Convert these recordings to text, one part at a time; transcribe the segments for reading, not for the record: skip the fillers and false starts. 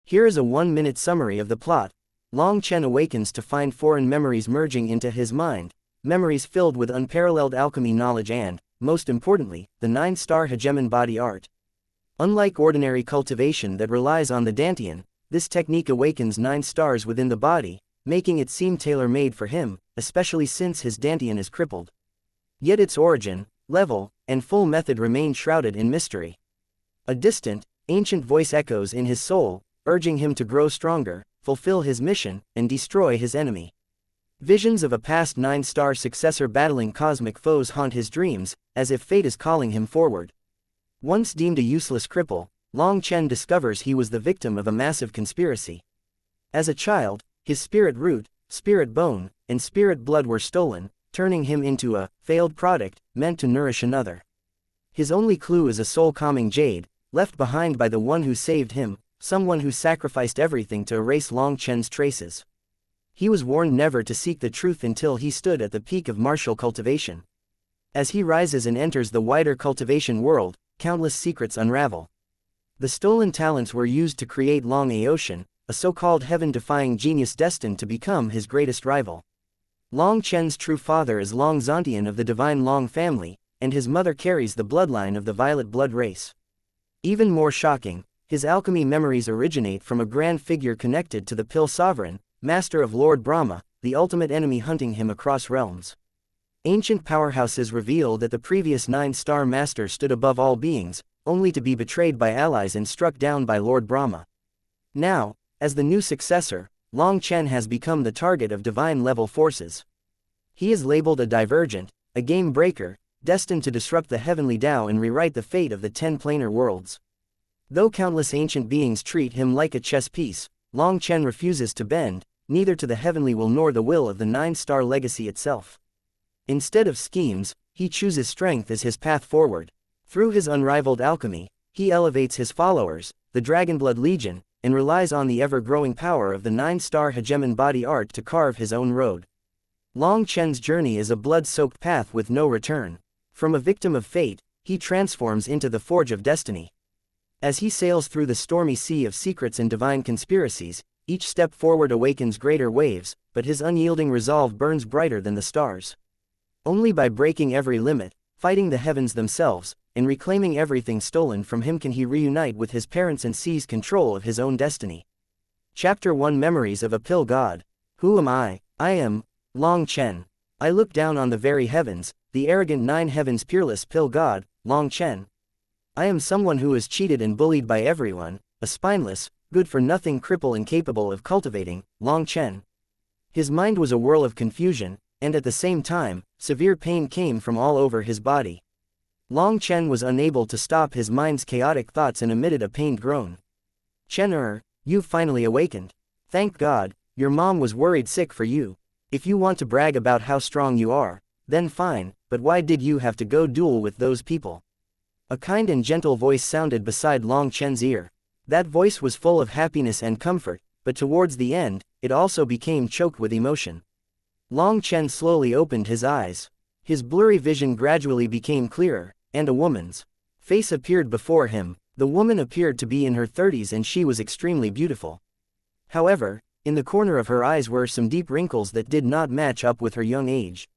Here is a 1-minute summary of the plot. Long Chen awakens to find foreign memories merging into his mind, memories filled with unparalleled alchemy knowledge and, most importantly, the 9-star hegemon body art. Unlike ordinary cultivation that relies on the dantian, this technique awakens 9 stars within the body, making it seem tailor-made for him, especially since his dantian is crippled. Yet its origin, level, and full method remain shrouded in mystery. A distant, ancient voice echoes in his soul, urging him to grow stronger, fulfill his mission, and destroy his enemy. Visions of a past 9-star successor battling cosmic foes haunt his dreams, as if fate is calling him forward. Once deemed a useless cripple, Long Chen discovers he was the victim of a massive conspiracy. As a child, his spirit root, spirit bone, and spirit blood were stolen, turning him into a failed product meant to nourish another. His only clue is a soul-calming jade, left behind by the one who saved him, someone who sacrificed everything to erase Long Chen's traces. He was warned never to seek the truth until he stood at the peak of martial cultivation. As he rises and enters the wider cultivation world, countless secrets unravel. The stolen talents were used to create Long Aotian, a so-called heaven-defying genius destined to become his greatest rival. Long Chen's true father is Long Zontian of the divine Long family, and his mother carries the bloodline of the violet blood race. Even more shocking, his alchemy memories originate from a grand figure connected to the Pill Sovereign, master of Lord Brahma, the ultimate enemy hunting him across realms. Ancient powerhouses reveal that the previous 9-star master stood above all beings, only to be betrayed by allies and struck down by Lord Brahma. Now, as the new successor, Long Chen has become the target of divine-level forces. He is labeled a divergent, a game breaker, destined to disrupt the heavenly Tao and rewrite the fate of the 10 planar worlds. Though countless ancient beings treat him like a chess piece, Long Chen refuses to bend, neither to the heavenly will nor the will of the 9-star legacy itself. Instead of schemes, he chooses strength as his path forward. Through his unrivaled alchemy, he elevates his followers, the Dragonblood Legion, and relies on the ever-growing power of the 9-star hegemon body art to carve his own road. Long Chen's journey is a blood-soaked path with no return. From a victim of fate, he transforms into the forge of destiny. As he sails through the stormy sea of secrets and divine conspiracies, each step forward awakens greater waves, but his unyielding resolve burns brighter than the stars. Only by breaking every limit, fighting the heavens themselves, and reclaiming everything stolen from him can he reunite with his parents and seize control of his own destiny. Chapter 1 Memories of a Pill God. Who am I? I am Long Chen. I look down on the very heavens, the arrogant 9 heavens peerless Pill God, Long Chen. I am someone who is cheated and bullied by everyone, a spineless, good-for-nothing cripple incapable of cultivating, Long Chen. His mind was a whirl of confusion, and at the same time, severe pain came from all over his body. Long Chen was unable to stop his mind's chaotic thoughts and emitted a pained groan. Chen, you've finally awakened. Thank God, your mom was worried sick for you. If you want to brag about how strong you are, then fine, but why did you have to go duel with those people? A kind and gentle voice sounded beside Long Chen's ear. That voice was full of happiness and comfort, but towards the end, it also became choked with emotion. Long Chen slowly opened his eyes. His blurry vision gradually became clearer, and a woman's face appeared before him. The woman appeared to be in her 30s and she was extremely beautiful. However, in the corner of her eyes were some deep wrinkles that did not match up with her young age.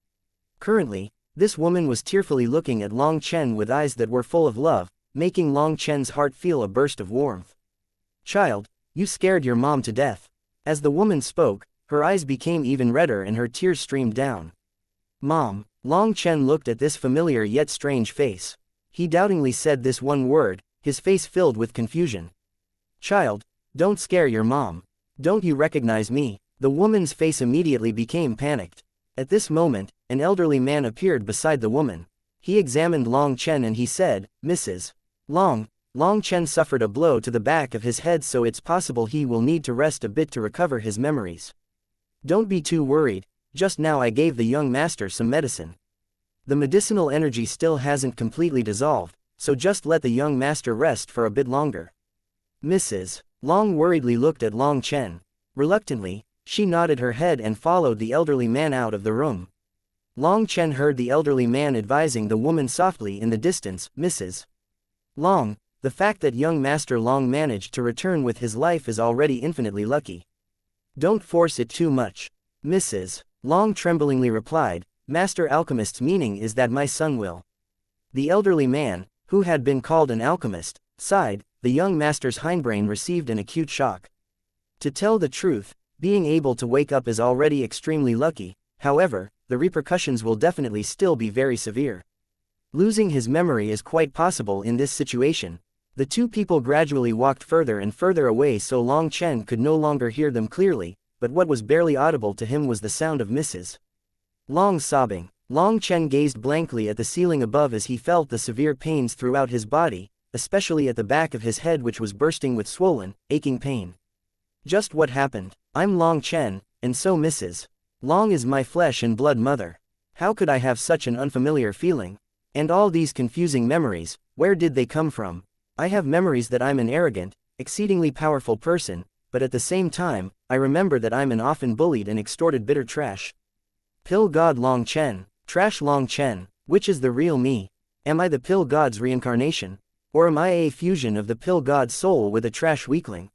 Currently, this woman was tearfully looking at Long Chen with eyes that were full of love, making Long Chen's heart feel a burst of warmth. Child, you scared your mom to death. As the woman spoke, her eyes became even redder and her tears streamed down. Mom. Long Chen looked at this familiar yet strange face. He doubtingly said this one word, his face filled with confusion. Child, don't scare your mom. Don't you recognize me? The woman's face immediately became panicked. At this moment, an elderly man appeared beside the woman. He examined Long Chen and he said, Mrs. Long. Long Chen suffered a blow to the back of his head, so it's possible he will need to rest a bit to recover his memories. Don't be too worried. Just now I gave the young master some medicine. The medicinal energy still hasn't completely dissolved, so just let the young master rest for a bit longer. Mrs. Long worriedly looked at Long Chen. Reluctantly, she nodded her head and followed the elderly man out of the room. Long Chen heard the elderly man advising the woman softly in the distance, Mrs. Long, The fact that young Master Long managed to return with his life is already infinitely lucky. Don't force it too much, Mrs. Long tremblingly replied. Master Alchemist's meaning is that my son will. The elderly man, who had been called an alchemist, sighed. The young master's hindbrain received an acute shock. To tell the truth, being able to wake up is already extremely lucky. However, the repercussions will definitely still be very severe. Losing his memory is quite possible in this situation. The two people gradually walked further and further away so Long Chen could no longer hear them clearly, but what was barely audible to him was the sound of Mrs. Long sobbing. Long Chen gazed blankly at the ceiling above as he felt the severe pains throughout his body, especially at the back of his head which was bursting with swollen, aching pain. Just what happened? I'm Long Chen, and so Mrs. Long is my flesh and blood mother. How could I have such an unfamiliar feeling? And all these confusing memories, where did they come from? I have memories that I'm an arrogant, exceedingly powerful person, but at the same time, I remember that I'm an often bullied and extorted bitter trash. Pill God Long Chen, trash Long Chen, which is the real me? Am I the Pill God's reincarnation? Or am I a fusion of the Pill God's soul with a trash weakling?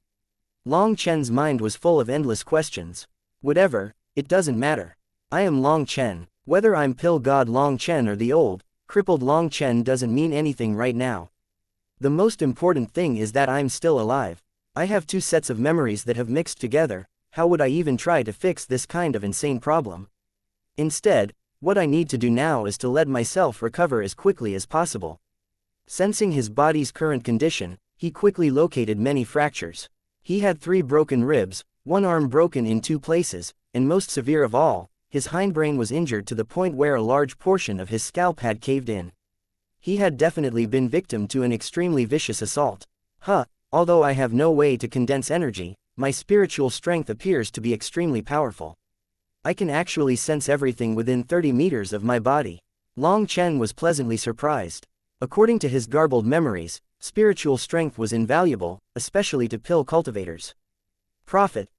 Long Chen's mind was full of endless questions. Whatever, it doesn't matter. I am Long Chen. Whether I'm Pill God Long Chen or the old, crippled Long Chen doesn't mean anything right now. The most important thing is that I'm still alive. I have two sets of memories that have mixed together. How would I even try to fix this kind of insane problem? Instead, what I need to do now is to let myself recover as quickly as possible. Sensing his body's current condition, he quickly located many fractures. He had 3 broken ribs, 1 arm broken in 2 places, and most severe of all, his hindbrain was injured to the point where a large portion of his scalp had caved in. He had definitely been victim to an extremely vicious assault. Although I have no way to condense energy, my spiritual strength appears to be extremely powerful. I can actually sense everything within 30 meters of my body. Long Chen was pleasantly surprised. According to his garbled memories, spiritual strength was invaluable, especially to pill cultivators. Prophet,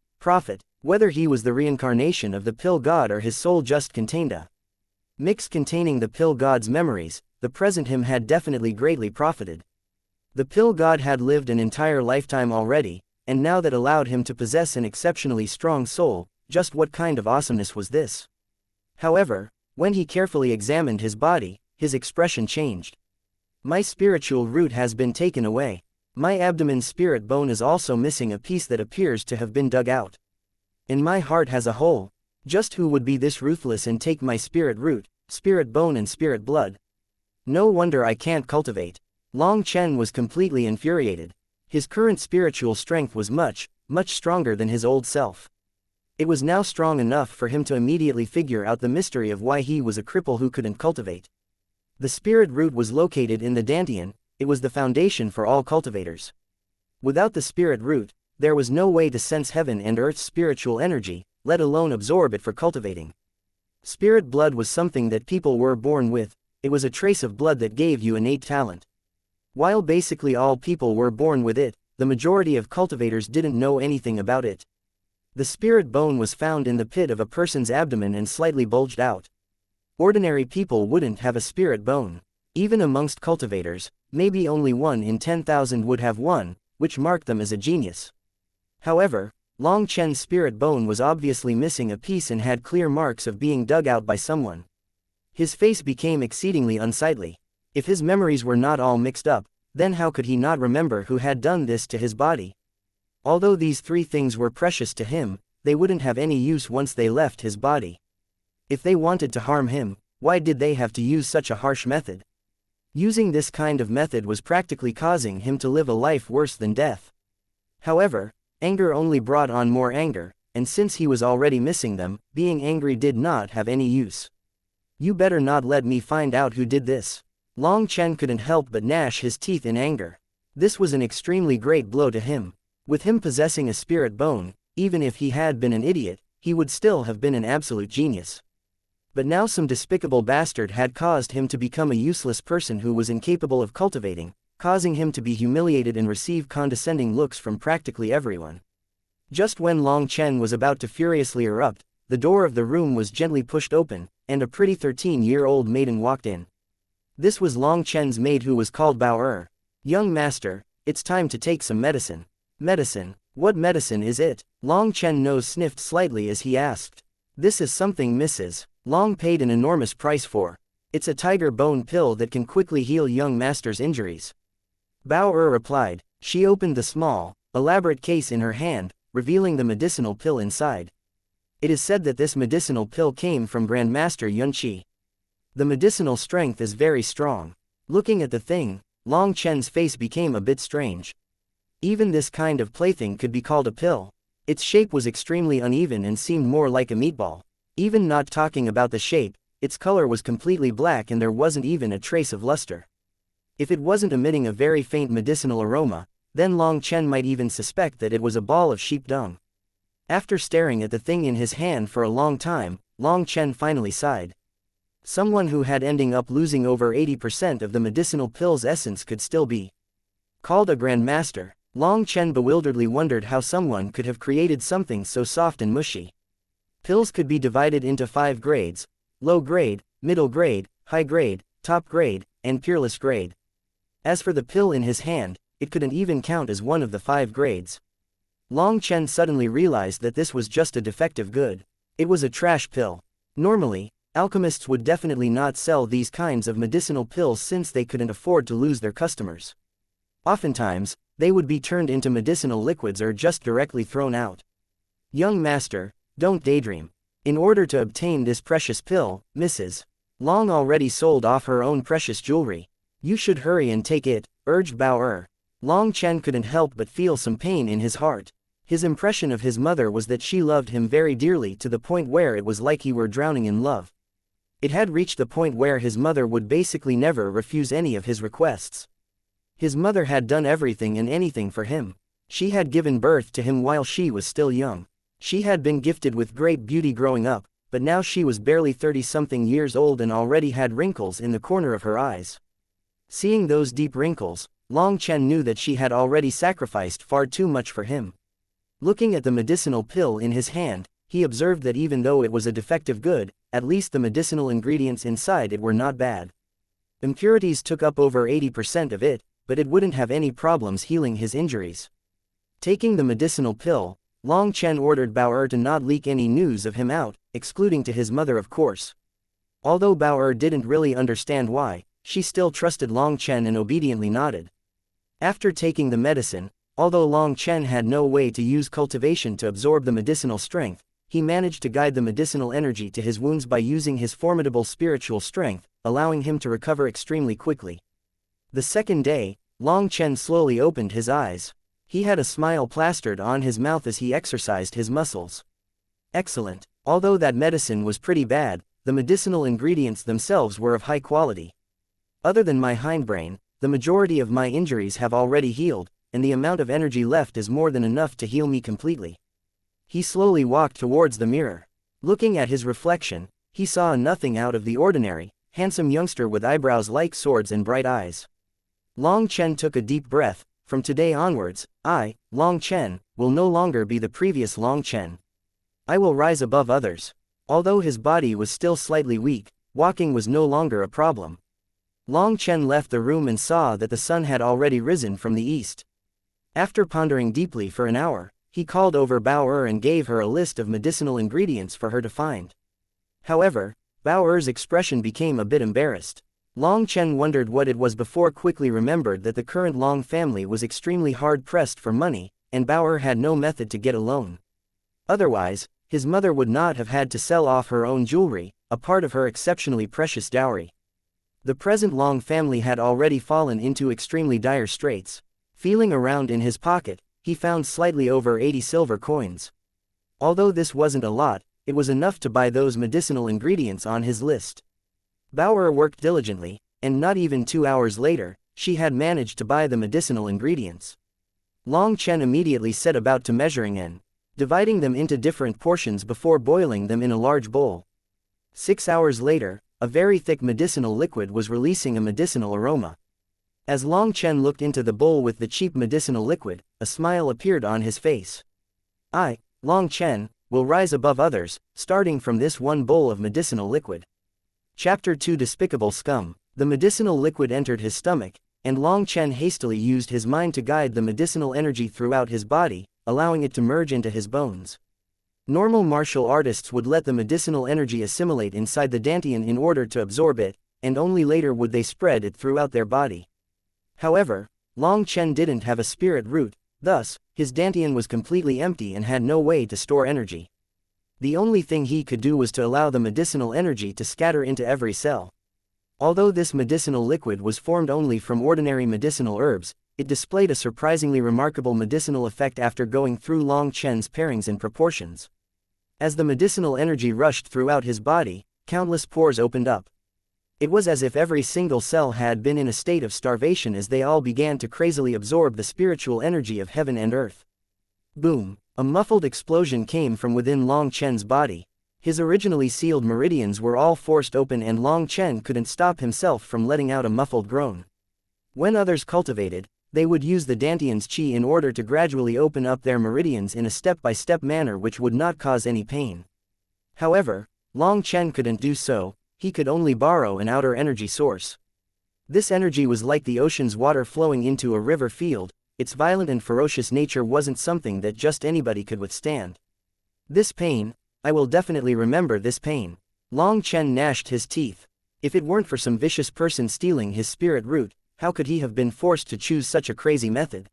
whether he was the reincarnation of the pill god or his soul just contained a mix containing the pill god's memories, the present him had definitely greatly profited. The pill god had lived an entire lifetime already, and now that allowed him to possess an exceptionally strong soul. Just what kind of awesomeness was this? However, when he carefully examined his body, his expression changed. My spiritual root has been taken away. My abdomen's spirit bone is also missing a piece that appears to have been dug out. And my heart has a hole. Just who would be this ruthless and take my spirit root, spirit bone and spirit blood? No wonder I can't cultivate. Long Chen was completely infuriated. His current spiritual strength was much stronger than his old self. It was now strong enough for him to immediately figure out the mystery of why he was a cripple who couldn't cultivate. The spirit root was located in the dantian. It was the foundation for all cultivators. Without the spirit root, there was no way to sense heaven and earth's spiritual energy, let alone absorb it for cultivating. Spirit blood was something that people were born with. It was a trace of blood that gave you innate talent. While basically all people were born with it, the majority of cultivators didn't know anything about it. The spirit bone was found in the pit of a person's abdomen and slightly bulged out. Ordinary people wouldn't have a spirit bone. Even amongst cultivators, maybe only 1 in 10,000 would have one, which marked them as a genius. However, Long Chen's spirit bone was obviously missing a piece and had clear marks of being dug out by someone. His face became exceedingly unsightly. If his memories were not all mixed up, then how could he not remember who had done this to his body? Although these 3 things were precious to him, they wouldn't have any use once they left his body. If they wanted to harm him, why did they have to use such a harsh method? Using this kind of method was practically causing him to live a life worse than death. However, anger only brought on more anger, and since he was already missing them, being angry did not have any use. You better not let me find out who did this. Long Chen couldn't help but gnash his teeth in anger. This was an extremely great blow to him. With him possessing a spirit bone, even if he had been an idiot, he would still have been an absolute genius. But now some despicable bastard had caused him to become a useless person who was incapable of cultivating, causing him to be humiliated and receive condescending looks from practically everyone. Just when Long Chen was about to furiously erupt, the door of the room was gently pushed open, and a pretty 13-year-old maiden walked in. This was Long Chen's maid who was called Bao Er. Young master, it's time to take some medicine. Medicine? What medicine is it? Long Chen's nose sniffed slightly as he asked. This is something Mrs. Long paid an enormous price for. It's a tiger bone pill that can quickly heal young master's injuries. Bao replied. She opened the small, elaborate case in her hand, revealing the medicinal pill inside. It is said that this medicinal pill came from Grandmaster Yunqi. The medicinal strength is very strong. Looking at the thing, Long Chen's face became a bit strange. Even this kind of plaything could be called a pill. Its shape was extremely uneven and seemed more like a meatball. Even not talking about the shape, its color was completely black and there wasn't even a trace of luster. If it wasn't emitting a very faint medicinal aroma, then Long Chen might even suspect that it was a ball of sheep dung. After staring at the thing in his hand for a long time, Long Chen finally sighed. Someone who had ending up losing over 80% of the medicinal pill's essence could still be called a grandmaster. Long Chen bewilderedly wondered how someone could have created something so soft and mushy. Pills could be divided into 5 grades: low grade, middle grade, high grade, top grade, and peerless grade. As for the pill in his hand, it couldn't even count as one of the 5 grades. Long Chen suddenly realized that this was just a defective good. It was a trash pill. Normally, alchemists would definitely not sell these kinds of medicinal pills since they couldn't afford to lose their customers. Oftentimes, they would be turned into medicinal liquids or just directly thrown out. Young master, don't daydream. In order to obtain this precious pill, Mrs. Long already sold off her own precious jewelry. You should hurry and take it, urged Bao. Long Chen couldn't help but feel some pain in his heart. His impression of his mother was that she loved him very dearly to the point where it was like he were drowning in love. It had reached the point where his mother would basically never refuse any of his requests. His mother had done everything and anything for him. She had given birth to him while she was still young. She had been gifted with great beauty growing up, but now she was barely 30-something years old and already had wrinkles in the corner of her eyes. Seeing those deep wrinkles, Long Chen knew that she had already sacrificed far too much for him. Looking at the medicinal pill in his hand, he observed that even though it was a defective good, at least the medicinal ingredients inside it were not bad. Impurities took up over 80% of it, but it wouldn't have any problems healing his injuries. Taking the medicinal pill, Long Chen ordered Bao to not leak any news of him out, excluding to his mother of course. Although Bao didn't really understand why, she still trusted Long Chen and obediently nodded. After taking the medicine, although Long Chen had no way to use cultivation to absorb the medicinal strength, he managed to guide the medicinal energy to his wounds by using his formidable spiritual strength, allowing him to recover extremely quickly. The second day, Long Chen slowly opened his eyes. He had a smile plastered on his mouth as he exercised his muscles. Excellent. Although that medicine was pretty bad, the medicinal ingredients themselves were of high quality. Other than my hindbrain, the majority of my injuries have already healed, and the amount of energy left is more than enough to heal me completely. He slowly walked towards the mirror. Looking at his reflection, he saw a nothing out of the ordinary, handsome youngster with eyebrows like swords and bright eyes. Long Chen took a deep breath. From today onwards, I, Long Chen, will no longer be the previous Long Chen. I will rise above others. Although his body was still slightly weak, walking was no longer a problem. Long Chen left the room and saw that the sun had already risen from the east. After pondering deeply for an hour, he called over Bao and gave her a list of medicinal ingredients for her to find. However, Bao's expression became a bit embarrassed. Long Chen wondered what it was before quickly remembered that the current Long family was extremely hard-pressed for money, and Bao had no method to get a loan. Otherwise, his mother would not have had to sell off her own jewelry, a part of her exceptionally precious dowry. The present Long family had already fallen into extremely dire straits. Feeling around in his pocket, he found slightly over 80 silver coins. Although this wasn't a lot, it was enough to buy those medicinal ingredients on his list. Bao worked diligently, and not even 2 hours later, she had managed to buy the medicinal ingredients. Long Chen immediately set about to measuring and dividing them into different portions before boiling them in a large bowl. 6 hours later, a very thick medicinal liquid was releasing a medicinal aroma. As Long Chen looked into the bowl with the cheap medicinal liquid, a smile appeared on his face. I, Long Chen, will rise above others, starting from this one bowl of medicinal liquid. Chapter 2 Despicable Scum. The medicinal liquid entered his stomach, and Long Chen hastily used his mind to guide the medicinal energy throughout his body, allowing it to merge into his bones. Normal martial artists would let the medicinal energy assimilate inside the dantian in order to absorb it, and only later would they spread it throughout their body. However, Long Chen didn't have a spirit root, thus, his dantian was completely empty and had no way to store energy. The only thing he could do was to allow the medicinal energy to scatter into every cell. Although this medicinal liquid was formed only from ordinary medicinal herbs, it displayed a surprisingly remarkable medicinal effect after going through Long Chen's pairings and proportions. As the medicinal energy rushed throughout his body, countless pores opened up. It was as if every single cell had been in a state of starvation as they all began to crazily absorb the spiritual energy of heaven and earth. Boom! A muffled explosion came from within Long Chen's body. His originally sealed meridians were all forced open and Long Chen couldn't stop himself from letting out a muffled groan. When others cultivated, they would use the dantian's qi in order to gradually open up their meridians in a step-by-step manner which would not cause any pain. However, Long Chen couldn't do so, he could only borrow an outer energy source. This energy was like the ocean's water flowing into a river field. Its violent and ferocious nature wasn't something that just anybody could withstand. This pain, I will definitely remember this pain. Long Chen gnashed his teeth. If it weren't for some vicious person stealing his spirit root, how could he have been forced to choose such a crazy method?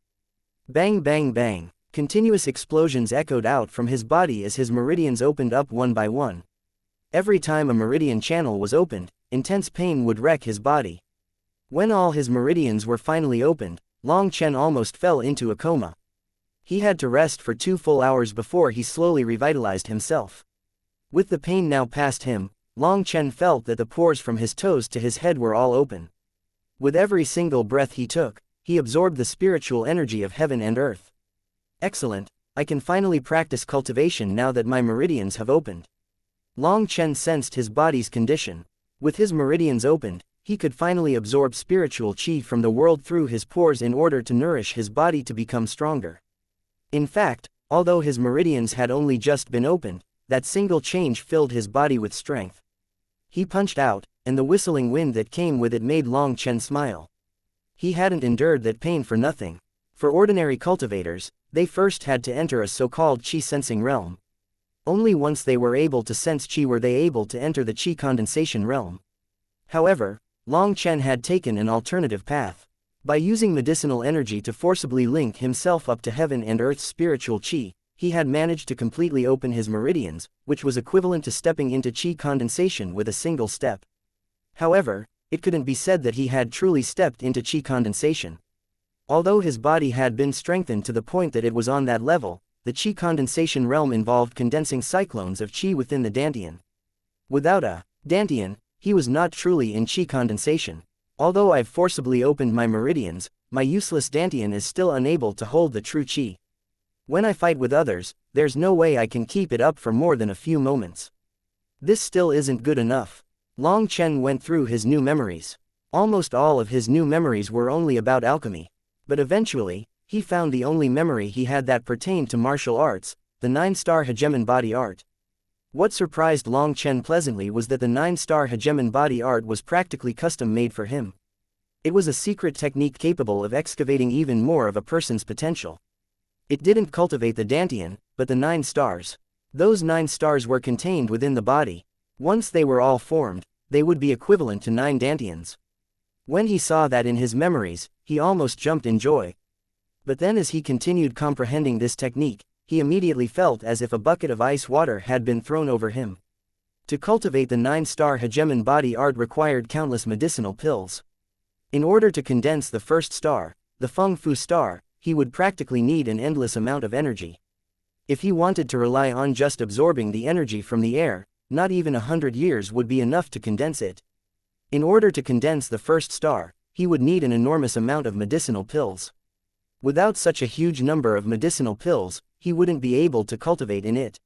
Bang bang bang. Continuous explosions echoed out from his body as his meridians opened up one by one. Every time a meridian channel was opened, intense pain would wreck his body. When all his meridians were finally opened, Long Chen almost fell into a coma. He had to rest for 2 full hours before he slowly revitalized himself. With the pain now past him, Long Chen felt that the pores from his toes to his head were all open. With every single breath he took, he absorbed the spiritual energy of heaven and earth. Excellent, I can finally practice cultivation now that my meridians have opened. Long Chen sensed his body's condition. With his meridians opened, he could finally absorb spiritual qi from the world through his pores in order to nourish his body to become stronger. In fact, although his meridians had only just been opened, that single change filled his body with strength. He punched out, and the whistling wind that came with it made Long Chen smile. He hadn't endured that pain for nothing. For ordinary cultivators, they first had to enter a so-called qi-sensing realm. Only once they were able to sense qi were they able to enter the qi condensation realm. However, Long Chen had taken an alternative path. By using medicinal energy to forcibly link himself up to heaven and earth's spiritual qi, he had managed to completely open his meridians, which was equivalent to stepping into qi condensation with a single step. However, it couldn't be said that he had truly stepped into qi condensation. Although his body had been strengthened to the point that it was on that level, the qi condensation realm involved condensing cyclones of qi within the dantian. Without a dantian, he was not truly in qi condensation. Although I've forcibly opened my meridians, my useless dantian is still unable to hold the true qi. When I fight with others, there's no way I can keep it up for more than a few moments. This still isn't good enough. Long Chen went through his new memories. Almost all of his new memories were only about alchemy. But eventually, he found the only memory he had that pertained to martial arts, the 9-star hegemon body art. What surprised Long Chen pleasantly was that the 9-star hegemon body art was practically custom-made for him. It was a secret technique capable of excavating even more of a person's potential. It didn't cultivate the dantian, but the 9 stars. Those 9 stars were contained within the body. Once they were all formed, they would be equivalent to 9 dantians. When he saw that in his memories, he almost jumped in joy. But then as he continued comprehending this technique, he immediately felt as if a bucket of ice water had been thrown over him. To cultivate the 9-star hegemon body art required countless medicinal pills. In order to condense the first star, the Feng Fu star, he would practically need an endless amount of energy. If he wanted to rely on just absorbing the energy from the air, not even 100 years would be enough to condense it. In order to condense the first star, he would need an enormous amount of medicinal pills. Without such a huge number of medicinal pills, he wouldn't be able to cultivate in it.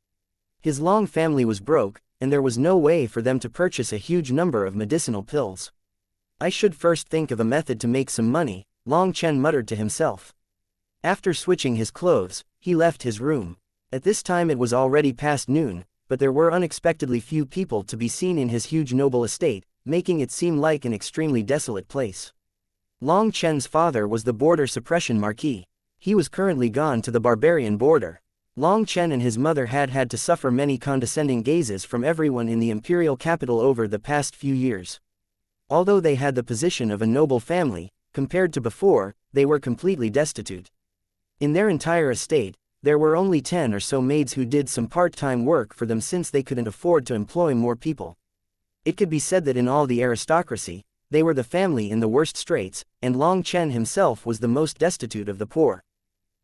His long family was broke, and there was no way for them to purchase a huge number of medicinal pills. I should first think of a method to make some money, Long Chen muttered to himself. After switching his clothes, he left his room. At this time it was already past noon, but there were unexpectedly few people to be seen in his huge noble estate, making it seem like an extremely desolate place. Long Chen's father was the border suppression marquis. He was currently gone to the barbarian border. Long Chen and his mother had had to suffer many condescending gazes from everyone in the imperial capital over the past few years. Although they had the position of a noble family, compared to before, they were completely destitute. In their entire estate, there were only 10 or so maids who did some part-time work for them since they couldn't afford to employ more people. It could be said that in all the aristocracy, they were the family in the worst straits, and Long Chen himself was the most destitute of the poor.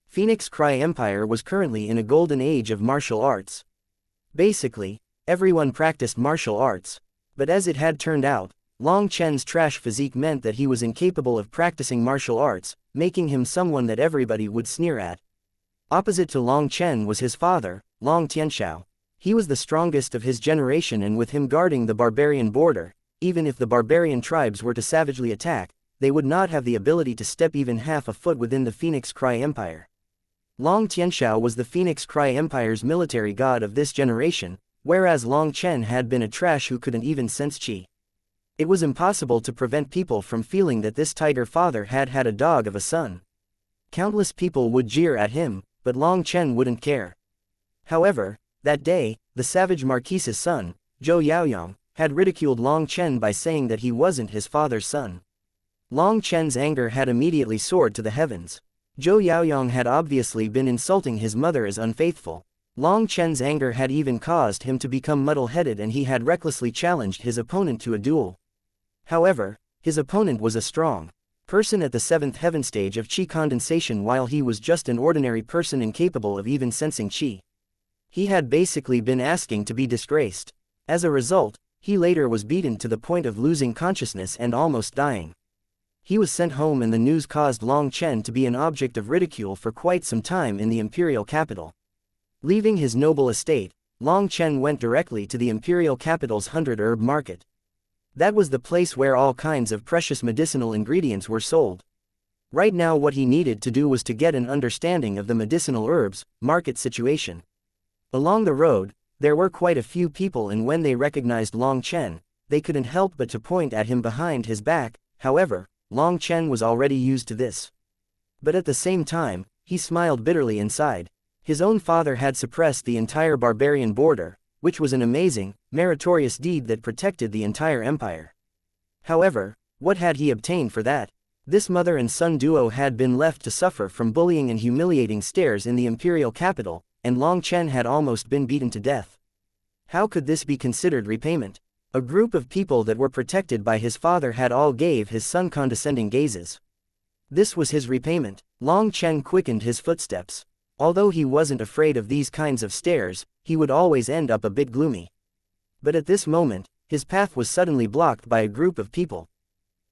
Phoenix Cry Empire was currently in a golden age of martial arts. Basically, everyone practiced martial arts. But as it had turned out, Long Chen's trash physique meant that he was incapable of practicing martial arts, making him someone that everybody would sneer at. Opposite to Long Chen was his father, Long Tianxiao. He was the strongest of his generation, and with him guarding the barbarian border, even if the barbarian tribes were to savagely attack, they would not have the ability to step even half a foot within the Phoenix Cry Empire. Long Tianxiao was the Phoenix Cry Empire's military god of this generation, whereas Long Chen had been a trash who couldn't even sense qi. It was impossible to prevent people from feeling that this tiger father had had a dog of a son. Countless people would jeer at him, but Long Chen wouldn't care. However, that day, the savage marquis's son, Zhou Yaoyang, had ridiculed Long Chen by saying that he wasn't his father's son. Long Chen's anger had immediately soared to the heavens. Zhou Yaoyang had obviously been insulting his mother as unfaithful. Long Chen's anger had even caused him to become muddle-headed, and he had recklessly challenged his opponent to a duel. However, his opponent was a strong person at the 7th heaven stage of qi condensation, while he was just an ordinary person incapable of even sensing qi. He had basically been asking to be disgraced. As a result, he later was beaten to the point of losing consciousness and almost dying. He was sent home, and the news caused Long Chen to be an object of ridicule for quite some time in the imperial capital. Leaving his noble estate, Long Chen went directly to the imperial capital's 100 herb market. That was the place where all kinds of precious medicinal ingredients were sold. Right now what he needed to do was to get an understanding of the medicinal herbs market situation. Along the road, there were quite a few people, and when they recognized Long Chen, they couldn't help but to point at him behind his back. However, Long Chen was already used to this. But at the same time, he smiled bitterly inside. His own father had suppressed the entire barbarian border, which was an amazing, meritorious deed that protected the entire empire. However, what had he obtained for that? This mother and son duo had been left to suffer from bullying and humiliating stares in the imperial capital, and Long Chen had almost been beaten to death. How could this be considered repayment? A group of people that were protected by his father had all gave his son condescending gazes. This was his repayment. Long Chen quickened his footsteps. Although he wasn't afraid of these kinds of stares, he would always end up a bit gloomy. But at this moment, his path was suddenly blocked by a group of people.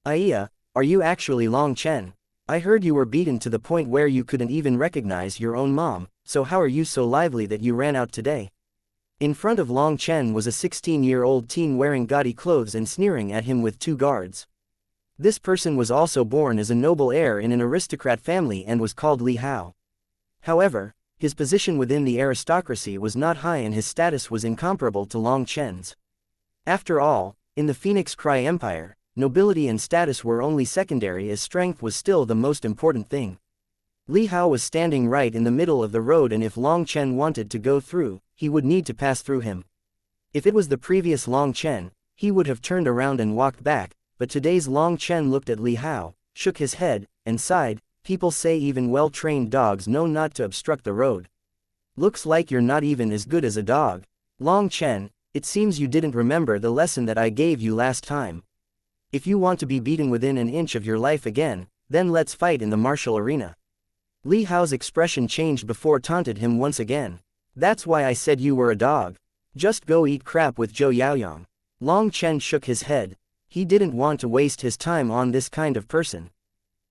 "Aya, are you actually Long Chen? I heard you were beaten to the point where you couldn't even recognize your own mom, so how are you so lively that you ran out today?" In front of Long Chen was a 16-year-old teen wearing gaudy clothes and sneering at him with 2 guards. This person was also born as a noble heir in an aristocrat family and was called Li Hao. However, his position within the aristocracy was not high, and his status was incomparable to Long Chen's. After all, in the Phoenix Cry Empire, nobility and status were only secondary, as strength was still the most important thing. Li Hao was standing right in the middle of the road, and if Long Chen wanted to go through, he would need to pass through him. If it was the previous Long Chen, he would have turned around and walked back, but today's Long Chen looked at Li Hao, shook his head, and sighed. People say even well-trained dogs know not to obstruct the road. Looks like you're not even as good as a dog. Long Chen, it seems you didn't remember the lesson that I gave you last time. If you want to be beaten within an inch of your life again, then let's fight in the martial arena. Li Hao's expression changed before taunted him once again. That's why I said you were a dog. Just go eat crap with Zhou Yaoyang. Long Chen shook his head. He didn't want to waste his time on this kind of person.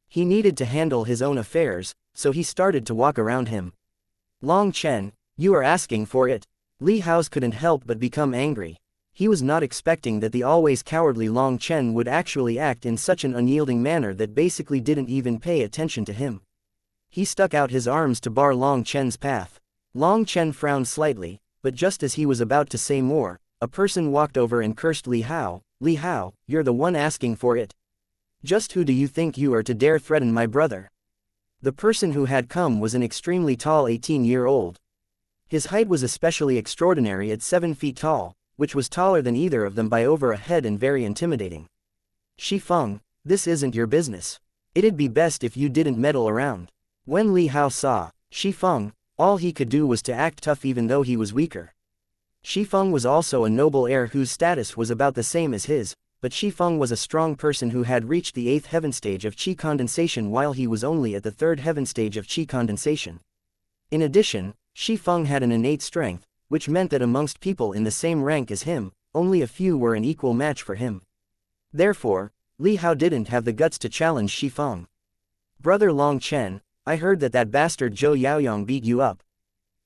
He needed to handle his own affairs, so he started to walk around him. Long Chen, you are asking for it. Li Hao couldn't help but become angry. He was not expecting that the always cowardly Long Chen would actually act in such an unyielding manner that basically didn't even pay attention to him. He stuck out his arms to bar Long Chen's path. Long Chen frowned slightly, but just as he was about to say more, a person walked over and cursed Li Hao. "Li Hao, you're the one asking for it." Just who do you think you are to dare threaten my brother? The person who had come was an extremely tall 18-year-old. His height was especially extraordinary at 7 feet tall, which was taller than either of them by over a head and very intimidating. Shifeng, this isn't your business. It'd be best if you didn't meddle around. When Li Hao saw Shifeng, all he could do was to act tough even though he was weaker. Shifeng was also a noble heir whose status was about the same as his, but Shifeng was a strong person who had reached the 8th heaven stage of qi condensation while he was only at the 3rd heaven stage of qi condensation. In addition, Shifeng had an innate strength, which meant that amongst people in the same rank as him, only a few were an equal match for him. Therefore, Li Hao didn't have the guts to challenge Shifeng. Brother Long Chen, I heard that bastard Zhou Yaoyong beat you up.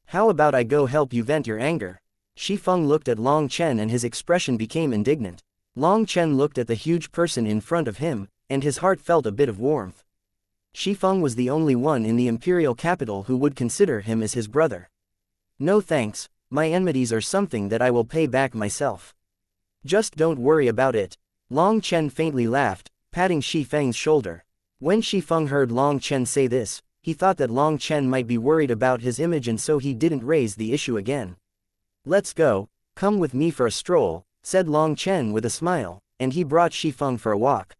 How about I go help you vent your anger? Shifeng looked at Long Chen and his expression became indignant. Long Chen looked at the huge person in front of him, and his heart felt a bit of warmth. Shifeng was the only one in the imperial capital who would consider him as his brother. No thanks, my enmities are something that I will pay back myself. Just don't worry about it. Long Chen faintly laughed, patting Shifeng's shoulder. When Shifeng heard Long Chen say this, he thought that Long Chen might be worried about his image and so he didn't raise the issue again. Let's go, come with me for a stroll, said Long Chen with a smile, and he brought Shifeng for a walk.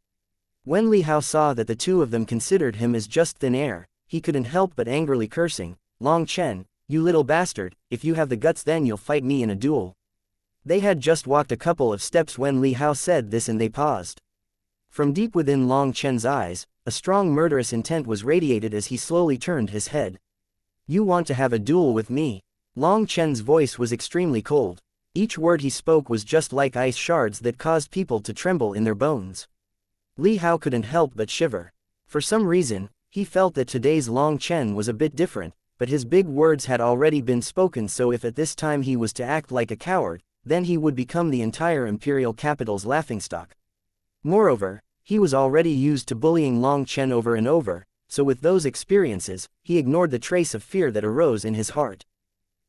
When Li Hao saw that the two of them considered him as just thin air, he couldn't help but angrily cursing, Long Chen, you little bastard, if you have the guts then you'll fight me in a duel. They had just walked a couple of steps when Li Hao said this and they paused. From deep within Long Chen's eyes, a strong murderous intent was radiated as he slowly turned his head. You want to have a duel with me? Long Chen's voice was extremely cold. Each word he spoke was just like ice shards that caused people to tremble in their bones. Li Hao couldn't help but shiver. For some reason, he felt that today's Long Chen was a bit different, but his big words had already been spoken, so if at this time he was to act like a coward, then he would become the entire imperial capital's laughingstock. Moreover, he was already used to bullying Long Chen over and over, so with those experiences, he ignored the trace of fear that arose in his heart.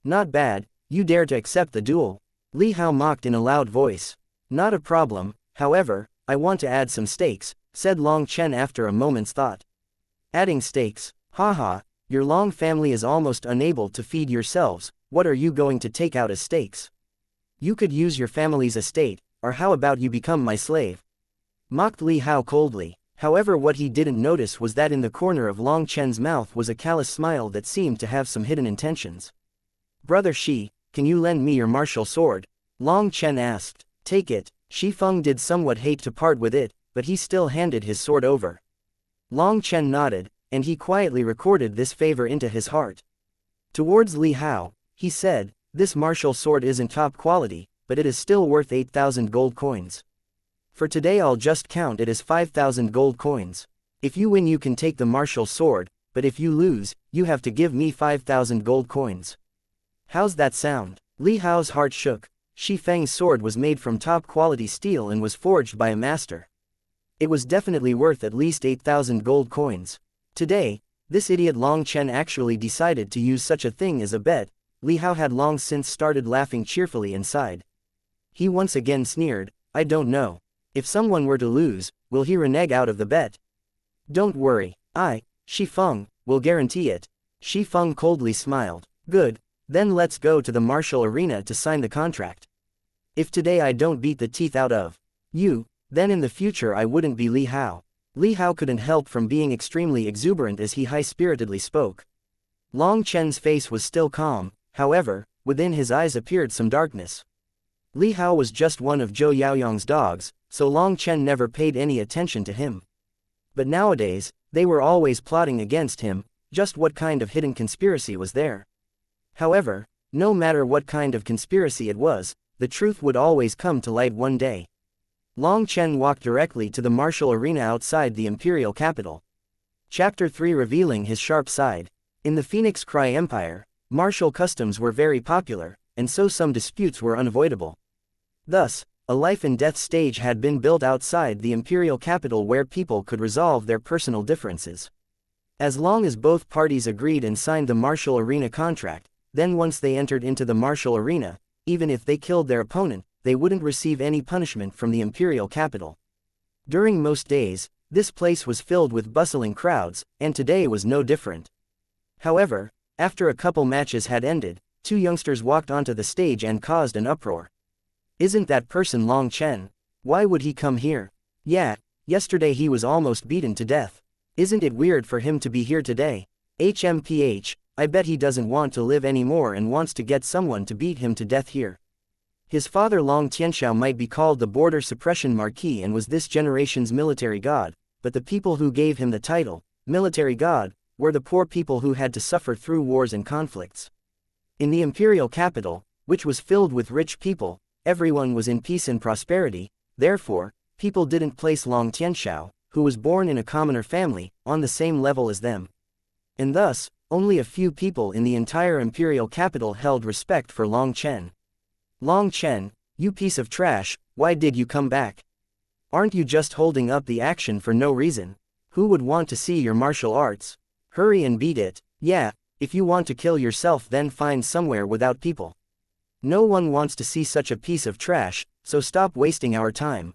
Not bad, you dare to accept the duel. Li Hao mocked in a loud voice. Not a problem, however, I want to add some stakes, said Long Chen after a moment's thought. Adding stakes? Haha, your Long family is almost unable to feed yourselves, what are you going to take out as stakes? You could use your family's estate, or how about you become my slave? Mocked Li Hao coldly. However, what he didn't notice was that in the corner of Long Chen's mouth was a callous smile that seemed to have some hidden intentions. Brother Shi, can you lend me your martial sword? Long Chen asked. Take it. Shifeng did somewhat hate to part with it, but he still handed his sword over. Long Chen nodded, and he quietly recorded this favor into his heart. Towards Li Hao, he said, this martial sword isn't top quality, but it is still worth 8,000 gold coins. For today I'll just count it as 5,000 gold coins. If you win you can take the martial sword, but if you lose, you have to give me 5,000 gold coins. How's that sound? Li Hao's heart shook. Shifeng's sword was made from top-quality steel and was forged by a master. It was definitely worth at least 8,000 gold coins. Today, this idiot Long Chen actually decided to use such a thing as a bet. Li Hao had long since started laughing cheerfully inside. He once again sneered, I don't know. If someone were to lose, will he renege out of the bet? Don't worry, Shifeng, will guarantee it. Shifeng coldly smiled. Good. Then let's go to the martial arena to sign the contract. If today I don't beat the teeth out of you, then in the future I wouldn't be Li Hao. Li Hao couldn't help from being extremely exuberant as he high-spiritedly spoke. Long Chen's face was still calm, however, within his eyes appeared some darkness. Li Hao was just one of Zhou Yaoyong's dogs, so Long Chen never paid any attention to him. But nowadays, they were always plotting against him. Just what kind of hidden conspiracy was there? However, no matter what kind of conspiracy it was, the truth would always come to light one day. Long Chen walked directly to the martial arena outside the imperial capital. Chapter 3 revealing his sharp side. In the Phoenix Cry Empire, martial customs were very popular, and so some disputes were unavoidable. Thus, a life and death stage had been built outside the imperial capital where people could resolve their personal differences. As long as both parties agreed and signed the martial arena contract, then once they entered into the martial arena, even if they killed their opponent, they wouldn't receive any punishment from the imperial capital. During most days, This place was filled with bustling crowds, and today was no different. However, after a couple matches had ended, two youngsters walked onto the stage and caused an uproar. Isn't that person Long Chen? Why would he come here? Yeah, yesterday he was almost beaten to death. Isn't it weird for him to be here today? HMPH, I bet he doesn't want to live anymore and wants to get someone to beat him to death here. His father Long Tianxiao might be called the border suppression marquis and was this generation's military god, but the people who gave him the title, military god, were the poor people who had to suffer through wars and conflicts. In the imperial capital, which was filled with rich people, everyone was in peace and prosperity, therefore, people didn't place Long Tianxiao, who was born in a commoner family, on the same level as them. And thus, only a few people in the entire imperial capital held respect for Long Chen. Long Chen, you piece of trash, why did you come back? Aren't you just holding up the action for no reason? Who would want to see your martial arts? Hurry and beat it. Yeah, if you want to kill yourself then find somewhere without people. No one wants to see such a piece of trash, so stop wasting our time.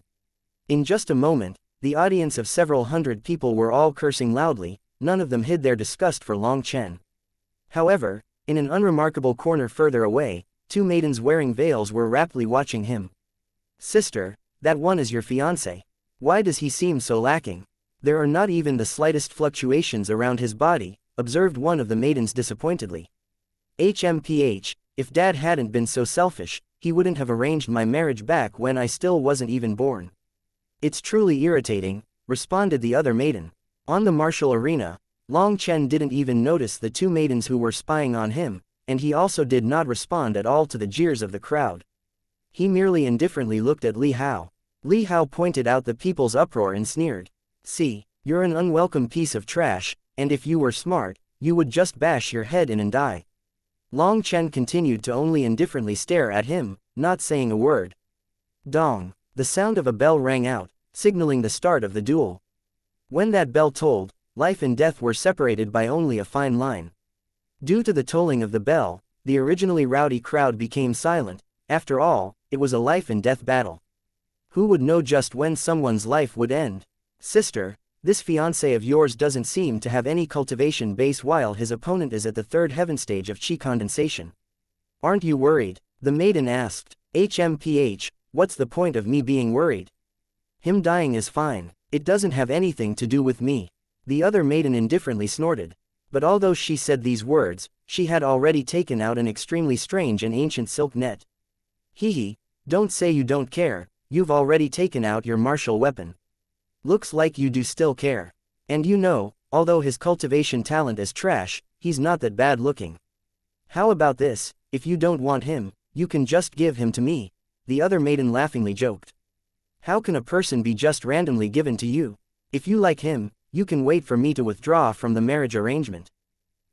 In just a moment, the audience of several hundred people were all cursing loudly, none of them hid their disgust for Long Chen. However, in an unremarkable corner further away, two maidens wearing veils were raptly watching him. Sister, that one is your fiancé. Why does he seem so lacking? There are not even the slightest fluctuations around his body, observed one of the maidens disappointedly. HMPH, if Dad hadn't been so selfish, he wouldn't have arranged my marriage back when I still wasn't even born. It's truly irritating, responded the other maiden. On the martial arena, Long Chen didn't even notice the two maidens who were spying on him, and he also did not respond at all to the jeers of the crowd. He merely indifferently looked at Li Hao. Li Hao pointed out the people's uproar and sneered. See, you're an unwelcome piece of trash, and if you were smart, you would just bash your head in and die. Long Chen continued to only indifferently stare at him, not saying a word. Dong, the sound of a bell rang out, signaling the start of the duel. When that bell tolled, life and death were separated by only a fine line. Due to the tolling of the bell, the originally rowdy crowd became silent. After all, it was a life and death battle. Who would know just when someone's life would end? Sister, this fiancé of yours doesn't seem to have any cultivation base while his opponent is at the third heaven stage of chi condensation. Aren't you worried? The maiden asked. HMPH, what's the point of me being worried? Him dying is fine. It doesn't have anything to do with me. The other maiden indifferently snorted. But although she said these words, she had already taken out an extremely strange and ancient silk net. Hee, don't say you don't care, you've already taken out your martial weapon. Looks like you do still care. And you know, although his cultivation talent is trash, he's not that bad looking. How about this, if you don't want him, you can just give him to me, the other maiden laughingly joked. How can a person be just randomly given to you? If you like him, you can wait for me to withdraw from the marriage arrangement.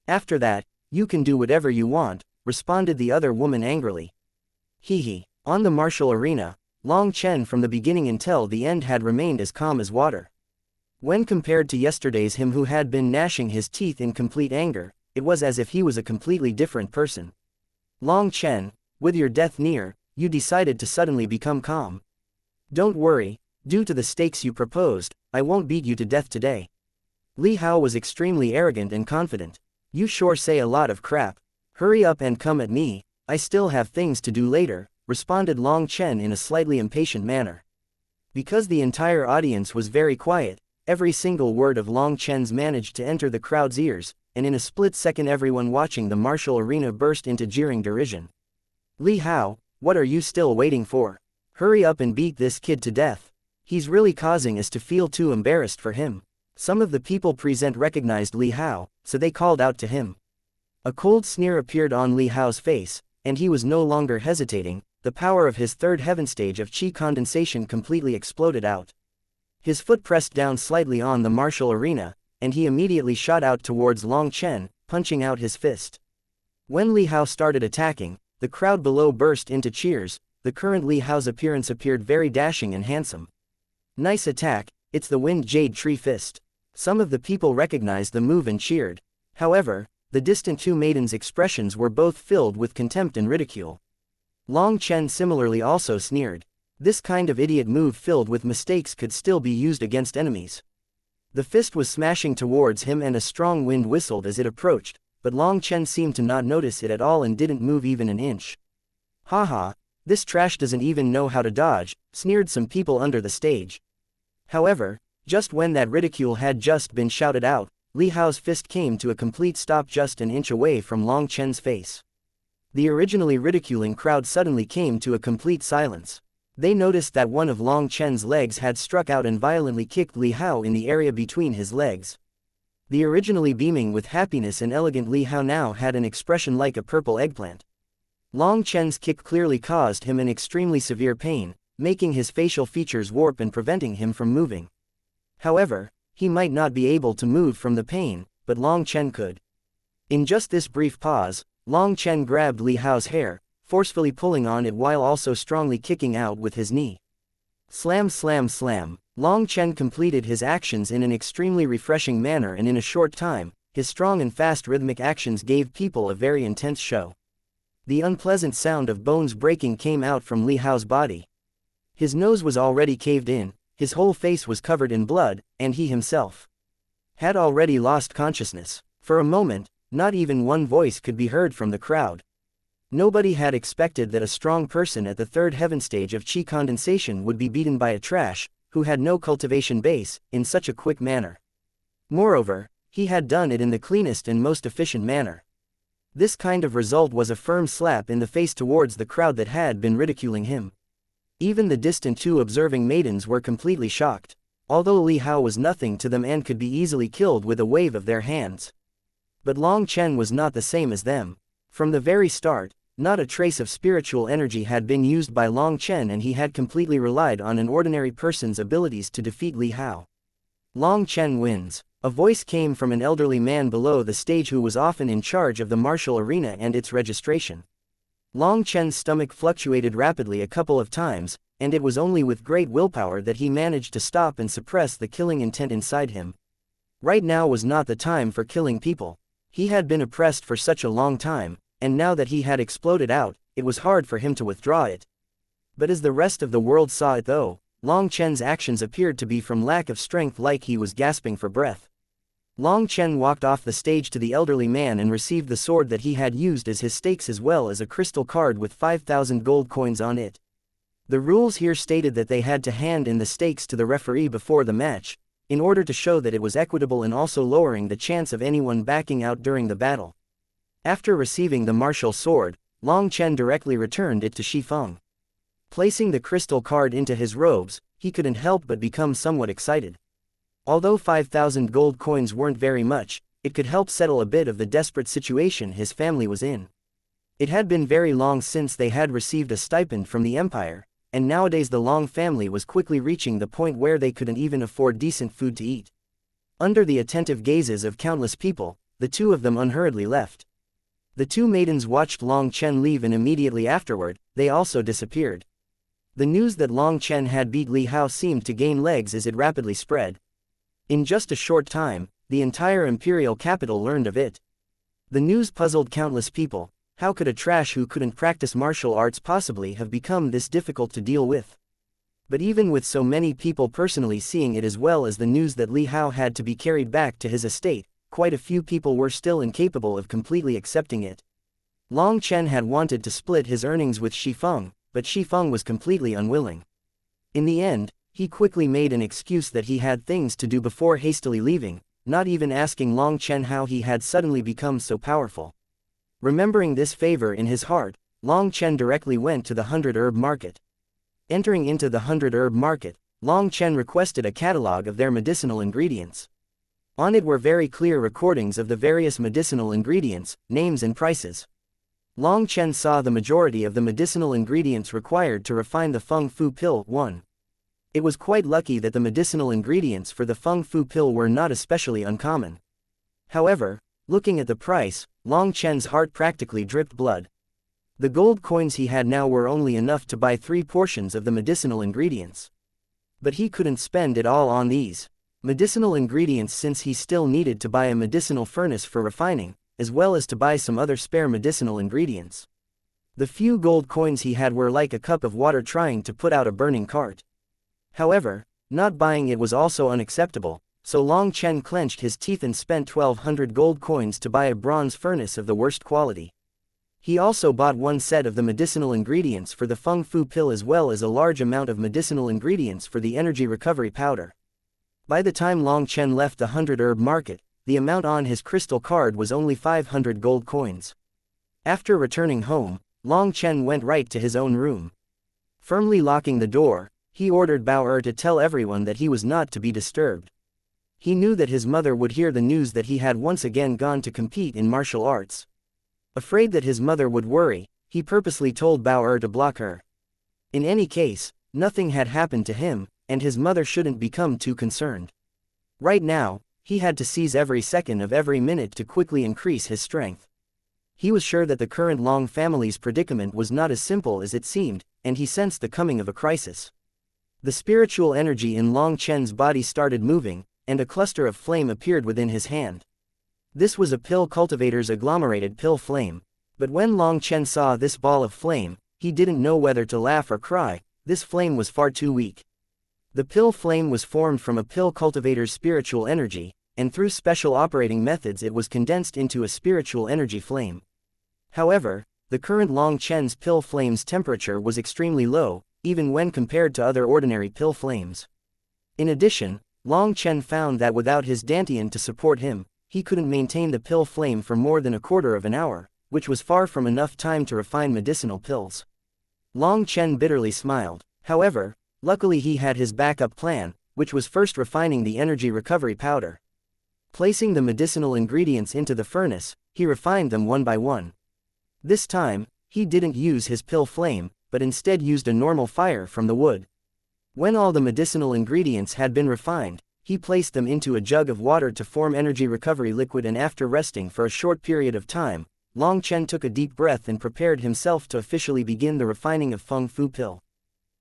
After that, you can do whatever you want, responded the other woman angrily. Hee. On the martial arena, Long Chen from the beginning until the end had remained as calm as water. When compared to yesterday's him who had been gnashing his teeth in complete anger, it was as if he was a completely different person. Long Chen, with your death near, you decided to suddenly become calm. Don't worry, due to the stakes you proposed, I won't beat you to death today. Li Hao was extremely arrogant and confident. You sure say a lot of crap. Hurry up and come at me, I still have things to do later, responded Long Chen in a slightly impatient manner. Because the entire audience was very quiet, every single word of Long Chen's managed to enter the crowd's ears, and in a split second everyone watching the martial arena burst into jeering derision. Li Hao, what are you still waiting for? Hurry up and beat this kid to death. He's really causing us to feel too embarrassed for him. Some of the people present recognized Li Hao, so they called out to him. A cold sneer appeared on Li Hao's face, and he was no longer hesitating. The power of his third heaven stage of chi condensation completely exploded out. His foot pressed down slightly on the martial arena, and he immediately shot out towards Long Chen, punching out his fist. When Li Hao started attacking, the crowd below burst into cheers. The current Li Hao's appearance appeared very dashing and handsome. Nice attack, it's the Wind Jade Tree Fist. Some of the people recognized the move and cheered. However, the distant two maidens' expressions were both filled with contempt and ridicule. Long Chen similarly also sneered. This kind of idiot move filled with mistakes could still be used against enemies. The fist was smashing towards him and a strong wind whistled as it approached, but Long Chen seemed to not notice it at all and didn't move even an inch. Haha, this trash doesn't even know how to dodge, sneered some people under the stage. However, just when that ridicule had just been shouted out, Li Hao's fist came to a complete stop just an inch away from Long Chen's face. The originally ridiculing crowd suddenly came to a complete silence. They noticed that one of Long Chen's legs had struck out and violently kicked Li Hao in the area between his legs. The originally beaming with happiness and elegant Li Hao now had an expression like a purple eggplant. Long Chen's kick clearly caused him an extremely severe pain, making his facial features warp and preventing him from moving. However, he might not be able to move from the pain, but Long Chen could. In just this brief pause, Long Chen grabbed Li Hao's hair, forcefully pulling on it while also strongly kicking out with his knee. Slam slam slam. Long Chen completed his actions in an extremely refreshing manner, and in a short time, his strong and fast rhythmic actions gave people a very intense show. The unpleasant sound of bones breaking came out from Li Hao's body. His nose was already caved in, his whole face was covered in blood, and he himself had already lost consciousness. For a moment, not even one voice could be heard from the crowd. Nobody had expected that a strong person at the third heaven stage of chi condensation would be beaten by a trash, who had no cultivation base, in such a quick manner. Moreover, he had done it in the cleanest and most efficient manner. This kind of result was a firm slap in the face towards the crowd that had been ridiculing him. Even the distant two observing maidens were completely shocked. Although Li Hao was nothing to them and could be easily killed with a wave of their hands. But Long Chen was not the same as them. From the very start, not a trace of spiritual energy had been used by Long Chen, and he had completely relied on an ordinary person's abilities to defeat Li Hao. Long Chen wins. A voice came from an elderly man below the stage who was often in charge of the martial arena and its registration. Long Chen's stomach fluctuated rapidly a couple of times, and it was only with great willpower that he managed to stop and suppress the killing intent inside him. Right now was not the time for killing people. He had been oppressed for such a long time, and now that he had exploded out, it was hard for him to withdraw it. But as the rest of the world saw it though, Long Chen's actions appeared to be from lack of strength, like he was gasping for breath. Long Chen walked off the stage to the elderly man and received the sword that he had used as his stakes, as well as a crystal card with 5,000 gold coins on it. The rules here stated that they had to hand in the stakes to the referee before the match, in order to show that it was equitable and also lowering the chance of anyone backing out during the battle. After receiving the martial sword, Long Chen directly returned it to Shifeng. Placing the crystal card into his robes, he couldn't help but become somewhat excited. Although 5,000 gold coins weren't very much, it could help settle a bit of the desperate situation his family was in. It had been very long since they had received a stipend from the empire, and nowadays the Long family was quickly reaching the point where they couldn't even afford decent food to eat. Under the attentive gazes of countless people, the two of them unhurriedly left. The two maidens watched Long Chen leave, and immediately afterward, they also disappeared. The news that Long Chen had beat Li Hao seemed to gain legs as it rapidly spread. In just a short time, the entire imperial capital learned of it. The news puzzled countless people. How could a trash who couldn't practice martial arts possibly have become this difficult to deal with? But even with so many people personally seeing it, as well as the news that Li Hao had to be carried back to his estate, quite a few people were still incapable of completely accepting it. Long Chen had wanted to split his earnings with Shifeng, but Shifeng was completely unwilling. In the end, he quickly made an excuse that he had things to do before hastily leaving, not even asking Long Chen how he had suddenly become so powerful. Remembering this favor in his heart, Long Chen directly went to the 100 herb market. Entering into the 100 herb market, Long Chen requested a catalog of their medicinal ingredients. On it were very clear recordings of the various medicinal ingredients, names and prices. Long Chen saw the majority of the medicinal ingredients required to refine the Feng Fu pill. 1. It was quite lucky that the medicinal ingredients for the Feng Fu pill were not especially uncommon. However, looking at the price, Long Chen's heart practically dripped blood. The gold coins he had now were only enough to buy 3 portions of the medicinal ingredients. But he couldn't spend it all on these medicinal ingredients, since he still needed to buy a medicinal furnace for refining, as well as to buy some other spare medicinal ingredients. The few gold coins he had were like a cup of water trying to put out a burning cart. However, not buying it was also unacceptable, So Long Chen clenched his teeth and spent 1,200 gold coins to buy a bronze furnace of the worst quality. He also bought one set of the medicinal ingredients for the Feng Fu pill as well as a large amount of medicinal ingredients for the energy recovery powder. By the time Long Chen left the 100-herb market, the amount on his crystal card was only 500 gold coins. After returning home, Long Chen went right to his own room. Firmly locking the door, he ordered Bao to tell everyone that he was not to be disturbed. He knew that his mother would hear the news that he had once again gone to compete in martial arts. Afraid that his mother would worry, he purposely told Bao to block her. In any case, nothing had happened to him, and his mother shouldn't become too concerned. Right now, he had to seize every second of every minute to quickly increase his strength. He was sure that the current Long family's predicament was not as simple as it seemed, and he sensed the coming of a crisis. The spiritual energy in Long Chen's body started moving, and a cluster of flame appeared within his hand. This was a pill cultivator's agglomerated pill flame, but when Long Chen saw this ball of flame, he didn't know whether to laugh or cry. This flame was far too weak. The pill flame was formed from a pill cultivator's spiritual energy, and through special operating methods it was condensed into a spiritual energy flame. However, the current Long Chen's pill flame's temperature was extremely low, even when compared to other ordinary pill flames. In addition, Long Chen found that without his dantian to support him, he couldn't maintain the pill flame for more than a quarter of an hour, which was far from enough time to refine medicinal pills. Long Chen bitterly smiled. However, luckily he had his backup plan, which was first refining the energy recovery powder. Placing the medicinal ingredients into the furnace, he refined them one by one. This time, he didn't use his pill flame, but instead used a normal fire from the wood. When all the medicinal ingredients had been refined, he placed them into a jug of water to form energy recovery liquid, and after resting for a short period of time, Long Chen took a deep breath and prepared himself to officially begin the refining of Feng Fu pill.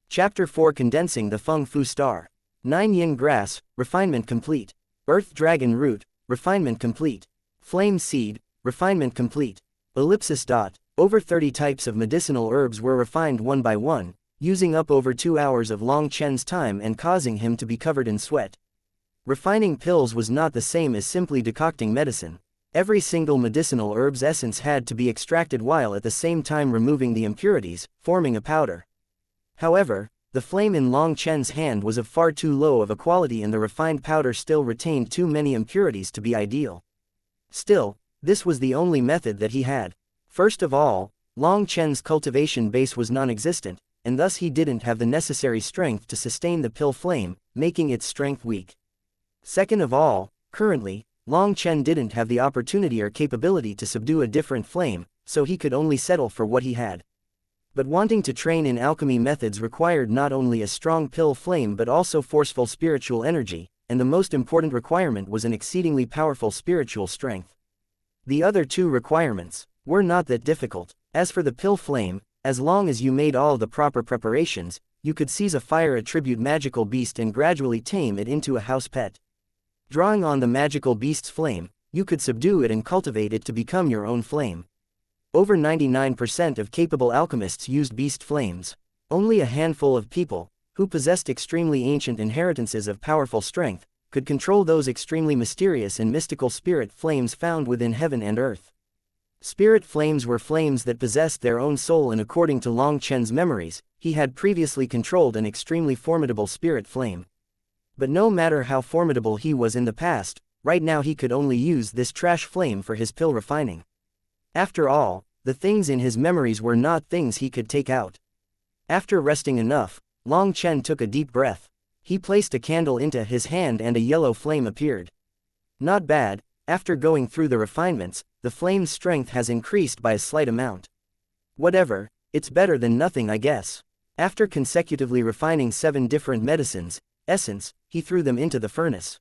Chapter 4: Condensing the Feng Fu Star. 9 Yin Grass, refinement complete. Earth Dragon Root, refinement complete. Flame Seed, refinement complete. Ellipsis. Over 30 types of medicinal herbs were refined one by one, using up over 2 hours of Long Chen's time and causing him to be covered in sweat. Refining pills was not the same as simply decocting medicine. Every single medicinal herb's essence had to be extracted while at the same time removing the impurities, forming a powder. However, the flame in Long Chen's hand was of far too low of a quality and the refined powder still retained too many impurities to be ideal. Still, this was the only method that he had. First of all, Long Chen's cultivation base was non-existent, and thus he didn't have the necessary strength to sustain the pill flame, making its strength weak. Second of all, currently, Long Chen didn't have the opportunity or capability to subdue a different flame, so he could only settle for what he had. But wanting to train in alchemy methods required not only a strong pill flame but also forceful spiritual energy, and the most important requirement was an exceedingly powerful spiritual strength. The other two requirements were not that difficult. As for the pill flame, as long as you made all the proper preparations, you could seize a fire attribute magical beast and gradually tame it into a house pet. Drawing on the magical beast's flame, you could subdue it and cultivate it to become your own flame. Over 99% of capable alchemists used beast flames. Only a handful of people, who possessed extremely ancient inheritances of powerful strength, could control those extremely mysterious and mystical spirit flames found within heaven and earth. Spirit flames were flames that possessed their own soul, and according to Long Chen's memories, he had previously controlled an extremely formidable spirit flame. But no matter how formidable he was in the past, right now he could only use this trash flame for his pill refining. After all, the things in his memories were not things he could take out. After resting enough, Long Chen took a deep breath. He placed a candle into his hand and a yellow flame appeared. Not bad. After going through the refinements, the flame's strength has increased by a slight amount. Whatever, it's better than nothing, I guess. After consecutively refining 7 different medicines, essence, he threw them into the furnace.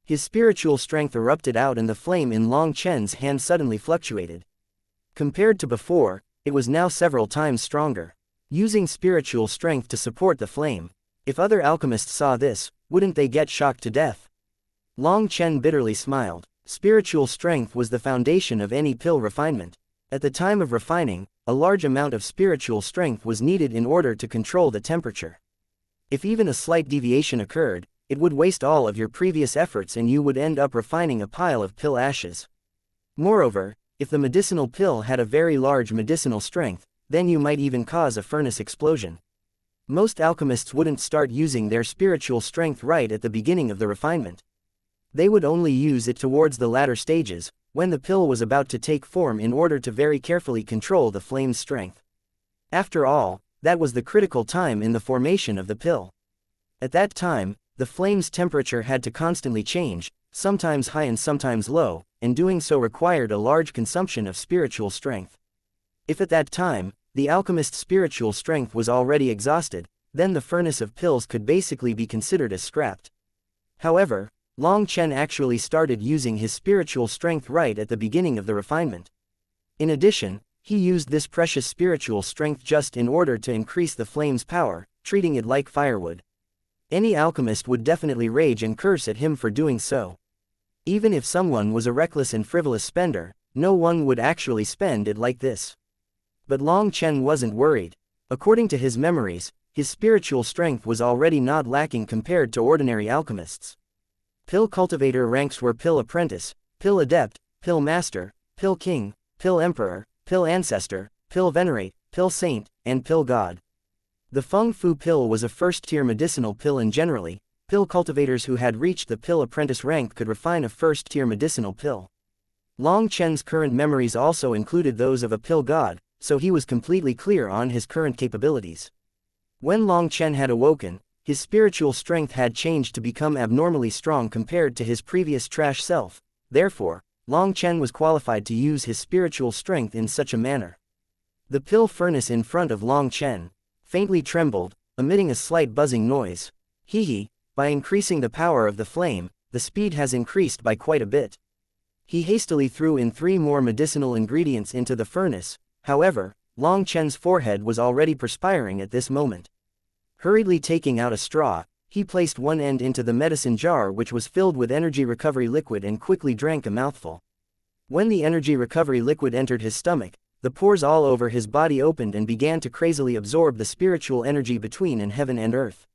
His spiritual strength erupted out and the flame in Long Chen's hand suddenly fluctuated. Compared to before, it was now several times stronger. Using spiritual strength to support the flame. If other alchemists saw this, wouldn't they get shocked to death? Long Chen bitterly smiled. Spiritual strength was the foundation of any pill refinement. At the time of refining, a large amount of spiritual strength was needed in order to control the temperature. If even a slight deviation occurred, it would waste all of your previous efforts and you would end up refining a pile of pill ashes. Moreover, if the medicinal pill had a very large medicinal strength, then you might even cause a furnace explosion. Most alchemists wouldn't start using their spiritual strength right at the beginning of the refinement. They would only use it towards the latter stages, when the pill was about to take form in order to very carefully control the flame's strength. After all, that was the critical time in the formation of the pill. At that time, the flame's temperature had to constantly change, sometimes high and sometimes low, and doing so required a large consumption of spiritual strength. If at that time, the alchemist's spiritual strength was already exhausted, then the furnace of pills could basically be considered as scrapped. However, Long Chen actually started using his spiritual strength right at the beginning of the refinement. In addition, he used this precious spiritual strength just in order to increase the flame's power, treating it like firewood. Any alchemist would definitely rage and curse at him for doing so. Even if someone was a reckless and frivolous spender, no one would actually spend it like this. But Long Chen wasn't worried. According to his memories, his spiritual strength was already not lacking compared to ordinary alchemists. Pill cultivator ranks were Pill Apprentice, Pill Adept, Pill Master, Pill King, Pill Emperor, Pill Ancestor, Pill Venerate, Pill Saint, and Pill God. The Feng Fu pill was a first-tier medicinal pill and generally, pill cultivators who had reached the Pill Apprentice rank could refine a first-tier medicinal pill. Long Chen's current memories also included those of a Pill God, so he was completely clear on his current capabilities. When Long Chen had awoken, his spiritual strength had changed to become abnormally strong compared to his previous trash self. Therefore, Long Chen was qualified to use his spiritual strength in such a manner. The pill furnace in front of Long Chen faintly trembled, emitting a slight buzzing noise. By increasing the power of the flame, the speed has increased by quite a bit. He hastily threw in 3 more medicinal ingredients into the furnace. However, Long Chen's forehead was already perspiring at this moment. Hurriedly taking out a straw, he placed one end into the medicine jar which was filled with energy recovery liquid and quickly drank a mouthful. When the energy recovery liquid entered his stomach, the pores all over his body opened and began to crazily absorb the spiritual energy between heaven and earth.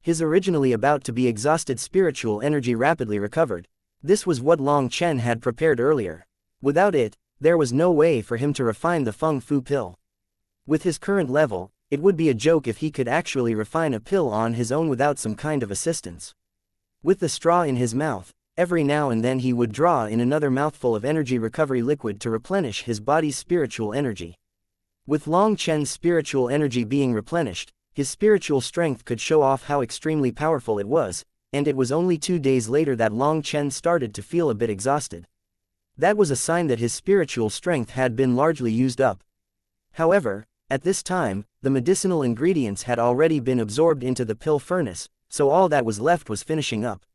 His originally about to be exhausted spiritual energy rapidly recovered. This was what Long Chen had prepared earlier. Without it, there was no way for him to refine the Feng Fu pill. With his current level, it would be a joke if he could actually refine a pill on his own without some kind of assistance. With the straw in his mouth, every now and then he would draw in another mouthful of energy recovery liquid to replenish his body's spiritual energy. With Long Chen's spiritual energy being replenished, his spiritual strength could show off how extremely powerful it was, and it was only 2 days later that Long Chen started to feel a bit exhausted. That was a sign that his spiritual strength had been largely used up. However, at this time, the medicinal ingredients had already been absorbed into the pill furnace, so all that was left was finishing up.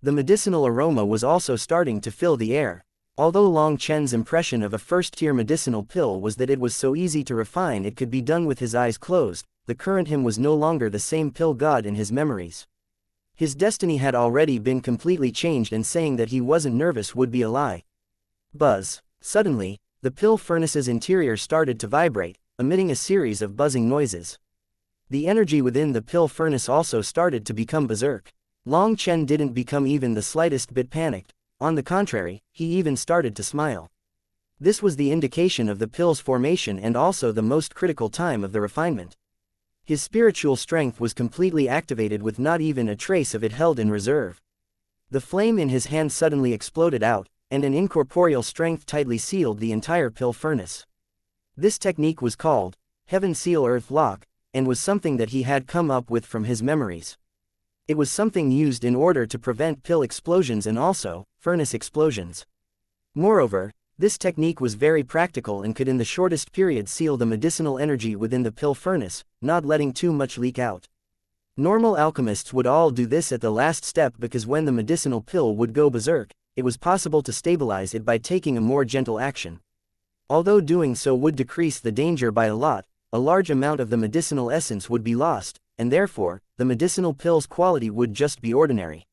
The medicinal aroma was also starting to fill the air. Although Long Chen's impression of a first-tier medicinal pill was that it was so easy to refine it could be done with his eyes closed, the current him was no longer the same pill god in his memories. His destiny had already been completely changed, and saying that he wasn't nervous would be a lie. Buzz. Suddenly, the pill furnace's interior started to vibrate, emitting a series of buzzing noises. The energy within the pill furnace also started to become berserk. Long Chen didn't become even the slightest bit panicked. On the contrary, he even started to smile. This was the indication of the pill's formation and also the most critical time of the refinement. His spiritual strength was completely activated with not even a trace of it held in reserve. The flame in his hand suddenly exploded out, and an incorporeal strength tightly sealed the entire pill furnace. This technique was called Heaven Seal Earth Lock, and was something that he had come up with from his memories. It was something used in order to prevent pill explosions and also furnace explosions. Moreover, this technique was very practical and could in the shortest period seal the medicinal energy within the pill furnace, not letting too much leak out. Normal alchemists would all do this at the last step because when the medicinal pill would go berserk, it was possible to stabilize it by taking a more gentle action. Although doing so would decrease the danger by a lot, a large amount of the medicinal essence would be lost, and therefore, the medicinal pill's quality would just be ordinary.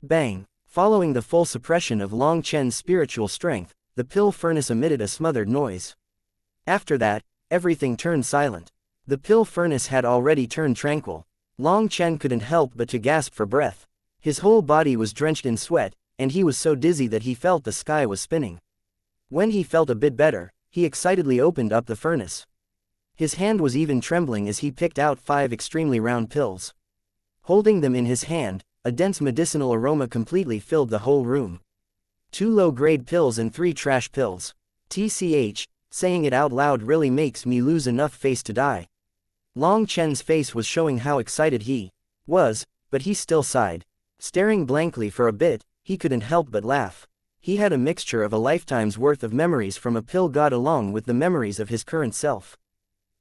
Bang! Following the full suppression of Long Chen's spiritual strength, the pill furnace emitted a smothered noise. After that, everything turned silent. The pill furnace had already turned tranquil. Long Chen couldn't help but to gasp for breath. His whole body was drenched in sweat, and he was so dizzy that he felt the sky was spinning. When he felt a bit better, he excitedly opened up the furnace. His hand was even trembling as he picked out 5 extremely round pills. Holding them in his hand, a dense medicinal aroma completely filled the whole room. 2 low-grade pills and 3 trash pills. TCH, saying it out loud really makes me lose enough face to die. Long Chen's face was showing how excited he was, but he still sighed. Staring blankly for a bit, he couldn't help but laugh. He had a mixture of a lifetime's worth of memories from a pill god along with the memories of his current self.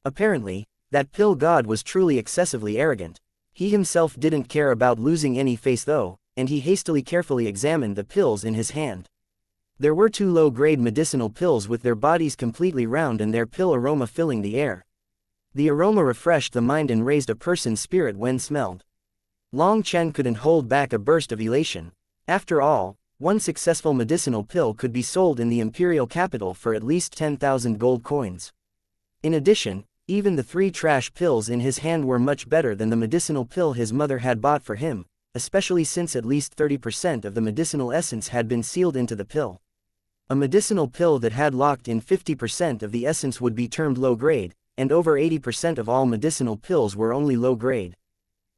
Apparently, that pill god was truly excessively arrogant. He himself didn't care about losing any face though, and he hastily carefully examined the pills in his hand. There were 2 low-grade medicinal pills with their bodies completely round and their pill aroma filling the air. The aroma refreshed the mind and raised a person's spirit when smelled. Long Chen couldn't hold back a burst of elation. After all, 1 successful medicinal pill could be sold in the imperial capital for at least 10,000 gold coins. In addition, even the 3 trash pills in his hand were much better than the medicinal pill his mother had bought for him, especially since at least 30% of the medicinal essence had been sealed into the pill. A medicinal pill that had locked in 50% of the essence would be termed low-grade, and over 80% of all medicinal pills were only low-grade.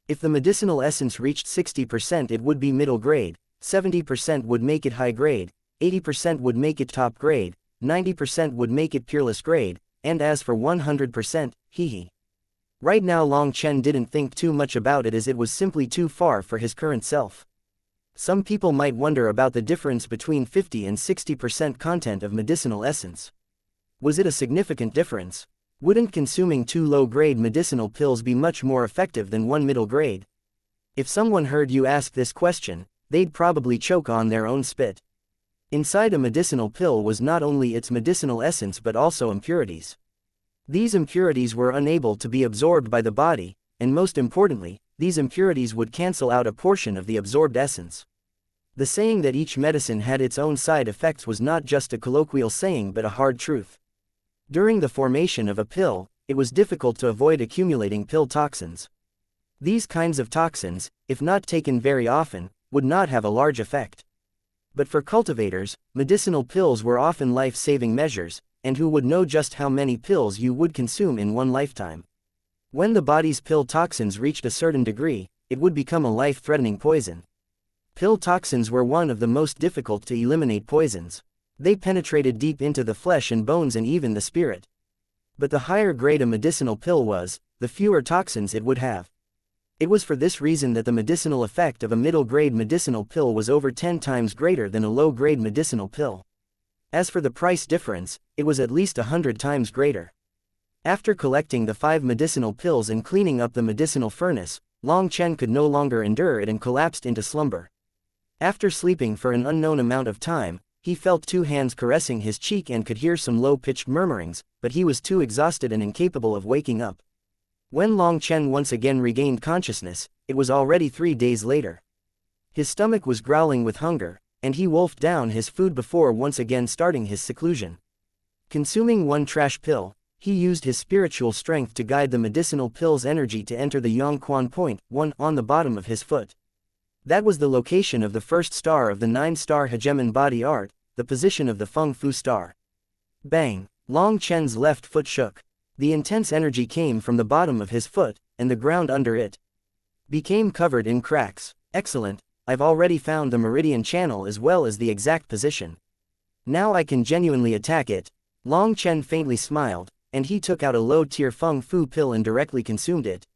If the medicinal essence reached 60% it would be middle-grade, 70% would make it high-grade, 80% would make it top-grade, 90% would make it peerless grade, and as for 100%, hee. Right now Long Chen didn't think too much about it as it was simply too far for his current self. Some people might wonder about the difference between 50 and 60% content of medicinal essence. Was it a significant difference? Wouldn't consuming 2 low-grade medicinal pills be much more effective than 1 middle-grade? If someone heard you ask this question, they'd probably choke on their own spit. Inside a medicinal pill was not only its medicinal essence but also impurities. These impurities were unable to be absorbed by the body, and most importantly, these impurities would cancel out a portion of the absorbed essence. The saying that each medicine had its own side effects was not just a colloquial saying but a hard truth. During the formation of a pill, it was difficult to avoid accumulating pill toxins. These kinds of toxins, if not taken very often, would not have a large effect. But for cultivators, medicinal pills were often life-saving measures, and who would know just how many pills you would consume in one lifetime? When the body's pill toxins reached a certain degree, it would become a life-threatening poison. Pill toxins were one of the most difficult to eliminate poisons. They penetrated deep into the flesh and bones and even the spirit. But the higher grade a medicinal pill was, the fewer toxins it would have. It was for this reason that the medicinal effect of a middle-grade medicinal pill was over 10 times greater than a low-grade medicinal pill. As for the price difference, it was at least 100 times greater. After collecting the 5 medicinal pills and cleaning up the medicinal furnace, Long Chen could no longer endure it and collapsed into slumber. After sleeping for an unknown amount of time, he felt 2 hands caressing his cheek and could hear some low-pitched murmurings, but he was too exhausted and incapable of waking up. When Long Chen once again regained consciousness, it was already 3 days later. His stomach was growling with hunger, and he wolfed down his food before once again starting his seclusion. Consuming 1 trash pill, he used his spiritual strength to guide the medicinal pill's energy to enter the Yongquan point, 1 on the bottom of his foot. That was the location of the first star of the 9-star hegemon body art, the position of the Feng Fu star. Bang! Long Chen's left foot shook. The intense energy came from the bottom of his foot, and the ground under it became covered in cracks. Excellent, I've already found the meridian channel as well as the exact position. Now I can genuinely attack it. Long Chen faintly smiled, and he took out a low-tier Feng Fu pill and directly consumed it.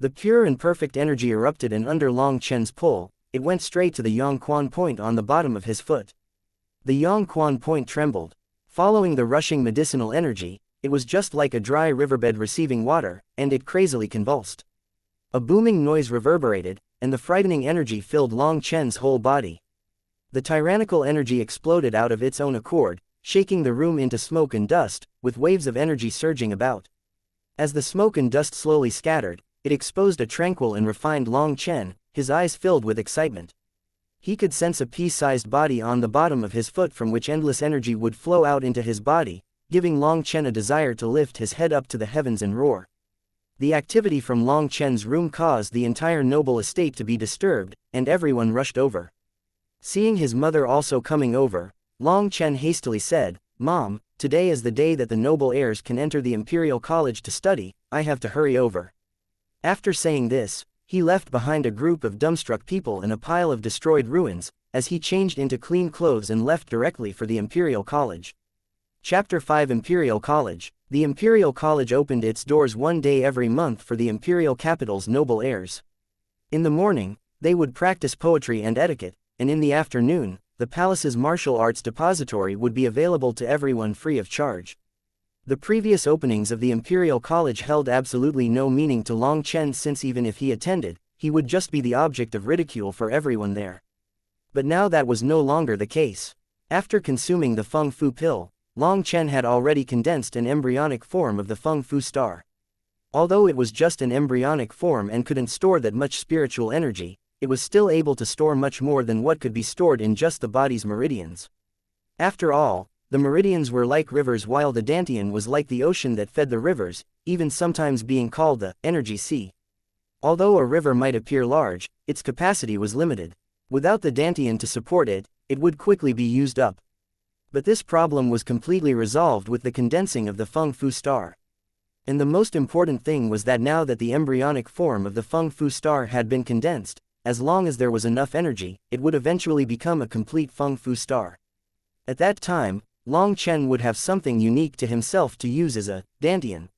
The pure and perfect energy erupted and under Long Chen's pull, it went straight to the Yongquan point on the bottom of his foot. The Yongquan point trembled. Following the rushing medicinal energy, it was just like a dry riverbed receiving water, and it crazily convulsed. A booming noise reverberated, and the frightening energy filled Long Chen's whole body. The tyrannical energy exploded out of its own accord, shaking the room into smoke and dust, with waves of energy surging about. As the smoke and dust slowly scattered, it exposed a tranquil and refined Long Chen, his eyes filled with excitement. He could sense a pea-sized body on the bottom of his foot from which endless energy would flow out into his body, giving Long Chen a desire to lift his head up to the heavens and roar. The activity from Long Chen's room caused the entire noble estate to be disturbed, and everyone rushed over. Seeing his mother also coming over, Long Chen hastily said, "Mom, today is the day that the noble heirs can enter the Imperial College to study, I have to hurry over." After saying this, he left behind a group of dumbstruck people in a pile of destroyed ruins, as he changed into clean clothes and left directly for the Imperial College. Chapter 5 Imperial College. The Imperial College opened its doors one day every month for the Imperial capital's noble heirs. In the morning, they would practice poetry and etiquette, and in the afternoon, the palace's martial arts depository would be available to everyone free of charge. The previous openings of the Imperial College held absolutely no meaning to Long Chen, since even if he attended, he would just be the object of ridicule for everyone there. But now that was no longer the case. After consuming the Feng Fu pill, Long Chen had already condensed an embryonic form of the Feng Fu star. Although it was just an embryonic form and couldn't store that much spiritual energy, it was still able to store much more than what could be stored in just the body's meridians. After all, the meridians were like rivers, while the dantian was like the ocean that fed the rivers, even sometimes being called the energy sea. Although a river might appear large, its capacity was limited. Without the dantian to support it, it would quickly be used up. But this problem was completely resolved with the condensing of the Feng Fu star. And the most important thing was that now that the embryonic form of the Feng Fu star had been condensed, as long as there was enough energy, it would eventually become a complete Feng Fu star. At that time, Long Chen would have something unique to himself to use as a dantian.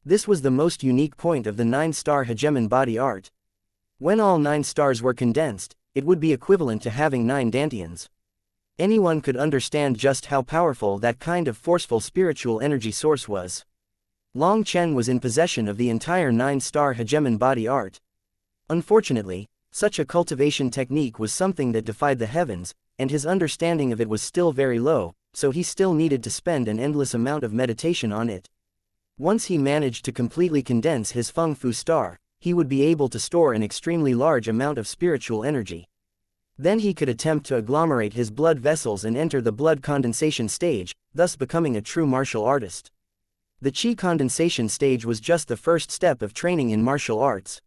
This was the most unique point of the 9-star hegemon body art. When all 9 stars were condensed, it would be equivalent to having 9 dantians. Anyone could understand just how powerful that kind of forceful spiritual energy source was. Long Chen was in possession of the entire 9-star hegemon body art. Unfortunately, such a cultivation technique was something that defied the heavens, and his understanding of it was still very low, so he still needed to spend an endless amount of meditation on it. Once he managed to completely condense his Feng Fu star, he would be able to store an extremely large amount of spiritual energy. Then he could attempt to agglomerate his blood vessels and enter the blood condensation stage, thus becoming a true martial artist. The qi condensation stage was just the first step of training in martial arts.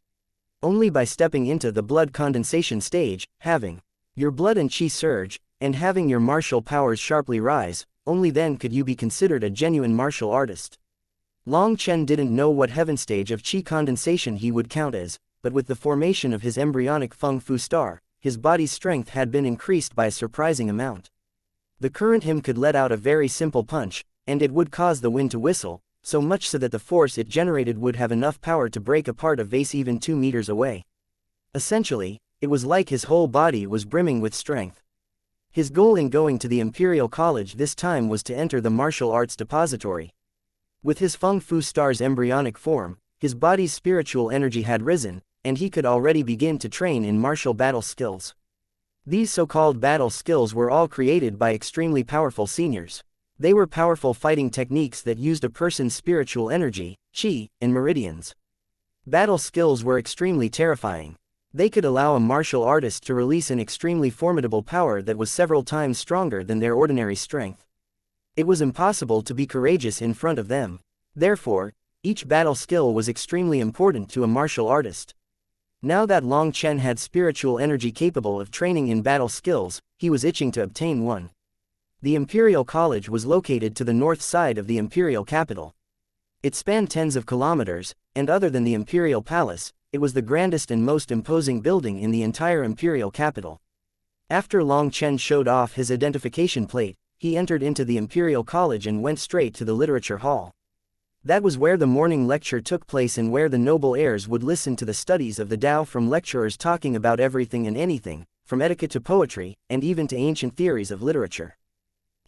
Only by stepping into the blood condensation stage, having your blood and qi surge, and having your martial powers sharply rise, only then could you be considered a genuine martial artist. Long Chen didn't know what heaven stage of qi condensation he would count as, but with the formation of his embryonic Feng Fu star, his body's strength had been increased by a surprising amount. The current him could let out a very simple punch, and it would cause the wind to whistle, so much so that the force it generated would have enough power to break apart a vase even 2 meters away. Essentially, it was like his whole body was brimming with strength. His goal in going to the Imperial College this time was to enter the martial arts depository. With his Feng Fu star's embryonic form, his body's spiritual energy had risen, and he could already begin to train in martial battle skills. These so-called battle skills were all created by extremely powerful seniors. They were powerful fighting techniques that used a person's spiritual energy, qi, and meridians. Battle skills were extremely terrifying. They could allow a martial artist to release an extremely formidable power that was several times stronger than their ordinary strength. It was impossible to be courageous in front of them. Therefore, each battle skill was extremely important to a martial artist. Now that Long Chen had spiritual energy capable of training in battle skills, he was itching to obtain one. The Imperial College was located to the north side of the Imperial capital. It spanned tens of kilometers, and other than the Imperial Palace, it was the grandest and most imposing building in the entire Imperial capital. After Long Chen showed off his identification plate, he entered into the Imperial College and went straight to the literature hall. That was where the morning lecture took place and where the noble heirs would listen to the studies of the Tao from lecturers talking about everything and anything, from etiquette to poetry, and even to ancient theories of literature.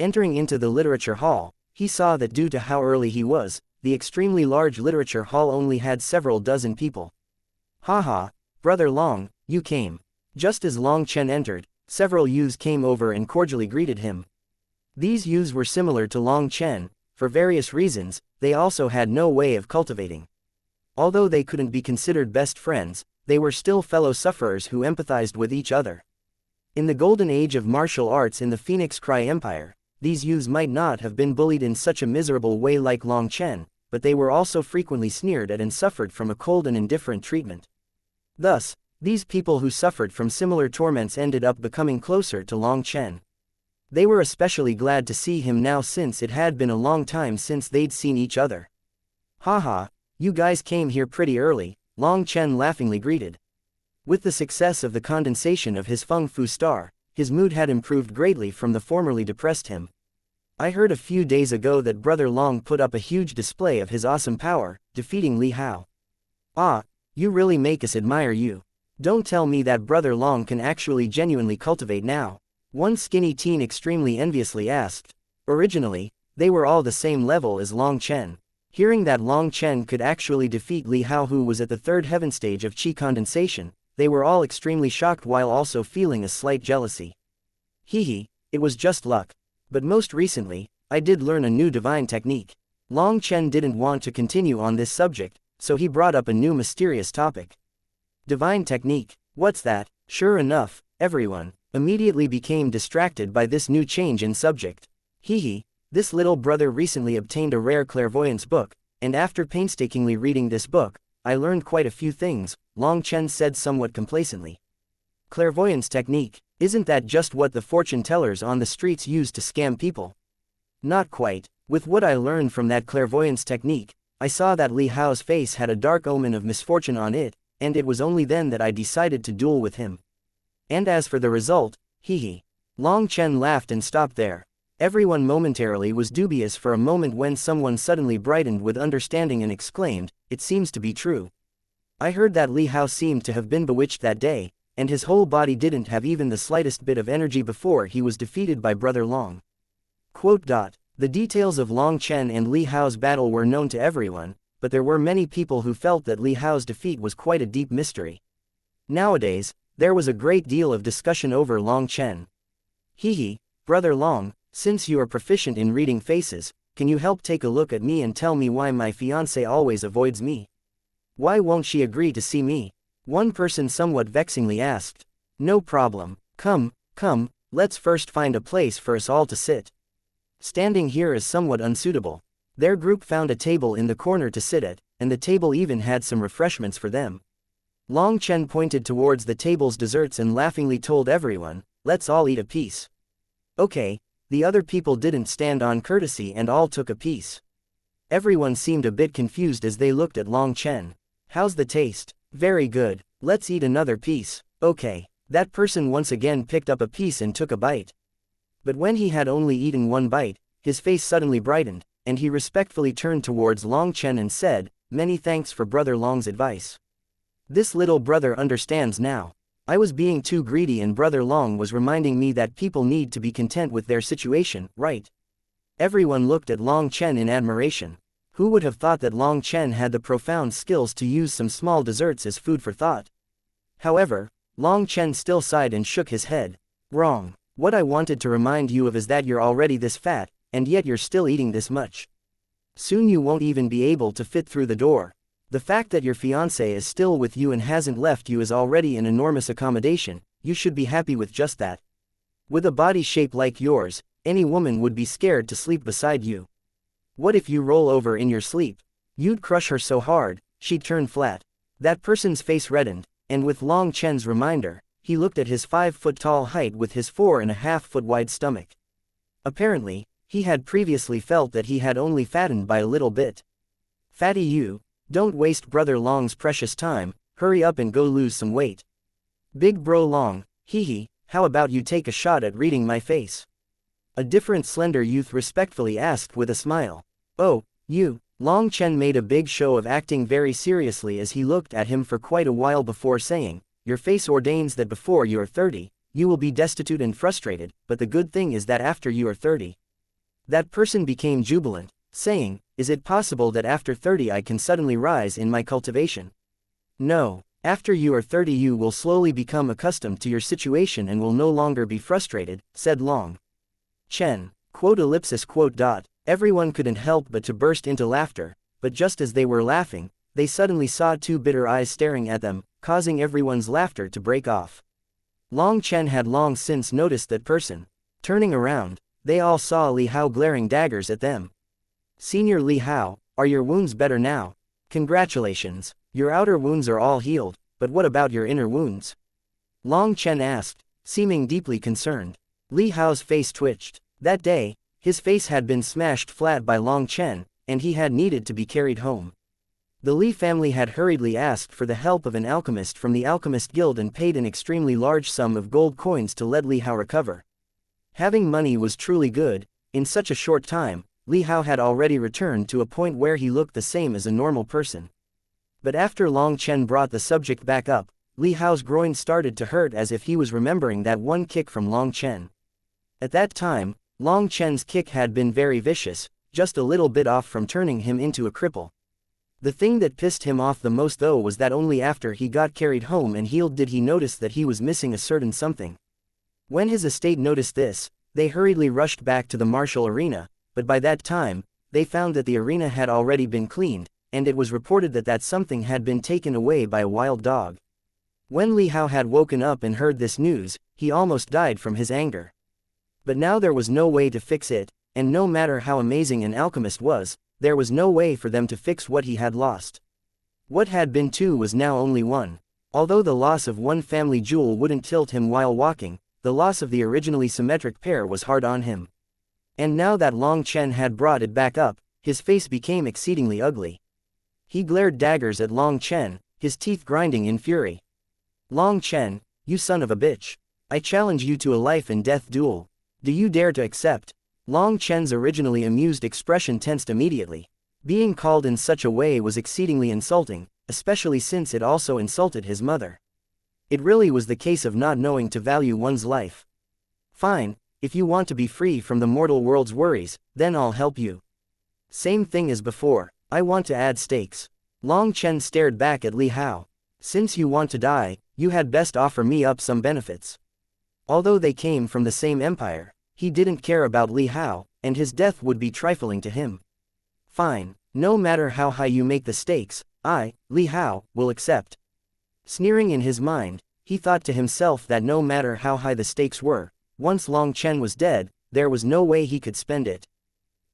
Entering into the literature hall, he saw that due to how early he was, the extremely large literature hall only had several dozen people. "Haha, Brother Long, you came." Just as Long Chen entered, several youths came over and cordially greeted him. These youths were similar to Long Chen. For various reasons, they also had no way of cultivating. Although they couldn't be considered best friends, they were still fellow sufferers who empathized with each other. In the golden age of martial arts in the Phoenix Cry Empire, these youths might not have been bullied in such a miserable way like Long Chen, but they were also frequently sneered at and suffered from a cold and indifferent treatment. Thus, these people who suffered from similar torments ended up becoming closer to Long Chen. They were especially glad to see him now since it had been a long time since they'd seen each other. Haha, you guys came here pretty early, Long Chen laughingly greeted. With the success of the condensation of his Feng Fu star, his mood had improved greatly from the formerly depressed him. I heard a few days ago that Brother Long put up a huge display of his awesome power, defeating Li Hao. Ah, you really make us admire you. Don't tell me that Brother Long can actually genuinely cultivate now. One skinny teen extremely enviously asked. Originally, they were all the same level as Long Chen. Hearing that Long Chen could actually defeat Li Hao, who was at the third heaven stage of qi condensation, they were all extremely shocked while also feeling a slight jealousy. Hehe, it was just luck. But most recently, I did learn a new divine technique. Long Chen didn't want to continue on this subject, so he brought up a new mysterious topic. Divine technique, what's that? Sure enough, everyone immediately became distracted by this new change in subject. Hehe, this little brother recently obtained a rare clairvoyance book, and after painstakingly reading this book, I learned quite a few things, Long Chen said somewhat complacently. Clairvoyance technique, isn't that just what the fortune tellers on the streets use to scam people? Not quite. With what I learned from that clairvoyance technique, I saw that Li Hao's face had a dark omen of misfortune on it, and it was only then that I decided to duel with him. And as for the result, hehe. Long Chen laughed and stopped there. Everyone momentarily was dubious for a moment when someone suddenly brightened with understanding and exclaimed, "It seems to be true. I heard that Li Hao seemed to have been bewitched that day, and his whole body didn't have even the slightest bit of energy before he was defeated by Brother Long." The details of Long Chen and Li Hao's battle were known to everyone, but there were many people who felt that Li Hao's defeat was quite a deep mystery. Nowadays, there was a great deal of discussion over Long Chen. Hehe, Brother Long, since you are proficient in reading faces, can you help take a look at me and tell me why my fiancé always avoids me? Why won't she agree to see me? One person somewhat vexingly asked. No problem. Come, let's first find a place for us all to sit. Standing here is somewhat unsuitable. Their group found a table in the corner to sit at, and the table even had some refreshments for them. Long Chen pointed towards the table's desserts and laughingly told everyone, let's all eat a piece. Okay, the other people didn't stand on courtesy and all took a piece. Everyone seemed a bit confused as they looked at Long Chen. How's the taste? Very good. Let's eat another piece. Okay. That person once again picked up a piece and took a bite. But when he had only eaten one bite, his face suddenly brightened, and he respectfully turned towards Long Chen and said, "Many thanks for Brother Long's advice. This little brother understands now. I was being too greedy and Brother Long was reminding me that people need to be content with their situation, right?" Everyone looked at Long Chen in admiration. Who would have thought that Long Chen had the profound skills to use some small desserts as food for thought? However, Long Chen still sighed and shook his head. Wrong. What I wanted to remind you of is that you're already this fat, and yet you're still eating this much. Soon you won't even be able to fit through the door. The fact that your fiancé is still with you and hasn't left you is already an enormous accommodation. You should be happy with just that. With a body shape like yours, any woman would be scared to sleep beside you. What if you roll over in your sleep? You'd crush her so hard, she'd turn flat. That person's face reddened, and with Long Chen's reminder, he looked at his 5-foot-tall height with his 4.5-foot-wide stomach. Apparently, he had previously felt that he had only fattened by a little bit. Fatty you, don't waste Brother Long's precious time, hurry up and go lose some weight. Big bro Long, hehe, how about you take a shot at reading my face? A different slender youth respectfully asked with a smile. Oh, you. Long Chen made a big show of acting very seriously as he looked at him for quite a while before saying, your face ordains that before you are 30, you will be destitute and frustrated, but the good thing is that after you are 30. That person became jubilant, saying, is it possible that after 30 I can suddenly rise in my cultivation? No, after you are 30 you will slowly become accustomed to your situation and will no longer be frustrated, said Long Chen. Everyone couldn't help but to burst into laughter, but just as they were laughing, they suddenly saw two bitter eyes staring at them, causing everyone's laughter to break off. Long Chen had long since noticed that person. Turning around, they all saw Li Hao glaring daggers at them. Senior Li Hao, Are your wounds better now? Congratulations. Your outer wounds are all healed, but what about your inner wounds? Long Chen asked, seeming deeply concerned. Li Hao's face twitched. That day, his face had been smashed flat by Long Chen, and he had needed to be carried home. The Li family had hurriedly asked for the help of an alchemist from the Alchemist Guild and paid an extremely large sum of gold coins to let Li Hao recover. Having money was truly good. In such a short time, Li Hao had already returned to a point where he looked the same as a normal person. But after Long Chen brought the subject back up, Li Hao's groin started to hurt as if he was remembering that one kick from Long Chen. At that time, Long Chen's kick had been very vicious, just a little bit off from turning him into a cripple. The thing that pissed him off the most though was that only after he got carried home and healed did he notice that he was missing a certain something. When his estate noticed this, they hurriedly rushed back to the martial arena, but by that time, they found that the arena had already been cleaned, and it was reported that that something had been taken away by a wild dog. When Li Hao had woken up and heard this news, he almost died from his anger. But now there was no way to fix it, and no matter how amazing an alchemist was, there was no way for them to fix what he had lost. What had been two was now only one. Although the loss of one family jewel wouldn't tilt him while walking, the loss of the originally symmetric pair was hard on him. And now that Long Chen had brought it back up, his face became exceedingly ugly. He glared daggers at Long Chen, his teeth grinding in fury. Long Chen, you son of a bitch. I challenge you to a life and death duel. Do you dare to accept? Long Chen's originally amused expression tensed immediately. Being called in such a way was exceedingly insulting, especially since it also insulted his mother. It really was the case of not knowing to value one's life. Fine, if you want to be free from the mortal world's worries, then I'll help you. Same thing as before, I want to add stakes. Long Chen stared back at Li Hao. Since you want to die, you had best offer me up some benefits. Although they came from the same empire, he didn't care about Li Hao, and his death would be trifling to him. Fine, no matter how high you make the stakes, I, Li Hao, will accept. Sneering in his mind, he thought to himself that no matter how high the stakes were, once Long Chen was dead, there was no way he could spend it.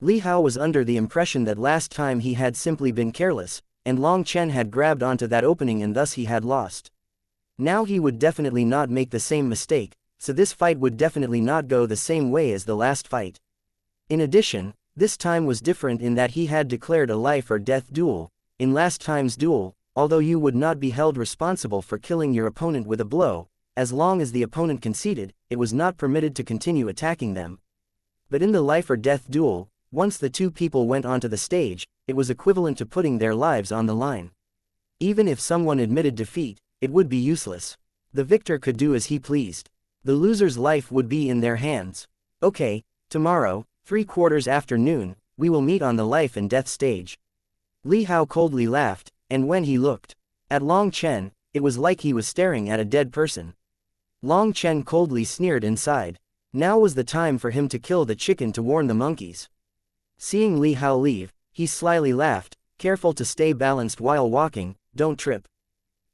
Li Hao was under the impression that last time he had simply been careless, and Long Chen had grabbed onto that opening and thus he had lost. Now he would definitely not make the same mistake, so this fight would definitely not go the same way as the last fight. In addition, this time was different in that he had declared a life or death duel. In last time's duel, although you would not be held responsible for killing your opponent with a blow, as long as the opponent conceded, it was not permitted to continue attacking them. But in the life or death duel, once the two people went onto the stage, it was equivalent to putting their lives on the line. Even if someone admitted defeat, it would be useless. The victor could do as he pleased. The loser's life would be in their hands. Okay, tomorrow, 3/4 after noon, we will meet on the life and death stage. Li Hao coldly laughed, and when he looked at Long Chen, it was like he was staring at a dead person. Long Chen coldly sneered and sighed. Now was the time for him to kill the chicken to warn the monkeys. Seeing Li Hao leave, he slyly laughed, careful to stay balanced while walking, don't trip.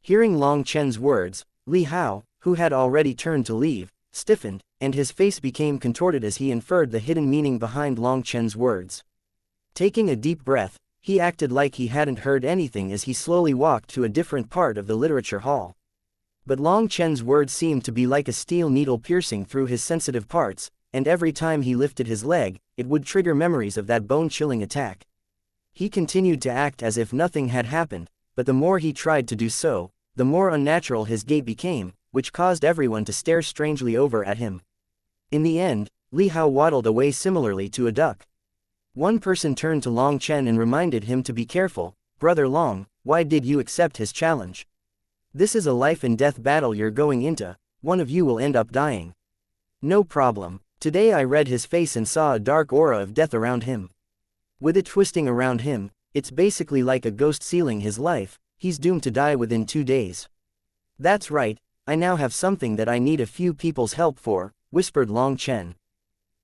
Hearing Long Chen's words, Li Hao, who had already turned to leave, stiffened, and his face became contorted as he inferred the hidden meaning behind Long Chen's words. Taking a deep breath, he acted like he hadn't heard anything as he slowly walked to a different part of the literature hall. But Long Chen's words seemed to be like a steel needle piercing through his sensitive parts, and every time he lifted his leg, it would trigger memories of that bone-chilling attack. He continued to act as if nothing had happened, but the more he tried to do so, the more unnatural his gait became, which caused everyone to stare strangely over at him. In the end, Li Hao waddled away similarly to a duck. One person turned to Long Chen and reminded him to be careful. Brother Long, why did you accept his challenge? This is a life and death battle you're going into, one of you will end up dying. No problem, today I read his face and saw a dark aura of death around him. With it twisting around him, it's basically like a ghost sealing his life, he's doomed to die within 2 days. That's right, I now have something that I need a few people's help for, whispered Long Chen.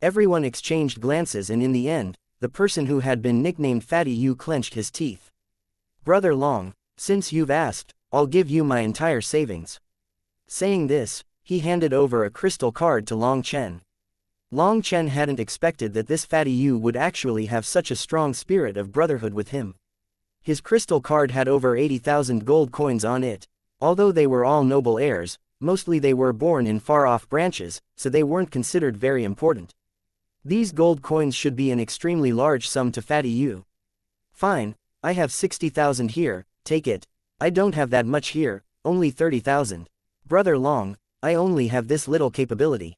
Everyone exchanged glances and in the end, the person who had been nicknamed Fatty Yu clenched his teeth. Brother Long, since you've asked, I'll give you my entire savings. Saying this, he handed over a crystal card to Long Chen. Long Chen hadn't expected that this fatty Yu would actually have such a strong spirit of brotherhood with him. His crystal card had over 80,000 gold coins on it. Although they were all noble heirs, mostly they were born in far-off branches, so they weren't considered very important. These gold coins should be an extremely large sum to fatty Yu. Fine, I have 60,000 here, take it. I don't have that much here, only 30,000. Brother Long, I only have this little capability.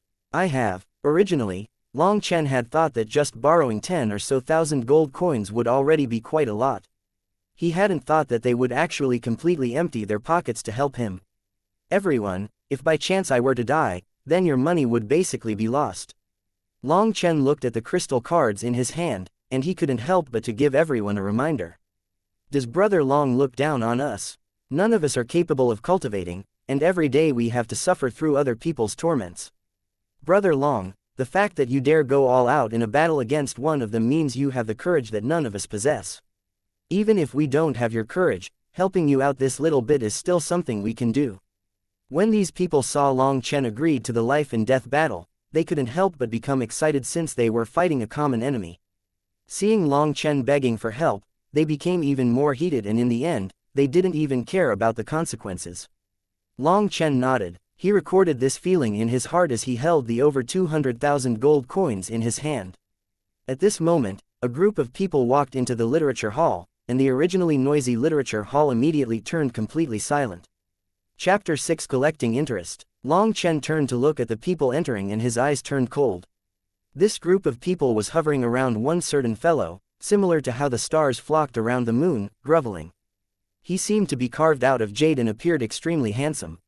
Originally, Long Chen had thought that just borrowing 10 or so thousand gold coins would already be quite a lot. He hadn't thought that they would actually completely empty their pockets to help him. Everyone, if by chance I were to die, then your money would basically be lost. Long Chen looked at the crystal cards in his hand, and he couldn't help but to give everyone a reminder. Does Brother Long look down on us? None of us are capable of cultivating, and every day we have to suffer through other people's torments. Brother Long, the fact that you dare go all out in a battle against one of them means you have the courage that none of us possess. Even if we don't have your courage, helping you out this little bit is still something we can do. When these people saw Long Chen agreed to the life and death battle, they couldn't help but become excited since they were fighting a common enemy. Seeing Long Chen begging for help, they became even more heated, and in the end, they didn't even care about the consequences. Long Chen nodded. He recorded this feeling in his heart as he held the over 200,000 gold coins in his hand. At this moment, a group of people walked into the literature hall, and the originally noisy literature hall immediately turned completely silent. Chapter 6 Collecting Interest. Long Chen turned to look at the people entering and his eyes turned cold. This group of people was hovering around one certain fellow, similar to how the stars flocked around the moon, groveling. He seemed to be carved out of jade and appeared extremely handsome.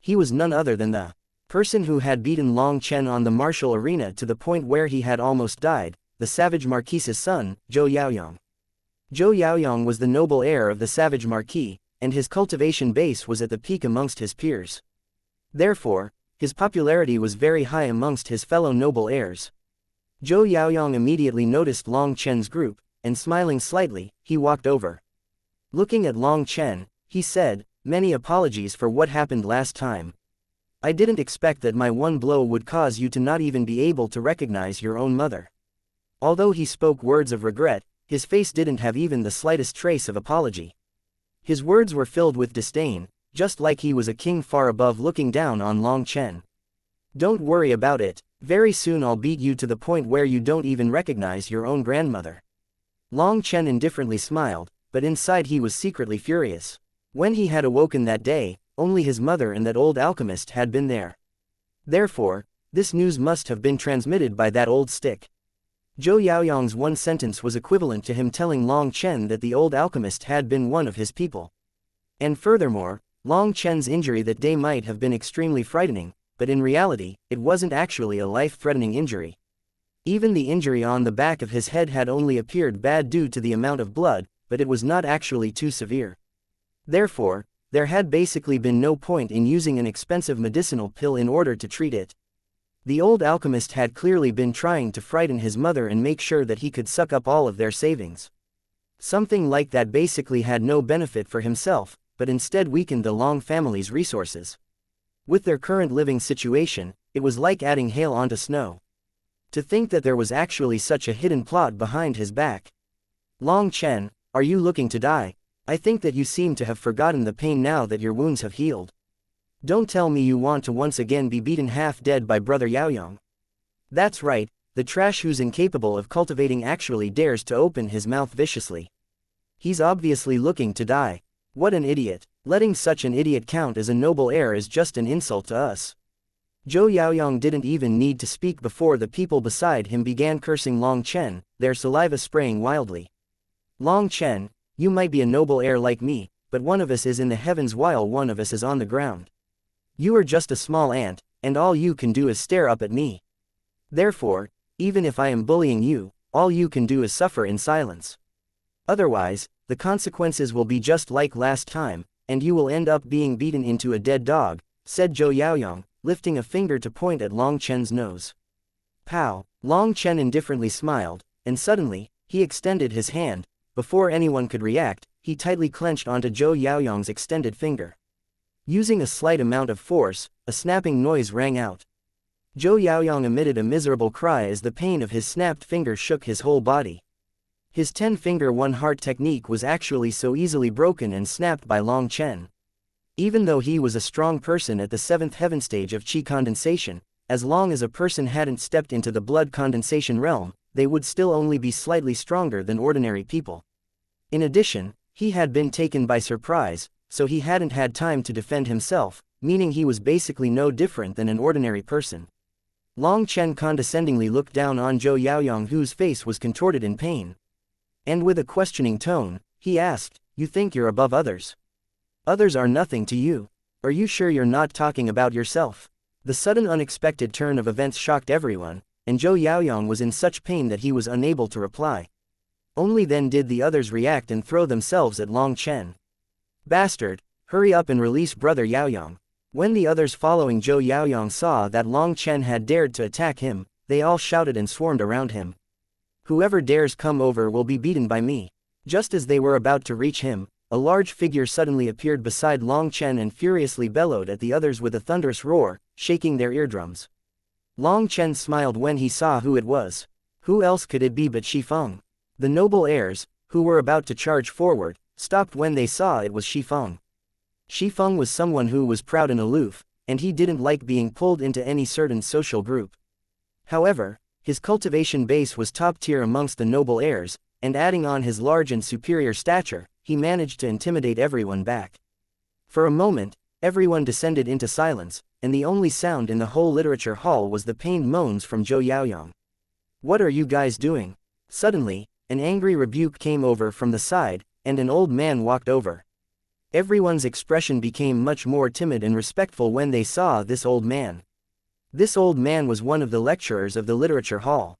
He was none other than the person who had beaten Long Chen on the martial arena to the point where he had almost died, the Savage Marquis's son, Zhou Yaoyong. Zhou Yaoyong was the noble heir of the Savage Marquis, and his cultivation base was at the peak amongst his peers. Therefore, his popularity was very high amongst his fellow noble heirs. Zhou Yaoyong immediately noticed Long Chen's group, and smiling slightly, he walked over. Looking at Long Chen, he said, "Many apologies for what happened last time. I didn't expect that my one blow would cause you to not even be able to recognize your own mother." Although he spoke words of regret, his face didn't have even the slightest trace of apology. His words were filled with disdain, just like he was a king far above looking down on Long Chen. "Don't worry about it, very soon I'll beat you to the point where you don't even recognize your own grandmother." Long Chen indifferently smiled, but inside he was secretly furious. When he had awoken that day, only his mother and that old alchemist had been there. Therefore, this news must have been transmitted by that old stick. Zhou Yaoyong's one sentence was equivalent to him telling Long Chen that the old alchemist had been one of his people. And furthermore, Long Chen's injury that day might have been extremely frightening, but in reality, it wasn't actually a life-threatening injury. Even the injury on the back of his head had only appeared bad due to the amount of blood, but it was not actually too severe. Therefore, there had basically been no point in using an expensive medicinal pill in order to treat it. The old alchemist had clearly been trying to frighten his mother and make sure that he could suck up all of their savings. Something like that basically had no benefit for himself, but instead weakened the Long family's resources. With their current living situation, it was like adding hail onto snow. To think that there was actually such a hidden plot behind his back. "Long Chen, are you looking to die? I think that you seem to have forgotten the pain now that your wounds have healed. Don't tell me you want to once again be beaten half dead by Brother Yaoyong." That's right, the trash who's incapable of cultivating actually dares to open his mouth viciously. He's obviously looking to die. What an idiot. Letting such an idiot count as a noble heir is just an insult to us. Zhou Yaoyong didn't even need to speak before the people beside him began cursing Long Chen, their saliva spraying wildly. "Long Chen, you might be a noble heir like me, but one of us is in the heavens while one of us is on the ground. You are just a small ant, and all you can do is stare up at me. Therefore, even if I am bullying you, all you can do is suffer in silence. Otherwise, the consequences will be just like last time, and you will end up being beaten into a dead dog," said Zhou Yaoyong, lifting a finger to point at Long Chen's nose. Pow! Long Chen indifferently smiled, and suddenly, he extended his hand. Before anyone could react, he tightly clenched onto Zhou Yaoyong's extended finger. Using a slight amount of force, a snapping noise rang out. Zhou Yaoyang emitted a miserable cry as the pain of his snapped finger shook his whole body. His 10-finger one-heart technique was actually so easily broken and snapped by Long Chen. Even though he was a strong person at the 7th heaven stage of qi condensation, as long as a person hadn't stepped into the blood condensation realm, they would still only be slightly stronger than ordinary people. In addition, he had been taken by surprise, so he hadn't had time to defend himself, meaning he was basically no different than an ordinary person. Long Chen condescendingly looked down on Zhou Yaoyang, whose face was contorted in pain. And with a questioning tone, he asked, "You think you're above others? Others are nothing to you. Are you sure you're not talking about yourself?" The sudden unexpected turn of events shocked everyone, and Zhou Yaoyang was in such pain that he was unable to reply. Only then did the others react and throw themselves at Long Chen. "Bastard, hurry up and release Brother Yaoyang." When the others following Zhou Yaoyang saw that Long Chen had dared to attack him, they all shouted and swarmed around him. "Whoever dares come over will be beaten by me." Just as they were about to reach him, a large figure suddenly appeared beside Long Chen and furiously bellowed at the others with a thunderous roar, shaking their eardrums. Long Chen smiled when he saw who it was. Who else could it be but Shifeng? The noble heirs, who were about to charge forward, stopped when they saw it was Shifeng. Shifeng was someone who was proud and aloof, and he didn't like being pulled into any certain social group. However, his cultivation base was top tier amongst the noble heirs, and adding on his large and superior stature, he managed to intimidate everyone back. For a moment, everyone descended into silence, and the only sound in the whole literature hall was the pained moans from Zhou Yaoyang. "What are you guys doing?" Suddenly, an angry rebuke came over from the side, and an old man walked over. Everyone's expression became much more timid and respectful when they saw this old man. This old man was one of the lecturers of the literature hall.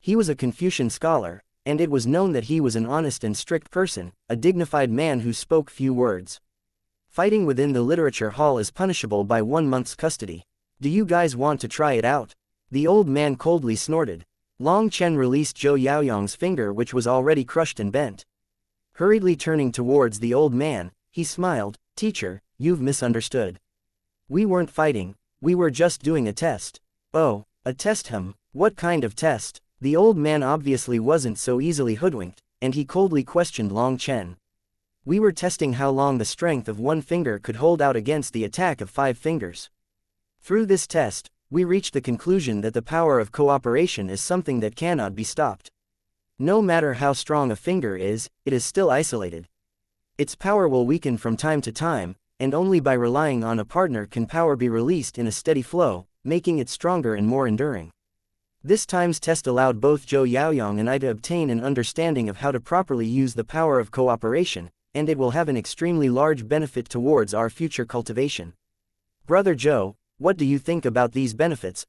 He was a Confucian scholar, and it was known that he was an honest and strict person, a dignified man who spoke few words. Fighting within the literature hall is punishable by 1 month's custody. "Do you guys want to try it out?" The old man coldly snorted. Long Chen released Zhou Yaoyang's finger, which was already crushed and bent. Hurriedly turning towards the old man, he smiled, "Teacher, you've misunderstood. We weren't fighting, we were just doing a test." "Oh, a test, What kind of test?" The old man obviously wasn't so easily hoodwinked, and he coldly questioned Long Chen. "We were testing how long the strength of 1 finger could hold out against the attack of 5 fingers. Through this test, we reached the conclusion that the power of cooperation is something that cannot be stopped. No matter how strong a finger is, it is still isolated. Its power will weaken from time to time, and only by relying on a partner can power be released in a steady flow, making it stronger and more enduring." This time's test allowed both Zhou Yaoyang and I to obtain an understanding of how to properly use the power of cooperation, and it will have an extremely large benefit towards our future cultivation. "Brother Zhou, what do you think about these benefits,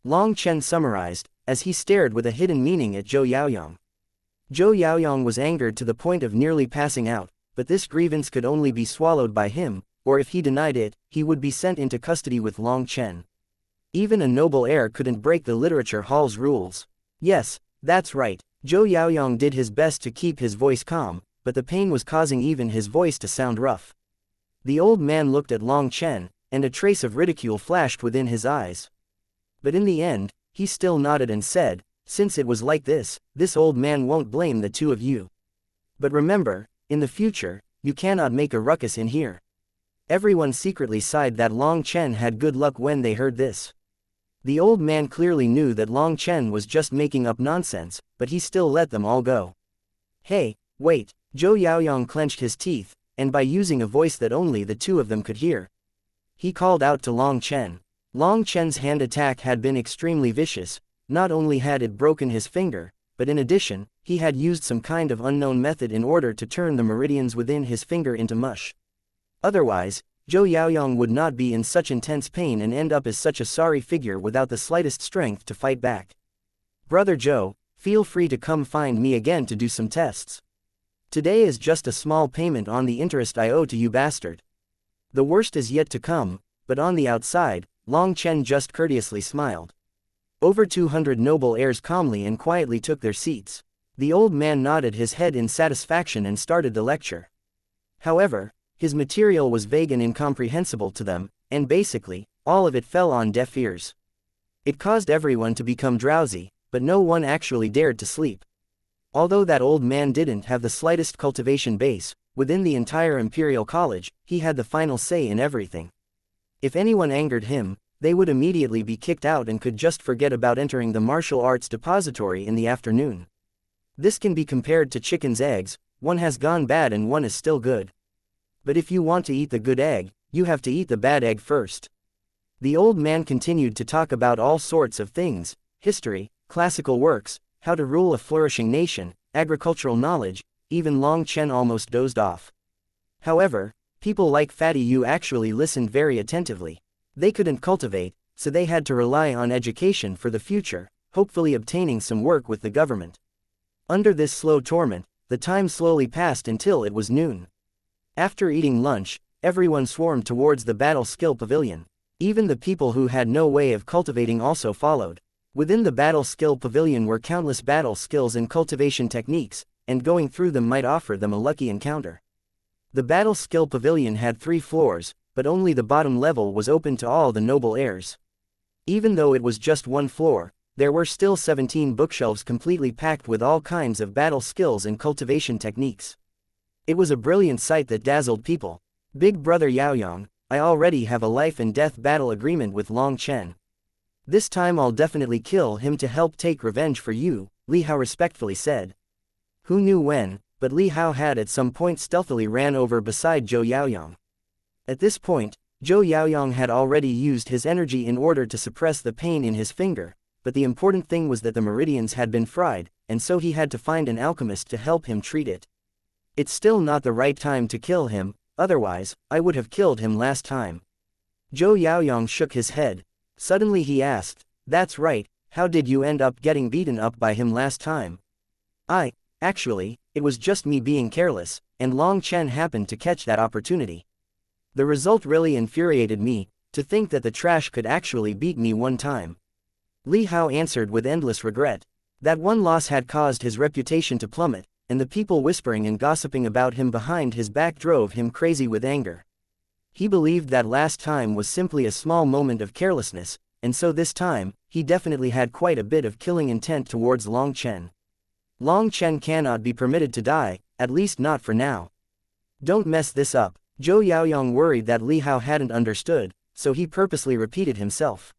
Long Chen summarized, as he stared with a hidden meaning at Zhou Yaoyang. Zhou Yaoyang was angered to the point of nearly passing out, but this grievance could only be swallowed by him, or if he denied it, he would be sent into custody with Long Chen. Even a noble heir couldn't break the literature hall's rules. Yes, that's right, Zhou Yaoyang did his best to keep his voice calm, but the pain was causing even his voice to sound rough. The old man looked at Long Chen, and a trace of ridicule flashed within his eyes. But in the end, he still nodded and said, "Since it was like this old man won't blame the 2 of you. But remember, in the future, you cannot make a ruckus in here." Everyone secretly sighed that Long Chen had good luck when they heard this. The old man clearly knew that Long Chen was just making up nonsense, but he still let them all go. "Hey, wait," Zhou Yaoyang clenched his teeth, and by using a voice that only the 2 of them could hear, he called out to Long Chen. Long Chen's hand attack had been extremely vicious. Not only had it broken his finger, but in addition, he had used some kind of unknown method in order to turn the meridians within his finger into mush. Otherwise, Zhou Yaoyang would not be in such intense pain and end up as such a sorry figure without the slightest strength to fight back. "Brother Zhou, feel free to come find me again to do some tests. Today is just a small payment on the interest I owe to you, bastard. The worst is yet to come." But on the outside, Long Chen just courteously smiled. Over 200 noble heirs calmly and quietly took their seats. The old man nodded his head in satisfaction and started the lecture. However, his material was vague and incomprehensible to them, and basically, all of it fell on deaf ears. It caused everyone to become drowsy, but no one actually dared to sleep. Although that old man didn't have the slightest cultivation base, within the entire Imperial College, he had the final say in everything. If anyone angered him, they would immediately be kicked out and could just forget about entering the martial arts depository in the afternoon. This can be compared to chicken's eggs, one has gone bad and one is still good. But if you want to eat the good egg, you have to eat the bad egg first. The old man continued to talk about all sorts of things: history, classical works, how to rule a flourishing nation, agricultural knowledge. Even Long Chen almost dozed off. However, people like Fatty Yu actually listened very attentively. They couldn't cultivate, so they had to rely on education for the future, hopefully obtaining some work with the government. Under this slow torment, the time slowly passed until it was noon. After eating lunch, everyone swarmed towards the battle skill pavilion. Even the people who had no way of cultivating also followed. Within the battle skill pavilion were countless battle skills and cultivation techniques, and going through them might offer them a lucky encounter. The battle skill pavilion had 3 floors, but only the bottom level was open to all the noble heirs. Even though it was just 1 floor, there were still 17 bookshelves completely packed with all kinds of battle skills and cultivation techniques. It was a brilliant sight that dazzled people. Big brother Yaoyong, I already have a life and death battle agreement with Long Chen. This time I'll definitely kill him to help take revenge for you, Li Hao respectfully said. Who knew when, but Li Hao had at some point stealthily ran over beside Zhou Yaoyong. At this point, Zhou Yaoyong had already used his energy in order to suppress the pain in his finger, but the important thing was that the meridians had been fried, and so he had to find an alchemist to help him treat it. It's still not the right time to kill him, otherwise, I would have killed him last time. Zhou Yaoyong shook his head. Suddenly he asked, that's right, how did you end up getting beaten up by him last time? Actually, it was just me being careless, and Long Chen happened to catch that opportunity. The result really infuriated me, to think that the trash could actually beat me one time. Li Hao answered with endless regret. That one loss had caused his reputation to plummet, and the people whispering and gossiping about him behind his back drove him crazy with anger. He believed that last time was simply a small moment of carelessness, and so this time, he definitely had quite a bit of killing intent towards Long Chen. Long Chen cannot be permitted to die, at least not for now. Don't mess this up. Zhou Yaoyong worried that Li Hao hadn't understood, so he purposely repeated himself.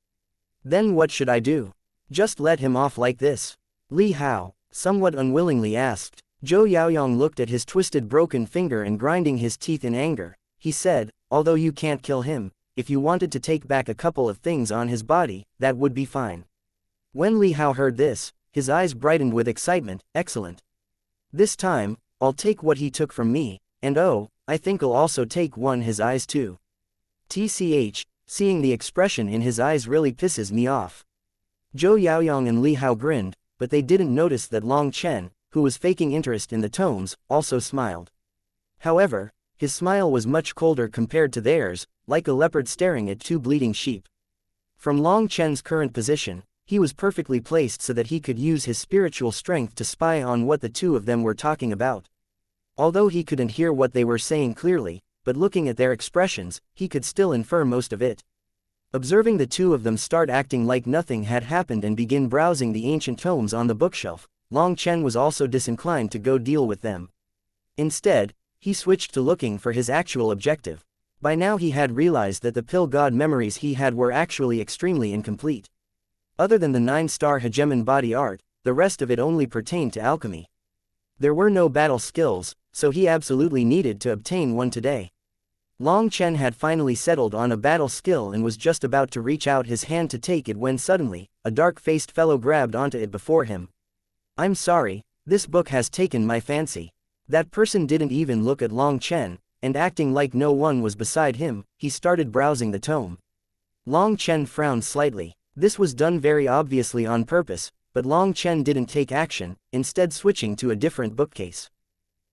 Then what should I do? Just let him off like this? Li Hao, somewhat unwillingly asked. Zhou Yaoyong looked at his twisted broken finger and grinding his teeth in anger. He said, although you can't kill him, if you wanted to take back a couple of things on his body, that would be fine. When Li Hao heard this, his eyes brightened with excitement. Excellent. This time, I'll take what he took from me, and oh, I think I'll also take his eyes too. TCH, seeing the expression in his eyes really pisses me off. Zhou Yaoyong and Li Hao grinned, but they didn't notice that Long Chen, who was faking interest in the tomes, also smiled. However, his smile was much colder compared to theirs, like a leopard staring at 2 bleeding sheep. From Long Chen's current position, he was perfectly placed so that he could use his spiritual strength to spy on what the 2 of them were talking about. Although he couldn't hear what they were saying clearly, but looking at their expressions, he could still infer most of it. Observing the 2 of them start acting like nothing had happened and begin browsing the ancient tomes on the bookshelf, Long Chen was also disinclined to go deal with them. Instead, he switched to looking for his actual objective. By now he had realized that the pill god memories he had were actually extremely incomplete. Other than the 9-star hegemon body art, the rest of it only pertained to alchemy. There were no battle skills, so he absolutely needed to obtain one today. Long Chen had finally settled on a battle skill and was just about to reach out his hand to take it when suddenly, a dark-faced fellow grabbed onto it before him. I'm sorry, this book has taken my fancy. That person didn't even look at Long Chen, and acting like no one was beside him, he started browsing the tome. Long Chen frowned slightly. This was done very obviously on purpose, but Long Chen didn't take action, instead switching to a different bookcase.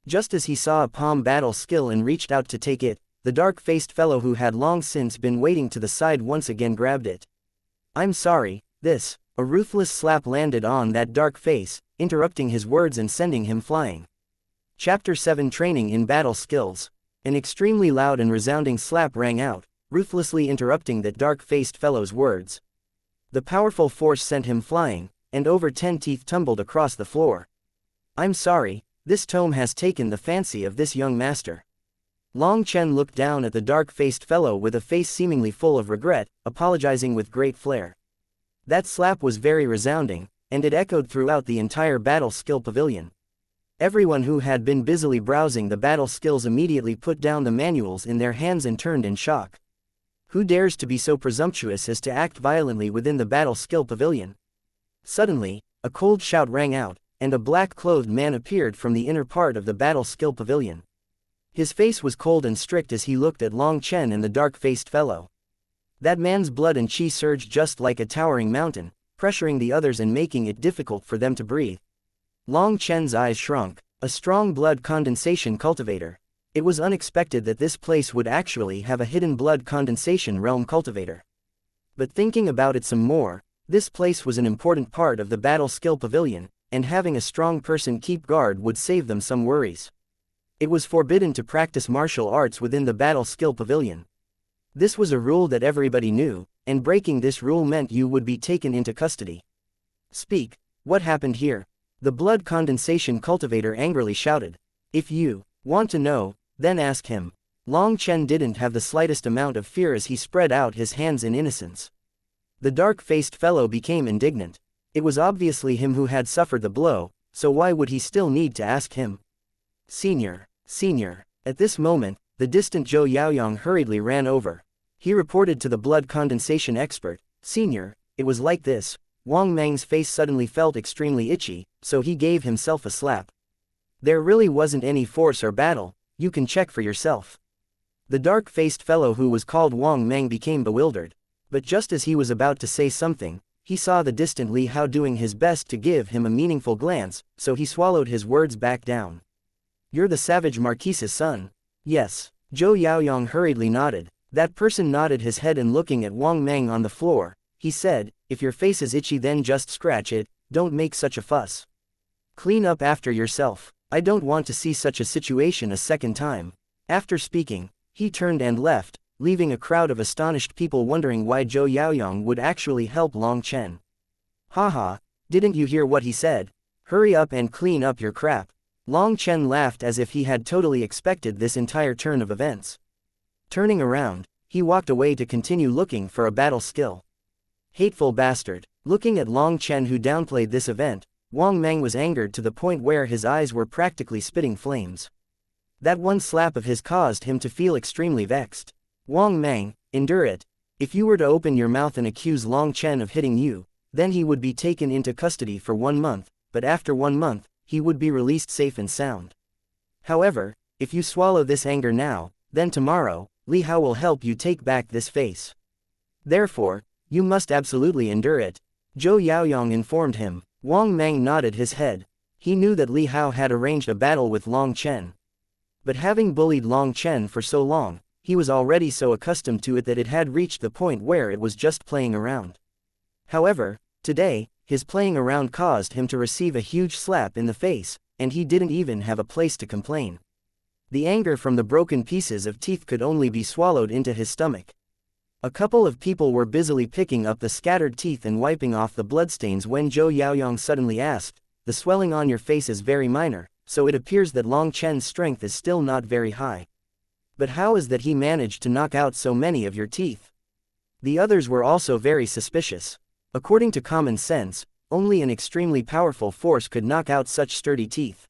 Just as he saw a palm battle skill and reached out to take it, the dark-faced fellow who had long since been waiting to the side once again grabbed it. I'm sorry, this. A ruthless slap landed on that dark face, interrupting his words and sending him flying. Chapter 7 Training in Battle Skills. An extremely loud and resounding slap rang out, ruthlessly interrupting that dark-faced fellow's words. The powerful force sent him flying, and over 10 teeth tumbled across the floor. I'm sorry, this tome has taken the fancy of this young master. Long Chen looked down at the dark-faced fellow with a face seemingly full of regret, apologizing with great flair. That slap was very resounding, and it echoed throughout the entire battle skill pavilion. Everyone who had been busily browsing the battle skills immediately put down the manuals in their hands and turned in shock. Who dares to be so presumptuous as to act violently within the battle skill pavilion? Suddenly, a cold shout rang out, and a black-clothed man appeared from the inner part of the battle skill pavilion. His face was cold and strict as he looked at Long Chen and the dark-faced fellow. That man's blood and chi surged just like a towering mountain, pressuring the others and making it difficult for them to breathe. Long Chen's eyes shrunk. A strong blood condensation cultivator. It was unexpected that this place would actually have a hidden blood condensation realm cultivator. But thinking about it some more, this place was an important part of the battle skill pavilion, and having a strong person keep guard would save them some worries. It was forbidden to practice martial arts within the battle skill pavilion. This was a rule that everybody knew, and breaking this rule meant you would be taken into custody. Speak, what happened here? The blood condensation cultivator angrily shouted. If you want to know, then ask him. Long Chen didn't have the slightest amount of fear as he spread out his hands in innocence. The dark-faced fellow became indignant. It was obviously him who had suffered the blow, so why would he still need to ask him? Senior. At this moment, the distant Zhou Yaoyong hurriedly ran over. He reported to the blood condensation expert. Senior, it was like this. Wang Meng's face suddenly felt extremely itchy, so he gave himself a slap. There really wasn't any force or battle, you can check for yourself. The dark-faced fellow who was called Wang Meng became bewildered. But just as he was about to say something, he saw the distant Li Hao doing his best to give him a meaningful glance, so he swallowed his words back down. You're the savage Marquise's son. Yes. Zhou Yaoyong hurriedly nodded. That person nodded his head and looking at Wang Meng on the floor, he said, if your face is itchy then just scratch it, don't make such a fuss. Clean up after yourself. I don't want to see such a situation a second time. After speaking, he turned and left, leaving a crowd of astonished people wondering why Zhou Yaoyong would actually help Long Chen. Haha, didn't you hear what he said? Hurry up and clean up your crap. Long Chen laughed as if he had totally expected this entire turn of events. Turning around, he walked away to continue looking for a battle skill. Hateful bastard. Looking at Long Chen who downplayed this event, Wang Meng was angered to the point where his eyes were practically spitting flames. That one slap of his caused him to feel extremely vexed. Wang Meng, endure it. If you were to open your mouth and accuse Long Chen of hitting you, then he would be taken into custody for 1 month, but after 1 month, he would be released safe and sound. However, if you swallow this anger now, then tomorrow, Li Hao will help you take back this face. Therefore, you must absolutely endure it. Zhou Yaoyong informed him. Wang Meng nodded his head. He knew that Li Hao had arranged a battle with Long Chen. But having bullied Long Chen for so long, he was already so accustomed to it that it had reached the point where it was just playing around. However, today, his playing around caused him to receive a huge slap in the face, and he didn't even have a place to complain. The anger from the broken pieces of teeth could only be swallowed into his stomach. A couple of people were busily picking up the scattered teeth and wiping off the bloodstains when Zhou Yaoyong suddenly asked, the swelling on your face is very minor, so it appears that Long Chen's strength is still not very high. But how is that he managed to knock out so many of your teeth? The others were also very suspicious. According to common sense, only an extremely powerful force could knock out such sturdy teeth.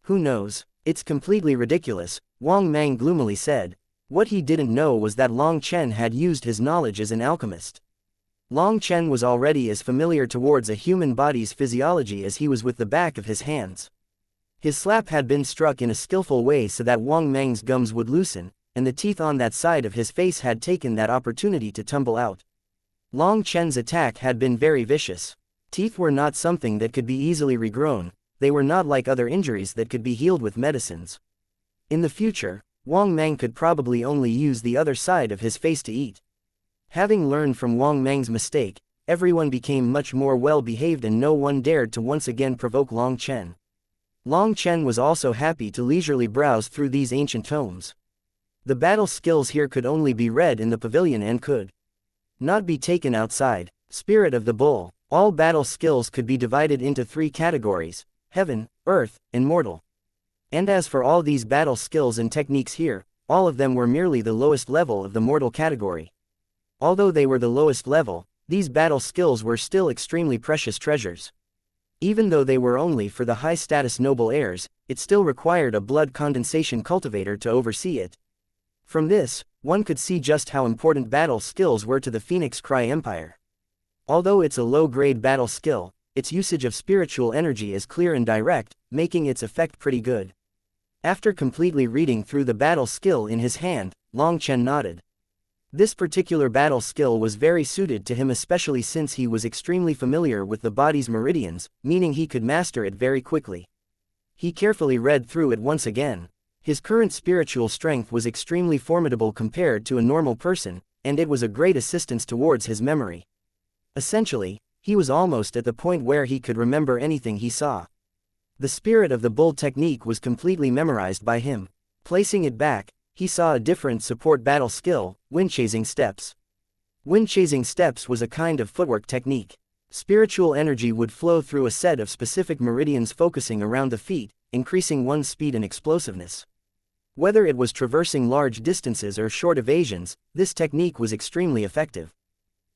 Who knows? It's completely ridiculous, Wang Meng gloomily said. What he didn't know was that Long Chen had used his knowledge as an alchemist. Long Chen was already as familiar towards a human body's physiology as he was with the back of his hands. His slap had been struck in a skillful way so that Wang Meng's gums would loosen, and the teeth on that side of his face had taken that opportunity to tumble out. Long Chen's attack had been very vicious. Teeth were not something that could be easily regrown, they were not like other injuries that could be healed with medicines. In the future, Wang Meng could probably only use the other side of his face to eat. Having learned from Wang Meng's mistake, everyone became much more well-behaved and no one dared to once again provoke Long Chen. Long Chen was also happy to leisurely browse through these ancient tomes. The battle skills here could only be read in the pavilion and could not be taken outside. Spirit of the Bull. All battle skills could be divided into 3 categories: heaven, earth, and mortal. And as for all these battle skills and techniques here, all of them were merely the lowest level of the mortal category. Although they were the lowest level, these battle skills were still extremely precious treasures. Even though they were only for the high-status noble heirs, it still required a blood condensation cultivator to oversee it. From this, one could see just how important battle skills were to the Phoenix Cry Empire. Although it's a low-grade battle skill, its usage of spiritual energy is clear and direct, making its effect pretty good. After completely reading through the battle skill in his hand, Long Chen nodded. This particular battle skill was very suited to him, especially since he was extremely familiar with the body's meridians, meaning he could master it very quickly. He carefully read through it once again. His current spiritual strength was extremely formidable compared to a normal person, and it was a great assistance towards his memory. Essentially, he was almost at the point where he could remember anything he saw. The Spirit of the Bull technique was completely memorized by him. Placing it back, he saw a different support battle skill, wind chasing steps. Wind chasing steps was a kind of footwork technique. Spiritual energy would flow through a set of specific meridians focusing around the feet, increasing one's speed and explosiveness. Whether it was traversing large distances or short evasions, this technique was extremely effective.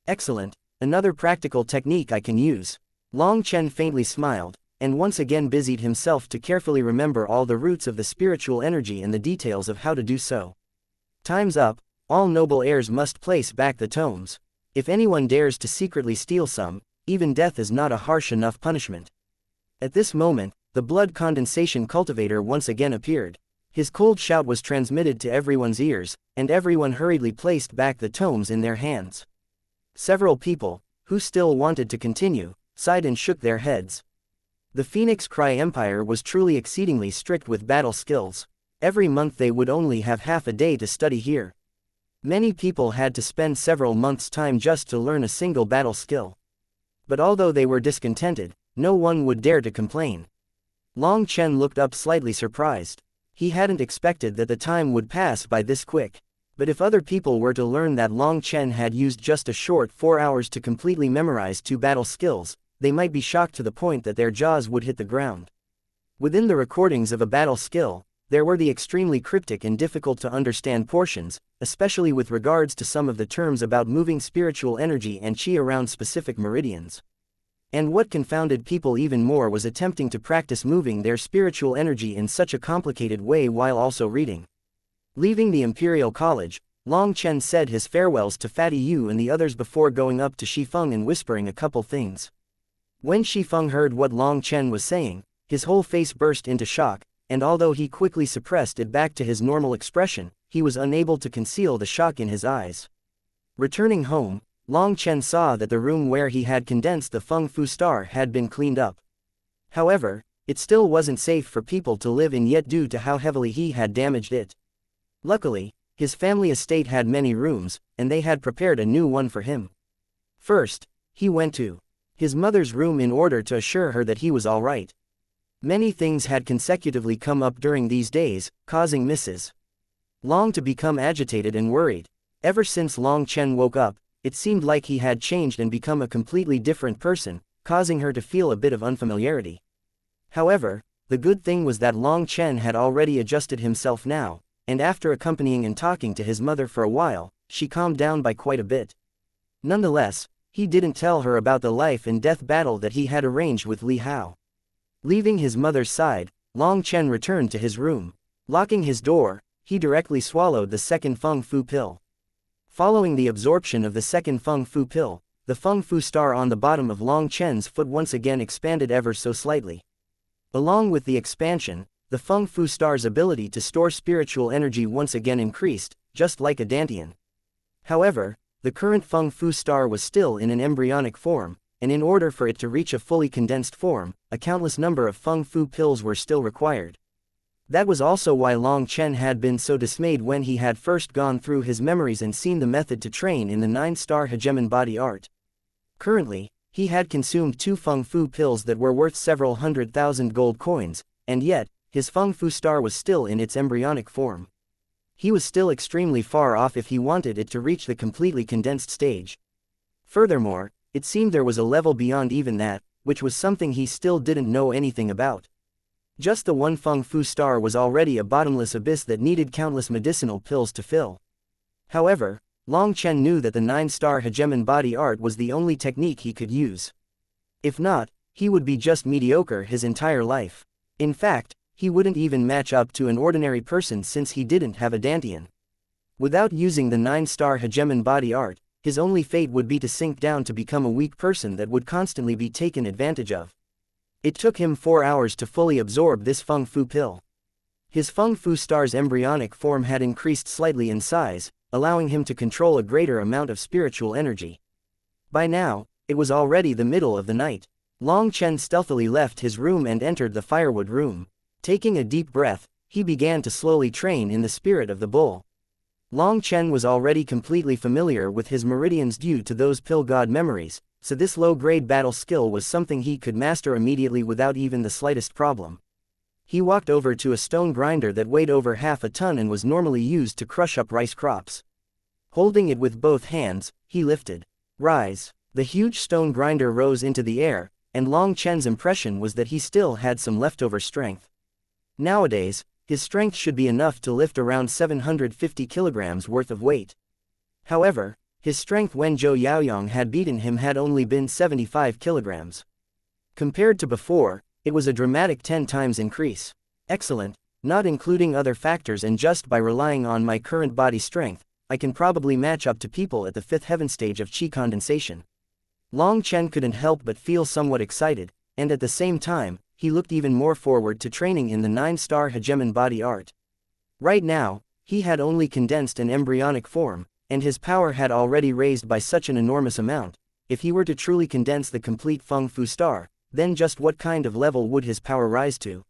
Excellent, another practical technique I can use. Long Chen faintly smiled, and once again busied himself to carefully remember all the roots of the spiritual energy and the details of how to do so. Time's up, all noble heirs must place back the tomes. If anyone dares to secretly steal some, even death is not a harsh enough punishment. At this moment, the blood condensation cultivator once again appeared. His cold shout was transmitted to everyone's ears, and everyone hurriedly placed back the tomes in their hands. Several people, who still wanted to continue, sighed and shook their heads. The Phoenix Cry Empire was truly exceedingly strict with battle skills. Every month they would only have half a day to study here. Many people had to spend several months' time just to learn a single battle skill. But although they were discontented, no one would dare to complain. Long Chen looked up slightly surprised. He hadn't expected that the time would pass by this quick. But if other people were to learn that Long Chen had used just a short 4 hours to completely memorize 2 battle skills, they might be shocked to the point that their jaws would hit the ground. Within the recordings of a battle skill, there were the extremely cryptic and difficult to understand portions, especially with regards to some of the terms about moving spiritual energy and chi around specific meridians. And what confounded people even more was attempting to practice moving their spiritual energy in such a complicated way while also reading. Leaving the Imperial College, Long Chen said his farewells to Fatty Yu and the others before going up to Shifeng and whispering a couple things. When Shifeng heard what Long Chen was saying, his whole face burst into shock, and although he quickly suppressed it back to his normal expression, he was unable to conceal the shock in his eyes. Returning home, Long Chen saw that the room where he had condensed the Feng Fu star had been cleaned up. However, it still wasn't safe for people to live in yet due to how heavily he had damaged it. Luckily, his family estate had many rooms, and they had prepared a new one for him. First, he went to his mother's room in order to assure her that he was all right. Many things had consecutively come up during these days, causing Mrs. Long to become agitated and worried. Ever since Long Chen woke up, it seemed like he had changed and become a completely different person, causing her to feel a bit of unfamiliarity. However, the good thing was that Long Chen had already adjusted himself now, and after accompanying and talking to his mother for a while, she calmed down by quite a bit. Nonetheless, he didn't tell her about the life and death battle that he had arranged with Li Hao. Leaving his mother's side, Long Chen returned to his room. Locking his door, he directly swallowed the second Feng Fu pill. Following the absorption of the second Feng Fu pill, the Feng Fu star on the bottom of Long Chen's foot once again expanded ever so slightly. Along with the expansion, the Feng Fu star's ability to store spiritual energy once again increased, just like a dantian. However, the current Feng Fu star was still in an embryonic form, and in order for it to reach a fully condensed form, a countless number of Feng Fu pills were still required. That was also why Long Chen had been so dismayed when he had first gone through his memories and seen the method to train in the 9-star hegemon body art. Currently, he had consumed 2 Feng Fu pills that were worth several 100,000 gold coins, and yet, his Feng Fu star was still in its embryonic form. He was still extremely far off if he wanted it to reach the completely condensed stage. Furthermore, it seemed there was a level beyond even that, which was something he still didn't know anything about. Just the one Feng Fu star was already a bottomless abyss that needed countless medicinal pills to fill. However, Long Chen knew that the 9-star hegemon body art was the only technique he could use. If not, he would be just mediocre his entire life. In fact, he wouldn't even match up to an ordinary person since he didn't have a dantian. Without using the 9-star hegemon body art, his only fate would be to sink down to become a weak person that would constantly be taken advantage of. It took him 4 hours to fully absorb this Feng Fu pill. His Feng Fu star's embryonic form had increased slightly in size, allowing him to control a greater amount of spiritual energy. By now, it was already the middle of the night. Long Chen stealthily left his room and entered the firewood room. Taking a deep breath, he began to slowly train in the spirit of the bull. Long Chen was already completely familiar with his meridians due to those pill god memories, so this low-grade battle skill was something he could master immediately without even the slightest problem. He walked over to a stone grinder that weighed over half a ton and was normally used to crush up rice crops. Holding it with both hands, he lifted. Rise. The huge stone grinder rose into the air, and Long Chen's impression was that he still had some leftover strength. Nowadays, his strength should be enough to lift around 750 kilograms worth of weight. However, his strength when Zhou Yaoyong had beaten him had only been 75 kilograms. Compared to before, it was a dramatic 10 times increase. Excellent, not including other factors, and just by relying on my current body strength, I can probably match up to people at the 5th heaven stage of qi condensation. Long Chen couldn't help but feel somewhat excited, and at the same time, he looked even more forward to training in the 9-star hegemon body art. Right now, he had only condensed an embryonic form, and his power had already raised by such an enormous amount. If he were to truly condense the complete Feng Fu star, then just what kind of level would his power rise to?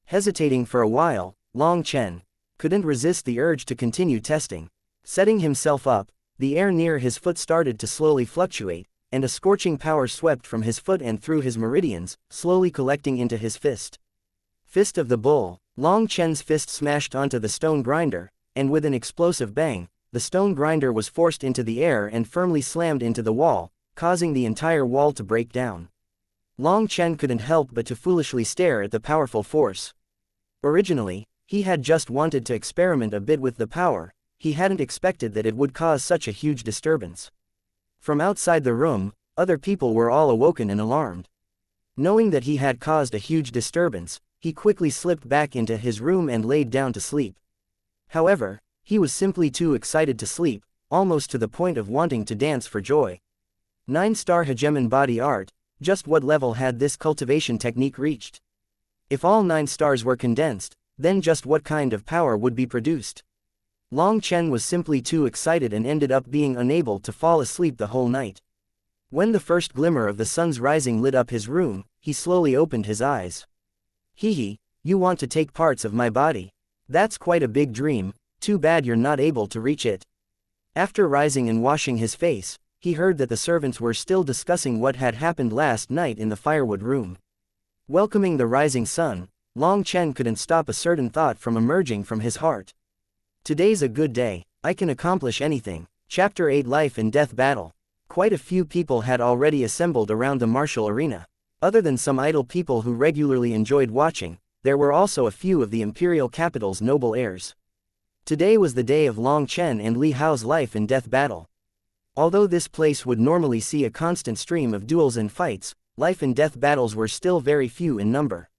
Hesitating for a while, Long Chen couldn't resist the urge to continue testing. Setting himself up, the air near his foot started to slowly fluctuate, and a scorching power swept from his foot and through his meridians, slowly collecting into his fist. Fist of the Bull. Long Chen's fist smashed onto the stone grinder, and with an explosive bang, the stone grinder was forced into the air and firmly slammed into the wall, causing the entire wall to break down. Long Chen couldn't help but to foolishly stare at the powerful force. Originally, he had just wanted to experiment a bit with the power. He hadn't expected that it would cause such a huge disturbance. From outside the room, other people were all awoken and alarmed. Knowing that he had caused a huge disturbance, he quickly slipped back into his room and laid down to sleep. However, he was simply too excited to sleep, almost to the point of wanting to dance for joy. 9-star hegemon body art, just what level had this cultivation technique reached? If all 9 stars were condensed, then just what kind of power would be produced? Long Chen was simply too excited and ended up being unable to fall asleep the whole night. When the first glimmer of the sun's rising lit up his room, he slowly opened his eyes. Hee, you want to take parts of my body? That's quite a big dream, too bad you're not able to reach it. After rising and washing his face, he heard that the servants were still discussing what had happened last night in the firewood room. Welcoming the rising sun, Long Chen couldn't stop a certain thought from emerging from his heart. Today's a good day, I can accomplish anything. Chapter 8 Life and Death Battle. Quite a few people had already assembled around the martial arena. Other than some idle people who regularly enjoyed watching, there were also a few of the imperial capital's noble heirs. Today was the day of Long Chen and Li Hao's life and death battle. Although this place would normally see a constant stream of duels and fights, life and death battles were still very few in number.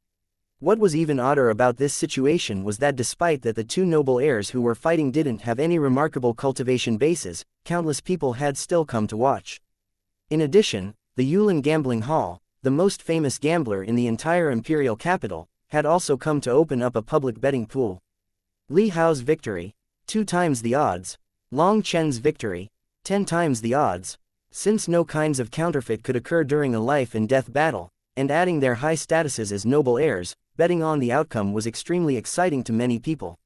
What was even odder about this situation was that despite that the two noble heirs who were fighting didn't have any remarkable cultivation bases, countless people had still come to watch. In addition, the Yulin Gambling Hall, the most famous gambler in the entire imperial capital, had also come to open up a public betting pool. Li Hao's victory, 2 times the odds. Long Chen's victory, 10 times the odds. Since no kinds of counterfeit could occur during a life and death battle, and adding their high statuses as noble heirs, betting on the outcome was extremely exciting to many people.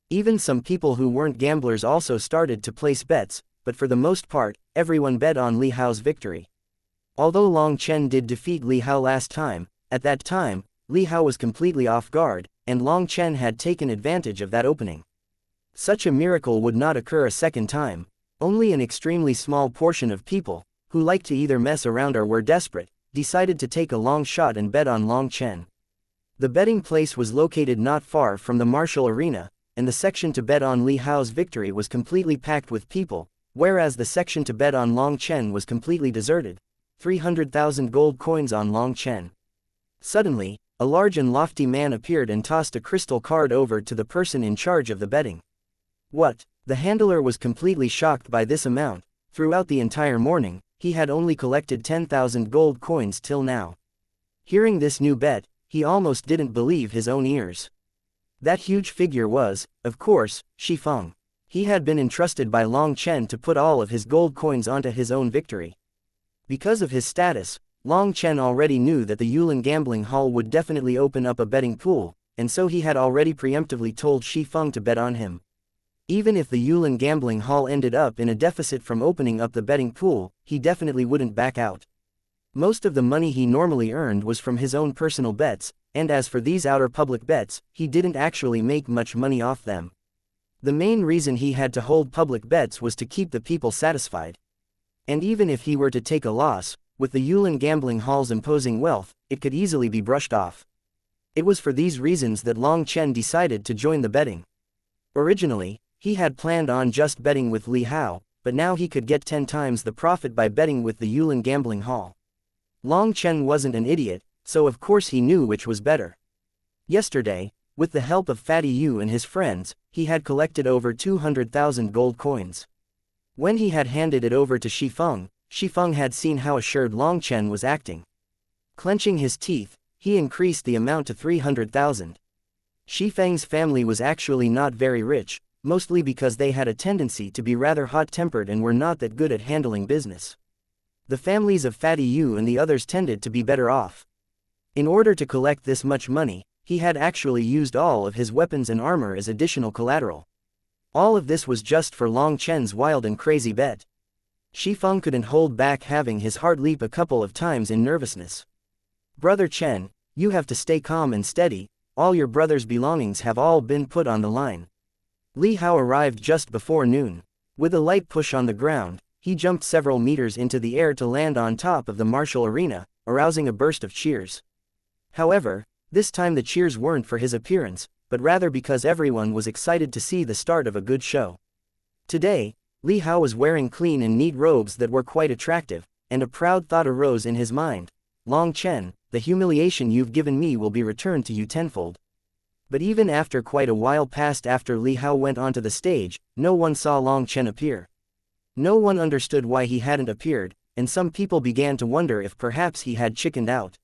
Even some people who weren't gamblers also started to place bets, but for the most part, everyone bet on Li Hao's victory. Although Long Chen did defeat Li Hao last time, at that time, Li Hao was completely off guard, and Long Chen had taken advantage of that opening. Such a miracle would not occur a second time. Only an extremely small portion of people, who liked to either mess around or were desperate, decided to take a long shot and bet on Long Chen. The betting place was located not far from the martial arena, and the section to bet on Li Hao's victory was completely packed with people, whereas the section to bet on Long Chen was completely deserted. 300,000 gold coins on Long Chen. Suddenly, a large and lofty man appeared and tossed a crystal card over to the person in charge of the betting. What? The handler was completely shocked by this amount. Throughout the entire morning, he had only collected 10,000 gold coins till now. Hearing this new bet, he almost didn't believe his own ears. That huge figure was, of course, Shifeng. He had been entrusted by Long Chen to put all of his gold coins onto his own victory. Because of his status, Long Chen already knew that the Yulin gambling hall would definitely open up a betting pool, and so he had already preemptively told Shifeng to bet on him. Even if the Yulin gambling hall ended up in a deficit from opening up the betting pool, he definitely wouldn't back out. Most of the money he normally earned was from his own personal bets, and as for these outer public bets, he didn't actually make much money off them. The main reason he had to hold public bets was to keep the people satisfied. And even if he were to take a loss, with the Yulin gambling hall's imposing wealth, it could easily be brushed off. It was for these reasons that Long Chen decided to join the betting. Originally, he had planned on just betting with Li Hao, but now he could get 10 times the profit by betting with the Yulin gambling hall. Long Chen wasn't an idiot, so of course he knew which was better. Yesterday, with the help of Fatty Yu and his friends, he had collected over 200,000 gold coins. When he had handed it over to Shifeng, Shifeng had seen how assured Long Chen was acting. Clenching his teeth, he increased the amount to 300,000. Shifeng's family was actually not very rich, mostly because they had a tendency to be rather hot-tempered and were not that good at handling business. The families of Fatty Yu and the others tended to be better off. In order to collect this much money, he had actually used all of his weapons and armor as additional collateral. All of this was just for Long Chen's wild and crazy bet. Shifeng couldn't hold back having his heart leap a couple of times in nervousness. "Brother Chen, you have to stay calm and steady, all your brother's belongings have all been put on the line." Li Hao arrived just before noon. With a light push on the ground, he jumped several meters into the air to land on top of the martial arena, arousing a burst of cheers. However, this time the cheers weren't for his appearance, but rather because everyone was excited to see the start of a good show. Today, Li Hao was wearing clean and neat robes that were quite attractive, and a proud thought arose in his mind. "Long Chen, the humiliation you've given me will be returned to you tenfold." But even after quite a while passed after Li Hao went onto the stage, no one saw Long Chen appear. No one understood why he hadn't appeared, and some people began to wonder if perhaps he had chickened out.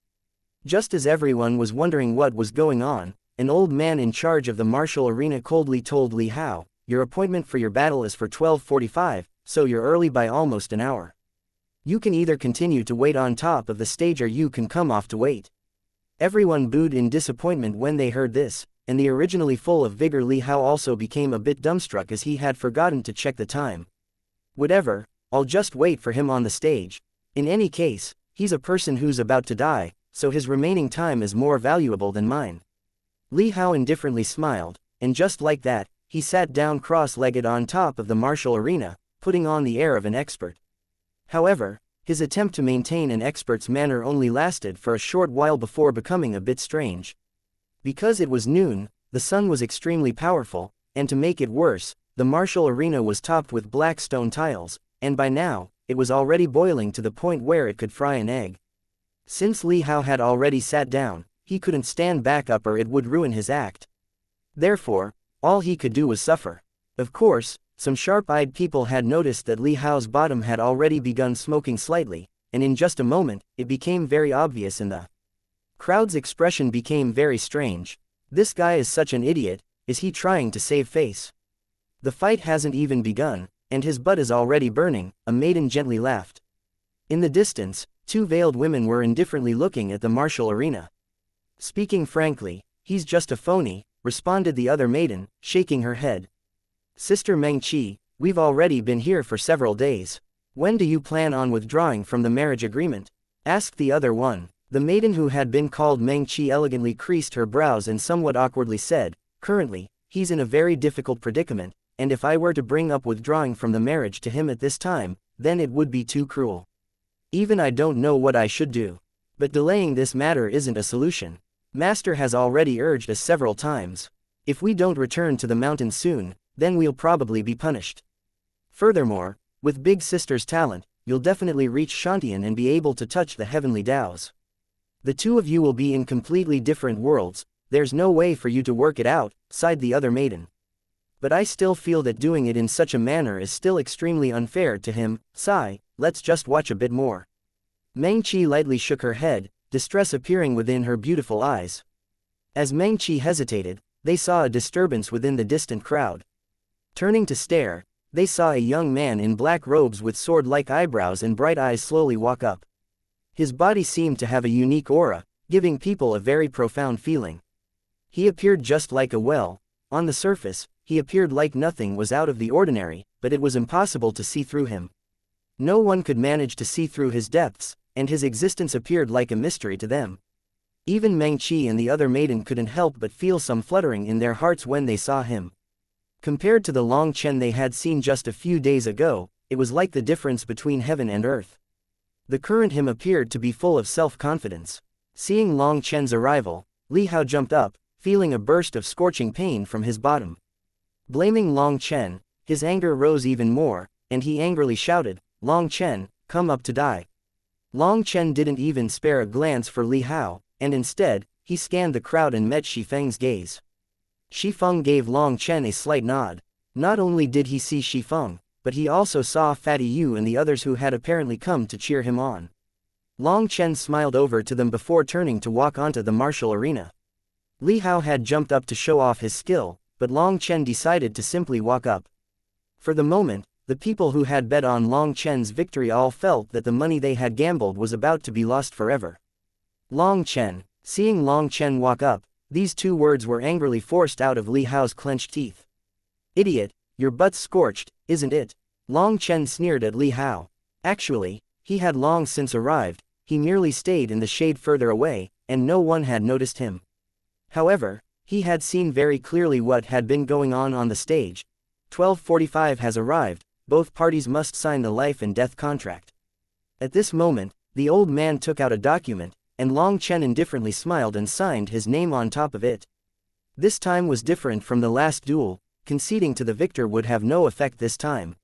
Just as everyone was wondering what was going on, an old man in charge of the martial arena coldly told Li Hao, "Your appointment for your battle is for 12:45, so you're early by almost an hour. You can either continue to wait on top of the stage or you can come off to wait." Everyone booed in disappointment when they heard this, and the originally full of vigor Li Hao also became a bit dumbstruck as he had forgotten to check the time. "Whatever, I'll just wait for him on the stage. In any case, he's a person who's about to die, so his remaining time is more valuable than mine." Li Hao indifferently smiled, and just like that, he sat down cross-legged on top of the martial arena, putting on the air of an expert. However, his attempt to maintain an expert's manner only lasted for a short while before becoming a bit strange. Because it was noon, the sun was extremely powerful, and to make it worse, the martial arena was topped with black stone tiles, and by now, it was already boiling to the point where it could fry an egg. Since Li Hao had already sat down, he couldn't stand back up or it would ruin his act. Therefore, all he could do was suffer. Of course, some sharp-eyed people had noticed that Li Hao's bottom had already begun smoking slightly, and in just a moment, it became very obvious and the crowd's expression became very strange. "This guy is such an idiot, is he trying to save face? The fight hasn't even begun, and his butt is already burning," a maiden gently laughed. In the distance, two veiled women were indifferently looking at the martial arena. "Speaking frankly, he's just a phony," responded the other maiden, shaking her head. "Sister Meng Qi, we've already been here for several days. When do you plan on withdrawing from the marriage agreement?" asked the other one. The maiden who had been called Meng Qi elegantly creased her brows and somewhat awkwardly said, "Currently, he's in a very difficult predicament, and if I were to bring up withdrawing from the marriage to him at this time, then it would be too cruel. Even I don't know what I should do. But delaying this matter isn't a solution. Master has already urged us several times. If we don't return to the mountain soon, then we'll probably be punished. Furthermore, with Big Sister's talent, you'll definitely reach Shantian and be able to touch the heavenly Taos. The two of you will be in completely different worlds, there's no way for you to work it out, sighed the other maiden. But I still feel that doing it in such a manner is still extremely unfair to him. Sigh, let's just watch a bit more. Meng Qi lightly shook her head, distress appearing within her beautiful eyes. As Meng Qi hesitated, they saw a disturbance within the distant crowd. Turning to stare, they saw a young man in black robes with sword-like eyebrows and bright eyes slowly walk up. His body seemed to have a unique aura, giving people a very profound feeling. He appeared just like a well. On the surface, he appeared like nothing was out of the ordinary, but it was impossible to see through him. No one could manage to see through his depths, and his existence appeared like a mystery to them. Even Meng Qi and the other maiden couldn't help but feel some fluttering in their hearts when they saw him. Compared to the Long Chen they had seen just a few days ago, it was like the difference between heaven and earth. The current him appeared to be full of self-confidence. Seeing Long Chen's arrival, Li Hao jumped up, feeling a burst of scorching pain from his bottom. Blaming Long Chen, his anger rose even more, and he angrily shouted, "Long Chen, come up to die." Long Chen didn't even spare a glance for Li Hao, and instead, he scanned the crowd and met Shi Feng's gaze. Shi Feng gave Long Chen a slight nod. Not only did he see Shi Feng, but he also saw Fatty Yu and the others who had apparently come to cheer him on. Long Chen smiled over to them before turning to walk onto the martial arena. Li Hao had jumped up to show off his skill, but Long Chen decided to simply walk up. For the moment, the people who had bet on Long Chen's victory all felt that the money they had gambled was about to be lost forever. Long Chen. Seeing Long Chen walk up, these two words were angrily forced out of Li Hao's clenched teeth. "Idiot, your butt's scorched, isn't it?" Long Chen sneered at Li Hao. Actually, he had long since arrived, he merely stayed in the shade further away, and no one had noticed him. However, he had seen very clearly what had been going on the stage. 12:45 has arrived, both parties must sign the life and death contract. At this moment, the old man took out a document, and Long Chen indifferently smiled and signed his name on top of it. This time was different from the last duel, conceding to the victor would have no effect this time.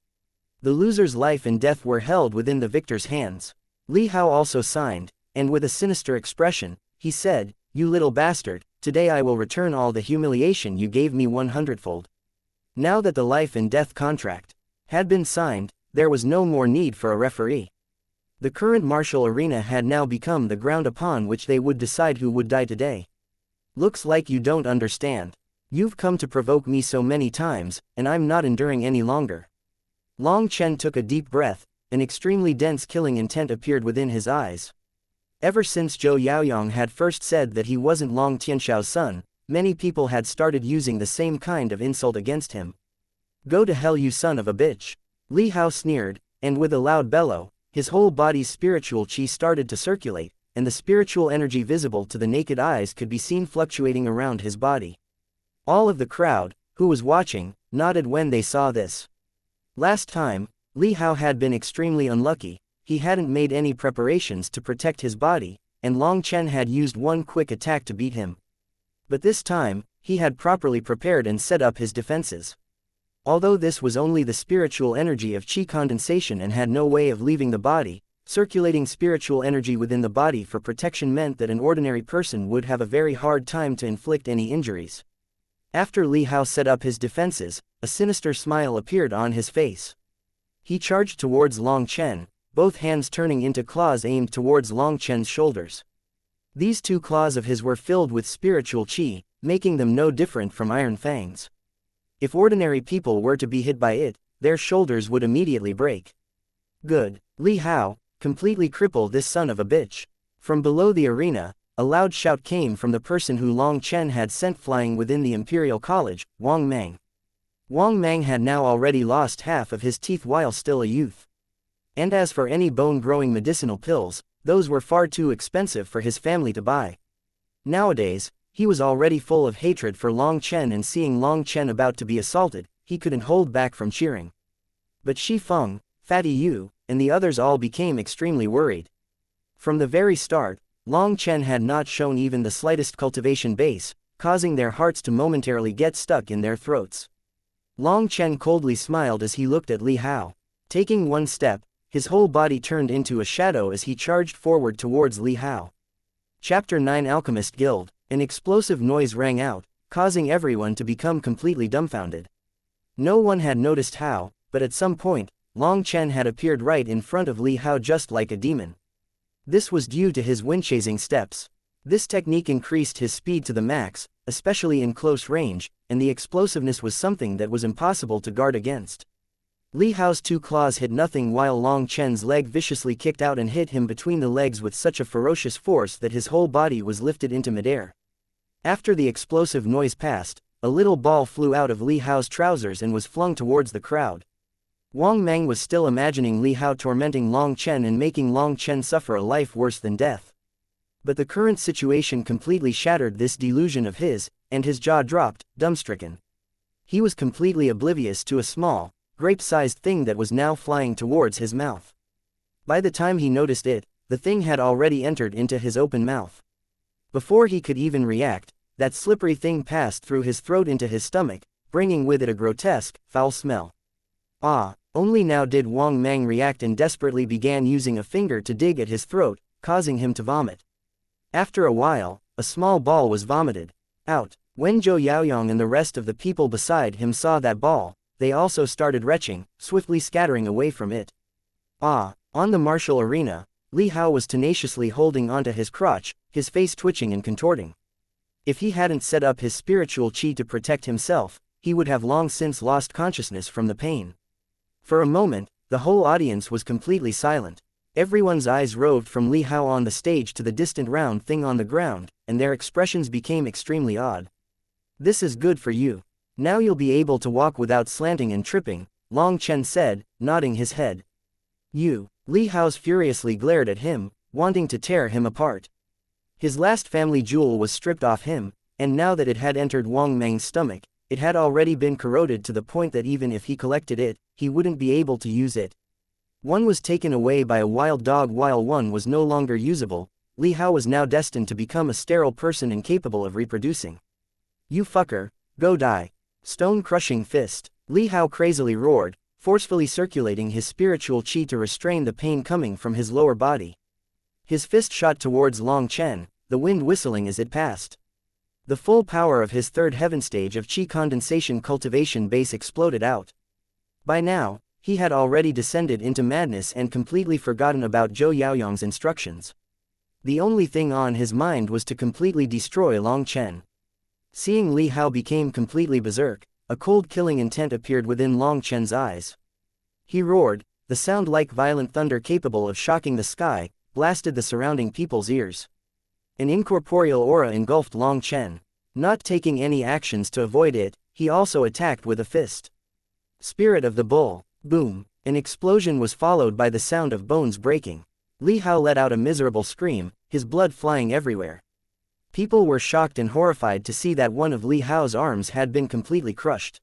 The loser's life and death were held within the victor's hands. Li Hao also signed, and with a sinister expression, he said, "You little bastard, today I will return all the humiliation you gave me 100-fold. Now that the life and death contract had been signed, there was no more need for a referee. The current martial arena had now become the ground upon which they would decide who would die today. Looks like you don't understand. You've come to provoke me so many times, and I'm not enduring any longer." Long Chen took a deep breath, an extremely dense killing intent appeared within his eyes. Ever since Zhou Yaoyong had first said that he wasn't Long Tianxiao's son, many people had started using the same kind of insult against him. "Go to hell, you son of a bitch." Li Hao sneered, and with a loud bellow, his whole body's spiritual qi started to circulate, and the spiritual energy visible to the naked eyes could be seen fluctuating around his body. All of the crowd, who was watching, nodded when they saw this. Last time, Li Hao had been extremely unlucky, he hadn't made any preparations to protect his body, and Long Chen had used one quick attack to beat him. But this time, he had properly prepared and set up his defenses. Although this was only the spiritual energy of qi condensation and had no way of leaving the body, circulating spiritual energy within the body for protection meant that an ordinary person would have a very hard time to inflict any injuries. After Li Hao set up his defenses, a sinister smile appeared on his face. He charged towards Long Chen, both hands turning into claws aimed towards Long Chen's shoulders. These two claws of his were filled with spiritual qi, making them no different from iron fangs. If ordinary people were to be hit by it, their shoulders would immediately break. "Good, Li Hao, completely cripple this son of a bitch." From below the arena, a loud shout came from the person who Long Chen had sent flying within the Imperial College, Wang Mang. Wang Mang had now already lost half of his teeth while still a youth. And as for any bone-growing medicinal pills, those were far too expensive for his family to buy. Nowadays, he was already full of hatred for Long Chen, and seeing Long Chen about to be assaulted, he couldn't hold back from cheering. But Shi Feng, Fatty Yu, and the others all became extremely worried. From the very start, Long Chen had not shown even the slightest cultivation base, causing their hearts to momentarily get stuck in their throats. Long Chen coldly smiled as he looked at Li Hao. Taking one step, his whole body turned into a shadow as he charged forward towards Li Hao. Chapter 9 Alchemist Guild. An explosive noise rang out, causing everyone to become completely dumbfounded. No one had noticed how, but at some point, Long Chen had appeared right in front of Li Hao just like a demon. This was due to his wind-chasing steps. This technique increased his speed to the max, especially in close range, and the explosiveness was something that was impossible to guard against. Li Hao's two claws hit nothing while Long Chen's leg viciously kicked out and hit him between the legs with such a ferocious force that his whole body was lifted into midair. After the explosive noise passed, a little ball flew out of Li Hao's trousers and was flung towards the crowd. Wang Mang was still imagining Li Hao tormenting Long Chen and making Long Chen suffer a life worse than death. But the current situation completely shattered this delusion of his, and his jaw dropped, dumbstricken. He was completely oblivious to a small, grape-sized thing that was now flying towards his mouth. By the time he noticed it, the thing had already entered into his open mouth. Before he could even react, that slippery thing passed through his throat into his stomach, bringing with it a grotesque, foul smell. Only now did Wang Mang react and desperately began using a finger to dig at his throat, causing him to vomit. After a while, a small ball was vomited out. When Zhou Yaoyong and the rest of the people beside him saw that ball, they also started retching, swiftly scattering away from it. On the martial arena, Li Hao was tenaciously holding onto his crotch, his face twitching and contorting. If he hadn't set up his spiritual chi to protect himself, he would have long since lost consciousness from the pain. For a moment, the whole audience was completely silent. Everyone's eyes roved from Li Hao on the stage to the distant round thing on the ground, and their expressions became extremely odd. "This is good for you. Now you'll be able to walk without slanting and tripping," Long Chen said, nodding his head. "You." Li Hao's furiously glared at him, wanting to tear him apart. His last family jewel was stripped off him, and now that it had entered Wang Mang's stomach, it had already been corroded to the point that even if he collected it, he wouldn't be able to use it. One was taken away by a wild dog while one was no longer usable. Li Hao was now destined to become a sterile person incapable of reproducing. "You fucker, go die." Stone-crushing fist. Li Hao crazily roared, forcefully circulating his spiritual chi to restrain the pain coming from his lower body. His fist shot towards Long Chen, the wind whistling as it passed. The full power of his third heaven stage of chi condensation cultivation base exploded out. By now, he had already descended into madness and completely forgotten about Zhou Yaoyong's instructions. The only thing on his mind was to completely destroy Long Chen. Seeing Li Hao became completely berserk, a cold killing intent appeared within Long Chen's eyes. He roared, the sound like violent thunder capable of shocking the sky, blasted the surrounding people's ears. An incorporeal aura engulfed Long Chen. Not taking any actions to avoid it, he also attacked with a fist. Spirit of the Bull. Boom. An explosion was followed by the sound of bones breaking. Li Hao let out a miserable scream, his blood flying everywhere. People were shocked and horrified to see that one of Li Hao's arms had been completely crushed.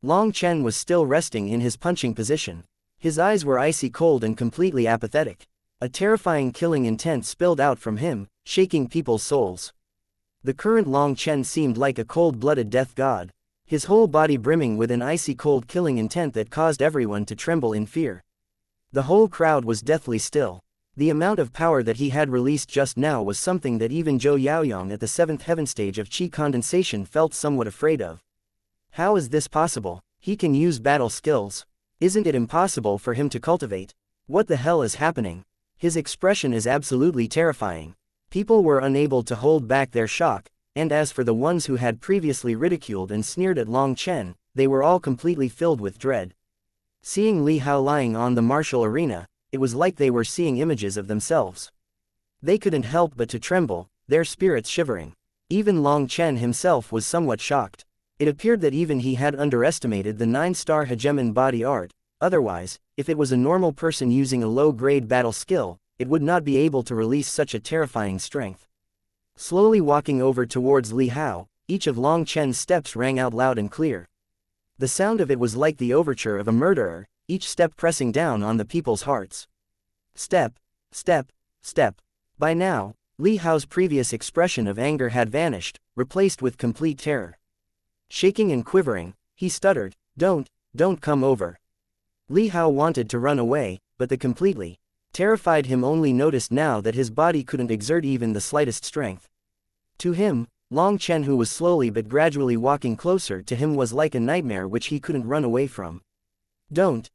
Long Chen was still resting in his punching position. His eyes were icy cold and completely apathetic. A terrifying killing intent spilled out from him, shaking people's souls. The current Long Chen seemed like a cold-blooded death god, his whole body brimming with an icy cold killing intent that caused everyone to tremble in fear. The whole crowd was deathly still. The amount of power that he had released just now was something that even Zhou Yaoyong at the 7th heaven stage of chi condensation felt somewhat afraid of. How is this possible? He can use battle skills. Isn't it impossible for him to cultivate? What the hell is happening? His expression is absolutely terrifying. People were unable to hold back their shock, and as for the ones who had previously ridiculed and sneered at Long Chen, they were all completely filled with dread. Seeing Li Hao lying on the martial arena, it was like they were seeing images of themselves. They couldn't help but to tremble, their spirits shivering. Even Long Chen himself was somewhat shocked. It appeared that even he had underestimated the 9-star hegemon body art. Otherwise, if it was a normal person using a low-grade battle skill, it would not be able to release such a terrifying strength. Slowly walking over towards Li Hao, each of Long Chen's steps rang out loud and clear. The sound of it was like the overture of a murderer, each step pressing down on the people's hearts. Step, step, step. By now, Li Hao's previous expression of anger had vanished, replaced with complete terror. Shaking and quivering, he stuttered, don't come over. Li Hao wanted to run away, but the completely terrified him only noticed now that his body couldn't exert even the slightest strength. To him, Long Chen, who was slowly but gradually walking closer to him, was like a nightmare which he couldn't run away from. Don't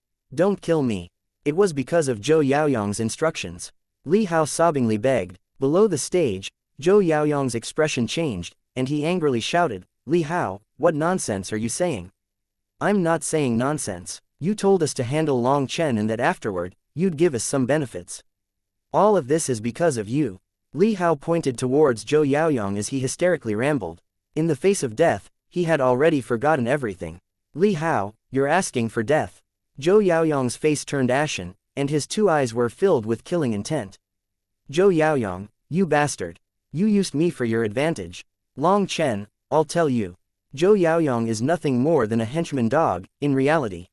kill me. It was because of Zhou Yaoyang's instructions. Li Hao sobbingly begged. Below the stage, Zhou Yaoyang's expression changed, and he angrily shouted, Li Hao, what nonsense are you saying? I'm not saying nonsense. You told us to handle Long Chen and that afterward, you'd give us some benefits. All of this is because of you. Li Hao pointed towards Zhou Yaoyang as he hysterically rambled. In the face of death, he had already forgotten everything. Li Hao, you're asking for death. Zhou Yaoyang's face turned ashen, and his two eyes were filled with killing intent. Zhou Yaoyang, you bastard. You used me for your advantage. Long Chen, I'll tell you. Zhou Yaoyang is nothing more than a henchman dog, in reality.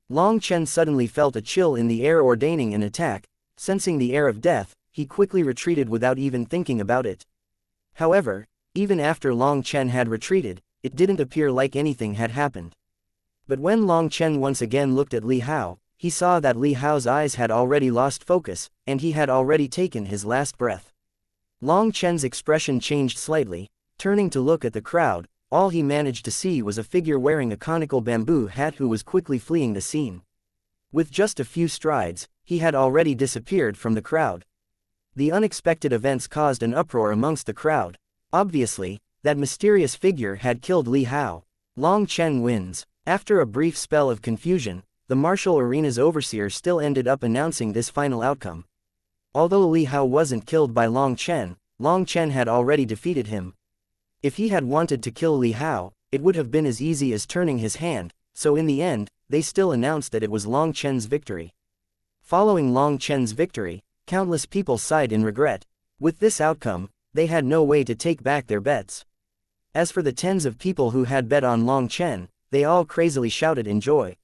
Long Chen suddenly felt a chill in the air ordaining an attack. Sensing the air of death, he quickly retreated without even thinking about it. However, even after Long Chen had retreated, it didn't appear like anything had happened. But when Long Chen once again looked at Li Hao, he saw that Li Hao's eyes had already lost focus, and he had already taken his last breath. Long Chen's expression changed slightly. Turning to look at the crowd, all he managed to see was a figure wearing a conical bamboo hat who was quickly fleeing the scene. With just a few strides, he had already disappeared from the crowd. The unexpected events caused an uproar amongst the crowd. Obviously, that mysterious figure had killed Li Hao. Long Chen wins. After a brief spell of confusion, the martial arena's overseer still ended up announcing this final outcome. Although Li Hao wasn't killed by Long Chen had already defeated him. If he had wanted to kill Li Hao, it would have been as easy as turning his hand, so in the end, they still announced that it was Long Chen's victory. Following Long Chen's victory, countless people sighed in regret. With this outcome, they had no way to take back their bets. As for the tens of people who had bet on Long Chen, they all crazily shouted in joy.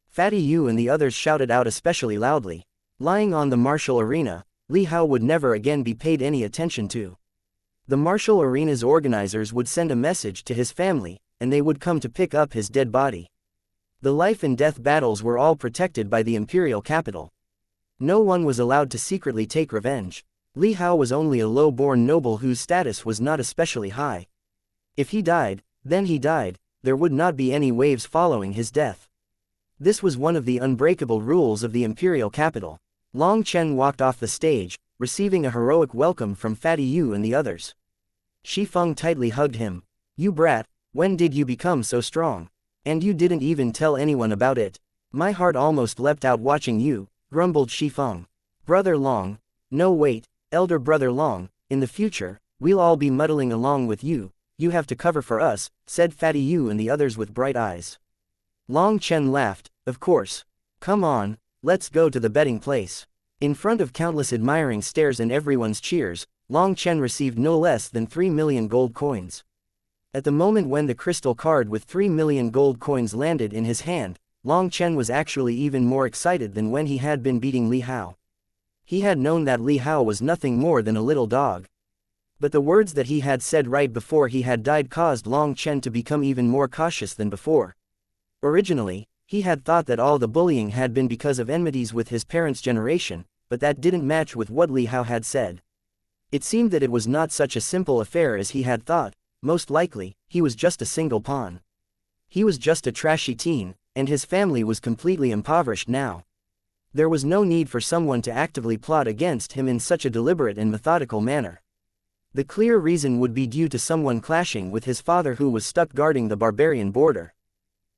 Fatty Yu and the others shouted out especially loudly. Lying on the martial arena, Li Hao would never again be paid any attention to. The martial arena's organizers would send a message to his family, and they would come to pick up his dead body. The life and death battles were all protected by the imperial capital. No one was allowed to secretly take revenge. Li Hao was only a low-born noble whose status was not especially high. If he died, then he died, there would not be any waves following his death. This was one of the unbreakable rules of the imperial capital. Long Chen walked off the stage, receiving a heroic welcome from Fatty Yu and the others. Shi Feng tightly hugged him. You brat, when did you become so strong? And you didn't even tell anyone about it. My heart almost leapt out watching you, grumbled Shi Feng. Brother Long. No wait, elder brother Long, in the future, we'll all be muddling along with you, you have to cover for us, said Fatty Yu and the others with bright eyes. Long Chen laughed, of course. Come on, let's go to the betting place. In front of countless admiring stares and everyone's cheers, Long Chen received no less than 3 million gold coins. At the moment when the crystal card with 3 million gold coins landed in his hand, Long Chen was actually even more excited than when he had been beating Li Hao. He had known that Li Hao was nothing more than a little dog. But the words that he had said right before he had died caused Long Chen to become even more cautious than before. Originally, he had thought that all the bullying had been because of enmities with his parents' generation, but that didn't match with what Li Hao had said. It seemed that it was not such a simple affair as he had thought. Most likely, he was just a single pawn. He was just a trashy teen, and his family was completely impoverished now. There was no need for someone to actively plot against him in such a deliberate and methodical manner. The clear reason would be due to someone clashing with his father who was stuck guarding the barbarian border.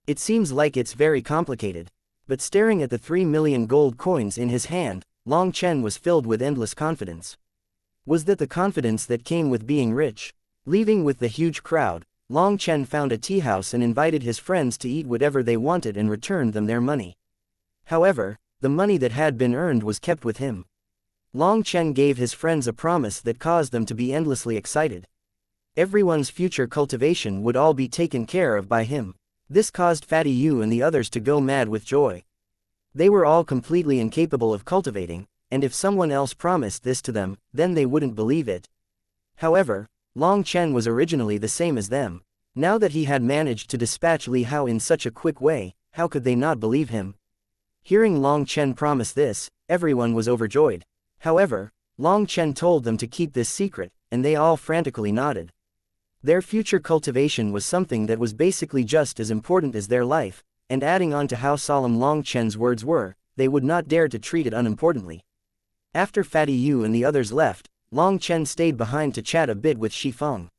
It seems like it's very complicated. But staring at the 3 million gold coins in his hand, Long Chen was filled with endless confidence. Was that the confidence that came with being rich? Leaving with the huge crowd, Long Chen found a tea house and invited his friends to eat whatever they wanted and returned them their money. However, the money that had been earned was kept with him. Long Chen gave his friends a promise that caused them to be endlessly excited. Everyone's future cultivation would all be taken care of by him. This caused Fatty Yu and the others to go mad with joy. They were all completely incapable of cultivating, and if someone else promised this to them, then they wouldn't believe it. However, Long Chen was originally the same as them. Now that he had managed to dispatch Li Hao in such a quick way, how could they not believe him? Hearing Long Chen promise this, everyone was overjoyed. However, Long Chen told them to keep this secret, and they all frantically nodded. Their future cultivation was something that was basically just as important as their life, and adding on to how solemn Long Chen's words were, they would not dare to treat it unimportantly. After Fatty Yu and the others left, Long Chen stayed behind to chat a bit with Shifeng.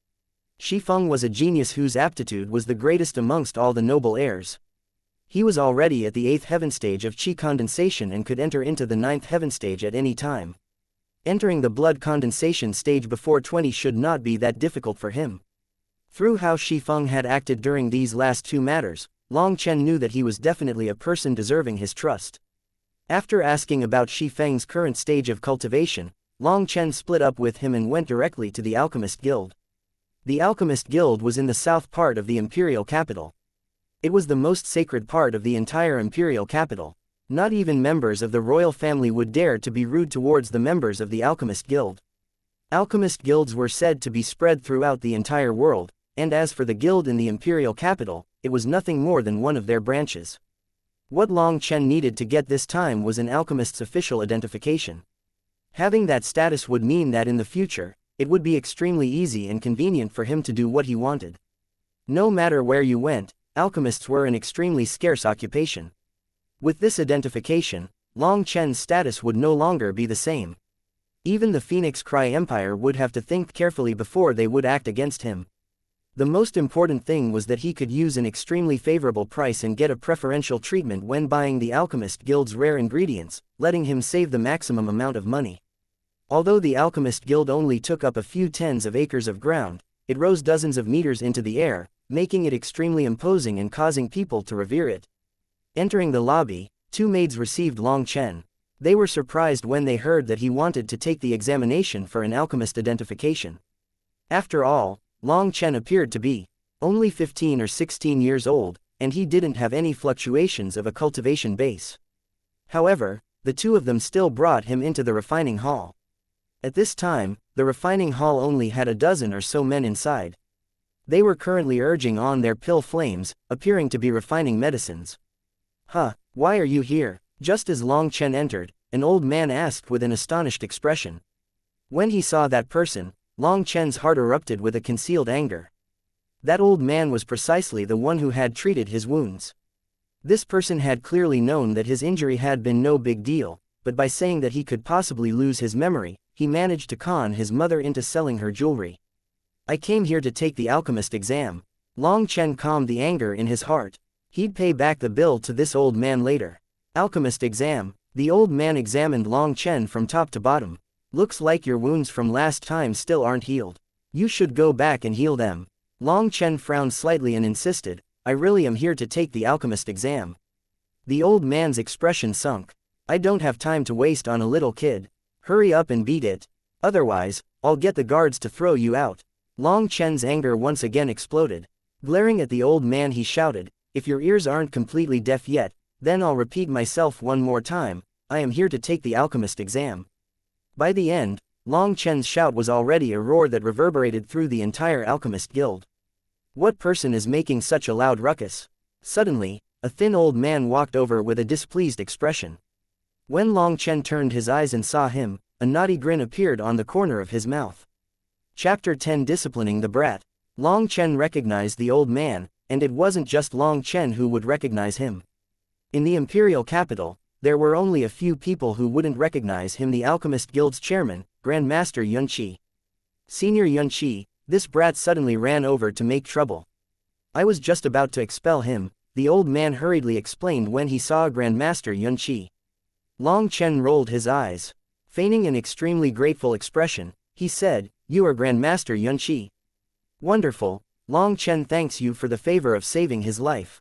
Shifeng was a genius whose aptitude was the greatest amongst all the noble heirs. He was already at the 8th heaven stage of qi condensation and could enter into the 9th heaven stage at any time. Entering the blood condensation stage before 20 should not be that difficult for him. Through how Shifeng had acted during these last two matters, Long Chen knew that he was definitely a person deserving his trust. After asking about Shifeng's current stage of cultivation, Long Chen split up with him and went directly to the Alchemist Guild. The Alchemist Guild was in the south part of the imperial capital. It was the most sacred part of the entire imperial capital. Not even members of the royal family would dare to be rude towards the members of the Alchemist Guild. Alchemist guilds were said to be spread throughout the entire world, and as for the guild in the imperial capital, it was nothing more than one of their branches. What Long Chen needed to get this time was an alchemist's official identification. Having that status would mean that in the future, it would be extremely easy and convenient for him to do what he wanted. No matter where you went, alchemists were an extremely scarce occupation. With this identification, Long Chen's status would no longer be the same. Even the Phoenix Cry Empire would have to think carefully before they would act against him. The most important thing was that he could use an extremely favorable price and get a preferential treatment when buying the Alchemist Guild's rare ingredients, letting him save the maximum amount of money. Although the Alchemist Guild only took up a few tens of acres of ground, it rose dozens of meters into the air, making it extremely imposing and causing people to revere it. Entering the lobby, two maids received Long Chen. They were surprised when they heard that he wanted to take the examination for an alchemist identification. After all, Long Chen appeared to be only 15 or 16 years old, and he didn't have any fluctuations of a cultivation base. However, the two of them still brought him into the refining hall. At this time, the refining hall only had a dozen or so men inside. They were currently urging on their pill flames, appearing to be refining medicines. Why are you here? Just as Long Chen entered, an old man asked with an astonished expression. When he saw that person, Long Chen's heart erupted with a concealed anger. That old man was precisely the one who had treated his wounds. This person had clearly known that his injury had been no big deal, but by saying that he could possibly lose his memory, he managed to con his mother into selling her jewelry. I came here to take the alchemist exam. Long Chen calmed the anger in his heart. He'd pay back the bill to this old man later. Alchemist exam. The old man examined Long Chen from top to bottom. Looks like your wounds from last time still aren't healed. You should go back and heal them. Long Chen frowned slightly and insisted, I really am here to take the alchemist exam. The old man's expression sunk. I don't have time to waste on a little kid. Hurry up and beat it. Otherwise, I'll get the guards to throw you out. Long Chen's anger once again exploded. Glaring at the old man he shouted, if your ears aren't completely deaf yet, then I'll repeat myself one more time, I am here to take the alchemist exam. By the end, Long Chen's shout was already a roar that reverberated through the entire alchemist guild. What person is making such a loud ruckus? Suddenly, a thin old man walked over with a displeased expression. When Long Chen turned his eyes and saw him, a naughty grin appeared on the corner of his mouth. Chapter 10 Disciplining the Brat. Long Chen recognized the old man, and it wasn't just Long Chen who would recognize him. In the imperial capital, there were only a few people who wouldn't recognize him: the Alchemist Guild's chairman, Grandmaster Yunqi. Senior Yunqi, this brat suddenly ran over to make trouble. I was just about to expel him, the old man hurriedly explained when he saw Grandmaster Yunqi. Long Chen rolled his eyes. Feigning an extremely grateful expression, he said, You are Grandmaster Yunqi. Wonderful, Long Chen thanks you for the favor of saving his life.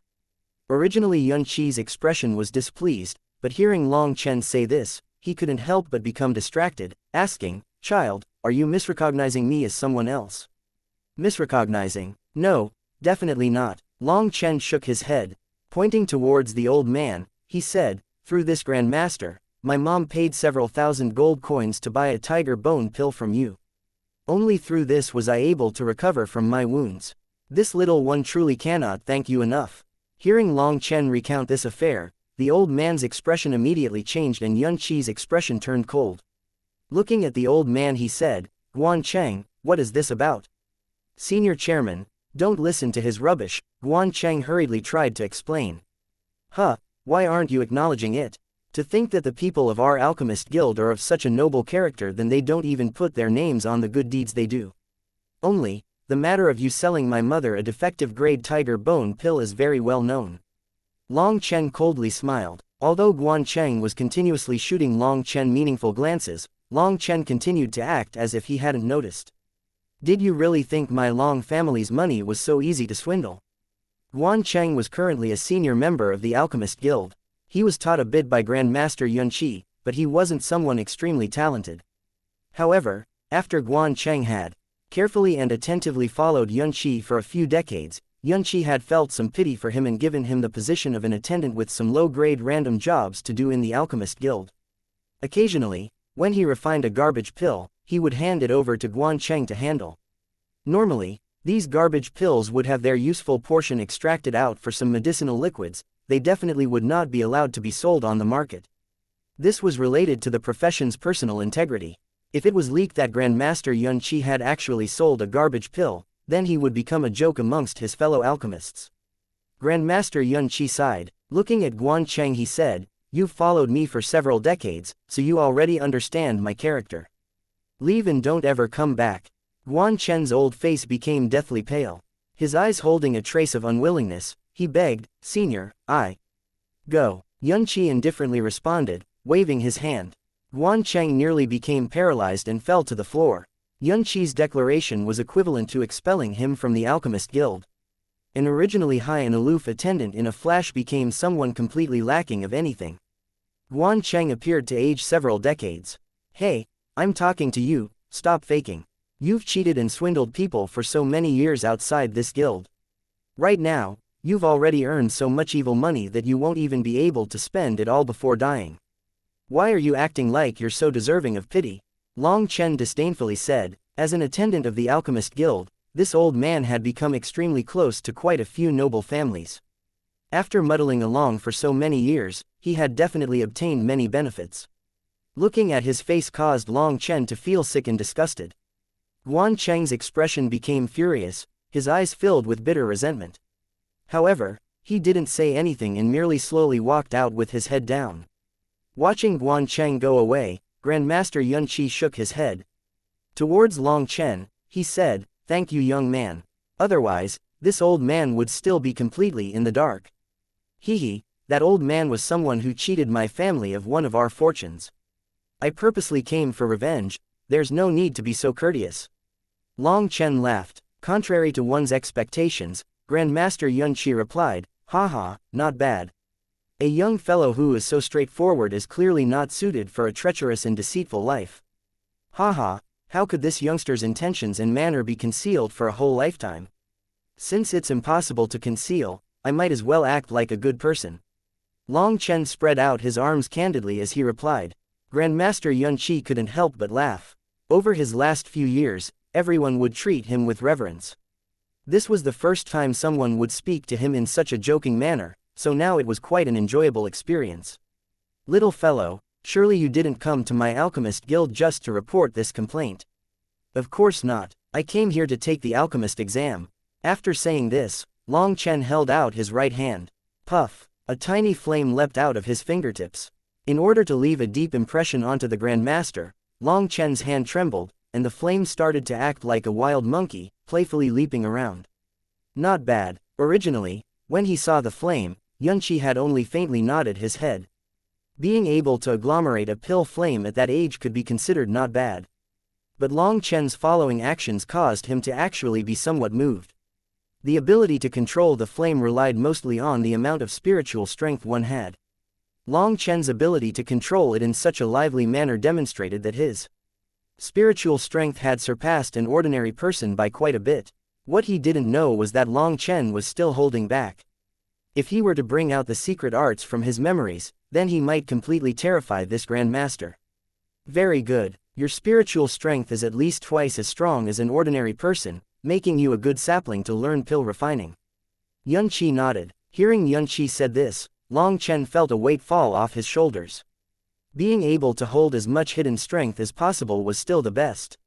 Originally Yunqi's expression was displeased, but hearing Long Chen say this, he couldn't help but become distracted, asking, Child, are you misrecognizing me as someone else? Misrecognizing? No, definitely not. Long Chen shook his head. Pointing towards the old man, he said, Through this Grand Master, my mom paid several thousand gold coins to buy a tiger bone pill from you. Only through this was I able to recover from my wounds. This little one truly cannot thank you enough." Hearing Long Chen recount this affair, the old man's expression immediately changed and Yun Qi's expression turned cold. Looking at the old man he said, "Guan Cheng, what is this about?" "Senior Chairman, don't listen to his rubbish," Guan Cheng hurriedly tried to explain. "Huh, why aren't you acknowledging it? To think that the people of our alchemist guild are of such a noble character, then they don't even put their names on the good deeds they do. Only, the matter of you selling my mother a defective grade tiger bone pill is very well known." Long Chen coldly smiled. Although Guan Cheng was continuously shooting Long Chen meaningful glances, Long Chen continued to act as if he hadn't noticed. "Did you really think my Long family's money was so easy to swindle?" Guan Cheng was currently a senior member of the Alchemist Guild. He was taught a bit by Grandmaster Yun Qi, but he wasn't someone extremely talented. However, after Guan Cheng had carefully and attentively followed Yun Qi for a few decades, Yun Qi had felt some pity for him and given him the position of an attendant with some low-grade random jobs to do in the Alchemist Guild. Occasionally, when he refined a garbage pill, he would hand it over to Guan Cheng to handle. Normally, these garbage pills would have their useful portion extracted out for some medicinal liquids. They definitely would not be allowed to be sold on the market. This was related to the profession's personal integrity. If it was leaked that Grandmaster Yun Qi had actually sold a garbage pill, then he would become a joke amongst his fellow alchemists. Grandmaster Yun Qi sighed. Looking at Guan Cheng he said, "You've followed me for several decades, so you already understand my character. Leave and don't ever come back." Guan Chen's old face became deathly pale. His eyes holding a trace of unwillingness, he begged, "Senior, I go." Yun Qi indifferently responded, waving his hand. Guan Cheng nearly became paralyzed and fell to the floor. Yun Qi's declaration was equivalent to expelling him from the Alchemist Guild. An originally high and aloof attendant in a flash became someone completely lacking of anything. Guan Cheng appeared to age several decades. "Hey, I'm talking to you, stop faking. You've cheated and swindled people for so many years outside this guild. Right now, you've already earned so much evil money that you won't even be able to spend it all before dying. Why are you acting like you're so deserving of pity?" Long Chen disdainfully said. As an attendant of the Alchemist Guild, this old man had become extremely close to quite a few noble families. After muddling along for so many years, he had definitely obtained many benefits. Looking at his face caused Long Chen to feel sick and disgusted. Guan Cheng's expression became furious, his eyes filled with bitter resentment. However, he didn't say anything and merely slowly walked out with his head down. Watching Guan Cheng go away, Grandmaster Yun Qi shook his head. Towards Long Chen, he said, "Thank you, young man. Otherwise, this old man would still be completely in the dark. Hehe, that old man was someone who cheated my family of one of our fortunes. I purposely came for revenge, there's no need to be so courteous." Long Chen laughed. Contrary to one's expectations, Grandmaster Yun Qi replied, "Haha, not bad. A young fellow who is so straightforward is clearly not suited for a treacherous and deceitful life. Haha, how could this youngster's intentions and manner be concealed for a whole lifetime? Since it's impossible to conceal, I might as well act like a good person." Long Chen spread out his arms candidly as he replied. Grandmaster Yun Qi couldn't help but laugh. Over his last few years, everyone would treat him with reverence. This was the first time someone would speak to him in such a joking manner, so now it was quite an enjoyable experience. "Little fellow, surely you didn't come to my Alchemist Guild just to report this complaint?" "Of course not, I came here to take the Alchemist exam." After saying this, Long Chen held out his right hand. Puff, a tiny flame leapt out of his fingertips. In order to leave a deep impression onto the Grandmaster, Long Chen's hand trembled, and the flame started to act like a wild monkey, playfully leaping around. Not bad. Originally, when he saw the flame, Yun Qi had only faintly nodded his head. Being able to agglomerate a pill flame at that age could be considered not bad. But Long Chen's following actions caused him to actually be somewhat moved. The ability to control the flame relied mostly on the amount of spiritual strength one had. Long Chen's ability to control it in such a lively manner demonstrated that his spiritual strength had surpassed an ordinary person by quite a bit. What he didn't know was that Long Chen was still holding back. If he were to bring out the secret arts from his memories, then he might completely terrify this Grand Master. Very good. Your spiritual strength is at least twice as strong as an ordinary person, making you a good sapling to learn pill refining. Yunqi nodded. Hearing Yunqi said this, Long Chen felt a weight fall off his shoulders. Being able to hold as much hidden strength as possible was still the best.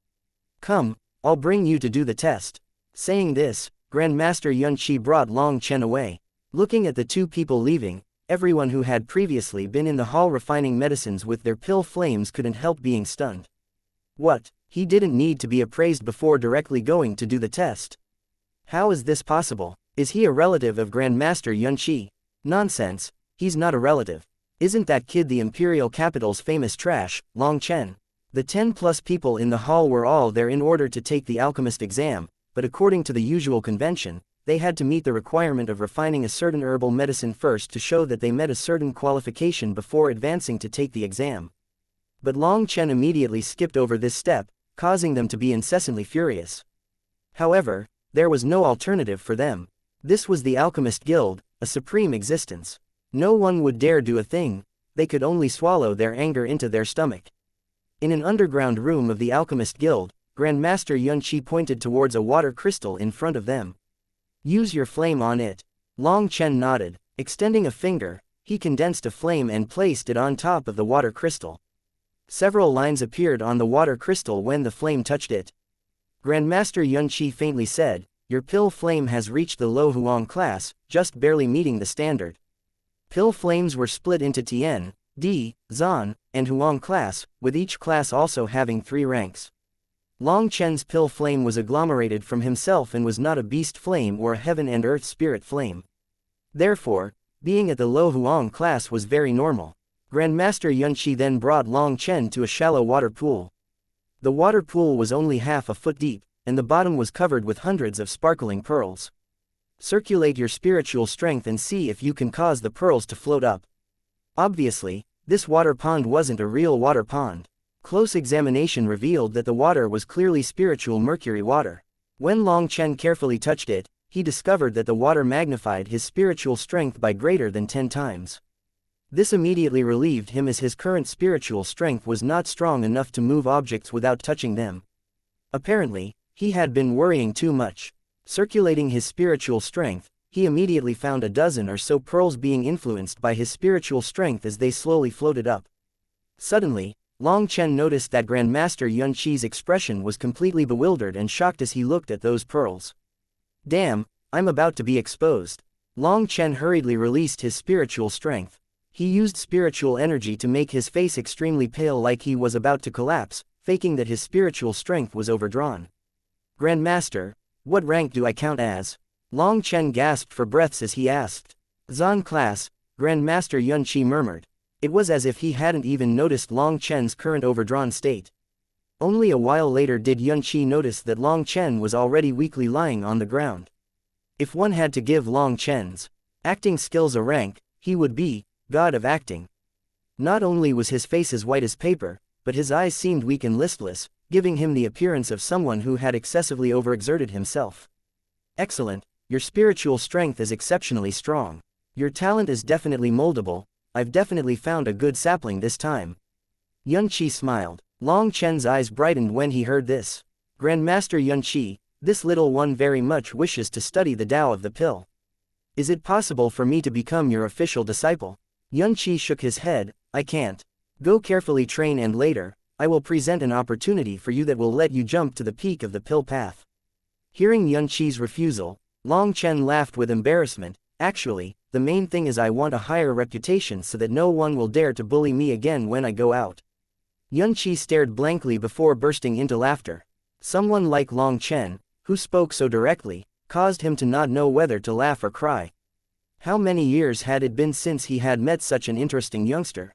Come, I'll bring you to do the test. Saying this, Grandmaster Yunqi brought Long Chen away. Looking at the two people leaving, everyone who had previously been in the hall refining medicines with their pill flames couldn't help being stunned. What, he didn't need to be appraised before directly going to do the test? How is this possible? Is he a relative of Grandmaster Yunqi? Nonsense, he's not a relative. Isn't that kid the Imperial Capital's famous trash, Long Chen? The 10+ people in the hall were all there in order to take the alchemist exam, but according to the usual convention, they had to meet the requirement of refining a certain herbal medicine first to show that they met a certain qualification before advancing to take the exam. But Long Chen immediately skipped over this step, causing them to be incessantly furious. However, there was no alternative for them. This was the Alchemist Guild, a supreme existence. No one would dare do a thing, they could only swallow their anger into their stomach. In an underground room of the Alchemist Guild, Grandmaster Yunqi pointed towards a water crystal in front of them. Use your flame on it. Long Chen nodded. Extending a finger, he condensed a flame and placed it on top of the water crystal. Several lines appeared on the water crystal when the flame touched it. Grandmaster Yunqi faintly said, "Your pill flame has reached the Lo Huang class, just barely meeting the standard." Pill flames were split into Tian, Di, Zan, and Huang class, with each class also having 3 ranks. Long Chen's pill flame was agglomerated from himself and was not a beast flame or a heaven and earth spirit flame. Therefore, being at the Lo Huang class was very normal. Grandmaster Yunqi then brought Long Chen to a shallow water pool. The water pool was only half a foot deep, and the bottom was covered with hundreds of sparkling pearls. Circulate your spiritual strength and see if you can cause the pearls to float up. Obviously, this water pond wasn't a real water pond. Close examination revealed that the water was clearly spiritual mercury water. When Long Chen carefully touched it, he discovered that the water magnified his spiritual strength by greater than 10 times. This immediately relieved him as his current spiritual strength was not strong enough to move objects without touching them. Apparently, he had been worrying too much. Circulating his spiritual strength, he immediately found a dozen or so pearls being influenced by his spiritual strength as they slowly floated up. Suddenly, Long Chen noticed that Grandmaster Yunqi's expression was completely bewildered and shocked as he looked at those pearls. Damn, I'm about to be exposed. Long Chen hurriedly released his spiritual strength. He used spiritual energy to make his face extremely pale like he was about to collapse, faking that his spiritual strength was overdrawn. Grandmaster, what rank do I count as? Long Chen gasped for breaths as he asked. Zan class, Grandmaster Yunqi murmured. It was as if he hadn't even noticed Long Chen's current overdrawn state. Only a while later did Yunqi notice that Long Chen was already weakly lying on the ground. If one had to give Long Chen's acting skills a rank, he would be God of Acting. Not only was his face as white as paper, but his eyes seemed weak and listless, giving him the appearance of someone who had excessively overexerted himself. Excellent, your spiritual strength is exceptionally strong. Your talent is definitely moldable, I've definitely found a good sapling this time. Yunqi smiled. Long Chen's eyes brightened when he heard this. Grandmaster Yunqi, this little one very much wishes to study the Tao of the pill. Is it possible for me to become your official disciple? Yunqi shook his head, I can't. Go carefully train and later, I will present an opportunity for you that will let you jump to the peak of the pill path. Hearing Yunqi's refusal, Long Chen laughed with embarrassment. Actually, the main thing is I want a higher reputation so that no one will dare to bully me again when I go out. Yunqi stared blankly before bursting into laughter. Someone like Long Chen, who spoke so directly, caused him to not know whether to laugh or cry. How many years had it been since he had met such an interesting youngster?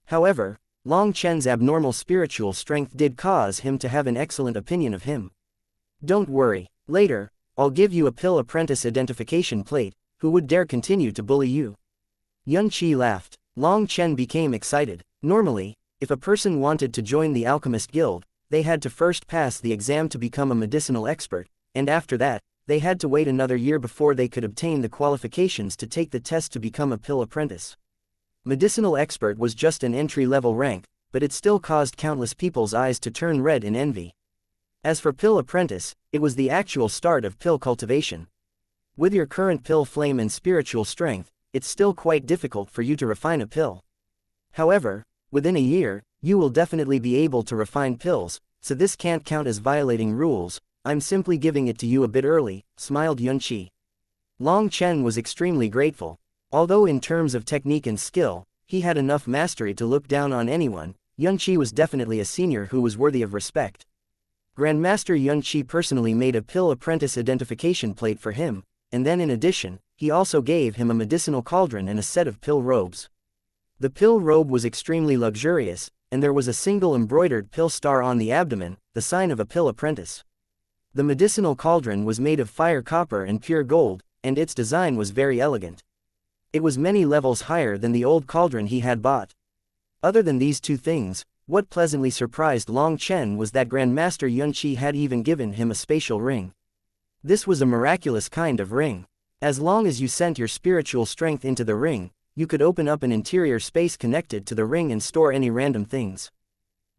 However, Long Chen's abnormal spiritual strength did cause him to have an excellent opinion of him. Don't worry, later, I'll give you a pill apprentice identification plate. Who would dare continue to bully you? Yunqi laughed. Long Chen became excited. Normally, if a person wanted to join the Alchemist Guild, they had to first pass the exam to become a medicinal expert, and after that, they had to wait another year before they could obtain the qualifications to take the test to become a pill apprentice. Medicinal expert was just an entry-level rank, but it still caused countless people's eyes to turn red in envy. As for pill apprentice, it was the actual start of pill cultivation. With your current pill flame and spiritual strength, it's still quite difficult for you to refine a pill. However, within a year, you will definitely be able to refine pills, so this can't count as violating rules. I'm simply giving it to you a bit early, smiled Yunqi. Long Chen was extremely grateful. Although in terms of technique and skill, he had enough mastery to look down on anyone, Yunqi was definitely a senior who was worthy of respect. Grandmaster Yunqi personally made a pill apprentice identification plate for him, and then in addition, he also gave him a medicinal cauldron and a set of pill robes. The pill robe was extremely luxurious, and there was a single embroidered pill star on the abdomen, the sign of a pill apprentice. The medicinal cauldron was made of fire copper and pure gold, and its design was very elegant. It was many levels higher than the old cauldron he had bought. Other than these two things, what pleasantly surprised Long Chen was that Grandmaster Yunqi had even given him a spatial ring. This was a miraculous kind of ring. As long as you sent your spiritual strength into the ring, you could open up an interior space connected to the ring and store any random things.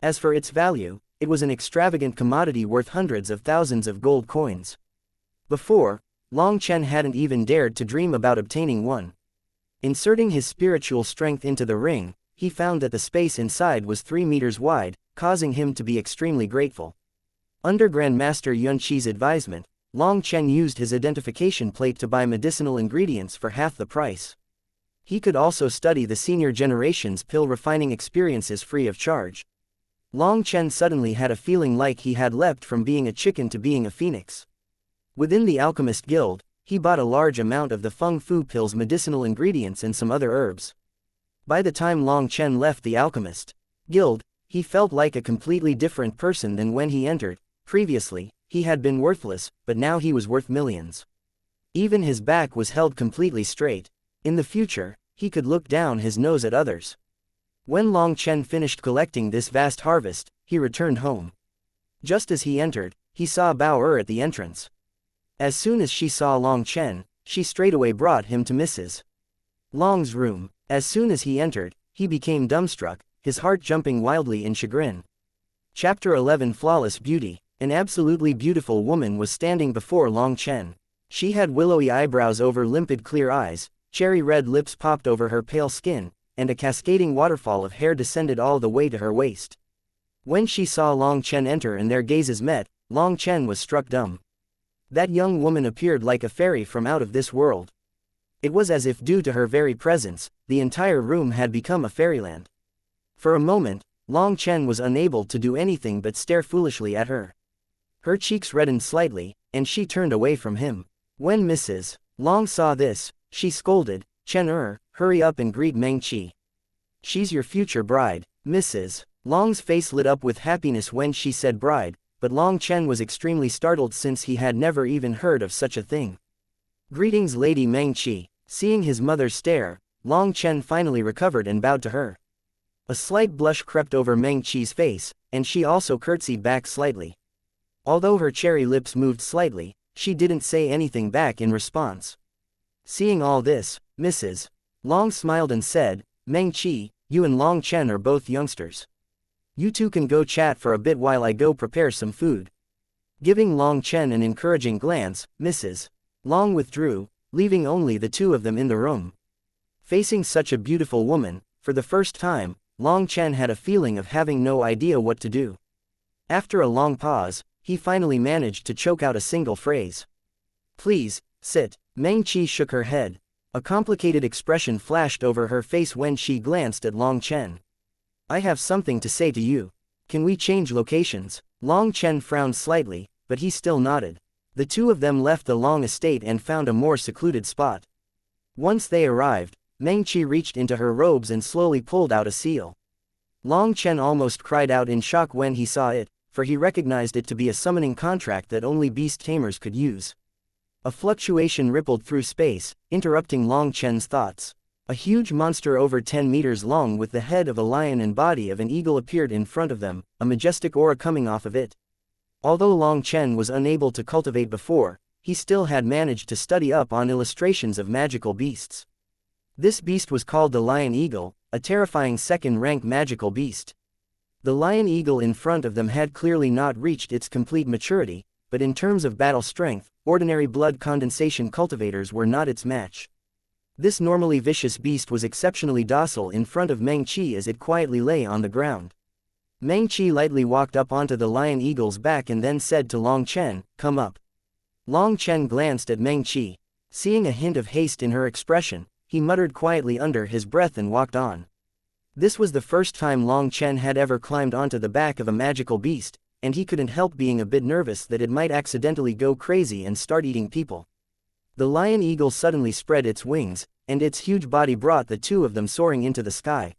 As for its value, it was an extravagant commodity worth hundreds of thousands of gold coins. Before, Long Chen hadn't even dared to dream about obtaining one. Inserting his spiritual strength into the ring, he found that the space inside was 3 meters wide, causing him to be extremely grateful. Under Grandmaster Yunqi's advisement, Long Chen used his identification plate to buy medicinal ingredients for half the price. He could also study the senior generation's pill refining experiences free of charge. Long Chen suddenly had a feeling like he had leapt from being a chicken to being a phoenix. Within the Alchemist Guild, he bought a large amount of the Feng Fu pill's medicinal ingredients and some other herbs. By the time Long Chen left the Alchemist Guild, he felt like a completely different person than when he entered. Previously, he had been worthless, but now he was worth millions. Even his back was held completely straight. In the future, he could look down his nose at others. When Long Chen finished collecting this vast harvest, he returned home. Just as he entered, he saw Bao at the entrance. As soon as she saw Long Chen, she straightaway brought him to Mrs. Long's room. As soon as he entered, he became dumbstruck, his heart jumping wildly in chagrin. Chapter 11 Flawless Beauty. An absolutely beautiful woman was standing before Long Chen. She had willowy eyebrows over limpid clear eyes, cherry red lips popped over her pale skin, and a cascading waterfall of hair descended all the way to her waist. When she saw Long Chen enter and their gazes met, Long Chen was struck dumb. That young woman appeared like a fairy from out of this world. It was as if due to her very presence, the entire room had become a fairyland. For a moment, Long Chen was unable to do anything but stare foolishly at her. Her cheeks reddened slightly, and she turned away from him. When Mrs. Long saw this, she scolded, "Chen, hurry up and greet Meng Qi. She's your future bride." Mrs. Long's face lit up with happiness when she said bride, but Long Chen was extremely startled since he had never even heard of such a thing. "Greetings, Lady Meng Qi." Seeing his mother stare, Long Chen finally recovered and bowed to her. A slight blush crept over Meng Qi's face, and she also curtsied back slightly. Although her cherry lips moved slightly, she didn't say anything back in response. Seeing all this, Mrs. Long smiled and said, "Meng Qi, you and Long Chen are both youngsters. You two can go chat for a bit while I go prepare some food." Giving Long Chen an encouraging glance, Mrs. Long withdrew, leaving only the two of them in the room. Facing such a beautiful woman, for the first time, Long Chen had a feeling of having no idea what to do. After a long pause, he finally managed to choke out a single phrase. "Please, sit." Meng Qi shook her head. A complicated expression flashed over her face when she glanced at Long Chen. "I have something to say to you. Can we change locations?" Long Chen frowned slightly, but he still nodded. The two of them left the Long estate and found a more secluded spot. Once they arrived, Meng Qi reached into her robes and slowly pulled out a seal. Long Chen almost cried out in shock when he saw it, for he recognized it to be a summoning contract that only beast tamers could use. A fluctuation rippled through space, interrupting Long Chen's thoughts. A huge monster over 10 meters long with the head of a lion and body of an eagle appeared in front of them, a majestic aura coming off of it. Although Long Chen was unable to cultivate before, he still had managed to study up on illustrations of magical beasts. This beast was called the lion eagle, a terrifying second-rank magical beast. The lion eagle in front of them had clearly not reached its complete maturity, but in terms of battle strength, ordinary blood condensation cultivators were not its match. This normally vicious beast was exceptionally docile in front of Meng Qi as it quietly lay on the ground. Meng Qi lightly walked up onto the lion eagle's back and then said to Long Chen, "Come up." Long Chen glanced at Meng Qi. Seeing a hint of haste in her expression, he muttered quietly under his breath and walked on. This was the first time Long Chen had ever climbed onto the back of a magical beast, and he couldn't help being a bit nervous that it might accidentally go crazy and start eating people. The lion eagle suddenly spread its wings, and its huge body brought the two of them soaring into the sky.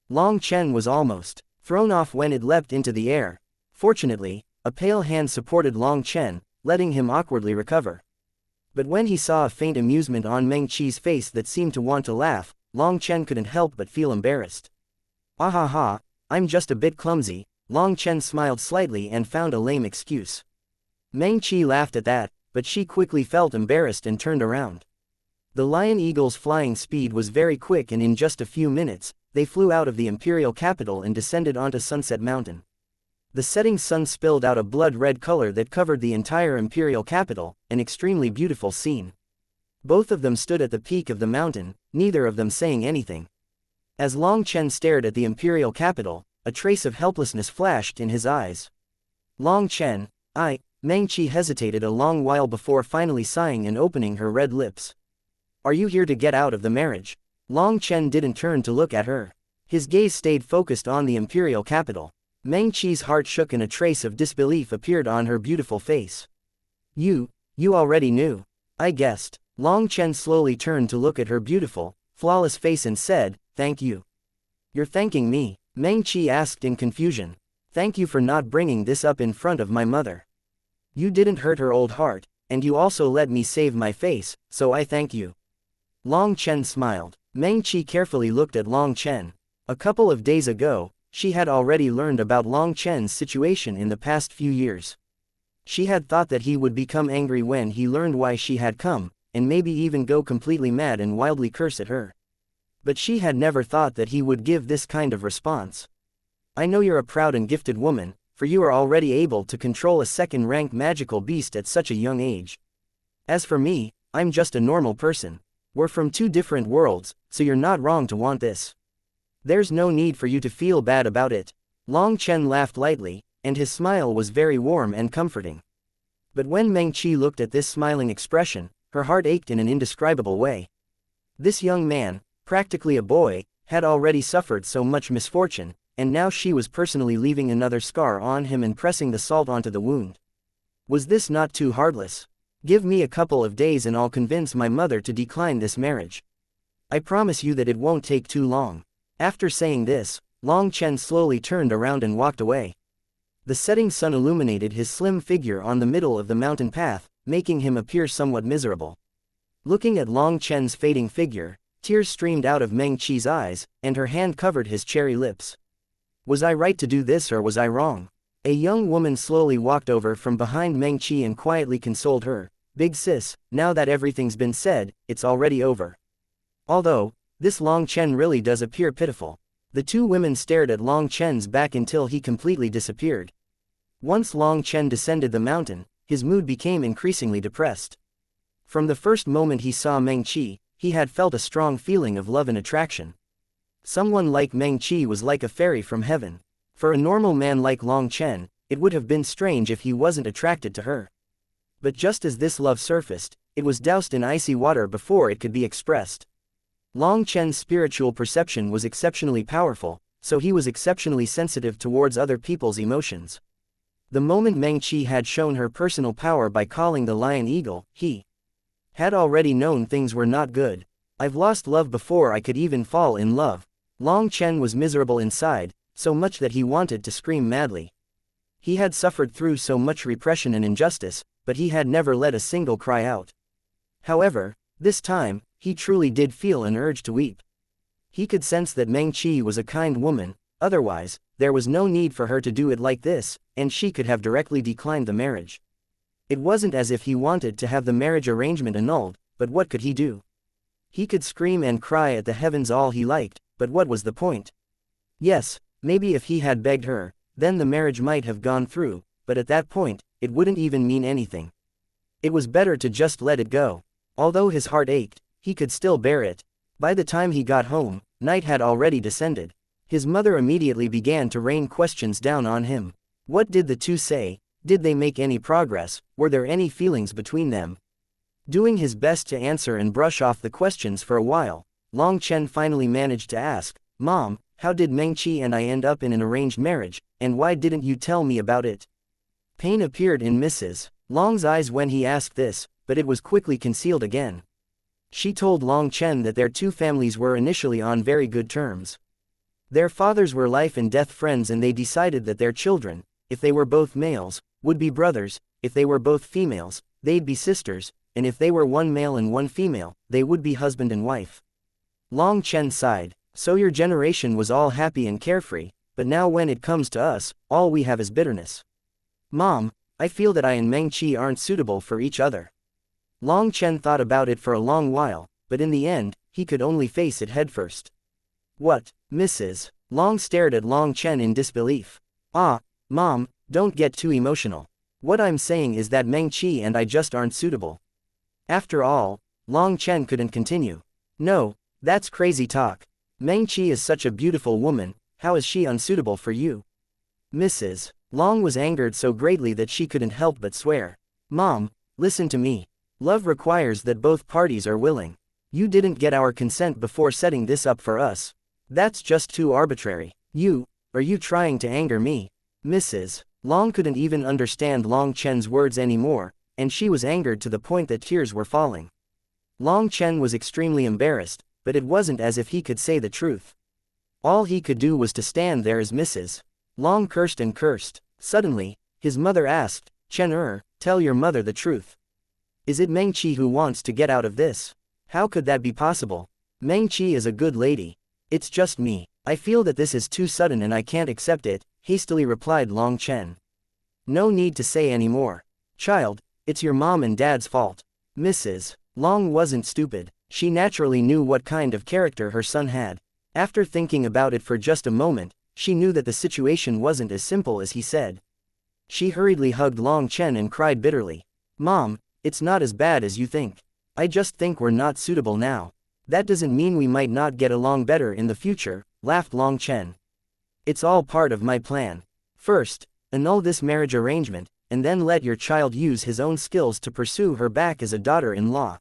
Long Chen was almost thrown off when it leapt into the air. Fortunately, a pale hand supported Long Chen, letting him awkwardly recover. But when he saw a faint amusement on Meng Qi's face that seemed to want to laugh, Long Chen couldn't help but feel embarrassed. "Ah ha ha, I'm just a bit clumsy." Long Chen smiled slightly and found a lame excuse. Meng Qi laughed at that, but she quickly felt embarrassed and turned around. The lion eagle's flying speed was very quick, and in just a few minutes, they flew out of the imperial capital and descended onto Sunset Mountain. The setting sun spilled out a blood-red color that covered the entire imperial capital, an extremely beautiful scene. Both of them stood at the peak of the mountain, neither of them saying anything. As Long Chen stared at the imperial capital, a trace of helplessness flashed in his eyes. "Long Chen, Meng Qi hesitated a long while before finally sighing and opening her red lips. "Are you here to get out of the marriage?" Long Chen didn't turn to look at her. His gaze stayed focused on the imperial capital. Meng Qi's heart shook and a trace of disbelief appeared on her beautiful face. You already knew." "I guessed." Long Chen slowly turned to look at her beautiful, flawless face and said, "Thank you." "You're thanking me?" Meng Qi asked in confusion. "Thank you for not bringing this up in front of my mother. You didn't hurt her old heart, and you also let me save my face, so I thank you." Long Chen smiled. Meng Qi carefully looked at Long Chen. A couple of days ago, she had already learned about Long Chen's situation in the past few years. She had thought that he would become angry when he learned why she had come, and maybe even go completely mad and wildly curse at her. But she had never thought that he would give this kind of response. "I know you're a proud and gifted woman, for you are already able to control a second-rank magical beast at such a young age. As for me, I'm just a normal person. We're from two different worlds, so you're not wrong to want this. There's no need for you to feel bad about it." Long Chen laughed lightly, and his smile was very warm and comforting. But when Meng Qi looked at this smiling expression, her heart ached in an indescribable way. This young man, practically a boy, had already suffered so much misfortune, and now she was personally leaving another scar on him and pressing the salt onto the wound. Was this not too heartless? "Give me a couple of days and I'll convince my mother to decline this marriage. I promise you that it won't take too long." After saying this, Long Chen slowly turned around and walked away. The setting sun illuminated his slim figure on the middle of the mountain path, making him appear somewhat miserable. Looking at Long Chen's fading figure, tears streamed out of Meng Qi's eyes, and her hand covered his cherry lips. "Was I right to do this or was I wrong?" A young woman slowly walked over from behind Meng Qi and quietly consoled her. "Big sis, now that everything's been said, it's already over. Although, this Long Chen really does appear pitiful." The two women stared at Long Chen's back until he completely disappeared. Once Long Chen descended the mountain, his mood became increasingly depressed. From the first moment he saw Meng Qi, he had felt a strong feeling of love and attraction. Someone like Meng Qi was like a fairy from heaven. For a normal man like Long Chen, it would have been strange if he wasn't attracted to her. But just as this love surfaced, it was doused in icy water before it could be expressed. Long Chen's spiritual perception was exceptionally powerful, so he was exceptionally sensitive towards other people's emotions. The moment Meng Qi had shown her personal power by calling the lion eagle, he had already known things were not good. "I've lost love before I could even fall in love." Long Chen was miserable inside, so much that he wanted to scream madly. He had suffered through so much repression and injustice, but he had never let a single cry out. However, this time, he truly did feel an urge to weep. He could sense that Meng Qi was a kind woman, otherwise, there was no need for her to do it like this, and she could have directly declined the marriage. It wasn't as if he wanted to have the marriage arrangement annulled, but what could he do? He could scream and cry at the heavens all he liked, but what was the point? Yes, maybe if he had begged her, then the marriage might have gone through, but at that point, it wouldn't even mean anything. It was better to just let it go. Although his heart ached, he could still bear it. By the time he got home, night had already descended. His mother immediately began to rain questions down on him. What did the two say? Did they make any progress? Were there any feelings between them? Doing his best to answer and brush off the questions for a while, Long Chen finally managed to ask, "Mom, how did Mengqi and I end up in an arranged marriage, and why didn't you tell me about it?" Pain appeared in Mrs. Long's eyes when he asked this, but it was quickly concealed again. She told Long Chen that their two families were initially on very good terms. Their fathers were life and death friends, and they decided that their children, if they were both males, would be brothers, if they were both females, they'd be sisters, and if they were one male and one female, they would be husband and wife. Long Chen sighed. So your generation was all happy and carefree, but now when it comes to us, all we have is bitterness. Mom, I feel that I and Mengqi aren't suitable for each other. Long Chen thought about it for a long while, but in the end, he could only face it headfirst. What, Mrs. Long stared at Long Chen in disbelief. Ah, Mom, don't get too emotional. What I'm saying is that Mengqi and I just aren't suitable. After all, Long Chen couldn't continue. No, that's crazy talk. Mengqi is such a beautiful woman, how is she unsuitable for you? Mrs. Long was angered so greatly that she couldn't help but swear. Mom, listen to me. Love requires that both parties are willing. You didn't get our consent before setting this up for us. That's just too arbitrary. Are you trying to anger me? Mrs. Long couldn't even understand Long Chen's words anymore, and she was angered to the point that tears were falling. Long Chen was extremely embarrassed, but it wasn't as if he could say the truth. All he could do was to stand there as Mrs. Long cursed and cursed. Suddenly, his mother asked, Chen, tell your mother the truth. Is it Mengqi who wants to get out of this? How could that be possible? Mengqi is a good lady. It's just me. I feel that this is too sudden and I can't accept it, hastily replied Long Chen. No need to say any more. Child, it's your mom and dad's fault. Mrs. Long wasn't stupid. She naturally knew what kind of character her son had. After thinking about it for just a moment, she knew that the situation wasn't as simple as he said. She hurriedly hugged Long Chen and cried bitterly. Mom, it's not as bad as you think. I just think we're not suitable now. That doesn't mean we might not get along better in the future, laughed Long Chen. It's all part of my plan. First, annul this marriage arrangement, and then let your child use his own skills to pursue her back as a daughter-in-law.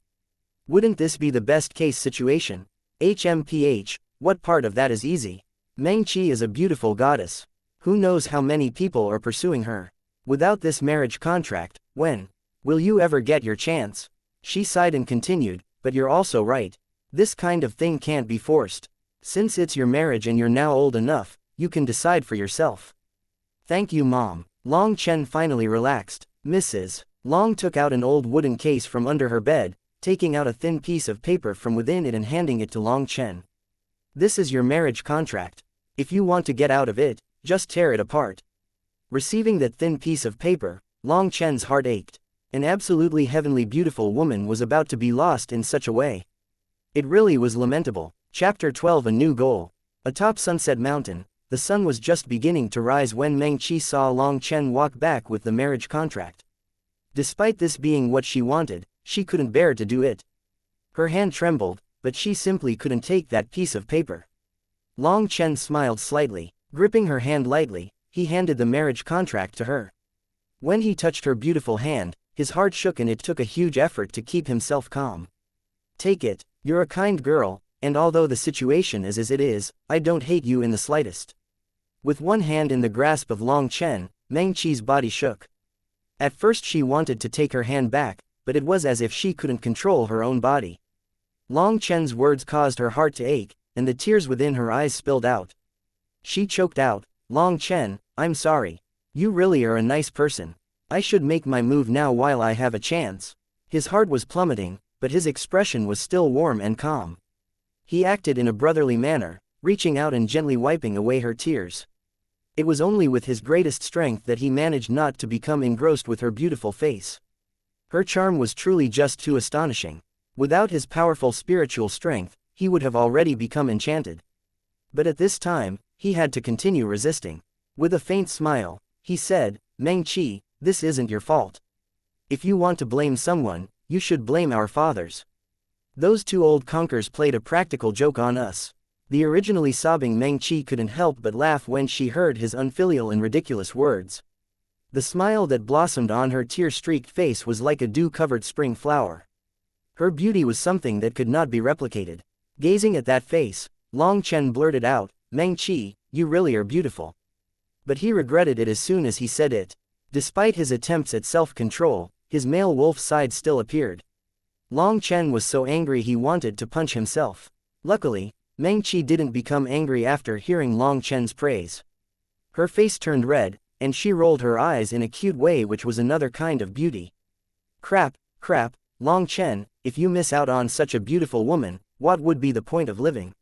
Wouldn't this be the best case situation? HMPH, what part of that is easy? Mengqi is a beautiful goddess. Who knows how many people are pursuing her? Without this marriage contract, when will you ever get your chance? She sighed and continued, but you're also right. This kind of thing can't be forced. Since it's your marriage and you're now old enough, you can decide for yourself. Thank you, Mom. Long Chen finally relaxed. Mrs. Long took out an old wooden case from under her bed, taking out a thin piece of paper from within it and handing it to Long Chen. This is your marriage contract. If you want to get out of it, just tear it apart. Receiving that thin piece of paper, Long Chen's heart ached. An absolutely heavenly beautiful woman was about to be lost in such a way. It really was lamentable. Chapter 12 A New Goal. Atop Sunset Mountain, the sun was just beginning to rise when Mengqi saw Long Chen walk back with the marriage contract. Despite this being what she wanted, she couldn't bear to do it. Her hand trembled, but she simply couldn't take that piece of paper. Long Chen smiled slightly. Gripping her hand lightly, he handed the marriage contract to her. When he touched her beautiful hand, his heart shook and it took a huge effort to keep himself calm. Take it, you're a kind girl, and although the situation is as it is, I don't hate you in the slightest. With one hand in the grasp of Long Chen, Mengqi's body shook. At first she wanted to take her hand back, but it was as if she couldn't control her own body. Long Chen's words caused her heart to ache, and the tears within her eyes spilled out. She choked out, Long Chen, I'm sorry. You really are a nice person. I should make my move now while I have a chance. His heart was plummeting, but his expression was still warm and calm. He acted in a brotherly manner, reaching out and gently wiping away her tears. It was only with his greatest strength that he managed not to become engrossed with her beautiful face. Her charm was truly just too astonishing. Without his powerful spiritual strength, he would have already become enchanted. But at this time, he had to continue resisting. With a faint smile, he said, "Meng-Chi, this isn't your fault. If you want to blame someone, you should blame our fathers. Those two old conkers played a practical joke on us." The originally sobbing Meng-Chi couldn't help but laugh when she heard his unfilial and ridiculous words. The smile that blossomed on her tear-streaked face was like a dew-covered spring flower. Her beauty was something that could not be replicated. Gazing at that face, Long Chen blurted out, "Meng-Chi, you really are beautiful." But he regretted it as soon as he said it. Despite his attempts at self-control, his male wolf side still appeared. Long Chen was so angry he wanted to punch himself. Luckily, Meng-Chi didn't become angry after hearing Long Chen's praise. Her face turned red, and she rolled her eyes in a cute way, which was another kind of beauty. Crap, Long Chen, if you miss out on such a beautiful woman, what would be the point of living?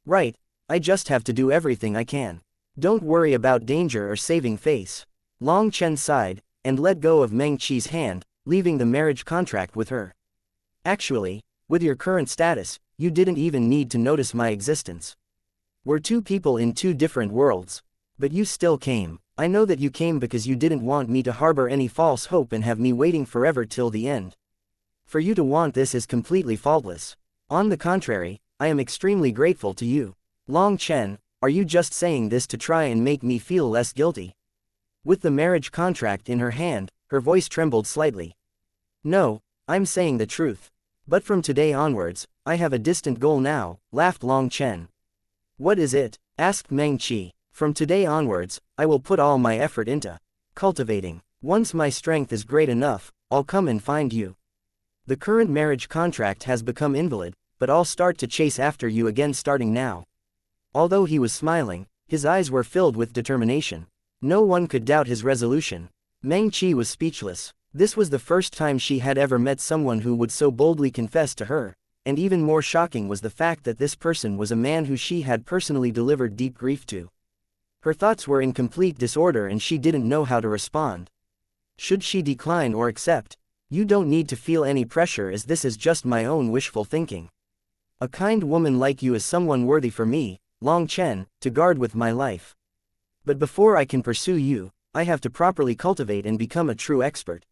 Right, I just have to do everything I can. Don't worry about danger or saving face. Long Chen sighed, and let go of Meng-Chi's hand, leaving the marriage contract with her. Actually, with your current status, you didn't even need to notice my existence. We're two people in two different worlds. But you still came. I know that you came because you didn't want me to harbor any false hope and have me waiting forever till the end. For you to want this is completely faultless. On the contrary, I am extremely grateful to you. Long Chen, are you just saying this to try and make me feel less guilty? With the marriage contract in her hand, her voice trembled slightly. No, I'm saying the truth. But from today onwards, I have a distant goal now, laughed Long Chen. What is it? Asked Meng-Chi. From today onwards, I will put all my effort into cultivating. Once my strength is great enough, I'll come and find you. The current marriage contract has become invalid, but I'll start to chase after you again starting now. Although he was smiling, his eyes were filled with determination. No one could doubt his resolution. Meng-Chi was speechless. This was the first time she had ever met someone who would so boldly confess to her, and even more shocking was the fact that this person was a man who she had personally delivered deep grief to. Her thoughts were in complete disorder and she didn't know how to respond. Should she decline or accept? You don't need to feel any pressure, as this is just my own wishful thinking. A kind woman like you is someone worthy for me, Long Chen, to guard with my life. But before I can pursue you, I have to properly cultivate and become a true expert.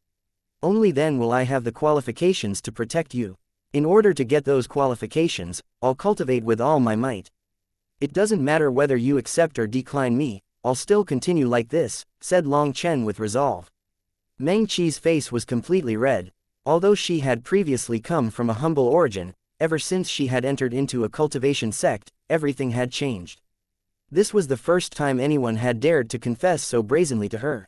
Only then will I have the qualifications to protect you. In order to get those qualifications, I'll cultivate with all my might. It doesn't matter whether you accept or decline me, I'll still continue like this, said Long Chen with resolve. Meng-Chi's face was completely red. Although she had previously come from a humble origin, ever since she had entered into a cultivation sect, everything had changed. This was the first time anyone had dared to confess so brazenly to her.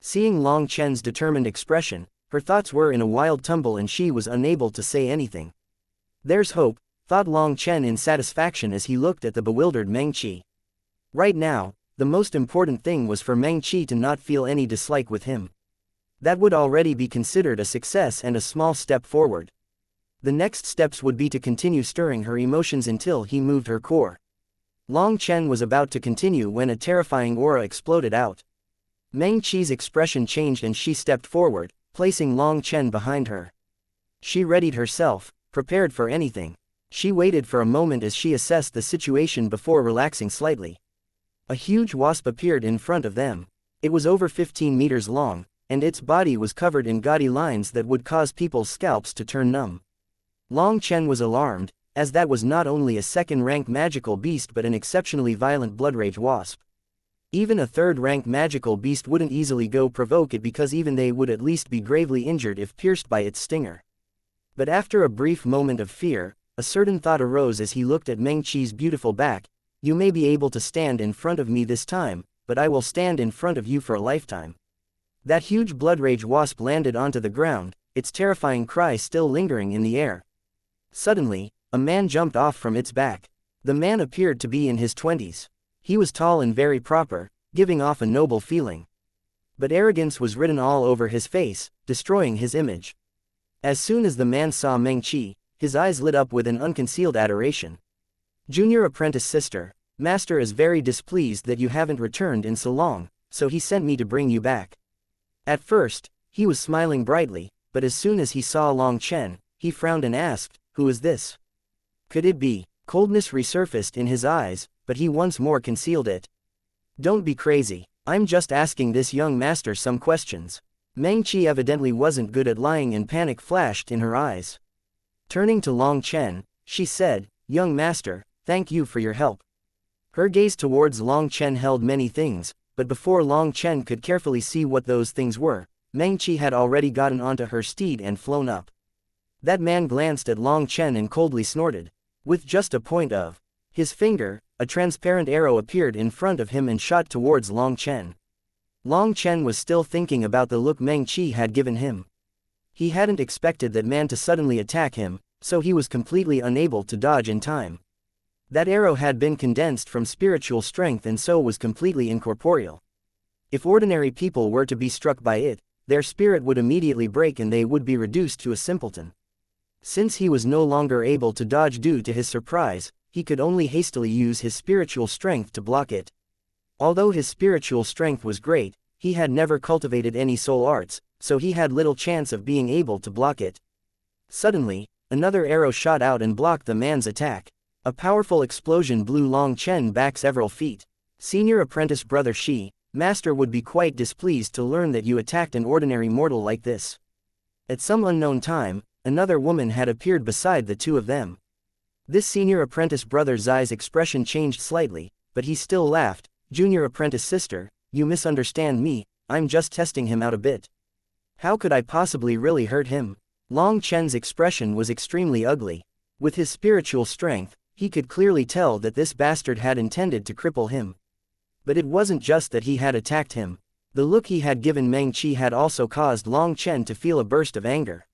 Seeing Long Chen's determined expression, her thoughts were in a wild tumble and she was unable to say anything. There's hope, thought Long Chen in satisfaction as he looked at the bewildered Meng-Chi. Right now, the most important thing was for Meng-Chi to not feel any dislike with him. That would already be considered a success and a small step forward. The next steps would be to continue stirring her emotions until he moved her core. Long Chen was about to continue when a terrifying aura exploded out. Meng-Chi's expression changed and she stepped forward, placing Long Chen behind her. She readied herself, prepared for anything. She waited for a moment as she assessed the situation before relaxing slightly. A huge wasp appeared in front of them. It was over 15 meters long, and its body was covered in gaudy lines that would cause people's scalps to turn numb. Long Chen was alarmed, as that was not only a second-rank magical beast but an exceptionally violent blood-rage wasp. Even a third-rank magical beast wouldn't easily go provoke it, because even they would at least be gravely injured if pierced by its stinger. But after a brief moment of fear, a certain thought arose as he looked at Meng-Chi's beautiful back. You may be able to stand in front of me this time, but I will stand in front of you for a lifetime. That huge blood-rage wasp landed onto the ground, its terrifying cry still lingering in the air. Suddenly, a man jumped off from its back. The man appeared to be in his 20s. He was tall and very proper, giving off a noble feeling. But arrogance was written all over his face, destroying his image. As soon as the man saw Meng-Chi, his eyes lit up with an unconcealed adoration. Junior apprentice sister, master is very displeased that you haven't returned in so long, so he sent me to bring you back. At first, he was smiling brightly, but as soon as he saw Long Chen, he frowned and asked, "Who is this?" Could it be? Coldness resurfaced in his eyes, but he once more concealed it. "Don't be crazy. I'm just asking this young master some questions." Meng Qi evidently wasn't good at lying, and panic flashed in her eyes. Turning to Long Chen, she said, "Young master, thank you for your help." Her gaze towards Long Chen held many things, but before Long Chen could carefully see what those things were, Meng Qi had already gotten onto her steed and flown up. That man glanced at Long Chen and coldly snorted. With just a point of his finger, a transparent arrow appeared in front of him and shot towards Long Chen. Long Chen was still thinking about the look Meng Qi had given him. He hadn't expected that man to suddenly attack him, so he was completely unable to dodge in time. That arrow had been condensed from spiritual strength and so was completely incorporeal. If ordinary people were to be struck by it, their spirit would immediately break and they would be reduced to a simpleton. Since he was no longer able to dodge due to his surprise, he could only hastily use his spiritual strength to block it. Although his spiritual strength was great, he had never cultivated any soul arts, so he had little chance of being able to block it. Suddenly, another arrow shot out and blocked the man's attack. A powerful explosion blew Long Chen back several feet. Senior apprentice Brother Shi, Master would be quite displeased to learn that you attacked an ordinary mortal like this. At some unknown time, another woman had appeared beside the two of them. This senior apprentice Brother Zai's expression changed slightly, but he still laughed. "Junior apprentice sister, you misunderstand me, I'm just testing him out a bit. How could I possibly really hurt him?" Long Chen's expression was extremely ugly. With his spiritual strength, he could clearly tell that this bastard had intended to cripple him. But it wasn't just that he had attacked him. The look he had given Meng Qi had also caused Long Chen to feel a burst of anger.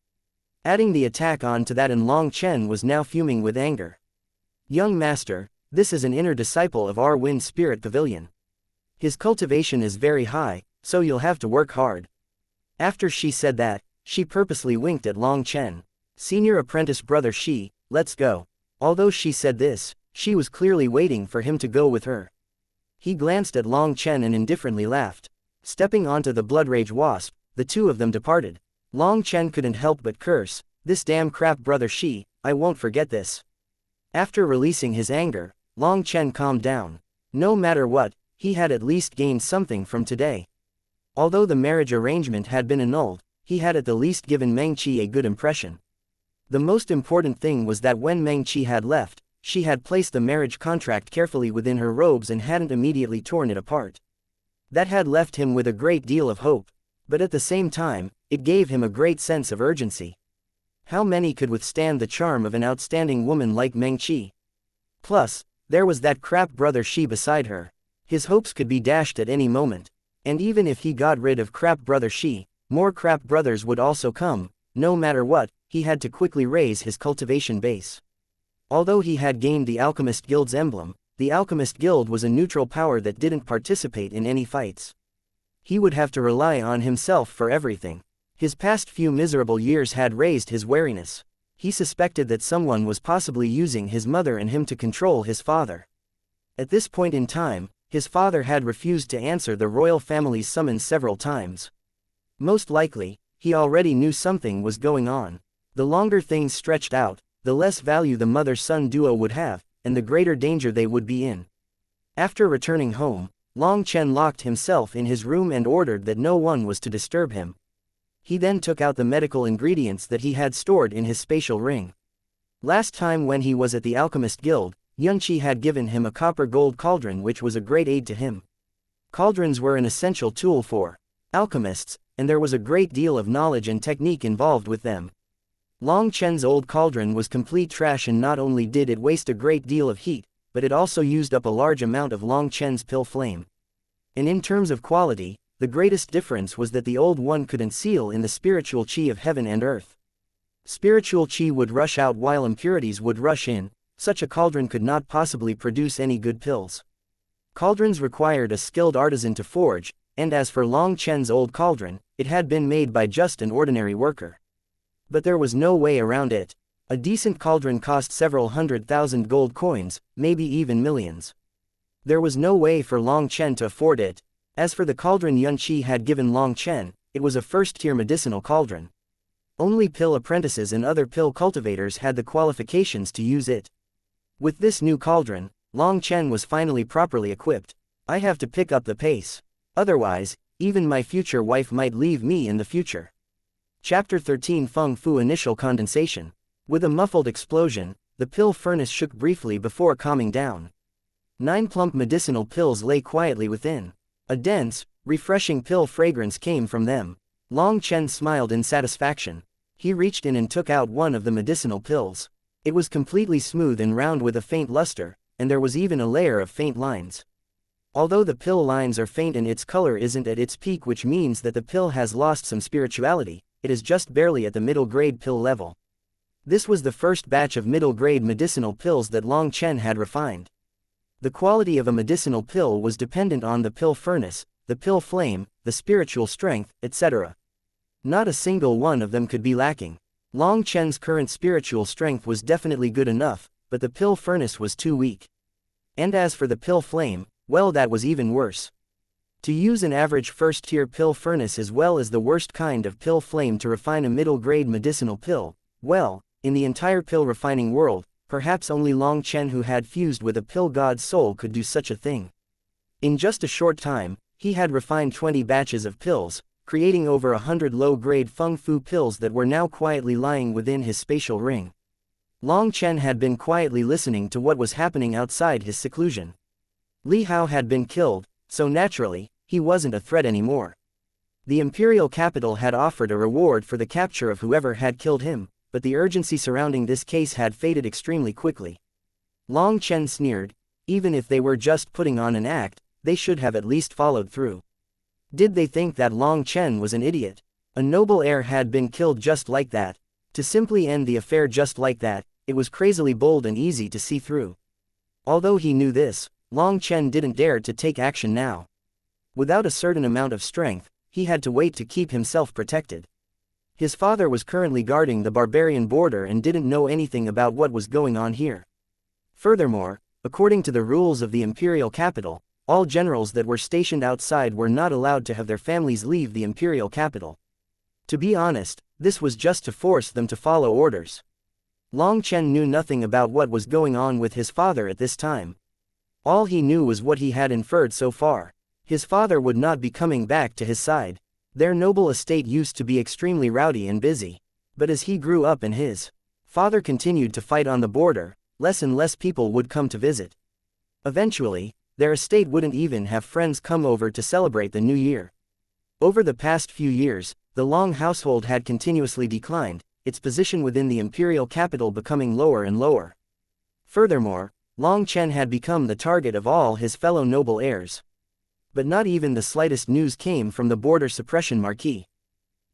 Adding the attack on to that, and Long Chen was now fuming with anger. "Young master, this is an inner disciple of our Wind Spirit Pavilion. His cultivation is very high, so you'll have to work hard." After she said that, she purposely winked at Long Chen. "Senior apprentice Brother Shi, let's go." Although she said this, she was clearly waiting for him to go with her. He glanced at Long Chen and indifferently laughed. Stepping onto the Blood Rage Wasp, the two of them departed. Long Chen couldn't help but curse, "This damn crap Brother Shi, I won't forget this." After releasing his anger, Long Chen calmed down. No matter what, he had at least gained something from today. Although the marriage arrangement had been annulled, he had at the least given Meng Qi a good impression. The most important thing was that when Meng Qi had left, she had placed the marriage contract carefully within her robes and hadn't immediately torn it apart. That had left him with a great deal of hope, but at the same time, it gave him a great sense of urgency. How many could withstand the charm of an outstanding woman like Meng Qi? Plus, there was that crap Brother Shi beside her. His hopes could be dashed at any moment. And even if he got rid of crap Brother Shi, more crap brothers would also come. No matter what, he had to quickly raise his cultivation base. Although he had gained the Alchemist Guild's emblem, the Alchemist Guild was a neutral power that didn't participate in any fights. He would have to rely on himself for everything. His past few miserable years had raised his wariness. He suspected that someone was possibly using his mother and him to control his father. At this point in time, his father had refused to answer the royal family's summons several times. Most likely, he already knew something was going on. The longer things stretched out, the less value the mother-son duo would have, and the greater danger they would be in. After returning home, Long Chen locked himself in his room and ordered that no one was to disturb him. He then took out the medical ingredients that he had stored in his spatial ring. Last time when he was at the Alchemist Guild, Yunqi had given him a copper-gold cauldron, which was a great aid to him. Cauldrons were an essential tool for alchemists, and there was a great deal of knowledge and technique involved with them. Long Chen's old cauldron was complete trash, and not only did it waste a great deal of heat, but it also used up a large amount of Long Chen's pill flame. And in terms of quality, the greatest difference was that the old one couldn't seal in the spiritual qi of heaven and earth. Spiritual qi would rush out while impurities would rush in. Such a cauldron could not possibly produce any good pills. Cauldrons required a skilled artisan to forge, and as for Long Chen's old cauldron, it had been made by just an ordinary worker. But there was no way around it. A decent cauldron cost several 100,000 gold coins, maybe even millions. There was no way for Long Chen to afford it. As for the cauldron Yunqi had given Long Chen, it was a first-tier medicinal cauldron. Only pill apprentices and other pill cultivators had the qualifications to use it. With this new cauldron, Long Chen was finally properly equipped. I have to pick up the pace. Otherwise, even my future wife might leave me in the future. Chapter 13 Feng Fu Initial Condensation. With a muffled explosion, the pill furnace shook briefly before calming down. 9 plump medicinal pills lay quietly within. A dense, refreshing pill fragrance came from them. Long Chen smiled in satisfaction. He reached in and took out one of the medicinal pills. It was completely smooth and round with a faint luster, and there was even a layer of faint lines. Although the pill lines are faint and its color isn't at its peak, which means that the pill has lost some spirituality, it is just barely at the middle-grade pill level. This was the first batch of middle-grade medicinal pills that Long Chen had refined. The quality of a medicinal pill was dependent on the pill furnace, the pill flame, the spiritual strength, etc. Not a single one of them could be lacking. Long Chen's current spiritual strength was definitely good enough, but the pill furnace was too weak. And as for the pill flame, well, that was even worse. To use an average first-tier pill furnace as well as the worst kind of pill flame to refine a middle-grade medicinal pill, well, in the entire pill refining world, perhaps only Long Chen, who had fused with a pill god's soul, could do such a thing. In just a short time, he had refined 20 batches of pills, creating over 100 low-grade Feng Fu pills that were now quietly lying within his spatial ring. Long Chen had been quietly listening to what was happening outside his seclusion. Li Hao had been killed, so naturally, he wasn't a threat anymore. The imperial capital had offered a reward for the capture of whoever had killed him, but the urgency surrounding this case had faded extremely quickly. Long Chen sneered. Even if they were just putting on an act, they should have at least followed through. Did they think that Long Chen was an idiot? A noble heir had been killed just like that. To simply end the affair just like that, it was crazily bold and easy to see through. Although he knew this, Long Chen didn't dare to take action now. Without a certain amount of strength, he had to wait to keep himself protected. His father was currently guarding the barbarian border and didn't know anything about what was going on here. Furthermore, according to the rules of the imperial capital, all generals that were stationed outside were not allowed to have their families leave the imperial capital. To be honest, this was just to force them to follow orders. Long Chen knew nothing about what was going on with his father at this time. All he knew was what he had inferred so far. His father would not be coming back to his side. Their noble estate used to be extremely rowdy and busy. But as he grew up and his father continued to fight on the border, less and less people would come to visit. Eventually, their estate wouldn't even have friends come over to celebrate the new year. Over the past few years, the Long household had continuously declined, its position within the imperial capital becoming lower and lower. Furthermore, Long Chen had become the target of all his fellow noble heirs. But not even the slightest news came from the border suppression marquis.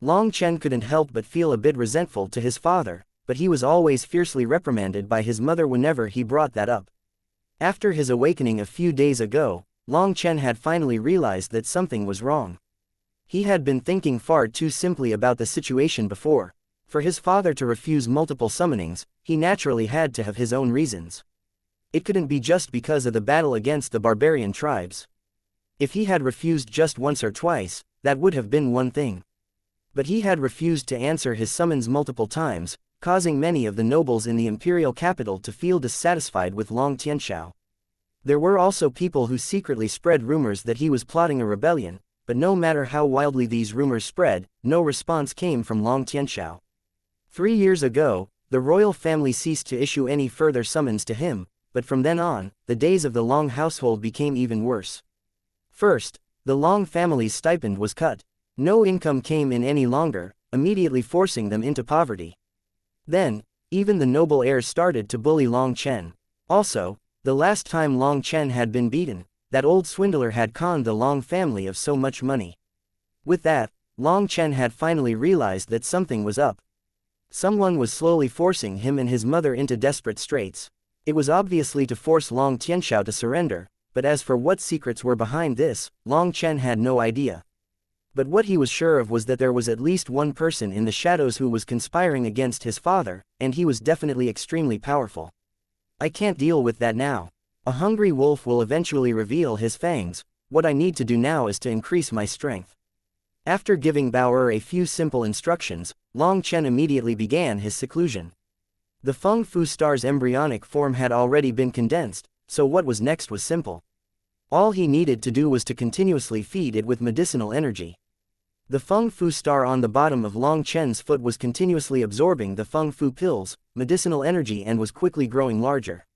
Long Chen couldn't help but feel a bit resentful to his father, but he was always fiercely reprimanded by his mother whenever he brought that up. After his awakening a few days ago, Long Chen had finally realized that something was wrong. He had been thinking far too simply about the situation before. For his father to refuse multiple summonings, he naturally had to have his own reasons. It couldn't be just because of the battle against the barbarian tribes. If he had refused just once or twice, that would have been one thing. But he had refused to answer his summons multiple times, causing many of the nobles in the imperial capital to feel dissatisfied with Long Tianxiao. There were also people who secretly spread rumors that he was plotting a rebellion, but no matter how wildly these rumors spread, no response came from Long Tianxiao. 3 years ago, the royal family ceased to issue any further summons to him, but from then on, the days of the Long household became even worse. First, the Long family's stipend was cut. No income came in any longer, immediately forcing them into poverty. Then, even the noble heirs started to bully Long Chen. Also, the last time Long Chen had been beaten, that old swindler had conned the Long family of so much money. With that, Long Chen had finally realized that something was up. Someone was slowly forcing him and his mother into desperate straits. It was obviously to force Long Tianxiao to surrender, but as for what secrets were behind this, Long Chen had no idea. But what he was sure of was that there was at least one person in the shadows who was conspiring against his father, and he was definitely extremely powerful. I can't deal with that now. A hungry wolf will eventually reveal his fangs. What I need to do now is to increase my strength. After giving Bao a few simple instructions, Long Chen immediately began his seclusion. The Feng Fu star's embryonic form had already been condensed, so what was next was simple. All he needed to do was to continuously feed it with medicinal energy. The Feng Fu star on the bottom of Long Chen's foot was continuously absorbing the Feng Fu pills, medicinal energy, and was quickly growing larger.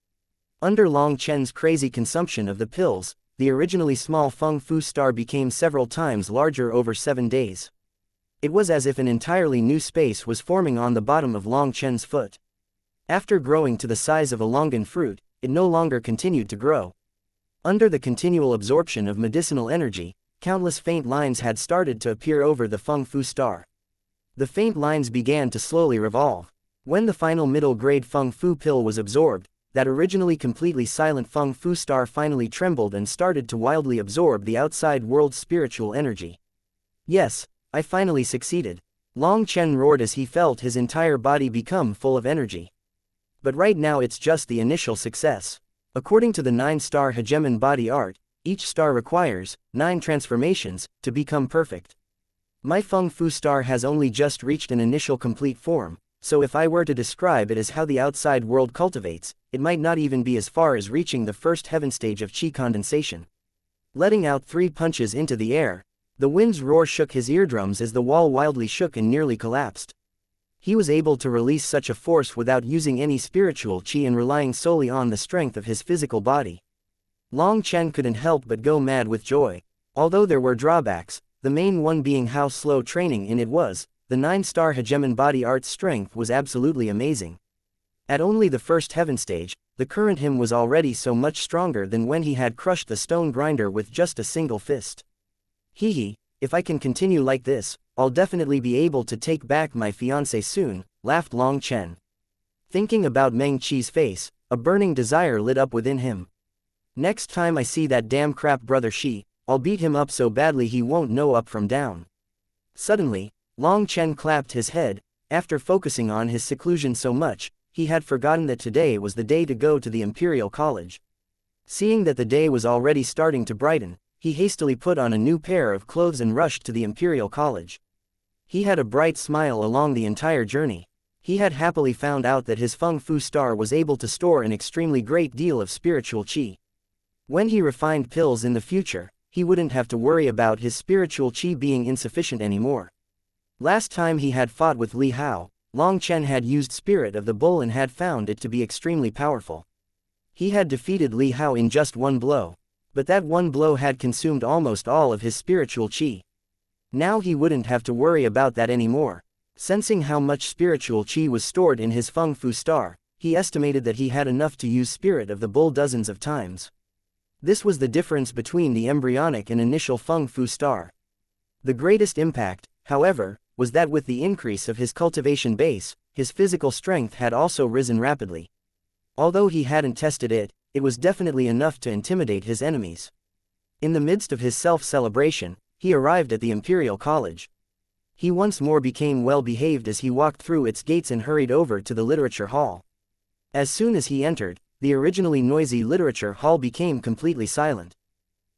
Under Long Chen's crazy consumption of the pills, the originally small Feng Fu star became several times larger over 7 days. It was as if an entirely new space was forming on the bottom of Long Chen's foot. After growing to the size of a longan fruit, it no longer continued to grow. Under the continual absorption of medicinal energy, countless faint lines had started to appear over the Feng Fu star. The faint lines began to slowly revolve. When the final middle-grade Feng Fu pill was absorbed, that originally completely silent Feng Fu star finally trembled and started to wildly absorb the outside world's spiritual energy. Yes, I finally succeeded. Long Chen roared as he felt his entire body become full of energy. But right now it's just the initial success. According to the 9-star hegemon body art, each star requires 9 transformations to become perfect. My Feng Fu star has only just reached an initial complete form, so if I were to describe it as how the outside world cultivates, it might not even be as far as reaching the first heaven stage of qi condensation. Letting out 3 punches into the air, the wind's roar shook his eardrums as the wall wildly shook and nearly collapsed. He was able to release such a force without using any spiritual qi and relying solely on the strength of his physical body. Long Chen couldn't help but go mad with joy. Although there were drawbacks, the main one being how slow training in it was, the 9-star hegemon body art's strength was absolutely amazing. At only the first heaven stage, the current him was already so much stronger than when he had crushed the stone grinder with just a single fist. Hehe, if I can continue like this, I'll definitely be able to take back my fiancée soon, laughed Long Chen. Thinking about Meng Qi's face, a burning desire lit up within him. Next time I see that damn crap brother Shi, I'll beat him up so badly he won't know up from down. Suddenly, Long Chen clapped his head. After focusing on his seclusion so much, he had forgotten that today was the day to go to the Imperial College. Seeing that the day was already starting to brighten, he hastily put on a new pair of clothes and rushed to the Imperial College. He had a bright smile along the entire journey. He had happily found out that his Feng Fu star was able to store an extremely great deal of spiritual qi. When he refined pills in the future, he wouldn't have to worry about his spiritual qi being insufficient anymore. Last time he had fought with Li Hao, Long Chen had used Spirit of the Bull and had found it to be extremely powerful. He had defeated Li Hao in just one blow, but that one blow had consumed almost all of his spiritual qi. Now he wouldn't have to worry about that anymore. Sensing how much spiritual qi was stored in his Feng Fu star, he estimated that he had enough to use Spirit of the Bull dozens of times. This was the difference between the embryonic and initial Feng Fu star. The greatest impact, however, was that with the increase of his cultivation base, his physical strength had also risen rapidly. Although he hadn't tested it, it was definitely enough to intimidate his enemies. In the midst of his self-celebration, he arrived at the Imperial College. He once more became well-behaved as he walked through its gates and hurried over to the literature hall. As soon as he entered, the originally noisy literature hall became completely silent.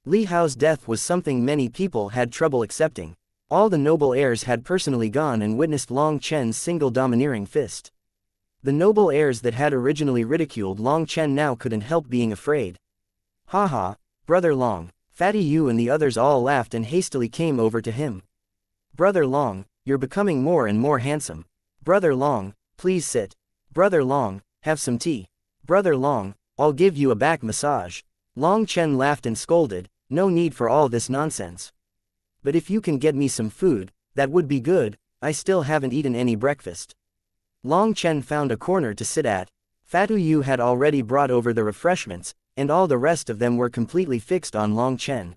Li Hao's death was something many people had trouble accepting. All the noble heirs had personally gone and witnessed Long Chen's single domineering fist. The noble heirs that had originally ridiculed Long Chen now couldn't help being afraid. Haha, Brother Long, Fatty Yu and the others all laughed and hastily came over to him. Brother Long, you're becoming more and more handsome. Brother Long, please sit. Brother Long, have some tea. Brother Long, I'll give you a back massage. Long Chen laughed and scolded, no need for all this nonsense. But if you can get me some food, that would be good, I still haven't eaten any breakfast. Long Chen found a corner to sit at. Fatu Yu had already brought over the refreshments, and all the rest of them were completely fixed on Long Chen.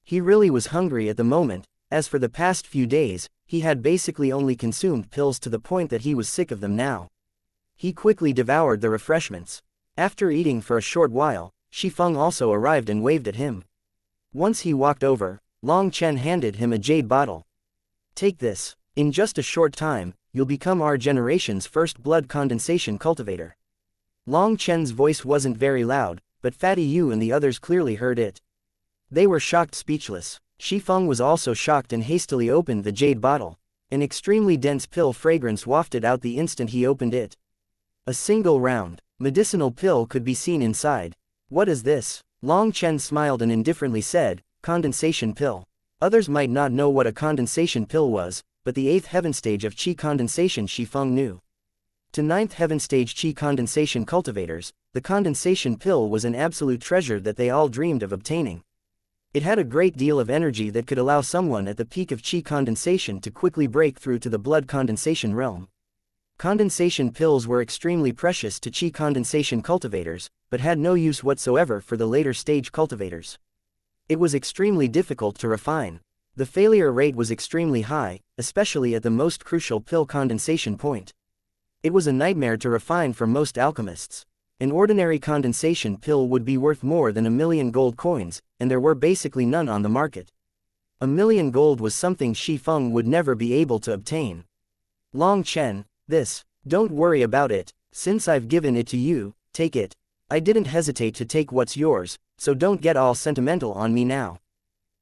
He really was hungry at the moment, as for the past few days, he had basically only consumed pills to the point that he was sick of them now. He quickly devoured the refreshments. After eating for a short while, Shifeng also arrived and waved at him. Once he walked over, Long Chen handed him a jade bottle. Take this. In just a short time, you'll become our generation's first blood condensation cultivator. Long Chen's voice wasn't very loud, but Fatty Yu and the others clearly heard it. They were shocked speechless. Feng was also shocked and hastily opened the jade bottle. An extremely dense pill fragrance wafted out the instant he opened it. A single round, medicinal pill could be seen inside. What is this? Long Chen smiled and indifferently said, condensation pill. Others might not know what a condensation pill was, but the 8th heaven stage of qi condensation Feng knew. To 9th heaven stage qi condensation cultivators, the condensation pill was an absolute treasure that they all dreamed of obtaining. It had a great deal of energy that could allow someone at the peak of qi condensation to quickly break through to the blood condensation realm. Condensation pills were extremely precious to qi condensation cultivators, but had no use whatsoever for the later stage cultivators. It was extremely difficult to refine. The failure rate was extremely high, especially at the most crucial pill condensation point. It was a nightmare to refine for most alchemists. An ordinary condensation pill would be worth more than 1,000,000 gold coins, and there were basically none on the market. 1,000,000 gold was something Feng would never be able to obtain. Long Chen, this, don't worry about it, since I've given it to you, take it. I didn't hesitate to take what's yours, so don't get all sentimental on me now.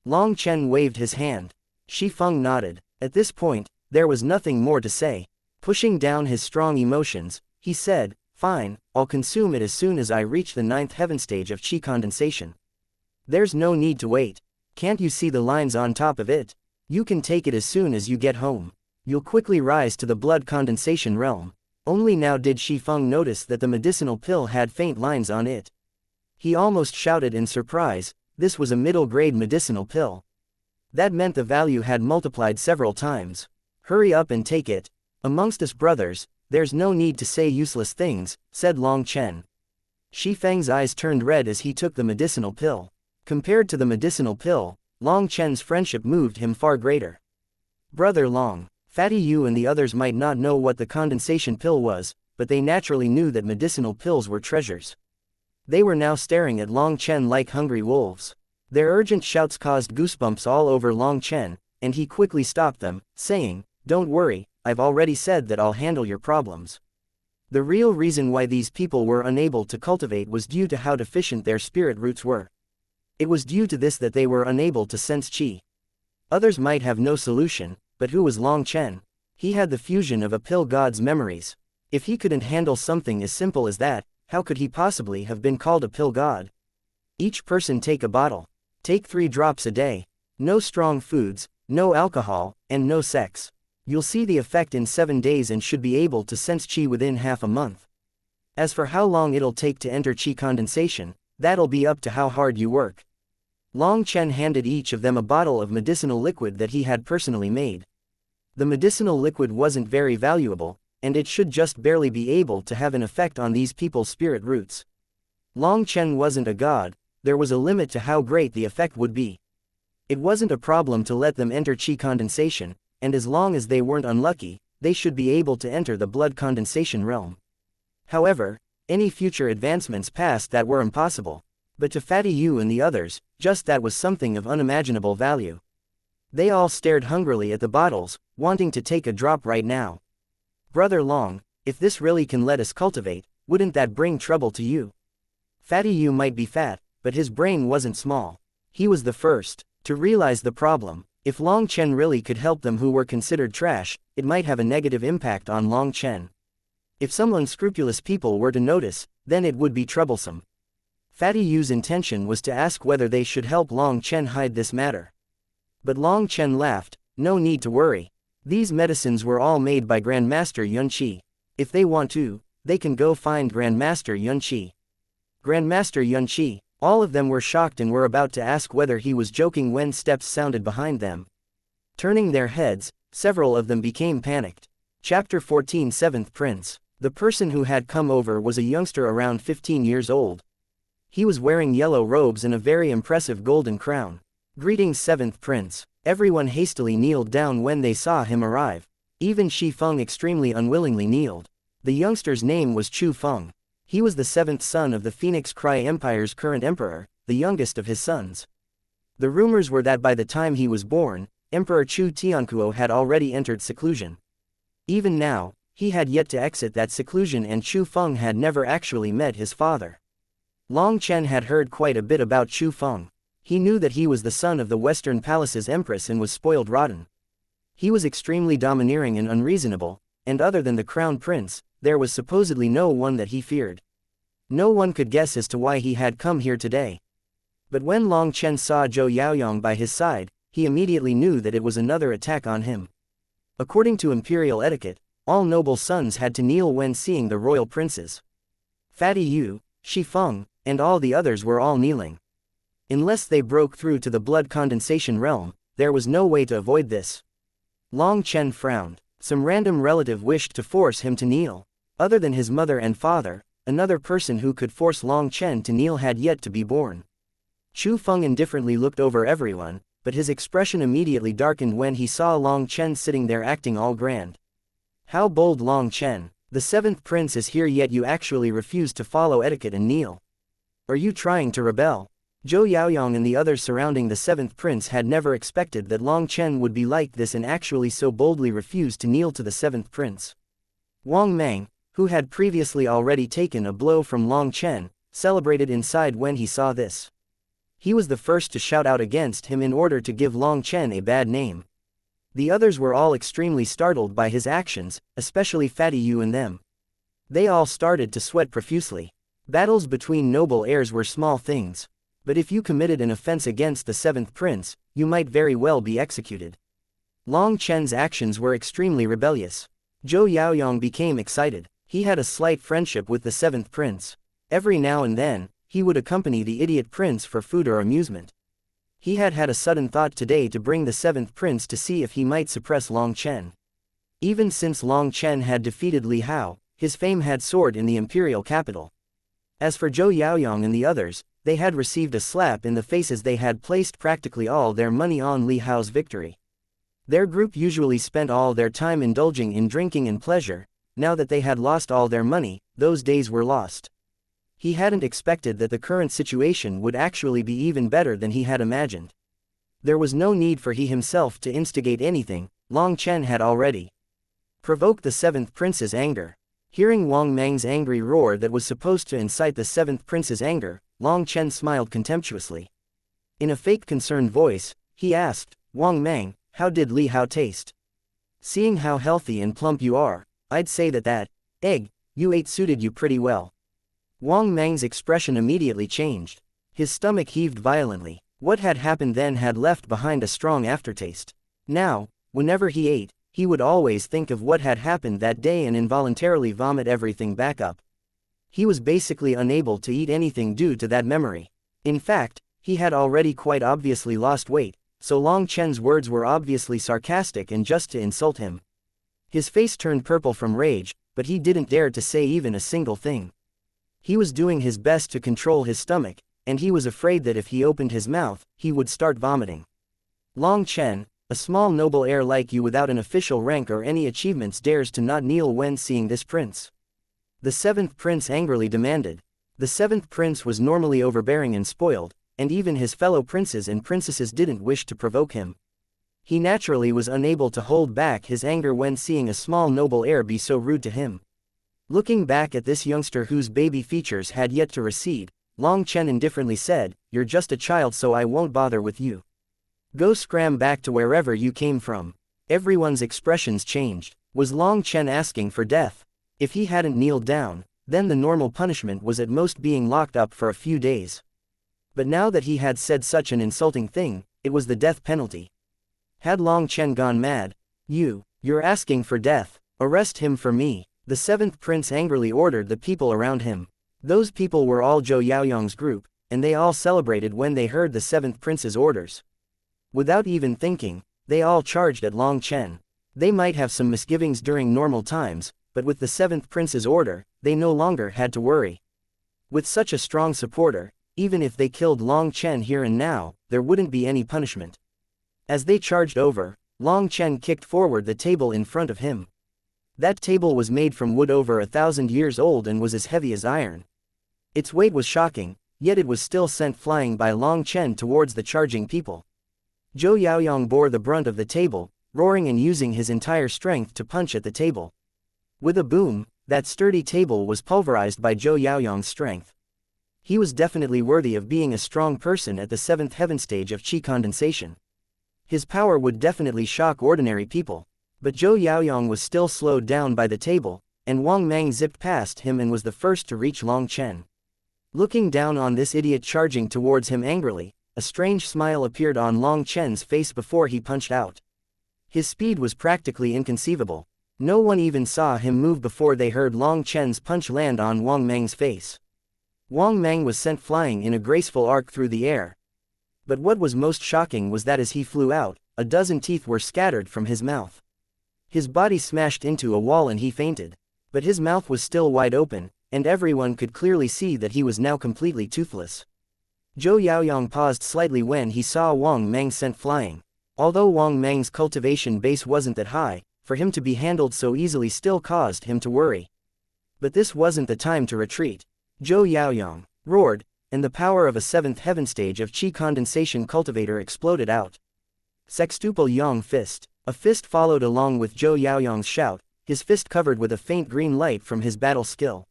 Long Chen waved his hand. Feng nodded. At this point, there was nothing more to say. Pushing down his strong emotions, he said, fine, I'll consume it as soon as I reach the 9th heaven stage of qi condensation. There's no need to wait. Can't you see the lines on top of it? You can take it as soon as you get home. You'll quickly rise to the blood condensation realm. Only now did Feng notice that the medicinal pill had faint lines on it. He almost shouted in surprise, this was a middle-grade medicinal pill. That meant the value had multiplied several times. Hurry up and take it. Amongst us brothers, there's no need to say useless things, said Long Chen. Feng's eyes turned red as he took the medicinal pill. Compared to the medicinal pill, Long Chen's friendship moved him far greater. Brother Long, Fatty Yu and the others might not know what the condensation pill was, but they naturally knew that medicinal pills were treasures. They were now staring at Long Chen like hungry wolves. Their urgent shouts caused goosebumps all over Long Chen, and he quickly stopped them, saying, don't worry, I've already said that I'll handle your problems. The real reason why these people were unable to cultivate was due to how deficient their spirit roots were. It was due to this that they were unable to sense qi. Others might have no solution, but who was Long Chen? He had the fusion of a pill god's memories. If he couldn't handle something as simple as that, how could he possibly have been called a pill god? Each person take a bottle. Take 3 drops a day. No strong foods, no alcohol, and no sex. You'll see the effect in 7 days and should be able to sense qi within half a month. As for how long it'll take to enter qi condensation, that'll be up to how hard you work. Long Chen handed each of them a bottle of medicinal liquid that he had personally made. The medicinal liquid wasn't very valuable, and it should just barely be able to have an effect on these people's spirit roots. Long Chen wasn't a god, there was a limit to how great the effect would be. It wasn't a problem to let them enter qi condensation, and as long as they weren't unlucky, they should be able to enter the blood condensation realm. However, any future advancements past that were impossible. But to Fatty Yu and the others, just that was something of unimaginable value. They all stared hungrily at the bottles, wanting to take a drop right now. Brother Long, if this really can let us cultivate, wouldn't that bring trouble to you? Fatty Yu might be fat, but his brain wasn't small. He was the first to realize the problem. If Long Chen really could help them who were considered trash, it might have a negative impact on Long Chen. If some unscrupulous people were to notice, then it would be troublesome. Fatty Yu's intention was to ask whether they should help Long Chen hide this matter. But Long Chen laughed, no need to worry. These medicines were all made by Grandmaster Yunqi. If they want to, they can go find Grandmaster Yunqi. Grandmaster Yunqi. All of them were shocked and were about to ask whether he was joking when steps sounded behind them. Turning their heads, several of them became panicked. Chapter 14 7th Prince. The person who had come over was a youngster around 15 years old. He was wearing yellow robes and a very impressive golden crown. Greetings 7th Prince. Everyone hastily kneeled down when they saw him arrive. Even Feng extremely unwillingly kneeled. The youngster's name was Chu Feng. He was the 7th son of the Phoenix Cry Empire's current emperor, the youngest of his sons. The rumors were that by the time he was born, Emperor Chu Tiankuo had already entered seclusion. Even now, he had yet to exit that seclusion and Chu Feng had never actually met his father. Long Chen had heard quite a bit about Chu Feng. He knew that he was the son of the Western Palace's empress and was spoiled rotten. He was extremely domineering and unreasonable, and other than the crown prince, there was supposedly no one that he feared. No one could guess as to why he had come here today. But when Long Chen saw Zhou Yaoyong by his side, he immediately knew that it was another attack on him. According to imperial etiquette, all noble sons had to kneel when seeing the royal princes. Fatty Yu, Shi Feng, and all the others were all kneeling. Unless they broke through to the blood condensation realm, there was no way to avoid this. Long Chen frowned. Some random relative wished to force him to kneel. Other than his mother and father, another person who could force Long Chen to kneel had yet to be born. Chu Feng indifferently looked over everyone, but his expression immediately darkened when he saw Long Chen sitting there acting all grand. How bold, Long Chen! The seventh prince is here, yet you actually refuse to follow etiquette and kneel. Are you trying to rebel? Zhou Yaoyong and the others surrounding the seventh prince had never expected that Long Chen would be like this and actually so boldly refuse to kneel to the seventh prince. Wang Mang, who had previously already taken a blow from Long Chen, celebrated inside when he saw this. He was the first to shout out against him in order to give Long Chen a bad name. The others were all extremely startled by his actions, especially Fatty Yu and them. They all started to sweat profusely. Battles between noble heirs were small things. But if you committed an offense against the seventh prince, you might very well be executed. Long Chen's actions were extremely rebellious. Zhou Yaoyong became excited. He had a slight friendship with the seventh prince. Every now and then, he would accompany the idiot prince for food or amusement. He had had a sudden thought today to bring the seventh prince to see if he might suppress Long Chen. Even since Long Chen had defeated Li Hao, his fame had soared in the imperial capital. As for Zhou Yaoyong and the others, they had received a slap in the face as they had placed practically all their money on Li Hao's victory. Their group usually spent all their time indulging in drinking and pleasure. Now that they had lost all their money, those days were lost. He hadn't expected that the current situation would actually be even better than he had imagined. There was no need for he himself to instigate anything. Long Chen had already provoked the seventh prince's anger. Hearing Wang Mang's angry roar that was supposed to incite the seventh prince's anger, Long Chen smiled contemptuously. In a fake concerned voice, he asked, Wang Mang, how did Li Hao taste? Seeing how healthy and plump you are, I'd say that egg you ate suited you pretty well. Wang Mang's expression immediately changed. His stomach heaved violently. What had happened then had left behind a strong aftertaste. Now, whenever he ate, he would always think of what had happened that day and involuntarily vomit everything back up. He was basically unable to eat anything due to that memory. In fact, he had already quite obviously lost weight, so Long Chen's words were obviously sarcastic and just to insult him. His face turned purple from rage, but he didn't dare to say even a single thing. He was doing his best to control his stomach, and he was afraid that if he opened his mouth, he would start vomiting. Long Chen, a small noble heir like you without an official rank or any achievements, dares to not kneel when seeing this prince? The seventh prince angrily demanded. The seventh prince was normally overbearing and spoiled, and even his fellow princes and princesses didn't wish to provoke him. He naturally was unable to hold back his anger when seeing a small noble heir be so rude to him. Looking back at this youngster whose baby features had yet to recede, Long Chen indifferently said, You're just a child, so I won't bother with you. Go scram back to wherever you came from. Everyone's expressions changed. Was Long Chen asking for death? If he hadn't kneeled down, then the normal punishment was at most being locked up for a few days. But now that he had said such an insulting thing, it was the death penalty. Had Long Chen gone mad? You're asking for death. Arrest him for me. The seventh prince angrily ordered the people around him. Those people were all Zhou Yaoyong's group, and they all celebrated when they heard the seventh prince's orders. Without even thinking, they all charged at Long Chen. They might have some misgivings during normal times, but with the seventh prince's order, they no longer had to worry. With such a strong supporter, even if they killed Long Chen here and now, there wouldn't be any punishment. As they charged over, Long Chen kicked forward the table in front of him. That table was made from wood over 1,000 years old and was as heavy as iron. Its weight was shocking, yet it was still sent flying by Long Chen towards the charging people. Zhou Yaoyong bore the brunt of the table, roaring and using his entire strength to punch at the table. With a boom, that sturdy table was pulverized by Zhou Yaoyong's strength. He was definitely worthy of being a strong person at the 7th heaven stage of qi condensation. His power would definitely shock ordinary people. But Zhou Yaoyong was still slowed down by the table, and Wang Mang zipped past him and was the first to reach Long Chen. Looking down on this idiot charging towards him angrily, a strange smile appeared on Long Chen's face before he punched out. His speed was practically inconceivable. No one even saw him move before they heard Long Chen's punch land on Wang Mang's face. Wang Mang was sent flying in a graceful arc through the air. But what was most shocking was that as he flew out, a dozen teeth were scattered from his mouth. His body smashed into a wall and he fainted. But his mouth was still wide open, and everyone could clearly see that he was now completely toothless. Zhou Yaoyong paused slightly when he saw Wang Mang sent flying. Although Wang Mang's cultivation base wasn't that high, for him to be handled so easily still caused him to worry. But this wasn't the time to retreat. Zhou Yaoyong roared, and the power of a 7th heaven stage of qi condensation cultivator exploded out. Sextuple Yang Fist. A fist followed along with Zhou Yaoyong's shout, his fist covered with a faint green light from his battle skill.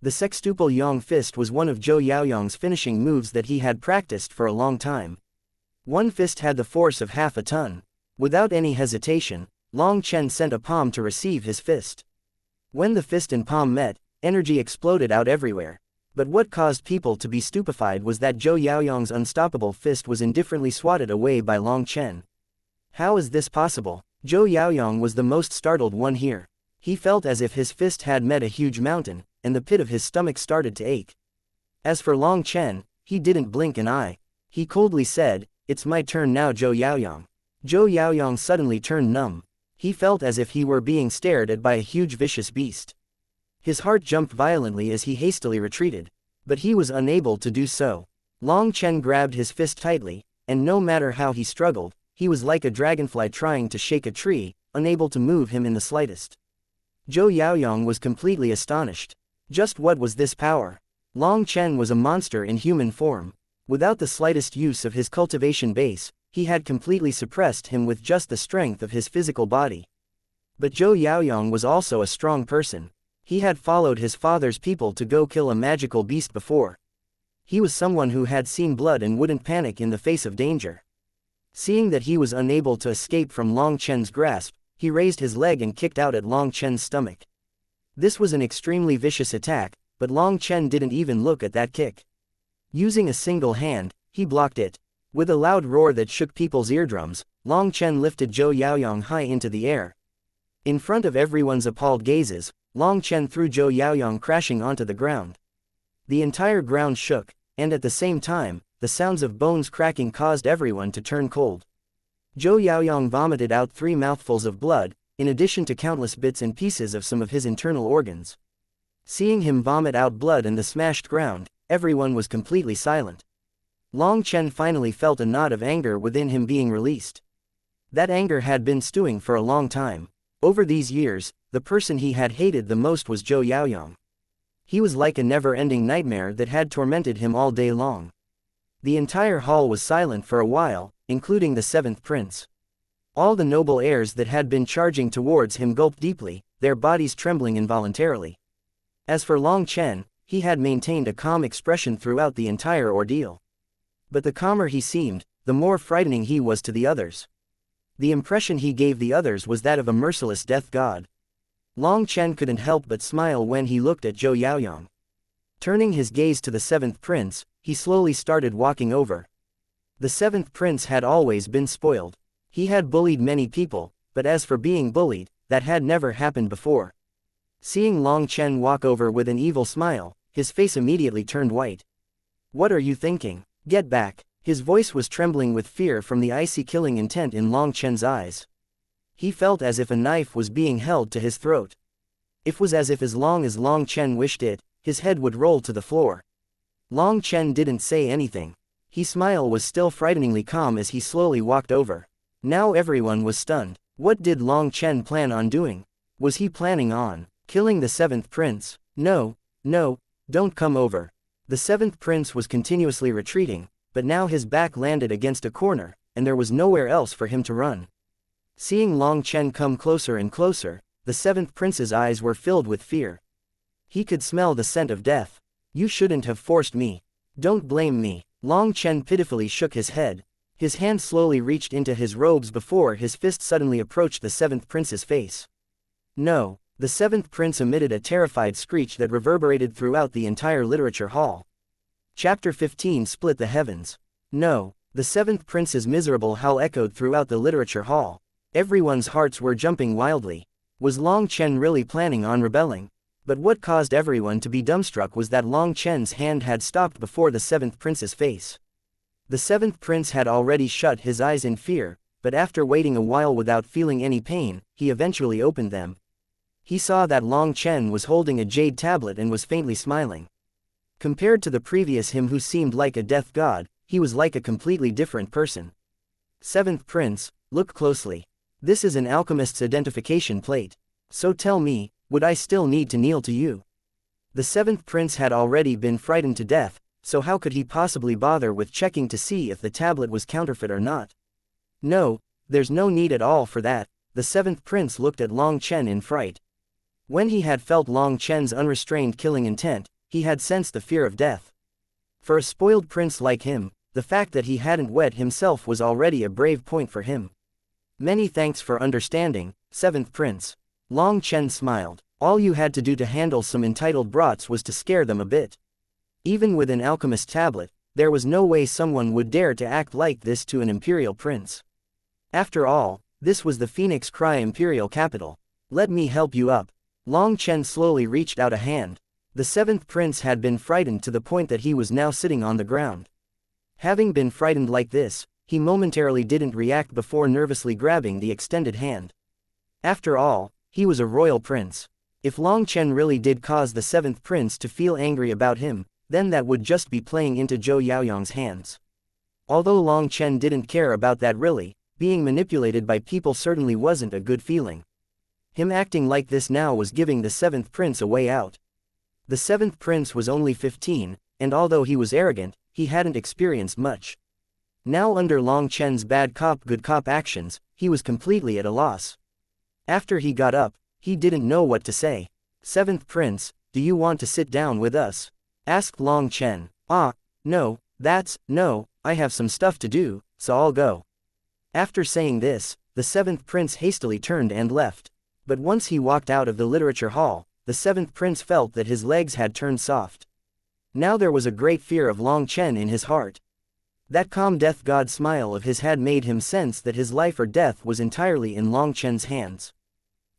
The Sextuple Yang Fist was one of Zhou Yaoyong's finishing moves that he had practiced for a long time. One fist had the force of half a ton. Without any hesitation, Long Chen sent a palm to receive his fist. When the fist and palm met, energy exploded out everywhere. But what caused people to be stupefied was that Zhou Yaoyong's unstoppable fist was indifferently swatted away by Long Chen. How is this possible? Zhou Yaoyong was the most startled one here. He felt as if his fist had met a huge mountain, and the pit of his stomach started to ache. As for Long Chen, he didn't blink an eye. He coldly said, "It's my turn now, Zhou Yaoyong." Zhou Yaoyong suddenly turned numb. He felt as if he were being stared at by a huge vicious beast. His heart jumped violently as he hastily retreated. But he was unable to do so. Long Chen grabbed his fist tightly, and no matter how he struggled, he was like a dragonfly trying to shake a tree, unable to move him in the slightest. Zhou Yaoyong was completely astonished. Just what was this power? Long Chen was a monster in human form. Without the slightest use of his cultivation base, he had completely suppressed him with just the strength of his physical body. But Zhou Yaoyong was also a strong person. He had followed his father's people to go kill a magical beast before. He was someone who had seen blood and wouldn't panic in the face of danger. Seeing that he was unable to escape from Long Chen's grasp, he raised his leg and kicked out at Long Chen's stomach. This was an extremely vicious attack, but Long Chen didn't even look at that kick. Using a single hand, he blocked it. With a loud roar that shook people's eardrums, Long Chen lifted Zhou Yaoyong high into the air. In front of everyone's appalled gazes, Long Chen threw Zhou Yaoyong crashing onto the ground. The entire ground shook, and at the same time, the sounds of bones cracking caused everyone to turn cold. Zhou Yaoyong vomited out 3 mouthfuls of blood, in addition to countless bits and pieces of some of his internal organs. Seeing him vomit out blood and the smashed ground, everyone was completely silent. Long Chen finally felt a knot of anger within him being released. That anger had been stewing for a long time. Over these years, the person he had hated the most was Zhou Yaoyong. He was like a never-ending nightmare that had tormented him all day long. The entire hall was silent for a while, including the 7th prince. All the noble heirs that had been charging towards him gulped deeply, their bodies trembling involuntarily. As for Long Chen, he had maintained a calm expression throughout the entire ordeal. But the calmer he seemed, the more frightening he was to the others. The impression he gave the others was that of a merciless death god. Long Chen couldn't help but smile when he looked at Zhou Yaoyong. Turning his gaze to the 7th prince, he slowly started walking over. The 7th prince had always been spoiled. He had bullied many people, but as for being bullied, that had never happened before. Seeing Long Chen walk over with an evil smile, his face immediately turned white. "What are you thinking? Get back." His voice was trembling with fear from the icy killing intent in Long Chen's eyes. He felt as if a knife was being held to his throat. It was as if as long as Long Chen wished it, his head would roll to the floor. Long Chen didn't say anything. His smile was still frighteningly calm as he slowly walked over. Now everyone was stunned. What did Long Chen plan on doing? Was he planning on killing the 7th prince? No, don't come over. The 7th prince was continuously retreating, but now his back landed against a corner, and there was nowhere else for him to run. Seeing Long Chen come closer and closer, the 7th prince's eyes were filled with fear. He could smell the scent of death. You shouldn't have forced me. Don't blame me. Long Chen pitifully shook his head. His hand slowly reached into his robes before his fist suddenly approached the seventh prince's face. No. The seventh prince emitted a terrified screech that reverberated throughout the entire literature hall. Chapter 15 split the heavens. No. The seventh prince's miserable howl echoed throughout the literature hall. Everyone's hearts were jumping wildly. Was Long Chen really planning on rebelling? But what caused everyone to be dumbstruck was that Long Chen's hand had stopped before the seventh prince's face. The seventh prince had already shut his eyes in fear, but after waiting a while without feeling any pain, he eventually opened them. He saw that Long Chen was holding a jade tablet and was faintly smiling. Compared to the previous him who seemed like a death god, he was like a completely different person. Seventh prince, look closely. This is an alchemist's identification plate. So tell me, would I still need to kneel to you? The seventh prince had already been frightened to death, so how could he possibly bother with checking to see if the tablet was counterfeit or not? No, there's no need at all for that. The seventh prince looked at Long Chen in fright. When he had felt Long Chen's unrestrained killing intent, he had sensed the fear of death. For a spoiled prince like him, the fact that he hadn't wed himself was already a brave point for him. Many thanks for understanding, seventh prince. Long Chen smiled. All you had to do to handle some entitled brats was to scare them a bit. Even with an alchemist tablet, there was no way someone would dare to act like this to an imperial prince. After all, this was the Phoenix Cry imperial capital. Let me help you up. Long Chen slowly reached out a hand. The seventh prince had been frightened to the point that he was now sitting on the ground. Having been frightened like this, he momentarily didn't react before nervously grabbing the extended hand. After all, he was a royal prince. If Long Chen really did cause the seventh prince to feel angry about him, then that would just be playing into Zhou Yaoyang's hands. Although Long Chen didn't care about that really, being manipulated by people certainly wasn't a good feeling. Him acting like this now was giving the seventh prince a way out. The seventh prince was only 15, and although he was arrogant, he hadn't experienced much. Now under Long Chen's bad cop good cop actions, he was completely at a loss. After he got up, he didn't know what to say. Seventh prince, do you want to sit down with us? Asked Long Chen. No, I have some stuff to do, so I'll go. After saying this, the seventh prince hastily turned and left. But once he walked out of the literature hall, the seventh prince felt that his legs had turned soft. Now there was a great fear of Long Chen in his heart. That calm death god smile of his had made him sense that his life or death was entirely in Long Chen's hands.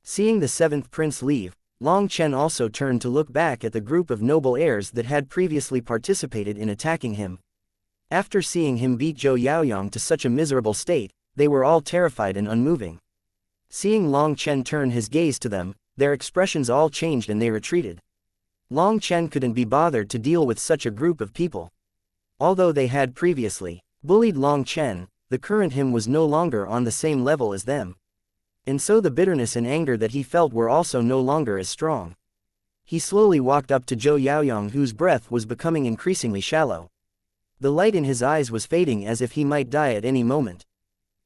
Seeing the seventh prince leave, Long Chen also turned to look back at the group of noble heirs that had previously participated in attacking him. After seeing him beat Zhou Yaoyang to such a miserable state, they were all terrified and unmoving. Seeing Long Chen turn his gaze to them, their expressions all changed and they retreated. Long Chen couldn't be bothered to deal with such a group of people. Although they had previously bullied Long Chen, the current him was no longer on the same level as them. And so the bitterness and anger that he felt were also no longer as strong. He slowly walked up to Zhou Yaoyang whose breath was becoming increasingly shallow. The light in his eyes was fading as if he might die at any moment.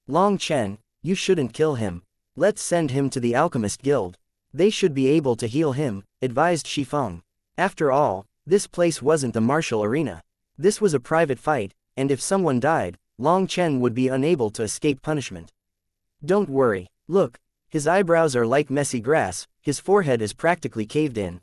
Long Chen, you shouldn't kill him. Let's send him to the Alchemist Guild. They should be able to heal him, advised Shifeng. After all, this place wasn't the martial arena. This was a private fight, and if someone died, Long Chen would be unable to escape punishment. Don't worry, look, his eyebrows are like messy grass, his forehead is practically caved in.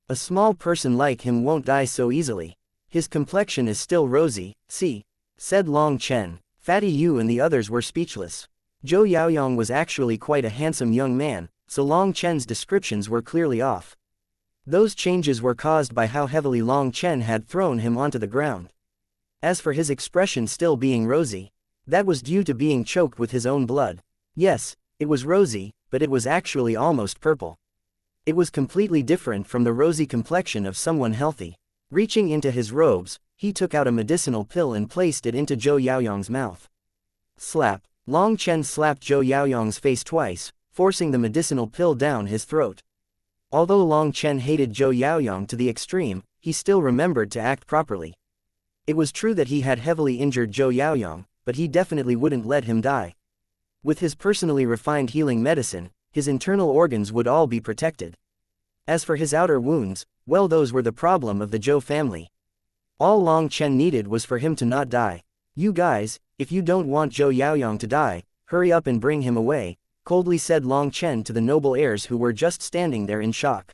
A small person like him won't die so easily. His complexion is still rosy, see, said Long Chen. Fatty Yu and the others were speechless. Zhou Yaoyang was actually quite a handsome young man, so Long Chen's descriptions were clearly off. Those changes were caused by how heavily Long Chen had thrown him onto the ground. As for his expression still being rosy, that was due to being choked with his own blood. Yes, it was rosy, but it was actually almost purple. It was completely different from the rosy complexion of someone healthy. Reaching into his robes, he took out a medicinal pill and placed it into Zhou Yaoyang's mouth. Slap. Long Chen slapped Zhou Yaoyang's face twice, forcing the medicinal pill down his throat. Although Long Chen hated Zhou Yaoyang to the extreme, he still remembered to act properly. It was true that he had heavily injured Zhou Yaoyang, but he definitely wouldn't let him die. With his personally refined healing medicine, his internal organs would all be protected. As for his outer wounds, Well, those were the problem of the Zhou family. All Long Chen needed was for him to not die. You guys, if you don't want Zhou Yaoyang to die, hurry up and bring him away, coldly said Long Chen to the noble heirs who were just standing there in shock.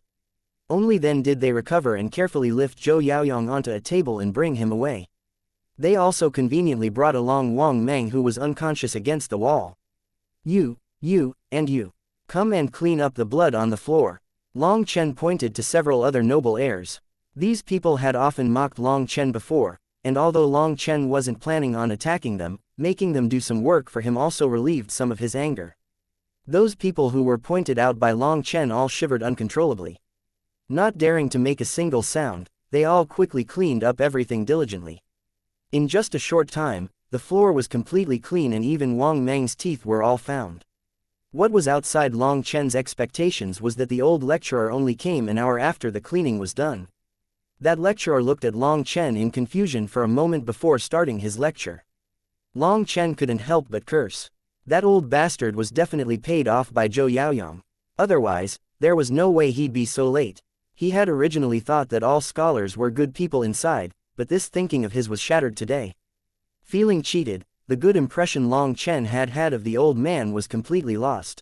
Only then did they recover and carefully lift Zhou Yaoyang onto a table and bring him away. They also conveniently brought along Wang Meng, who was unconscious against the wall. You, and you. Come and clean up the blood on the floor. Long Chen pointed to several other noble heirs. These people had often mocked Long Chen before, and although Long Chen wasn't planning on attacking them, making them do some work for him also relieved some of his anger. Those people who were pointed out by Long Chen all shivered uncontrollably. Not daring to make a single sound, they all quickly cleaned up everything diligently. In just a short time, the floor was completely clean and even Wang Meng's teeth were all found. What was outside Long Chen's expectations was that the old lecturer only came an hour after the cleaning was done. That lecturer looked at Long Chen in confusion for a moment before starting his lecture. Long Chen couldn't help but curse. That old bastard was definitely paid off by Zhou Yaoyang. Otherwise, there was no way he'd be so late. He had originally thought that all scholars were good people inside, but this thinking of his was shattered today. Feeling cheated, the good impression Long Chen had had of the old man was completely lost.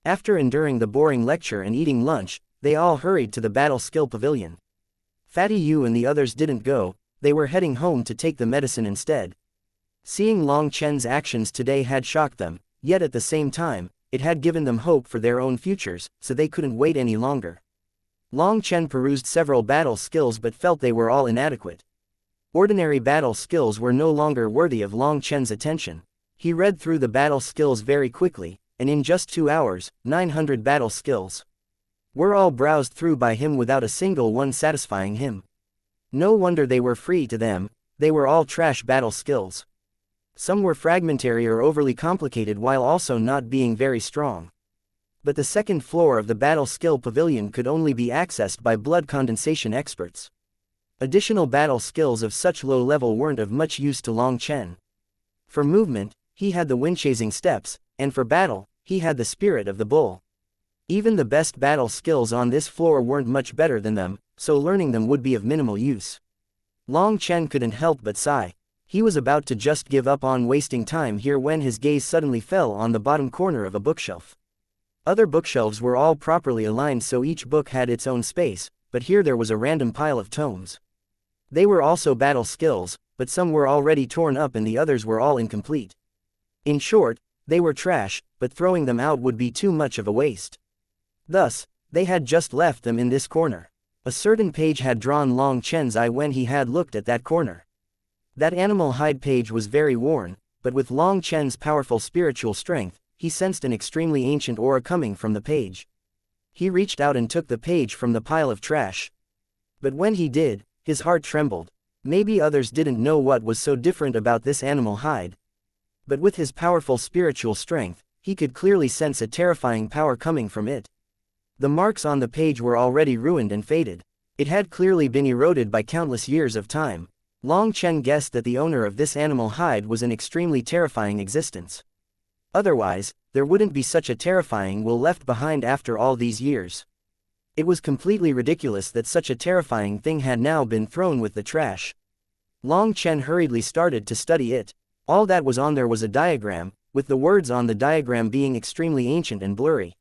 After enduring the boring lecture and eating lunch, they all hurried to the battle skill pavilion. Fatty Yu and the others didn't go, they were heading home to take the medicine instead. Seeing Long Chen's actions today had shocked them, yet at the same time, it had given them hope for their own futures, so they couldn't wait any longer. Long Chen perused several battle skills but felt they were all inadequate. Ordinary battle skills were no longer worthy of Long Chen's attention. He read through the battle skills very quickly, and in just 2 hours, 900 battle skills were all browsed through by him without a single one satisfying him. No wonder they were free to them, they were all trash battle skills. Some were fragmentary or overly complicated while also not being very strong. But the second floor of the battle skill pavilion could only be accessed by blood condensation experts. Additional battle skills of such low level weren't of much use to Long Chen. For movement, he had the wind-chasing steps, and for battle, he had the spirit of the bull. Even the best battle skills on this floor weren't much better than them, so learning them would be of minimal use. Long Chen couldn't help but sigh. He was about to just give up on wasting time here when his gaze suddenly fell on the bottom corner of a bookshelf. Other bookshelves were all properly aligned so each book had its own space, but here there was a random pile of tomes. They were also battle skills, but some were already torn up and the others were all incomplete. In short, they were trash, but throwing them out would be too much of a waste. Thus, they had just left them in this corner. A certain page had drawn Long Chen's eye when he had looked at that corner. That animal hide page was very worn, but with Long Chen's powerful spiritual strength, he sensed an extremely ancient aura coming from the page. He reached out and took the page from the pile of trash. But when he did, his heart trembled. Maybe others didn't know what was so different about this animal hide. But with his powerful spiritual strength, he could clearly sense a terrifying power coming from it. The marks on the page were already ruined and faded. It had clearly been eroded by countless years of time. Long Chen guessed that the owner of this animal hide was an extremely terrifying existence. Otherwise, there wouldn't be such a terrifying will left behind after all these years. It was completely ridiculous that such a terrifying thing had now been thrown with the trash. Long Chen hurriedly started to study it. All that was on there was a diagram, with the words on the diagram being extremely ancient and blurry.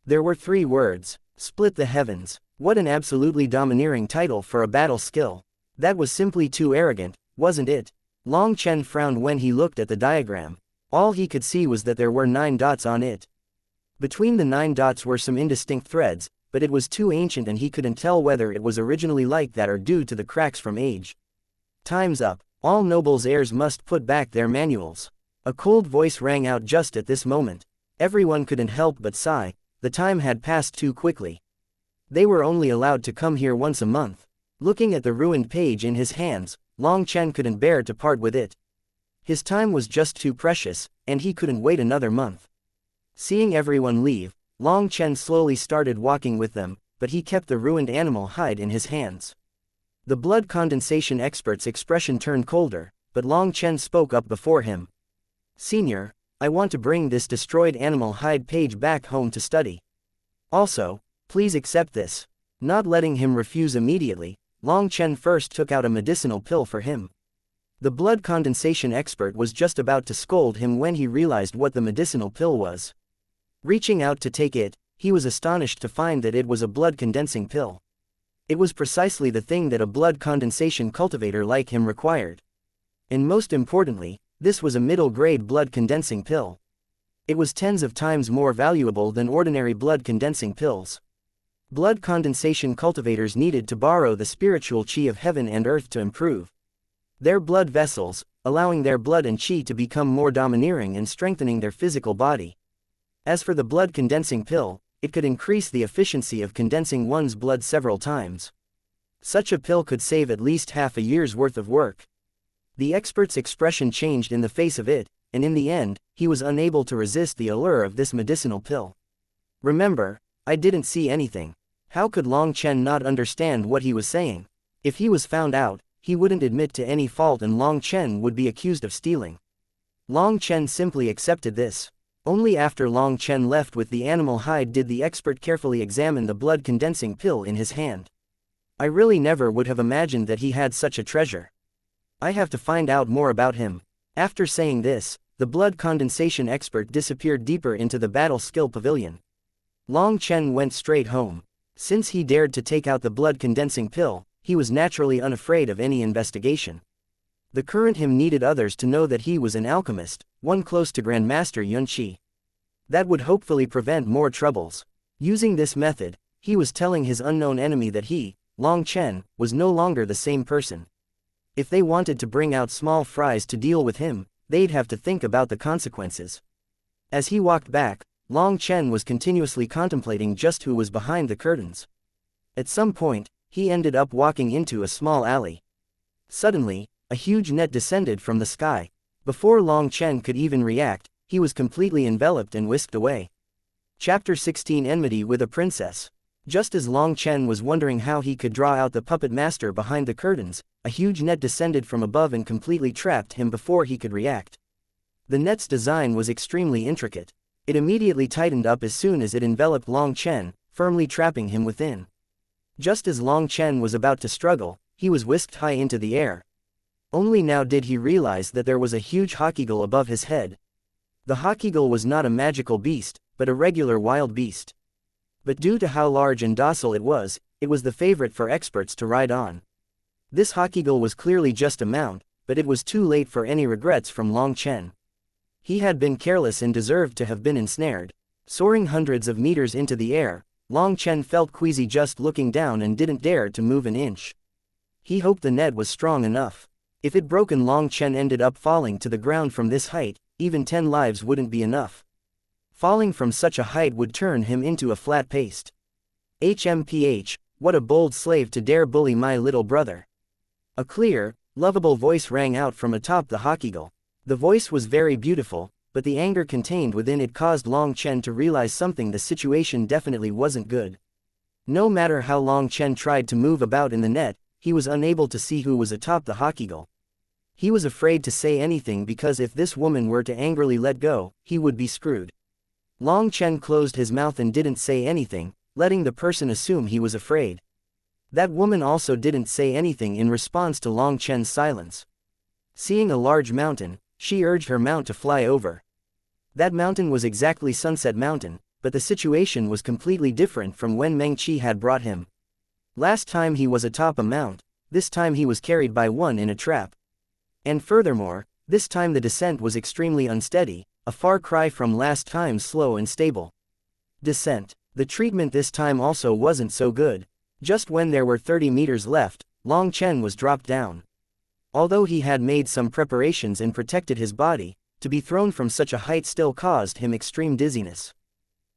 There were 3 words: split the heavens. What an absolutely domineering title for a battle skill. That was simply too arrogant, wasn't it? Long Chen frowned when he looked at the diagram. All he could see was that there were 9 dots on it. Between the 9 dots were some indistinct threads, but it was too ancient and he couldn't tell whether it was originally like that or due to the cracks from age. Time's up. All nobles' heirs must put back their manuals. A cold voice rang out just at this moment. Everyone couldn't help but sigh. The time had passed too quickly. They were only allowed to come here once a month. Looking at the ruined page in his hands, Long Chen couldn't bear to part with it. His time was just too precious, and he couldn't wait another month. Seeing everyone leave, Long Chen slowly started walking with them, but he kept the ruined animal hide in his hands. The blood condensation expert's expression turned colder, but Long Chen spoke up before him. "Senior, I want to bring this destroyed animal hide page back home to study. Also, please accept this." Not letting him refuse immediately, Long Chen first took out a medicinal pill for him. The blood condensation expert was just about to scold him when he realized what the medicinal pill was. Reaching out to take it, he was astonished to find that it was a blood condensing pill. It was precisely the thing that a blood condensation cultivator like him required. And most importantly, this was a middle-grade blood condensing pill. It was tens of times more valuable than ordinary blood condensing pills. Blood condensation cultivators needed to borrow the spiritual chi of heaven and earth to improve their blood vessels, allowing their blood and chi to become more domineering and strengthening their physical body. As for the blood condensing pill, it could increase the efficiency of condensing one's blood several times. Such a pill could save at least half a year's worth of work. The expert's expression changed in the face of it, and in the end, he was unable to resist the allure of this medicinal pill. Remember, I didn't see anything. How could Long Chen not understand what he was saying? If he was found out, he wouldn't admit to any fault and Long Chen would be accused of stealing. Long Chen simply accepted this. Only after Long Chen left with the animal hide did the expert carefully examine the blood condensing pill in his hand. I really never would have imagined that he had such a treasure. I have to find out more about him. After saying this, the blood condensation expert disappeared deeper into the battle skill pavilion. Long Chen went straight home. Since he dared to take out the blood condensing pill, he was naturally unafraid of any investigation. The current him needed others to know that he was an alchemist, one close to Grandmaster Yunqi. That would hopefully prevent more troubles. Using this method, he was telling his unknown enemy that he, Long Chen, was no longer the same person. If they wanted to bring out small fries to deal with him, they'd have to think about the consequences. As he walked back, Long Chen was continuously contemplating just who was behind the curtains. At some point, he ended up walking into a small alley. Suddenly, a huge net descended from the sky. Before Long Chen could even react, he was completely enveloped and whisked away. Chapter 16 Enmity with a Princess. Just as Long Chen was wondering how he could draw out the puppet master behind the curtains, a huge net descended from above and completely trapped him before he could react. The net's design was extremely intricate. It immediately tightened up as soon as it enveloped Long Chen, firmly trapping him within. Just as Long Chen was about to struggle, he was whisked high into the air. Only now did he realize that there was a huge hawk-eagle above his head. The hawk-eagle was not a magical beast, but a regular wild beast. But due to how large and docile it was the favorite for experts to ride on. This hawk-eagle was clearly just a mount, but it was too late for any regrets from Long Chen. He had been careless and deserved to have been ensnared. Soaring hundreds of meters into the air, Long Chen felt queasy just looking down and didn't dare to move an inch. He hoped the net was strong enough. If it broke and Long Chen ended up falling to the ground from this height, even 10 lives wouldn't be enough. Falling from such a height would turn him into a flat paste. HMPH, what a bold slave to dare bully my little brother. A clear, lovable voice rang out from atop the hawk-eagle. The voice was very beautiful, but the anger contained within it caused Long Chen to realize something: the situation definitely wasn't good. No matter how Long Chen tried to move about in the net, he was unable to see who was atop the hawk-eagle. He was afraid to say anything because if this woman were to angrily let go, he would be screwed. Long Chen closed his mouth and didn't say anything, letting the person assume he was afraid. That woman also didn't say anything in response to Long Chen's silence. Seeing a large mountain, she urged her mount to fly over. That mountain was exactly Sunset Mountain, but the situation was completely different from when Meng Qi had brought him. Last time he was atop a mount, this time he was carried by one in a trap. And furthermore, this time the descent was extremely unsteady, a far cry from last time's slow and stable descent. The treatment this time also wasn't so good. Just when there were 30 meters left, Long Chen was dropped down. Although he had made some preparations and protected his body, to be thrown from such a height still caused him extreme dizziness.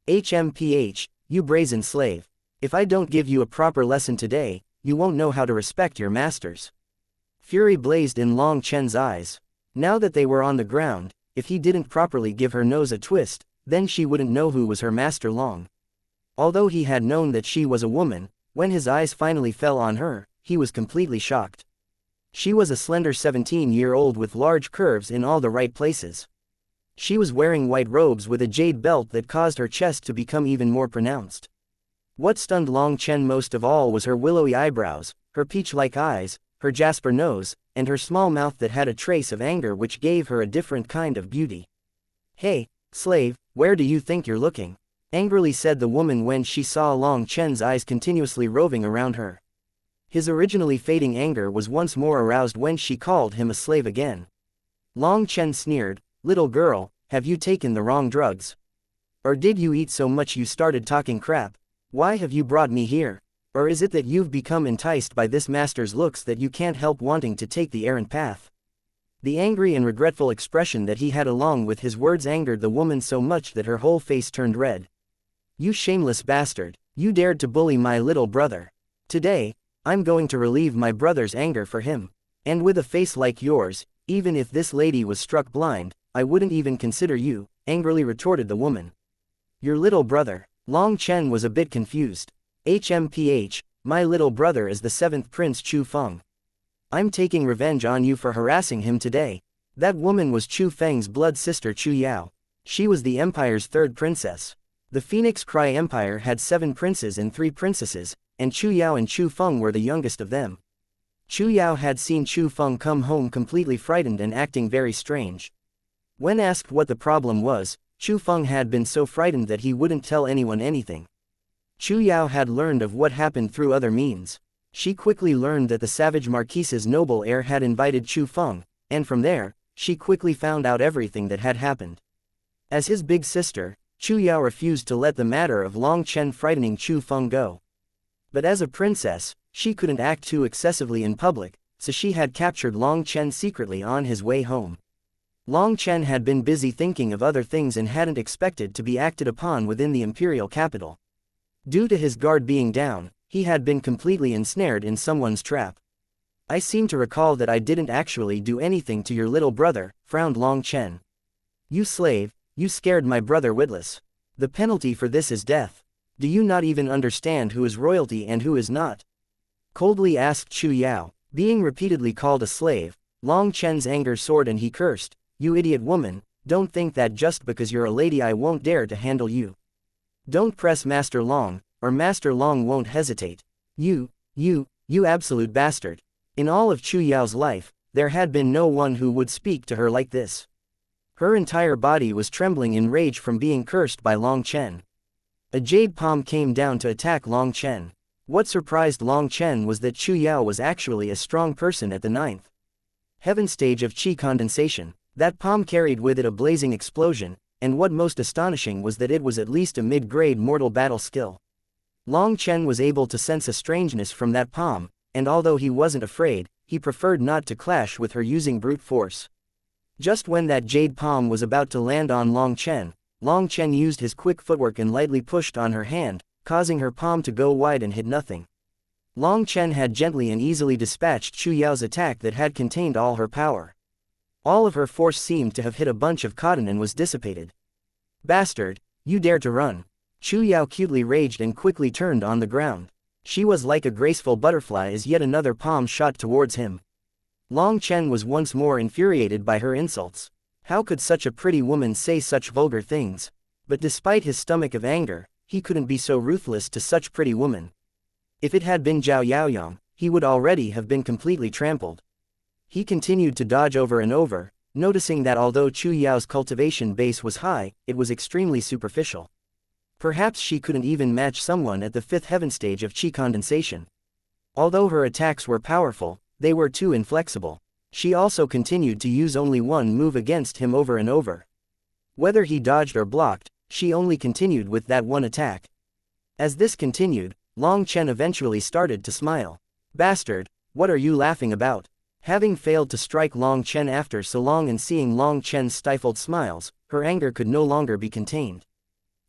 HMPH, you brazen slave. If I don't give you a proper lesson today, you won't know how to respect your masters. Fury blazed in Long Chen's eyes. Now that they were on the ground, if he didn't properly give her nose a twist, then she wouldn't know who was her master Long. Although he had known that she was a woman, when his eyes finally fell on her, he was completely shocked. She was a slender 17-year-old with large curves in all the right places. She was wearing white robes with a jade belt that caused her chest to become even more pronounced. What stunned Long Chen most of all was her willowy eyebrows, her peach-like eyes, her jasper nose, and her small mouth that had a trace of anger which gave her a different kind of beauty. "Hey, slave, where do you think you're looking?" angrily said the woman when she saw Long Chen's eyes continuously roving around her. His originally fading anger was once more aroused when she called him a slave again. Long Chen sneered, "Little girl, have you taken the wrong drugs? Or did you eat so much you started talking crap? Why have you brought me here? Or is it that you've become enticed by this master's looks that you can't help wanting to take the errant path?" The angry and regretful expression that he had along with his words angered the woman so much that her whole face turned red. "You shameless bastard, you dared to bully my little brother. Today, I'm going to relieve my brother's anger for him. And with a face like yours, even if this lady was struck blind, I wouldn't even consider you," angrily retorted the woman. "Your little brother?" Long Chen was a bit confused. "HMPH, my little brother is the 7th Prince Chu Feng. I'm taking revenge on you for harassing him today." That woman was Chu Feng's blood sister Chu Yao. She was the empire's 3rd princess. The Phoenix Cry Empire had 7 princes and 3 princesses, and Chu Yao and Chu Feng were the youngest of them. Chu Yao had seen Chu Feng come home completely frightened and acting very strange. When asked what the problem was, Chu Feng had been so frightened that he wouldn't tell anyone anything. Chu Yao had learned of what happened through other means. She quickly learned that the savage marquise's noble heir had invited Chu Feng, and from there, she quickly found out everything that had happened. As his big sister, Chu Yao refused to let the matter of Long Chen frightening Chu Feng go. But as a princess, she couldn't act too excessively in public, so she had captured Long Chen secretly on his way home. Long Chen had been busy thinking of other things and hadn't expected to be acted upon within the imperial capital. Due to his guard being down, he had been completely ensnared in someone's trap. "I seem to recall that I didn't actually do anything to your little brother," frowned Long Chen. "You slave, you scared my brother witless. The penalty for this is death. Do you not even understand who is royalty and who is not?" coldly asked Chu Yao. Being repeatedly called a slave, Long Chen's anger soared and he cursed, "You idiot woman, don't think that just because you're a lady I won't dare to handle you. Don't press Master Long, or Master Long won't hesitate. You absolute bastard." In all of Chu Yao's life, there had been no one who would speak to her like this. Her entire body was trembling in rage from being cursed by Long Chen. A jade palm came down to attack Long Chen. What surprised Long Chen was that Chu Yao was actually a strong person at the 9th heaven stage of chi condensation. That palm carried with it a blazing explosion, and what most astonishing was that it was at least a mid-grade mortal battle skill. Long Chen was able to sense a strangeness from that palm, and although he wasn't afraid, he preferred not to clash with her using brute force. Just when that jade palm was about to land on Long Chen used his quick footwork and lightly pushed on her hand, causing her palm to go wide and hit nothing. Long Chen had gently and easily dispatched Chu Yao's attack that had contained all her power. All of her force seemed to have hit a bunch of cotton and was dissipated. "Bastard, you dare to run!" Chu Yao cutely raged and quickly turned on the ground. She was like a graceful butterfly as yet another palm shot towards him. Long Chen was once more infuriated by her insults. How could such a pretty woman say such vulgar things? But despite his stomach of anger, he couldn't be so ruthless to such pretty woman. If it had been Zhao Yaoyang, he would already have been completely trampled. He continued to dodge over and over, noticing that although Chu Yao's cultivation base was high, it was extremely superficial. Perhaps she couldn't even match someone at the 5th heaven stage of chi condensation. Although her attacks were powerful, they were too inflexible. She also continued to use only one move against him over and over. Whether he dodged or blocked, she only continued with that one attack. As this continued, Long Chen eventually started to smile. "Bastard, what are you laughing about?" Having failed to strike Long Chen after so long and seeing Long Chen's stifled smiles, her anger could no longer be contained.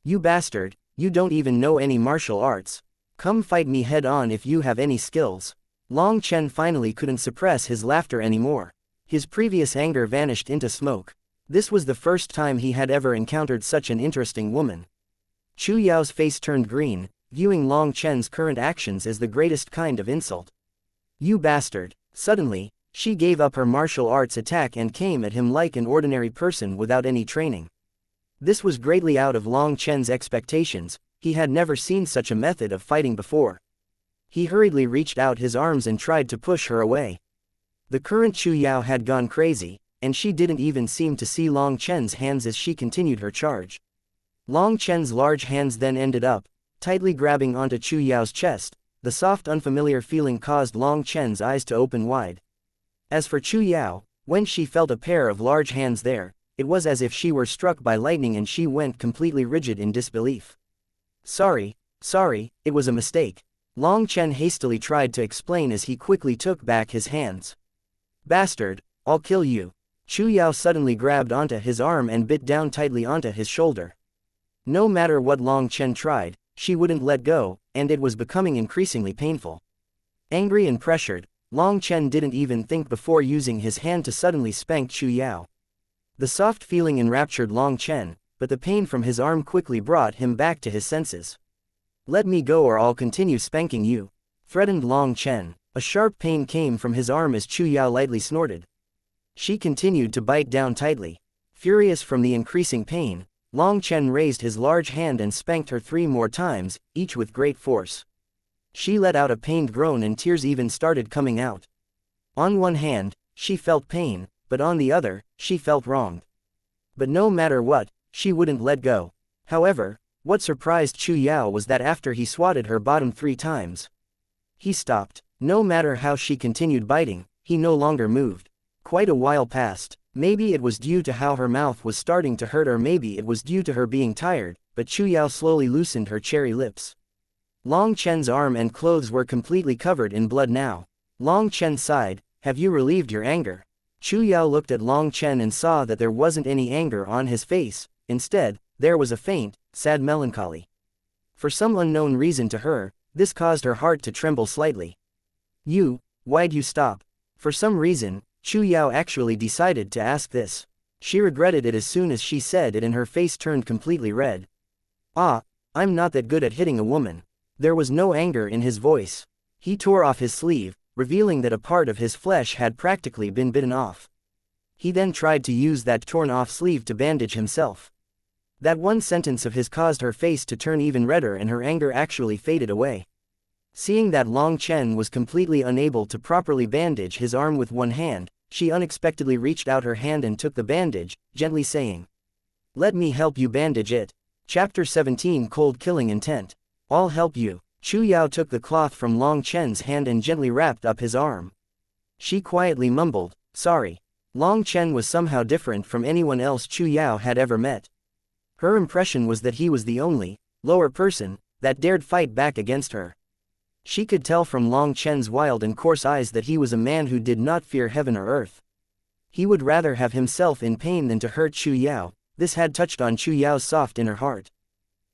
"You bastard, you don't even know any martial arts. Come fight me head on if you have any skills." Long Chen finally couldn't suppress his laughter anymore. His previous anger vanished into smoke. This was the first time he had ever encountered such an interesting woman. Chu Yao's face turned green, viewing Long Chen's current actions as the greatest kind of insult. "You bastard." Suddenly, she gave up her martial arts attack and came at him like an ordinary person without any training. This was greatly out of Long Chen's expectations, he had never seen such a method of fighting before. He hurriedly reached out his arms and tried to push her away. The current Chu Yao had gone crazy, and she didn't even seem to see Long Chen's hands as she continued her charge. Long Chen's large hands then ended up, tightly grabbing onto Chu Yao's chest. The soft unfamiliar feeling caused Long Chen's eyes to open wide. As for Chu Yao, when she felt a pair of large hands there, it was as if she were struck by lightning and she went completely rigid in disbelief. Sorry, it was a mistake. Long Chen hastily tried to explain as he quickly took back his hands. Bastard, I'll kill you. Chu Yao suddenly grabbed onto his arm and bit down tightly onto his shoulder. No matter what Long Chen tried, she wouldn't let go, and it was becoming increasingly painful. Angry and pressured, Long Chen didn't even think before using his hand to suddenly spank Chu Yao. The soft feeling enraptured Long Chen, but the pain from his arm quickly brought him back to his senses. Let me go or I'll continue spanking you, threatened Long Chen. A sharp pain came from his arm as Chu Yao lightly snorted. She continued to bite down tightly. Furious from the increasing pain, Long Chen raised his large hand and spanked her 3 more times, each with great force. She let out a pained groan and tears even started coming out. On one hand, she felt pain, but on the other, she felt wronged. But no matter what, she wouldn't let go. However, what surprised Chu Yao was that after he swatted her bottom 3 times, he stopped. No matter how she continued biting, he no longer moved. Quite a while passed. Maybe it was due to how her mouth was starting to hurt, or maybe it was due to her being tired, but Chu Yao slowly loosened her cherry lips. Long Chen's arm and clothes were completely covered in blood now. Long Chen sighed, have you relieved your anger? Chu Yao looked at Long Chen and saw that there wasn't any anger on his face. Instead, there was a faint, sad melancholy. For some unknown reason to her, this caused her heart to tremble slightly. Why'd you stop? For some reason, Chu Yao actually decided to ask this. She regretted it as soon as she said it and her face turned completely red. I'm not that good at hitting a woman. There was no anger in his voice. He tore off his sleeve, revealing that a part of his flesh had practically been bitten off. He then tried to use that torn-off sleeve to bandage himself. That one sentence of his caused her face to turn even redder and her anger actually faded away. Seeing that Long Chen was completely unable to properly bandage his arm with one hand, she unexpectedly reached out her hand and took the bandage, gently saying, "Let me help you bandage it." Chapter 17 Cold Killing Intent. I'll help you. Chu Yao took the cloth from Long Chen's hand and gently wrapped up his arm. She quietly mumbled, "Sorry." Long Chen was somehow different from anyone else Chu Yao had ever met. Her impression was that he was the only, lower person, that dared fight back against her. She could tell from Long Chen's wild and coarse eyes that he was a man who did not fear heaven or earth. He would rather have himself in pain than to hurt Chu Yao. This had touched on Chu Yao's soft inner heart.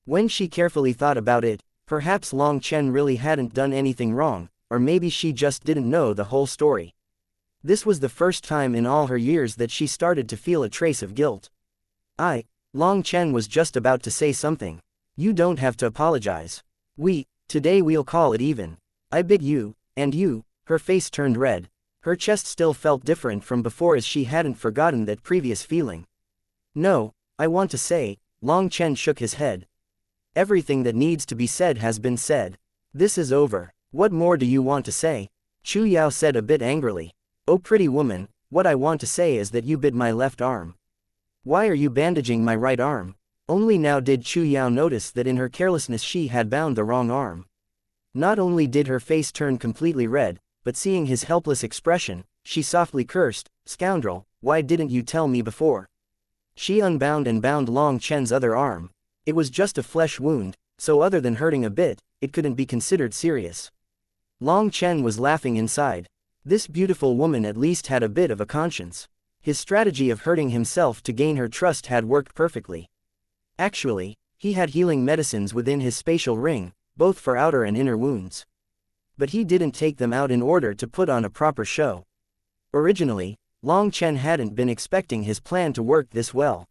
When she carefully thought about it, perhaps Long Chen really hadn't done anything wrong, or maybe she just didn't know the whole story. This was the first time in all her years that she started to feel a trace of guilt. Long Chen was just about to say something. You don't have to apologize. Today we'll call it even. I bit you, and you. Her face turned red. Her chest still felt different from before as she hadn't forgotten that previous feeling. No, I want to say, Long Chen shook his head. Everything that needs to be said has been said. This is over. What more do you want to say? Chu Yao said a bit angrily. Oh pretty woman, what I want to say is that you bit my left arm. Why are you bandaging my right arm? Only now did Chu Yao notice that in her carelessness she had bound the wrong arm. Not only did her face turn completely red, but seeing his helpless expression, she softly cursed, "Scoundrel, why didn't you tell me before?" She unbound and bound Long Chen's other arm. It was just a flesh wound, so other than hurting a bit, it couldn't be considered serious. Long Chen was laughing inside. This beautiful woman at least had a bit of a conscience. His strategy of hurting himself to gain her trust had worked perfectly. Actually, he had healing medicines within his spatial ring, both for outer and inner wounds. But he didn't take them out in order to put on a proper show. Originally, Long Chen hadn't been expecting his plan to work this well.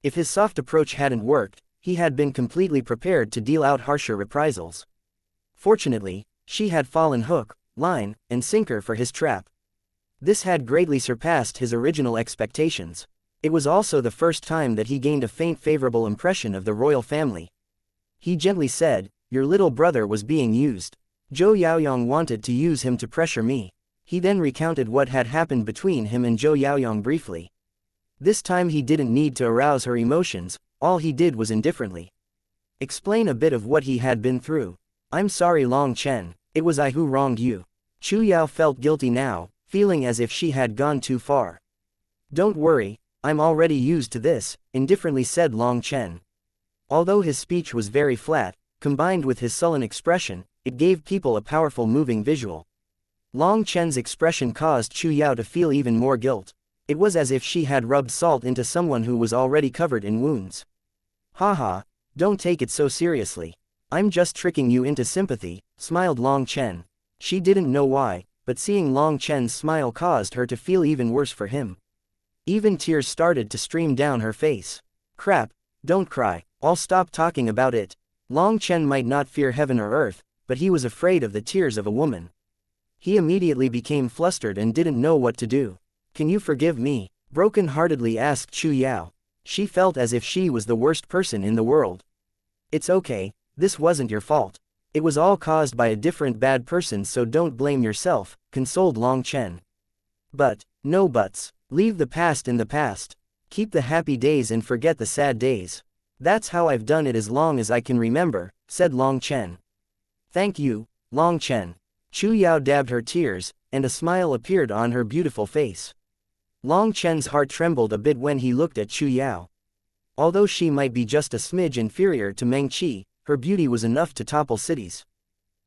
If his soft approach hadn't worked, he had been completely prepared to deal out harsher reprisals. Fortunately, she had fallen hook, line, and sinker for his trap. This had greatly surpassed his original expectations. It was also the first time that he gained a faint favorable impression of the royal family. He gently said, "Your little brother was being used. Zhou Yaoyong wanted to use him to pressure me." He then recounted what had happened between him and Zhou Yaoyong briefly. This time he didn't need to arouse her emotions, all he did was indifferently explain a bit of what he had been through. "I'm sorry Long Chen, it was I who wronged you." Chu Yao felt guilty now, feeling as if she had gone too far. "Don't worry, I'm already used to this," indifferently said Long Chen. Although his speech was very flat, combined with his sullen expression, it gave people a powerful moving visual. Long Chen's expression caused Chu Yao to feel even more guilt. It was as if she had rubbed salt into someone who was already covered in wounds. "Haha, don't take it so seriously. I'm just tricking you into sympathy," smiled Long Chen. She didn't know why, but seeing Long Chen's smile caused her to feel even worse for him. Even tears started to stream down her face. "Crap, don't cry, I'll stop talking about it." Long Chen might not fear heaven or earth, but he was afraid of the tears of a woman. He immediately became flustered and didn't know what to do. "Can you forgive me?" broken-heartedly asked Chu Yao. She felt as if she was the worst person in the world. "It's okay, this wasn't your fault. It was all caused by a different bad person, so don't blame yourself," consoled Long Chen. "But, no buts. Leave the past in the past. Keep the happy days and forget the sad days. That's how I've done it as long as I can remember," said Long Chen. "Thank you, Long Chen." Chu Yao dabbed her tears, and a smile appeared on her beautiful face. Long Chen's heart trembled a bit when he looked at Chu Yao. Although she might be just a smidge inferior to Meng Qi, her beauty was enough to topple cities.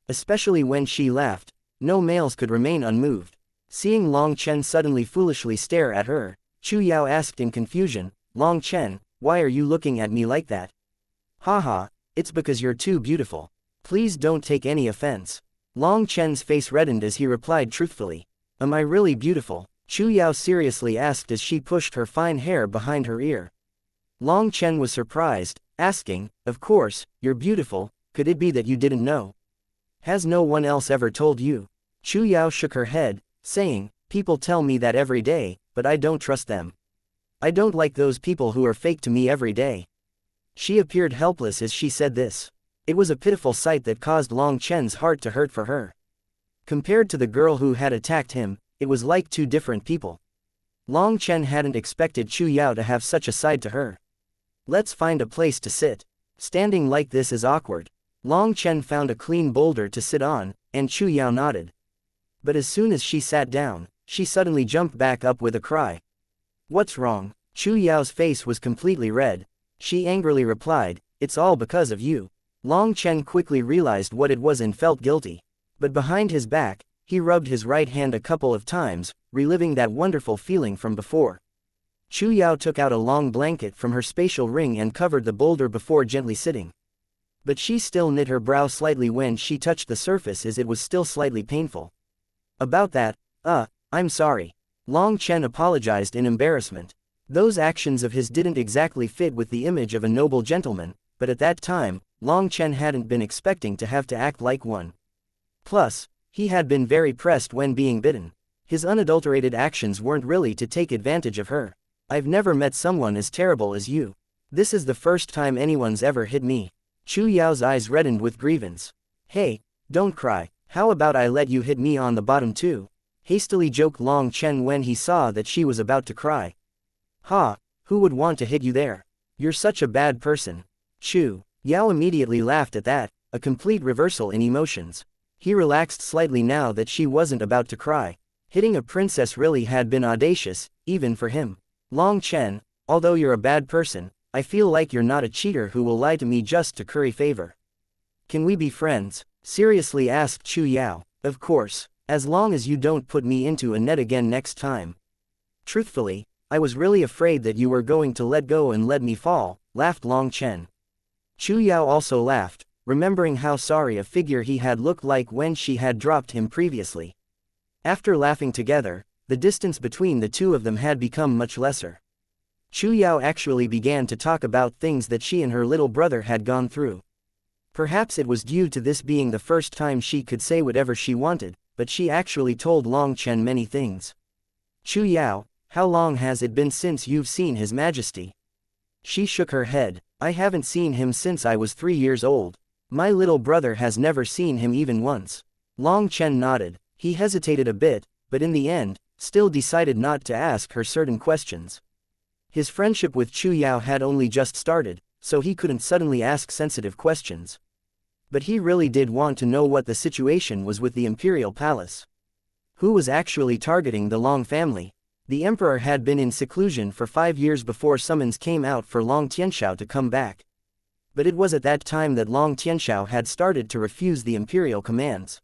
Especially when she laughed, no males could remain unmoved. Seeing Long Chen suddenly foolishly stare at her, Chu Yao asked in confusion, "Long Chen, why are you looking at me like that?" "Haha, it's because you're too beautiful. Please don't take any offense." Long Chen's face reddened as he replied truthfully, "Am I really beautiful?" Chu Yao seriously asked as she pushed her fine hair behind her ear. Long Chen was surprised, asking, "Of course, you're beautiful, could it be that you didn't know? Has no one else ever told you?" Chu Yao shook her head, saying, "People tell me that every day, but I don't trust them. I don't like those people who are fake to me every day." She appeared helpless as she said this. It was a pitiful sight that caused Long Chen's heart to hurt for her. Compared to the girl who had attacked him, it was like two different people. Long Chen hadn't expected Chu Yao to have such a side to her. "Let's find a place to sit. Standing like this is awkward." Long Chen found a clean boulder to sit on, and Chu Yao nodded. But as soon as she sat down, she suddenly jumped back up with a cry. "What's wrong?" Chu Yao's face was completely red. She angrily replied, "It's all because of you." Long Chen quickly realized what it was and felt guilty. But behind his back, he rubbed his right hand a couple of times, reliving that wonderful feeling from before. Chu Yao took out a long blanket from her spatial ring and covered the boulder before gently sitting. But she still knit her brow slightly when she touched the surface as it was still slightly painful. "About that, I'm sorry." Long Chen apologized in embarrassment. Those actions of his didn't exactly fit with the image of a noble gentleman, but at that time, Long Chen hadn't been expecting to have to act like one. Plus, he had been very pressed when being bitten. His unadulterated actions weren't really to take advantage of her. "I've never met someone as terrible as you. This is the first time anyone's ever hit me." Chu Yao's eyes reddened with grievance. "Hey, don't cry, how about I let you hit me on the bottom too?" hastily joked Long Chen when he saw that she was about to cry. "Ha, who would want to hit you there? You're such a bad person." Chu Yao immediately laughed at that, a complete reversal in emotions. He relaxed slightly now that she wasn't about to cry. Hitting a princess really had been audacious, even for him. "Long Chen, although you're a bad person, I feel like you're not a cheater who will lie to me just to curry favor. Can we be friends?" seriously asked Chu Yao. "Of course, as long as you don't put me into a net again next time." "Truthfully, I was really afraid that you were going to let go and let me fall," laughed Long Chen. Chu Yao also laughed, remembering how sorry a figure he had looked like when she had dropped him previously. After laughing together, the distance between the two of them had become much lesser. Chu Yao actually began to talk about things that she and her little brother had gone through. Perhaps it was due to this being the first time she could say whatever she wanted, but she actually told Long Chen many things. "Chu Yao, how long has it been since you've seen His Majesty?" She shook her head. I haven't seen him since I was 3 years old. My little brother has never seen him even once. Long Chen nodded. He hesitated a bit, but in the end, still decided not to ask her certain questions. His friendship with Chu Yao had only just started, so he couldn't suddenly ask sensitive questions. But he really did want to know what the situation was with the imperial palace. Who was actually targeting the Long family? The emperor had been in seclusion for 5 years before summons came out for Long Tianxiao to come back. But it was at that time that Long Tianxiao had started to refuse the imperial commands.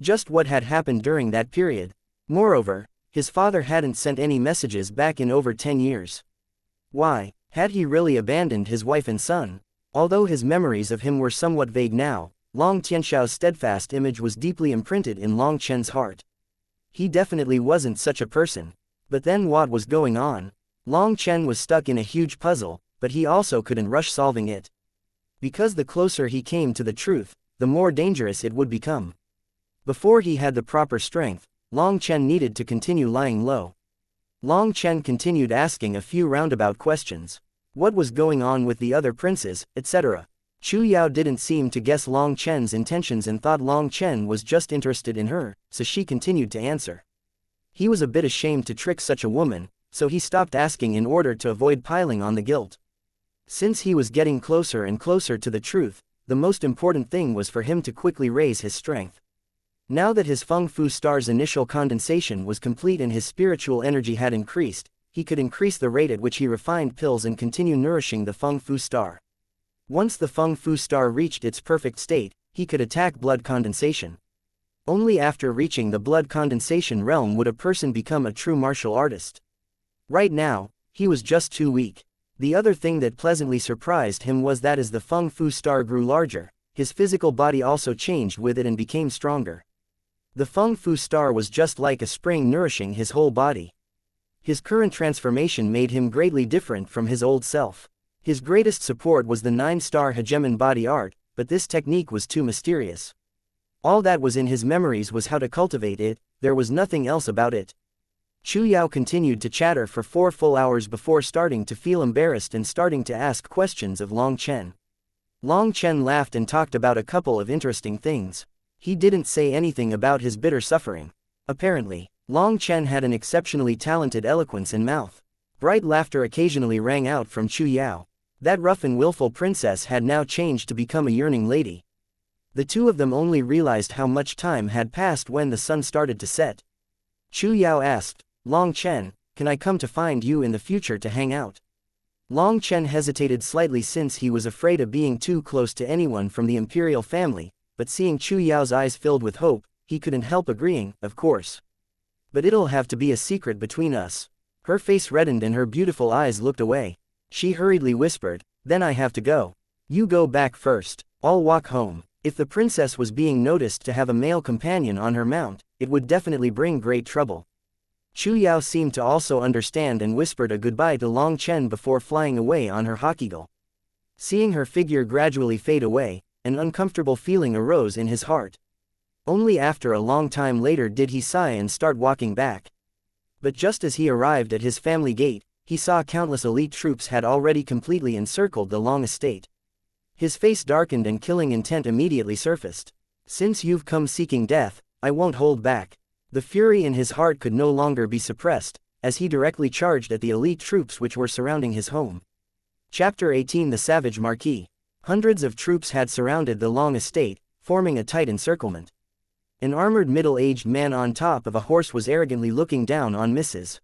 Just what had happened during that period? Moreover, his father hadn't sent any messages back in over 10 years. Why, had he really abandoned his wife and son? Although his memories of him were somewhat vague now, Long Tianxiao's steadfast image was deeply imprinted in Long Chen's heart. He definitely wasn't such a person. But then what was going on? Long Chen was stuck in a huge puzzle, but he also couldn't rush solving it. Because the closer he came to the truth, the more dangerous it would become. Before he had the proper strength, Long Chen needed to continue lying low. Long Chen continued asking a few roundabout questions. What was going on with the other princes, etc. Chu Yao didn't seem to guess Long Chen's intentions and thought Long Chen was just interested in her, so she continued to answer. He was a bit ashamed to trick such a woman, so he stopped asking in order to avoid piling on the guilt. Since he was getting closer and closer to the truth, the most important thing was for him to quickly raise his strength. Now that his Feng Fu star's initial condensation was complete and his spiritual energy had increased, he could increase the rate at which he refined pills and continue nourishing the Feng Fu star. Once the Feng Fu star reached its perfect state, he could attack blood condensation. Only after reaching the blood condensation realm would a person become a true martial artist. Right now, he was just too weak. The other thing that pleasantly surprised him was that as the Feng Fu star grew larger, his physical body also changed with it and became stronger. The Feng Fu star was just like a spring nourishing his whole body. His current transformation made him greatly different from his old self. His greatest support was the 9-star hegemon body art, but this technique was too mysterious. All that was in his memories was how to cultivate it, there was nothing else about it. Chu Yao continued to chatter for 4 full hours before starting to feel embarrassed and starting to ask questions of Long Chen. Long Chen laughed and talked about a couple of interesting things. He didn't say anything about his bitter suffering. Apparently, Long Chen had an exceptionally talented eloquence and mouth. Bright laughter occasionally rang out from Chu Yao. That rough and willful princess had now changed to become a yearning lady. The two of them only realized how much time had passed when the sun started to set. Chu Yao asked, Long Chen, can I come to find you in the future to hang out? Long Chen hesitated slightly since he was afraid of being too close to anyone from the imperial family, but seeing Chu Yao's eyes filled with hope, he couldn't help agreeing, of course. But it'll have to be a secret between us. Her face reddened and her beautiful eyes looked away. She hurriedly whispered, then I have to go. You go back first, I'll walk home. If the princess was being noticed to have a male companion on her mount, it would definitely bring great trouble. Chu Yao seemed to also understand and whispered a goodbye to Long Chen before flying away on her hawk-eagle. Seeing her figure gradually fade away, an uncomfortable feeling arose in his heart. Only after a long time later did he sigh and start walking back. But just as he arrived at his family gate, he saw countless elite troops had already completely encircled the Long estate. His face darkened and killing intent immediately surfaced. Since you've come seeking death, I won't hold back. The fury in his heart could no longer be suppressed, as he directly charged at the elite troops which were surrounding his home. Chapter 18 The Savage Marquis. Hundreds of troops had surrounded the Long estate, forming a tight encirclement. An armored middle-aged man on top of a horse was arrogantly looking down on Mrs.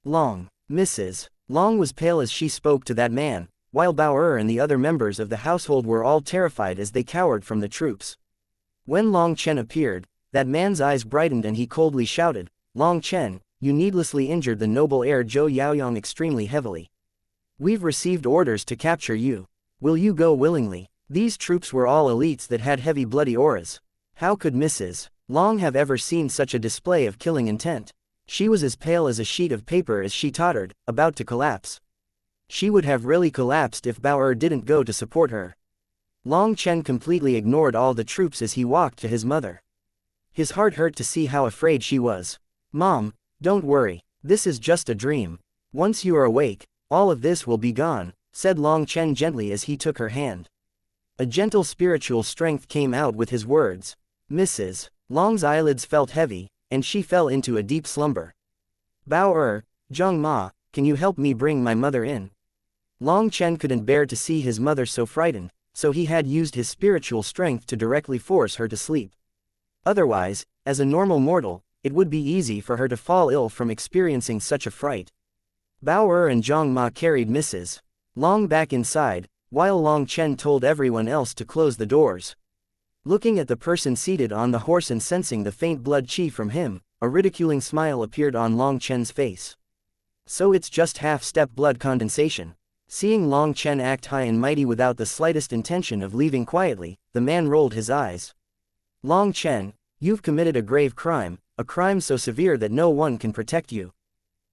Long. Mrs. Long was pale as she spoke to that man, while Bao and the other members of the household were all terrified as they cowered from the troops. When Long Chen appeared, that man's eyes brightened and he coldly shouted, Long Chen, you needlessly injured the noble heir Zhou Yaoyong extremely heavily. We've received orders to capture you. Will you go willingly? These troops were all elites that had heavy bloody auras. How could Mrs. Long have ever seen such a display of killing intent? She was as pale as a sheet of paper as she tottered, about to collapse. She would have really collapsed if Bao didn't go to support her. Long Chen completely ignored all the troops as he walked to his mother. His heart hurt to see how afraid she was. Mom, don't worry, this is just a dream. Once you are awake, all of this will be gone, said Long Chen gently as he took her hand. A gentle spiritual strength came out with his words. Mrs. Long's eyelids felt heavy, and she fell into a deep slumber. Bao Zhang Ma, can you help me bring my mother in? Long Chen couldn't bear to see his mother so frightened, so he had used his spiritual strength to directly force her to sleep. Otherwise, as a normal mortal, it would be easy for her to fall ill from experiencing such a fright. Bao and Zhang Ma carried Mrs. Long back inside, while Long Chen told everyone else to close the doors. Looking at the person seated on the horse and sensing the faint blood chi from him, a ridiculing smile appeared on Long Chen's face. So it's just half-step blood condensation. Seeing Long Chen act high and mighty without the slightest intention of leaving quietly, the man rolled his eyes. Long Chen, you've committed a grave crime, a crime so severe that no one can protect you.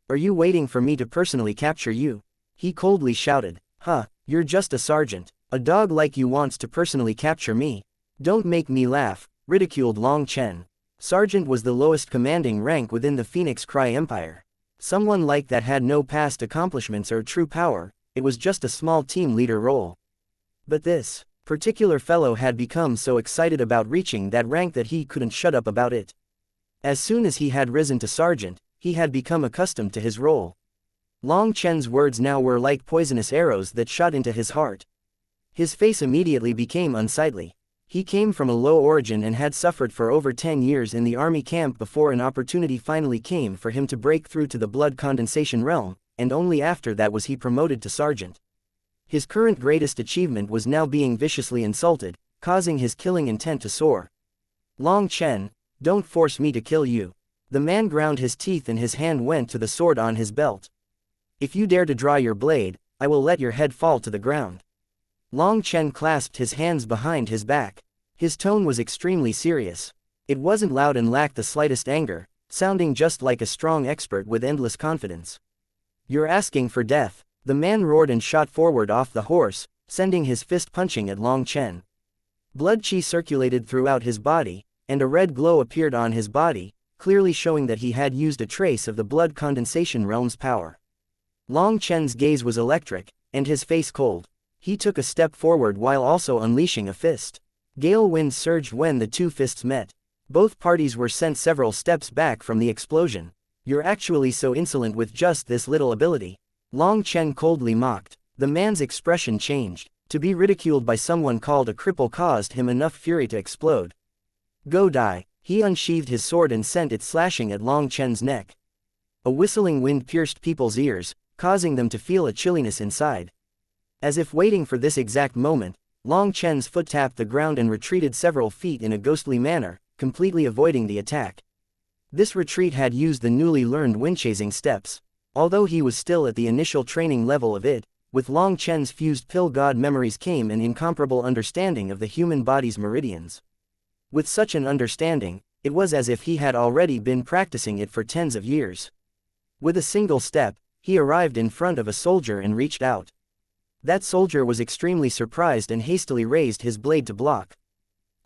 Are you waiting for me to personally capture you? He coldly shouted. Huh, you're just a sergeant. A dog like you wants to personally capture me. Don't make me laugh, ridiculed Long Chen. Sergeant was the lowest commanding rank within the Phoenix Cry Empire. Someone like that had no past accomplishments or true power, it was just a small team leader role. But this particular fellow had become so excited about reaching that rank that he couldn't shut up about it. As soon as he had risen to sergeant, he had become accustomed to his role. Long Chen's words now were like poisonous arrows that shot into his heart. His face immediately became unsightly. He came from a low origin and had suffered for over 10 years in the army camp before an opportunity finally came for him to break through to the blood condensation realm, and only after that was he promoted to sergeant. His current greatest achievement was now being viciously insulted, causing his killing intent to soar. Long Chen, don't force me to kill you. The man ground his teeth and his hand went to the sword on his belt. If you dare to draw your blade, I will let your head fall to the ground. Long Chen clasped his hands behind his back. His tone was extremely serious. It wasn't loud and lacked the slightest anger, sounding just like a strong expert with endless confidence. You're asking for death. The man roared and shot forward off the horse, sending his fist punching at Long Chen. Blood chi circulated throughout his body, and a red glow appeared on his body, clearly showing that he had used a trace of the blood condensation realm's power. Long Chen's gaze was electric, and his face cold. He took a step forward while also unleashing a fist. Gale winds surged when the two fists met. Both parties were sent several steps back from the explosion. You're actually so insolent with just this little ability. Long Chen coldly mocked. The man's expression changed. To be ridiculed by someone called a cripple caused him enough fury to explode. Go die. He unsheathed his sword and sent it slashing at Long Chen's neck. A whistling wind pierced people's ears, causing them to feel a chilliness inside. As if waiting for this exact moment, Long Chen's foot tapped the ground and retreated several feet in a ghostly manner, completely avoiding the attack. This retreat had used the newly learned wind-chasing steps. Although he was still at the initial training level of it, with Long Chen's fused pill god memories came an incomparable understanding of the human body's meridians. With such an understanding, it was as if he had already been practicing it for tens of years. With a single step, he arrived in front of a soldier and reached out. That soldier was extremely surprised and hastily raised his blade to block.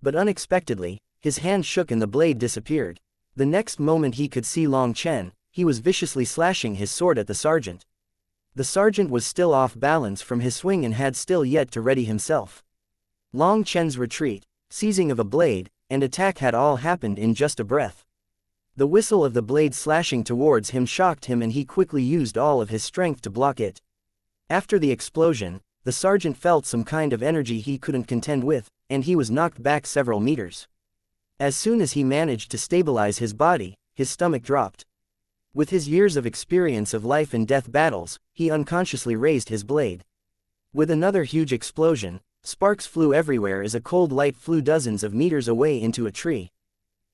But unexpectedly, his hand shook and the blade disappeared. The next moment he could see Long Chen. He was viciously slashing his sword at the sergeant. The sergeant was still off balance from his swing and had still yet to ready himself. Long Chen's retreat, seizing of a blade, and attack had all happened in just a breath. The whistle of the blade slashing towards him shocked him and he quickly used all of his strength to block it. After the explosion, the sergeant felt some kind of energy he couldn't contend with, and he was knocked back several meters. As soon as he managed to stabilize his body, his stomach dropped. With his years of experience of life and death battles, he unconsciously raised his blade. With another huge explosion, sparks flew everywhere as a cold light flew dozens of meters away into a tree.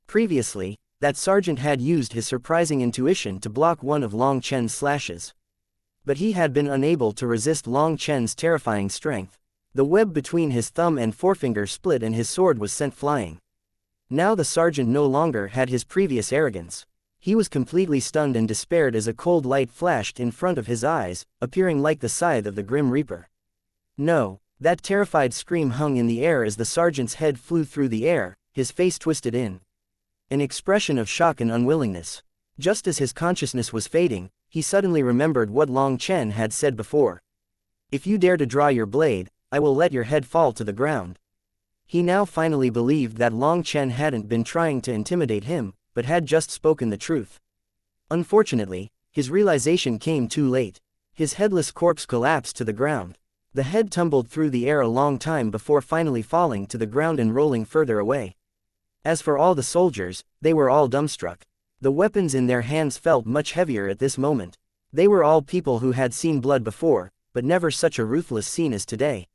Previously, that sergeant had used his surprising intuition to block one of Long Chen's slashes. But he had been unable to resist Long Chen's terrifying strength. The web between his thumb and forefinger split and his sword was sent flying. Now the sergeant no longer had his previous arrogance. He was completely stunned and despaired as a cold light flashed in front of his eyes, appearing like the scythe of the Grim Reaper. No, that terrified scream hung in the air as the sergeant's head flew through the air, his face twisted in an expression of shock and unwillingness. Just as his consciousness was fading, he suddenly remembered what Long Chen had said before. If you dare to draw your blade, I will let your head fall to the ground. He now finally believed that Long Chen hadn't been trying to intimidate him, but had just spoken the truth. Unfortunately, his realization came too late. His headless corpse collapsed to the ground. The head tumbled through the air a long time before finally falling to the ground and rolling further away. As for all the soldiers, they were all dumbstruck. The weapons in their hands felt much heavier at this moment. They were all people who had seen blood before, but never such a ruthless scene as today.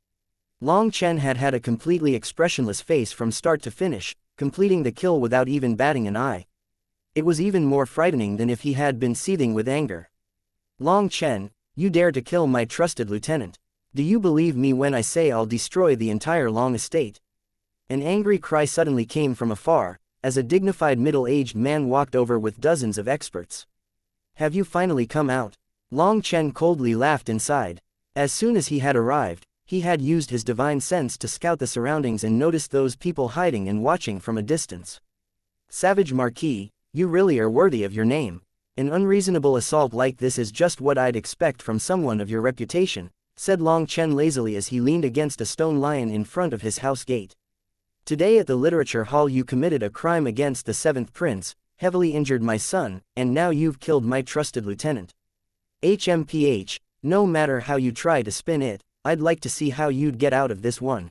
Long Chen had had a completely expressionless face from start to finish, completing the kill without even batting an eye. It was even more frightening than if he had been seething with anger. Long Chen, you dare to kill my trusted lieutenant. Do you believe me when I say I'll destroy the entire Long estate? An angry cry suddenly came from afar, as a dignified middle-aged man walked over with dozens of experts. Have you finally come out? Long Chen coldly laughed inside. As soon as he had arrived, he had used his divine sense to scout the surroundings and noticed those people hiding and watching from a distance. Savage Marquis, you really are worthy of your name. An unreasonable assault like this is just what I'd expect from someone of your reputation, said Long Chen lazily as he leaned against a stone lion in front of his house gate. Today at the literature hall you committed a crime against the 7th prince, heavily injured my son, and now you've killed my trusted lieutenant. HMPH, no matter how you try to spin it, I'd like to see how you'd get out of this one.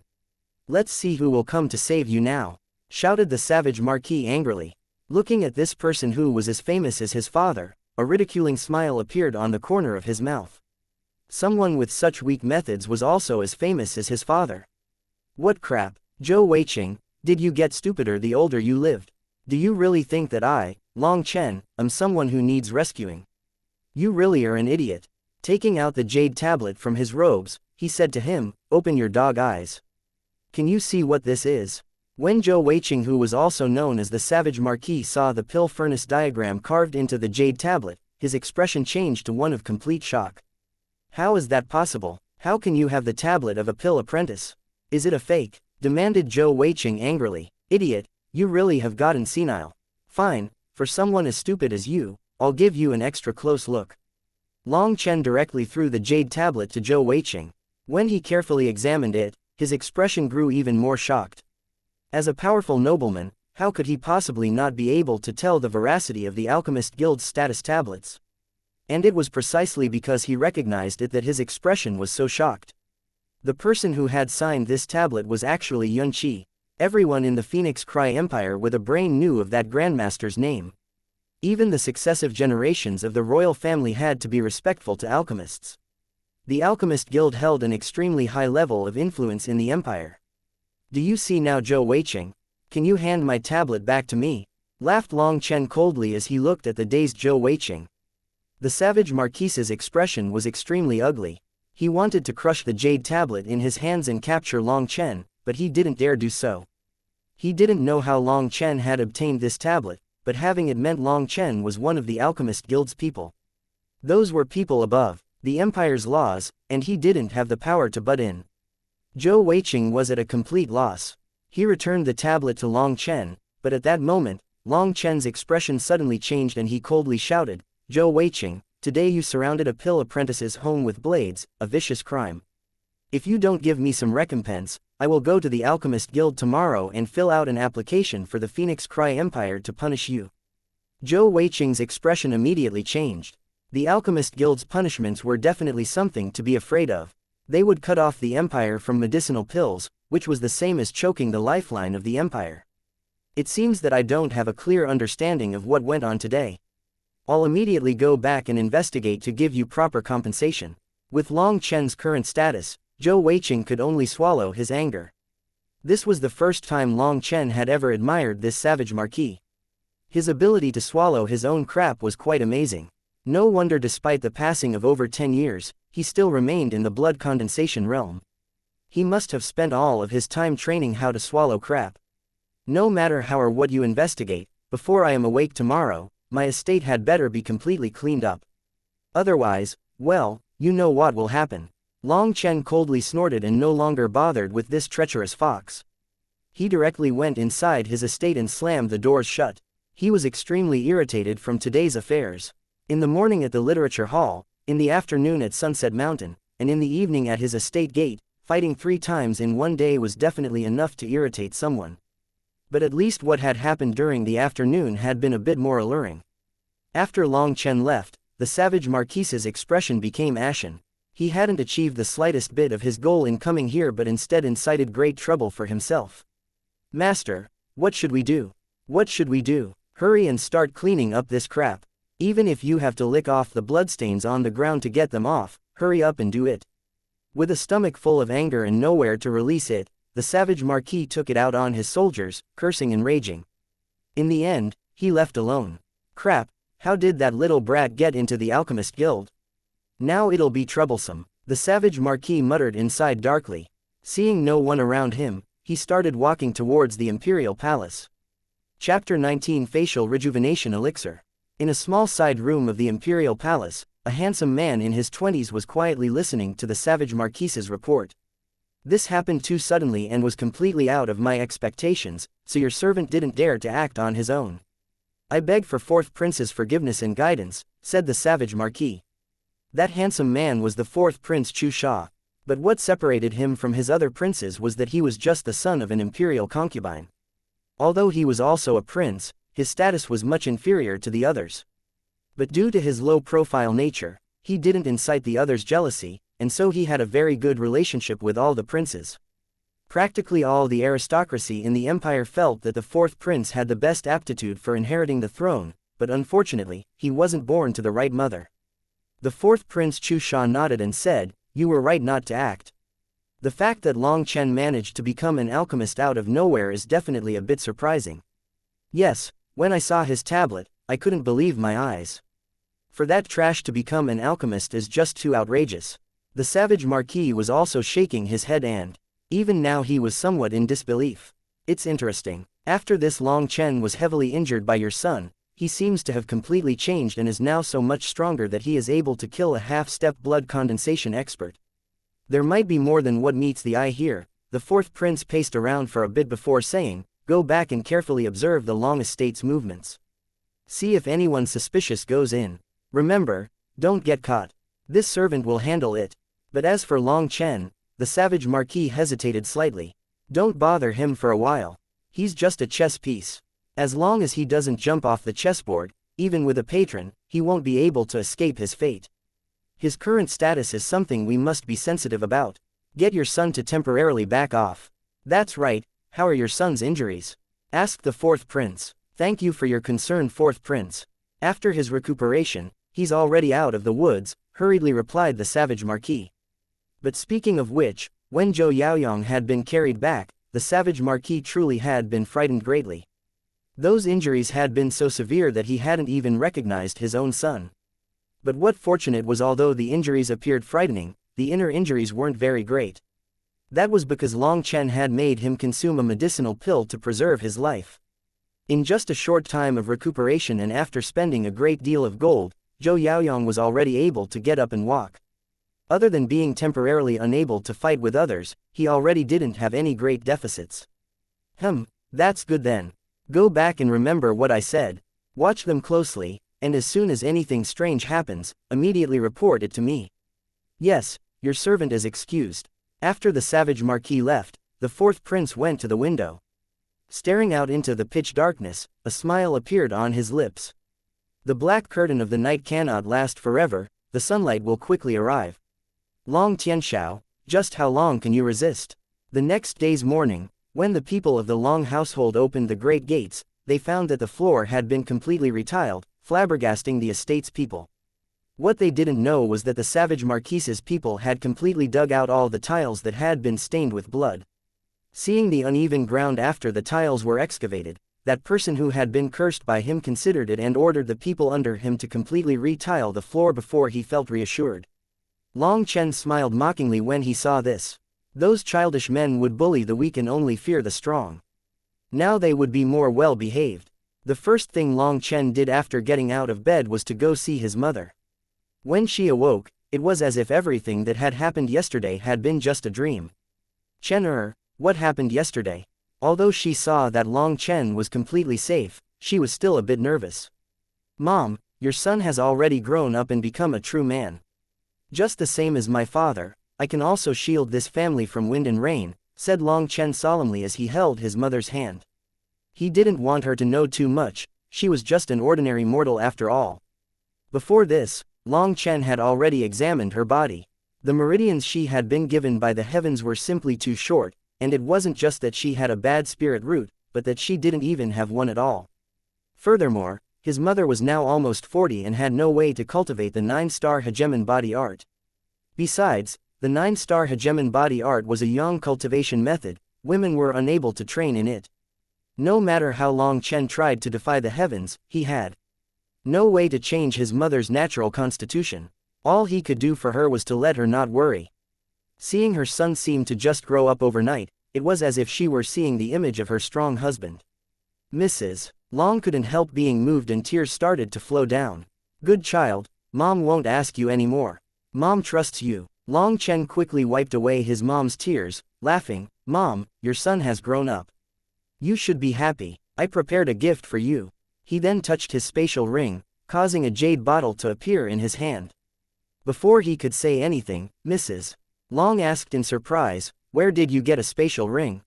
Let's see who will come to save you now, shouted the savage Marquis angrily. Looking at this person who was as famous as his father, a ridiculing smile appeared on the corner of his mouth. Someone with such weak methods was also as famous as his father. What crap, Zhou Weiqing, did you get stupider the older you lived? Do you really think that I, Long Chen, am someone who needs rescuing? You really are an idiot. Taking out the jade tablet from his robes, he said to him, open your dog eyes. Can you see what this is? When Zhou Weiqing, who was also known as the Savage Marquis, saw the pill furnace diagram carved into the jade tablet, his expression changed to one of complete shock. How is that possible? How can you have the tablet of a pill apprentice? Is it a fake? Demanded Zhou Weiqing angrily. Idiot, you really have gotten senile. Fine, for someone as stupid as you, I'll give you an extra close look. Long Chen directly threw the jade tablet to Zhou Weiqing. When he carefully examined it, his expression grew even more shocked. As a powerful nobleman, how could he possibly not be able to tell the veracity of the Alchemist Guild's status tablets? And it was precisely because he recognized it that his expression was so shocked. The person who had signed this tablet was actually Yun Qi. Everyone in the Phoenix Cry Empire with a brain knew of that Grandmaster's name. Even the successive generations of the royal family had to be respectful to alchemists. The Alchemist Guild held an extremely high level of influence in the empire. Do you see now, Zhou Weiqing? Can you hand my tablet back to me? Laughed Long Chen coldly as he looked at the dazed Zhou Weiqing. The savage Marquis's expression was extremely ugly. He wanted to crush the jade tablet in his hands and capture Long Chen, but he didn't dare do so. He didn't know how Long Chen had obtained this tablet, but having it meant Long Chen was one of the Alchemist Guild's people. Those were people above the Empire's laws, and he didn't have the power to butt in. Zhou Weiqing was at a complete loss. He returned the tablet to Long Chen, but at that moment, Long Chen's expression suddenly changed and he coldly shouted, Zhou Weiqing, today you surrounded a pill apprentice's home with blades, a vicious crime. If you don't give me some recompense, I will go to the Alchemist Guild tomorrow and fill out an application for the Phoenix Cry Empire to punish you. Zhou Weiqing's expression immediately changed. The Alchemist Guild's punishments were definitely something to be afraid of. They would cut off the Empire from medicinal pills, which was the same as choking the lifeline of the Empire. It seems that I don't have a clear understanding of what went on today. I'll immediately go back and investigate to give you proper compensation. With Long Chen's current status, Zhou Weiqing could only swallow his anger. This was the first time Long Chen had ever admired this savage Marquis. His ability to swallow his own crap was quite amazing. No wonder despite the passing of over 10 years, he still remained in the blood condensation realm. He must have spent all of his time training how to swallow crap. No matter how or what you investigate, before I am awake tomorrow, my estate had better be completely cleaned up. Otherwise, well, you know what will happen. Long Chen coldly snorted and no longer bothered with this treacherous fox. He directly went inside his estate and slammed the doors shut. He was extremely irritated from today's affairs. In the morning at the literature hall, in the afternoon at Sunset Mountain, and in the evening at his estate gate, fighting 3 times in one day was definitely enough to irritate someone. But at least what had happened during the afternoon had been a bit more alluring. After Long Chen left, the savage marquise's expression became ashen. He hadn't achieved the slightest bit of his goal in coming here but instead incited great trouble for himself. Master, what should we do? What should we do? Hurry and start cleaning up this crap. Even if you have to lick off the bloodstains on the ground to get them off, hurry up and do it. With a stomach full of anger and nowhere to release it, the savage marquis took it out on his soldiers, cursing and raging. In the end, he left alone. Crap, how did that little brat get into the alchemist guild? Now it'll be troublesome, the savage marquis muttered inside darkly. Seeing no one around him, he started walking towards the imperial palace. Chapter 19 Facial Rejuvenation Elixir. In a small side room of the imperial palace, a handsome man in his 20s was quietly listening to the savage marquise's report. This happened too suddenly and was completely out of my expectations, so your servant didn't dare to act on his own. I beg for fourth prince's forgiveness and guidance, said the savage marquis. That handsome man was the fourth prince Chu Sha, but what separated him from his other princes was that he was just the son of an imperial concubine. Although he was also a prince, his status was much inferior to the others. But due to his low-profile nature, he didn't incite the others' jealousy, and so he had a very good relationship with all the princes. Practically all the aristocracy in the empire felt that the fourth prince had the best aptitude for inheriting the throne, but unfortunately, he wasn't born to the right mother. The fourth prince Chu Sha nodded and said, "You were right not to act." The fact that Long Chen managed to become an alchemist out of nowhere is definitely a bit surprising. Yes, when I saw his tablet, I couldn't believe my eyes. For that trash to become an alchemist is just too outrageous. The savage marquis was also shaking his head and, even now he was somewhat in disbelief. It's interesting. After this Long Chen was heavily injured by your son, he seems to have completely changed and is now so much stronger that he is able to kill a half-step blood condensation expert. There might be more than what meets the eye here. The fourth prince paced around for a bit before saying, "Go back and carefully observe the Long estate's movements. See if anyone suspicious goes in. Remember, don't get caught. This servant will handle it." But as for Long Chen, the savage marquis hesitated slightly. Don't bother him for a while. He's just a chess piece. As long as he doesn't jump off the chessboard, even with a patron, he won't be able to escape his fate. His current status is something we must be sensitive about. Get your son to temporarily back off. That's right, how are your son's injuries? Asked the fourth prince. Thank you for your concern, fourth prince. After his recuperation, he's already out of the woods, hurriedly replied the savage marquis. But speaking of which, when Zhou Yaoyong had been carried back, the savage marquis truly had been frightened greatly. Those injuries had been so severe that he hadn't even recognized his own son. But what fortunate was, although the injuries appeared frightening, the inner injuries weren't very great. That was because Long Chen had made him consume a medicinal pill to preserve his life. In just a short time of recuperation and after spending a great deal of gold, Zhou Yaoyong was already able to get up and walk. Other than being temporarily unable to fight with others, he already didn't have any great deficits. That's good then. Go back and remember what I said. Watch them closely, and as soon as anything strange happens, immediately report it to me. Yes, your servant is excused. After the savage marquis left, the fourth prince went to the window. Staring out into the pitch darkness, a smile appeared on his lips. The black curtain of the night cannot last forever, the sunlight will quickly arrive. Long Tianxiao, just how long can you resist? The next day's morning, when the people of the Long household opened the great gates, they found that the floor had been completely retiled, flabbergasting the estate's people. What they didn't know was that the savage marquise's people had completely dug out all the tiles that had been stained with blood. Seeing the uneven ground after the tiles were excavated, that person who had been cursed by him considered it and ordered the people under him to completely retile the floor before he felt reassured. Long Chen smiled mockingly when he saw this. Those childish men would bully the weak and only fear the strong. Now they would be more well-behaved. The first thing Long Chen did after getting out of bed was to go see his mother. When she awoke, it was as if everything that had happened yesterday had been just a dream. Chen, what happened yesterday? Although she saw that Long Chen was completely safe, she was still a bit nervous. Mom, your son has already grown up and become a true man. Just the same as my father, I can also shield this family from wind and rain, said Long Chen solemnly as he held his mother's hand. He didn't want her to know too much, she was just an ordinary mortal after all. Before this, Long Chen had already examined her body. The meridians she had been given by the heavens were simply too short, and it wasn't just that she had a bad spirit root, but that she didn't even have one at all. Furthermore, his mother was now almost 40 and had no way to cultivate the 9-star hegemon body art. Besides, the 9-star hegemon body art was a young cultivation method, women were unable to train in it. No matter how Long Chen tried to defy the heavens, he had no way to change his mother's natural constitution. All he could do for her was to let her not worry. Seeing her son seem to just grow up overnight, it was as if she were seeing the image of her strong husband. Mrs. Long couldn't help being moved and tears started to flow down. Good child, Mom won't ask you anymore. Mom trusts you. Long Chen quickly wiped away his mom's tears, laughing, Mom, your son has grown up. You should be happy, I prepared a gift for you. He then touched his spatial ring, causing a jade bottle to appear in his hand. Before he could say anything, Mrs. Long asked in surprise, where did you get a spatial ring?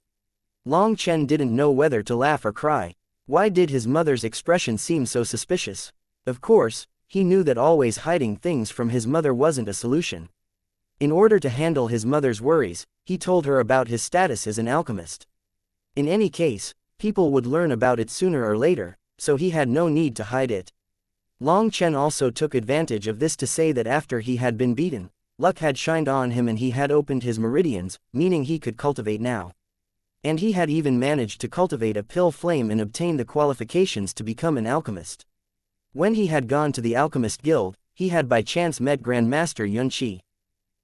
Long Chen didn't know whether to laugh or cry. Why did his mother's expression seem so suspicious? Of course, he knew that always hiding things from his mother wasn't a solution. In order to handle his mother's worries, he told her about his status as an alchemist. In any case, people would learn about it sooner or later, so he had no need to hide it. Long Chen also took advantage of this to say that after he had been beaten, luck had shined on him and he had opened his meridians, meaning he could cultivate now. And he had even managed to cultivate a pill flame and obtain the qualifications to become an alchemist. When he had gone to the alchemist guild, he had by chance met Grandmaster Yunqi.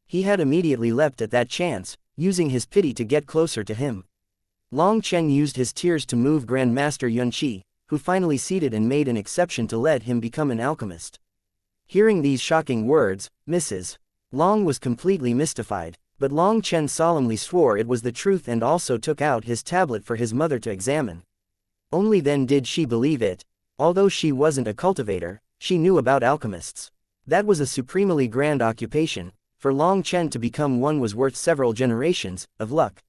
He had immediately leapt at that chance, using his pity to get closer to him. Long Chen used his tears to move Grandmaster Yunqi, who finally ceded and made an exception to let him become an alchemist. Hearing these shocking words, Mrs. Long was completely mystified, but Long Chen solemnly swore it was the truth and also took out his tablet for his mother to examine. Only then did she believe it. Although she wasn't a cultivator, she knew about alchemists. That was a supremely grand occupation. For Long Chen to become one was worth several generations of luck.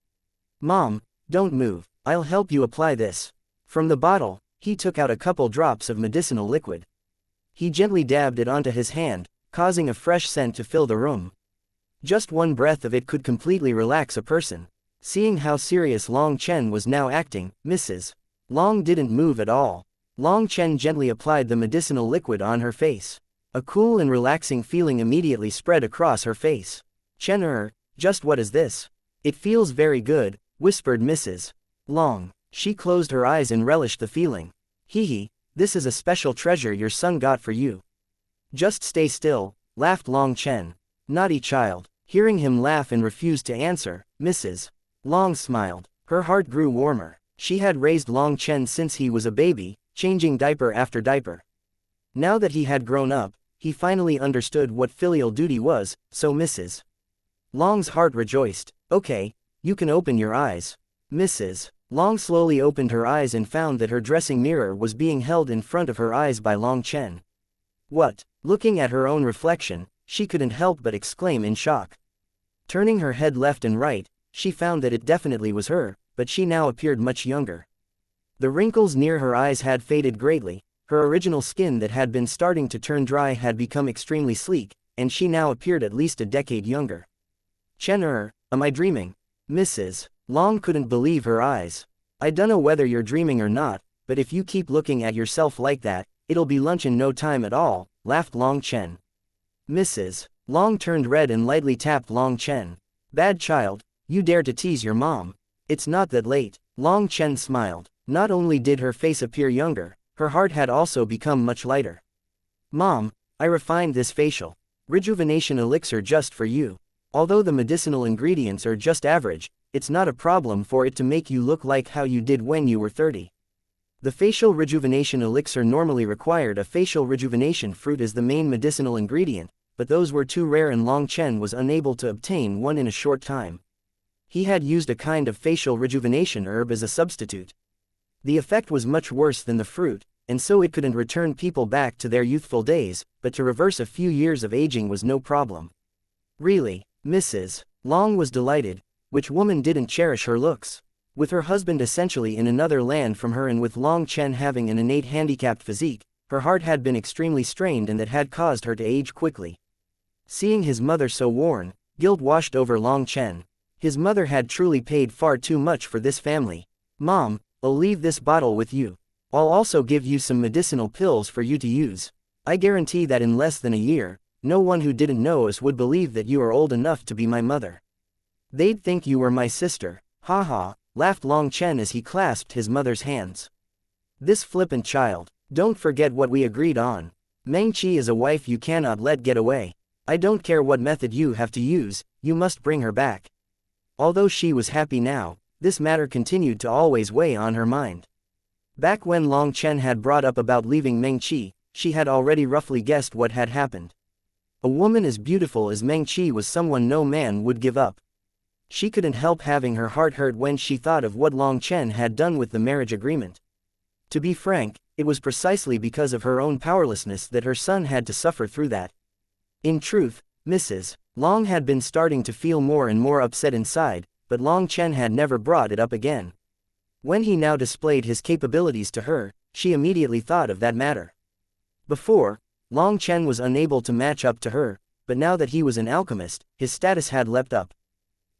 Mom, don't move, I'll help you apply this. From the bottle, he took out a couple drops of medicinal liquid. He gently dabbed it onto his hand, causing a fresh scent to fill the room. Just one breath of it could completely relax a person. Seeing how serious Long Chen was now acting, Mrs. Long didn't move at all. Long Chen gently applied the medicinal liquid on her face. A cool and relaxing feeling immediately spread across her face. Chen, just what is this? It feels very good, whispered Mrs. Long. She closed her eyes and relished the feeling. Hee, this is a special treasure your son got for you. Just stay still, laughed Long Chen. Naughty child. Hearing him laugh and refuse to answer, Mrs. Long smiled. Her heart grew warmer. She had raised Long Chen since he was a baby, changing diaper after diaper. Now that he had grown up, he finally understood what filial duty was, so Mrs. Long's heart rejoiced. Okay, you can open your eyes. Mrs. Long slowly opened her eyes and found that her dressing mirror was being held in front of her eyes by Long Chen. What? Looking at her own reflection, she couldn't help but exclaim in shock. Turning her head left and right, she found that it definitely was her, but she now appeared much younger. The wrinkles near her eyes had faded greatly, her original skin that had been starting to turn dry had become extremely sleek, and she now appeared at least a decade younger. Chen, am I dreaming? Mrs. Long couldn't believe her eyes. I dunno whether you're dreaming or not, but if you keep looking at yourself like that, it'll be lunch in no time at all, laughed Long Chen. Mrs. Long turned red and lightly tapped Long Chen. Bad child, you dare to tease your mom. It's not that late. Long Chen smiled. Not only did her face appear younger, her heart had also become much lighter. Mom, I refined this facial rejuvenation elixir just for you. Although the medicinal ingredients are just average, it's not a problem for it to make you look like how you did when you were 30. The facial rejuvenation elixir normally required a facial rejuvenation fruit as the main medicinal ingredient, but those were too rare and Long Chen was unable to obtain one in a short time. He had used a kind of facial rejuvenation herb as a substitute. The effect was much worse than the fruit, and so it couldn't return people back to their youthful days, but to reverse a few years of aging was no problem. Really, Mrs. Long was delighted. Which woman didn't cherish her looks? With her husband essentially in another land from her and with Long Chen having an innate handicapped physique, her heart had been extremely strained and that had caused her to age quickly. Seeing his mother so worn, guilt washed over Long Chen. His mother had truly paid far too much for this family. Mom, I'll leave this bottle with you. I'll also give you some medicinal pills for you to use. I guarantee that in less than a year, no one who didn't know us would believe that you are old enough to be my mother. They'd think you were my sister. Ha ha, laughed Long Chen as he clasped his mother's hands. This flippant child. Don't forget what we agreed on. Meng Qi is a wife you cannot let get away. I don't care what method you have to use, you must bring her back. Although she was happy now, this matter continued to always weigh on her mind. Back when Long Chen had brought up about leaving Meng Qi, she had already roughly guessed what had happened. A woman as beautiful as Meng Qi was someone no man would give up. She couldn't help having her heart hurt when she thought of what Long Chen had done with the marriage agreement. To be frank, it was precisely because of her own powerlessness that her son had to suffer through that. In truth, Mrs. Long had been starting to feel more and more upset inside, but Long Chen had never brought it up again. When he now displayed his capabilities to her, she immediately thought of that matter. Before, Long Chen was unable to match up to her, but now that he was an alchemist, his status had leapt up.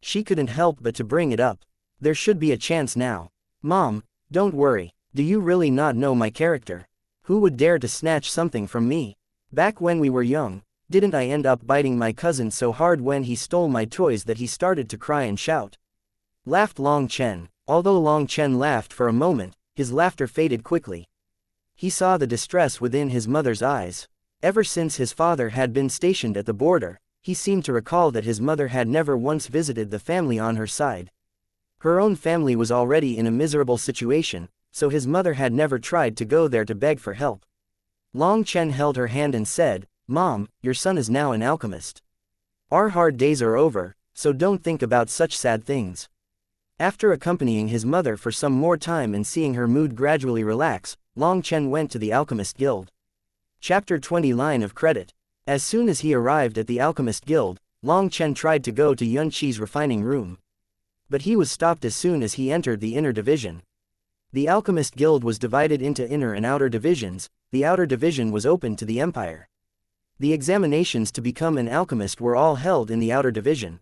She couldn't help but to bring it up. There should be a chance now. Mom, don't worry. Do you really not know my character? Who would dare to snatch something from me? Back when we were young, didn't I end up biting my cousin so hard when he stole my toys that he started to cry and shout? Laughed Long Chen. Although Long Chen laughed for a moment, his laughter faded quickly. He saw the distress within his mother's eyes. Ever since his father had been stationed at the border, he seemed to recall that his mother had never once visited the family on her side. Her own family was already in a miserable situation, so his mother had never tried to go there to beg for help. Long Chen held her hand and said, "Mom, your son is now an alchemist. Our hard days are over, so don't think about such sad things." After accompanying his mother for some more time and seeing her mood gradually relax, Long Chen went to the Alchemist Guild. Chapter 20 Line of Credit. As soon as he arrived at the Alchemist Guild, Long Chen tried to go to Yun Qi's refining room. But he was stopped as soon as he entered the inner division. The Alchemist Guild was divided into inner and outer divisions. The outer division was open to the Empire. The examinations to become an alchemist were all held in the outer division.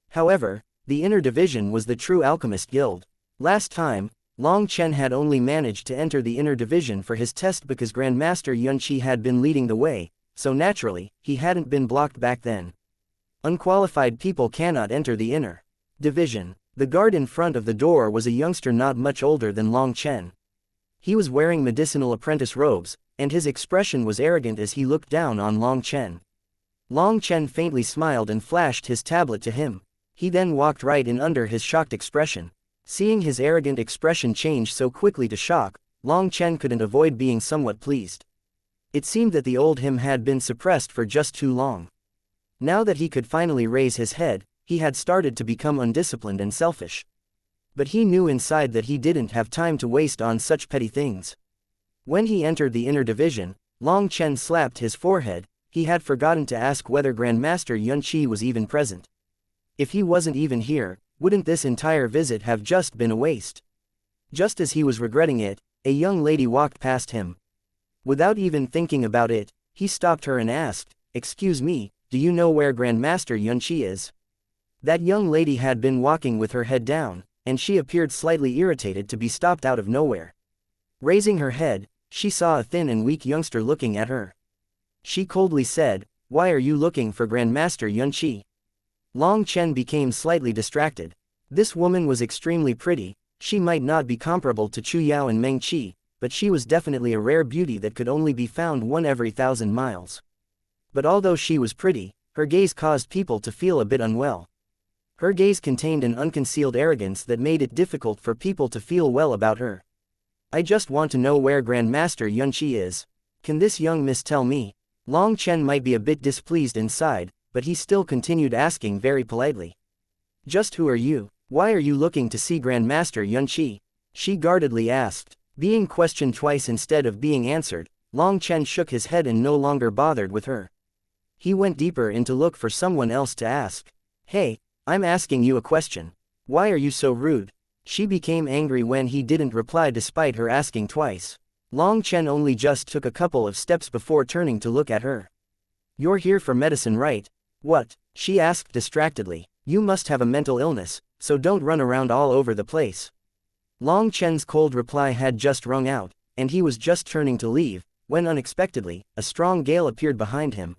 However, the inner division was the true Alchemist Guild. Last time, Long Chen had only managed to enter the inner division for his test because Grandmaster Yun Qi had been leading the way, so naturally, he hadn't been blocked back then. Unqualified people cannot enter the inner division. The guard in front of the door was a youngster not much older than Long Chen. He was wearing medicinal apprentice robes, and his expression was arrogant as he looked down on Long Chen. Long Chen faintly smiled and flashed his tablet to him. He then walked right in under his shocked expression. Seeing his arrogant expression change so quickly to shock, Long Chen couldn't avoid being somewhat pleased. It seemed that the old him had been suppressed for just too long. Now that he could finally raise his head, he had started to become undisciplined and selfish. But he knew inside that he didn't have time to waste on such petty things. When he entered the inner division, Long Chen slapped his forehead. He had forgotten to ask whether Grandmaster Yun Qi was even present. If he wasn't even here, wouldn't this entire visit have just been a waste? Just as he was regretting it, a young lady walked past him. Without even thinking about it, he stopped her and asked, "Excuse me, do you know where Grandmaster Yun Qi is?" That young lady had been walking with her head down, and she appeared slightly irritated to be stopped out of nowhere. Raising her head, she saw a thin and weak youngster looking at her. She coldly said, "Why are you looking for Grandmaster Yun Qi?" Long Chen became slightly distracted. This woman was extremely pretty. She might not be comparable to Chu Yao and Meng Qi, but she was definitely a rare beauty that could only be found one every 1,000 miles. But although she was pretty, her gaze caused people to feel a bit unwell. Her gaze contained an unconcealed arrogance that made it difficult for people to feel well about her. "I just want to know where Grandmaster Yun Qi is. Can this young miss tell me?" Long Chen might be a bit displeased inside, but he still continued asking very politely. "Just who are you? Why are you looking to see Grandmaster Yun Qi?" she guardedly asked. Being questioned twice instead of being answered, Long Chen shook his head and no longer bothered with her. He went deeper in to look for someone else to ask. Hey, I'm asking you a question. Why are you so rude? She became angry when he didn't reply despite her asking twice. Long Chen only just took a couple of steps before turning to look at her. You're here for medicine, right? What? She asked distractedly. You must have a mental illness, so don't run around all over the place. Long Chen's cold reply had just rung out, and he was just turning to leave, when unexpectedly, a strong gale appeared behind him.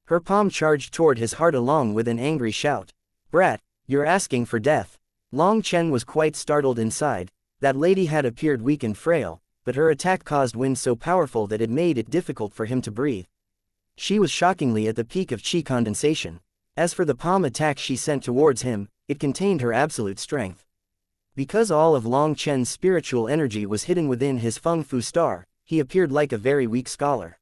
Her palm charged toward his heart along with an angry shout. Brat, you're asking for death. Long Chen was quite startled inside. That lady had appeared weak and frail, but her attack caused wind so powerful that it made it difficult for him to breathe. She was shockingly at the peak of qi condensation. As for the palm attack she sent towards him, it contained her absolute strength. Because all of Long Chen's spiritual energy was hidden within his Feng Fu star, he appeared like a very weak scholar.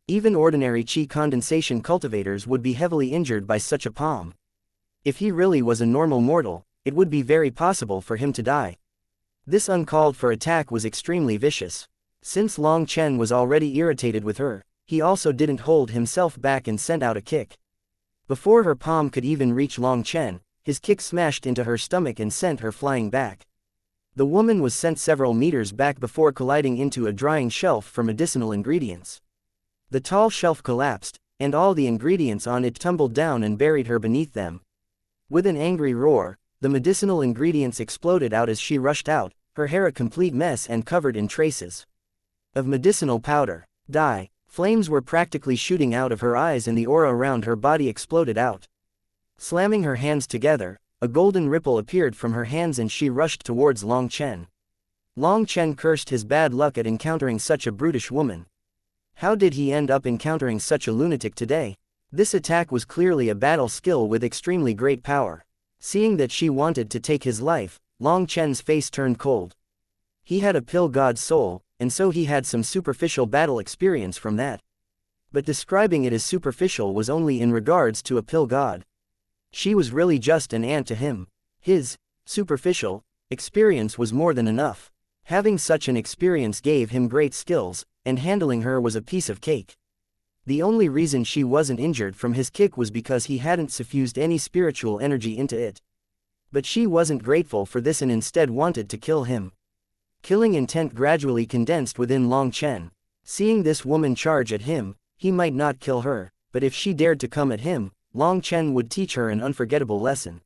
Even ordinary qi condensation cultivators would be heavily injured by such a palm. If he really was a normal mortal, it would be very possible for him to die. This uncalled for attack was extremely vicious. Since Long Chen was already irritated with her, he also didn't hold himself back and sent out a kick. Before her palm could even reach Long Chen, his kick smashed into her stomach and sent her flying back. The woman was sent several meters back before colliding into a drying shelf for medicinal ingredients. The tall shelf collapsed, and all the ingredients on it tumbled down and buried her beneath them. With an angry roar, the medicinal ingredients exploded out as she rushed out, her hair a complete mess and covered in traces of medicinal powder. Dye. Flames were practically shooting out of her eyes and the aura around her body exploded out. Slamming her hands together, a golden ripple appeared from her hands and she rushed towards Long Chen. Long Chen cursed his bad luck at encountering such a brutish woman. How did he end up encountering such a lunatic today? This attack was clearly a battle skill with extremely great power. Seeing that she wanted to take his life, Long Chen's face turned cold. He had a pill god's soul, and so he had some superficial battle experience from that. But describing it as superficial was only in regards to a pill god. She was really just an ant to him. His superficial experience was more than enough. Having such an experience gave him great skills, and handling her was a piece of cake. The only reason she wasn't injured from his kick was because he hadn't suffused any spiritual energy into it. But she wasn't grateful for this and instead wanted to kill him. Killing intent gradually condensed within Long Chen. Seeing this woman charge at him, he might not kill her, but if she dared to come at him, Long Chen would teach her an unforgettable lesson.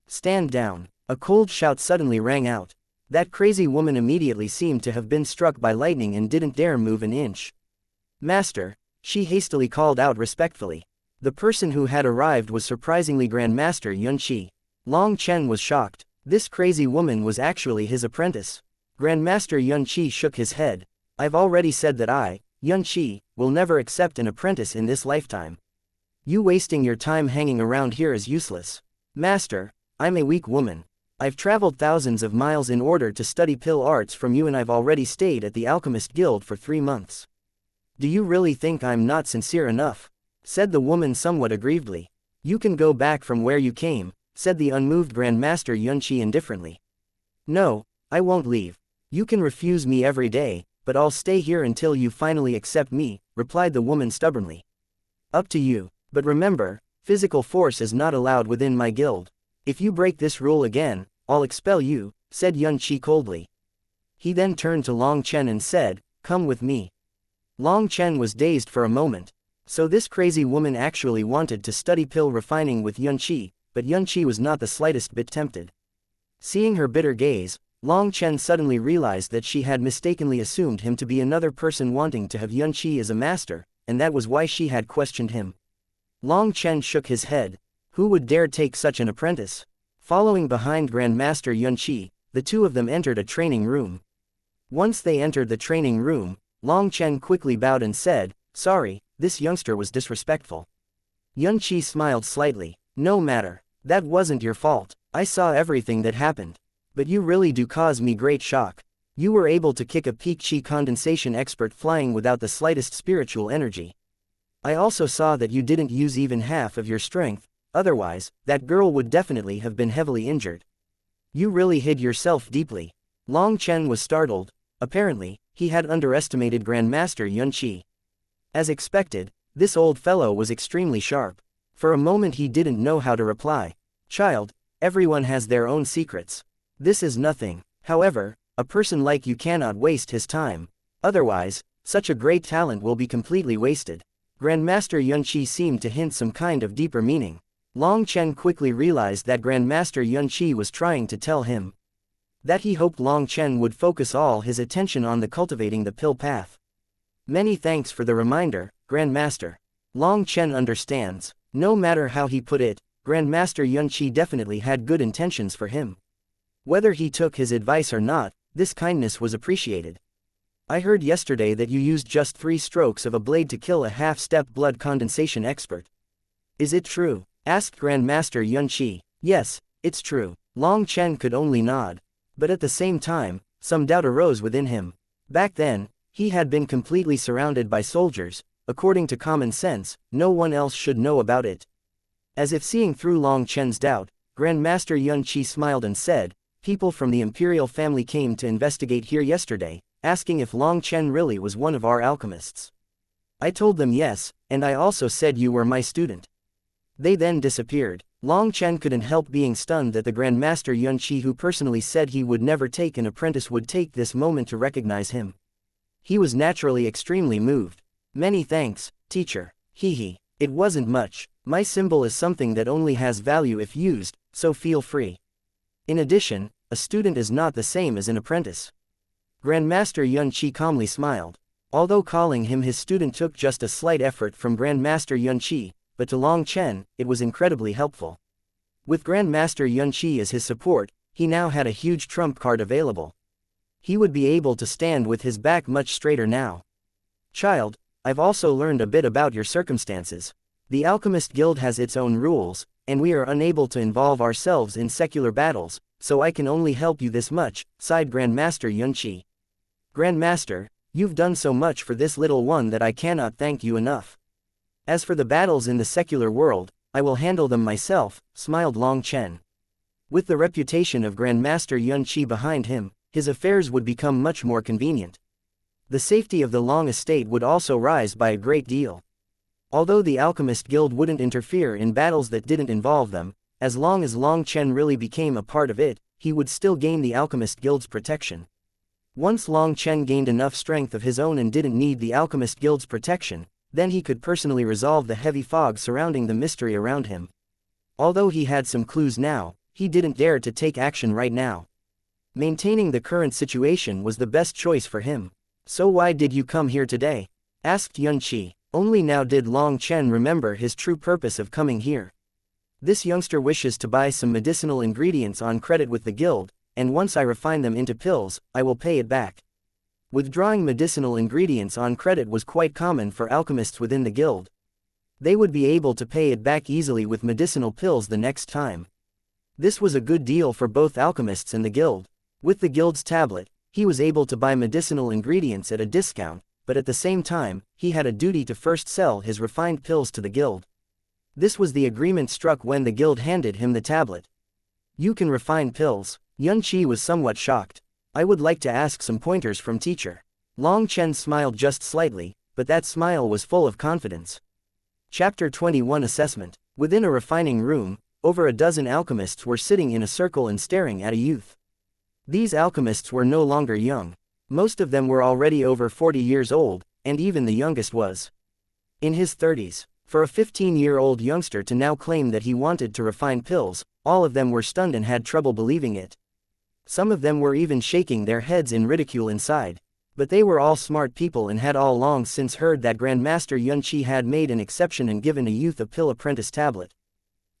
Stand down. A cold shout suddenly rang out. That crazy woman immediately seemed to have been struck by lightning and didn't dare move an inch. Master, she hastily called out respectfully. The person who had arrived was surprisingly Grandmaster Yunqi. Long Chen was shocked. This crazy woman was actually his apprentice. Grandmaster Yunqi shook his head. I've already said that I, Yunqi, will never accept an apprentice in this lifetime. You wasting your time hanging around here is useless. Master, I'm a weak woman. I've traveled thousands of miles in order to study pill arts from you and I've already stayed at the Alchemist Guild for 3 months. Do you really think I'm not sincere enough? Said the woman somewhat aggrievedly. You can go back from where you came, said the unmoved Grandmaster Yunqi indifferently. No, I won't leave. You can refuse me every day, but I'll stay here until you finally accept me, replied the woman stubbornly. Up to you, but remember, physical force is not allowed within my guild. If you break this rule again, I'll expel you, said Yunqi coldly. He then turned to Long Chen and said, come with me. Long Chen was dazed for a moment. So this crazy woman actually wanted to study pill refining with Yunqi, but Yunqi was not the slightest bit tempted. Seeing her bitter gaze, Long Chen suddenly realized that she had mistakenly assumed him to be another person wanting to have Yunqi as a master, and that was why she had questioned him. Long Chen shook his head. Who would dare take such an apprentice? Following behind Grandmaster Yunqi, the two of them entered a training room. Once they entered the training room, Long Chen quickly bowed and said, sorry, this youngster was disrespectful. Yunqi smiled slightly. No matter. That wasn't your fault. I saw everything that happened. But you really do cause me great shock. You were able to kick a peak qi condensation expert flying without the slightest spiritual energy. I also saw that you didn't use even half of your strength, otherwise, that girl would definitely have been heavily injured. You really hid yourself deeply. Long Chen was startled. Apparently, he had underestimated Grandmaster Yunqi. As expected, This old fellow was extremely sharp. For a moment he didn't know how to reply. Child, everyone has their own secrets. This is nothing. However, a person like you cannot waste his time. Otherwise, such a great talent will be completely wasted. Grandmaster Yunqi seemed to hint some kind of deeper meaning. Long Chen quickly realized that Grandmaster Yunqi was trying to tell him that he hoped Long Chen would focus all his attention on the cultivating the pill path. Many thanks for the reminder, Grandmaster. Long Chen understands. No matter how he put it, Grandmaster Yunqi definitely had good intentions for him. Whether he took his advice or not, this kindness was appreciated. I heard yesterday that you used just 3 strokes of a blade to kill a half-step blood condensation expert. Is it true? Asked Grandmaster Yunqi. Yes, it's true. Long Chen could only nod. But at the same time, some doubt arose within him. Back then, he had been completely surrounded by soldiers. According to common sense, no one else should know about it. As if seeing through Long Chen's doubt, Grandmaster Yunqi smiled and said, people from the imperial family came to investigate here yesterday, asking if Long Chen really was one of our alchemists. I told them yes, and I also said you were my student. They then disappeared. Long Chen couldn't help being stunned that the Grandmaster Yunqi, who personally said he would never take an apprentice, would take this moment to recognize him. He was naturally extremely moved. Many thanks, teacher. Hehe. It wasn't much. My symbol is something that only has value if used, so feel free. In addition, a student is not the same as an apprentice. Grandmaster Yunqi calmly smiled. Although calling him his student took just a slight effort from Grandmaster Yunqi, but to Long Chen, it was incredibly helpful. With Grandmaster Yunqi as his support, he now had a huge trump card available. He would be able to stand with his back much straighter now. Child, I've also learned a bit about your circumstances. The Alchemist Guild has its own rules, and we are unable to involve ourselves in secular battles, so I can only help you this much, sighed Grandmaster Yunqi. Grandmaster, you've done so much for this little one that I cannot thank you enough. As for the battles in the secular world, I will handle them myself, smiled Long Chen. With the reputation of Grandmaster Yunqi behind him, his affairs would become much more convenient. The safety of the Long estate would also rise by a great deal. Although the Alchemist Guild wouldn't interfere in battles that didn't involve them, as long as Long Chen really became a part of it, he would still gain the Alchemist Guild's protection. Once Long Chen gained enough strength of his own and didn't need the Alchemist Guild's protection, then he could personally resolve the heavy fog surrounding the mystery around him. Although he had some clues now, he didn't dare to take action right now. Maintaining the current situation was the best choice for him. So why did you come here today? Asked Yunqi. Only now did Long Chen remember his true purpose of coming here. This youngster wishes to buy some medicinal ingredients on credit with the guild, and once I refine them into pills, I will pay it back. Withdrawing medicinal ingredients on credit was quite common for alchemists within the guild. They would be able to pay it back easily with medicinal pills the next time. This was a good deal for both alchemists and the guild. With the guild's tablet, he was able to buy medicinal ingredients at a discount, but at the same time, he had a duty to first sell his refined pills to the guild. This was the agreement struck when the guild handed him the tablet. You can refine pills. Yunqi was somewhat shocked. I would like to ask some pointers from teacher. Long Chen smiled just slightly, but that smile was full of confidence. Chapter 21 Assessment. Within a refining room, over a dozen alchemists were sitting in a circle and staring at a youth. These alchemists were no longer young. Most of them were already over 40 years old, and even the youngest was in his 30s. For a 15-year-old youngster to now claim that he wanted to refine pills, all of them were stunned and had trouble believing it. Some of them were even shaking their heads in ridicule inside. But they were all smart people and had all long since heard that Grandmaster Yunqi had made an exception and given a youth a pill apprentice tablet.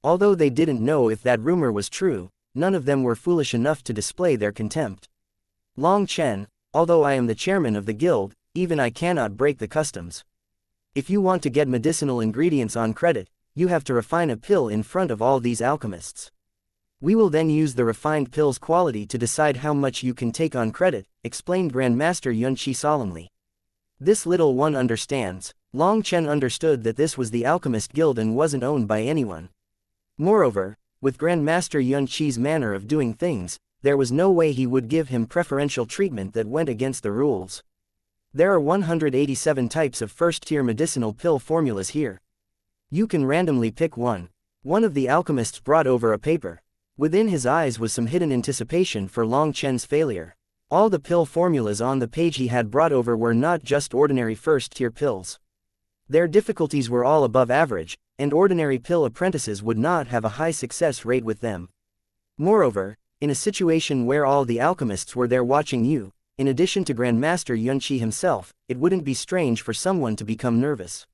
Although they didn't know if that rumor was true, none of them were foolish enough to display their contempt. Long Chen, although I am the chairman of the guild, even I cannot break the customs. If you want to get medicinal ingredients on credit, you have to refine a pill in front of all these alchemists. We will then use the refined pill's quality to decide how much you can take on credit, explained Grandmaster Yunqi solemnly. This little one understands. Long Chen understood that this was the Alchemist Guild and wasn't owned by anyone. Moreover, with Grandmaster Yunqi's manner of doing things, there was no way he would give him preferential treatment that went against the rules. There are 187 types of first-tier medicinal pill formulas here. You can randomly pick one. One of the alchemists brought over a paper. Within his eyes was some hidden anticipation for Long Chen's failure. All the pill formulas on the page he had brought over were not just ordinary first-tier pills. Their difficulties were all above average, and ordinary pill apprentices would not have a high success rate with them. Moreover, in a situation where all the alchemists were there watching you, in addition to Grandmaster Xianxia himself, it wouldn't be strange for someone to become nervous.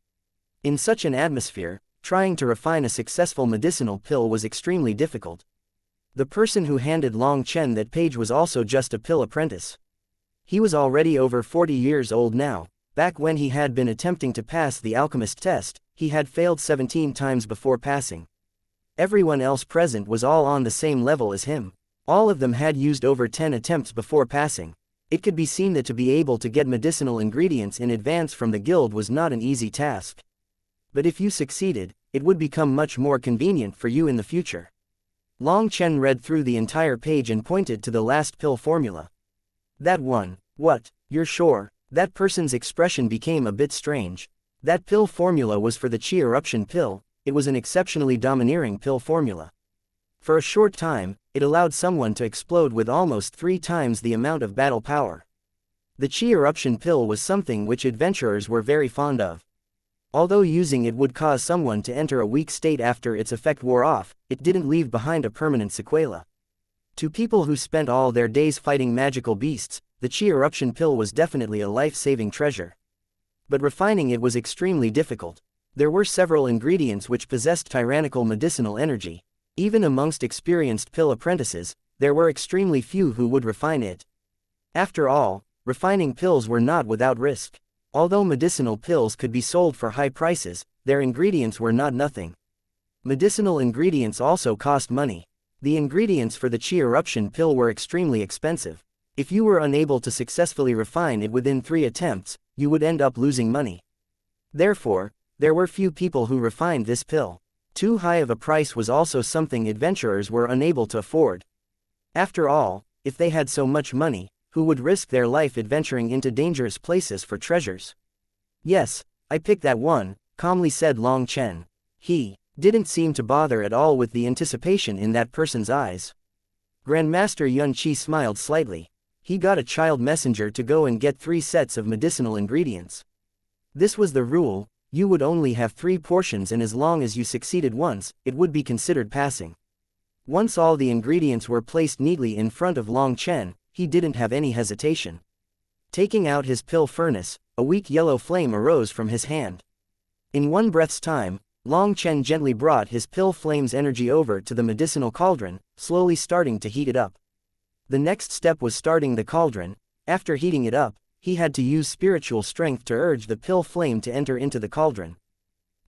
In such an atmosphere, trying to refine a successful medicinal pill was extremely difficult. The person who handed Long Chen that page was also just a pill apprentice. He was already over 40 years old now. Back when he had been attempting to pass the alchemist test, he had failed 17 times before passing. Everyone else present was all on the same level as him. All of them had used over 10 attempts before passing. It could be seen that to be able to get medicinal ingredients in advance from the guild was not an easy task. But if you succeeded, it would become much more convenient for you in the future. Long Chen read through the entire page and pointed to the last pill formula. That one. What? You're sure? That person's expression became a bit strange. That pill formula was for the Qi eruption pill. It was an exceptionally domineering pill formula. For a short time, it allowed someone to explode with almost 3 times the amount of battle power. The Qi eruption pill was something which adventurers were very fond of. Although using it would cause someone to enter a weak state after its effect wore off, it didn't leave behind a permanent sequela. To people who spent all their days fighting magical beasts, the Qi eruption pill was definitely a life-saving treasure. But refining it was extremely difficult. There were several ingredients which possessed tyrannical medicinal energy. Even amongst experienced pill apprentices, there were extremely few who would refine it. After all, refining pills were not without risk. Although medicinal pills could be sold for high prices, their ingredients were not nothing. Medicinal ingredients also cost money. The ingredients for the Qi eruption pill were extremely expensive. If you were unable to successfully refine it within 3 attempts, you would end up losing money. Therefore, there were few people who refined this pill. Too high of a price was also something adventurers were unable to afford. After all, if they had so much money, who would risk their life adventuring into dangerous places for treasures? Yes, I picked that one, calmly said Long Chen. He didn't seem to bother at all with the anticipation in that person's eyes. Grandmaster Xianxia smiled slightly. He got a child messenger to go and get 3 sets of medicinal ingredients. This was the rule. You would only have 3 portions, and as long as you succeeded once, it would be considered passing. Once all the ingredients were placed neatly in front of Long Chen, he didn't have any hesitation. Taking out his pill furnace, a weak yellow flame arose from his hand. In one breath's time, Long Chen gently brought his pill flame's energy over to the medicinal cauldron, slowly starting to heat it up. The next step was starting the cauldron. After heating it up, he had to use spiritual strength to urge the pill flame to enter into the cauldron.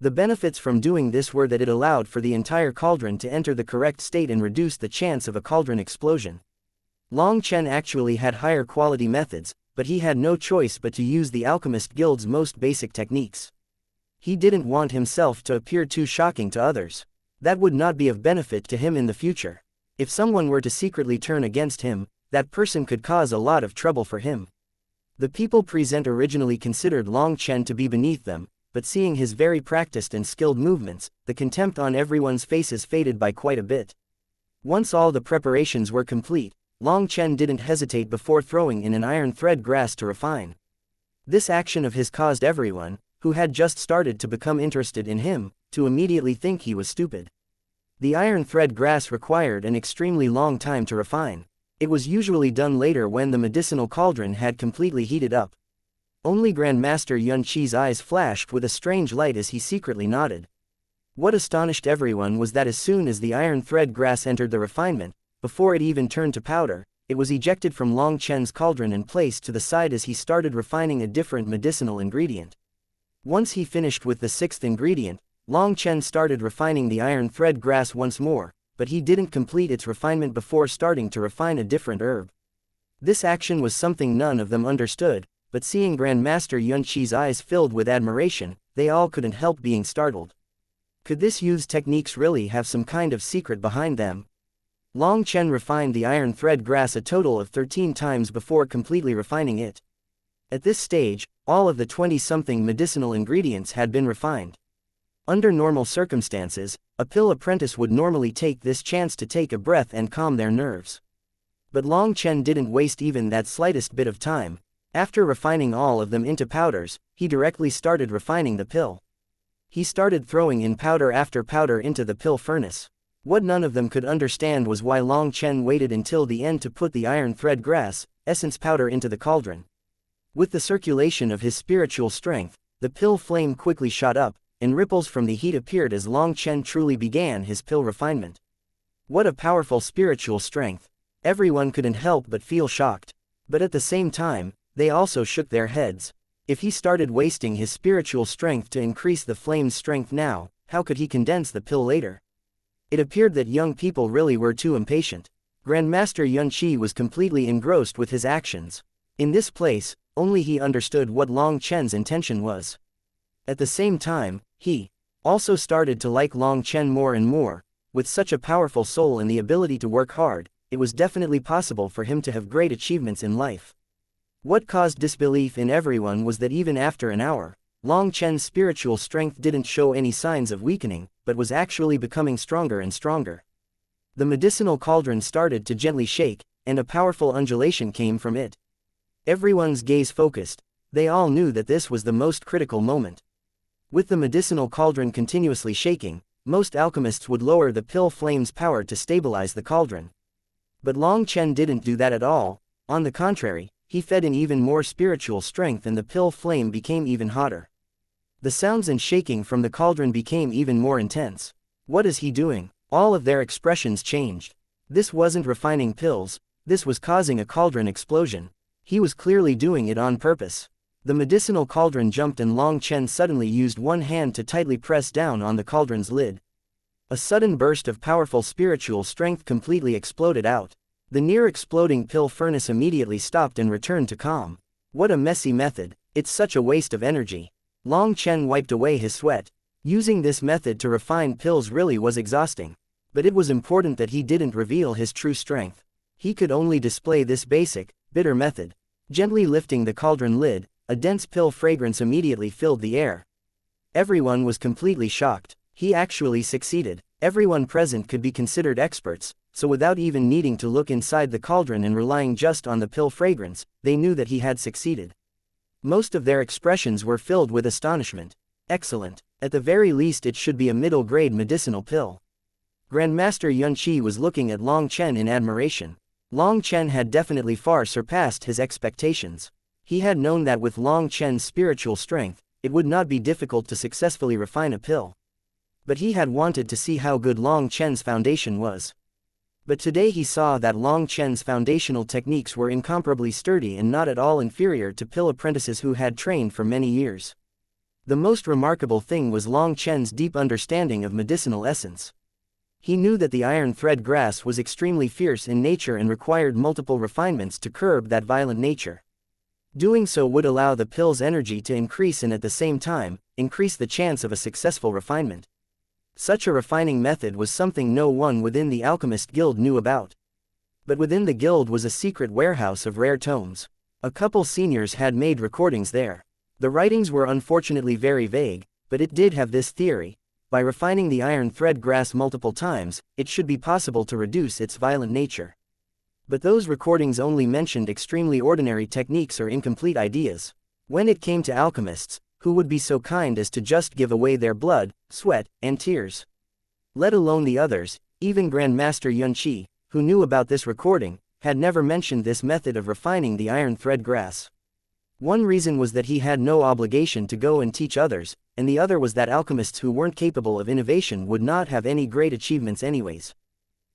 The benefits from doing this were that it allowed for the entire cauldron to enter the correct state and reduced the chance of a cauldron explosion. Long Chen actually had higher quality methods, but he had no choice but to use the Alchemist Guild's most basic techniques. He didn't want himself to appear too shocking to others. That would not be of benefit to him in the future. If someone were to secretly turn against him, that person could cause a lot of trouble for him. The people present originally considered Long Chen to be beneath them, but seeing his very practiced and skilled movements, the contempt on everyone's faces faded by quite a bit. Once all the preparations were complete, Long Chen didn't hesitate before throwing in an iron thread grass to refine. This action of his caused everyone, who had just started to become interested in him, to immediately think he was stupid. The iron thread grass required an extremely long time to refine. It was usually done later when the medicinal cauldron had completely heated up. Only Grandmaster Xianxi's eyes flashed with a strange light as he secretly nodded. What astonished everyone was that as soon as the iron thread grass entered the refinement, before it even turned to powder, it was ejected from Long Chen's cauldron and placed to the side as he started refining a different medicinal ingredient. Once he finished with the 6th ingredient, Long Chen started refining the iron thread grass once more, but he didn't complete its refinement before starting to refine a different herb. This action was something none of them understood, but seeing Grandmaster Xianxi's eyes filled with admiration, they all couldn't help being startled. Could this used techniques really have some kind of secret behind them? Long Chen refined the iron thread grass a total of 13 times before completely refining it. At this stage, all of the 20-something medicinal ingredients had been refined. Under normal circumstances, a pill apprentice would normally take this chance to take a breath and calm their nerves. But Long Chen didn't waste even that slightest bit of time. After refining all of them into powders, he directly started refining the pill. He started throwing in powder after powder into the pill furnace. What none of them could understand was why Long Chen waited until the end to put the iron thread grass essence powder into the cauldron. With the circulation of his spiritual strength, the pill flame quickly shot up, and ripples from the heat appeared as Long Chen truly began his pill refinement. What a powerful spiritual strength! Everyone couldn't help but feel shocked. But at the same time, they also shook their heads. If he started wasting his spiritual strength to increase the flame's strength now, how could he condense the pill later? It appeared that young people really were too impatient. Grandmaster Yunqi was completely engrossed with his actions. In this place, only he understood what Long Chen's intention was. At the same time, he also started to like Long Chen more and more. With such a powerful soul and the ability to work hard, it was definitely possible for him to have great achievements in life. What caused disbelief in everyone was that even after an hour, Long Chen's spiritual strength didn't show any signs of weakening, but was actually becoming stronger and stronger. The medicinal cauldron started to gently shake, and a powerful undulation came from it. Everyone's gaze focused. They all knew that this was the most critical moment. With the medicinal cauldron continuously shaking, most alchemists would lower the pill flame's power to stabilize the cauldron. But Long Chen didn't do that at all. On the contrary, he fed in even more spiritual strength and the pill flame became even hotter. The sounds and shaking from the cauldron became even more intense. What is he doing? All of their expressions changed. This wasn't refining pills, this was causing a cauldron explosion. He was clearly doing it on purpose. The medicinal cauldron jumped and Long Chen suddenly used one hand to tightly press down on the cauldron's lid. A sudden burst of powerful spiritual strength completely exploded out. The near-exploding pill furnace immediately stopped and returned to calm. What a messy method, it's such a waste of energy. Long Chen wiped away his sweat. Using this method to refine pills really was exhausting. But it was important that he didn't reveal his true strength. He could only display this basic, bitter method. Gently lifting the cauldron lid, a dense pill fragrance immediately filled the air. Everyone was completely shocked. He actually succeeded. Everyone present could be considered experts, so without even needing to look inside the cauldron and relying just on the pill fragrance, they knew that he had succeeded. Most of their expressions were filled with astonishment. Excellent. At the very least it should be a middle-grade medicinal pill. Grandmaster Yunqi was looking at Long Chen in admiration. Long Chen had definitely far surpassed his expectations. He had known that with Long Chen's spiritual strength, it would not be difficult to successfully refine a pill. But he had wanted to see how good Long Chen's foundation was. But today he saw that Long Chen's foundational techniques were incomparably sturdy and not at all inferior to pill apprentices who had trained for many years. The most remarkable thing was Long Chen's deep understanding of medicinal essence. He knew that the iron thread grass was extremely fierce in nature and required multiple refinements to curb that violent nature. Doing so would allow the pill's energy to increase and at the same time, increase the chance of a successful refinement. Such a refining method was something no one within the Alchemist Guild knew about. But within the guild was a secret warehouse of rare tomes. A couple seniors had made recordings there. The writings were unfortunately very vague, but it did have this theory. By refining the iron thread grass multiple times, it should be possible to reduce its violent nature. But those recordings only mentioned extremely ordinary techniques or incomplete ideas. When it came to alchemists, who would be so kind as to just give away their blood, sweat, and tears? Let alone the others, even Grandmaster Yunqi, who knew about this recording, had never mentioned this method of refining the iron thread grass. One reason was that he had no obligation to go and teach others, and the other was that alchemists who weren't capable of innovation would not have any great achievements anyways.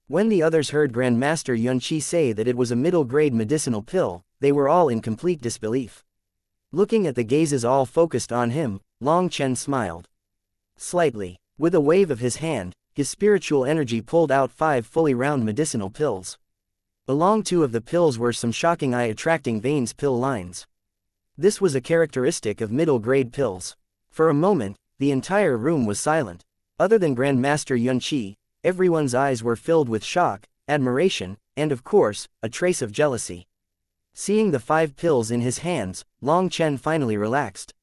When the others heard Grandmaster Yunqi say that it was a middle-grade medicinal pill, they were all in complete disbelief. Looking at the gazes all focused on him, Long Chen smiled slightly. With a wave of his hand, his spiritual energy pulled out 5 fully round medicinal pills. Along 2 of the pills were some shocking eye-attracting veins pill lines. This was a characteristic of middle-grade pills. For a moment, the entire room was silent. Other than Grandmaster Yunqi, everyone's eyes were filled with shock, admiration, and of course, a trace of jealousy. Seeing the 5 pills in his hands, Long Chen finally relaxed.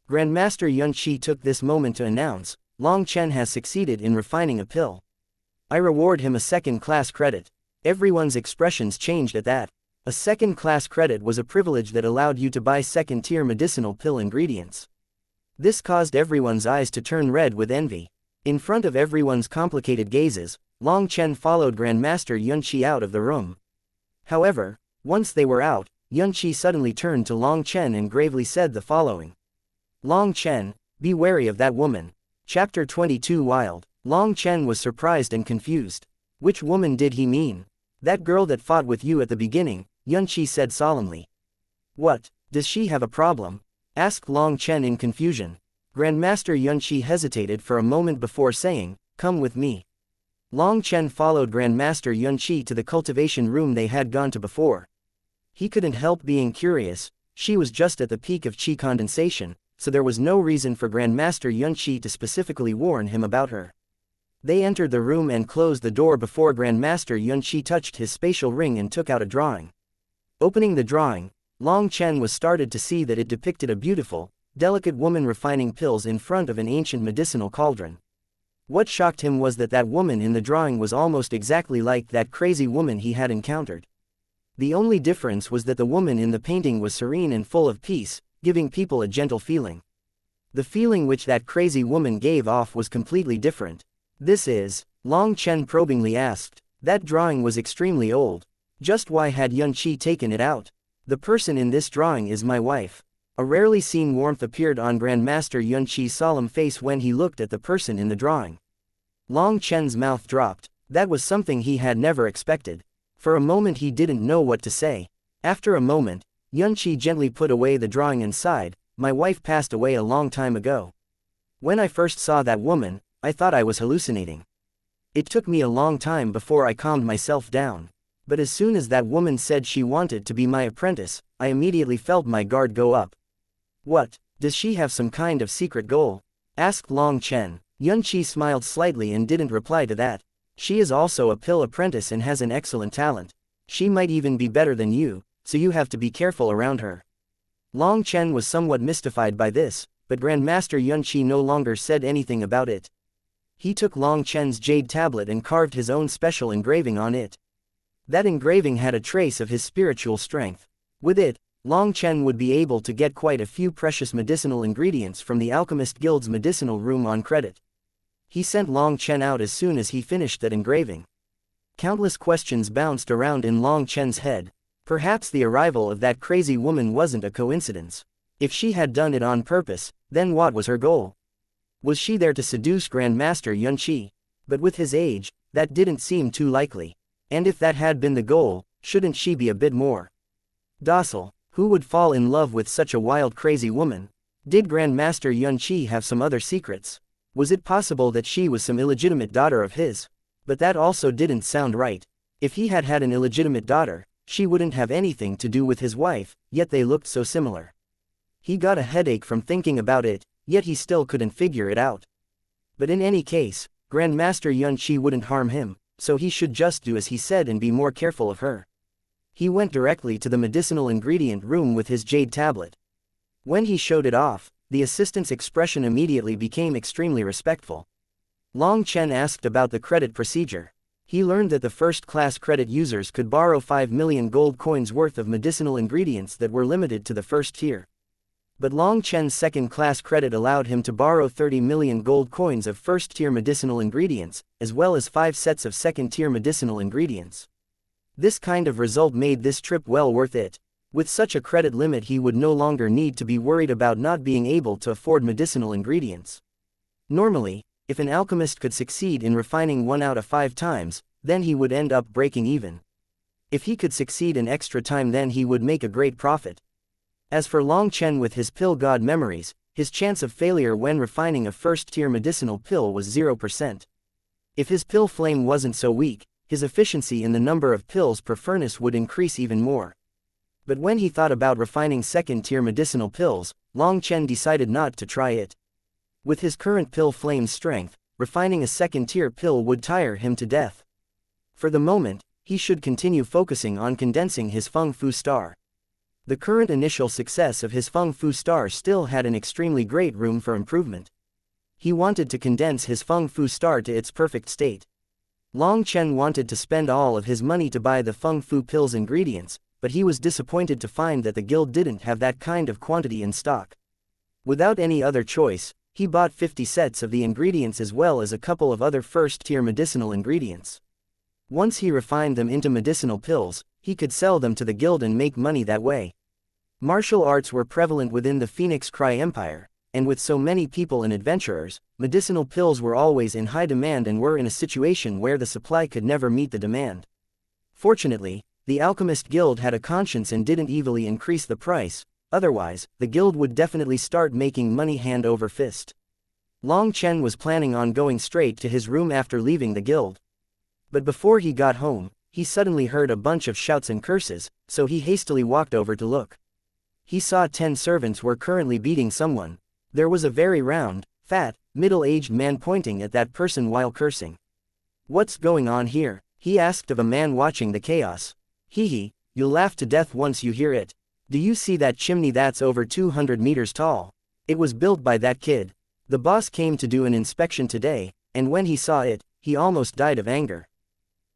Grandmaster Yunqi took this moment to announce, Long Chen has succeeded in refining a pill. I reward him a second-class credit. Everyone's expressions changed at that. A second-class credit was a privilege that allowed you to buy second-tier medicinal pill ingredients. This caused everyone's eyes to turn red with envy. In front of everyone's complicated gazes, Long Chen followed Grandmaster Yunqi out of the room. However, once they were out, Yunqi suddenly turned to Long Chen and gravely said the following. Long Chen, be wary of that woman. Chapter 22 Wild. Long Chen was surprised and confused. Which woman did he mean? That girl that fought with you at the beginning, Yunqi said solemnly. What, does she have a problem? Asked Long Chen in confusion. Grandmaster Yunqi hesitated for a moment before saying, come with me. Long Chen followed Grandmaster Yunqi to the cultivation room they had gone to before. He couldn't help being curious. She was just at the peak of qi condensation, so there was no reason for Grandmaster Yunqi to specifically warn him about her. They entered the room and closed the door before Grandmaster Yunqi touched his spatial ring and took out a drawing. Opening the drawing, Long Chen was startled to see that it depicted a beautiful, delicate woman refining pills in front of an ancient medicinal cauldron. What shocked him was that that woman in the drawing was almost exactly like that crazy woman he had encountered. The only difference was that the woman in the painting was serene and full of peace, giving people a gentle feeling. The feeling which that crazy woman gave off was completely different. This is, Long Chen probingly asked. That drawing was extremely old. Just why had Yunqi taken it out? The person in this drawing is my wife. A rarely seen warmth appeared on Grandmaster Yunqi's solemn face when he looked at the person in the drawing. Long Chen's mouth dropped. That was something he had never expected. For a moment he didn't know what to say. After a moment, Yunqi gently put away the drawing and sighed. My wife passed away a long time ago. When I first saw that woman, I thought I was hallucinating. It took me a long time before I calmed myself down. But as soon as that woman said she wanted to be my apprentice, I immediately felt my guard go up. What, does she have some kind of secret goal? Asked Long Chen. Yunqi smiled slightly and didn't reply to that. She is also a pill apprentice and has an excellent talent. She might even be better than you, so you have to be careful around her. Long Chen was somewhat mystified by this, but Grandmaster Yunqi no longer said anything about it. He took Long Chen's jade tablet and carved his own special engraving on it. That engraving had a trace of his spiritual strength. With it, Long Chen would be able to get quite a few precious medicinal ingredients from the Alchemist Guild's medicinal room on credit. He sent Long Chen out as soon as he finished that engraving. Countless questions bounced around in Long Chen's head. Perhaps the arrival of that crazy woman wasn't a coincidence. If she had done it on purpose, then what was her goal? Was she there to seduce Grandmaster Yunqi? But with his age, that didn't seem too likely. And if that had been the goal, shouldn't she be a bit more docile? Who would fall in love with such a wild crazy woman? Did Grandmaster Yunqi have some other secrets? Was it possible that she was some illegitimate daughter of his? But that also didn't sound right. If he had had an illegitimate daughter, she wouldn't have anything to do with his wife, yet they looked so similar. He got a headache from thinking about it, yet he still couldn't figure it out. But in any case, Grandmaster Yunqi wouldn't harm him, so he should just do as he said and be more careful of her. He went directly to the medicinal ingredient room with his jade tablet. When he showed it off, the assistant's expression immediately became extremely respectful. Long Chen asked about the credit procedure. He learned that the first-class credit users could borrow 5 million gold coins worth of medicinal ingredients that were limited to the first tier. But Long Chen's second-class credit allowed him to borrow 30 million gold coins of first-tier medicinal ingredients, as well as 5 sets of second-tier medicinal ingredients. This kind of result made this trip well worth it. With such a credit limit he would no longer need to be worried about not being able to afford medicinal ingredients. Normally, if an alchemist could succeed in refining 1 out of 5 times, then he would end up breaking even. If he could succeed an extra time then he would make a great profit. As for Long Chen with his pill god memories, his chance of failure when refining a first-tier medicinal pill was 0%. If his pill flame wasn't so weak, his efficiency in the number of pills per furnace would increase even more. But when he thought about refining second-tier medicinal pills, Long Chen decided not to try it. With his current pill flame's strength, refining a second-tier pill would tire him to death. For the moment, he should continue focusing on condensing his Feng Fu star. The current initial success of his Feng Fu star still had an extremely great room for improvement. He wanted to condense his Feng Fu star to its perfect state. Long Chen wanted to spend all of his money to buy the Feng Fu pills ingredients, but he was disappointed to find that the guild didn't have that kind of quantity in stock. Without any other choice, he bought 50 sets of the ingredients as well as a couple of other first-tier medicinal ingredients. Once he refined them into medicinal pills, he could sell them to the guild and make money that way. Martial arts were prevalent within the Phoenix Cry Empire, and with so many people and adventurers, medicinal pills were always in high demand and were in a situation where the supply could never meet the demand. Fortunately, the Alchemist Guild had a conscience and didn't evilly increase the price, otherwise, the guild would definitely start making money hand over fist. Long Chen was planning on going straight to his room after leaving the guild. But before he got home, he suddenly heard a bunch of shouts and curses, so he hastily walked over to look. He saw 10 servants were currently beating someone. There was a very round, fat, middle-aged man pointing at that person while cursing. "What's going on here?" he asked of a man watching the chaos. "Hee, you'll laugh to death once you hear it. Do you see that chimney that's over 200 meters tall? It was built by that kid. The boss came to do an inspection today, and when he saw it, he almost died of anger.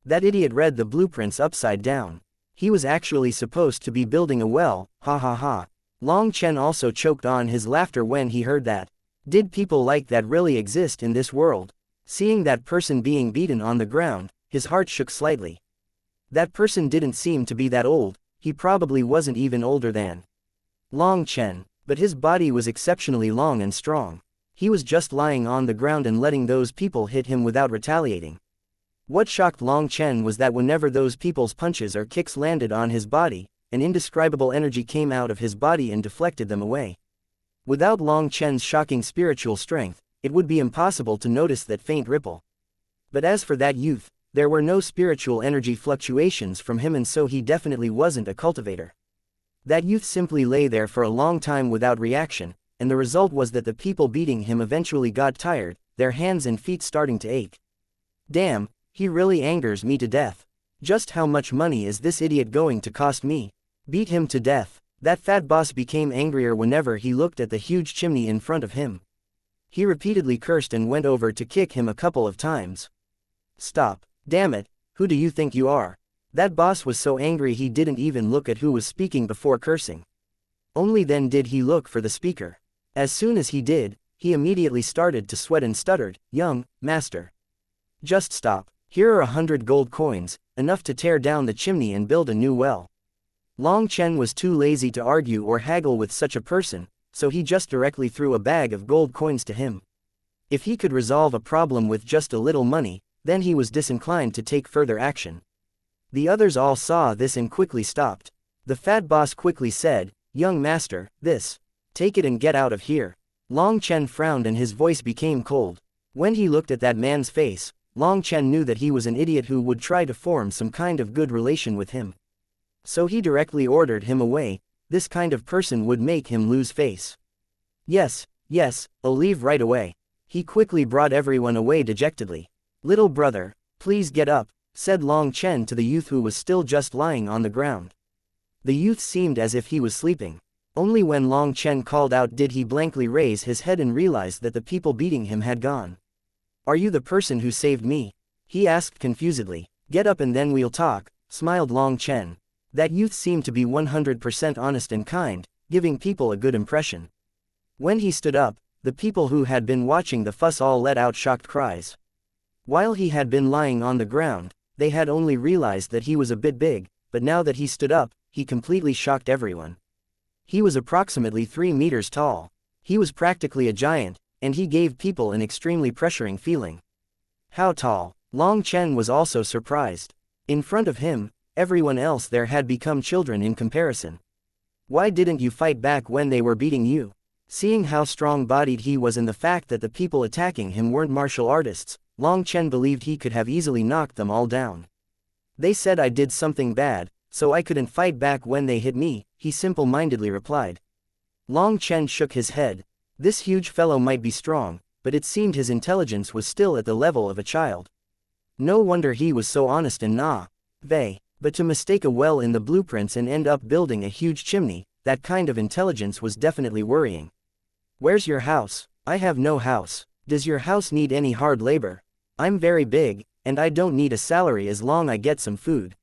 That idiot read the blueprints upside down. He was actually supposed to be building a well, ha ha ha." Long Chen also choked on his laughter when he heard that. Did people like that really exist in this world? Seeing that person being beaten on the ground, his heart shook slightly. That person didn't seem to be that old, he probably wasn't even older than Long Chen, but his body was exceptionally long and strong. He was just lying on the ground and letting those people hit him without retaliating. What shocked Long Chen was that whenever those people's punches or kicks landed on his body, an indescribable energy came out of his body and deflected them away. Without Long Chen's shocking spiritual strength, it would be impossible to notice that faint ripple. But as for that youth, there were no spiritual energy fluctuations from him, and so he definitely wasn't a cultivator. That youth simply lay there for a long time without reaction, and the result was that the people beating him eventually got tired, their hands and feet starting to ache. Damn, he really angers me to death. Just how much money is this idiot going to cost me? Beat him to death. That fat boss became angrier whenever he looked at the huge chimney in front of him. He repeatedly cursed and went over to kick him a couple of times. "Stop. Damn it, who do you think you are?" That boss was so angry he didn't even look at who was speaking before cursing. Only then did he look for the speaker. As soon as he did, he immediately started to sweat and stuttered, "Young master. Just stop. Here are 100 gold coins, enough to tear down the chimney and build a new well." Long Chen was too lazy to argue or haggle with such a person, so he just directly threw a bag of gold coins to him. If he could resolve a problem with just a little money, then he was disinclined to take further action. The others all saw this and quickly stopped. The fat boss quickly said, "Young master, this. Take it and get out of here." Long Chen frowned and his voice became cold. When he looked at that man's face, Long Chen knew that he was an idiot who would try to form some kind of good relation with him. So he directly ordered him away. This kind of person would make him lose face. Yes, I'll leave right away." He quickly brought everyone away dejectedly. "Little brother, please get up," said Long Chen to the youth who was still just lying on the ground. The youth seemed as if he was sleeping. Only when Long Chen called out did he blankly raise his head and realize that the people beating him had gone. "Are you the person who saved me?" he asked confusedly. "Get up and then we'll talk," smiled Long Chen. That youth seemed to be 100% honest and kind, giving people a good impression. When he stood up, the people who had been watching the fuss all let out shocked cries. While he had been lying on the ground, they had only realized that he was a bit big, but now that he stood up, he completely shocked everyone. He was approximately 3 meters tall. He was practically a giant, and he gave people an extremely pressuring feeling. How tall? Long Chen was also surprised. In front of him, everyone else there had become children in comparison. Why didn't you fight back when they were beating you? Seeing how strong-bodied he was and the fact that the people attacking him weren't martial artists, Long Chen believed he could have easily knocked them all down. "They said I did something bad, so I couldn't fight back when they hit me," he simple-mindedly replied. Long Chen shook his head. This huge fellow might be strong, but it seemed his intelligence was still at the level of a child. No wonder he was so honest and But to mistake a well in the blueprints and end up building a huge chimney, that kind of intelligence was definitely worrying. Where's your house? I have no house. Does your house need any hard labor? I'm very big, and I don't need a salary as long as I get some food.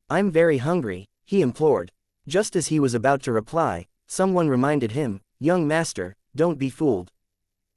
I'm very hungry, he implored. Just as he was about to reply, someone reminded him, young master, don't be fooled.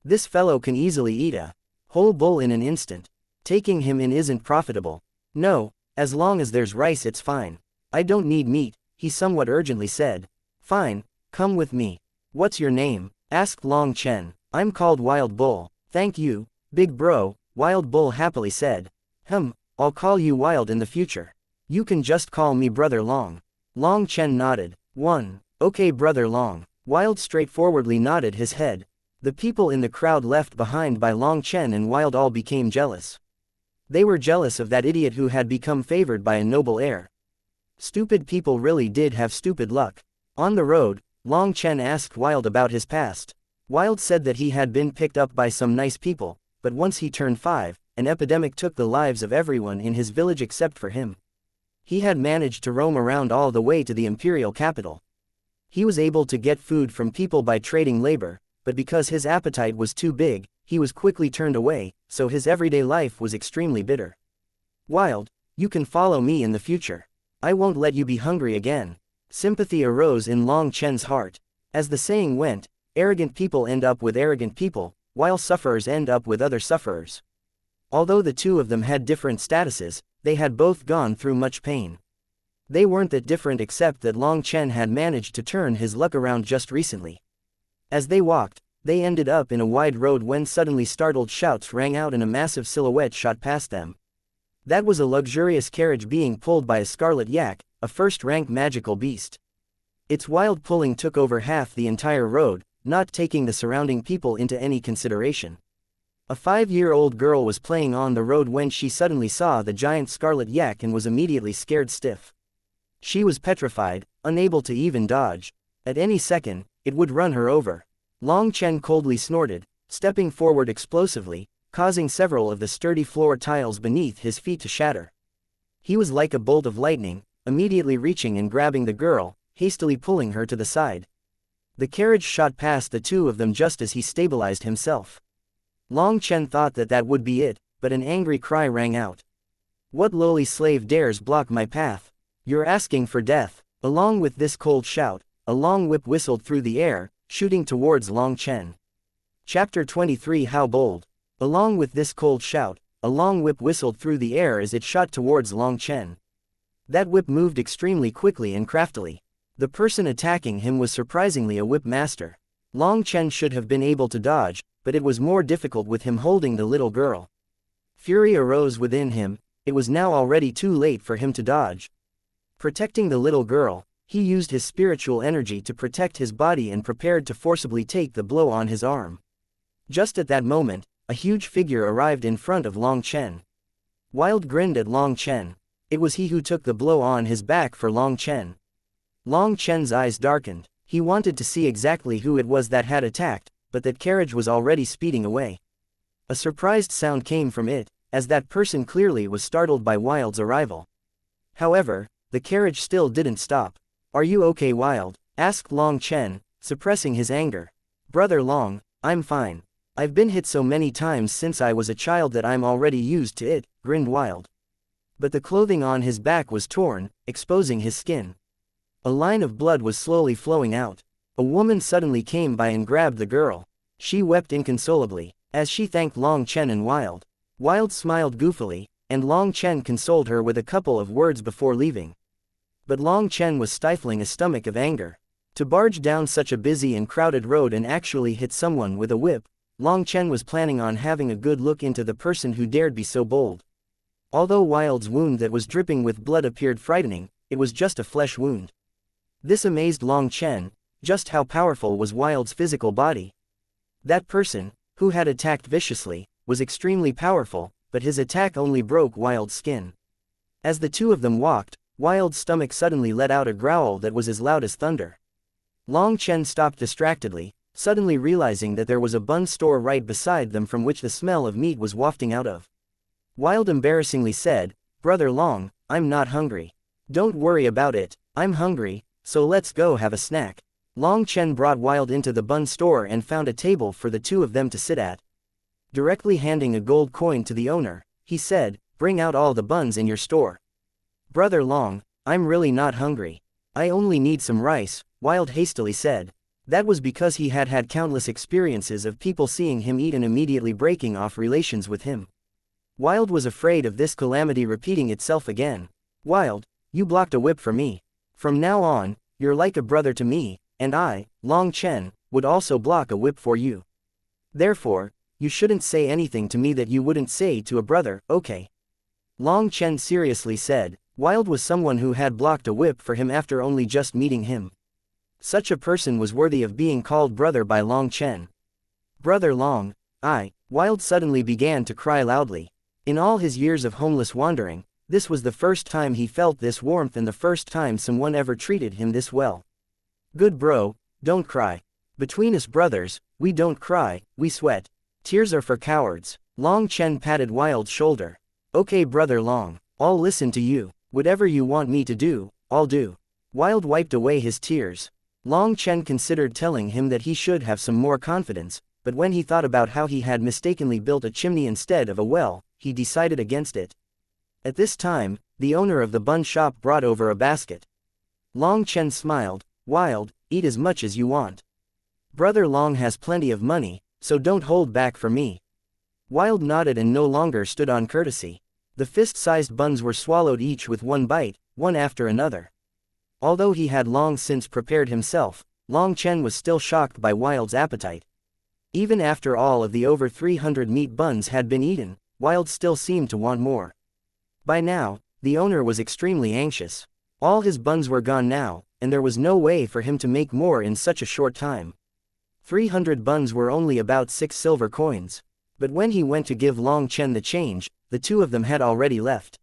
This fellow can easily eat a whole bull in an instant. Taking him in isn't profitable. No, as long as there's rice it's fine. I don't need meat, he somewhat urgently said. Fine, come with me. What's your name? Asked Long Chen. I'm called Wild Bull. Thank you, big bro, Wild Bull happily said. I'll call you Wild in the future. You can just call me Brother Long. Long Chen nodded. Okay Brother Long. Wild straightforwardly nodded his head. The people in the crowd left behind by Long Chen and Wild all became jealous. They were jealous of that idiot who had become favored by a noble heir. Stupid people really did have stupid luck. On the road, Long Chen asked Wild about his past. Wild said that he had been picked up by some nice people, but once he turned 5, an epidemic took the lives of everyone in his village except for him. He had managed to roam around all the way to the imperial capital. He was able to get food from people by trading labor, but because his appetite was too big, he was quickly turned away, so his everyday life was extremely bitter. Wild, you can follow me in the future. I won't let you be hungry again. Sympathy arose in Long Chen's heart. As the saying went, arrogant people end up with arrogant people, while sufferers end up with other sufferers. Although the two of them had different statuses, they had both gone through much pain. They weren't that different except that Long Chen had managed to turn his luck around just recently. As they walked, they ended up in a wide road when suddenly startled shouts rang out and a massive silhouette shot past them. That was a luxurious carriage being pulled by a scarlet yak, a first-rank magical beast. Its wild pulling took over half the entire road, not taking the surrounding people into any consideration. A 5-year-old girl was playing on the road when she suddenly saw the giant scarlet yak and was immediately scared stiff. She was petrified, unable to even dodge. At any second, it would run her over. Long Chen coldly snorted, stepping forward explosively, causing several of the sturdy floor tiles beneath his feet to shatter. He was like a bolt of lightning, immediately reaching and grabbing the girl, hastily pulling her to the side. The carriage shot past the two of them just as he stabilized himself. Long Chen thought that that would be it, but an angry cry rang out. What lowly slave dares block my path? You're asking for death. Along with this cold shout, a long whip whistled through the air, shooting towards Long Chen. Chapter 23 How Bold. Along with this cold shout, a long whip whistled through the air as it shot towards Long Chen. That whip moved extremely quickly and craftily. The person attacking him was surprisingly a whip master. Long Chen should have been able to dodge, but it was more difficult with him holding the little girl. Fury arose within him. It was now already too late for him to dodge. Protecting the little girl, he used his spiritual energy to protect his body and prepared to forcibly take the blow on his arm. Just at that moment, a huge figure arrived in front of Long Chen. Wild grinned at Long Chen. It was he who took the blow on his back for Long Chen. Long Chen's eyes darkened. He wanted to see exactly who it was that had attacked, but that carriage was already speeding away. A surprised sound came from it, as that person clearly was startled by Wild's arrival. However, the carriage still didn't stop. Are you okay, Wild? Asked Long Chen, suppressing his anger. Brother Long, I'm fine. I've been hit so many times since I was a child that I'm already used to it, grinned Wild. But the clothing on his back was torn, exposing his skin. A line of blood was slowly flowing out. A woman suddenly came by and grabbed the girl. She wept inconsolably, as she thanked Long Chen and Wild. Wild smiled goofily, and Long Chen consoled her with a couple of words before leaving. But Long Chen was stifling a stomach of anger. To barge down such a busy and crowded road and actually hit someone with a whip, Long Chen was planning on having a good look into the person who dared be so bold. Although Wild's wound that was dripping with blood appeared frightening, it was just a flesh wound. This amazed Long Chen. Just how powerful was Wild's physical body? That person, who had attacked viciously, was extremely powerful, but his attack only broke Wild's skin. As the two of them walked, Wild's stomach suddenly let out a growl that was as loud as thunder. Long Chen stopped distractedly, suddenly realizing that there was a bun store right beside them from which the smell of meat was wafting out of. Wild embarrassingly said, Brother Long, I'm not hungry. Don't worry about it, I'm hungry, so let's go have a snack. Long Chen brought Wild into the bun store and found a table for the two of them to sit at. Directly handing a gold coin to the owner, he said, bring out all the buns in your store. Brother Long, I'm really not hungry. I only need some rice, Wild hastily said. That was because he had had countless experiences of people seeing him eat and immediately breaking off relations with him. Wild was afraid of this calamity repeating itself again. Wild, you blocked a whip for me. From now on, you're like a brother to me, and I, Long Chen, would also block a whip for you. Therefore, you shouldn't say anything to me that you wouldn't say to a brother, okay? Long Chen seriously said. Wild was someone who had blocked a whip for him after only just meeting him. Such a person was worthy of being called brother by Long Chen. Brother Long, Wild suddenly began to cry loudly. In all his years of homeless wandering, this was the first time he felt this warmth and the first time someone ever treated him this well. Good bro, don't cry. Between us brothers, we don't cry, we sweat. Tears are for cowards. Long Chen patted Wild's shoulder. Okay brother Long, I'll listen to you. Whatever you want me to do, I'll do. Wild wiped away his tears. Long Chen considered telling him that he should have some more confidence, but when he thought about how he had mistakenly built a chimney instead of a well, he decided against it. At this time, the owner of the bun shop brought over a basket. Long Chen smiled. Wild, eat as much as you want. Brother Long has plenty of money, so don't hold back for me. Wild nodded and no longer stood on courtesy. The fist-sized buns were swallowed each with one bite, one after another. Although he had long since prepared himself, Long Chen was still shocked by Wild's appetite. Even after all of the over 300 meat buns had been eaten, Wild still seemed to want more. By now, the owner was extremely anxious. All his buns were gone now, and there was no way for him to make more in such a short time. 300 buns were only about 6 silver coins. But when he went to give Long Chen the change, the two of them had already left.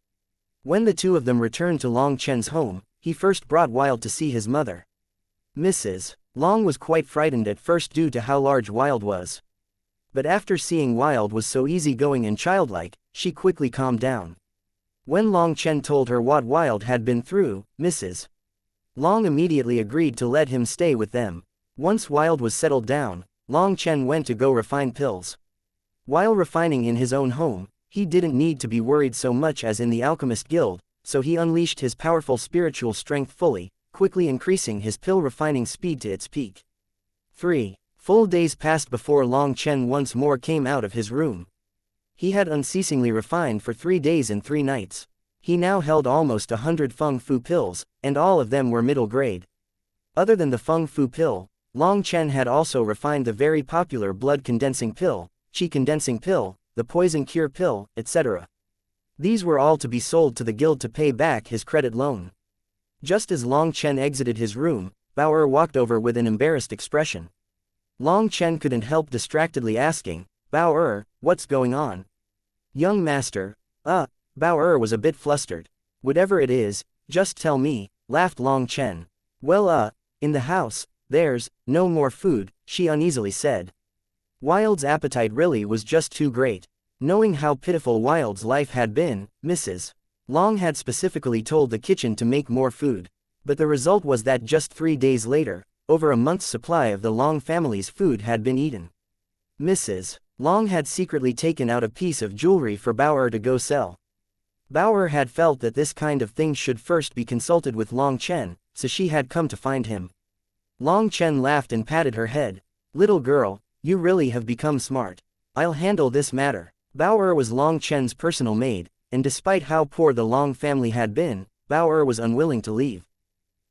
When the two of them returned to Long Chen's home, he first brought Wild to see his mother. Mrs. Long was quite frightened at first due to how large Wild was. But after seeing Wild was so easygoing and childlike, she quickly calmed down. When Long Chen told her what Wild had been through, Mrs. Long immediately agreed to let him stay with them. Once Wild was settled down, Long Chen went to go refine pills. While refining in his own home, he didn't need to be worried so much as in the Alchemist Guild, so he unleashed his powerful spiritual strength fully, quickly increasing his pill refining speed to its peak. 3 full days passed before Long Chen once more came out of his room. He had unceasingly refined for 3 days and 3 nights. He now held almost 100 Feng Fu pills, and all of them were middle grade. Other than the Feng Fu pill, Long Chen had also refined the very popular blood condensing pill, Qi condensing pill, the poison cure pill, etc. These were all to be sold to the guild to pay back his credit loan. Just as Long Chen exited his room, Bao walked over with an embarrassed expression. Long Chen couldn't help distractedly asking, Bao, what's going on? Young master, Bao was a bit flustered. Whatever it is, just tell me, laughed Long Chen. Well, in the house, there's no more food, she uneasily said. Wild's appetite really was just too great. Knowing how pitiful Wild's life had been, Mrs. Long had specifically told the kitchen to make more food. But the result was that just 3 days later, over a month's supply of the Long family's food had been eaten. Mrs. Long had secretly taken out a piece of jewelry for Bao to go sell. Bao had felt that this kind of thing should first be consulted with Long Chen, so she had come to find him. Long Chen laughed and patted her head. Little girl, you really have become smart. I'll handle this matter. Bao was Long Chen's personal maid, and despite how poor the Long family had been, Bao was unwilling to leave.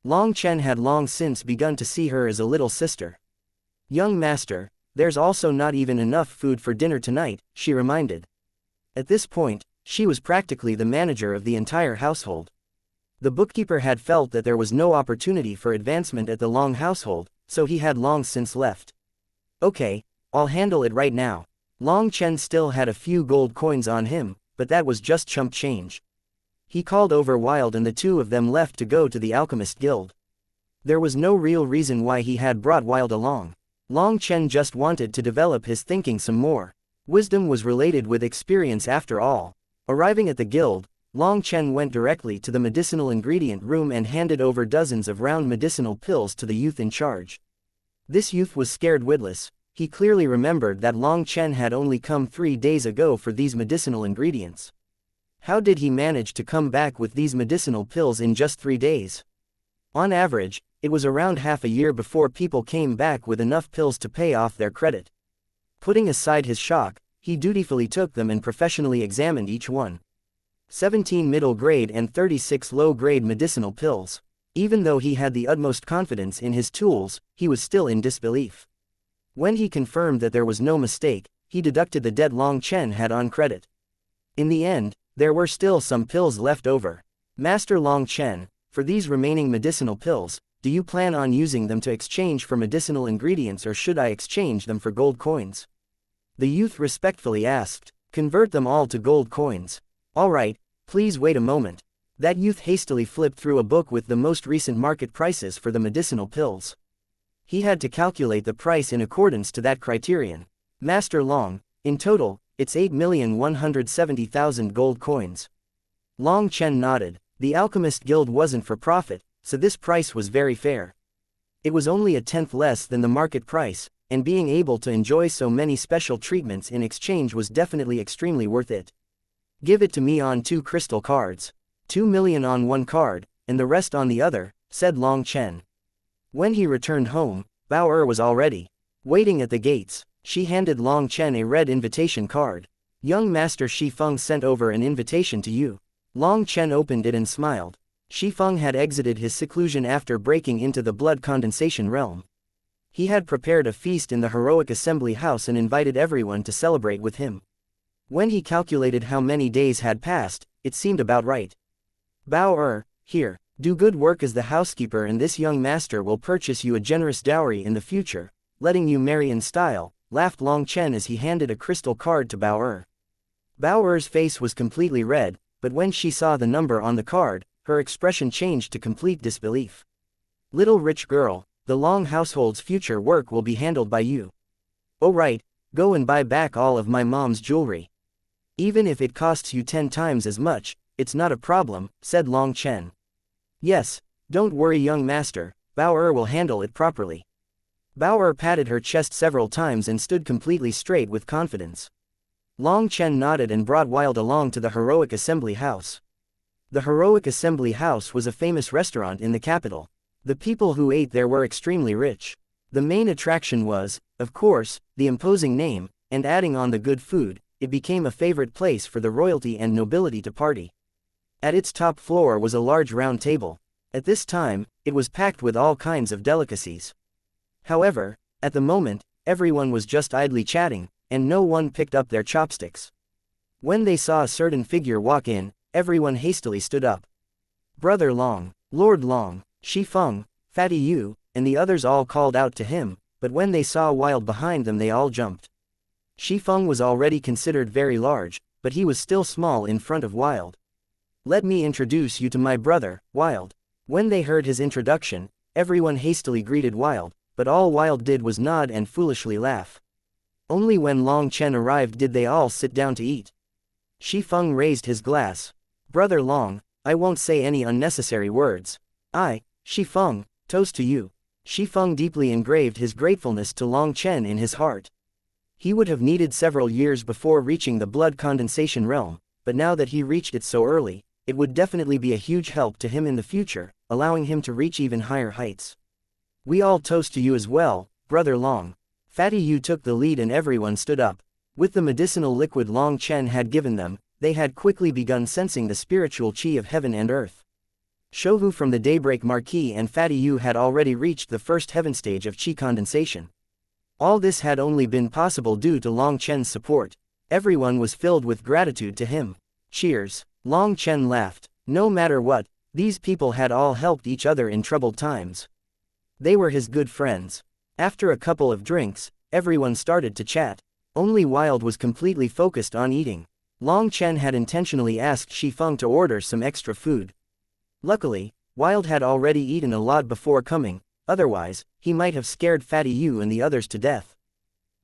Long Chen had long since begun to see her as a little sister. Young master, there's also not even enough food for dinner tonight, she reminded. At this point, she was practically the manager of the entire household. The bookkeeper had felt that there was no opportunity for advancement at the Long household, so he had long since left. Okay, I'll handle it right now. Long Chen still had a few gold coins on him, but that was just chump change. He called over Wild and the two of them left to go to the Alchemist Guild. There was no real reason why he had brought Wild along. Long Chen just wanted to develop his thinking some more. Wisdom was related with experience after all. Arriving at the guild, Long Chen went directly to the medicinal ingredient room and handed over dozens of round medicinal pills to the youth in charge. This youth was scared witless. He clearly remembered that Long Chen had only come 3 days ago for these medicinal ingredients. How did he manage to come back with these medicinal pills in just 3 days? On average, it was around half a year before people came back with enough pills to pay off their credit. Putting aside his shock, he dutifully took them and professionally examined each one. 17 middle-grade and 36 low-grade medicinal pills. Even though he had the utmost confidence in his tools, he was still in disbelief. When he confirmed that there was no mistake, he deducted the debt Long Chen had on credit. In the end, there were still some pills left over. Master Long Chen, for these remaining medicinal pills, do you plan on using them to exchange for medicinal ingredients, or should I exchange them for gold coins? The youth respectfully asked. Convert them all to gold coins. All right, please wait a moment. That youth hastily flipped through a book with the most recent market prices for the medicinal pills. He had to calculate the price in accordance to that criterion. Master Long, in total, it's 8,170,000 gold coins. Long Chen nodded. The Alchemist Guild wasn't for profit, so this price was very fair. It was only a tenth less than the market price, and being able to enjoy so many special treatments in exchange was definitely extremely worth it. Give it to me on 2 crystal cards. 2 million on one card, and the rest on the other, said Long Chen. When he returned home, Bao was already waiting at the gates. She handed Long Chen a red invitation card. Young Master Shifeng sent over an invitation to you. Long Chen opened it and smiled. Shifeng had exited his seclusion after breaking into the blood condensation realm. He had prepared a feast in the heroic assembly house and invited everyone to celebrate with him. When he calculated how many days had passed, it seemed about right. Bao here, do good work as the housekeeper, and this young master will purchase you a generous dowry in the future, letting you marry in style, laughed Long Chen as he handed a crystal card to Bao. Bao's face was completely red, but when she saw the number on the card, her expression changed to complete disbelief. Little rich girl, the Long household's future work will be handled by you. Oh right, go and buy back all of my mom's jewelry. Even if it costs you 10 times as much, it's not a problem, said Long Chen. Yes, don't worry young master, Bao will handle it properly. Bao patted her chest several times and stood completely straight with confidence. Long Chen nodded and brought Wild along to the heroic assembly house. The heroic assembly house was a famous restaurant in the capital. The people who ate there were extremely rich. The main attraction was, of course, the imposing name, and adding on the good food, it became a favorite place for the royalty and nobility to party. At its top floor was a large round table. At this time, it was packed with all kinds of delicacies. However, at the moment, everyone was just idly chatting, and no one picked up their chopsticks. When they saw a certain figure walk in, everyone hastily stood up. Brother Long, Lord Long, Shifeng, Fatty Yu, and the others all called out to him, but when they saw Wild behind them they all jumped. Shifeng was already considered very large, but he was still small in front of Wild. Let me introduce you to my brother, Wild. When they heard his introduction, everyone hastily greeted Wild, but all Wild did was nod and foolishly laugh. Only when Long Chen arrived did they all sit down to eat. Shifeng raised his glass. Brother Long, I won't say any unnecessary words. I, Shifeng, toast to you. Shifeng deeply engraved his gratefulness to Long Chen in his heart. He would have needed several years before reaching the blood condensation realm, but now that he reached it so early, it would definitely be a huge help to him in the future, allowing him to reach even higher heights. We all toast to you as well, Brother Long. Fatty Yu took the lead and everyone stood up. With the medicinal liquid Long Chen had given them, they had quickly begun sensing the spiritual qi of heaven and earth. Shouhu from the Daybreak Marquis and Fatty Yu had already reached the first heaven stage of qi condensation. All this had only been possible due to Long Chen's support. Everyone was filled with gratitude to him. Cheers. Long Chen laughed. No matter what, these people had all helped each other in troubled times. They were his good friends. After a couple of drinks, everyone started to chat. Only Wild was completely focused on eating. Long Chen had intentionally asked Shifeng to order some extra food. Luckily, Wild had already eaten a lot before coming, otherwise, he might have scared Fatty Yu and the others to death.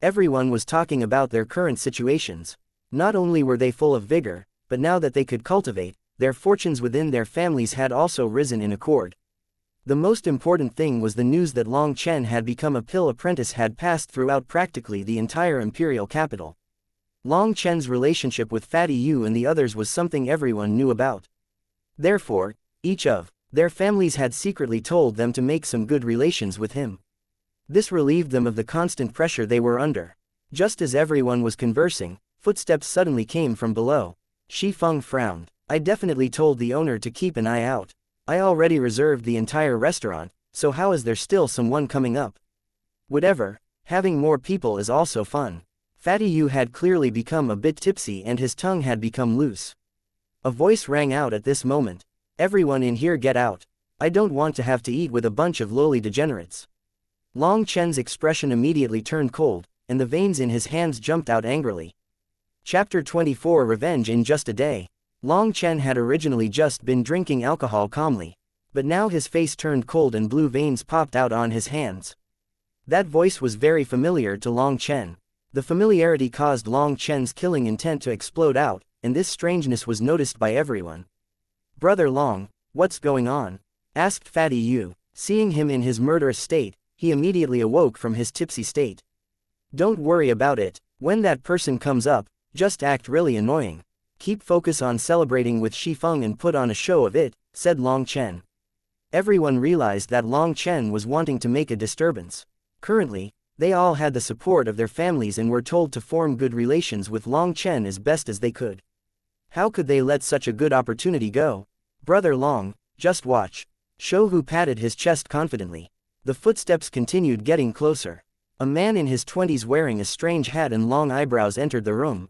Everyone was talking about their current situations. Not only were they full of vigor, but now that they could cultivate, their fortunes within their families had also risen in accord. The most important thing was the news that Long Chen had become a pill apprentice had passed throughout practically the entire imperial capital. Long Chen's relationship with Fatty Yu and the others was something everyone knew about. Therefore, each of their families had secretly told them to make some good relations with him. This relieved them of the constant pressure they were under. Just as everyone was conversing, footsteps suddenly came from below. Shi Feng frowned. I definitely told the owner to keep an eye out. I already reserved the entire restaurant, so how is there still someone coming up? Whatever, having more people is also fun. Fatty Yu had clearly become a bit tipsy and his tongue had become loose. A voice rang out at this moment. Everyone in here get out. I don't want to have to eat with a bunch of lowly degenerates. Long Chen's expression immediately turned cold, and the veins in his hands jumped out angrily. Chapter 24 Revenge in Just a Day. Long Chen had originally just been drinking alcohol calmly, but now his face turned cold and blue veins popped out on his hands. That voice was very familiar to Long Chen. The familiarity caused Long Chen's killing intent to explode out, and this strangeness was noticed by everyone. Brother Long, what's going on? Asked Fatty Yu. Seeing him in his murderous state, he immediately awoke from his tipsy state. Don't worry about it, when that person comes up, just act really annoying. Keep focus on celebrating with Shi Feng and put on a show of it, said Long Chen. Everyone realized that Long Chen was wanting to make a disturbance. Currently, they all had the support of their families and were told to form good relations with Long Chen as best as they could. How could they let such a good opportunity go? Brother Long, just watch. Shou patted his chest confidently. The footsteps continued getting closer. A man in his 20s wearing a strange hat and long eyebrows entered the room.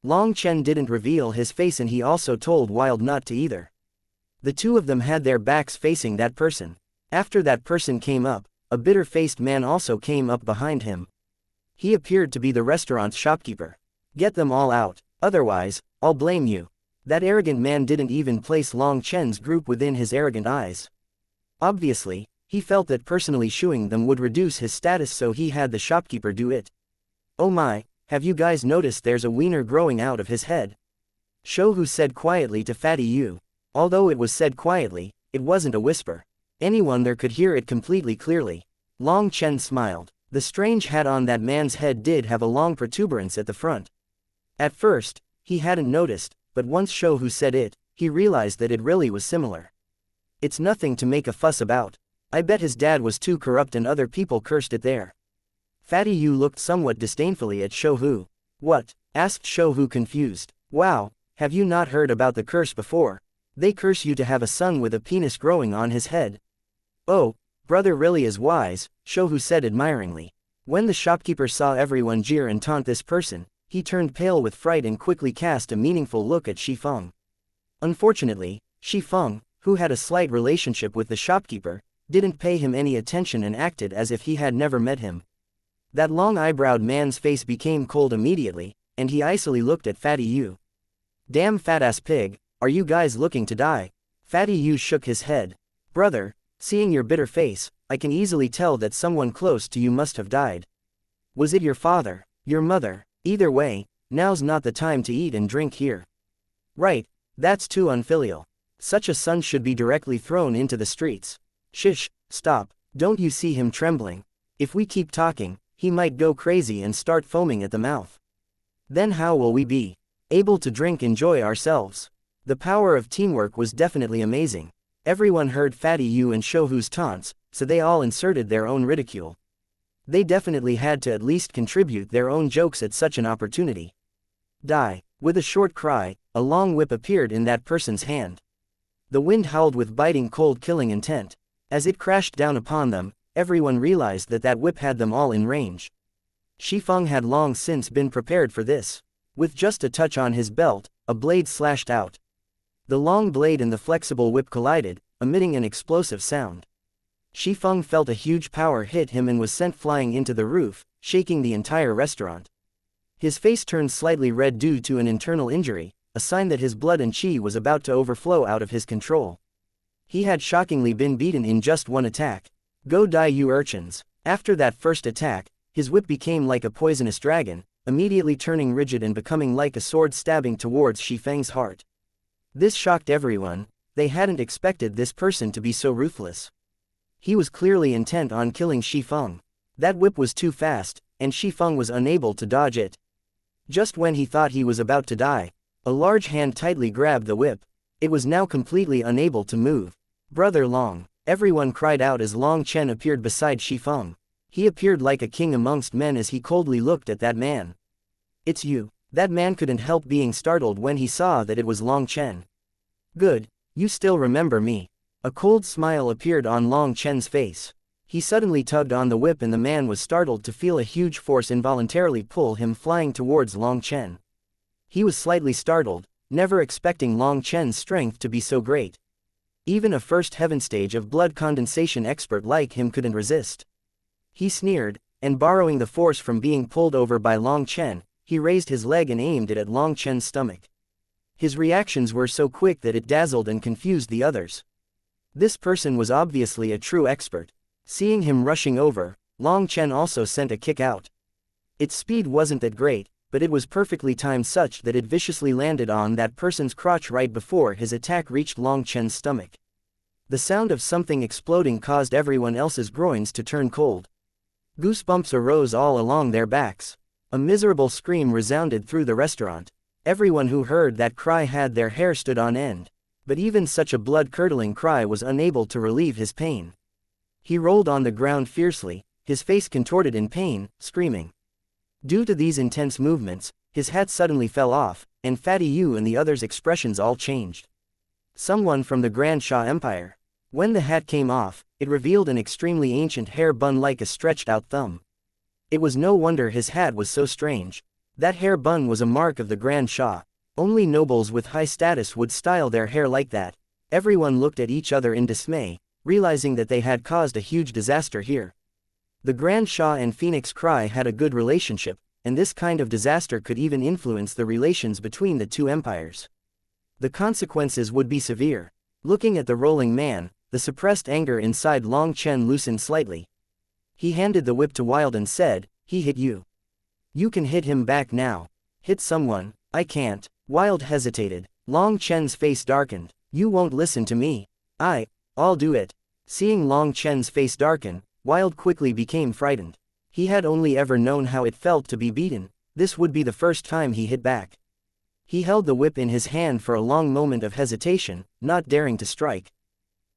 Long Chen didn't reveal his face and he also told Wild not to either. The two of them had their backs facing that person. After that person came up, a bitter-faced man also came up behind him. He appeared to be the restaurant's shopkeeper. Get them all out, otherwise, I'll blame you. That arrogant man didn't even place Long Chen's group within his arrogant eyes. Obviously, he felt that personally shooing them would reduce his status, so he had the shopkeeper do it. Oh my, have you guys noticed there's a wiener growing out of his head? Shou said quietly to Fatty Yu. Although it was said quietly, it wasn't a whisper. Anyone there could hear it completely clearly. Long Chen smiled. The strange hat on that man's head did have a long protuberance at the front. At first, he hadn't noticed, but once Shou said it, he realized that it really was similar. It's nothing to make a fuss about. I bet his dad was too corrupt and other people cursed it there. Fatty Yu looked somewhat disdainfully at Shou. What? Asked Shou confused. Wow, have you not heard about the curse before? They curse you to have a son with a penis growing on his head. Oh, brother really is wise, Shou said admiringly. When the shopkeeper saw everyone jeer and taunt this person, he turned pale with fright and quickly cast a meaningful look at Shi Feng. Unfortunately, Shi Feng, who had a slight relationship with the shopkeeper, didn't pay him any attention and acted as if he had never met him. That long-eyebrowed man's face became cold immediately, and he icily looked at Fatty Yu. Damn fat-ass pig, are you guys looking to die? Fatty Yu shook his head. Brother, seeing your bitter face, I can easily tell that someone close to you must have died. Was it your father, your mother? Either way, now's not the time to eat and drink here. Right, that's too unfilial. Such a son should be directly thrown into the streets. Shish, stop, don't you see him trembling? If we keep talking, he might go crazy and start foaming at the mouth. Then how will we be able to enjoy ourselves? The power of teamwork was definitely amazing. Everyone heard Fatty Yu and Shouhu's taunts, so they all inserted their own ridicule. They definitely had to at least contribute their own jokes at such an opportunity. Die. With a short cry, a long whip appeared in that person's hand. The wind howled with biting cold killing intent. As it crashed down upon them, everyone realized that that whip had them all in range. Shi Feng had long since been prepared for this. With just a touch on his belt, a blade slashed out. The long blade and the flexible whip collided, emitting an explosive sound. Shi Feng felt a huge power hit him and was sent flying into the roof, shaking the entire restaurant. His face turned slightly red due to an internal injury, a sign that his blood and qi was about to overflow out of his control. He had shockingly been beaten in just one attack. Go die, you urchins. After that first attack, his whip became like a poisonous dragon, immediately turning rigid and becoming like a sword stabbing towards Shi Feng's heart. This shocked everyone. They hadn't expected this person to be so ruthless. He was clearly intent on killing Shifeng. That whip was too fast, and Shifeng was unable to dodge it. Just when he thought he was about to die, a large hand tightly grabbed the whip. It was now completely unable to move. "Brother Long!" Everyone cried out as Long Chen appeared beside Shifeng. He appeared like a king amongst men as he coldly looked at that man. "It's you." That man couldn't help being startled when he saw that it was Long Chen. "Good, you still remember me." A cold smile appeared on Long Chen's face. He suddenly tugged on the whip and the man was startled to feel a huge force involuntarily pull him flying towards Long Chen. He was slightly startled, never expecting Long Chen's strength to be so great. Even a first heaven stage of blood condensation expert like him couldn't resist. He sneered, and borrowing the force from being pulled over by Long Chen, he raised his leg and aimed it at Long Chen's stomach. His reactions were so quick that it dazzled and confused the others. This person was obviously a true expert. Seeing him rushing over, Long Chen also sent a kick out. Its speed wasn't that great, but it was perfectly timed such that it viciously landed on that person's crotch right before his attack reached Long Chen's stomach. The sound of something exploding caused everyone else's groins to turn cold. Goosebumps arose all along their backs. A miserable scream resounded through the restaurant. Everyone who heard that cry had their hair stood on end. But even such a blood-curdling cry was unable to relieve his pain. He rolled on the ground fiercely, his face contorted in pain, screaming. Due to these intense movements, his hat suddenly fell off, and Fatty Yu and the others' expressions all changed. Someone from the Grand Xia Empire. When the hat came off, it revealed an extremely ancient hair bun like a stretched-out thumb. It was no wonder his hat was so strange. That hair bun was a mark of the Grand Xia. Only nobles with high status would style their hair like that. Everyone looked at each other in dismay, realizing that they had caused a huge disaster here. The Grand Xia and Phoenix Cry had a good relationship, and this kind of disaster could even influence the relations between the two empires. The consequences would be severe. Looking at the rolling man, the suppressed anger inside Long Chen loosened slightly. He handed the whip to Wild and said, "He hit you. You can hit him back now." "Hit someone? I can't." Wild hesitated. Long Chen's face darkened. "You won't listen to me." I'll do it." Seeing Long Chen's face darken, Wild quickly became frightened. He had only ever known how it felt to be beaten. This would be the first time he hit back. He held the whip in his hand for a long moment of hesitation, not daring to strike.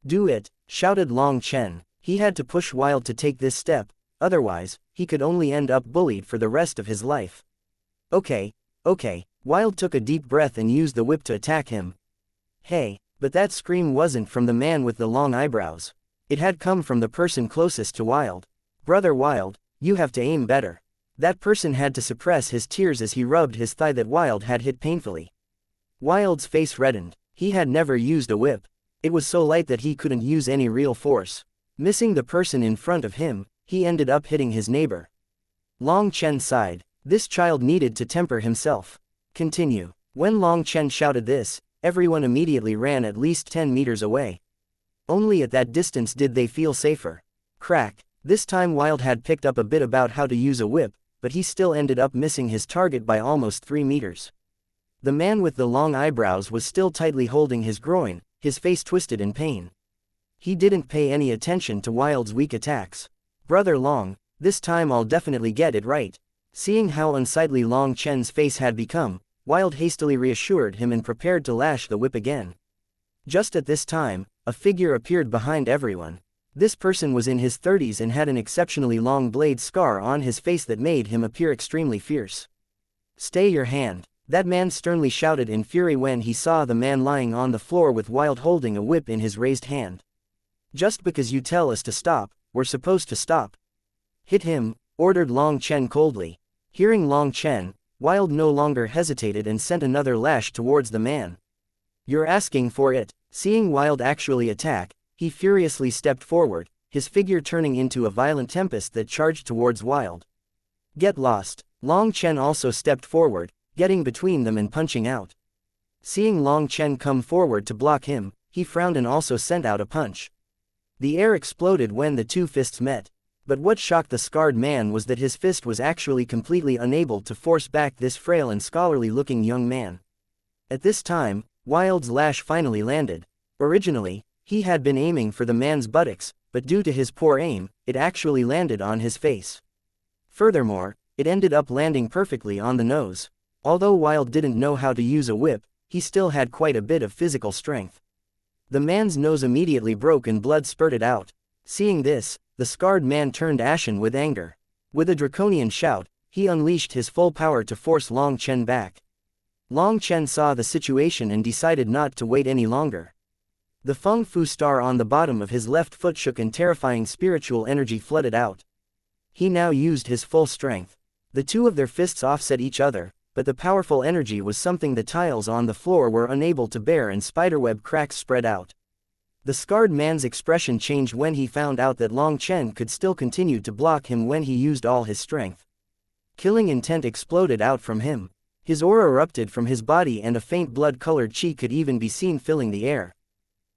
"Do it," shouted Long Chen. He had to push Wild to take this step, otherwise, he could only end up bullied for the rest of his life. Okay. Wild took a deep breath and used the whip to attack him. Hey, but that scream wasn't from the man with the long eyebrows. It had come from the person closest to Wild. "Brother Wild, you have to aim better." That person had to suppress his tears as he rubbed his thigh that Wild had hit painfully. Wild's face reddened. He had never used a whip. It was so light that he couldn't use any real force. Missing the person in front of him, he ended up hitting his neighbor. Long Chen sighed. This child needed to temper himself. Continue. When Long Chen shouted this, everyone immediately ran at least 10 meters away. Only at that distance did they feel safer. Crack. This time Wild had picked up a bit about how to use a whip, but he still ended up missing his target by almost 3 meters. The man with the long eyebrows was still tightly holding his groin, his face twisted in pain. He didn't pay any attention to Wild's weak attacks. "Brother Long, this time I'll definitely get it right." Seeing how unsightly Long Chen's face had become, Wild hastily reassured him and prepared to lash the whip again. Just at this time, a figure appeared behind everyone. This person was in his 30s and had an exceptionally long blade scar on his face that made him appear extremely fierce. "Stay your hand," that man sternly shouted in fury when he saw the man lying on the floor with Wild holding a whip in his raised hand. "Just because you tell us to stop, we're supposed to stop." "Hit him," ordered Long Chen coldly. Hearing Long Chen, Wild no longer hesitated and sent another lash towards the man. "You're asking for it." Seeing Wild actually attack, he furiously stepped forward, his figure turning into a violent tempest that charged towards Wild. "Get lost." Long Chen also stepped forward, getting between them and punching out. Seeing Long Chen come forward to block him, he frowned and also sent out a punch. The air exploded when the two fists met. But what shocked the scarred man was that his fist was actually completely unable to force back this frail and scholarly-looking young man. At this time, Wild's lash finally landed. Originally, he had been aiming for the man's buttocks, but due to his poor aim, it actually landed on his face. Furthermore, it ended up landing perfectly on the nose. Although Wild didn't know how to use a whip, he still had quite a bit of physical strength. The man's nose immediately broke and blood spurted out. Seeing this, the scarred man turned ashen with anger. With a draconian shout, he unleashed his full power to force Long Chen back. Long Chen saw the situation and decided not to wait any longer. The Feng Fu star on the bottom of his left foot shook and terrifying spiritual energy flooded out. He now used his full strength. The two of their fists offset each other, but the powerful energy was something the tiles on the floor were unable to bear and spiderweb cracks spread out. The scarred man's expression changed when he found out that Long Chen could still continue to block him when he used all his strength. Killing intent exploded out from him. His aura erupted from his body and a faint blood-colored chi could even be seen filling the air.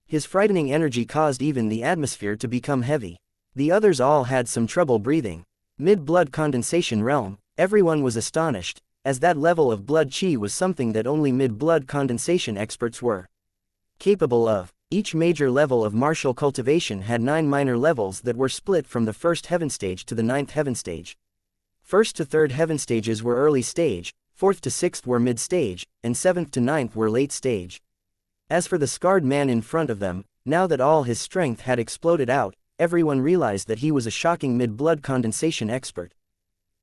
His frightening energy caused even the atmosphere to become heavy. The others all had some trouble breathing. Mid-blood condensation realm, everyone was astonished, as that level of blood chi was something that only mid-blood condensation experts were capable of. Each major level of martial cultivation had 9 minor levels that were split from the first heaven stage to the 9th heaven stage. First to 3rd heaven stages were early stage, 4th to 6th were mid stage, and 7th to 9th were late stage. As for the scarred man in front of them, now that all his strength had exploded out, everyone realized that he was a shocking mid-blood condensation expert.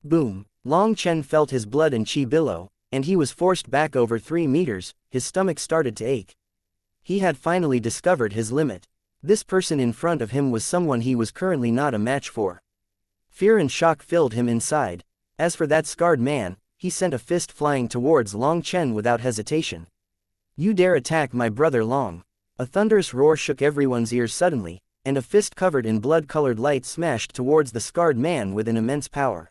Boom! Long Chen felt his blood and chi billow, and he was forced back over 3 meters, his stomach started to ache. He had finally discovered his limit. This person in front of him was someone he was currently not a match for. Fear and shock filled him inside. As for that scarred man, he sent a fist flying towards Long Chen without hesitation. "You dare attack my brother Long!" A thunderous roar shook everyone's ears suddenly, and a fist covered in blood-colored light smashed towards the scarred man with an immense power.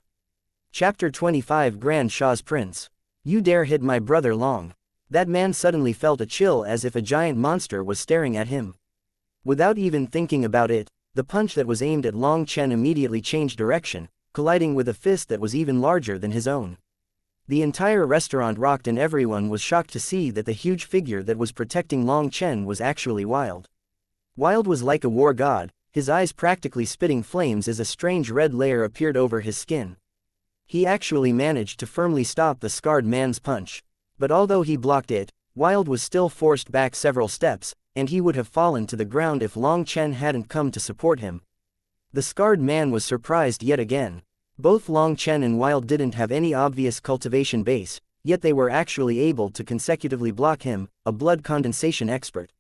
Chapter 25 Grand Shah's Prince. "You dare hit my brother Long!" That man suddenly felt a chill as if a giant monster was staring at him. Without even thinking about it, the punch that was aimed at Long Chen immediately changed direction, colliding with a fist that was even larger than his own. The entire restaurant rocked and everyone was shocked to see that the huge figure that was protecting Long Chen was actually Wild. Wild was like a war god, his eyes practically spitting flames as a strange red layer appeared over his skin. He actually managed to firmly stop the scarred man's punch. But although he blocked it, Wild was still forced back several steps, and he would have fallen to the ground if Long Chen hadn't come to support him. The scarred man was surprised yet again. Both Long Chen and Wild didn't have any obvious cultivation base, yet they were actually able to consecutively block him, a blood condensation expert.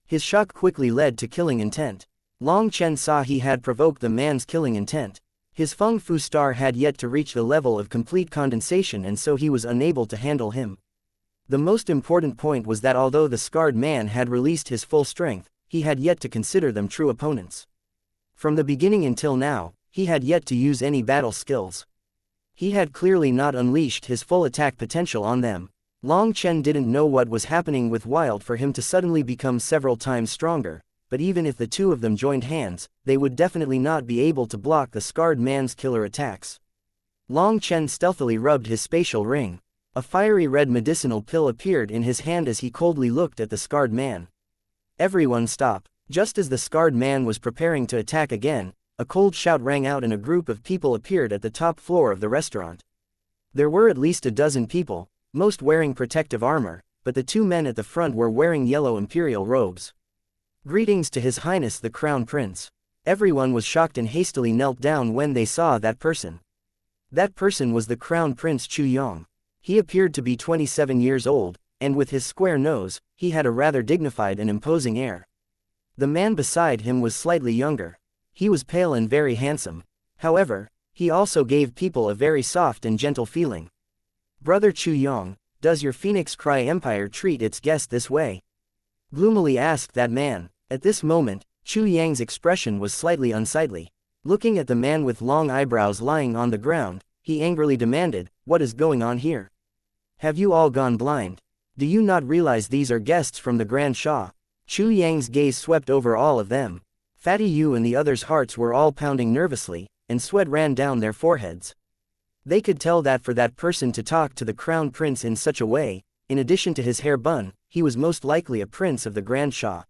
His shock quickly led to killing intent. Long Chen saw he had provoked the man's killing intent. His Feng Fu star had yet to reach the level of complete condensation and so he was unable to handle him. The most important point was that although the scarred man had released his full strength, he had yet to consider them true opponents. From the beginning until now, he had yet to use any battle skills. He had clearly not unleashed his full attack potential on them. Long Chen didn't know what was happening with Wild for him to suddenly become several times stronger, but even if the two of them joined hands, they would definitely not be able to block the scarred man's killer attacks. Long Chen stealthily rubbed his spatial ring. A fiery red medicinal pill appeared in his hand as he coldly looked at the scarred man. Everyone stopped. Just as the scarred man was preparing to attack again, a cold shout rang out and a group of people appeared at the top floor of the restaurant. There were at least a dozen people, most wearing protective armor, but the two men at the front were wearing yellow imperial robes. "Greetings to His Highness the Crown Prince." Everyone was shocked and hastily knelt down when they saw that person. That person was the Crown Prince Chu Yong. He appeared to be 27 years old, and with his square nose, he had a rather dignified and imposing air. The man beside him was slightly younger. He was pale and very handsome. However, he also gave people a very soft and gentle feeling. "Brother Chu Yong, does your Phoenix Cry Empire treat its guests this way?" gloomily asked that man. At this moment, Chu Yang's expression was slightly unsightly. Looking at the man with long eyebrows lying on the ground, he angrily demanded, "What is going on here? Have you all gone blind? Do you not realize these are guests from the Grand Shah?" Chu Yang's gaze swept over all of them. Fatty Yu and the others' hearts were all pounding nervously, and sweat ran down their foreheads. They could tell that for that person to talk to the Crown Prince in such a way, in addition to his hair bun, he was most likely a prince of the Grand Shah.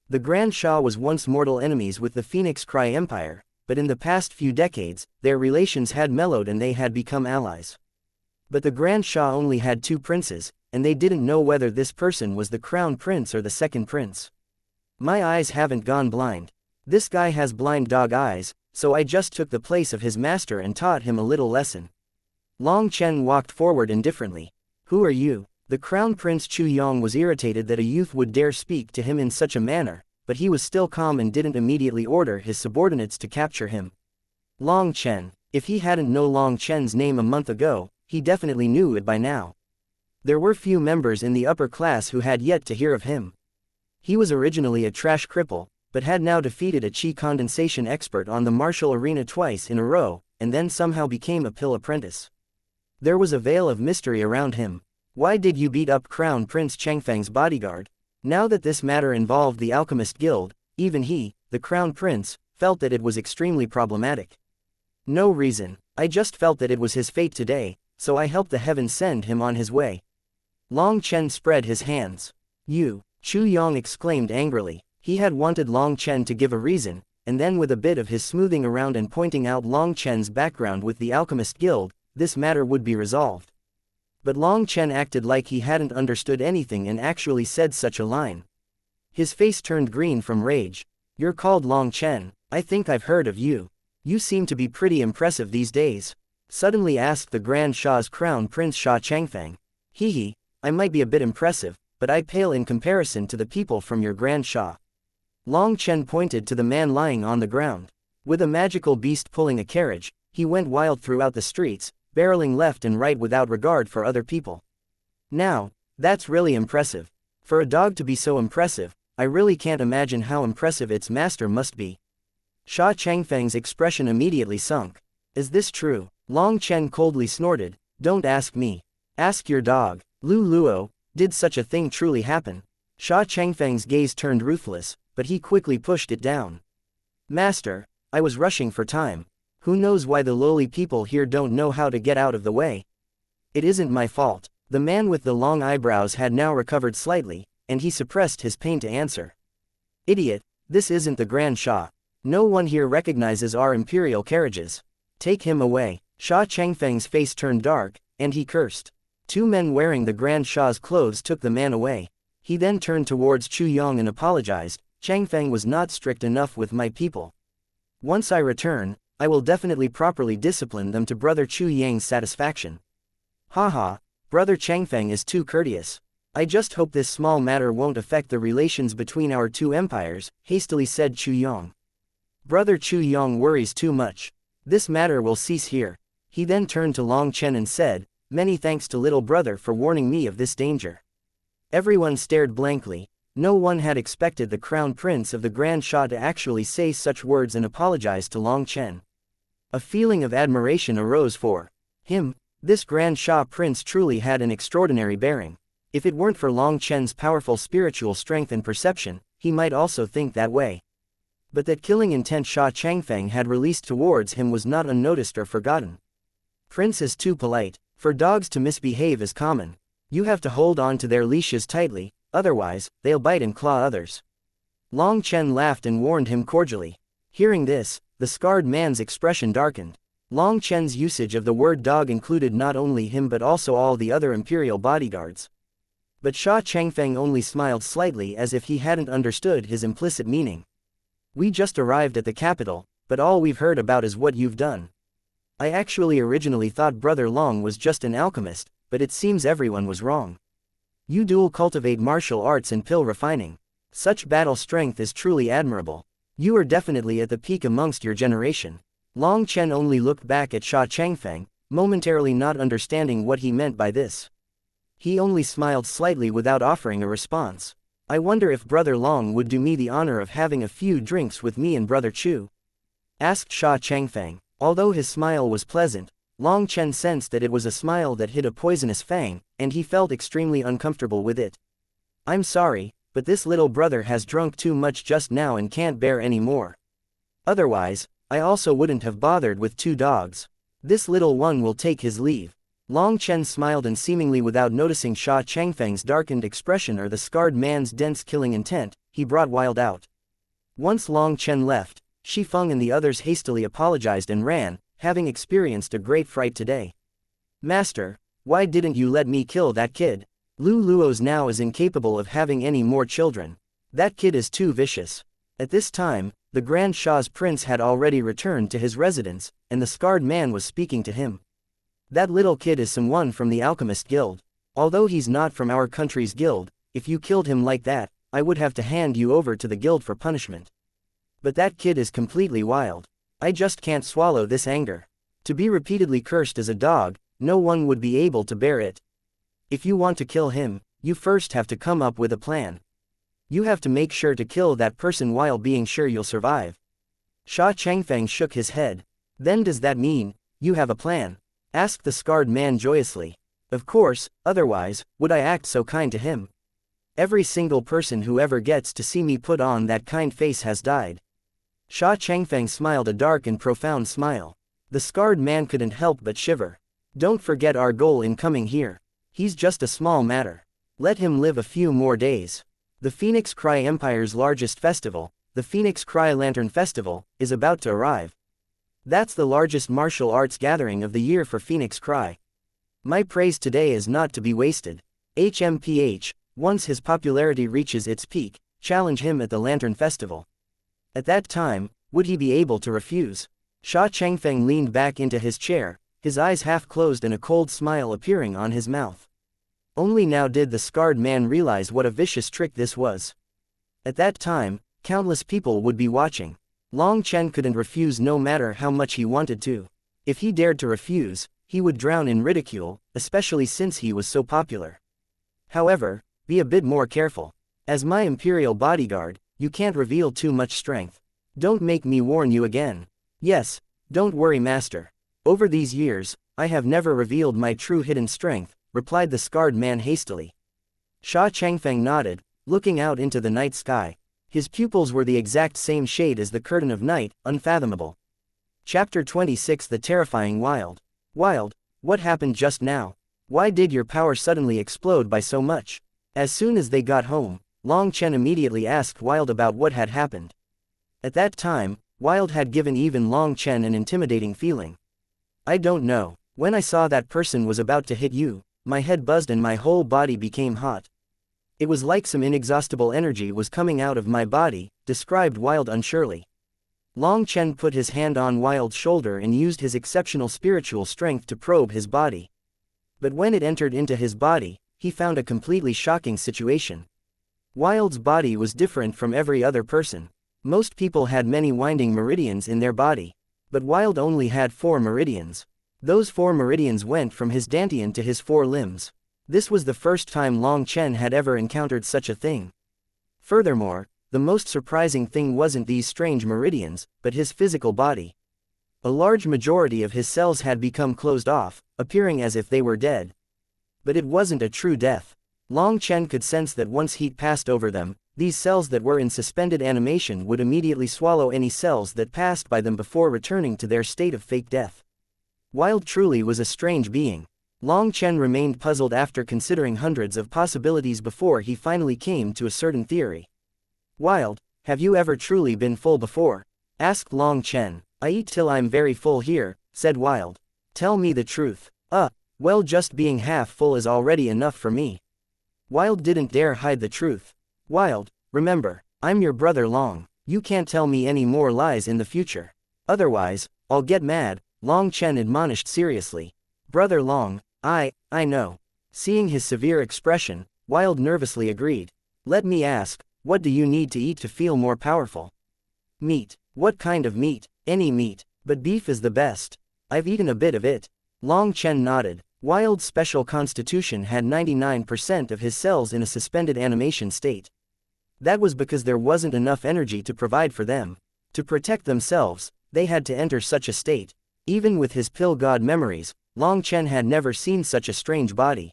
The Grand Shah was once mortal enemies with the Phoenix Cry Empire, but in the past few decades, their relations had mellowed and they had become allies. But the Grand Shah only had 2 princes, and they didn't know whether this person was the crown prince or the second prince. My eyes haven't gone blind. This guy has blind dog eyes, so I just took the place of his master and taught him a little lesson. Long Chen walked forward indifferently. Who are you? The Crown Prince Chu Yong was irritated that a youth would dare speak to him in such a manner, but he was still calm and didn't immediately order his subordinates to capture him. Long Chen. If he hadn't known Long Chen's name a month ago, he definitely knew it by now. There were few members in the upper class who had yet to hear of him. He was originally a trash cripple, but had now defeated a chi condensation expert on the martial arena twice in a row, and then somehow became a pill apprentice. There was a veil of mystery around him. Why did you beat up Crown Prince Changfeng's bodyguard? Now that this matter involved the Alchemist Guild, even he, the Crown Prince, felt that it was extremely problematic. No reason. I just felt that it was his fate today, so I helped the heavens send him on his way. Long Chen spread his hands. You, Chu Yong exclaimed angrily. He had wanted Long Chen to give a reason, and then with a bit of his smoothing around and pointing out Long Chen's background with the Alchemist Guild, this matter would be resolved. But Long Chen acted like he hadn't understood anything and actually said such a line. His face turned green from rage. You're called Long Chen, I think I've heard of you. You seem to be pretty impressive these days. Suddenly asked the Grand Shah's Crown Prince Sha Changfeng. Hee, I might be a bit impressive, but I pale in comparison to the people from your Grand Shah. Long Chen pointed to the man lying on the ground. With a magical beast pulling a carriage, he went wild throughout the streets, barreling left and right without regard for other people. Now, that's really impressive. For a dog to be so impressive, I really can't imagine how impressive its master must be. Sha Changfeng's expression immediately sunk. Is this true? Long Chen coldly snorted. Don't ask me. Ask your dog. Lu Luo, did such a thing truly happen? Sha Changfeng's gaze turned ruthless, but he quickly pushed it down. Master, I was rushing for time. Who knows why the lowly people here don't know how to get out of the way? It isn't my fault. The man with the long eyebrows had now recovered slightly, and he suppressed his pain to answer. Idiot, this isn't the Grand Shah. No one here recognizes our imperial carriages. Take him away. Sha Changfeng's face turned dark, and he cursed. 2 men wearing the Grand Shah's clothes took the man away. He then turned towards Chu Yong and apologized. Changfeng was not strict enough with my people. Once I return, I will definitely properly discipline them to Brother Chu Yang's satisfaction. Haha, Brother Changfeng is too courteous. I just hope this small matter won't affect the relations between our 2 empires, hastily said Chu Yong. Brother Chu Yong worries too much. This matter will cease here. He then turned to Long Chen and said, Many thanks to little brother for warning me of this danger. Everyone stared blankly. No one had expected the Crown Prince of the Grand Shah to actually say such words and apologize to Long Chen. A feeling of admiration arose for him. This Grand Shah Prince truly had an extraordinary bearing. If it weren't for Long Chen's powerful spiritual strength and perception, he might also think that way. But that killing intent Sha Changfeng had released towards him was not unnoticed or forgotten. Prince is too polite. For dogs to misbehave is common. You have to hold on to their leashes tightly, otherwise, they'll bite and claw others. Long Chen laughed and warned him cordially. Hearing this, the scarred man's expression darkened. Long Chen's usage of the word dog included not only him but also all the other imperial bodyguards. But Sha Changfeng only smiled slightly as if he hadn't understood his implicit meaning. We just arrived at the capital, but all we've heard about is what you've done. I actually originally thought Brother Long was just an alchemist, but it seems everyone was wrong. You dual cultivate martial arts and pill refining. Such battle strength is truly admirable. You are definitely at the peak amongst your generation. Long Chen only looked back at Sha Changfeng, momentarily not understanding what he meant by this. He only smiled slightly without offering a response. I wonder if Brother Long would do me the honor of having a few drinks with me and Brother Chu? Asked Sha Changfeng. Although his smile was pleasant, Long Chen sensed that it was a smile that hid a poisonous fang, and he felt extremely uncomfortable with it. I'm sorry, but this little brother has drunk too much just now and can't bear any more. Otherwise, I also wouldn't have bothered with 2 dogs. This little one will take his leave. Long Chen smiled and seemingly without noticing Sha Changfeng's darkened expression or the scarred man's dense killing intent, he brought Wild out. Once Long Chen left, Shi Feng and the others hastily apologized and ran, having experienced a great fright today. Master, why didn't you let me kill that kid? Lu Luo's now is incapable of having any more children. That kid is too vicious. At this time, the Grand Shah's prince had already returned to his residence, and the scarred man was speaking to him. That little kid is someone from the Alchemist Guild. Although he's not from our country's guild, if you killed him like that, I would have to hand you over to the guild for punishment. But that kid is completely wild. I just can't swallow this anger. To be repeatedly cursed as a dog, no one would be able to bear it. If you want to kill him, you first have to come up with a plan. You have to make sure to kill that person while being sure you'll survive. Sha Changfeng shook his head. Then does that mean, you have a plan? Asked the scarred man joyously. Of course, otherwise, would I act so kind to him? Every single person who ever gets to see me put on that kind face has died. Sha Changfeng smiled a dark and profound smile. The scarred man couldn't help but shiver. Don't forget our goal in coming here. He's just a small matter. Let him live a few more days. The Phoenix Cry Empire's largest festival, the Phoenix Cry Lantern Festival, is about to arrive. That's the largest martial arts gathering of the year for Phoenix Cry. My praise today is not to be wasted. HMPH, once his popularity reaches its peak, challenge him at the Lantern Festival. At that time, would he be able to refuse? Sha Changfeng leaned back into his chair, his eyes half closed and a cold smile appearing on his mouth. Only now did the scarred man realize what a vicious trick this was. At that time, countless people would be watching. Long Chen couldn't refuse no matter how much he wanted to. If he dared to refuse, he would drown in ridicule, especially since he was so popular. However, be a bit more careful. As my imperial bodyguard, you can't reveal too much strength. Don't make me warn you again. Yes, don't worry, master. Over these years, I have never revealed my true hidden strength, replied the scarred man hastily. Sha Changfeng nodded, looking out into the night sky. His pupils were the exact same shade as the curtain of night, unfathomable. Chapter 26 The Terrifying Wild. Wild, what happened just now? Why did your power suddenly explode by so much? As soon as they got home, Long Chen immediately asked Wild about what had happened. At that time, Wild had given even Long Chen an intimidating feeling. I don't know. When I saw that person was about to hit you, my head buzzed and my whole body became hot. It was like some inexhaustible energy was coming out of my body, described Wild unsurely. Long Chen put his hand on Wild's shoulder and used his exceptional spiritual strength to probe his body. But when it entered into his body, he found a completely shocking situation. Wild's body was different from every other person. Most people had many winding meridians in their body. But Wild only had 4 meridians. Those 4 meridians went from his dantian to his 4 limbs. This was the first time Long Chen had ever encountered such a thing. Furthermore, the most surprising thing wasn't these strange meridians, but his physical body. A large majority of his cells had become closed off, appearing as if they were dead. But it wasn't a true death. Long Chen could sense that once heat passed over them, these cells that were in suspended animation would immediately swallow any cells that passed by them before returning to their state of fake death. Wild truly was a strange being. Long Chen remained puzzled after considering hundreds of possibilities before he finally came to a certain theory. Wild, have you ever truly been full before? Asked Long Chen. I eat till I'm very full here, said Wild. Tell me the truth. Well, just being half full is already enough for me. Wild didn't dare hide the truth. Wild, remember, I'm your brother Long. You can't tell me any more lies in the future. Otherwise, I'll get mad, Long Chen admonished seriously. Brother Long, I know. Seeing his severe expression, Wild nervously agreed. Let me ask, what do you need to eat to feel more powerful? Meat. What kind of meat? Any meat, but beef is the best. I've eaten a bit of it. Long Chen nodded. Wild's special constitution had 99% of his cells in a suspended animation state. That was because there wasn't enough energy to provide for them. To protect themselves, they had to enter such a state. Even with his pill god memories, Long Chen had never seen such a strange body.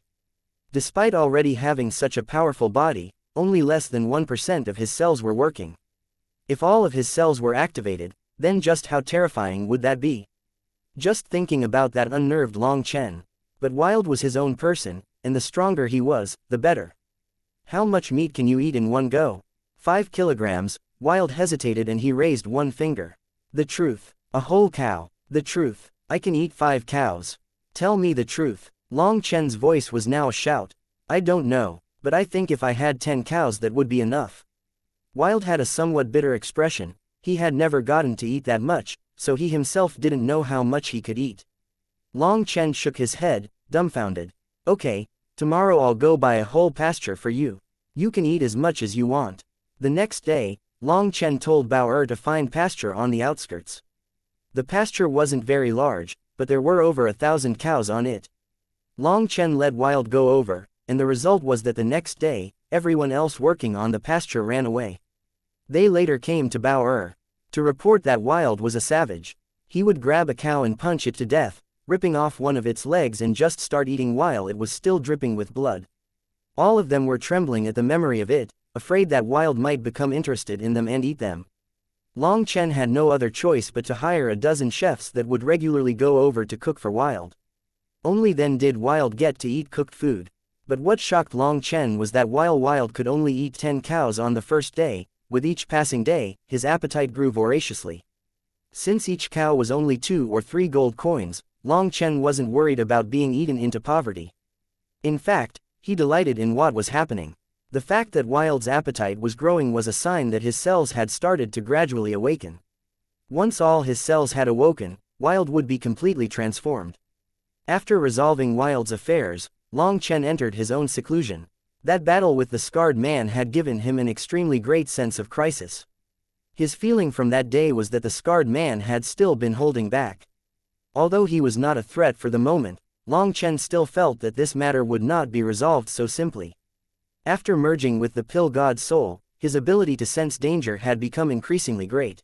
Despite already having such a powerful body, only less than 1% of his cells were working. If all of his cells were activated, then just how terrifying would that be? Just thinking about that unnerved Long Chen. But Wild was his own person, and the stronger he was, the better. How much meat can you eat in one go? 5 kilograms, Wild hesitated and he raised one finger. The truth. A whole cow. The truth. I can eat 5 cows. Tell me the truth. Long Chen's voice was now a shout. I don't know, but I think if I had 10 cows that would be enough. Wild had a somewhat bitter expression. He had never gotten to eat that much, so he himself didn't know how much he could eat. Long Chen shook his head, dumbfounded. Okay, tomorrow I'll go buy a whole pasture for you. You can eat as much as you want. The next day, Long Chen told Bao to find pasture on the outskirts. The pasture wasn't very large, but there were over 1,000 cows on it. Long Chen let Wild go over, and the result was that the next day, everyone else working on the pasture ran away. They later came to Bao to report that Wild was a savage. He would grab a cow and punch it to death, ripping off one of its legs and just start eating while it was still dripping with blood. All of them were trembling at the memory of it, afraid that Wild might become interested in them and eat them. Long Chen had no other choice but to hire a dozen chefs that would regularly go over to cook for Wild. Only then did Wild get to eat cooked food. But what shocked Long Chen was that while Wild could only eat 10 cows on the first day, with each passing day, his appetite grew voraciously. Since each cow was only 2 or 3 gold coins, Long Chen wasn't worried about being eaten into poverty. In fact, he delighted in what was happening. The fact that Wild's appetite was growing was a sign that his cells had started to gradually awaken. Once all his cells had awoken, Wild would be completely transformed. After resolving Wild's affairs, Long Chen entered his own seclusion. That battle with the scarred man had given him an extremely great sense of crisis. His feeling from that day was that the scarred man had still been holding back. Although he was not a threat for the moment, Long Chen still felt that this matter would not be resolved so simply. After merging with the pill god's soul, his ability to sense danger had become increasingly great.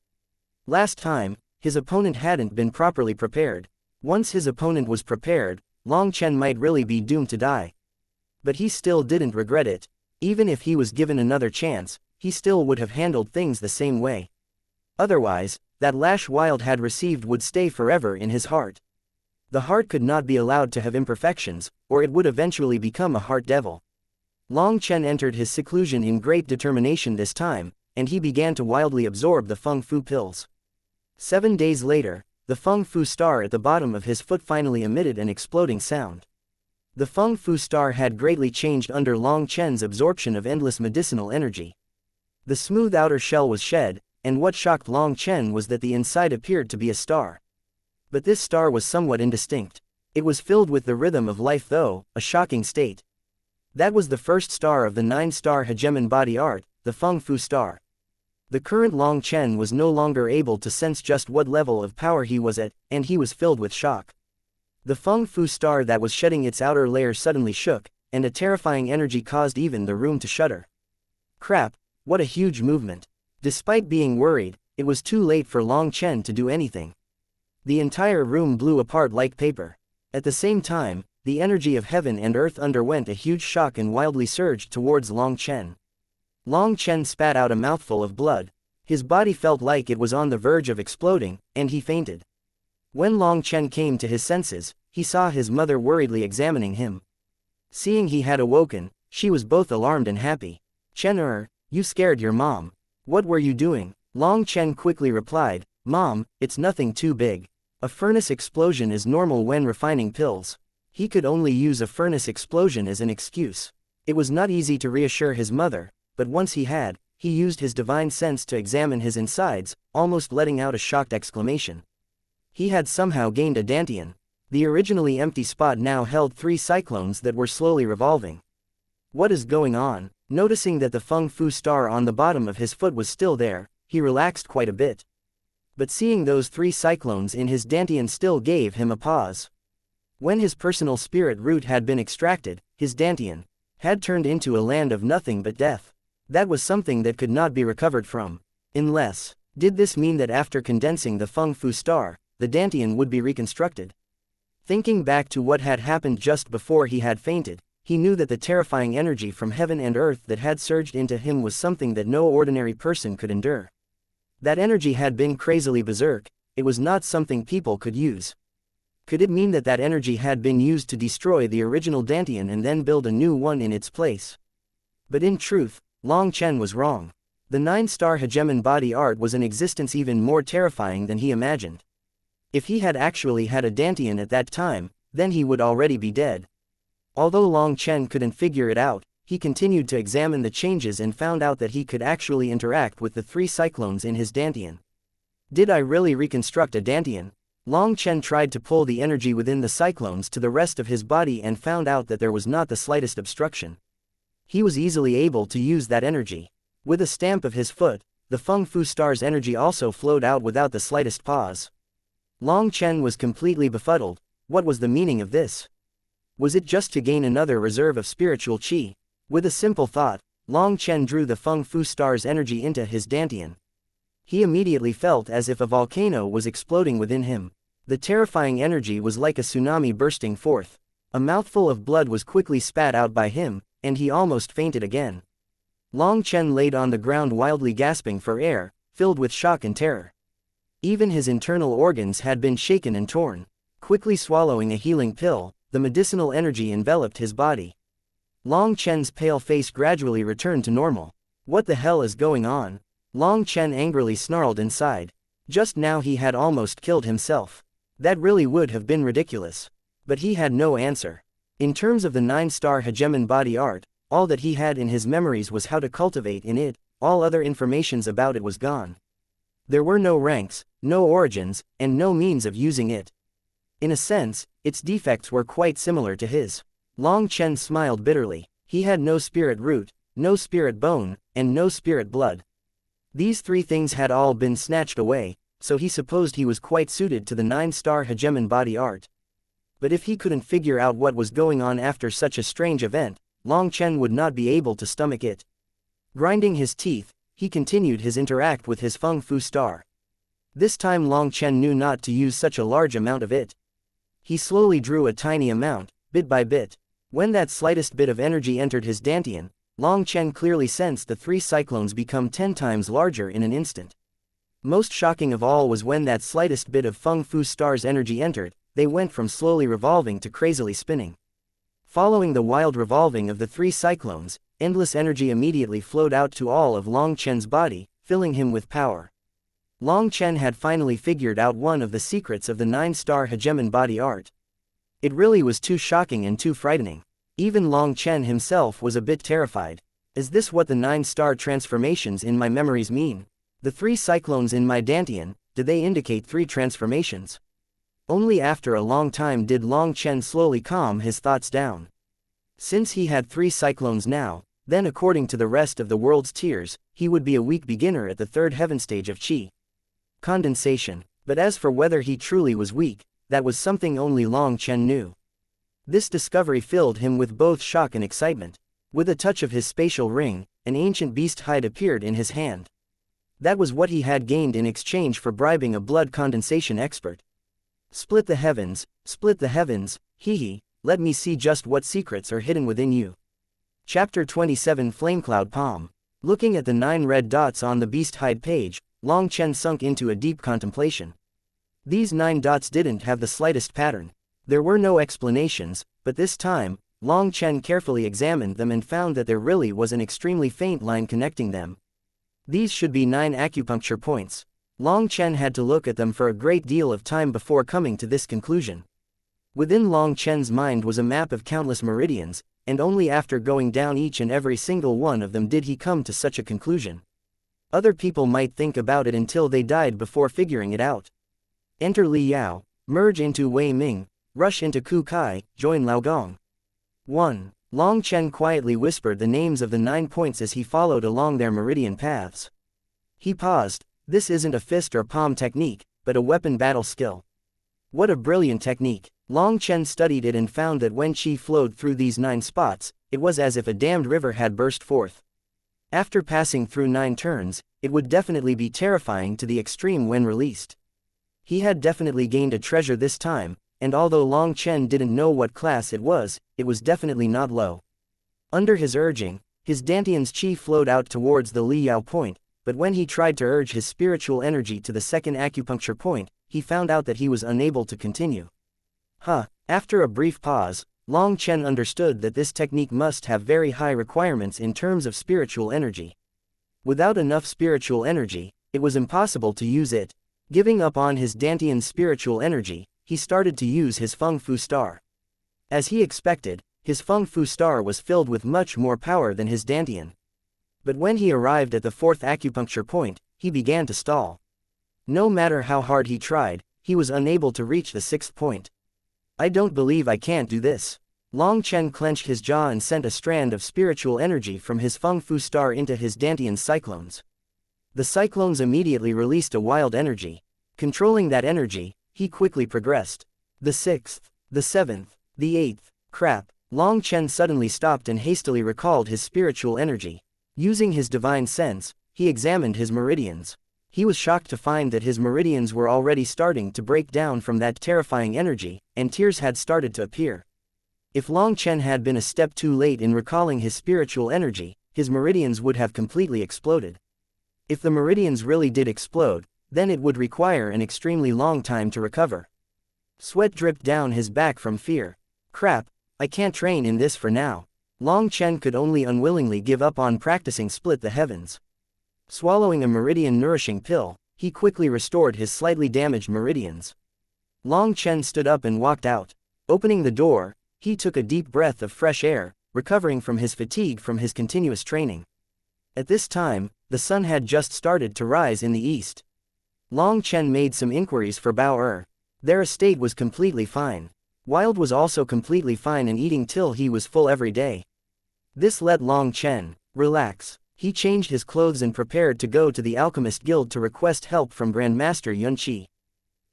Last time, his opponent hadn't been properly prepared. Once his opponent was prepared, Long Chen might really be doomed to die. But he still didn't regret it. Even if he was given another chance, he still would have handled things the same way. Otherwise, that lash Wild had received would stay forever in his heart. The heart could not be allowed to have imperfections, or it would eventually become a heart devil. Long Chen entered his seclusion in great determination this time, and he began to wildly absorb the Feng Fu pills. 7 days later, the Feng Fu star at the bottom of his foot finally emitted an exploding sound. The Feng Fu star had greatly changed under Long Chen's absorption of endless medicinal energy. The smooth outer shell was shed, and what shocked Long Chen was that the inside appeared to be a star. But this star was somewhat indistinct. It was filled with the rhythm of life though, a shocking state. That was the first star of the 9-star hegemon body art, the Feng Fu star. The current Long Chen was no longer able to sense just what level of power he was at, and he was filled with shock. The Feng Fu star that was shedding its outer layer suddenly shook, and a terrifying energy caused even the room to shudder. Crap, what a huge movement. Despite being worried, it was too late for Long Chen to do anything. The entire room blew apart like paper. At the same time, the energy of heaven and earth underwent a huge shock and wildly surged towards Long Chen. Long Chen spat out a mouthful of blood. His body felt like it was on the verge of exploding, and he fainted. When Long Chen came to his senses, he saw his mother worriedly examining him. Seeing he had awoken, she was both alarmed and happy. "Chen, you scared your mom. What were you doing?" Long Chen quickly replied, "Mom, it's nothing too big. A furnace explosion is normal when refining pills." He could only use a furnace explosion as an excuse. It was not easy to reassure his mother, but once he had, he used his divine sense to examine his insides, almost letting out a shocked exclamation. He had somehow gained a dantian. The originally empty spot now held 3 cyclones that were slowly revolving. What is going on? Noticing that the Feng Fu star on the bottom of his foot was still there, he relaxed quite a bit. But seeing those 3 cyclones in his dantian still gave him a pause. When his personal spirit root had been extracted, his dantian had turned into a land of nothing but death. That was something that could not be recovered from. Unless, did this mean that after condensing the Feng Fu star, the dantian would be reconstructed? Thinking back to what had happened just before he had fainted, he knew that the terrifying energy from heaven and earth that had surged into him was something that no ordinary person could endure. That energy had been crazily berserk, it was not something people could use. Could it mean that that energy had been used to destroy the original Dantian and then build a new one in its place? But in truth, Long Chen was wrong. The 9-star hegemon body art was in existence even more terrifying than he imagined. If he had actually had a Dantian at that time, then he would already be dead. Although Long Chen couldn't figure it out, he continued to examine the changes and found out that he could actually interact with the 3 cyclones in his Dantian. Did I really reconstruct a Dantian? Long Chen tried to pull the energy within the cyclones to the rest of his body and found out that there was not the slightest obstruction. He was easily able to use that energy. With a stamp of his foot, the Feng Fu star's energy also flowed out without the slightest pause. Long Chen was completely befuddled. What was the meaning of this? Was it just to gain another reserve of spiritual qi? With a simple thought, Long Chen drew the Feng Fu star's energy into his Dantian. He immediately felt as if a volcano was exploding within him. The terrifying energy was like a tsunami bursting forth. A mouthful of blood was quickly spat out by him, and he almost fainted again. Long Chen laid on the ground wildly gasping for air, filled with shock and terror. Even his internal organs had been shaken and torn. Quickly swallowing a healing pill, the medicinal energy enveloped his body. Long Chen's pale face gradually returned to normal. What the hell is going on? Long Chen angrily snarled inside. Just now he had almost killed himself. That really would have been ridiculous. But he had no answer. In terms of the 9-star hegemon body art, all that he had in his memories was how to cultivate in it, all other informations about it was gone. There were no ranks, no origins, and no means of using it. In a sense, its defects were quite similar to his. Long Chen smiled bitterly. He had no spirit root, no spirit bone, and no spirit blood. These 3 things had all been snatched away, so he supposed he was quite suited to the 9-star hegemon body art. But if he couldn't figure out what was going on after such a strange event, Long Chen would not be able to stomach it. Grinding his teeth, he continued his interact with his Feng Fu star. This time Long Chen knew not to use such a large amount of it. He slowly drew a tiny amount, bit by bit. When that slightest bit of energy entered his Dantian, Long Chen clearly sensed the 3 cyclones become 10 times larger in an instant. Most shocking of all was when that slightest bit of Feng Fu star's energy entered, they went from slowly revolving to crazily spinning. Following the wild revolving of the 3 cyclones, endless energy immediately flowed out to all of Long Chen's body, filling him with power. Long Chen had finally figured out one of the secrets of the 9-star hegemon body art. It really was too shocking and too frightening. Even Long Chen himself was a bit terrified. Is this what the 9-star transformations in my memories mean? The 3 cyclones in my Dantian, did they indicate 3 transformations? Only after a long time did Long Chen slowly calm his thoughts down. Since he had 3 cyclones now, then according to the rest of the world's tiers, he would be a weak beginner at the 3rd heaven stage of Qi condensation. But as for whether he truly was weak, that was something only Long Chen knew. This discovery filled him with both shock and excitement. With a touch of his spatial ring, an ancient beast hide appeared in his hand. That was what he had gained in exchange for bribing a blood condensation expert. Split the heavens, hee hee, let me see just what secrets are hidden within you. Chapter 27 Flamecloud Palm. Looking at the 9 red dots on the beast hide page, Long Chen sunk into a deep contemplation. These 9 dots didn't have the slightest pattern. There were no explanations, but this time, Long Chen carefully examined them and found that there really was an extremely faint line connecting them. These should be 9 acupuncture points. Long Chen had to look at them for a great deal of time before coming to this conclusion. Within Long Chen's mind was a map of countless meridians, and only after going down each and every single one of them did he come to such a conclusion. Other people might think about it until they died before figuring it out. Enter Li Yao, merge into Wei Ming, rush into Ku Kai, join Lao Gong. 1. Long Chen quietly whispered the names of the 9 points as he followed along their meridian paths. He paused. This isn't a fist or palm technique, but a weapon battle skill. What a brilliant technique. Long Chen studied it and found that when qi flowed through these 9 spots, it was as if a dammed river had burst forth. After passing through 9 turns, it would definitely be terrifying to the extreme when released. He had definitely gained a treasure this time, and although Long Chen didn't know what class it was definitely not low. Under his urging, his Dantian's qi flowed out towards the Li Yao point, but when he tried to urge his spiritual energy to the 2nd acupuncture point, he found out that he was unable to continue. After a brief pause, Long Chen understood that this technique must have very high requirements in terms of spiritual energy. Without enough spiritual energy, it was impossible to use it. Giving up on his Dantian's spiritual energy, he started to use his Feng Fu star. As he expected, his Feng Fu star was filled with much more power than his Dantian. But when he arrived at the 4th acupuncture point, he began to stall. No matter how hard he tried, he was unable to reach the 6th point. I don't believe I can't do this. Long Chen clenched his jaw and sent a strand of spiritual energy from his Feng Fu star into his Dantian's cyclones. The cyclones immediately released a wild energy. Controlling that energy, he quickly progressed. The 6th, the 7th, the 8th, crap. Long Chen suddenly stopped and hastily recalled his spiritual energy. Using his divine sense, he examined his meridians. He was shocked to find that his meridians were already starting to break down from that terrifying energy, and tears had started to appear. If Long Chen had been a step too late in recalling his spiritual energy, his meridians would have completely exploded. If the meridians really did explode, then it would require an extremely long time to recover. Sweat dripped down his back from fear. Crap, I can't train in this for now. Long Chen could only unwillingly give up on practicing Split the Heavens. Swallowing a meridian-nourishing pill, he quickly restored his slightly damaged meridians. Long Chen stood up and walked out. Opening the door, he took a deep breath of fresh air, recovering from his fatigue from his continuous training. At this time, the sun had just started to rise in the east. Long Chen made some inquiries for Bao. Their estate was completely fine. Wild was also completely fine and eating till he was full every day. This let Long Chen relax. He changed his clothes and prepared to go to the Alchemist Guild to request help from Grandmaster Yunqi.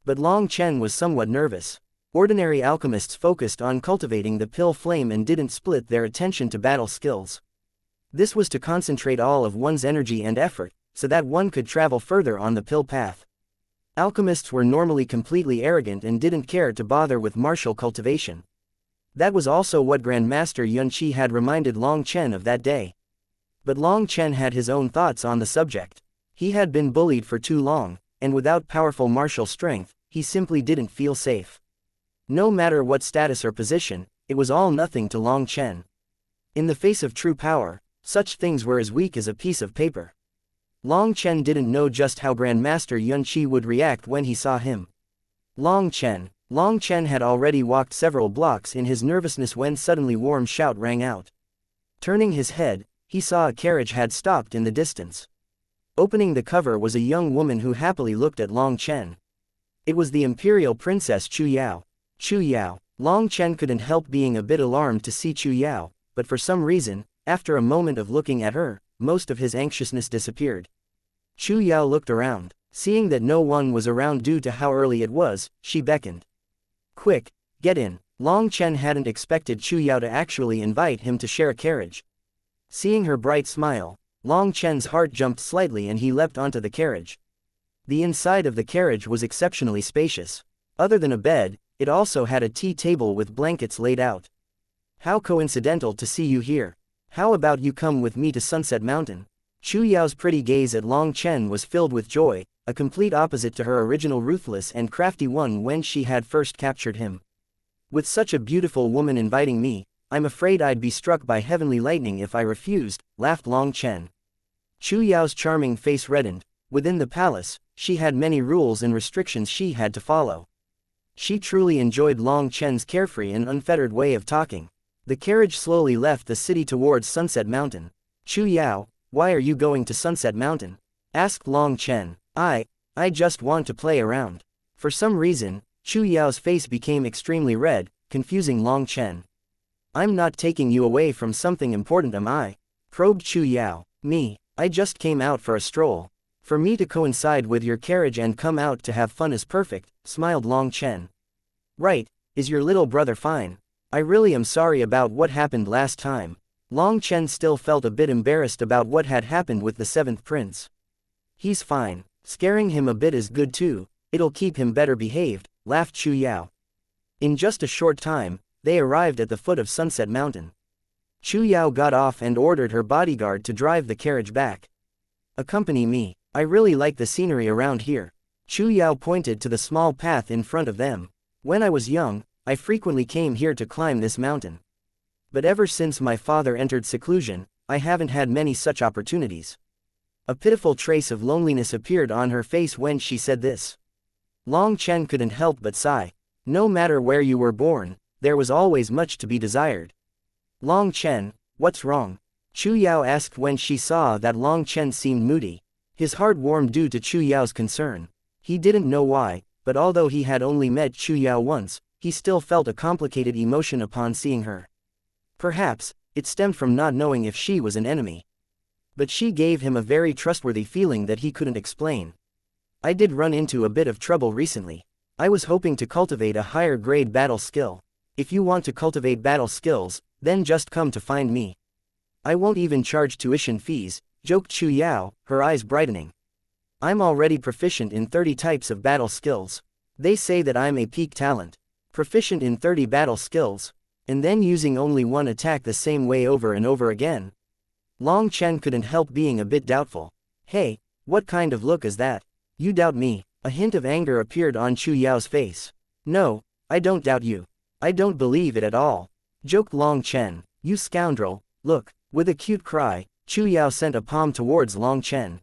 But Long Chen was somewhat nervous. Ordinary alchemists focused on cultivating the pill flame and didn't split their attention to battle skills. This was to concentrate all of one's energy and effort, so that one could travel further on the pill path. Alchemists were normally completely arrogant and didn't care to bother with martial cultivation. That was also what Grandmaster Yunqi had reminded Long Chen of that day. But Long Chen had his own thoughts on the subject. He had been bullied for too long, and without powerful martial strength, he simply didn't feel safe. No matter what status or position, it was all nothing to Long Chen. In the face of true power, such things were as weak as a piece of paper. Long Chen didn't know just how Grandmaster Yunqi would react when he saw him. Long Chen had already walked several blocks in his nervousness when suddenly a warm shout rang out. Turning his head, he saw a carriage had stopped in the distance. Opening the cover was a young woman who happily looked at Long Chen. It was the Imperial Princess Chu Yao. Chu Yao. Long Chen couldn't help being a bit alarmed to see Chu Yao, but for some reason, after a moment of looking at her, most of his anxiousness disappeared. Chu Yao looked around. Seeing that no one was around due to how early it was, she beckoned. Quick, get in. Long Chen hadn't expected Chu Yao to actually invite him to share a carriage. Seeing her bright smile, Long Chen's heart jumped slightly and he leapt onto the carriage. The inside of the carriage was exceptionally spacious. Other than a bed, it also had a tea table with blankets laid out. How coincidental to see you here. How about you come with me to Sunset Mountain? Chu Yao's pretty gaze at Long Chen was filled with joy, a complete opposite to her original ruthless and crafty one when she had first captured him. With such a beautiful woman inviting me, I'm afraid I'd be struck by heavenly lightning if I refused, laughed Long Chen. Chu Yao's charming face reddened. Within the palace, she had many rules and restrictions she had to follow. She truly enjoyed Long Chen's carefree and unfettered way of talking. The carriage slowly left the city towards Sunset Mountain. Chu Yao, why are you going to Sunset Mountain? Asked Long Chen. I just want to play around. For some reason, Chu Yao's face became extremely red, confusing Long Chen. I'm not taking you away from something important, am I? Probed Chu Yao. Me, I just came out for a stroll. For me to coincide with your carriage and come out to have fun is perfect, smiled Long Chen. Right, is your little brother fine? I really am sorry about what happened last time. Long Chen still felt a bit embarrassed about what had happened with the 7th prince. He's fine, scaring him a bit is good too, it'll keep him better behaved, laughed Chu Yao. In just a short time, they arrived at the foot of Sunset Mountain. Chu Yao got off and ordered her bodyguard to drive the carriage back. Accompany me, I really like the scenery around here. Chu Yao pointed to the small path in front of them. When I was young, I frequently came here to climb this mountain. But ever since my father entered seclusion, I haven't had many such opportunities. A pitiful trace of loneliness appeared on her face when she said this. Long Chen couldn't help but sigh. No matter where you were born, there was always much to be desired. Long Chen, what's wrong? Chu Yao asked when she saw that Long Chen seemed moody. His heart warmed due to Chu Yao's concern. He didn't know why, but although he had only met Chu Yao once, he still felt a complicated emotion upon seeing her. Perhaps, it stemmed from not knowing if she was an enemy. But she gave him a very trustworthy feeling that he couldn't explain. I did run into a bit of trouble recently. I was hoping to cultivate a higher grade battle skill. If you want to cultivate battle skills, then just come to find me. I won't even charge tuition fees, joked Chu Yao, her eyes brightening. I'm already proficient in 30 types of battle skills. They say that I'm a peak talent. Proficient in 30 battle skills. And then using only one attack the same way over and over again. Long Chen couldn't help being a bit doubtful. Hey, what kind of look is that? You doubt me? A hint of anger appeared on Chu Yao's face. No, I don't doubt you. I don't believe it at all. Joked Long Chen. You scoundrel, look. With a cute cry, Chu Yao sent a palm towards Long Chen.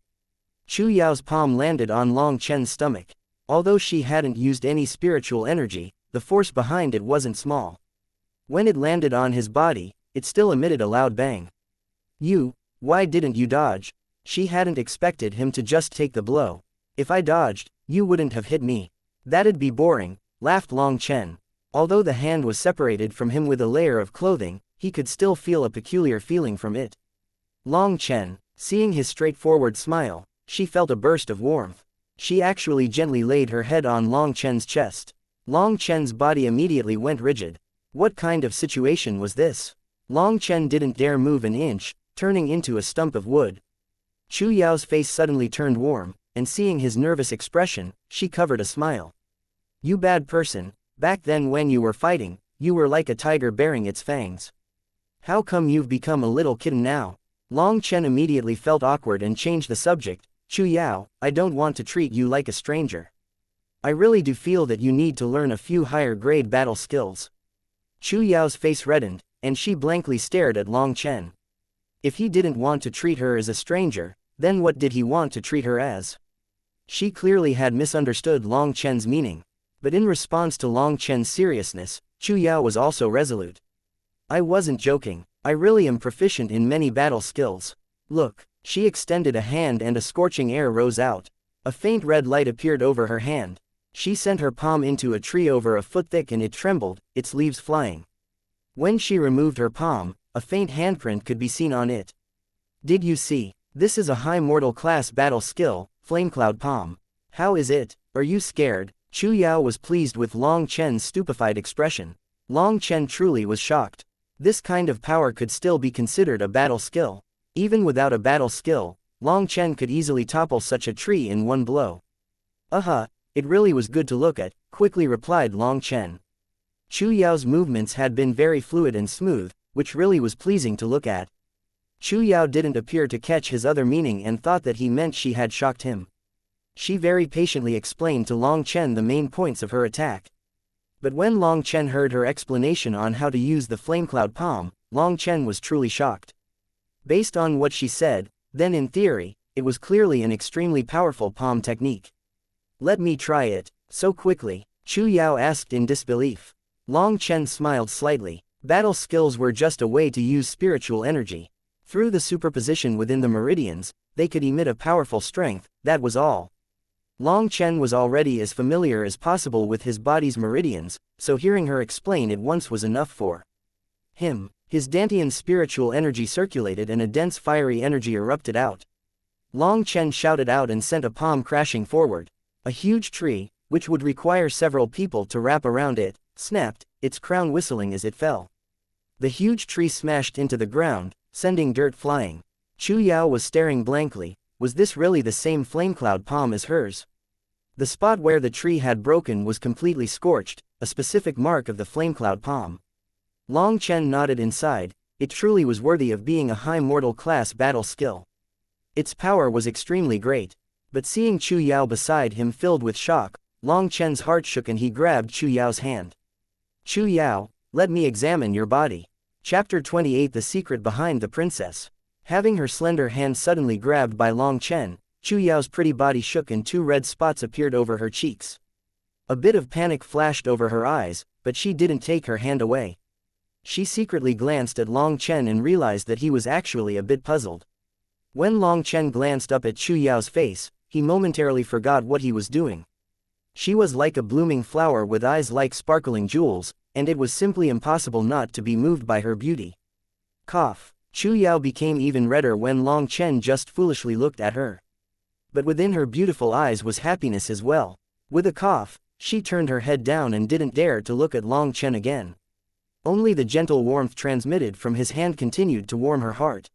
Chu Yao's palm landed on Long Chen's stomach. Although she hadn't used any spiritual energy, the force behind it wasn't small. When it landed on his body, it still emitted a loud bang. Why didn't you dodge? She hadn't expected him to just take the blow. If I dodged, you wouldn't have hit me. That'd be boring, laughed Long Chen. Although the hand was separated from him with a layer of clothing, he could still feel a peculiar feeling from it. Long Chen, seeing his straightforward smile, she felt a burst of warmth. She actually gently laid her head on Long Chen's chest. Long Chen's body immediately went rigid. What kind of situation was this? Long Chen didn't dare move an inch, turning into a stump of wood. Chu Yao's face suddenly turned warm, and seeing his nervous expression, she covered a smile. You bad person, back then when you were fighting, you were like a tiger baring its fangs. How come you've become a little kitten now? Long Chen immediately felt awkward and changed the subject. Chu Yao, I don't want to treat you like a stranger. I really do feel that you need to learn a few higher grade battle skills. Chu Yao's face reddened, and she blankly stared at Long Chen. If he didn't want to treat her as a stranger, then what did he want to treat her as? She clearly had misunderstood Long Chen's meaning. But in response to Long Chen's seriousness, Chu Yao was also resolute. I wasn't joking. I really am proficient in many battle skills. Look, she extended a hand and a scorching air rose out. A faint red light appeared over her hand. She sent her palm into a tree over a foot thick and it trembled, its leaves flying. When she removed her palm, a faint handprint could be seen on it. Did you see? This is a high mortal class battle skill, Flamecloud Palm. How is it? Are you scared? Chu Yao was pleased with Long Chen's stupefied expression. Long Chen truly was shocked. This kind of power could still be considered a battle skill. Even without a battle skill, Long Chen could easily topple such a tree in one blow. It really was good to look at, quickly replied Long Chen. Chu Yao's movements had been very fluid and smooth, which really was pleasing to look at. Chu Yao didn't appear to catch his other meaning and thought that he meant she had shocked him. She very patiently explained to Long Chen the main points of her attack. But when Long Chen heard her explanation on how to use the Flamecloud Palm, Long Chen was truly shocked. Based on what she said, then in theory, it was clearly an extremely powerful palm technique. Let me try it, so quickly, Chu Yao asked in disbelief. Long Chen smiled slightly. Battle skills were just a way to use spiritual energy. Through the superposition within the meridians, they could emit a powerful strength, that was all. Long Chen was already as familiar as possible with his body's meridians, so hearing her explain it once was enough for him. His Dantian spiritual energy circulated and a dense fiery energy erupted out. Long Chen shouted out and sent a palm crashing forward. A huge tree, which would require several people to wrap around it, snapped, its crown whistling as it fell. The huge tree smashed into the ground, sending dirt flying. Chu Yao was staring blankly. Was this really the same Flamecloud Palm as hers? The spot where the tree had broken was completely scorched, a specific mark of the Flamecloud Palm. Long Chen nodded inside. It truly was worthy of being a high mortal class battle skill. Its power was extremely great. But seeing Chu Yao beside him filled with shock, Long Chen's heart shook and he grabbed Chu Yao's hand. Chu Yao, let me examine your body. Chapter 28 The Secret Behind the Princess. Having her slender hand suddenly grabbed by Long Chen, Chu Yao's pretty body shook and 2 red spots appeared over her cheeks. A bit of panic flashed over her eyes, but she didn't take her hand away. She secretly glanced at Long Chen and realized that he was actually a bit puzzled. When Long Chen glanced up at Chu Yao's face, he momentarily forgot what he was doing. She was like a blooming flower with eyes like sparkling jewels, and it was simply impossible not to be moved by her beauty. Cough. Chu Yao became even redder when Long Chen just foolishly looked at her. But within her beautiful eyes was happiness as well. With a cough, she turned her head down and didn't dare to look at Long Chen again. Only the gentle warmth transmitted from his hand continued to warm her heart.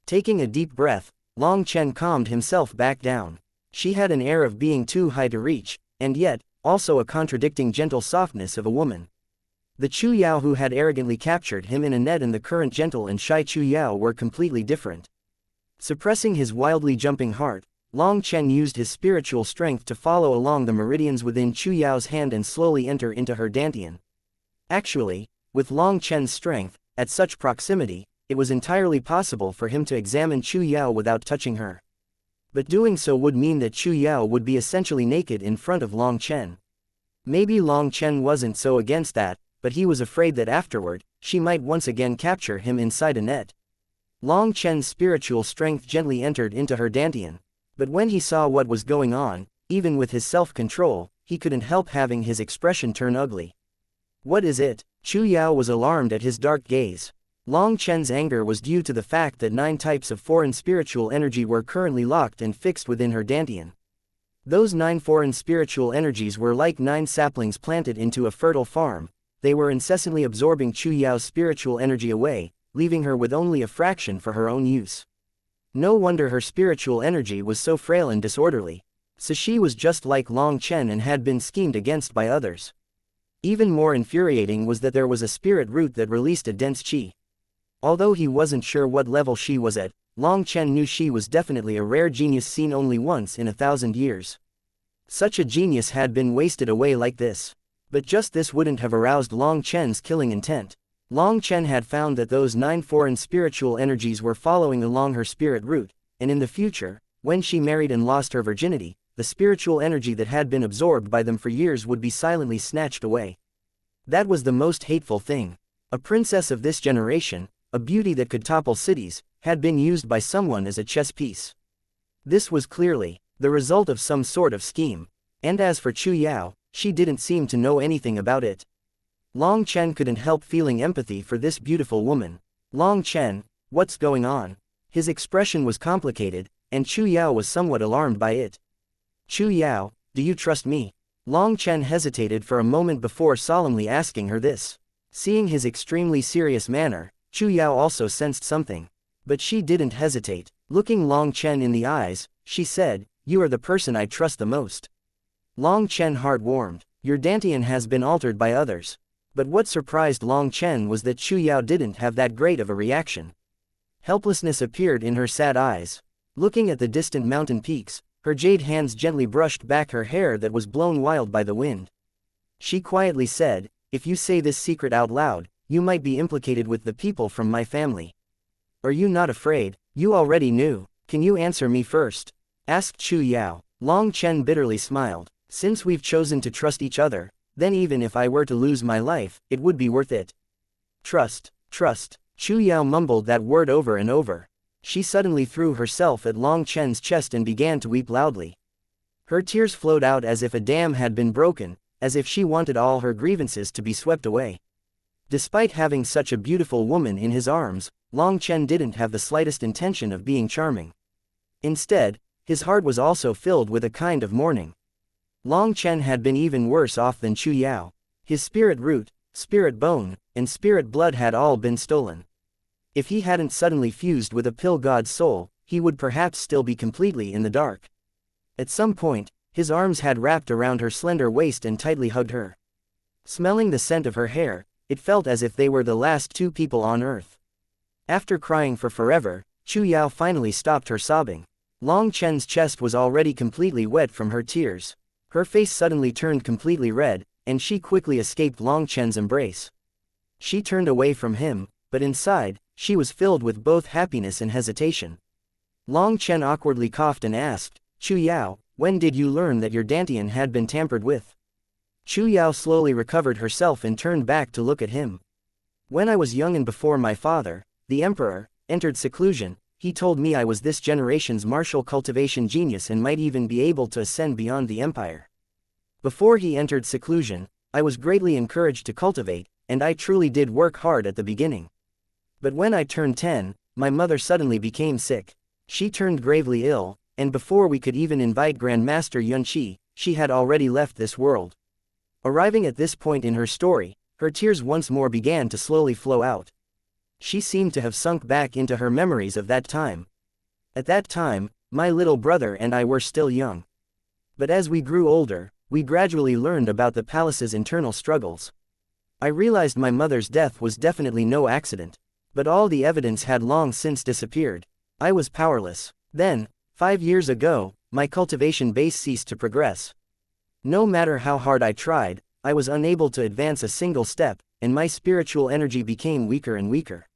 Taking a deep breath, Long Chen calmed himself back down. She had an air of being too high to reach, and yet, also a contradicting gentle softness of a woman. The Chu Yao who had arrogantly captured him in a net and the current gentle and shy Chu Yao were completely different. Suppressing his wildly jumping heart, Long Chen used his spiritual strength to follow along the meridians within Chu Yao's hand and slowly enter into her dantian. Actually, with Long Chen's strength, at such proximity, it was entirely possible for him to examine Chu Yao without touching her. But doing so would mean that Chu Yao would be essentially naked in front of Long Chen. Maybe Long Chen wasn't so against that, but he was afraid that afterward, she might once again capture him inside a net. Long Chen's spiritual strength gently entered into her dantian. But when he saw what was going on, even with his self-control, he couldn't help having his expression turn ugly. What is it? Chu Yao was alarmed at his dark gaze. Long Chen's anger was due to the fact that 9 types of foreign spiritual energy were currently locked and fixed within her dantian. Those 9 foreign spiritual energies were like 9 saplings planted into a fertile farm. They were incessantly absorbing Chu Yao's spiritual energy away, leaving her with only a fraction for her own use. No wonder her spiritual energy was so frail and disorderly. So she was just like Long Chen and had been schemed against by others. Even more infuriating was that there was a spirit root that released a dense qi. Although he wasn't sure what level she was at, Long Chen knew she was definitely a rare genius seen only once in 1,000 years. Such a genius had been wasted away like this. But just this wouldn't have aroused Long Chen's killing intent. Long Chen had found that those 9 foreign spiritual energies were following along her spirit root, and in the future, when she married and lost her virginity, the spiritual energy that had been absorbed by them for years would be silently snatched away. That was the most hateful thing. A princess of this generation, a beauty that could topple cities, had been used by someone as a chess piece. This was clearly the result of some sort of scheme. And as for Chu Yao, she didn't seem to know anything about it. Long Chen couldn't help feeling empathy for this beautiful woman. Long Chen, what's going on? His expression was complicated, and Chu Yao was somewhat alarmed by it. Chu Yao, do you trust me? Long Chen hesitated for a moment before solemnly asking her this. Seeing his extremely serious manner, Chu Yao also sensed something. But she didn't hesitate. Looking Long Chen in the eyes, she said, "You are the person I trust the most." Long Chen's heart warmed. Your dantian has been altered by others. But what surprised Long Chen was that Chu Yao didn't have that great of a reaction. Helplessness appeared in her sad eyes. Looking at the distant mountain peaks, her jade hands gently brushed back her hair that was blown wild by the wind. She quietly said, "If you say this secret out loud, you might be implicated with the people from my family. Are you not afraid? You already knew. Can you answer me first?" asked Chu Yao. Long Chen bitterly smiled. "Since we've chosen to trust each other, then even if I were to lose my life, it would be worth it." Trust, trust. Chu Yao mumbled that word over and over. She suddenly threw herself at Long Chen's chest and began to weep loudly. Her tears flowed out as if a dam had been broken, as if she wanted all her grievances to be swept away. Despite having such a beautiful woman in his arms, Long Chen didn't have the slightest intention of being charming. Instead, his heart was also filled with a kind of mourning. Long Chen had been even worse off than Chu Yao. His spirit root, spirit bone, and spirit blood had all been stolen. If he hadn't suddenly fused with a pill god's soul, he would perhaps still be completely in the dark. At some point, his arms had wrapped around her slender waist and tightly hugged her. Smelling the scent of her hair, it felt as if they were the last 2 people on earth. After crying for forever, Chu Yao finally stopped her sobbing. Long Chen's chest was already completely wet from her tears. Her face suddenly turned completely red, and she quickly escaped Long Chen's embrace. She turned away from him, but inside, she was filled with both happiness and hesitation. Long Chen awkwardly coughed and asked, "Chu Yao, when did you learn that your dantian had been tampered with?" Chu Yao slowly recovered herself and turned back to look at him. "When I was young and before my father, the emperor, entered seclusion, he told me I was this generation's martial cultivation genius and might even be able to ascend beyond the empire. Before he entered seclusion, I was greatly encouraged to cultivate, and I truly did work hard at the beginning. But when I turned 10, my mother suddenly became sick. She turned gravely ill, and before we could even invite Grandmaster Yunqi, she had already left this world." Arriving at this point in her story, her tears once more began to slowly flow out. She seemed to have sunk back into her memories of that time. "At that time, my little brother and I were still young. But as we grew older, we gradually learned about the palace's internal struggles. I realized my mother's death was definitely no accident. But all the evidence had long since disappeared. I was powerless. Then, 5 years ago, my cultivation base ceased to progress. No matter how hard I tried, I was unable to advance a single step, and my spiritual energy became weaker and weaker.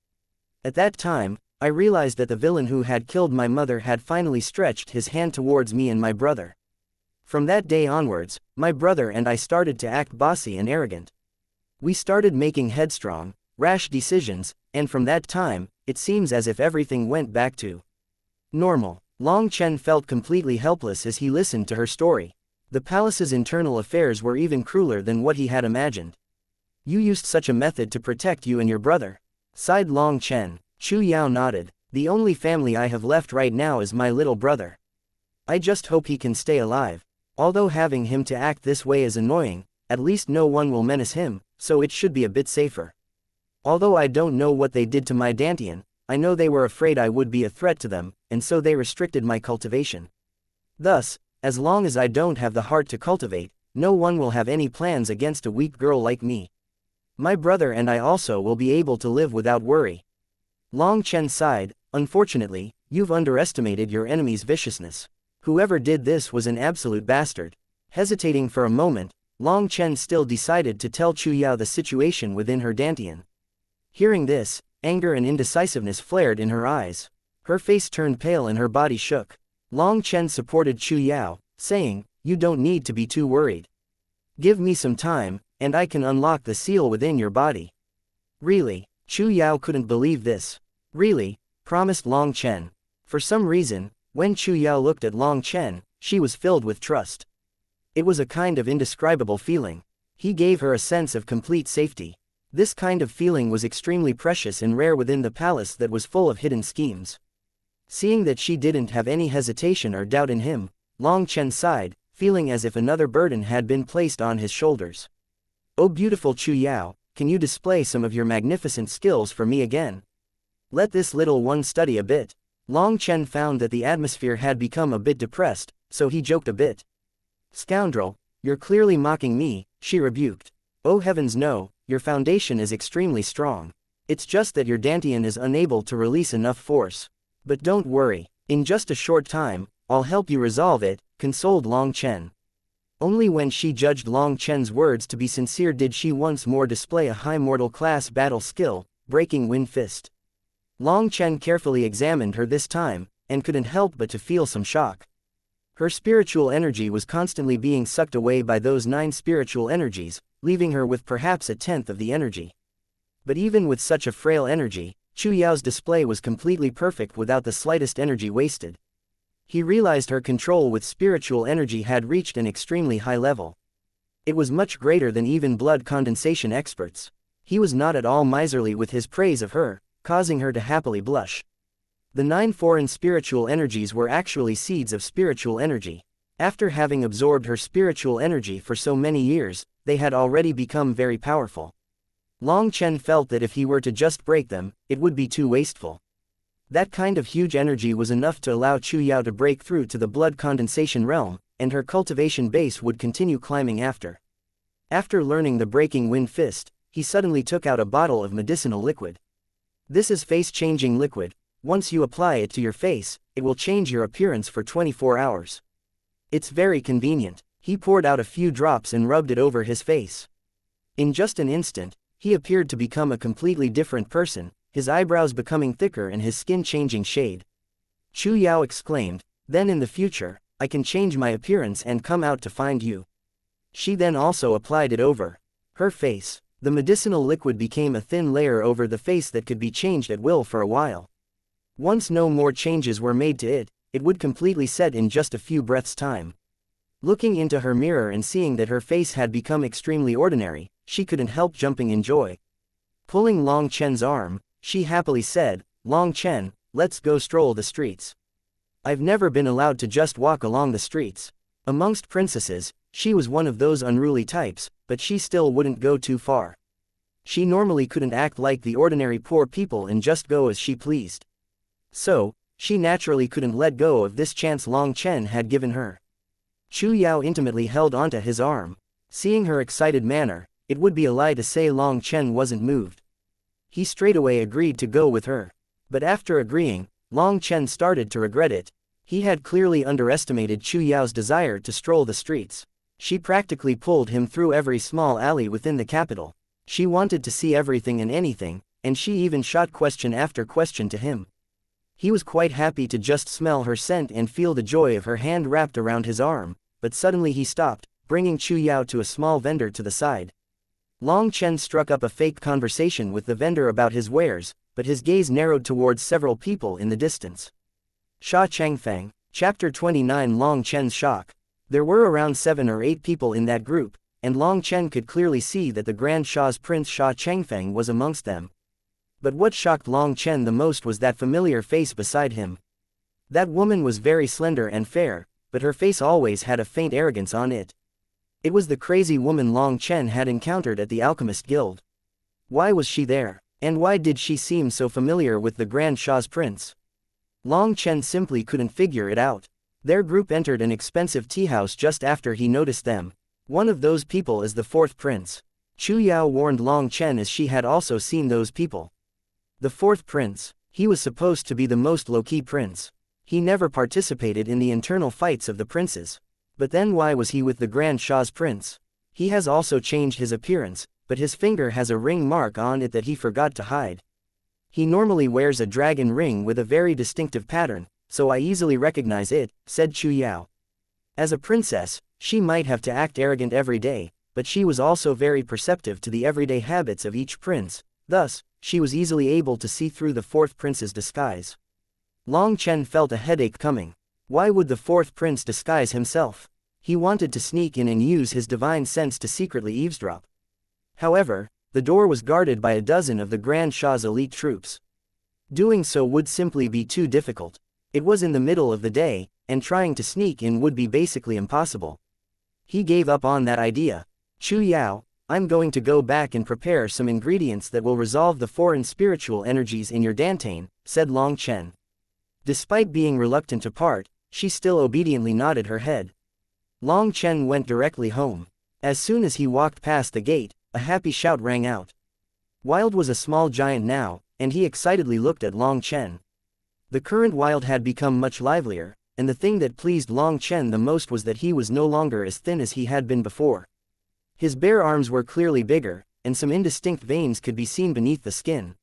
At that time, I realized that the villain who had killed my mother had finally stretched his hand towards me and my brother. From that day onwards, my brother and I started to act bossy and arrogant. We started making headstrong, rash decisions, and from that time, it seems as if everything went back to normal." Long Chen felt completely helpless as he listened to her story. The palace's internal affairs were even crueler than what he had imagined. "You used such a method to protect you and your brother?" sighed Long Chen. Chu Yao nodded. "The only family I have left right now is my little brother. I just hope he can stay alive. Although having him to act this way is annoying, at least no one will menace him, so it should be a bit safer. Although I don't know what they did to my dantian, I know they were afraid I would be a threat to them, and so they restricted my cultivation. Thus, as long as I don't have the heart to cultivate, no one will have any plans against a weak girl like me. My brother and I also will be able to live without worry." Long Chen sighed. "Unfortunately, you've underestimated your enemy's viciousness. Whoever did this was an absolute bastard." Hesitating for a moment, Long Chen still decided to tell Chu Yao the situation within her dantian. Hearing this, anger and indecisiveness flared in her eyes. Her face turned pale and her body shook. Long Chen supported Chu Yao, saying, "You don't need to be too worried. Give me some time, and I can unlock the seal within your body." "Really?" Chu Yao couldn't believe this. "Really?" promised Long Chen. For some reason, when Chu Yao looked at Long Chen, she was filled with trust. It was a kind of indescribable feeling. He gave her a sense of complete safety. This kind of feeling was extremely precious and rare within the palace that was full of hidden schemes. Seeing that she didn't have any hesitation or doubt in him, Long Chen sighed, feeling as if another burden had been placed on his shoulders. "Oh beautiful Chu Yao, can you display some of your magnificent skills for me again? Let this little one study a bit." Long Chen found that the atmosphere had become a bit depressed, so he joked a bit. "Scoundrel, you're clearly mocking me," she rebuked. "Oh heavens no, your foundation is extremely strong. It's just that your dantian is unable to release enough force. But don't worry, in just a short time, I'll help you resolve it," consoled Long Chen. Only when she judged Long Chen's words to be sincere did she once more display a high mortal class battle skill, Breaking Wind Fist. Long Chen carefully examined her this time, and couldn't help but to feel some shock. Her spiritual energy was constantly being sucked away by those 9 spiritual energies, leaving her with perhaps a tenth of the energy. But even with such a frail energy, Chu Yao's display was completely perfect without the slightest energy wasted. He realized her control with spiritual energy had reached an extremely high level. It was much greater than even blood condensation experts. He was not at all miserly with his praise of her, causing her to happily blush. The 9 foreign spiritual energies were actually seeds of spiritual energy. After having absorbed her spiritual energy for so many years, they had already become very powerful. Long Chen felt that if he were to just break them, it would be too wasteful. That kind of huge energy was enough to allow Chu Yao to break through to the blood condensation realm, and her cultivation base would continue climbing after. After learning the Breaking Wind Fist, he suddenly took out a bottle of medicinal liquid. "This is face-changing liquid. Once you apply it to your face, it will change your appearance for 24 hours. It's very convenient." He poured out a few drops and rubbed it over his face. In just an instant, he appeared to become a completely different person, his eyebrows becoming thicker and his skin changing shade. Chu Yao exclaimed, "Then in the future, I can change my appearance and come out to find you." She then also applied it over her face. The medicinal liquid became a thin layer over the face that could be changed at will for a while. Once no more changes were made to it, it would completely set in just a few breaths' time. Looking into her mirror and seeing that her face had become extremely ordinary, she couldn't help jumping in joy. Pulling Long Chen's arm, she happily said, "Long Chen, let's go stroll the streets. I've never been allowed to just walk along the streets." Amongst princesses, she was one of those unruly types, but she still wouldn't go too far. She normally couldn't act like the ordinary poor people and just go as she pleased. So, she naturally couldn't let go of this chance Long Chen had given her. Chu Yao intimately held onto his arm. Seeing her excited manner, it would be a lie to say Long Chen wasn't moved. He straightaway agreed to go with her. But after agreeing, Long Chen started to regret it. He had clearly underestimated Chu Yao's desire to stroll the streets. She practically pulled him through every small alley within the capital. She wanted to see everything and anything, and she even shot question after question to him. He was quite happy to just smell her scent and feel the joy of her hand wrapped around his arm, but suddenly he stopped, bringing Chu Yao to a small vendor to the side. Long Chen struck up a fake conversation with the vendor about his wares, but his gaze narrowed towards several people in the distance. Sha Changfeng, Chapter 29 Long Chen's Shock. There were around 7 or 8 people in that group, and Long Chen could clearly see that the Grand Sha's prince Sha Changfeng was amongst them. But what shocked Long Chen the most was that familiar face beside him. That woman was very slender and fair, but her face always had a faint arrogance on it. It was the crazy woman Long Chen had encountered at the Alchemist Guild. Why was she there? And why did she seem so familiar with the Grand Sha's prince? Long Chen simply couldn't figure it out. Their group entered an expensive tea house just after he noticed them. One of those people is the 4th prince. Chu Yao warned Long Chen as she had also seen those people. The 4th prince, he was supposed to be the most low-key prince. He never participated in the internal fights of the princes. But then why was he with the Grand Sha's prince? He has also changed his appearance, but his finger has a ring mark on it that he forgot to hide. He normally wears a dragon ring with a very distinctive pattern, so I easily recognize it, said Chu Yao. As a princess, she might have to act arrogant every day, but she was also very perceptive to the everyday habits of each prince, thus, she was easily able to see through the 4th prince's disguise. Long Chen felt a headache coming. Why would the 4th prince disguise himself? He wanted to sneak in and use his divine sense to secretly eavesdrop. However, the door was guarded by a dozen of the Grand Sha's elite troops. Doing so would simply be too difficult. It was in the middle of the day, and trying to sneak in would be basically impossible. He gave up on that idea. Chu Yao, I'm going to go back and prepare some ingredients that will resolve the foreign spiritual energies in your Dantane, said Long Chen. Despite being reluctant to part, she still obediently nodded her head. Long Chen went directly home. As soon as he walked past the gate, a happy shout rang out. Wild was a small giant now, and he excitedly looked at Long Chen. The current Wild had become much livelier, and the thing that pleased Long Chen the most was that he was no longer as thin as he had been before. His bare arms were clearly bigger, and some indistinct veins could be seen beneath the skin.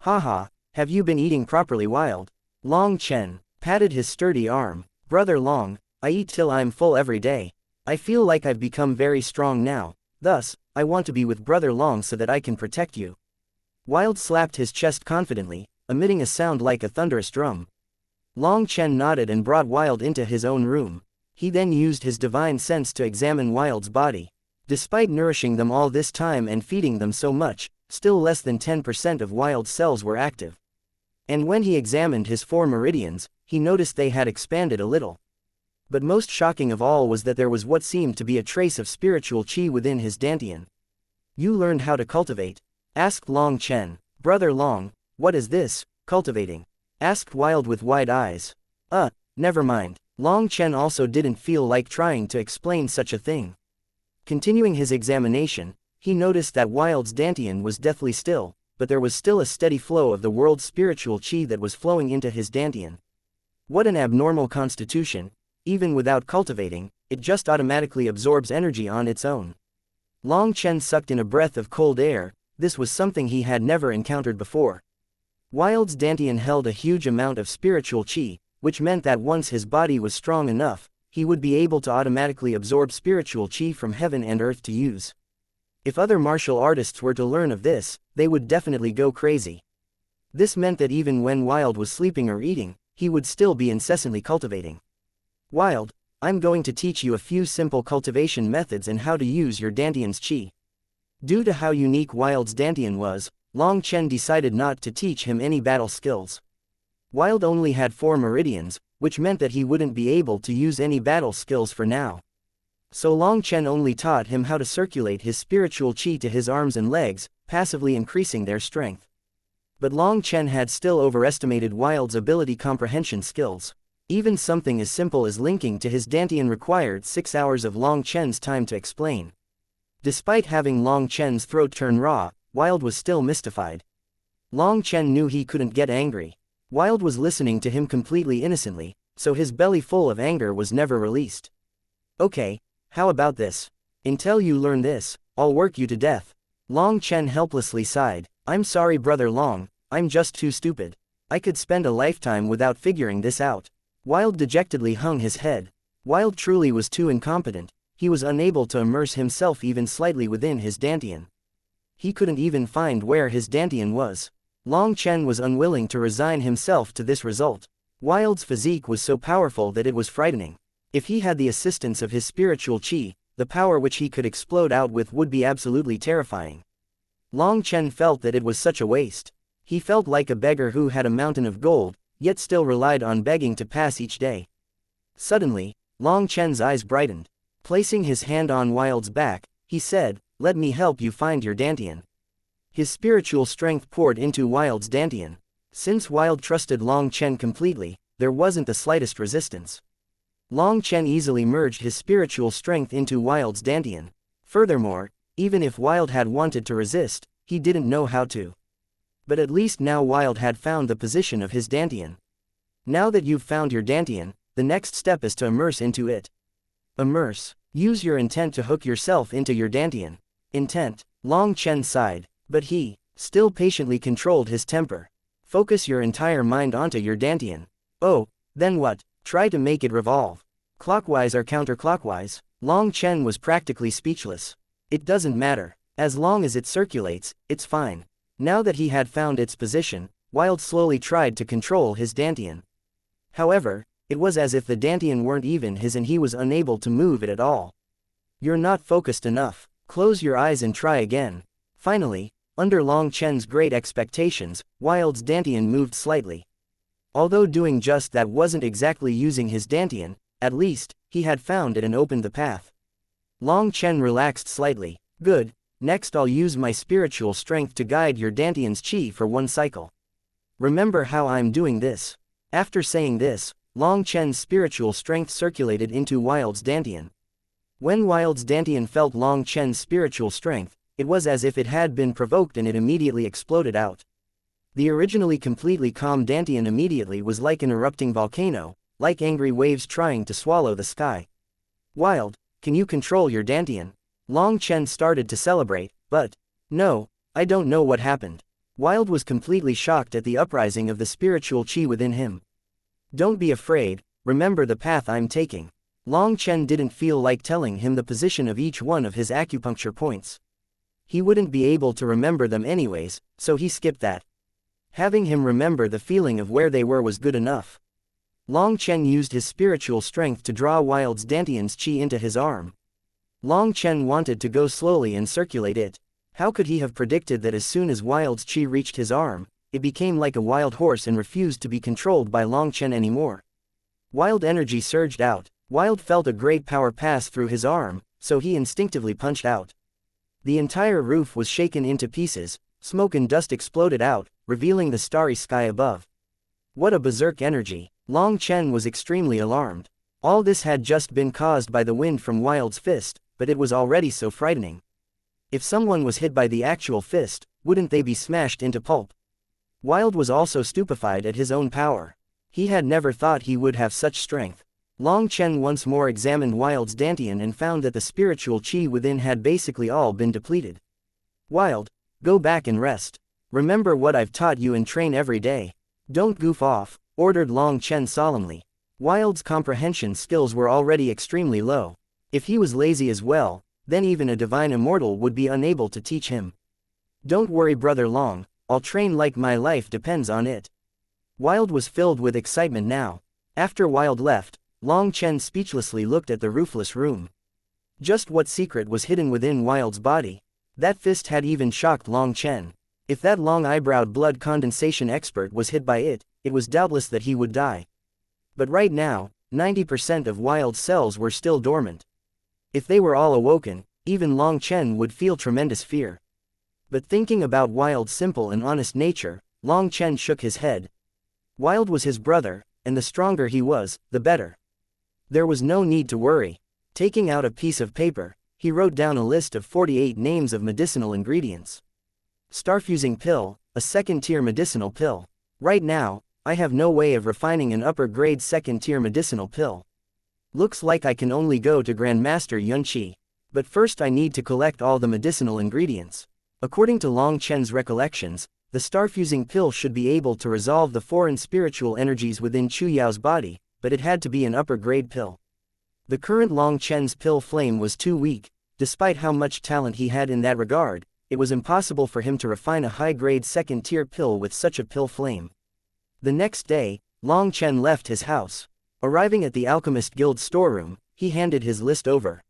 Haha, have you been eating properly, Wild? Long Chen patted his sturdy arm. Brother Long, I eat till I'm full every day. I feel like I've become very strong now, thus, I want to be with Brother Long so that I can protect you. Wild slapped his chest confidently, emitting a sound like a thunderous drum. Long Chen nodded and brought Wild into his own room. He then used his divine sense to examine Wild's body. Despite nourishing them all this time and feeding them so much, still less than 10% of Wild's cells were active. And when he examined his 4 meridians, he noticed they had expanded a little. But most shocking of all was that there was what seemed to be a trace of spiritual qi within his dantian. You learned how to cultivate? Asked Long Chen. Brother Long, what is this, cultivating? Asked Wild with wide eyes. Never mind. Long Chen also didn't feel like trying to explain such a thing. Continuing his examination, he noticed that Wild's dantian was deathly still, but there was still a steady flow of the world's spiritual qi that was flowing into his dantian. What an abnormal constitution! Even without cultivating, it just automatically absorbs energy on its own. Long Chen sucked in a breath of cold air. This was something he had never encountered before. Wild's dantian held a huge amount of spiritual qi, which meant that once his body was strong enough, he would be able to automatically absorb spiritual qi from heaven and earth to use. If other martial artists were to learn of this, they would definitely go crazy. This meant that even when Wild was sleeping or eating, he would still be incessantly cultivating. Wild, I'm going to teach you a few simple cultivation methods and how to use your dantian's qi. Due to how unique Wild's dantian was, Long Chen decided not to teach him any battle skills. Wild only had 4 meridians, which meant that he wouldn't be able to use any battle skills for now. So Long Chen only taught him how to circulate his spiritual qi to his arms and legs, passively increasing their strength. But Long Chen had still overestimated Wild's ability comprehension skills. Even something as simple as linking to his dantian required 6 hours of Long Chen's time to explain. Despite having Long Chen's throat turn raw, Wild was still mystified. Long Chen knew he couldn't get angry. Wild was listening to him completely innocently, so his belly full of anger was never released. Okay, how about this? Until you learn this, I'll work you to death. Long Chen helplessly sighed. I'm sorry brother Long, I'm just too stupid. I could spend a lifetime without figuring this out. Wild dejectedly hung his head. Wild truly was too incompetent. He was unable to immerse himself even slightly within his dantian. He couldn't even find where his dantian was. Long Chen was unwilling to resign himself to this result. Wild's physique was so powerful that it was frightening. If he had the assistance of his spiritual qi, the power which he could explode out with would be absolutely terrifying. Long Chen felt that it was such a waste. He felt like a beggar who had a mountain of gold, yet still relied on begging to pass each day. Suddenly, Long Chen's eyes brightened. Placing his hand on Wild's back, he said, "Let me help you find your dantian." His spiritual strength poured into Wild's dantian. Since Wild trusted Long Chen completely, there wasn't the slightest resistance. Long Chen easily merged his spiritual strength into Wild's dantian. Furthermore, even if Wild had wanted to resist, he didn't know how to. But at least now Wild had found the position of his dantian. Now that you've found your dantian, the next step is to immerse into it. Immerse. Use your intent to hook yourself into your dantian. Intent. Long Chen sighed, but he still patiently controlled his temper. Focus your entire mind onto your dantian. Oh, then what? Try to make it revolve. Clockwise or counterclockwise? Long Chen was practically speechless. It doesn't matter. As long as it circulates, it's fine. Now that he had found its position, Wild slowly tried to control his dantian. However, it was as if the dantian weren't even his and he was unable to move it at all. You're not focused enough. Close your eyes and try again. Finally, under Long Chen's great expectations, Wild's dantian moved slightly. Although doing just that wasn't exactly using his dantian, at least, he had found it and opened the path. Long Chen relaxed slightly. Good. Next I'll use my spiritual strength to guide your dantian's qi for 1 cycle. Remember how I'm doing this. After saying this, Long Chen's spiritual strength circulated into Wild's dantian. When Wild's dantian felt Long Chen's spiritual strength, it was as if it had been provoked and it immediately exploded out. The originally completely calm dantian immediately was like an erupting volcano, like angry waves trying to swallow the sky. Wild, can you control your dantian? Long Chen started to celebrate, but, no, I don't know what happened. Wild was completely shocked at the uprising of the spiritual qi within him. Don't be afraid, remember the path I'm taking. Long Chen didn't feel like telling him the position of each one of his acupuncture points. He wouldn't be able to remember them anyways, so he skipped that. Having him remember the feeling of where they were was good enough. Long Chen used his spiritual strength to draw Wild's dantian's qi into his arm. Long Chen wanted to go slowly and circulate it. How could he have predicted that as soon as Wild's qi reached his arm, it became like a wild horse and refused to be controlled by Long Chen anymore? Wild energy surged out. Wild felt a great power pass through his arm, so he instinctively punched out. The entire roof was shaken into pieces, smoke and dust exploded out, revealing the starry sky above. What a berserk energy! Long Chen was extremely alarmed. All this had just been caused by the wind from Wild's fist, but it was already so frightening. If someone was hit by the actual fist, wouldn't they be smashed into pulp? Wild was also stupefied at his own power. He had never thought he would have such strength. Long Chen once more examined Wild's dantian and found that the spiritual qi within had basically all been depleted. Wild, go back and rest. Remember what I've taught you and train every day. Don't goof off, ordered Long Chen solemnly. Wild's comprehension skills were already extremely low. If he was lazy as well, then even a divine immortal would be unable to teach him. Don't worry, brother Long, I'll train like my life depends on it. Wild was filled with excitement now. After Wild left, Long Chen speechlessly looked at the roofless room. Just what secret was hidden within Wild's body? That fist had even shocked Long Chen. If that long-eyebrowed blood condensation expert was hit by it, it was doubtless that he would die. But right now, 90% of Wild's cells were still dormant. If they were all awoken, even Long Chen would feel tremendous fear. But thinking about Wild's simple and honest nature, Long Chen shook his head. Wild was his brother, and the stronger he was, the better. There was no need to worry. Taking out a piece of paper, he wrote down a list of 48 names of medicinal ingredients. Starfusing pill, a second-tier medicinal pill. Right now, I have no way of refining an upper-grade second-tier medicinal pill. Looks like I can only go to Grandmaster Yunqi. But first I need to collect all the medicinal ingredients. According to Long Chen's recollections, the starfusing pill should be able to resolve the foreign spiritual energies within Chu Yao's body, but it had to be an upper-grade pill. The current Long Chen's pill flame was too weak. Despite how much talent he had in that regard, it was impossible for him to refine a high-grade second-tier pill with such a pill flame. The next day, Long Chen left his house. Arriving at the Alchemist Guild storeroom, he handed his list over.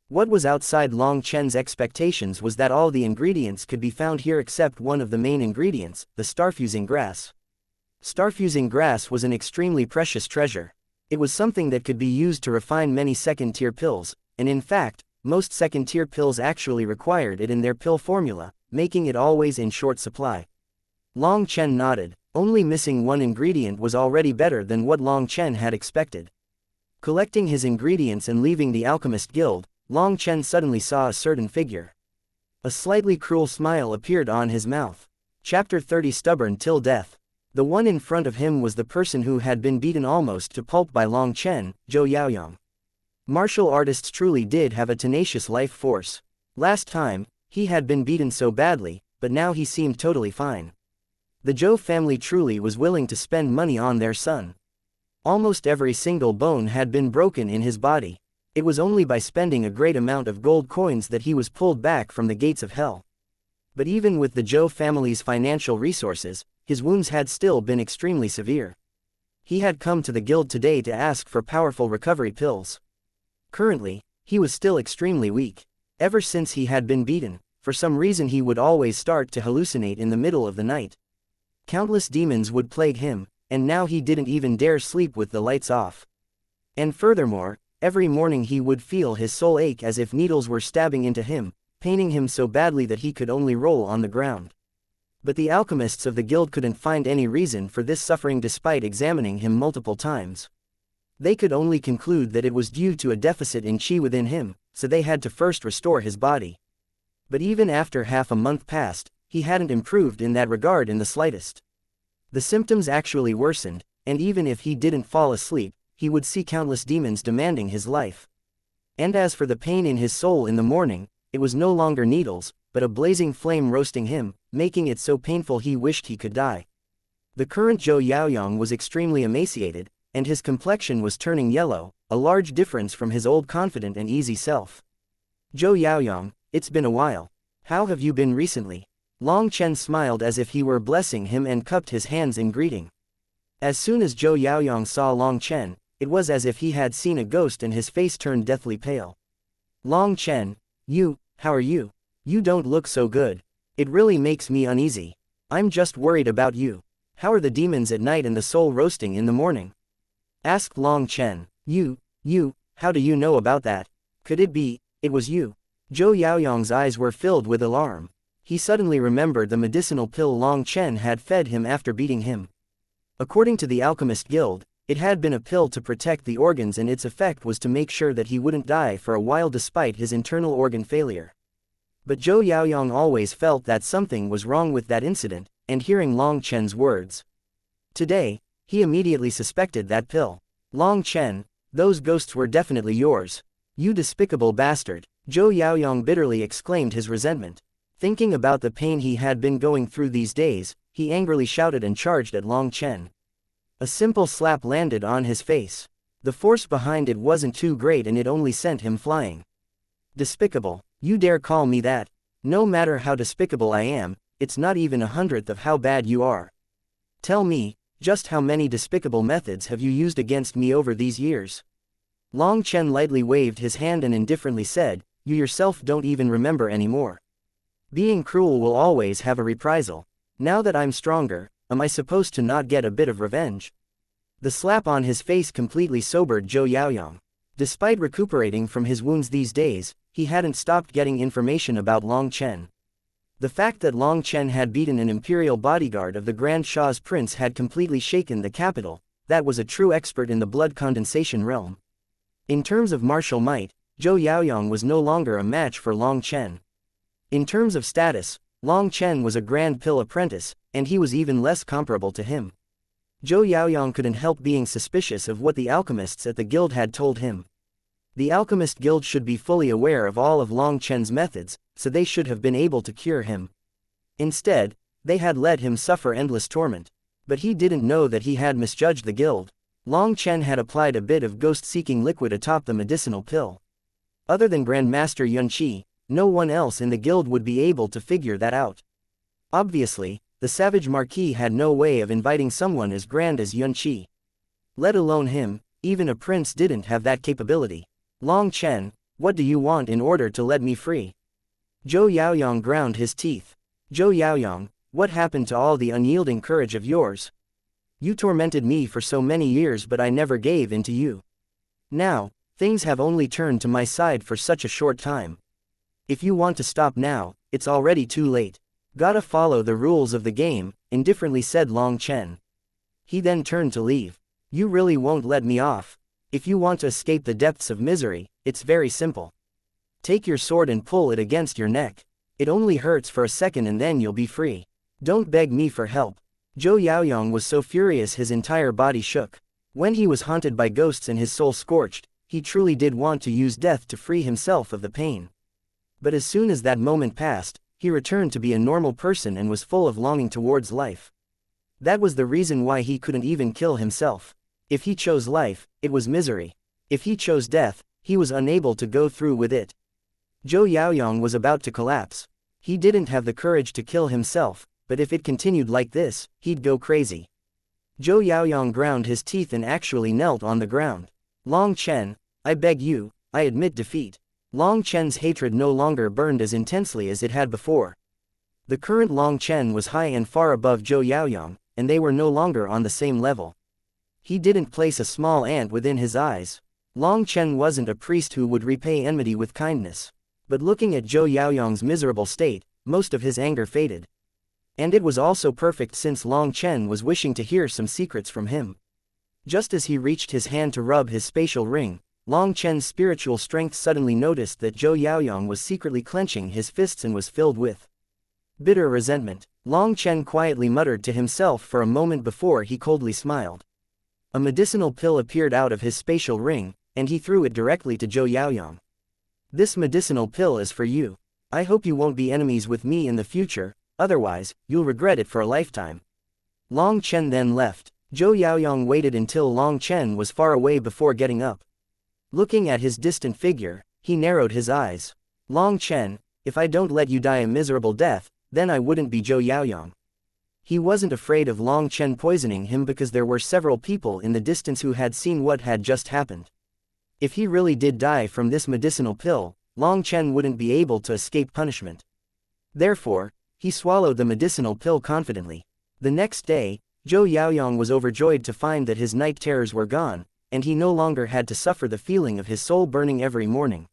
What was outside Long Chen's expectations was that all the ingredients could be found here except one of the main ingredients, the starfusing grass. Starfusing grass was an extremely precious treasure. It was something that could be used to refine many second-tier pills, and in fact, most second-tier pills actually required it in their pill formula, making it always in short supply. Long Chen nodded. Only missing one ingredient was already better than what Long Chen had expected. Collecting his ingredients and leaving the Alchemist Guild, Long Chen suddenly saw a certain figure. A slightly cruel smile appeared on his mouth. Chapter 30 Stubborn Till Death. The one in front of him was the person who had been beaten almost to pulp by Long Chen, Zhou Yaoyang. Martial artists truly did have a tenacious life force. Last time, he had been beaten so badly, but now he seemed totally fine. The Zhou family truly was willing to spend money on their son. Almost every single bone had been broken in his body. It was only by spending a great amount of gold coins that he was pulled back from the gates of hell. But even with the Zhou family's financial resources, his wounds had still been extremely severe. He had come to the guild today to ask for powerful recovery pills. Currently, he was still extremely weak. Ever since he had been beaten, for some reason he would always start to hallucinate in the middle of the night. Countless demons would plague him, and now he didn't even dare sleep with the lights off. And furthermore, every morning he would feel his soul ache as if needles were stabbing into him, paining him so badly that he could only roll on the ground. But the alchemists of the guild couldn't find any reason for this suffering despite examining him multiple times. They could only conclude that it was due to a deficit in qi within him, so they had to first restore his body. But even after half a month passed, he hadn't improved in that regard in the slightest. The symptoms actually worsened, and even if he didn't fall asleep, he would see countless demons demanding his life. And as for the pain in his soul in the morning, it was no longer needles, but a blazing flame roasting him, making it so painful he wished he could die. The current Zhou Yaoyang was extremely emaciated, and his complexion was turning yellow, a large difference from his old confident and easy self. Zhou Yaoyang, it's been a while. How have you been recently? Long Chen smiled as if he were blessing him and cupped his hands in greeting. As soon as Zhou Yaoyang saw Long Chen, it was as if he had seen a ghost and his face turned deathly pale. Long Chen, how are you? You don't look so good. It really makes me uneasy. I'm just worried about you. How are the demons at night and the soul roasting in the morning? Asked Long Chen. How do you know about that? Could it be, it was you? Zhou Yaoyang's eyes were filled with alarm. He suddenly remembered the medicinal pill Long Chen had fed him after beating him. According to the Alchemist Guild, it had been a pill to protect the organs and its effect was to make sure that he wouldn't die for a while despite his internal organ failure. But Zhou Yaoyang always felt that something was wrong with that incident, and hearing Long Chen's words today, he immediately suspected that pill. Long Chen, Those ghosts were definitely yours. You despicable bastard. Zhou Yaoyong bitterly exclaimed his resentment. Thinking about the pain he had been going through these days, he angrily shouted and charged at Long Chen. A simple slap landed on his face. The force behind it wasn't too great and it only sent him flying. Despicable. You dare call me that? No matter how despicable I am, it's not even 1/100th of how bad you are. Tell me, just how many despicable methods have you used against me over these years? Long Chen lightly waved his hand and indifferently said, you yourself don't even remember anymore. Being cruel will always have a reprisal. Now that I'm stronger, am I supposed to not get a bit of revenge? The slap on his face completely sobered Zhou Yaoyong. Despite recuperating from his wounds these days, he hadn't stopped getting information about Long Chen. The fact that Long Chen had beaten an imperial bodyguard of the Grand Shah's prince had completely shaken the capital. That was a true expert in the blood condensation realm. In terms of martial might, Zhou Yaoyong was no longer a match for Long Chen. In terms of status, Long Chen was a Grand Pill apprentice, and he was even less comparable to him. Zhou Yaoyong couldn't help being suspicious of what the alchemists at the guild had told him. The alchemist guild should be fully aware of all of Long Chen's methods, so they should have been able to cure him. Instead, they had let him suffer endless torment. But he didn't know that he had misjudged the guild. Long Chen had applied a bit of ghost-seeking liquid atop the medicinal pill. Other than Grandmaster Yunqi, no one else in the guild would be able to figure that out. Obviously, the Savage Marquis had no way of inviting someone as grand as Yunqi. Let alone him, even a prince didn't have that capability. Long Chen, what do you want in order to let me free? Zhou Yaoyong ground his teeth. Zhou Yaoyong, what happened to all the unyielding courage of yours? You tormented me for so many years but I never gave in to you. Now, things have only turned to my side for such a short time. If you want to stop now, it's already too late. Gotta follow the rules of the game, indifferently said Long Chen. He then turned to leave. You really won't let me off. If you want to escape the depths of misery, it's very simple. Take your sword and pull it against your neck. It only hurts for a second and then you'll be free. Don't beg me for help. Zhou Yaoyong was so furious his entire body shook. When he was haunted by ghosts and his soul scorched, he truly did want to use death to free himself of the pain. But as soon as that moment passed, he returned to be a normal person and was full of longing towards life. That was the reason why he couldn't even kill himself. If he chose life, it was misery. If he chose death, he was unable to go through with it. Zhou Yaoyong was about to collapse. He didn't have the courage to kill himself, but if it continued like this, he'd go crazy. Zhou Yaoyong ground his teeth and actually knelt on the ground. Long Chen, I beg you, I admit defeat. Long Chen's hatred no longer burned as intensely as it had before. The current Long Chen was high and far above Zhou Yaoyong, and they were no longer on the same level. He didn't place a small ant within his eyes. Long Chen wasn't a priest who would repay enmity with kindness. But looking at Zhou Yaoyong's miserable state, most of his anger faded. And it was also perfect since Long Chen was wishing to hear some secrets from him. Just as he reached his hand to rub his spatial ring, Long Chen's spiritual strength suddenly noticed that Zhou Yaoyong was secretly clenching his fists and was filled with bitter resentment. Long Chen quietly muttered to himself for a moment before he coldly smiled. A medicinal pill appeared out of his spatial ring, and he threw it directly to Zhou Yaoyong. This medicinal pill is for you. I hope you won't be enemies with me in the future, otherwise, you'll regret it for a lifetime. Long Chen then left. Zhou Yaoyong waited until Long Chen was far away before getting up. Looking at his distant figure, he narrowed his eyes. Long Chen, if I don't let you die a miserable death, then I wouldn't be Zhou Yaoyong. He wasn't afraid of Long Chen poisoning him because there were several people in the distance who had seen what had just happened. If he really did die from this medicinal pill, Long Chen wouldn't be able to escape punishment. Therefore, he swallowed the medicinal pill confidently. The next day, Zhou Yaoyong was overjoyed to find that his night terrors were gone, and he no longer had to suffer the feeling of his soul burning every morning.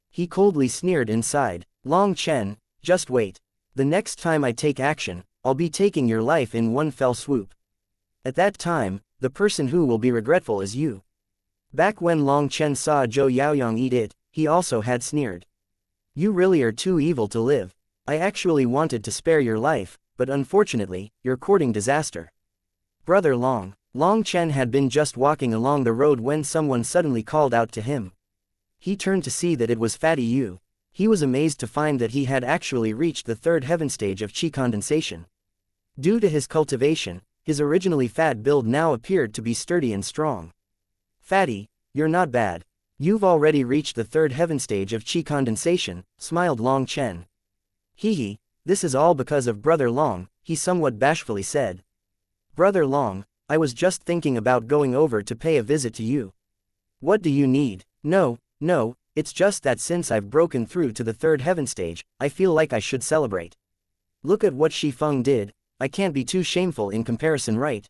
He coldly sneered inside, Long Chen, just wait. The next time I take action, I'll be taking your life in one fell swoop. At that time, the person who will be regretful is you. Back when Long Chen saw Zhou Yaoyong eat it, he also had sneered. You really are too evil to live. I actually wanted to spare your life, but unfortunately, you're courting disaster. Brother Long, Long Chen had been just walking along the road when someone suddenly called out to him. He turned to see that it was Fatty Yu. He was amazed to find that he had actually reached the third heaven stage of qi condensation. Due to his cultivation, his originally fat build now appeared to be sturdy and strong. Fatty, you're not bad. You've already reached the third heaven stage of qi condensation, smiled Long Chen. Hee, this is all because of Brother Long, he somewhat bashfully said. Brother Long, I was just thinking about going over to pay a visit to you. What do you need? No, it's just that since I've broken through to the third heaven stage, I feel like I should celebrate. Look at what Shi Feng did, I can't be too shameful in comparison, right?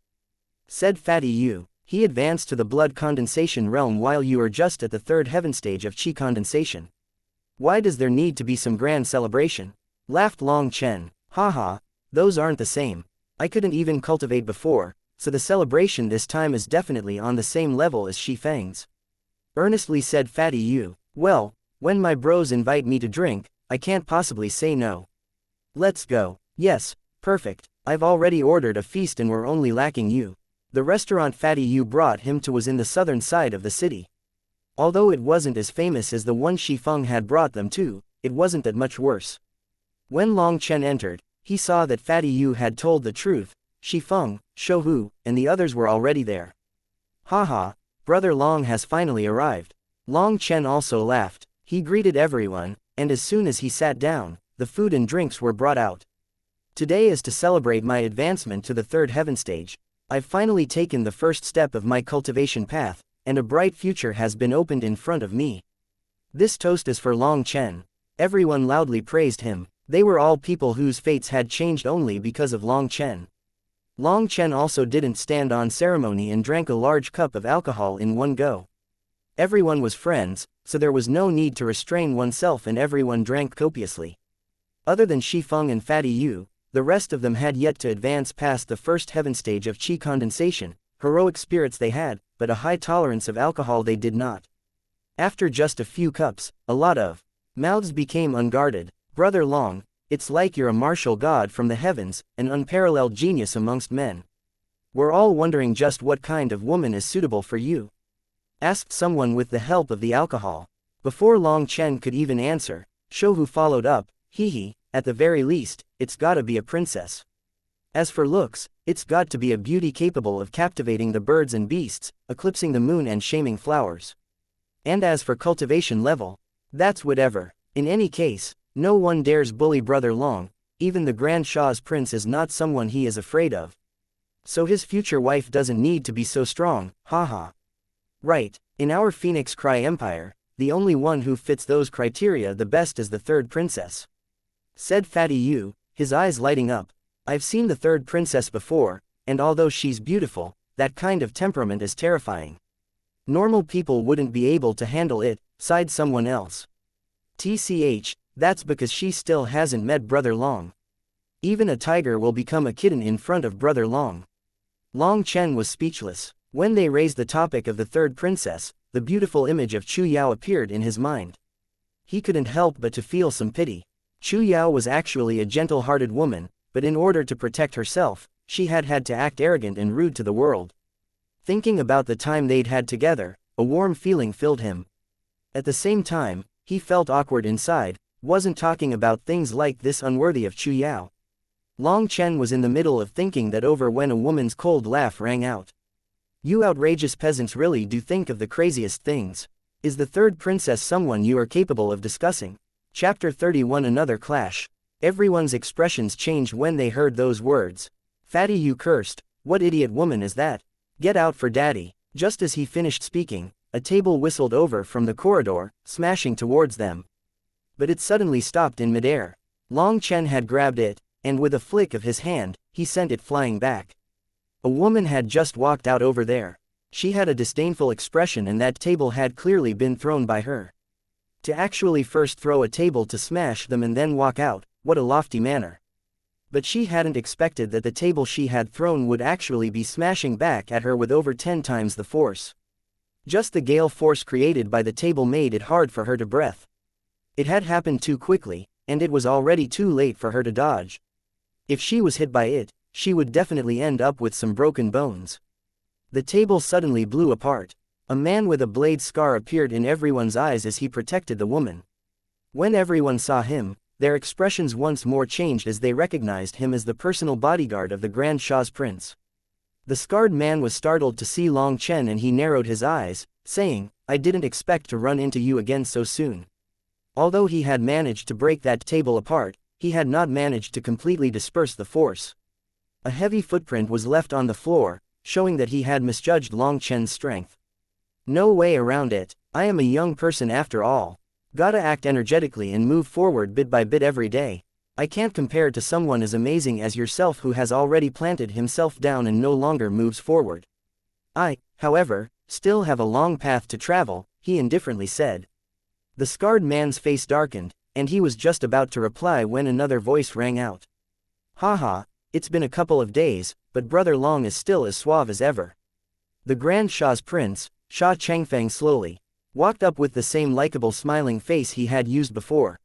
Said Fatty Yu. He advanced to the blood condensation realm while you are just at the third heaven stage of qi condensation. Why does there need to be some grand celebration? Laughed Long Chen. Haha, those aren't the same. I couldn't even cultivate before, so the celebration this time is definitely on the same level as Shi Feng's. Earnestly said Fatty Yu. Well, when my bros invite me to drink, I can't possibly say no. Let's go. Yes, perfect. I've already ordered a feast and we're only lacking you. The restaurant Fatty Yu brought him to was in the southern side of the city. Although it wasn't as famous as the one Shi Feng had brought them to, it wasn't that much worse. When Long Chen entered, he saw that Fatty Yu had told the truth. Shi Feng, Shouhu, and the others were already there. Haha, Brother Long has finally arrived. Long Chen also laughed. He greeted everyone, and as soon as he sat down, the food and drinks were brought out. Today is to celebrate my advancement to the third heaven stage. I've finally taken the first step of my cultivation path, and a bright future has been opened in front of me. This toast is for Long Chen. Everyone loudly praised him. They were all people whose fates had changed only because of Long Chen. Long Chen also didn't stand on ceremony and drank a large cup of alcohol in one go. Everyone was friends, so there was no need to restrain oneself and everyone drank copiously. Other than Shi Feng and Fatty Yu, the rest of them had yet to advance past the first heaven stage of qi condensation. Heroic spirits they had, but a high tolerance of alcohol they did not. After just a few cups, a lot of mouths became unguarded. Brother Long, it's like you're a martial god from the heavens, an unparalleled genius amongst men. We're all wondering just what kind of woman is suitable for you. Asked someone with the help of the alcohol. Before Long Chen could even answer, Shouhu followed up, hee, at the very least, it's gotta be a princess. As for looks, it's got to be a beauty capable of captivating the birds and beasts, eclipsing the moon and shaming flowers. And as for cultivation level, that's whatever. In any case, no one dares bully Brother Long, even the Grand Shah's prince is not someone he is afraid of. So his future wife doesn't need to be so strong, haha. Right, in our Phoenix Cry Empire, the only one who fits those criteria the best is the third princess. Said Fatty Yu, his eyes lighting up. I've seen the third princess before, and although she's beautiful, that kind of temperament is terrifying. Normal people wouldn't be able to handle it, sighed someone else. TCH, that's because she still hasn't met Brother Long. Even a tiger will become a kitten in front of Brother Long. Long Chen was speechless. When they raised the topic of the third princess, the beautiful image of Chu Yao appeared in his mind. He couldn't help but to feel some pity. Chu Yao was actually a gentle-hearted woman, but in order to protect herself, she had to act arrogant and rude to the world. Thinking about the time they'd had together, a warm feeling filled him. At the same time, he felt awkward inside, wasn't talking about things like this unworthy of Chu Yao. Long Chen was in the middle of thinking that over when a woman's cold laugh rang out. You outrageous peasants really do think of the craziest things. Is the third princess someone you are capable of discussing? Chapter 31 Another clash. Everyone's expressions changed when they heard those words. Fatty Yu cursed, what idiot woman is that? Get out for daddy. Just as he finished speaking, a table whistled over from the corridor, smashing towards them. But it suddenly stopped in midair. Long Chen had grabbed it, and with a flick of his hand, he sent it flying back. A woman had just walked out over there. She had a disdainful expression and that table had clearly been thrown by her. To actually first throw a table to smash them and then walk out, what a lofty manner. But she hadn't expected that the table she had thrown would actually be smashing back at her with over 10 times the force. Just the gale force created by the table made it hard for her to breathe. It had happened too quickly, and it was already too late for her to dodge. If she was hit by it, she would definitely end up with some broken bones. The table suddenly blew apart. A man with a blade scar appeared in everyone's eyes as he protected the woman. When everyone saw him, their expressions once more changed as they recognized him as the personal bodyguard of the Grand Shah's prince. The scarred man was startled to see Long Chen and he narrowed his eyes, saying, "I didn't expect to run into you again so soon." Although he had managed to break that table apart, he had not managed to completely disperse the force. A heavy footprint was left on the floor, showing that he had misjudged Long Chen's strength. No way around it. I am a young person after all. Gotta act energetically and move forward bit by bit every day. I can't compare to someone as amazing as yourself who has already planted himself down and no longer moves forward. I, however, still have a long path to travel, he indifferently said. The scarred man's face darkened, and he was just about to reply when another voice rang out. "Haha, it's been a couple of days, but Brother Long is still as suave as ever." The Grand Shah's prince, Sha Changfeng slowly walked up with the same likable smiling face he had used before.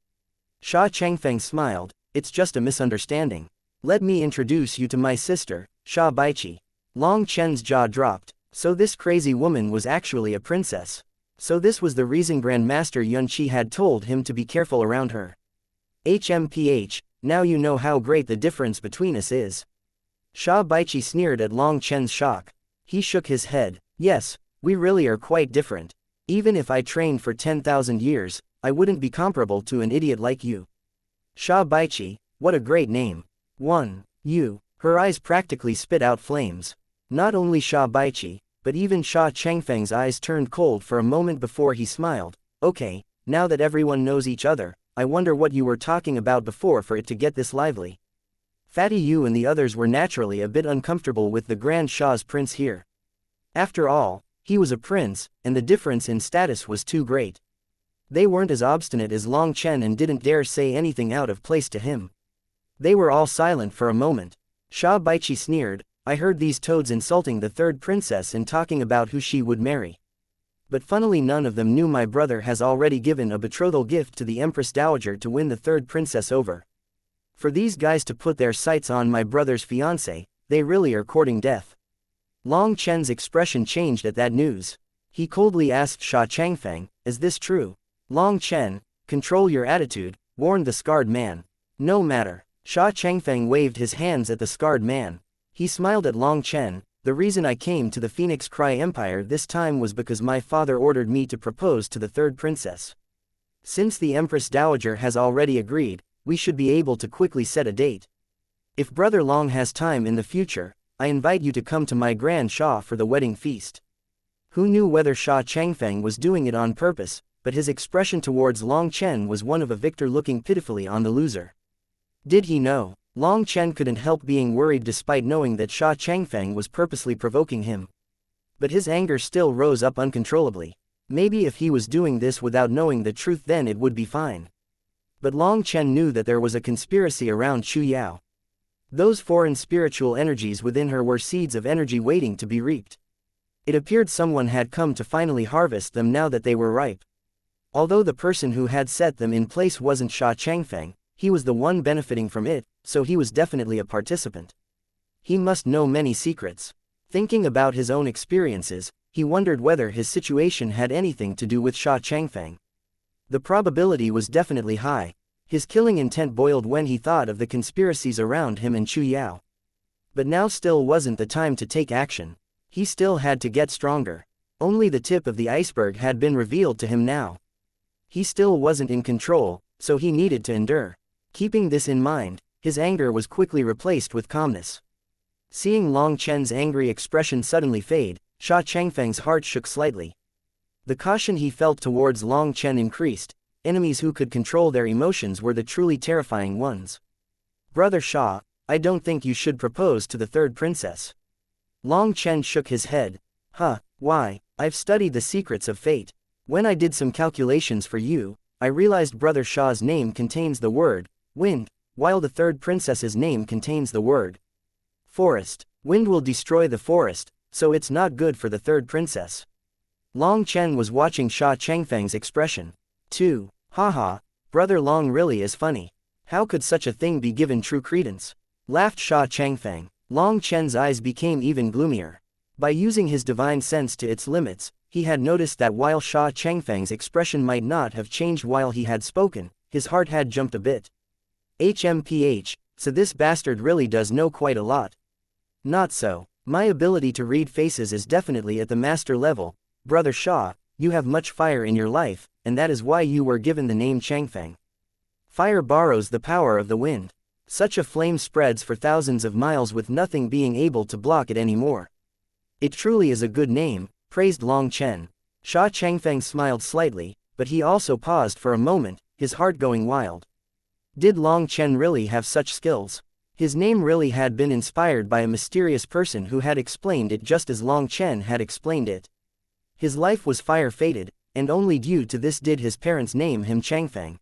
Sha Changfeng smiled, "It's just a misunderstanding. Let me introduce you to my sister, Sha Baichi." Long Chen's jaw dropped. So this crazy woman was actually a princess. So this was the reason Grandmaster Yunqi had told him to be careful around her. HMPH, now you know how great the difference between us is. Sha Baichi sneered at Long Chen's shock. He shook his head. "Yes, we really are quite different. Even if I trained for 10,000 years, I wouldn't be comparable to an idiot like you." Sha Baichi, what a great name. You. Her eyes practically spit out flames. Not only Sha Baichi, but even Sha Changfeng's eyes turned cold for a moment before he smiled. "Okay, now that everyone knows each other, I wonder what you were talking about before for it to get this lively." Fatty Yu and the others were naturally a bit uncomfortable with the Grand Shah's prince here. After all, he was a prince, and the difference in status was too great. They weren't as obstinate as Long Chen and didn't dare say anything out of place to him. They were all silent for a moment. Sha Baichi sneered, "I heard these toads insulting the third princess and talking about who she would marry. But funnily none of them knew my brother has already given a betrothal gift to the Empress Dowager to win the third princess over. For these guys to put their sights on my brother's fiancée, they really are courting death." Long Chen's expression changed at that news. He coldly asked Sha Changfeng, "Is this true?" Long Chen, "Control your attitude," warned the scarred man. "No matter." Sha Changfeng waved his hands at the scarred man. He smiled at Long Chen. "The reason I came to the Phoenix Cry Empire this time was because my father ordered me to propose to the third princess. Since the Empress Dowager has already agreed, we should be able to quickly set a date. If Brother Long has time in the future, I invite you to come to my Grand Shah for the wedding feast." Who knew whether Sha Changfeng was doing it on purpose, but his expression towards Long Chen was one of a victor looking pitifully on the loser. Did he know? Long Chen couldn't help being worried despite knowing that Sha Changfeng was purposely provoking him. But his anger still rose up uncontrollably. Maybe if he was doing this without knowing the truth then it would be fine. But Long Chen knew that there was a conspiracy around Chu Yao. Those foreign spiritual energies within her were seeds of energy waiting to be reaped. It appeared someone had come to finally harvest them now that they were ripe. Although the person who had set them in place wasn't Sha Changfeng, he was the one benefiting from it, so he was definitely a participant. He must know many secrets. Thinking about his own experiences, he wondered whether his situation had anything to do with Sha Changfeng. The probability was definitely high. His killing intent boiled when he thought of the conspiracies around him and Chu Yao. But now still wasn't the time to take action. He still had to get stronger. Only the tip of the iceberg had been revealed to him now. He still wasn't in control, so he needed to endure. Keeping this in mind, his anger was quickly replaced with calmness. Seeing Long Chen's angry expression suddenly fade, Sha Changfeng's heart shook slightly. The caution he felt towards Long Chen increased. Enemies who could control their emotions were the truly terrifying ones. "Brother Sha, I don't think you should propose to the third princess." Long Chen shook his head. Why? I've studied the secrets of fate. When I did some calculations for you, I realized Brother Sha's name contains the word wind, while the third princess's name contains the word forest. Wind will destroy the forest, so it's not good for the third princess." Long Chen was watching Sha Changfeng's expression. Too. Haha, Brother Long really is funny. How could such a thing be given true credence? Laughed Sha Changfeng. Long Chen's eyes became even gloomier. By using his divine sense to its limits, he had noticed that while Sha Changfeng's expression might not have changed while he had spoken, his heart had jumped a bit. HMPH, so this bastard really does know quite a lot. Not so. My ability to read faces is definitely at the master level. Brother Sha, you have much fire in your life, and that is why you were given the name Changfeng. Fire borrows the power of the wind. Such a flame spreads for thousands of miles with nothing being able to block it anymore. It truly is a good name, praised Long Chen. Sha Changfeng smiled slightly, but he also paused for a moment, his heart going wild. Did Long Chen really have such skills? His name really had been inspired by a mysterious person who had explained it just as Long Chen had explained it. His life was fire-fated, and only due to this did his parents name him Changfeng.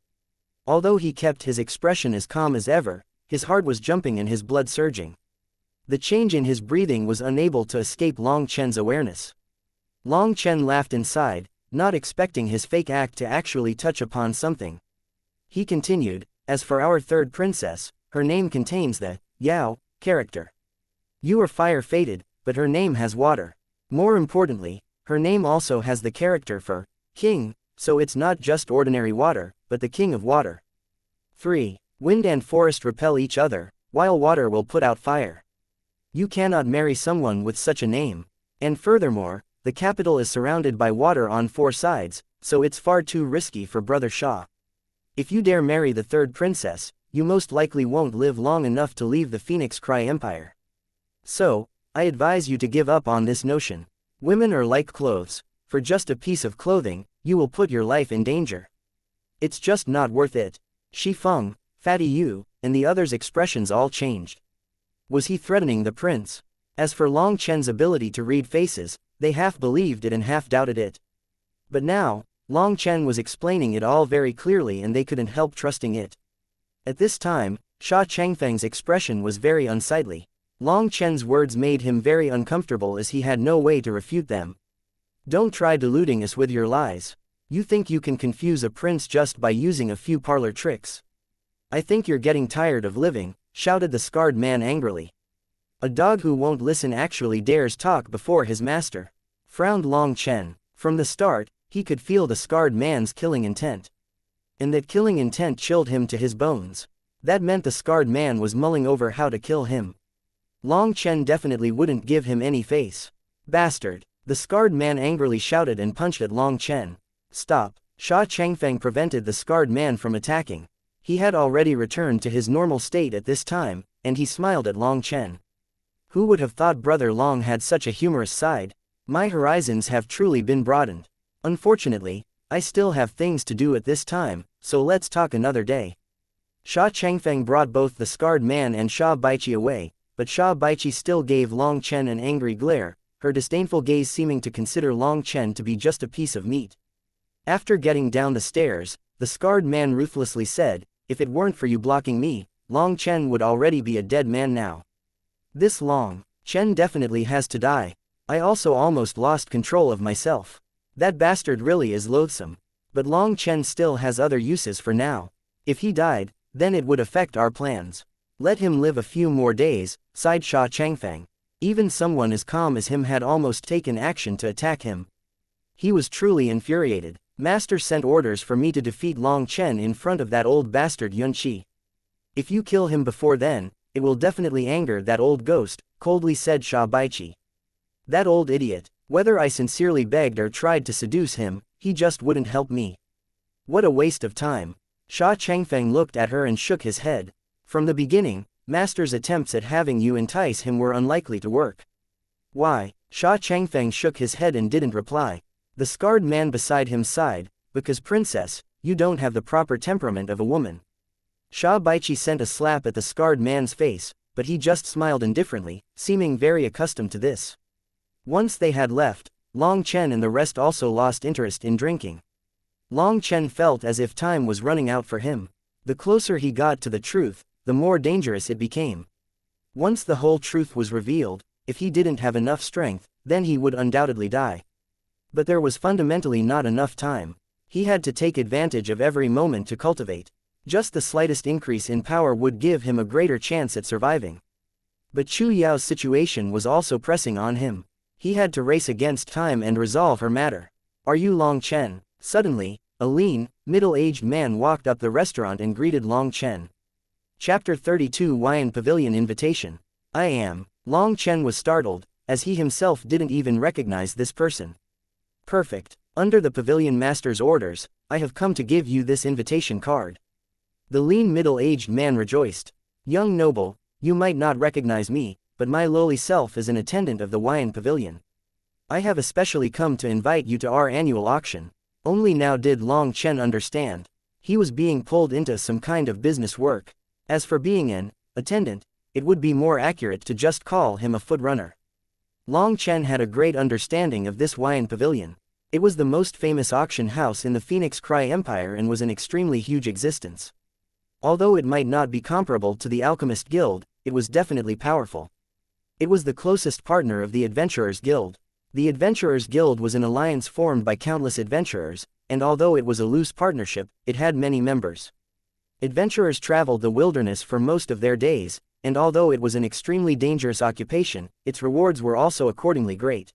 Although he kept his expression as calm as ever, his heart was jumping and his blood surging. The change in his breathing was unable to escape Long Chen's awareness. Long Chen laughed inside, not expecting his fake act to actually touch upon something. He continued, as for our third princess, her name contains the Yao character. You are fire-fated, but her name has water. More importantly, her name also has the character for king, so it's not just ordinary water, but the king of water. 3. Wind and forest repel each other, while water will put out fire. You cannot marry someone with such a name. And furthermore, the capital is surrounded by water on 4 sides, so it's far too risky for Brother Sha. If you dare marry the third princess, you most likely won't live long enough to leave the Phoenix Cry Empire. So, I advise you to give up on this notion. Women are like clothes. For just a piece of clothing, you will put your life in danger. It's just not worth it. Shi Feng, Fatty Yu, and the others' expressions all changed. Was he threatening the prince? As for Long Chen's ability to read faces, they half believed it and half doubted it. But now, Long Chen was explaining it all very clearly and they couldn't help trusting it. At this time, Sha Changfeng's expression was very unsightly. Long Chen's words made him very uncomfortable as he had no way to refute them. Don't try deluding us with your lies. You think you can confuse a prince just by using a few parlor tricks. I think you're getting tired of living, shouted the scarred man angrily. A dog who won't listen actually dares talk before his master, frowned Long Chen. From the start, he could feel the scarred man's killing intent. And that killing intent chilled him to his bones. That meant the scarred man was mulling over how to kill him. Long Chen definitely wouldn't give him any face. Bastard! The scarred man angrily shouted and punched at Long Chen. Stop! Sha Changfeng prevented the scarred man from attacking. He had already returned to his normal state at this time, and he smiled at Long Chen. Who would have thought Brother Long had such a humorous side? My horizons have truly been broadened. Unfortunately, I still have things to do at this time, so let's talk another day. Sha Changfeng brought both the scarred man and Sha Baiqi away, but Sha Baiqi still gave Long Chen an angry glare, her disdainful gaze seeming to consider Long Chen to be just a piece of meat. After getting down the stairs, the scarred man ruthlessly said, if it weren't for you blocking me, Long Chen would already be a dead man now. This Long Chen definitely has to die. I also almost lost control of myself. That bastard really is loathsome. But Long Chen still has other uses for now. If he died, then it would affect our plans. Let him live a few more days, sighed Sha Changfeng. Even someone as calm as him had almost taken action to attack him. He was truly infuriated. Master sent orders for me to defeat Long Chen in front of that old bastard Yunqi. If you kill him before then, it will definitely anger that old ghost, coldly said Sha Baiqi. That old idiot. Whether I sincerely begged or tried to seduce him, he just wouldn't help me. What a waste of time. Sha Changfeng looked at her and shook his head. From the beginning, Master's attempts at having you entice him were unlikely to work. Why? Sha Changfeng shook his head and didn't reply. The scarred man beside him sighed, because princess, you don't have the proper temperament of a woman. Sha Baiqi sent a slap at the scarred man's face, but he just smiled indifferently, seeming very accustomed to this. Once they had left, Long Chen and the rest also lost interest in drinking. Long Chen felt as if time was running out for him. The closer he got to the truth, the more dangerous it became. Once the whole truth was revealed, if he didn't have enough strength, then he would undoubtedly die. But there was fundamentally not enough time. He had to take advantage of every moment to cultivate. Just the slightest increase in power would give him a greater chance at surviving. But Chu Yao's situation was also pressing on him. He had to race against time and resolve her matter. "Are you Long Chen?" Suddenly, a lean, middle-aged man walked up the restaurant and greeted Long Chen. Chapter 32 Wayan Pavilion Invitation. "I am." Long Chen was startled, as he himself didn't even recognize this person. "Perfect. Under the pavilion master's orders, I have come to give you this invitation card." The lean middle-aged man rejoiced. "Young noble, you might not recognize me, but my lowly self is an attendant of the Wayan Pavilion. I have especially come to invite you to our annual auction." Only now did Long Chen understand. He was being pulled into some kind of business work. As for being an attendant, it would be more accurate to just call him a foot runner. Long Chen had a great understanding of this Wayan Pavilion. It was the most famous auction house in the Phoenix Cry Empire and was an extremely huge existence. Although it might not be comparable to the Alchemist Guild, it was definitely powerful. It was the closest partner of the Adventurers Guild. The Adventurers Guild was an alliance formed by countless adventurers, and although it was a loose partnership, it had many members. Adventurers traveled the wilderness for most of their days, and although it was an extremely dangerous occupation, its rewards were also accordingly great.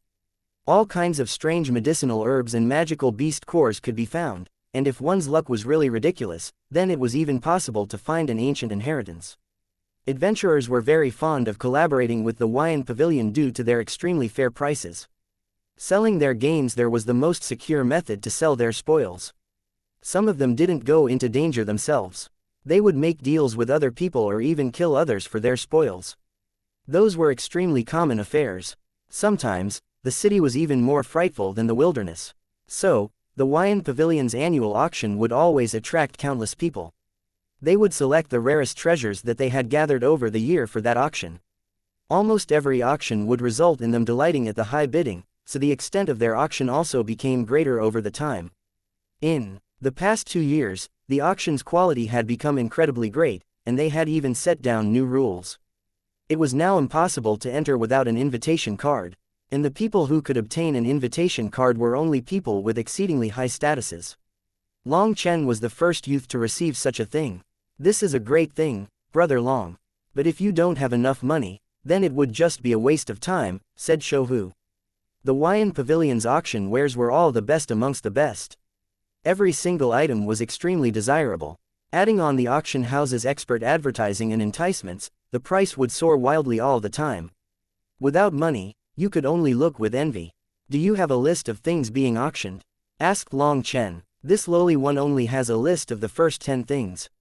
All kinds of strange medicinal herbs and magical beast cores could be found, and if one's luck was really ridiculous, then it was even possible to find an ancient inheritance. Adventurers were very fond of collaborating with the Wayan Pavilion due to their extremely fair prices. Selling their gains there was the most secure method to sell their spoils. Some of them didn't go into danger themselves. They would make deals with other people or even kill others for their spoils. Those were extremely common affairs. Sometimes, the city was even more frightful than the wilderness. So, the Wayan Pavilion's annual auction would always attract countless people. They would select the rarest treasures that they had gathered over the year for that auction. Almost every auction would result in them delighting at the high bidding, so the extent of their auction also became greater over the time. In the past 2 years, the auction's quality had become incredibly great, and they had even set down new rules. It was now impossible to enter without an invitation card, and the people who could obtain an invitation card were only people with exceedingly high statuses. Long Chen was the first youth to receive such a thing. "This is a great thing, Brother Long. But if you don't have enough money, then it would just be a waste of time," said Shouhu. The Wayan Pavilion's auction wares were all the best amongst the best. Every single item was extremely desirable. Adding on the auction house's expert advertising and enticements, the price would soar wildly all the time. Without money, you could only look with envy. "Do you have a list of things being auctioned?" asked Long Chen. "This lowly one only has a list of the first 10 things."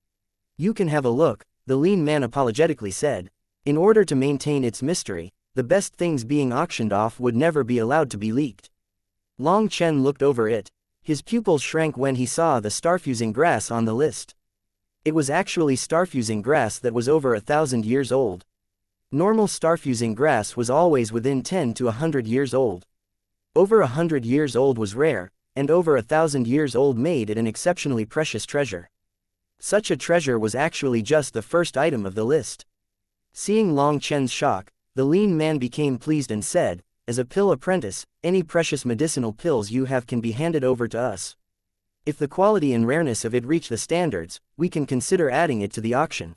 "You can have a look," the lean man apologetically said. In order to maintain its mystery, the best things being auctioned off would never be allowed to be leaked. Long Chen looked over it. His pupils shrank when he saw the starfusing grass on the list. It was actually starfusing grass that was over 1,000 years old. Normal starfusing grass was always within 10 to 100 years old. Over 100 years old was rare, and over 1,000 years old made it an exceptionally precious treasure. Such a treasure was actually just the first item of the list. Seeing Long Chen's shock, the lean man became pleased and said, "As a pill apprentice, any precious medicinal pills you have can be handed over to us. If the quality and rareness of it reach the standards, we can consider adding it to the auction.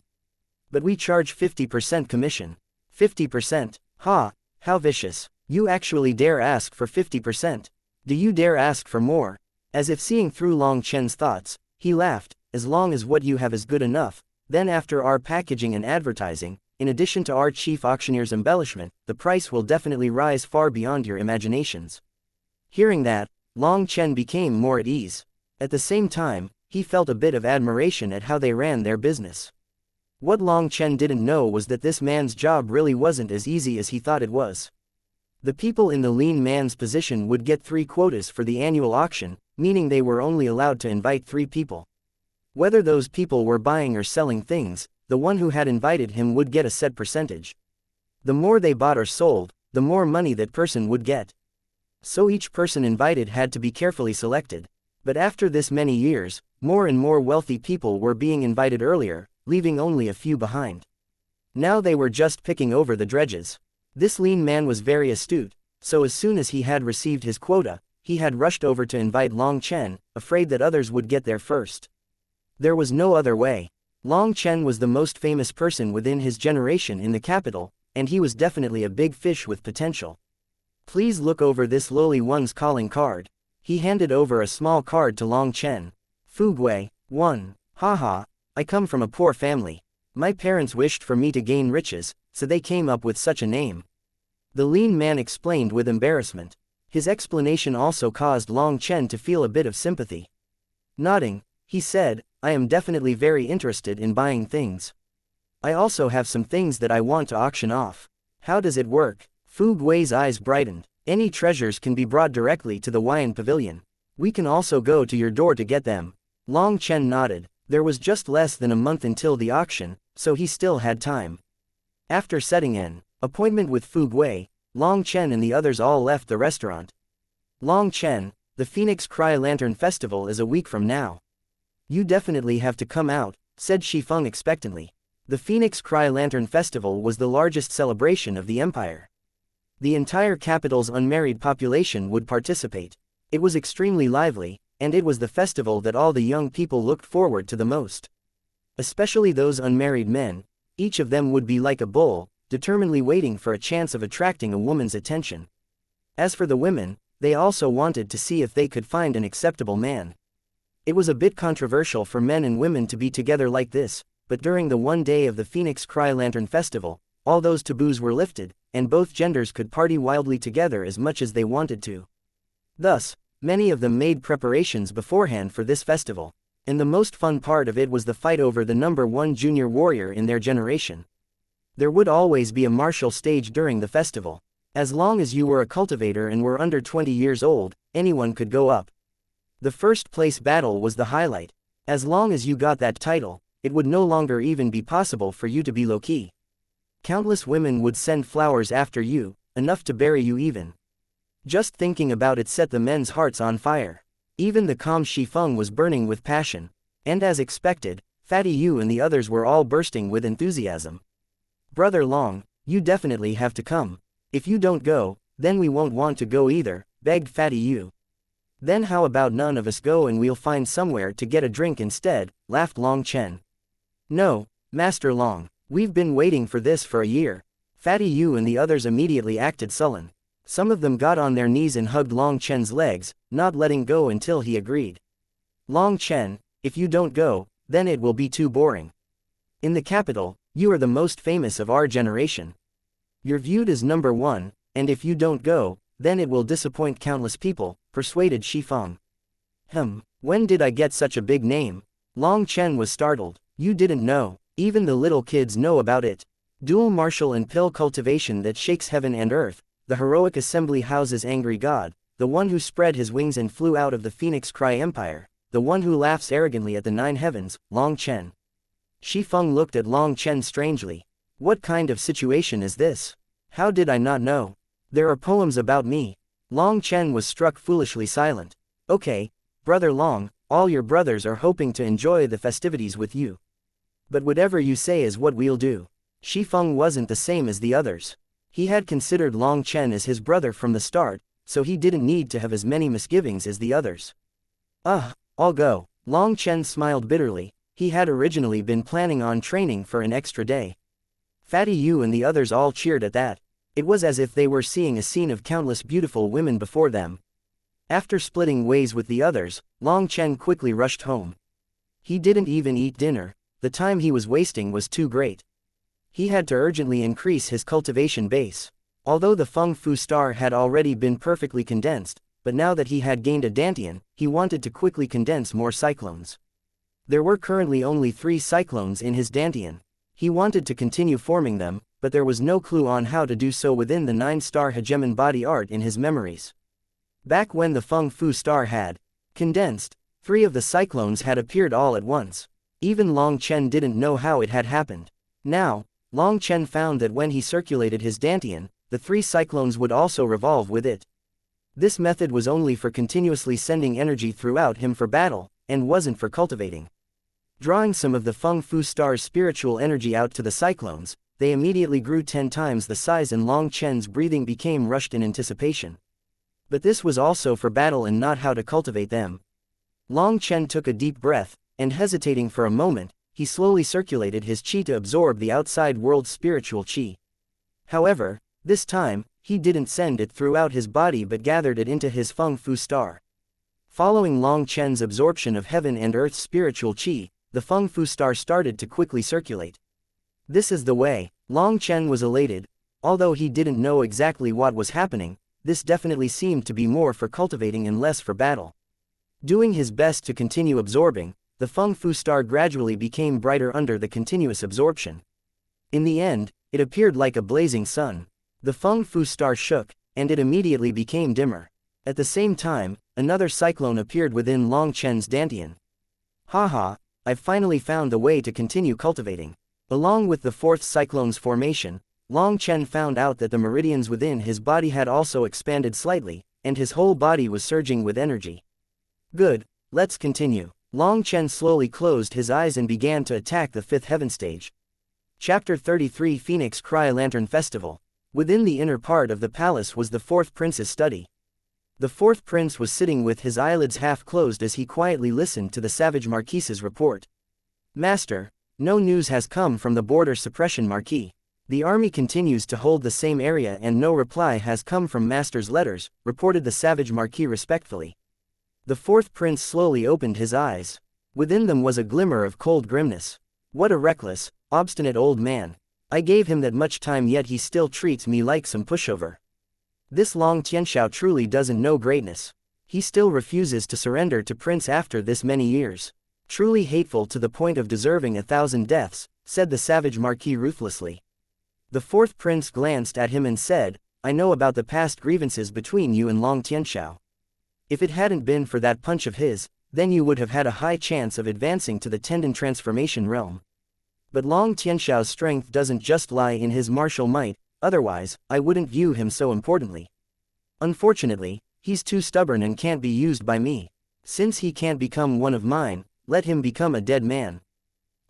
But we charge 50% commission." 50%? Ha! How vicious. You actually dare ask for 50%? Do you dare ask for more? As if seeing through Long Chen's thoughts, he laughed. "As long as what you have is good enough, then after our packaging and advertising, in addition to our chief auctioneer's embellishment, the price will definitely rise far beyond your imaginations." Hearing that, Long Chen became more at ease. At the same time, he felt a bit of admiration at how they ran their business. What Long Chen didn't know was that this man's job really wasn't as easy as he thought it was. The people in the lean man's position would get 3 quotas for the annual auction, meaning they were only allowed to invite 3 people. Whether those people were buying or selling things, the one who had invited him would get a set percentage. The more they bought or sold, the more money that person would get. So each person invited had to be carefully selected. But after this many years, more and more wealthy people were being invited earlier, leaving only a few behind. Now they were just picking over the dredges. This lean man was very astute, so as soon as he had received his quota, he had rushed over to invite Long Chen, afraid that others would get there first. There was no other way. Long Chen was the most famous person within his generation in the capital, and he was definitely a big fish with potential. Please look over this lowly one's calling card. He handed over a small card to Long Chen. Fugui, 1. Haha, I come from a poor family. My parents wished for me to gain riches, so they came up with such a name. The lean man explained with embarrassment. His explanation also caused Long Chen to feel a bit of sympathy. Nodding, he said, I am definitely very interested in buying things. I also have some things that I want to auction off. How does it work? Fu Gui's eyes brightened. Any treasures can be brought directly to the Huayan Pavilion. We can also go to your door to get them. Long Chen nodded. There was just less than a month until the auction, so he still had time. After setting an appointment with Fu Gui, Long Chen and the others all left the restaurant. Long Chen, the Phoenix Cry Lantern Festival is a week from now. You definitely have to come out, said Shifeng expectantly. The Phoenix Cry Lantern Festival was the largest celebration of the empire. The entire capital's unmarried population would participate. It was extremely lively, and it was the festival that all the young people looked forward to the most. Especially those unmarried men, each of them would be like a bull, determinedly waiting for a chance of attracting a woman's attention. As for the women, they also wanted to see if they could find an acceptable man. It was a bit controversial for men and women to be together like this, but during the one day of the Phoenix Cry Lantern Festival, all those taboos were lifted, and both genders could party wildly together as much as they wanted to. Thus, many of them made preparations beforehand for this festival, and the most fun part of it was the fight over the number one junior warrior in their generation. There would always be a martial stage during the festival. As long as you were a cultivator and were under 20 years old, anyone could go up. The first place battle was the highlight. As long as you got that title, it would no longer even be possible for you to be low-key. Countless women would send flowers after you, enough to bury you even. Just thinking about it set the men's hearts on fire. Even the calm Shifeng was burning with passion, and as expected, Fatty Yu and the others were all bursting with enthusiasm. Brother Long, you definitely have to come. If you don't go, then we won't want to go either, begged Fatty Yu. Then how about none of us go and we'll find somewhere to get a drink instead, laughed Long Chen. No, Master Long, we've been waiting for this for a year. Fatty Yu and the others immediately acted sullen. Some of them got on their knees and hugged Long Chen's legs, not letting go until he agreed. Long Chen, if you don't go, then it will be too boring. In the capital, you are the most famous of our generation. You're viewed as number one, and if you don't go, then it will disappoint countless people, persuaded Shifeng. When did I get such a big name? Long Chen was startled. You didn't know. Even the little kids know about it. Dual martial and pill cultivation that shakes heaven and earth, the heroic assembly houses angry god, the one who spread his wings and flew out of the Phoenix Cry Empire, the one who laughs arrogantly at the nine heavens, Long Chen. Shifeng looked at Long Chen strangely. What kind of situation is this? How did I not know? There are poems about me. Long Chen was struck foolishly silent. Okay, Brother Long, all your brothers are hoping to enjoy the festivities with you. But whatever you say is what we'll do. Shifeng wasn't the same as the others. He had considered Long Chen as his brother from the start, so he didn't need to have as many misgivings as the others. I'll go. Long Chen smiled bitterly. He had originally been planning on training for an extra day. Fatty Yu and the others all cheered at that. It was as if they were seeing a scene of countless beautiful women before them. After splitting ways with the others, Long Chen quickly rushed home. He didn't even eat dinner. The time he was wasting was too great. He had to urgently increase his cultivation base. Although the Feng Fu star had already been perfectly condensed, but now that he had gained a dantian, he wanted to quickly condense more cyclones. There were currently only 3 cyclones in his dantian. He wanted to continue forming them, but there was no clue on how to do so within the 9-star hegemon body art in his memories. Back when the Feng Fu star had condensed, 3 of the cyclones had appeared all at once. Even Long Chen didn't know how it had happened. Now, Long Chen found that when he circulated his dantian, the 3 cyclones would also revolve with it. This method was only for continuously sending energy throughout him for battle, and wasn't for cultivating. Drawing some of the Feng Fu star's spiritual energy out to the cyclones, they immediately grew 10 times the size and Long Chen's breathing became rushed in anticipation. But this was also for battle and not how to cultivate them. Long Chen took a deep breath, and hesitating for a moment, he slowly circulated his qi to absorb the outside world's spiritual qi. However, this time, he didn't send it throughout his body but gathered it into his Feng Fu star. Following Long Chen's absorption of heaven and earth's spiritual qi, the Feng Fu star started to quickly circulate. This is the way. Long Chen was elated. Although he didn't know exactly what was happening, this definitely seemed to be more for cultivating and less for battle. Doing his best to continue absorbing, the Feng Fu star gradually became brighter under the continuous absorption. In the end, it appeared like a blazing sun. The Feng Fu star shook, and it immediately became dimmer. At the same time, another cyclone appeared within Long Chen's dantian. Haha, I've finally found the way to continue cultivating. Along with the fourth cyclone's formation, Long Chen found out that the meridians within his body had also expanded slightly, and his whole body was surging with energy. Good, let's continue. Long Chen slowly closed his eyes and began to attack the fifth heaven stage. Chapter 33 Phoenix Cry Lantern Festival. Within the inner part of the palace was the fourth prince's study. The fourth prince was sitting with his eyelids half closed as he quietly listened to the savage marquise's report. Master, no news has come from the border suppression marquis. The army continues to hold the same area and no reply has come from Master's letters, reported the savage marquis respectfully. The fourth prince slowly opened his eyes. Within them was a glimmer of cold grimness. What a reckless, obstinate old man. I gave him that much time yet he still treats me like some pushover. This Long Tianxiao truly doesn't know greatness. He still refuses to surrender to Prince after this many years. Truly hateful to the point of deserving 1,000 deaths, said the savage marquis ruthlessly. The fourth prince glanced at him and said, I know about the past grievances between you and Long Tianxiao. If it hadn't been for that punch of his, then you would have had a high chance of advancing to the tendon transformation realm. But Long Tianxiao's strength doesn't just lie in his martial might, otherwise, I wouldn't view him so importantly. Unfortunately, he's too stubborn and can't be used by me. Since he can't become one of mine, let him become a dead man.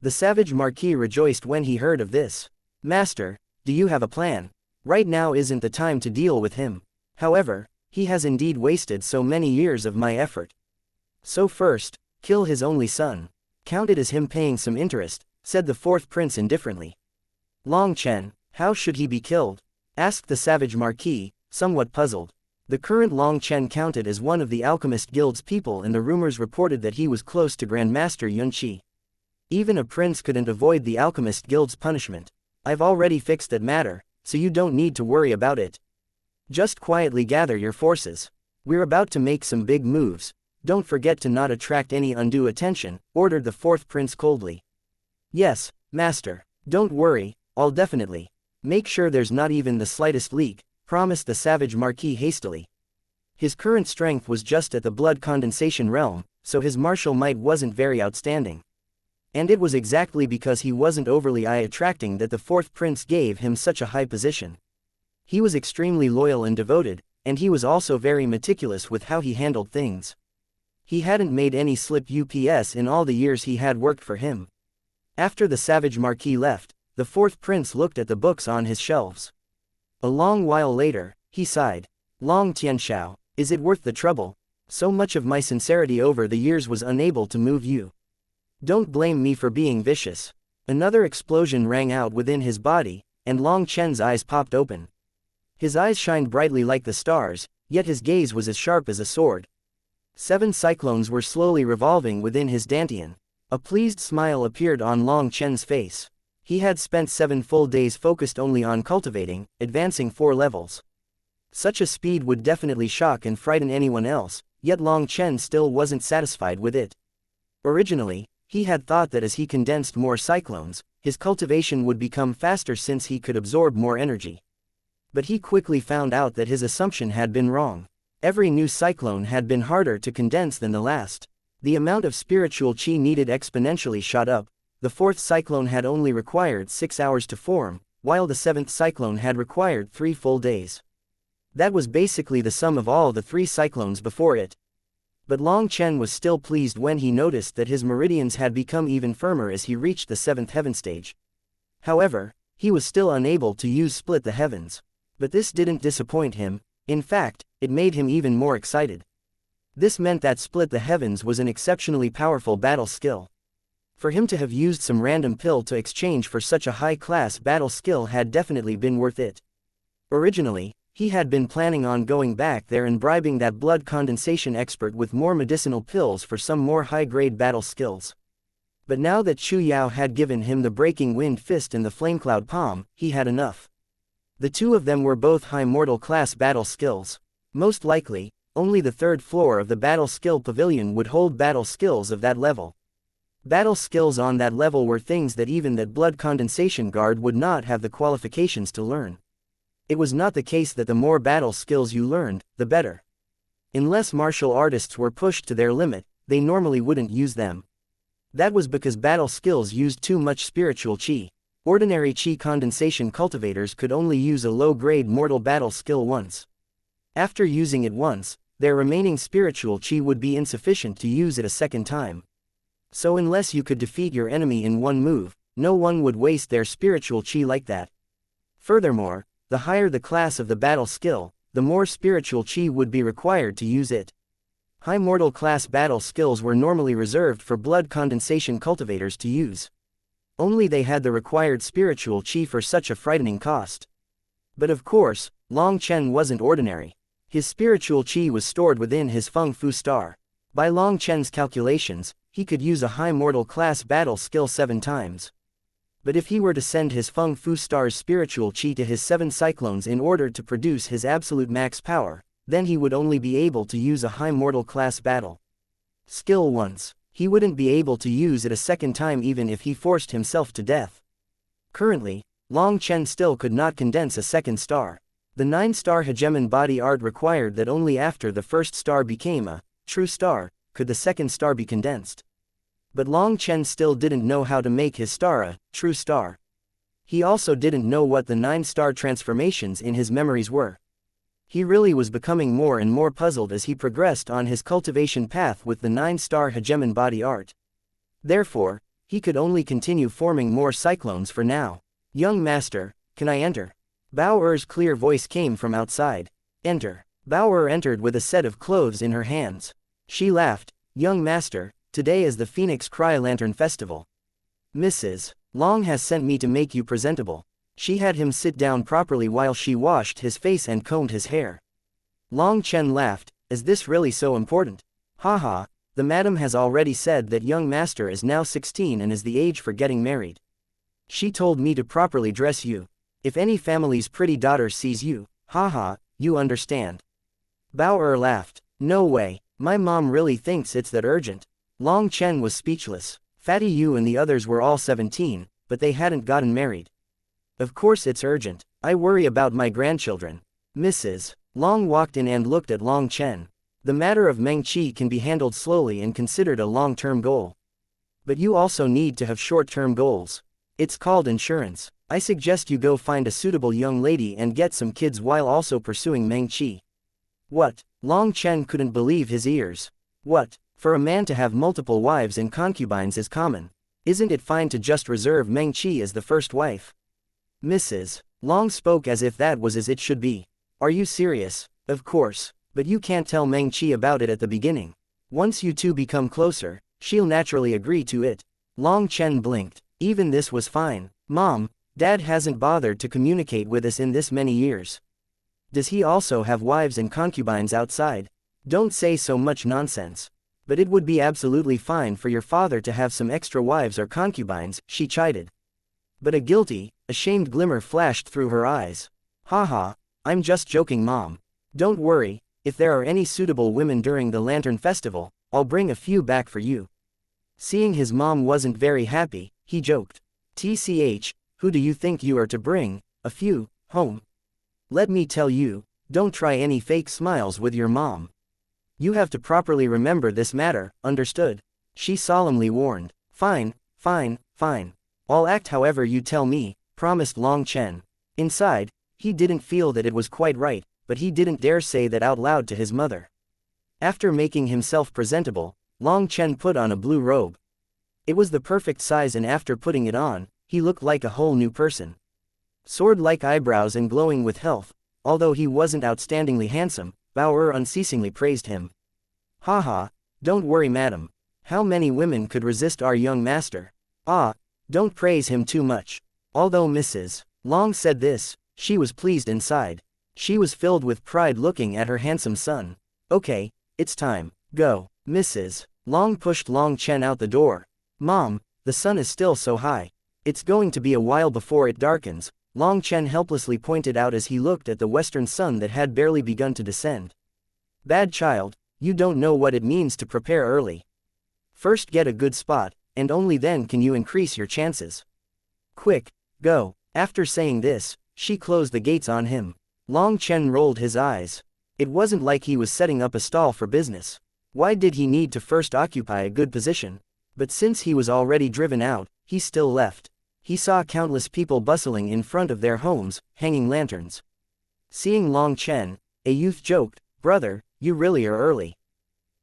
The savage marquis rejoiced when he heard of this. Master, do you have a plan? Right now isn't the time to deal with him. However, he has indeed wasted so many years of my effort. So first, kill his only son. Count it as him paying some interest, said the fourth prince indifferently. Long Chen, how should he be killed? Asked the savage marquis, somewhat puzzled. The current Long Chen counted as one of the Alchemist Guild's people and the rumors reported that he was close to Grandmaster Yunqi. Even a prince couldn't avoid the Alchemist Guild's punishment. I've already fixed that matter, so you don't need to worry about it. Just quietly gather your forces. We're about to make some big moves. Don't forget to not attract any undue attention, ordered the fourth prince coldly. Yes, master. Don't worry, I'll definitely. Make sure there's not even the slightest leak, promised the savage marquis hastily. His current strength was just at the blood condensation realm, so his martial might wasn't very outstanding. And it was exactly because he wasn't overly eye-attracting that the fourth prince gave him such a high position. He was extremely loyal and devoted, and he was also very meticulous with how he handled things. He hadn't made any slip ups in all the years he had worked for him. After the savage marquis left, the fourth prince looked at the books on his shelves. A long while later, he sighed. Long Tianxiao, is it worth the trouble? So much of my sincerity over the years was unable to move you. Don't blame me for being vicious. Another explosion rang out within his body, and Long Chen's eyes popped open. His eyes shined brightly like the stars, yet his gaze was as sharp as a sword. 7 cyclones were slowly revolving within his dantian. A pleased smile appeared on Long Chen's face. He had spent 7 full days focused only on cultivating, advancing 4 levels. Such a speed would definitely shock and frighten anyone else, yet Long Chen still wasn't satisfied with it. Originally, he had thought that as he condensed more cyclones, his cultivation would become faster since he could absorb more energy. But he quickly found out that his assumption had been wrong. Every new cyclone had been harder to condense than the last. The amount of spiritual qi needed exponentially shot up. The 4th cyclone had only required 6 hours to form, while the 7th cyclone had required 3 full days. That was basically the sum of all the 3 cyclones before it. But Long Chen was still pleased when he noticed that his meridians had become even firmer as he reached the 7th heaven stage. However, he was still unable to use split the heavens. But this didn't disappoint him. In fact, it made him even more excited. This meant that split the heavens was an exceptionally powerful battle skill. For him to have used some random pill to exchange for such a high-class battle skill had definitely been worth it. Originally, He had been planning on going back there and bribing that blood condensation expert with more medicinal pills for some more high-grade battle skills. But now that Chu Yao had given him the breaking wind fist and the flamecloud palm, he had enough. The two of them were both high mortal class battle skills. Most likely, only the third floor of the battle skill pavilion would hold battle skills of that level. Battle skills on that level were things that even that blood condensation guard would not have the qualifications to learn. It was not the case that the more battle skills you learned, the better. Unless martial artists were pushed to their limit, they normally wouldn't use them. That was because battle skills used too much spiritual chi. Ordinary chi condensation cultivators could only use a low-grade mortal battle skill once. After using it once, their remaining spiritual chi would be insufficient to use it a second time. So unless you could defeat your enemy in one move, no one would waste their spiritual chi like that. Furthermore, the higher the class of the battle skill, the more spiritual chi would be required to use it. High mortal class battle skills were normally reserved for blood condensation cultivators to use. Only they had the required spiritual chi for such a frightening cost. But of course, Long Chen wasn't ordinary. His spiritual chi was stored within his Feng Fu star. By Long Chen's calculations, he could use a high mortal class battle skill 7 times. But if he were to send his Feng Fu star's spiritual chi to his 7 cyclones in order to produce his absolute max power, then he would only be able to use a high mortal class battle skill once. He wouldn't be able to use it a second time even if he forced himself to death. Currently, Long Chen still could not condense a second star. The 9-star hegemon body art required that only after the first star became a true star, could the second star be condensed. But Long Chen still didn't know how to make his star a true star. He also didn't know what the 9-star transformations in his memories were. He really was becoming more and more puzzled as he progressed on his cultivation path with the 9-star hegemon body art. Therefore, he could only continue forming more cyclones for now. "Young master, can I enter?" Bao Er's clear voice came from outside. "Enter." Bao Er entered with a set of clothes in her hands. She laughed. "Young master, today is the Phoenix Cry Lantern Festival. Mrs. Long has sent me to make you presentable." She had him sit down properly while she washed his face and combed his hair. Long Chen laughed. "Is this really so important?" "Haha, the madam has already said that young master is now 16 and is the age for getting married. She told me to properly dress you. If any family's pretty daughter sees you, haha, you understand." Bao Er laughed. "No way, my mom really thinks it's that urgent." Long Chen was speechless. Fatty Yu and the others were all 17, but they hadn't gotten married. "Of course it's urgent, I worry about my grandchildren." Mrs. Long walked in and looked at Long Chen. "The matter of Meng Qi can be handled slowly and considered a long-term goal. But you also need to have short-term goals. It's called insurance. I suggest you go find a suitable young lady and get some kids while also pursuing Meng Qi." "What?" Long Chen couldn't believe his ears. "What? For a man to have multiple wives and concubines is common. Isn't it fine to just reserve Meng Qi as the first wife?" Mrs. Long spoke as if that was as it should be. "Are you serious?" "Of course, but you can't tell Meng Qi about it at the beginning. Once you two become closer, she'll naturally agree to it." Long Chen blinked. Even this was fine. "Mom, Dad hasn't bothered to communicate with us in this many years. Does he also have wives and concubines outside?" "Don't say so much nonsense. But it would be absolutely fine for your father to have some extra wives or concubines," she chided. But a guilty, ashamed glimmer flashed through her eyes. "Haha, I'm just joking, Mom. Don't worry, if there are any suitable women during the Lantern Festival, I'll bring a few back for you." Seeing his mom wasn't very happy, he joked. "TCH, who do you think you are to bring a few home? Let me tell you, don't try any fake smiles with your mom. You have to properly remember this matter, understood?" She solemnly warned. "Fine, fine, fine. I'll act however you tell me," promised Long Chen. Inside, he didn't feel that it was quite right, but he didn't dare say that out loud to his mother. After making himself presentable, Long Chen put on a blue robe. It was the perfect size, and after putting it on, he looked like a whole new person. Sword-like eyebrows and glowing with health, although he wasn't outstandingly handsome, Bao Er unceasingly praised him. "Haha, don't worry madam. How many women could resist our young master?" "Ah, don't praise him too much." Although Mrs. Long said this, she was pleased inside. She was filled with pride looking at her handsome son. Okay, it's time, go. Mrs. Long pushed Long Chen out the door. Mom, the sun is still so high. It's going to be a while before it darkens, Long Chen helplessly pointed out as he looked at the western sun that had barely begun to descend. Bad child, you don't know what it means to prepare early. First get a good spot, and only then can you increase your chances. Quick, go. After saying this, she closed the gates on him. Long Chen rolled his eyes. It wasn't like he was setting up a stall for business. Why did he need to first occupy a good position? But since he was already driven out, he still left. He saw countless people bustling in front of their homes, hanging lanterns. Seeing Long Chen, a youth joked, "Brother, you really are early."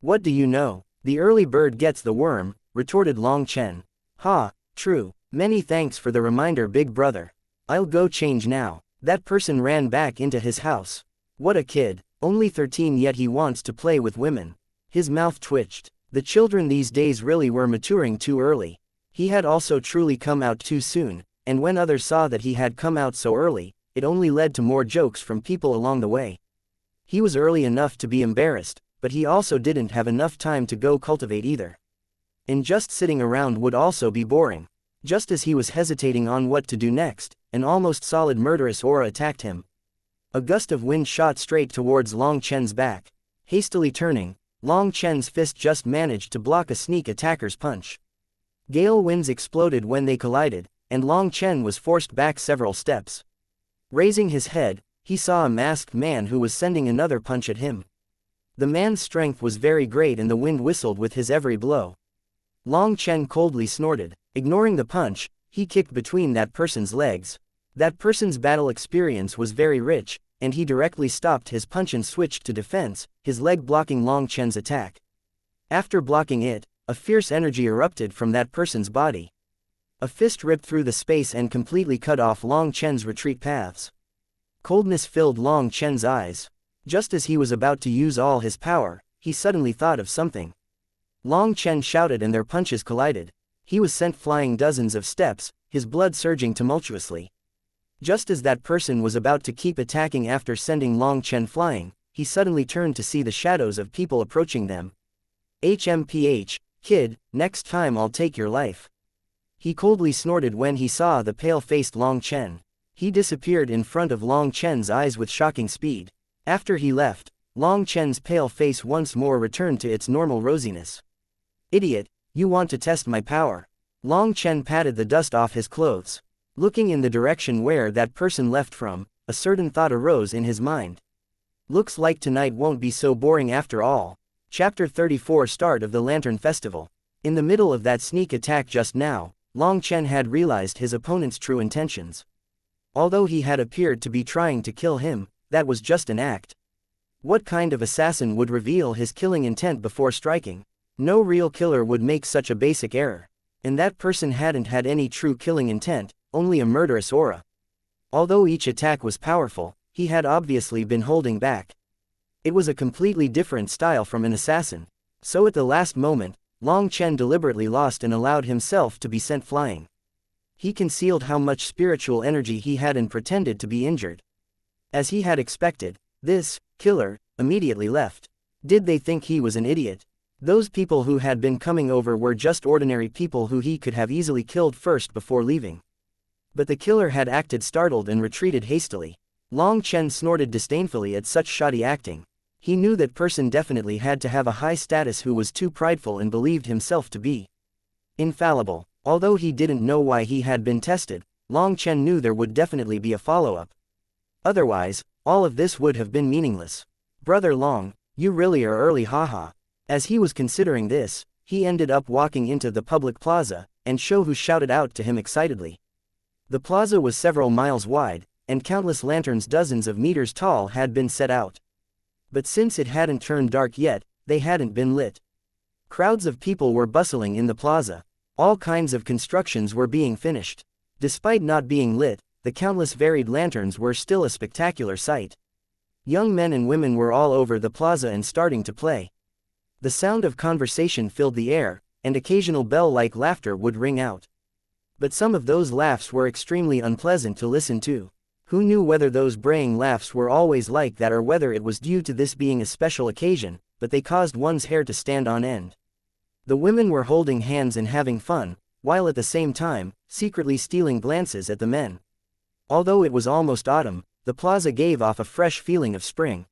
"What do you know? The early bird gets the worm," retorted Long Chen. "Ha, true. Many thanks for the reminder, big brother. I'll go change now." That person ran back into his house. What a kid, only 13 yet he wants to play with women. His mouth twitched. The children these days really were maturing too early. He had also truly come out too soon, and when others saw that he had come out so early, it only led to more jokes from people along the way. He was early enough to be embarrassed, but he also didn't have enough time to go cultivate either. And just sitting around would also be boring. Just as he was hesitating on what to do next, an almost solid murderous aura attacked him. A gust of wind shot straight towards Long Chen's back. Hastily turning, Long Chen's fist just managed to block a sneak attacker's punch. Gale winds exploded when they collided, and Long Chen was forced back several steps. Raising his head, he saw a masked man who was sending another punch at him. The man's strength was very great and the wind whistled with his every blow. Long Chen coldly snorted. Ignoring the punch, he kicked between that person's legs. That person's battle experience was very rich, and he directly stopped his punch and switched to defense, his leg blocking Long Chen's attack. After blocking it, a fierce energy erupted from that person's body. A fist ripped through the space and completely cut off Long Chen's retreat paths. Coldness filled Long Chen's eyes. Just as he was about to use all his power, he suddenly thought of something. Long Chen shouted and their punches collided. He was sent flying dozens of steps, his blood surging tumultuously. Just as that person was about to keep attacking after sending Long Chen flying, he suddenly turned to see the shadows of people approaching them. "HMPH, kid, next time I'll take your life." He coldly snorted when he saw the pale-faced Long Chen. He disappeared in front of Long Chen's eyes with shocking speed. After he left, Long Chen's pale face once more returned to its normal rosiness. "Idiot, you want to test my power." Long Chen patted the dust off his clothes. Looking in the direction where that person left from, a certain thought arose in his mind. Looks like tonight won't be so boring after all. Chapter 34 Start of the Lantern Festival. In the middle of that sneak attack just now, Long Chen had realized his opponent's true intentions. Although he had appeared to be trying to kill him, that was just an act. What kind of assassin would reveal his killing intent before striking? No real killer would make such a basic error. And that person hadn't had any true killing intent, only a murderous aura. Although each attack was powerful, he had obviously been holding back. It was a completely different style from an assassin. So at the last moment, Long Chen deliberately lost and allowed himself to be sent flying. He concealed how much spiritual energy he had and pretended to be injured. As he had expected, this killer immediately left. Did they think he was an idiot? Those people who had been coming over were just ordinary people who he could have easily killed first before leaving. But the killer had acted startled and retreated hastily. Long Chen snorted disdainfully at such shoddy acting. He knew that person definitely had to have a high status who was too prideful and believed himself to be infallible. Although he didn't know why he had been tested, Long Chen knew there would definitely be a follow-up. Otherwise, all of this would have been meaningless. "Brother Long, you really are early, haha." As he was considering this, he ended up walking into the public plaza, and Shouhu shouted out to him excitedly. The plaza was several miles wide, and countless lanterns dozens of meters tall had been set out. But since it hadn't turned dark yet, they hadn't been lit. Crowds of people were bustling in the plaza. All kinds of constructions were being finished. Despite not being lit, the countless varied lanterns were still a spectacular sight. Young men and women were all over the plaza and starting to play. The sound of conversation filled the air, and occasional bell-like laughter would ring out. But some of those laughs were extremely unpleasant to listen to. Who knew whether those braying laughs were always like that or whether it was due to this being a special occasion, but they caused one's hair to stand on end. The women were holding hands and having fun, while at the same time, secretly stealing glances at the men. Although it was almost autumn, the plaza gave off a fresh feeling of spring.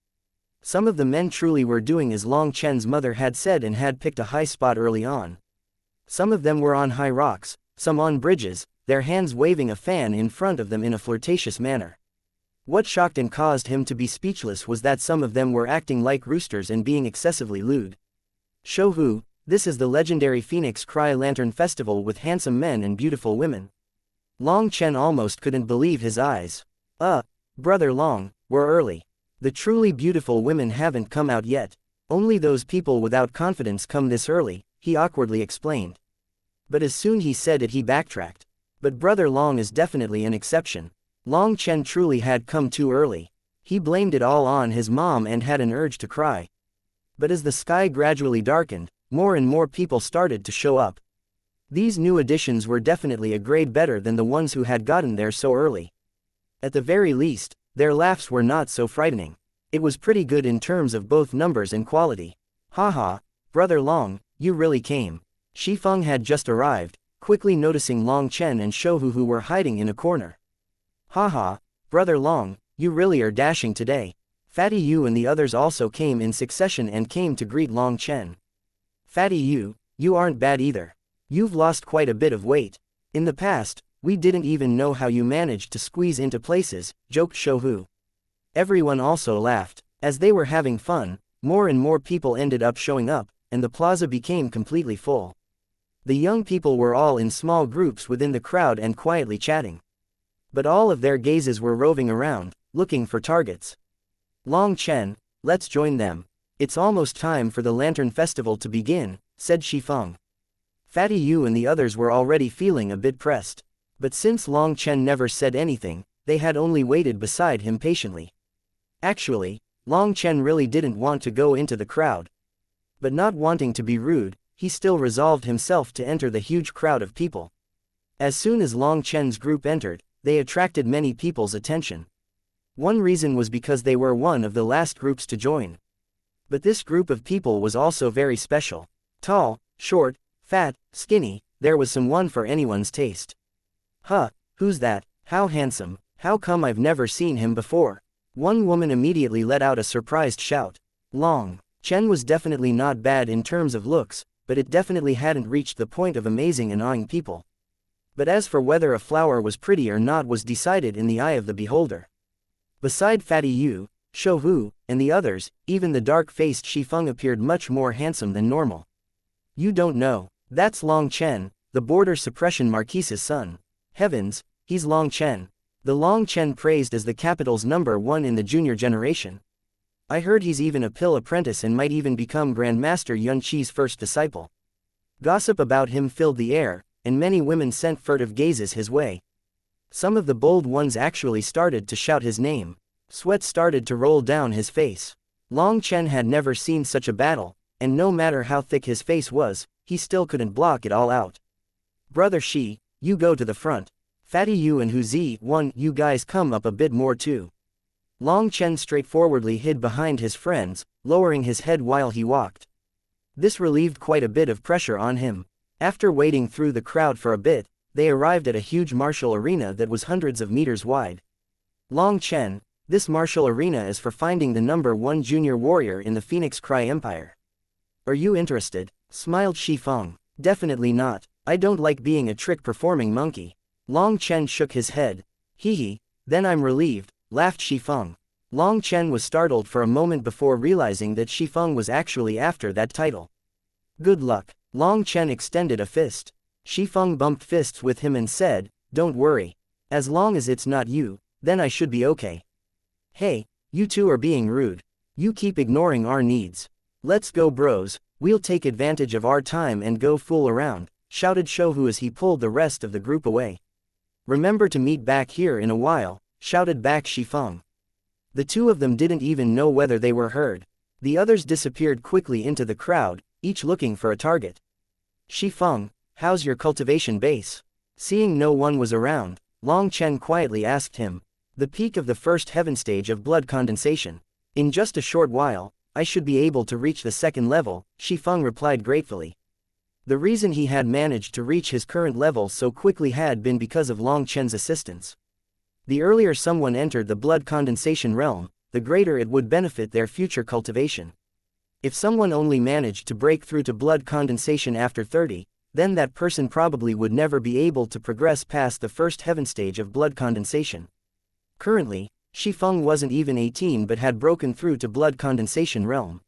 Some of the men truly were doing as Long Chen's mother had said and had picked a high spot early on. Some of them were on high rocks, some on bridges, their hands waving a fan in front of them in a flirtatious manner. What shocked and caused him to be speechless was that some of them were acting like roosters and being excessively lewd. Shouhu, this is the legendary Phoenix Cry Lantern Festival with handsome men and beautiful women. Long Chen almost couldn't believe his eyes. Brother Long, we're early. The truly beautiful women haven't come out yet. Only those people without confidence come this early, he awkwardly explained. But as soon he said it he backtracked. But Brother Long is definitely an exception. Long Chen truly had come too early. He blamed it all on his mom and had an urge to cry. But as the sky gradually darkened, more and more people started to show up. These new additions were definitely a grade better than the ones who had gotten there so early. At the very least, their laughs were not so frightening. It was pretty good in terms of both numbers and quality. Haha, Brother Long, you really came. Shifeng had just arrived, quickly noticing Long Chen and Shouhu who were hiding in a corner. Haha, Brother Long, you really are dashing today. Fatty Yu and the others also came in succession and came to greet Long Chen. Fatty Yu, you aren't bad either. You've lost quite a bit of weight. In the past, we didn't even know how you managed to squeeze into places, joked Shouhu. Everyone also laughed. As they were having fun, more and more people ended up showing up, and the plaza became completely full. The young people were all in small groups within the crowd and quietly chatting. But all of their gazes were roving around, looking for targets. Long Chen, let's join them. It's almost time for the Lantern Festival to begin, said Shifeng. Fatty Yu and the others were already feeling a bit pressed. But since Long Chen never said anything, they had only waited beside him patiently. Actually, Long Chen really didn't want to go into the crowd. But not wanting to be rude, he still resolved himself to enter the huge crowd of people. As soon as Long Chen's group entered, they attracted many people's attention. One reason was because they were one of the last groups to join. But this group of people was also very special. Tall, short, fat, skinny, there was someone for anyone's taste. Who's that? How handsome, how come I've never seen him before? One woman immediately let out a surprised shout. Long Chen was definitely not bad in terms of looks, but it definitely hadn't reached the point of amazing annoying people. But as for whether a flower was pretty or not was decided in the eye of the beholder. Beside Fatty Yu, Shouhu, and the others, even the dark-faced Shifeng appeared much more handsome than normal. You don't know, that's Long Chen, the border suppression marquise's son. Heavens, he's Long Chen. The Long Chen praised as the capital's #1 in the junior generation. I heard he's even a pill apprentice and might even become Grandmaster Yun Qi's first disciple. Gossip about him filled the air, and many women sent furtive gazes his way. Some of the bold ones actually started to shout his name. Sweat started to roll down his face. Long Chen had never seen such a battle, and no matter how thick his face was, he still couldn't block it all out. Brother Shi, you go to the front. Fatty Yu and Hu Zi, you guys come up a bit more too. Long Chen straightforwardly hid behind his friends, lowering his head while he walked. This relieved quite a bit of pressure on him. After waiting through the crowd for a bit, they arrived at a huge martial arena that was hundreds of meters wide. Long Chen, this martial arena is for finding the #1 junior warrior in the Phoenix Cry Empire. Are you interested? Smiled Shifeng. Definitely not. I don't like being a trick-performing monkey. Long Chen shook his head. Hee, then I'm relieved, laughed Shifeng. Long Chen was startled for a moment before realizing that Shifeng was actually after that title. Good luck. Long Chen extended a fist. Shifeng bumped fists with him and said, don't worry. As long as it's not you, then I should be okay. Hey, you two are being rude. You keep ignoring our needs. Let's go bros, we'll take advantage of our time and go fool around, shouted Shouhu as he pulled the rest of the group away. Remember to meet back here in a while, shouted back Shifeng. The two of them didn't even know whether they were heard. The others disappeared quickly into the crowd, each looking for a target. Shifeng, how's your cultivation base? Seeing no one was around, Long Chen quietly asked him. The peak of the first heaven stage of blood condensation. In just a short while, I should be able to reach the second level, Shifeng replied gratefully. The reason he had managed to reach his current level so quickly had been because of Long Chen's assistance. The earlier someone entered the blood condensation realm, the greater it would benefit their future cultivation. If someone only managed to break through to blood condensation after 30, then that person probably would never be able to progress past the first heaven stage of blood condensation. Currently, Shifeng wasn't even 18 but had broken through to blood condensation realm.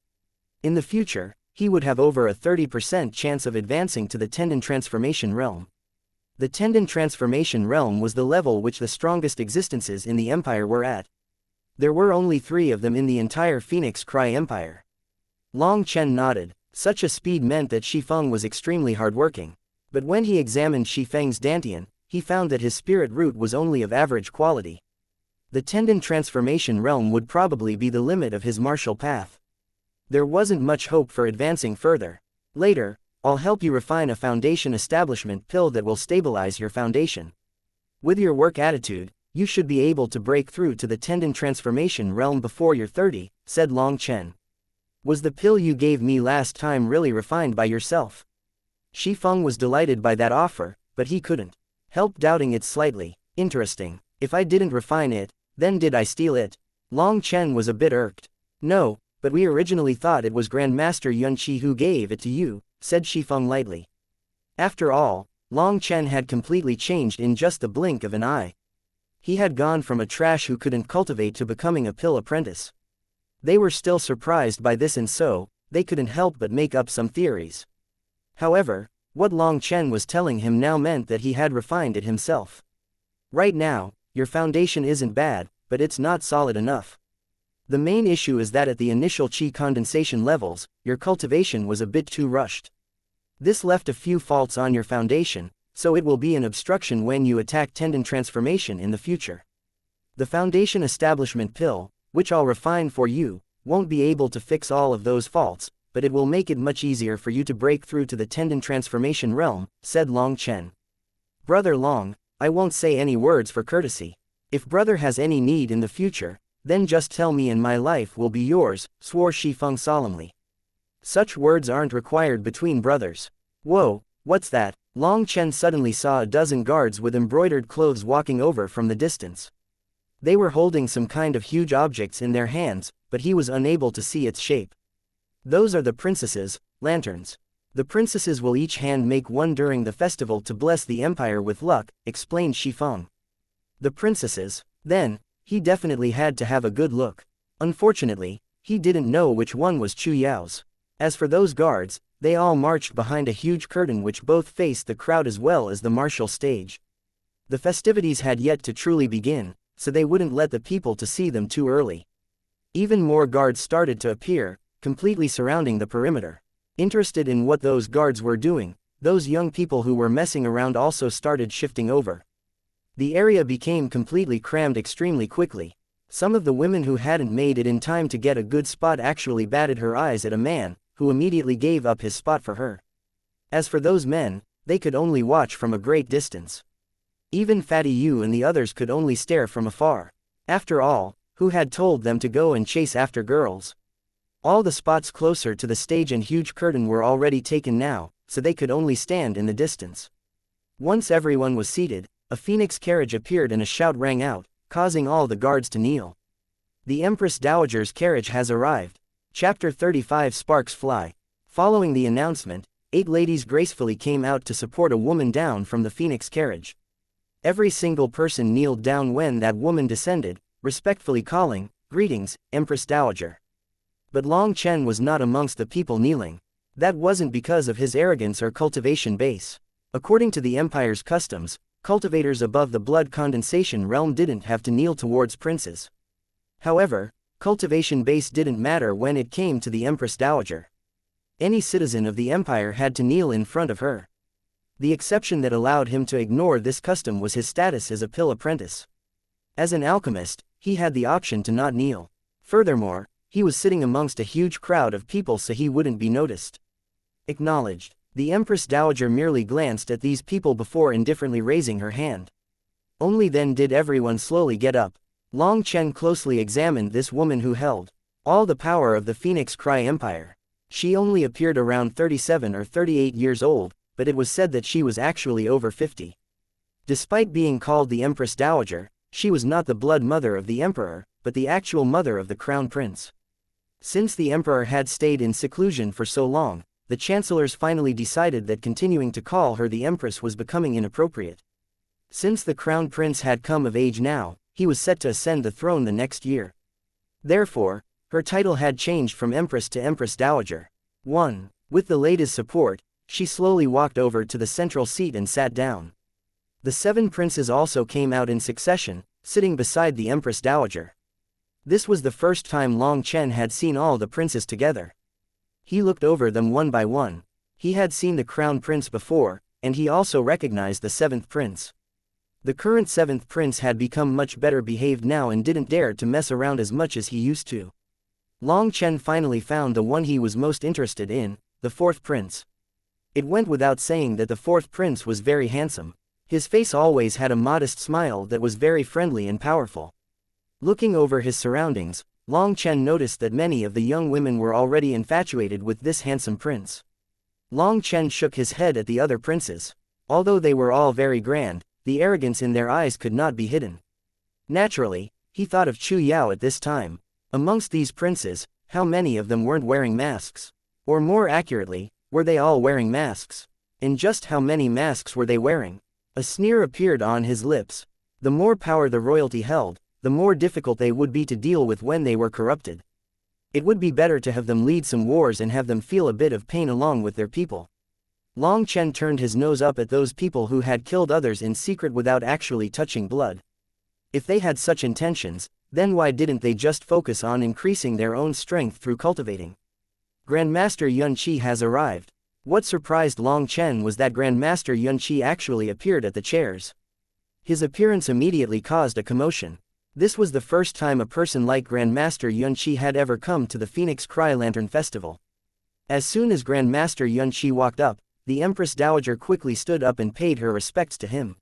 In the future, he would have over a 30% chance of advancing to the tendon transformation realm. The tendon transformation realm was the level which the strongest existences in the empire were at. There were only 3 of them in the entire Phoenix Cry Empire. Long Chen nodded. Such a speed meant that Shifeng was extremely hardworking. But when he examined Shifeng's dantian, he found that his spirit root was only of average quality. The tendon transformation realm would probably be the limit of his martial path. There wasn't much hope for advancing further. Later, I'll help you refine a foundation establishment pill that will stabilize your foundation. With your work attitude, you should be able to break through to the tendon transformation realm before you're 30, said Long Chen. Was the pill you gave me last time really refined by yourself? Shifeng was delighted by that offer, but he couldn't help doubting it slightly. Interesting. If I didn't refine it, then did I steal it? Long Chen was a bit irked. No, but we originally thought it was Grandmaster Yunqi who gave it to you, said Shifeng lightly. After all, Long Chen had completely changed in just the blink of an eye. He had gone from a trash who couldn't cultivate to becoming a pill apprentice. They were still surprised by this and so, they couldn't help but make up some theories. However, what Long Chen was telling him now meant that he had refined it himself. Right now, your foundation isn't bad, but it's not solid enough. The main issue is that at the initial qi condensation levels, your cultivation was a bit too rushed. This left a few faults on your foundation, so it will be an obstruction when you attack tendon transformation in the future. The foundation establishment pill, which I'll refine for you, won't be able to fix all of those faults, but it will make it much easier for you to break through to the tendon transformation realm, said Long Chen. Brother Long, I won't say any words for courtesy. If brother has any need in the future, then just tell me and my life will be yours, swore Shifeng solemnly. Such words aren't required between brothers. Whoa, what's that? Long Chen suddenly saw a dozen guards with embroidered clothes walking over from the distance. They were holding some kind of huge objects in their hands, but he was unable to see its shape. Those are the princesses, lanterns. The princesses will each hand make one during the festival to bless the empire with luck, explained Shifeng. The princesses? Then, he definitely had to have a good look. Unfortunately, he didn't know which one was Chu Yao's. As for those guards, they all marched behind a huge curtain which both faced the crowd as well as the martial stage. The festivities had yet to truly begin, so they wouldn't let the people to see them too early. Even more guards started to appear, completely surrounding the perimeter. Interested in what those guards were doing, those young people who were messing around also started shifting over. The area became completely crammed extremely quickly. Some of the women who hadn't made it in time to get a good spot actually batted her eyes at a man, who immediately gave up his spot for her. As for those men, they could only watch from a great distance. Even Fatty Yu and the others could only stare from afar. After all, who had told them to go and chase after girls? All the spots closer to the stage and huge curtain were already taken now, so they could only stand in the distance. Once everyone was seated, a phoenix carriage appeared and a shout rang out, causing all the guards to kneel. The Empress Dowager's carriage has arrived. Chapter 35 Sparks Fly. Following the announcement, 8 ladies gracefully came out to support a woman down from the phoenix carriage. Every single person kneeled down when that woman descended, respectfully calling, "Greetings, Empress Dowager." But Long Chen was not amongst the people kneeling. That wasn't because of his arrogance or cultivation base. According to the Empire's customs, cultivators above the blood condensation realm didn't have to kneel towards princes. However, cultivation base didn't matter when it came to the Empress Dowager. Any citizen of the Empire had to kneel in front of her. The exception that allowed him to ignore this custom was his status as a pill apprentice. As an alchemist, he had the option to not kneel. Furthermore, he was sitting amongst a huge crowd of people so he wouldn't be noticed. Acknowledged. The Empress Dowager merely glanced at these people before indifferently raising her hand. Only then did everyone slowly get up. Long Chen closely examined this woman who held all the power of the Phoenix Cry Empire. She only appeared around 37 or 38 years old, but it was said that she was actually over 50. Despite being called the Empress Dowager, she was not the blood mother of the emperor, but the actual mother of the crown prince. Since the emperor had stayed in seclusion for so long, the chancellors finally decided that continuing to call her the empress was becoming inappropriate. Since the crown prince had come of age now, he was set to ascend the throne the next year. Therefore, her title had changed from empress to empress dowager. 1. With the lady's support, she slowly walked over to the central seat and sat down. The 7 princes also came out in succession, sitting beside the empress dowager. This was the first time Long Chen had seen all the princes together. He looked over them one by one. He had seen the crown prince before, and he also recognized the 7th prince. The current 7th prince had become much better behaved now and didn't dare to mess around as much as he used to. Long Chen finally found the one he was most interested in, the 4th prince. It went without saying that the 4th prince was very handsome. His face always had a modest smile that was very friendly and powerful. Looking over his surroundings, Long Chen noticed that many of the young women were already infatuated with this handsome prince. Long Chen shook his head at the other princes. Although they were all very grand, the arrogance in their eyes could not be hidden. Naturally, he thought of Chu Yao at this time. Amongst these princes, how many of them weren't wearing masks? Or more accurately, were they all wearing masks? And just how many masks were they wearing? A sneer appeared on his lips. The more power the royalty held, the more difficult they would be to deal with when they were corrupted. It would be better to have them lead some wars and have them feel a bit of pain along with their people. Long Chen turned his nose up at those people who had killed others in secret without actually touching blood. If they had such intentions, then why didn't they just focus on increasing their own strength through cultivating? Grandmaster Yunqi has arrived. What surprised Long Chen was that Grandmaster Yunqi actually appeared at the chairs. His appearance immediately caused a commotion. This was the first time a person like Grandmaster Yunqi had ever come to the Phoenix Cry Lantern Festival. As soon as Grandmaster Yunqi walked up, the Empress Dowager quickly stood up and paid her respects to him.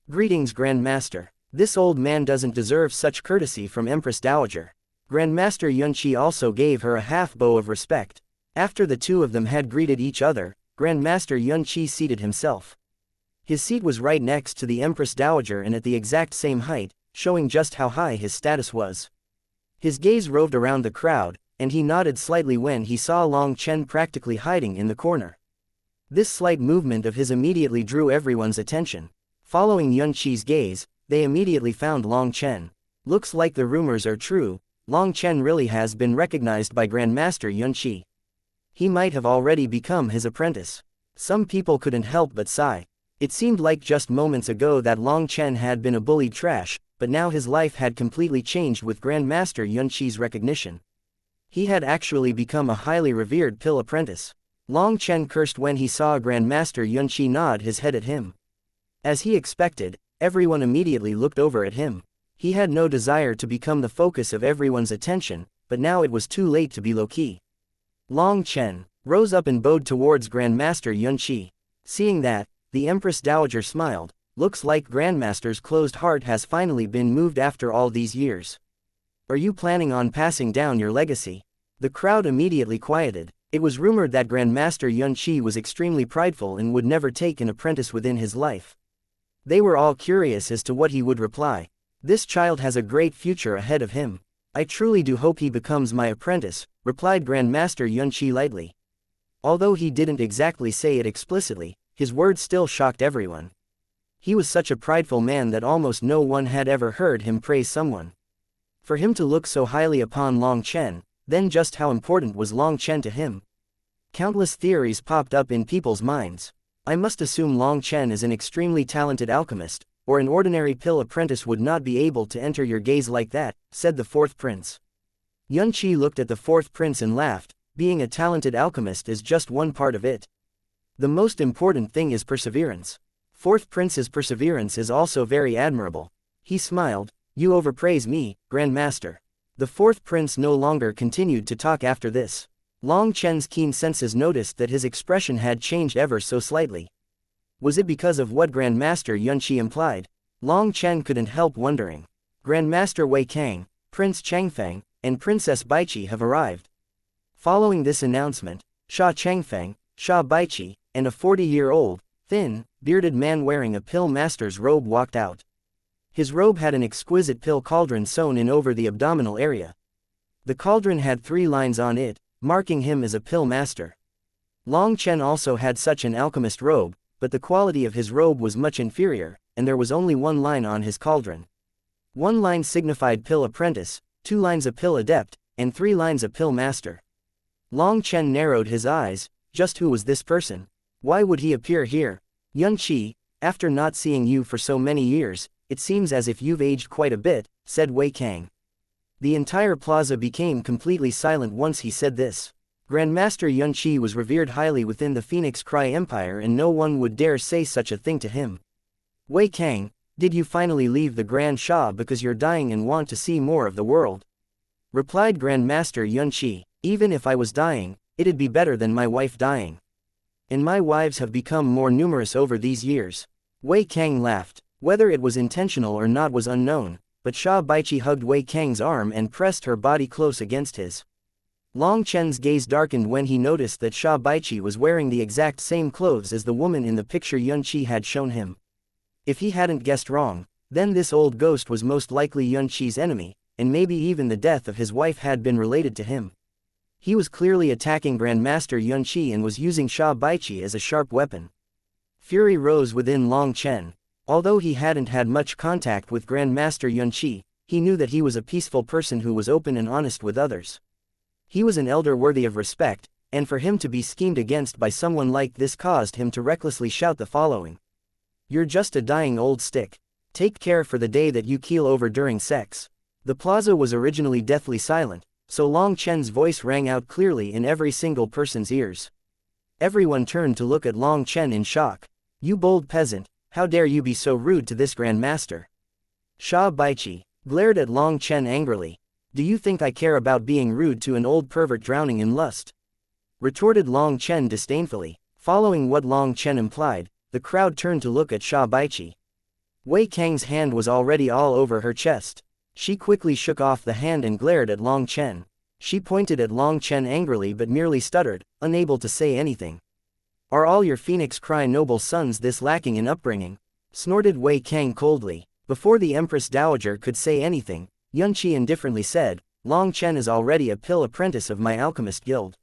Greetings, Grandmaster. This old man doesn't deserve such courtesy from Empress Dowager. Grandmaster Yunqi also gave her a half bow of respect. After the two of them had greeted each other, Grandmaster Yunqi seated himself. His seat was right next to the Empress Dowager and at the exact same height, showing just how high his status was. His gaze roved around the crowd, and he nodded slightly when he saw Long Chen practically hiding in the corner. This slight movement of his immediately drew everyone's attention. Following Yunqi's gaze, they immediately found Long Chen. Looks like the rumors are true, Long Chen really has been recognized by Grandmaster Yunqi. He might have already become his apprentice. Some people couldn't help but sigh. It seemed like just moments ago that Long Chen had been a bullied trash, but now his life had completely changed with Grandmaster Yunqi's recognition. He had actually become a highly revered pill apprentice. Long Chen cursed when he saw Grandmaster Yunqi nod his head at him. As he expected, everyone immediately looked over at him. He had no desire to become the focus of everyone's attention, but now it was too late to be low-key. Long Chen rose up and bowed towards Grandmaster Yunqi. Seeing that, the Empress Dowager smiled. Looks like Grandmaster's closed heart has finally been moved after all these years. Are you planning on passing down your legacy? The crowd immediately quieted. It was rumored that Grandmaster Yunqi was extremely prideful and would never take an apprentice within his life. They were all curious as to what he would reply. This child has a great future ahead of him. I truly do hope he becomes my apprentice, replied Grandmaster Yunqi lightly. Although he didn't exactly say it explicitly, his words still shocked everyone. He was such a prideful man that almost no one had ever heard him praise someone. For him to look so highly upon Long Chen, then just how important was Long Chen to him? Countless theories popped up in people's minds. I must assume Long Chen is an extremely talented alchemist, or an ordinary pill apprentice would not be able to enter your gaze like that, said the 4th prince. Yunqi looked at the 4th prince and laughed. Being a talented alchemist is just one part of it. The most important thing is perseverance. 4th prince's perseverance is also very admirable. He smiled. You overpraise me, Grandmaster. The 4th prince no longer continued to talk after this. Long Chen's keen senses noticed that his expression had changed ever so slightly. Was it because of what Grandmaster Yunqi implied? Long Chen couldn't help wondering. Grandmaster Wei Kang, Prince Changfeng, and Princess Baiqi have arrived. Following this announcement, Sha Changfeng, Sha Baiqi, and a 40-year-old, thin, bearded man wearing a pill master's robe walked out. His robe had an exquisite pill cauldron sewn in over the abdominal area. The cauldron had 3 lines on it, marking him as a pill master. Long Chen also had such an alchemist robe, but the quality of his robe was much inferior, and there was only 1 line on his cauldron. 1 line signified pill apprentice, 2 lines a pill adept, and 3 lines a pill master. Long Chen narrowed his eyes. Just who was this person? Why would he appear here? Yun Qi, after not seeing you for so many years, it seems as if you've aged quite a bit, said Wei Kang. The entire plaza became completely silent once he said this. Grandmaster Yun Qi was revered highly within the Phoenix Cry Empire and no one would dare say such a thing to him. Wei Kang, did you finally leave the Grand Sha because you're dying and want to see more of the world? Replied Grandmaster Yun Qi, even if I was dying, it'd be better than my wife dying. And my wives have become more numerous over these years. Wei Kang laughed. Whether it was intentional or not was unknown, but Sha Baiqi hugged Wei Kang's arm and pressed her body close against his. Long Chen's gaze darkened when he noticed that Sha Baiqi was wearing the exact same clothes as the woman in the picture Yun Qi had shown him. If he hadn't guessed wrong, then this old ghost was most likely Yun Qi's enemy, and maybe even the death of his wife had been related to him. He was clearly attacking Grandmaster Yun Qi and was using Sha Baiqi as a sharp weapon. Fury rose within Long Chen. Although he hadn't had much contact with Grandmaster Yun Qi, he knew that he was a peaceful person who was open and honest with others. He was an elder worthy of respect, and for him to be schemed against by someone like this caused him to recklessly shout the following. You're just a dying old stick. Take care for the day that you keel over during sex. The plaza was originally deathly silent, so Long Chen's voice rang out clearly in every single person's ears. Everyone turned to look at Long Chen in shock. You bold peasant, how dare you be so rude to this Grandmaster? Sha Baiqi glared at Long Chen angrily. Do you think I care about being rude to an old pervert drowning in lust? Retorted Long Chen disdainfully. Following what Long Chen implied, the crowd turned to look at Sha Baiqi. Wei Kang's hand was already all over her chest. She quickly shook off the hand and glared at Long Chen. She pointed at Long Chen angrily but merely stuttered, unable to say anything. Are all your Phoenix Cry noble sons this lacking in upbringing? Snorted Wei Kang coldly. Before the Empress Dowager could say anything, Yun Qi indifferently said, Long Chen is already a pill apprentice of my alchemist guild.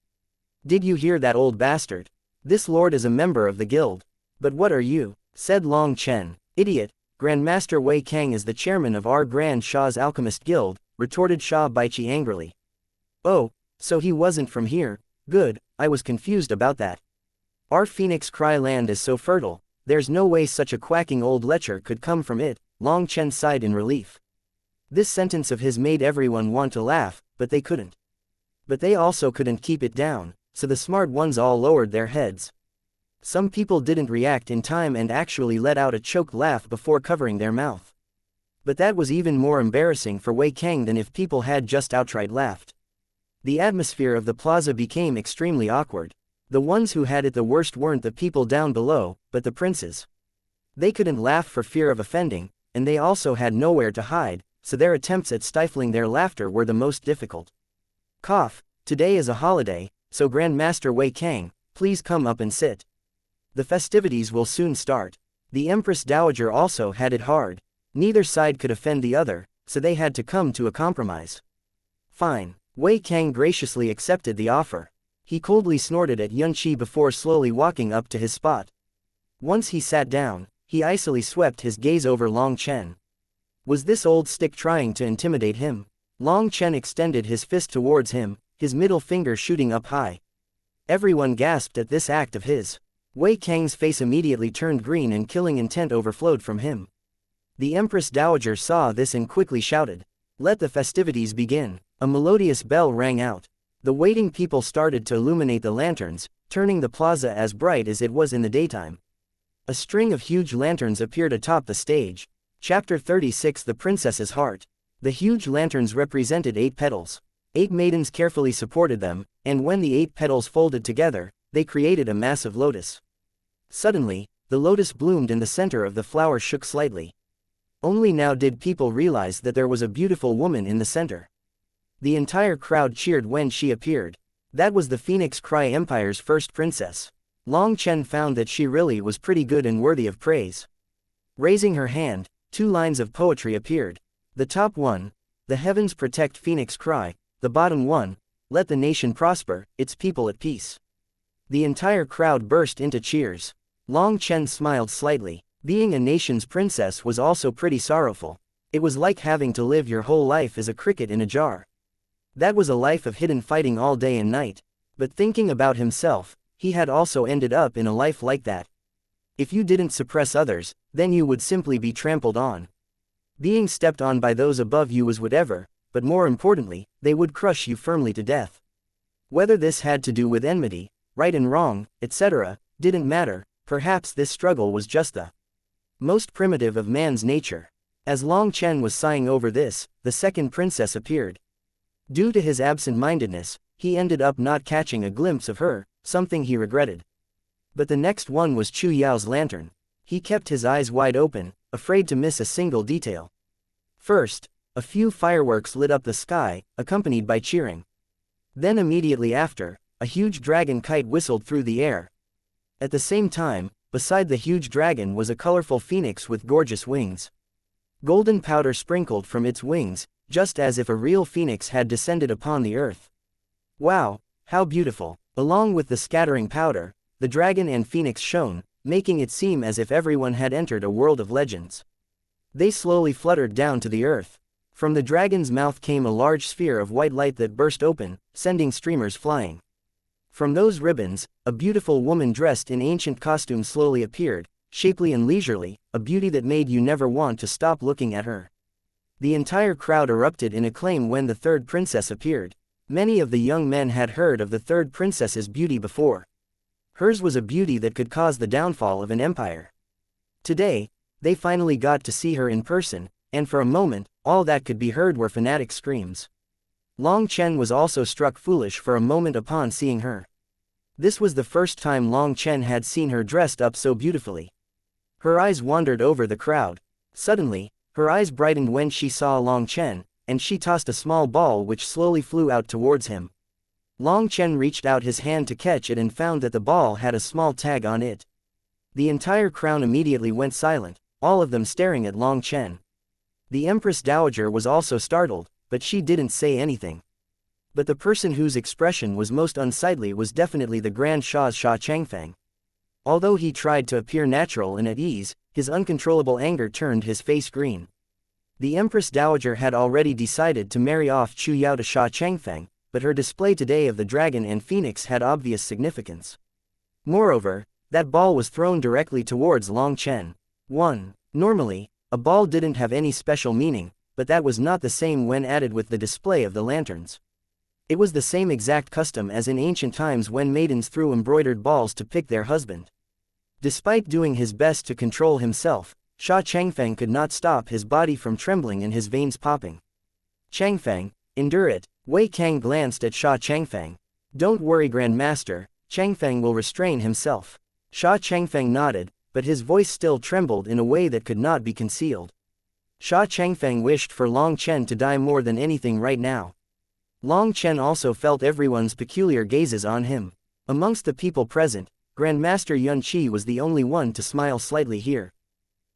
Did you hear that old bastard? This lord is a member of the guild. But what are you? Said Long Chen. Idiot. Grandmaster Wei Kang is the chairman of our Grand Sha's alchemist guild, retorted Sha Baiqi angrily. Oh, so he wasn't from here. Good, I was confused about that. Our Phoenix Cry land is so fertile, there's no way such a quacking old lecher could come from it, Long Chen sighed in relief. This sentence of his made everyone want to laugh, but they couldn't. But they also couldn't keep it down, so the smart ones all lowered their heads. Some people didn't react in time and actually let out a choked laugh before covering their mouth. But that was even more embarrassing for Wei Kang than if people had just outright laughed. The atmosphere of the plaza became extremely awkward. The ones who had it the worst weren't the people down below, but the princes. They couldn't laugh for fear of offending, and they also had nowhere to hide, so their attempts at stifling their laughter were the most difficult. Cough, today is a holiday, so Grandmaster Wei Kang, please come up and sit. The festivities will soon start. The Empress Dowager also had it hard. Neither side could offend the other, so they had to come to a compromise. Fine. Wei Kang graciously accepted the offer. He coldly snorted at Yun Qi before slowly walking up to his spot. Once he sat down, he icily swept his gaze over Long Chen. Was this old stick trying to intimidate him? Long Chen extended his fist towards him, his middle finger shooting up high. Everyone gasped at this act of his. Wei Kang's face immediately turned green and killing intent overflowed from him. The Empress Dowager saw this and quickly shouted, "Let the festivities begin." A melodious bell rang out. The waiting people started to illuminate the lanterns, turning the plaza as bright as it was in the daytime. A string of huge lanterns appeared atop the stage. Chapter 36 The Princess's Heart. The huge lanterns represented 8 petals. 8 maidens carefully supported them, and when the 8 petals folded together, they created a massive lotus. Suddenly, the lotus bloomed and the center of the flower shook slightly. Only now did people realize that there was a beautiful woman in the center. The entire crowd cheered when she appeared. That was the Phoenix Cry Empire's first princess. Long Chen found that she really was pretty good and worthy of praise. Raising her hand, 2 lines of poetry appeared. The top one, "The heavens protect Phoenix Cry," the bottom one, "Let the nation prosper, its people at peace." The entire crowd burst into cheers. Long Chen smiled slightly. Being a nation's princess was also pretty sorrowful. It was like having to live your whole life as a cricket in a jar. That was a life of hidden fighting all day and night. But thinking about himself, he had also ended up in a life like that. If you didn't suppress others, then you would simply be trampled on. Being stepped on by those above you was whatever, but more importantly, they would crush you firmly to death. Whether this had to do with enmity, right and wrong, etc., didn't matter. Perhaps this struggle was just the most primitive of man's nature. As Long Chen was sighing over this, the second princess appeared. Due to his absent-mindedness, he ended up not catching a glimpse of her, something he regretted. But the next one was Chu Yao's lantern. He kept his eyes wide open, afraid to miss a single detail. First, a few fireworks lit up the sky, accompanied by cheering. Then immediately after, a huge dragon kite whistled through the air. At the same time, beside the huge dragon was a colorful phoenix with gorgeous wings. Golden powder sprinkled from its wings, just as if a real phoenix had descended upon the earth. Wow, how beautiful! Along with the scattering powder, the dragon and phoenix shone, making it seem as if everyone had entered a world of legends. They slowly fluttered down to the earth. From the dragon's mouth came a large sphere of white light that burst open, sending streamers flying. From those ribbons, a beautiful woman dressed in ancient costume slowly appeared, shapely and leisurely, a beauty that made you never want to stop looking at her. The entire crowd erupted in acclaim when the third princess appeared. Many of the young men had heard of the third princess's beauty before. Hers was a beauty that could cause the downfall of an empire. Today, they finally got to see her in person, and for a moment, all that could be heard were fanatic screams. Long Chen was also struck foolish for a moment upon seeing her. This was the first time Long Chen had seen her dressed up so beautifully. Her eyes wandered over the crowd. Suddenly, her eyes brightened when she saw Long Chen, and she tossed a small ball which slowly flew out towards him. Long Chen reached out his hand to catch it and found that the ball had a small tag on it. The entire crowd immediately went silent, all of them staring at Long Chen. The Empress Dowager was also startled, but she didn't say anything. But the person whose expression was most unsightly was definitely the Grand Shah's Sha Changfeng. Although he tried to appear natural and at ease, his uncontrollable anger turned his face green. The Empress Dowager had already decided to marry off Chu Yao to Sha Changfeng, but her display today of the dragon and phoenix had obvious significance. Moreover, that ball was thrown directly towards Long Chen. 1. Normally, a ball didn't have any special meaning, but that was not the same when added with the display of the lanterns. It was the same exact custom as in ancient times when maidens threw embroidered balls to pick their husband. Despite doing his best to control himself, Sha Changfeng could not stop his body from trembling and his veins popping. Changfeng, endure it. Wei Kang glanced at Sha Changfeng. Don't worry, Grandmaster, Changfeng will restrain himself. Sha Changfeng nodded, but his voice still trembled in a way that could not be concealed. Sha Changfeng wished for Long Chen to die more than anything right now. Long Chen also felt everyone's peculiar gazes on him. Amongst the people present, Grandmaster Yun Qi was the only one to smile slightly here.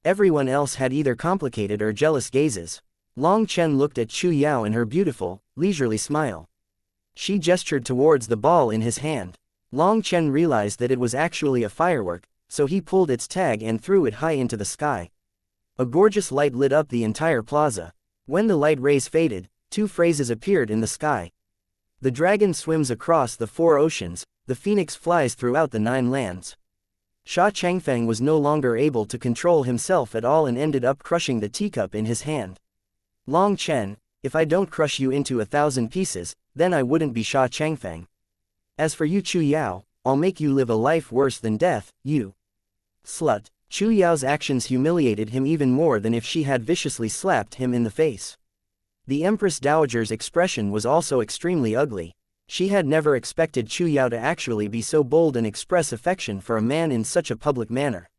Everyone else had either complicated or jealous gazes. Long Chen looked at Chu Yao and her beautiful, leisurely smile. She gestured towards the ball in his hand. Long Chen realized that it was actually a firework, so he pulled its tag and threw it high into the sky. A gorgeous light lit up the entire plaza. When the light rays faded, 2 phrases appeared in the sky. The dragon swims across the 4 oceans, the phoenix flies throughout the 9 lands. Sha Changfeng was no longer able to control himself at all and ended up crushing the teacup in his hand. Long Chen, if I don't crush you into 1,000 pieces, then I wouldn't be Sha Changfeng. As for you Chu Yao, I'll make you live a life worse than death, you slut. Chu Yao's actions humiliated him even more than if she had viciously slapped him in the face. The Empress Dowager's expression was also extremely ugly. She had never expected Chu Yao to actually be so bold and express affection for a man in such a public manner.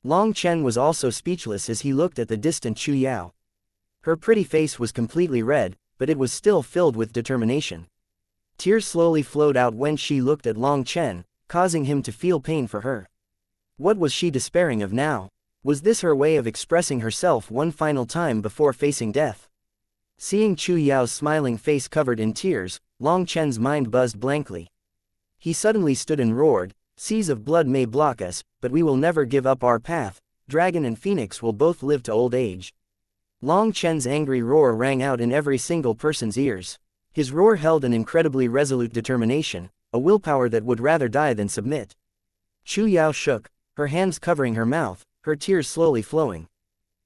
Long Chen was also speechless as he looked at the distant Chu Yao. Her pretty face was completely red, but it was still filled with determination. Tears slowly flowed out when she looked at Long Chen, causing him to feel pain for her. What was she despairing of now? Was this her way of expressing herself one final time before facing death? Seeing Chu Yao's smiling face covered in tears, Long Chen's mind buzzed blankly. He suddenly stood and roared, "Seas of blood may block us, but we will never give up our path. Dragon and Phoenix will both live to old age." Long Chen's angry roar rang out in every single person's ears. His roar held an incredibly resolute determination, a willpower that would rather die than submit. Chu Yao shook, her hands covering her mouth, her tears slowly flowing.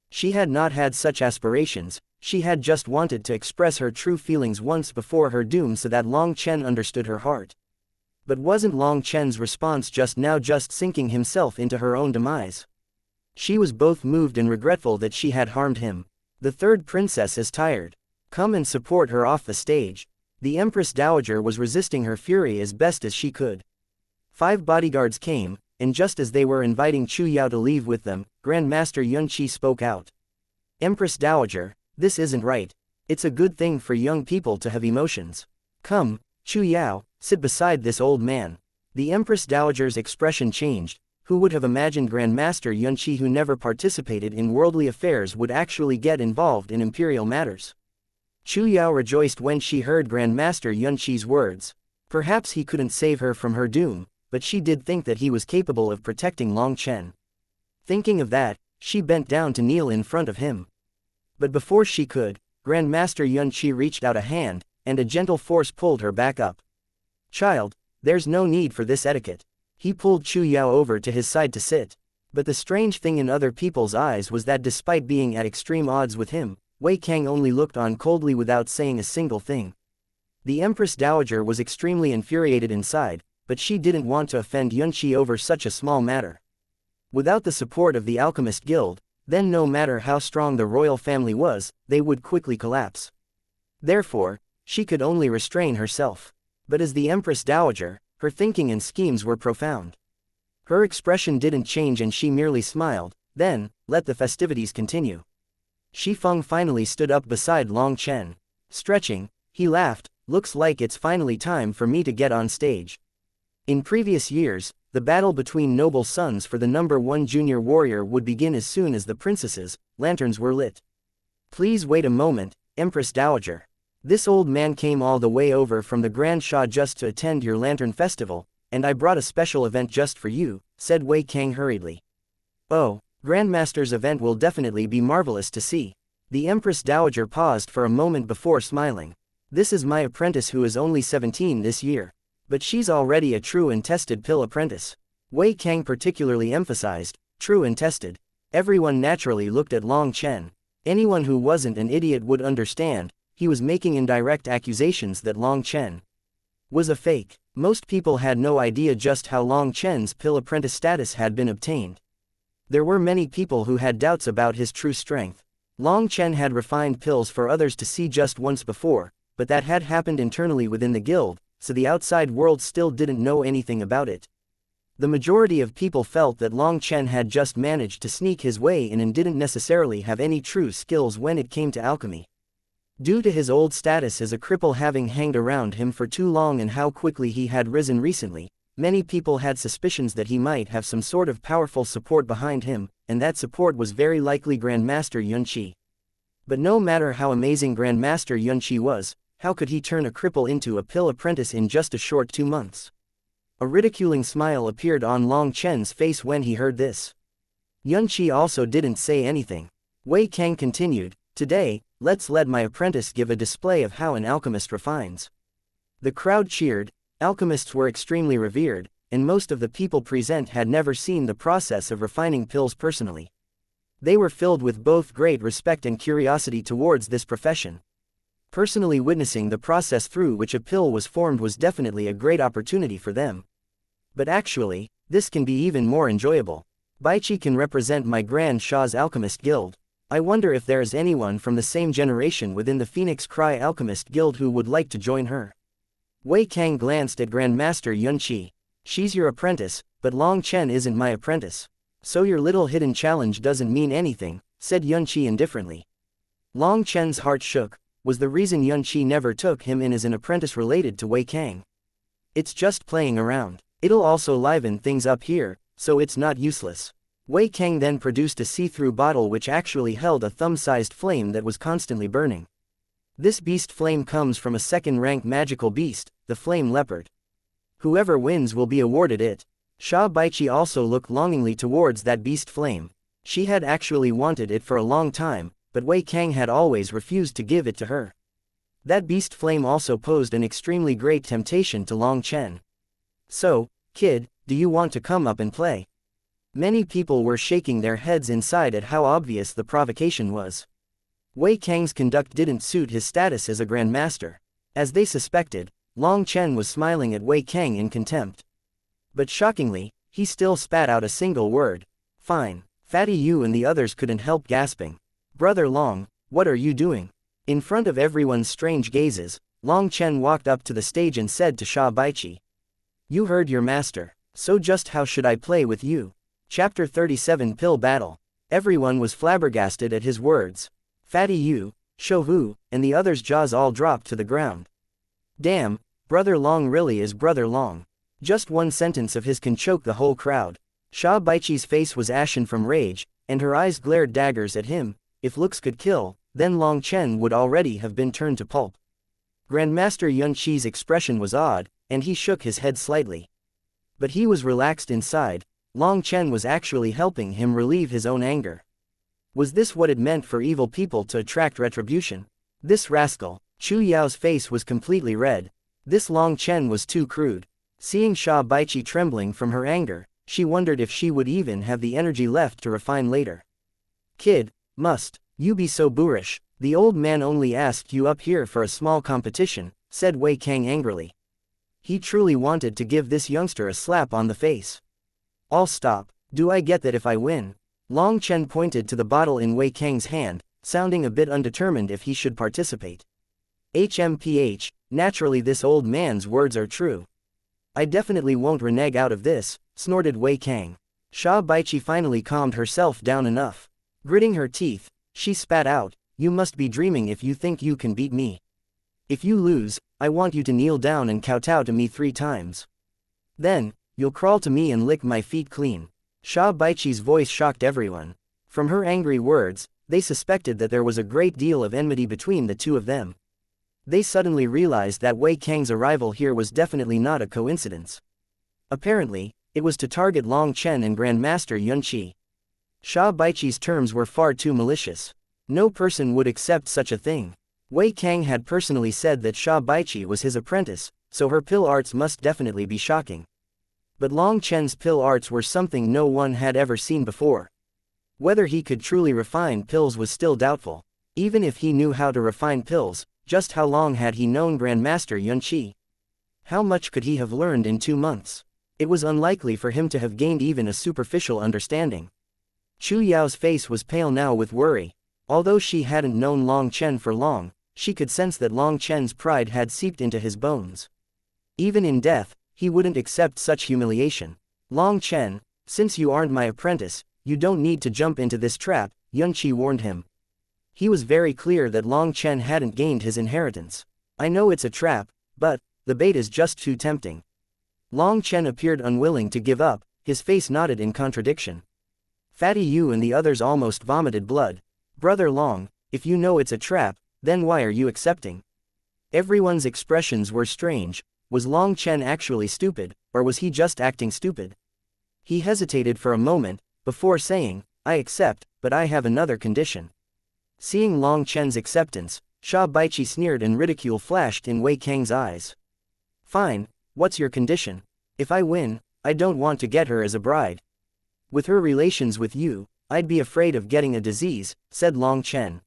She had not had such aspirations, she had just wanted to express her true feelings once before her doom so that Long Chen understood her heart. But wasn't Long Chen's response just now just sinking himself into her own demise? She was both moved and regretful that she had harmed him. The third princess is tired. Come and support her off the stage. The Empress Dowager was resisting her fury as best as she could. 5 bodyguards came, and just as they were inviting Chu Yao to leave with them, Grandmaster Yunqi spoke out. "Empress Dowager, this isn't right. It's a good thing for young people to have emotions. Come, Chu Yao, sit beside this old man." The Empress Dowager's expression changed. Who would have imagined Grandmaster Yunqi, who never participated in worldly affairs, would actually get involved in imperial matters? Chu Yao rejoiced when she heard Grandmaster Yunqi's words. Perhaps he couldn't save her from her doom, but she did think that he was capable of protecting Long Chen. Thinking of that, she bent down to kneel in front of him. But before she could, Grandmaster Yunqi reached out a hand, and a gentle force pulled her back up. "Child, there's no need for this etiquette." He pulled Chu Yao over to his side to sit. But the strange thing in other people's eyes was that despite being at extreme odds with him, Wei Kang only looked on coldly without saying a single thing. The Empress Dowager was extremely infuriated inside, but she didn't want to offend Yunqi over such a small matter. Without the support of the Alchemist Guild, then no matter how strong the royal family was, they would quickly collapse. Therefore, she could only restrain herself. But as the Empress Dowager, her thinking and schemes were profound. Her expression didn't change and she merely smiled, then, let the festivities continue. Shi Feng finally stood up beside Long Chen. Stretching, he laughed, "Looks like it's finally time for me to get on stage." In previous years, the battle between noble sons for the #1 junior warrior would begin as soon as the princesses' lanterns were lit. "Please wait a moment, Empress Dowager. This old man came all the way over from the Grand Sha just to attend your lantern festival, and I brought a special event just for you," said Wei Kang hurriedly. "Oh, Grandmaster's event will definitely be marvelous to see." The Empress Dowager paused for a moment before smiling. "This is my apprentice who is only 17 this year. But she's already a true and tested pill apprentice." Wei Kang particularly emphasized, "true and tested." Everyone naturally looked at Long Chen. Anyone who wasn't an idiot would understand. He was making indirect accusations that Long Chen was a fake. Most people had no idea just how Long Chen's pill apprentice status had been obtained. There were many people who had doubts about his true strength. Long Chen had refined pills for others to see just once before, but that had happened internally within the guild, so the outside world still didn't know anything about it. The majority of people felt that Long Chen had just managed to sneak his way in and didn't necessarily have any true skills when it came to alchemy. Due to his old status as a cripple having hanged around him for too long and how quickly he had risen recently, many people had suspicions that he might have some sort of powerful support behind him, and that support was very likely Grandmaster Yunqi. But no matter how amazing Grandmaster Yunqi was, how could he turn a cripple into a pill apprentice in just a short 2 months? A ridiculing smile appeared on Long Chen's face when he heard this. Yunqi also didn't say anything. Wei Kang continued, "Today, let's let my apprentice give a display of how an alchemist refines." The crowd cheered. Alchemists were extremely revered, and most of the people present had never seen the process of refining pills personally. They were filled with both great respect and curiosity towards this profession. Personally witnessing the process through which a pill was formed was definitely a great opportunity for them. But actually, this can be even more enjoyable. Baichi can represent my Grand Sha's Alchemist Guild. I wonder if there is anyone from the same generation within the Phoenix Cry Alchemist Guild who would like to join her. Wei Kang glanced at Grandmaster Yunqi. "She's your apprentice, but Long Chen isn't my apprentice. So your little hidden challenge doesn't mean anything, said Yunqi indifferently. Long Chen's heart shook. Was the reason Yunqi never took him in as an apprentice related to Wei Kang? It's just playing around. It'll also liven things up here, so it's not useless. Wei Kang then produced a see-through bottle which actually held a thumb-sized flame that was constantly burning. This beast flame comes from a second-rank magical beast, the flame leopard. Whoever wins will be awarded it. Sha Baiqi also looked longingly towards that beast flame. She had actually wanted it for a long time, but Wei Kang had always refused to give it to her. That beast flame also posed an extremely great temptation to Long Chen. So, kid, do you want to come up and play? Many people were shaking their heads inside at how obvious the provocation was. Wei Kang's conduct didn't suit his status as a grandmaster. As they suspected, Long Chen was smiling at Wei Kang in contempt. But shockingly, he still spat out a single word. Fine. Fatty Yu and the others couldn't help gasping. Brother Long, what are you doing? In front of everyone's strange gazes, Long Chen walked up to the stage and said to Sha Baiqi. You heard your master, so just how should I play with you? Chapter 37 Pill Battle. Everyone was flabbergasted at his words. Fatty Yu, Shou, and the others' jaws all dropped to the ground. Damn, Brother Long really is Brother Long. Just one sentence of his can choke the whole crowd. Sha Baiqi's face was ashen from rage, and her eyes glared daggers at him. If looks could kill, then Long Chen would already have been turned to pulp. Grandmaster Yunqi's expression was odd, and he shook his head slightly. But he was relaxed inside. Long Chen was actually helping him relieve his own anger. Was this what it meant for evil people to attract retribution? This rascal, Chu Yao's face was completely red. This Long Chen was too crude. Seeing Sha Baiqi trembling from her anger, she wondered if she would even have the energy left to refine later. Kid, must you be so boorish? The old man only asked you up here for a small competition, said Wei Kang angrily. He truly wanted to give this youngster a slap on the face. I'll stop. Do I get that if I win? Long Chen pointed to the bottle in Wei Kang's hand, sounding a bit undetermined if he should participate. HMPH, naturally this old man's words are true. I definitely won't renege out of this, snorted Wei Kang. Sha Baiqi finally calmed herself down enough. Gritting her teeth, she spat out, you must be dreaming if you think you can beat me. If you lose, I want you to kneel down and kowtow to me 3 times. Then, you'll crawl to me and lick my feet clean. Sha Baiqi's voice shocked everyone. From her angry words, they suspected that there was a great deal of enmity between the two of them. They suddenly realized that Wei Kang's arrival here was definitely not a coincidence. Apparently, it was to target Long Chen and Grandmaster Yunqi. Sha Baiqi's terms were far too malicious. No person would accept such a thing. Wei Kang had personally said that Sha Baiqi was his apprentice, so her pill arts must definitely be shocking. But Long Chen's pill arts were something no one had ever seen before. Whether he could truly refine pills was still doubtful. Even if he knew how to refine pills, just how long had he known Grandmaster Yunqi? How much could he have learned in 2 months? It was unlikely for him to have gained even a superficial understanding. Chu Yao's face was pale now with worry. Although she hadn't known Long Chen for long, she could sense that Long Chen's pride had seeped into his bones. Even in death, he wouldn't accept such humiliation. Long Chen, since you aren't my apprentice, you don't need to jump into this trap, Yunqi warned him. He was very clear that Long Chen hadn't gained his inheritance. I know it's a trap, but the bait is just too tempting. Long Chen appeared unwilling to give up, his face nodded in contradiction. Fatty Yu and the others almost vomited blood. Brother Long, if you know it's a trap, then why are you accepting? Everyone's expressions were strange. Was Long Chen actually stupid, or was he just acting stupid? He hesitated for a moment, before saying, I accept, but I have another condition. Seeing Long Chen's acceptance, Sha Baiqi sneered and ridicule flashed in Wei Kang's eyes. Fine, what's your condition? If I win, I don't want to get her as a bride. With her relations with you, I'd be afraid of getting a disease, said Long Chen.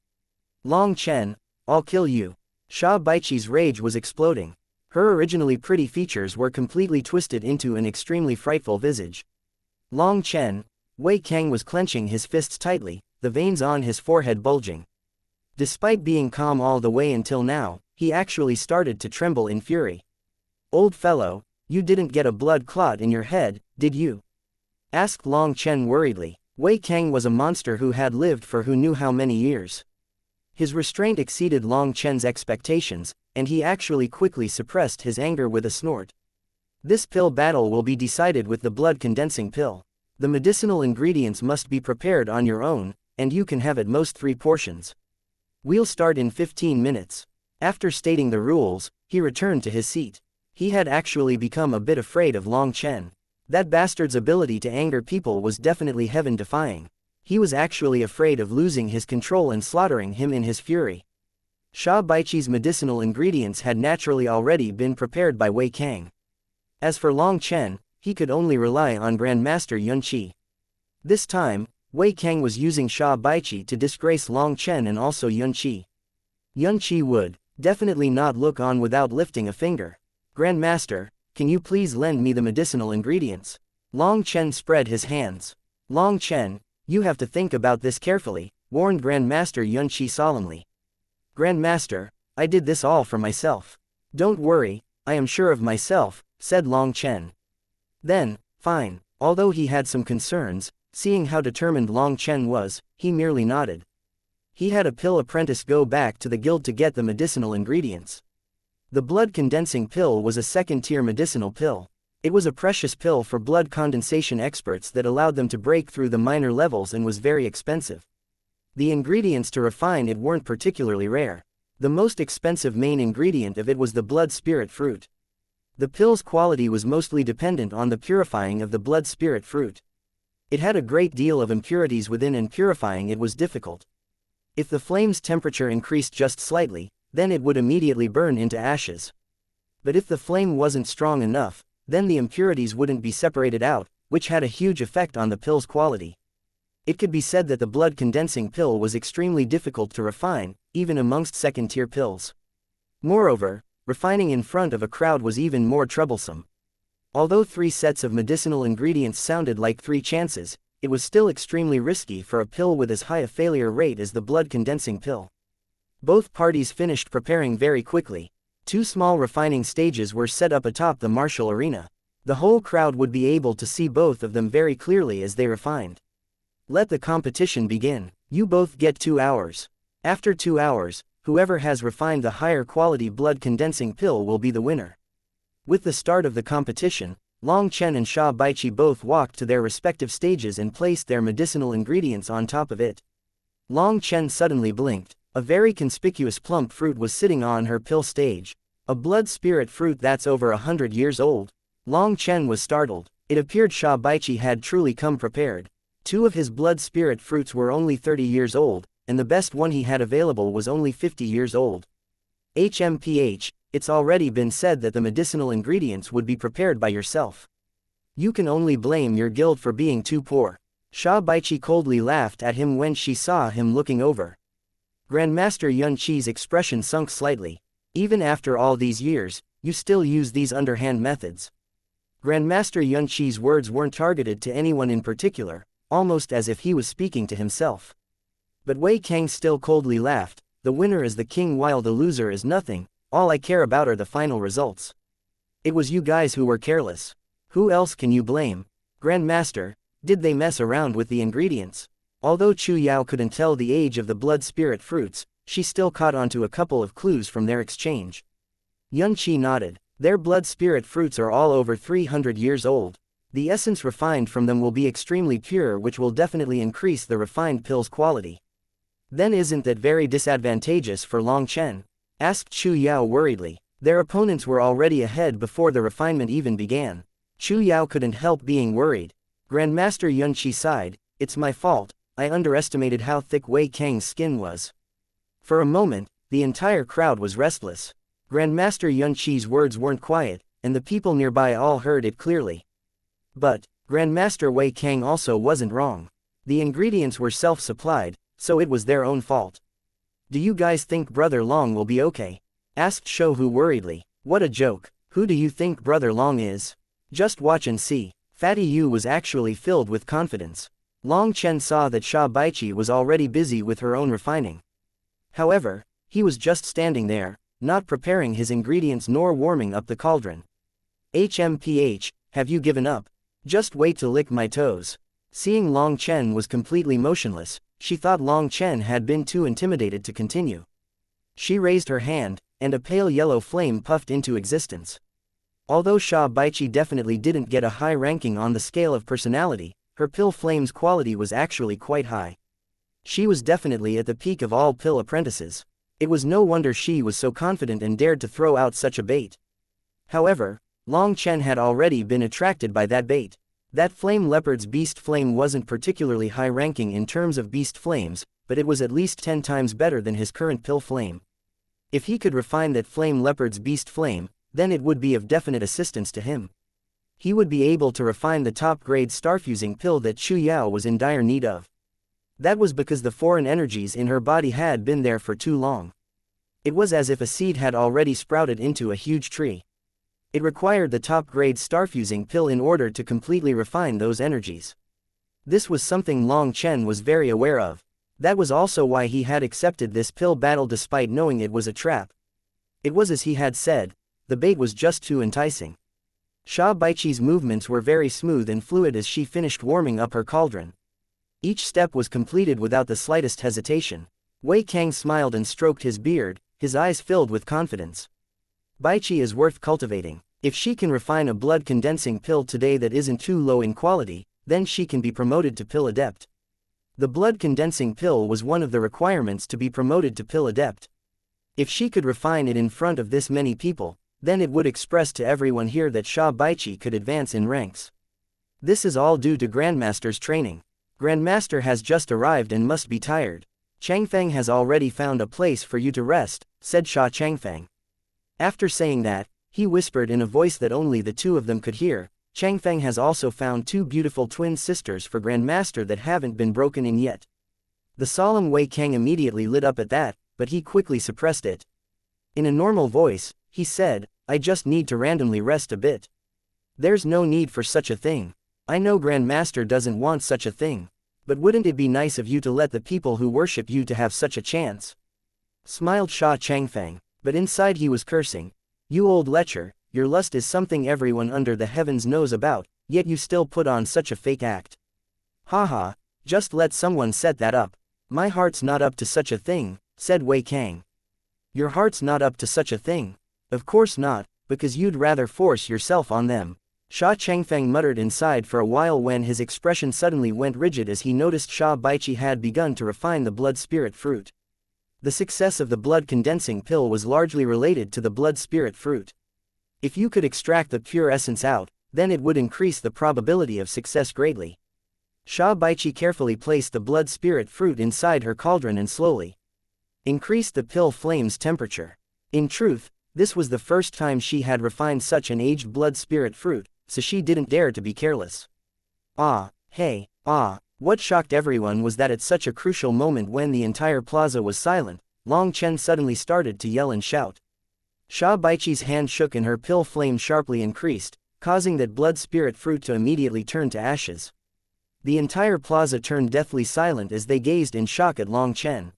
Long Chen, I'll kill you. Sha Baiqi's rage was exploding. Her originally pretty features were completely twisted into an extremely frightful visage. Long Chen, Wei Kang was clenching his fists tightly, the veins on his forehead bulging. Despite being calm all the way until now, he actually started to tremble in fury. Old fellow, you didn't get a blood clot in your head, did you? asked Long Chen worriedly. Wei Kang was a monster who had lived for who knew how many years. His restraint exceeded Long Chen's expectations, and he actually quickly suppressed his anger with a snort. This pill battle will be decided with the blood condensing pill. The medicinal ingredients must be prepared on your own, and you can have at most 3 portions. We'll start in 15 minutes. After stating the rules, he returned to his seat. He had actually become a bit afraid of Long Chen. That bastard's ability to anger people was definitely heaven-defying. He was actually afraid of losing his control and slaughtering him in his fury. Sha Baiqi's medicinal ingredients had naturally already been prepared by Wei Kang. As for Long Chen, he could only rely on Grandmaster Yunqi. This time, Wei Kang was using Sha Baiqi to disgrace Long Chen and also Yunqi. Yunqi would definitely not look on without lifting a finger. Grandmaster, can you please lend me the medicinal ingredients? Long Chen spread his hands. Long Chen, you have to think about this carefully, warned Grandmaster Yunqi solemnly. Grandmaster, I did this all for myself. Don't worry, I am sure of myself, said Long Chen. Then, fine. Although he had some concerns, seeing how determined Long Chen was, he merely nodded. He had a pill apprentice go back to the guild to get the medicinal ingredients. The blood condensing pill was a second-tier medicinal pill. It was a precious pill for blood condensation experts that allowed them to break through the minor levels and was very expensive. The ingredients to refine it weren't particularly rare. The most expensive main ingredient of it was the blood spirit fruit. The pill's quality was mostly dependent on the purifying of the blood spirit fruit. It had a great deal of impurities within and purifying it was difficult. If the flame's temperature increased just slightly, then it would immediately burn into ashes. But if the flame wasn't strong enough, then the impurities wouldn't be separated out, which had a huge effect on the pill's quality. It could be said that the blood condensing pill was extremely difficult to refine, even amongst second-tier pills. Moreover, refining in front of a crowd was even more troublesome. Although 3 sets of medicinal ingredients sounded like 3 chances, it was still extremely risky for a pill with as high a failure rate as the blood condensing pill. Both parties finished preparing very quickly. 2 small refining stages were set up atop the martial arena. The whole crowd would be able to see both of them very clearly as they refined. Let the competition begin. You both get 2 hours. After 2 hours, whoever has refined the higher quality blood condensing pill will be the winner. With the start of the competition, Long Chen and Sha Baiqi both walked to their respective stages and placed their medicinal ingredients on top of it. Long Chen suddenly blinked. A very conspicuous plump fruit was sitting on her pill stage. A blood spirit fruit that's over 100 years old. Long Chen was startled. It appeared Sha Baiqi had truly come prepared. 2 of his blood spirit fruits were only 30 years old, and the best one he had available was only 50 years old. HMPH, it's already been said that the medicinal ingredients would be prepared by yourself. You can only blame your guild for being too poor. Sha Baiqi coldly laughed at him when she saw him looking over. Grandmaster Yunqi's expression sunk slightly. Even after all these years, you still use these underhand methods. Grandmaster Yunqi's words weren't targeted to anyone in particular, almost as if he was speaking to himself. But Wei Kang still coldly laughed. The winner is the king while the loser is nothing. All I care about are the final results. It was you guys who were careless. Who else can you blame? Grandmaster, did they mess around with the ingredients? Although Chu Yao couldn't tell the age of the blood spirit fruits, she still caught onto a couple of clues from their exchange. Yunqi nodded. Their blood spirit fruits are all over 300 years old. The essence refined from them will be extremely pure, which will definitely increase the refined pill's quality. Then isn't that very disadvantageous for Long Chen? Asked Chu Yao worriedly. Their opponents were already ahead before the refinement even began. Chu Yao couldn't help being worried. Grandmaster Yunqi sighed. It's my fault. I underestimated how thick Wei Kang's skin was. For a moment, the entire crowd was restless. Grandmaster Yunqi's words weren't quiet, and the people nearby all heard it clearly. But, Grandmaster Wei Kang also wasn't wrong. The ingredients were self-supplied, so it was their own fault. Do you guys think Brother Long will be okay? Asked Shouhu worriedly. What a joke. Who do you think Brother Long is? Just watch and see. Fatty Yu was actually filled with confidence. Long Chen saw that Sha Baiqi was already busy with her own refining. However, he was just standing there, not preparing his ingredients nor warming up the cauldron. HMPH, have you given up? Just wait to lick my toes. Seeing Long Chen was completely motionless, she thought Long Chen had been too intimidated to continue. She raised her hand, and a pale yellow flame puffed into existence. Although Sha Baiqi definitely didn't get a high ranking on the scale of personality, her pill flame's quality was actually quite high. She was definitely at the peak of all pill apprentices. It was no wonder she was so confident and dared to throw out such a bait. However, Long Chen had already been attracted by that bait. That flame leopard's beast flame wasn't particularly high ranking in terms of beast flames, but it was at least 10 times better than his current pill flame. If he could refine that flame leopard's beast flame, then it would be of definite assistance to him. He would be able to refine the top-grade starfusing pill that Chu Yao was in dire need of. That was because the foreign energies in her body had been there for too long. It was as if a seed had already sprouted into a huge tree. It required the top-grade starfusing pill in order to completely refine those energies. This was something Long Chen was very aware of. That was also why he had accepted this pill battle despite knowing it was a trap. It was as he had said, the bait was just too enticing. Sha Baiqi's movements were very smooth and fluid as she finished warming up her cauldron. Each step was completed without the slightest hesitation. Wei Kang smiled and stroked his beard, his eyes filled with confidence. Baiqi is worth cultivating. If she can refine a blood-condensing pill today that isn't too low in quality, then she can be promoted to pill adept. The blood-condensing pill was one of the requirements to be promoted to pill adept. If she could refine it in front of this many people, then it would express to everyone here that Sha Baiqi could advance in ranks. This is all due to Grandmaster's training. Grandmaster has just arrived and must be tired. Changfeng has already found a place for you to rest, said Sha Changfeng. After saying that, he whispered in a voice that only the two of them could hear, Changfeng has also found two beautiful twin sisters for Grandmaster that haven't been broken in yet. The solemn Wei Kang immediately lit up at that, but he quickly suppressed it. In a normal voice, he said, I just need to randomly rest a bit. There's no need for such a thing. I know Grandmaster doesn't want such a thing. But wouldn't it be nice of you to let the people who worship you to have such a chance? Smiled Sha Changfeng, but inside he was cursing. You old lecher, your lust is something everyone under the heavens knows about, yet you still put on such a fake act. Haha, just let someone set that up. My heart's not up to such a thing, said Wei Kang. Your heart's not up to such a thing? Of course not, because you'd rather force yourself on them. Sha Changfeng muttered inside for a while when his expression suddenly went rigid as he noticed Sha Baiqi had begun to refine the blood spirit fruit. The success of the blood condensing pill was largely related to the blood spirit fruit. If you could extract the pure essence out, then it would increase the probability of success greatly. Sha Baiqi carefully placed the blood spirit fruit inside her cauldron and slowly increased the pill flame's temperature. In truth, this was the first time she had refined such an aged blood spirit fruit, so she didn't dare to be careless. What shocked everyone was that at such a crucial moment when the entire plaza was silent, Long Chen suddenly started to yell and shout. Sha Baiqi's hand shook and her pill flame sharply increased, causing that blood spirit fruit to immediately turn to ashes. The entire plaza turned deathly silent as they gazed in shock at Long Chen.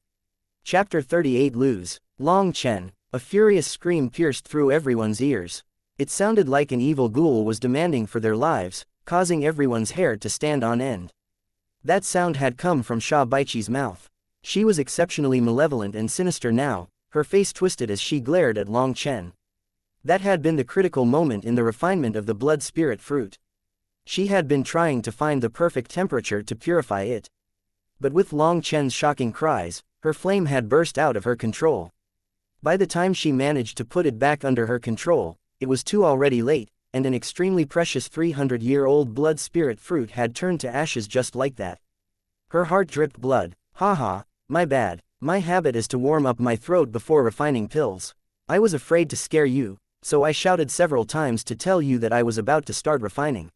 Chapter 38 Lose. Long Chen. A furious scream pierced through everyone's ears. It sounded like an evil ghoul was demanding for their lives, causing everyone's hair to stand on end. That sound had come from Sha Baiqi's mouth. She was exceptionally malevolent and sinister now, her face twisted as she glared at Long Chen. That had been the critical moment in the refinement of the blood spirit fruit. She had been trying to find the perfect temperature to purify it. But with Long Chen's shocking cries, her flame had burst out of her control. By the time she managed to put it back under her control, it was too already late, and an extremely precious 300-year-old blood spirit fruit had turned to ashes just like that. Her heart dripped blood. Haha, my bad. My habit is to warm up my throat before refining pills. I was afraid to scare you, so I shouted several times to tell you that I was about to start refining.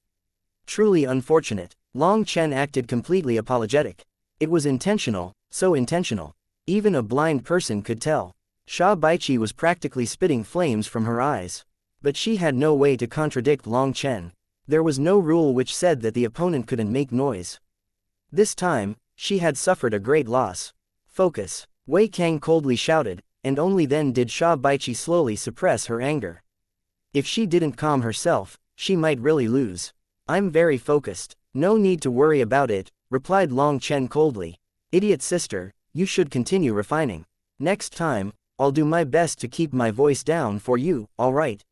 Truly unfortunate. Long Chen acted completely apologetic. It was intentional, so intentional. Even a blind person could tell. Sha Baiqi was practically spitting flames from her eyes. But she had no way to contradict Long Chen. There was no rule which said that the opponent couldn't make noise. This time, she had suffered a great loss. Focus. Wei Kang coldly shouted, and only then did Sha Baiqi slowly suppress her anger. If she didn't calm herself, she might really lose. I'm very focused. No need to worry about it, replied Long Chen coldly. Idiot sister, you should continue refining. Next time, I'll do my best to keep my voice down for you, alright?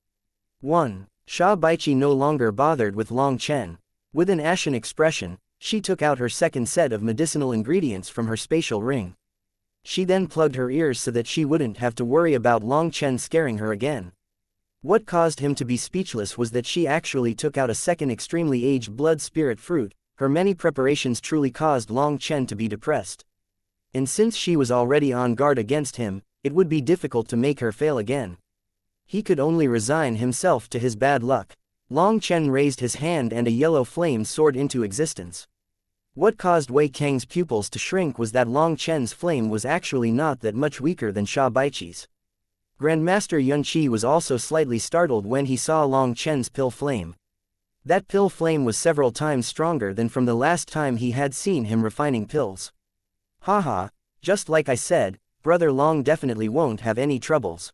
1. Sha Baiqi no longer bothered with Long Chen. With an ashen expression, she took out her second set of medicinal ingredients from her spatial ring. She then plugged her ears so that she wouldn't have to worry about Long Chen scaring her again. What caused him to be speechless was that she actually took out a second extremely aged blood spirit fruit. Her many preparations truly caused Long Chen to be depressed. And since she was already on guard against him, it would be difficult to make her fail again. He could only resign himself to his bad luck. Long Chen raised his hand and a yellow flame soared into existence. What caused Wei Kang's pupils to shrink was that Long Chen's flame was actually not that much weaker than Sha Baiqi's. Grandmaster Yunqi was also slightly startled when he saw Long Chen's pill flame. That pill flame was several times stronger than from the last time he had seen him refining pills. Haha, just like I said, Brother Long definitely won't have any troubles.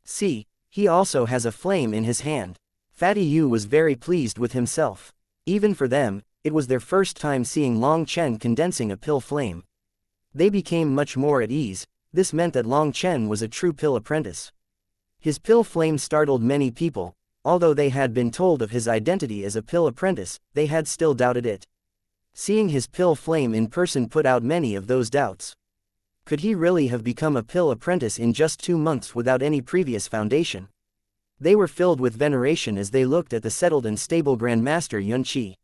See, he also has a flame in his hand. Fatty Yu was very pleased with himself. Even for them, it was their first time seeing Long Chen condensing a pill flame. They became much more at ease. This meant that Long Chen was a true pill apprentice. His pill flame startled many people. Although they had been told of his identity as a pill apprentice, they had still doubted it. Seeing his pill flame in person put out many of those doubts. Could he really have become a pill apprentice in just 2 months without any previous foundation? They were filled with veneration as they looked at the settled and stable Grandmaster Yunqi.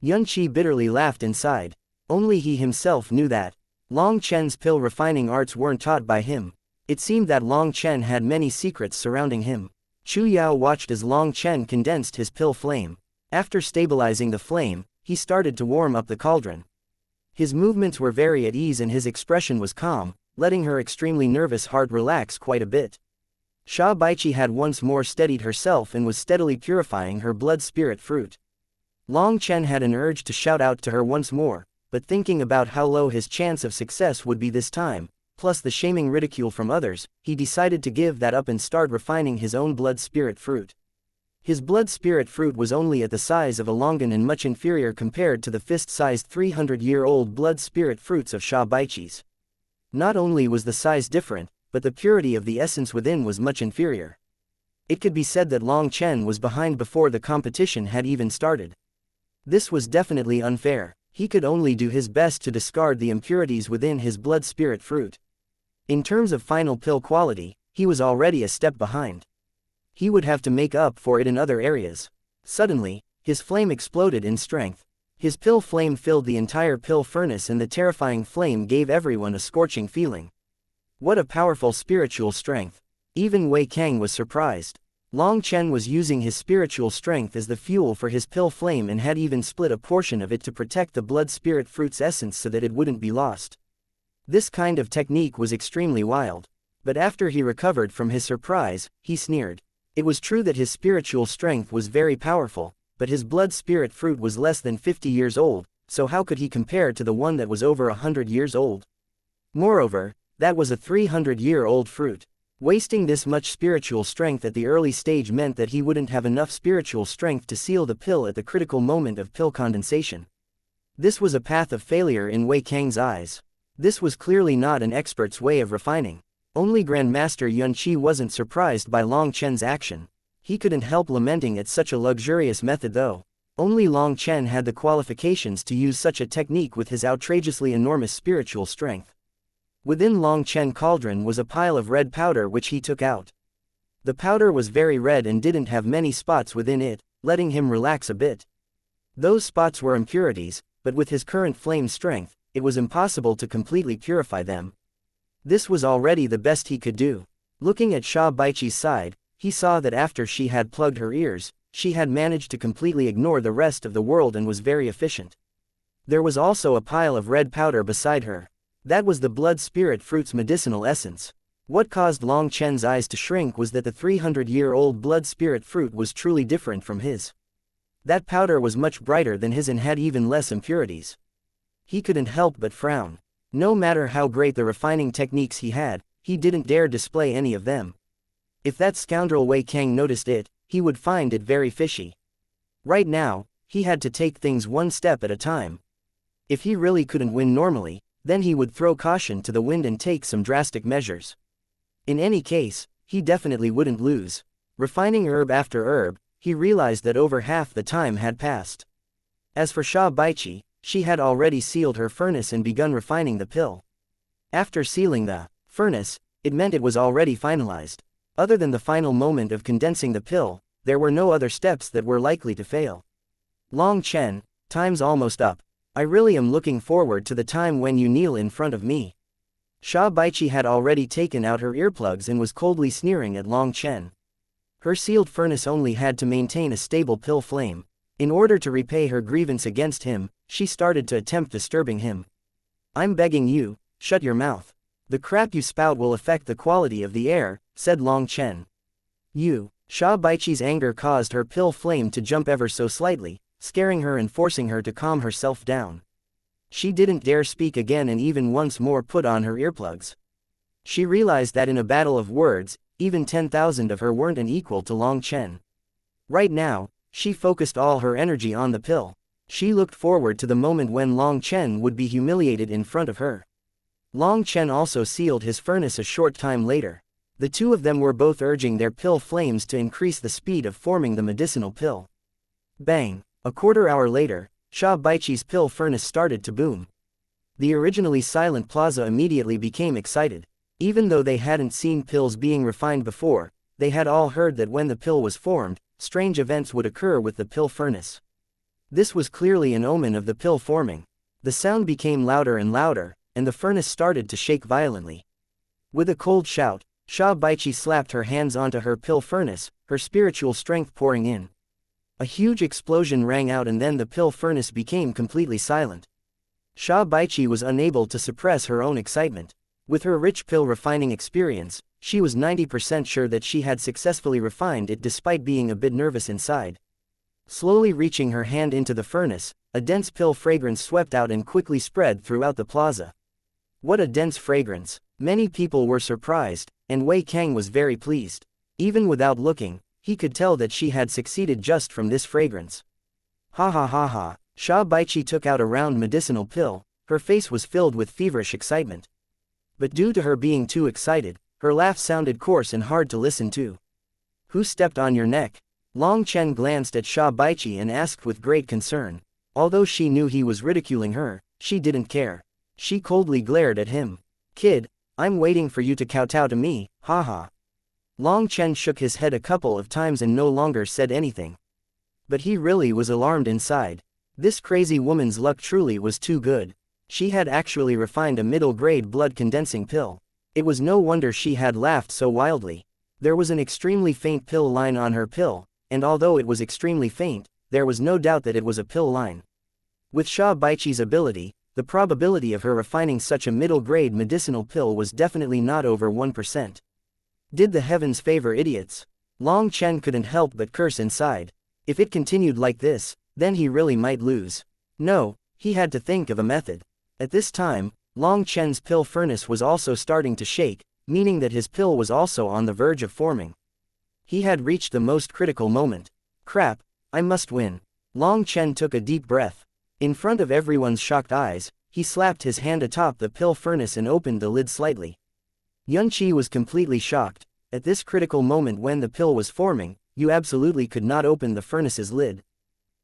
Yunqi bitterly laughed inside. Only he himself knew that Long Chen's pill refining arts weren't taught by him. It seemed that Long Chen had many secrets surrounding him. Chu Yao watched as Long Chen condensed his pill flame. After stabilizing the flame, he started to warm up the cauldron. His movements were very at ease and his expression was calm, letting her extremely nervous heart relax quite a bit. Sha Baiqi had once more steadied herself and was steadily purifying her blood spirit fruit. Long Chen had an urge to shout out to her once more, but thinking about how low his chance of success would be this time, plus the shaming ridicule from others, he decided to give that up and start refining his own blood spirit fruit. His blood spirit fruit was only at the size of a longan and much inferior compared to the fist-sized 300-year-old blood spirit fruits of Sha Baiqi's. Not only was the size different, but the purity of the essence within was much inferior. It could be said that Long Chen was behind before the competition had even started. This was definitely unfair. He could only do his best to discard the impurities within his blood spirit fruit. In terms of final pill quality, he was already a step behind. He would have to make up for it in other areas. Suddenly, his flame exploded in strength. His pill flame filled the entire pill furnace and the terrifying flame gave everyone a scorching feeling. What a powerful spiritual strength. Even Wei Kang was surprised. Long Chen was using his spiritual strength as the fuel for his pill flame and had even split a portion of it to protect the blood spirit fruit's essence so that it wouldn't be lost. This kind of technique was extremely wild. But after he recovered from his surprise, he sneered. It was true that his spiritual strength was very powerful, but his blood spirit fruit was less than 50 years old, so how could he compare to the one that was over 100 years old? Moreover, that was a 300-year-old fruit. Wasting this much spiritual strength at the early stage meant that he wouldn't have enough spiritual strength to seal the pill at the critical moment of pill condensation. This was a path of failure in Wei Kang's eyes. This was clearly not an expert's way of refining. Only Grandmaster Yunqi wasn't surprised by Long Chen's action. He couldn't help lamenting at such a luxurious method though. Only Long Chen had the qualifications to use such a technique with his outrageously enormous spiritual strength. Within Long Chen cauldron was a pile of red powder which he took out. The powder was very red and didn't have many spots within it, letting him relax a bit. Those spots were impurities, but with his current flame strength, it was impossible to completely purify them. This was already the best he could do. Looking at Sha Baiqi's side, he saw that after she had plugged her ears, she had managed to completely ignore the rest of the world and was very efficient. There was also a pile of red powder beside her. That was the blood spirit fruit's medicinal essence. What caused Long Chen's eyes to shrink was that the 300-year-old blood spirit fruit was truly different from his. That powder was much brighter than his and had even less impurities. He couldn't help but frown. No matter how great the refining techniques he had, he didn't dare display any of them. If that scoundrel Wei Kang noticed it, he would find it very fishy. Right now, he had to take things one step at a time. If he really couldn't win normally, then he would throw caution to the wind and take some drastic measures. In any case, he definitely wouldn't lose. Refining herb after herb, he realized that over half the time had passed. As for Xianxia, she had already sealed her furnace and begun refining the pill. After sealing the furnace, it meant it was already finalized. Other than the final moment of condensing the pill, there were no other steps that were likely to fail. Long Chen, time's almost up. I really am looking forward to the time when you kneel in front of me. Xianxia had already taken out her earplugs and was coldly sneering at Long Chen. Her sealed furnace only had to maintain a stable pill flame. In order to repay her grievance against him, she started to attempt disturbing him. I'm begging you, shut your mouth. The crap you spout will affect the quality of the air, said Long Chen. Xianxia's anger caused her pill flame to jump ever so slightly, scaring her and forcing her to calm herself down. She didn't dare speak again and even once more put on her earplugs. She realized that in a battle of words, even 10,000 of her weren't an equal to Long Chen. Right now, she focused all her energy on the pill. She looked forward to the moment when Long Chen would be humiliated in front of her. Long Chen also sealed his furnace a short time later. The two of them were both urging their pill flames to increase the speed of forming the medicinal pill. Bang! A quarter hour later, Xianxia's pill furnace started to boom. The originally silent plaza immediately became excited. Even though they hadn't seen pills being refined before, they had all heard that when the pill was formed, strange events would occur with the pill furnace. This was clearly an omen of the pill forming. The sound became louder and louder, and the furnace started to shake violently. With a cold shout, Xianxia slapped her hands onto her pill furnace, her spiritual strength pouring in. A huge explosion rang out and then the pill furnace became completely silent. Xianxia was unable to suppress her own excitement. With her rich pill refining experience, she was 90% sure that she had successfully refined it despite being a bit nervous inside. Slowly reaching her hand into the furnace, a dense pill fragrance swept out and quickly spread throughout the plaza. What a dense fragrance! Many people were surprised, and Wei Kang was very pleased. Even without looking, he could tell that she had succeeded just from this fragrance. Ha ha ha ha! Xianxia took out a round medicinal pill, her face was filled with feverish excitement. But due to her being too excited, her laugh sounded coarse and hard to listen to. Who stepped on your neck? Long Chen glanced at Xianxia and asked with great concern. Although she knew he was ridiculing her, she didn't care. She coldly glared at him. Kid, I'm waiting for you to kowtow to me, haha. Long Chen shook his head a couple of times and no longer said anything. But he really was alarmed inside. This crazy woman's luck truly was too good. She had actually refined a middle-grade blood-condensing pill. It was no wonder she had laughed so wildly. There was an extremely faint pill line on her pill, and although it was extremely faint, there was no doubt that it was a pill line. With Xianxia's ability, the probability of her refining such a middle-grade medicinal pill was definitely not over 1%. Did the heavens favor idiots? Long Chen couldn't help but curse inside. If it continued like this, then he really might lose. No, he had to think of a method. At this time, Long Chen's pill furnace was also starting to shake, meaning that his pill was also on the verge of forming. He had reached the most critical moment. Crap, I must win. Long Chen took a deep breath. In front of everyone's shocked eyes, he slapped his hand atop the pill furnace and opened the lid slightly. Yunqi was completely shocked. At this critical moment when the pill was forming, you absolutely could not open the furnace's lid.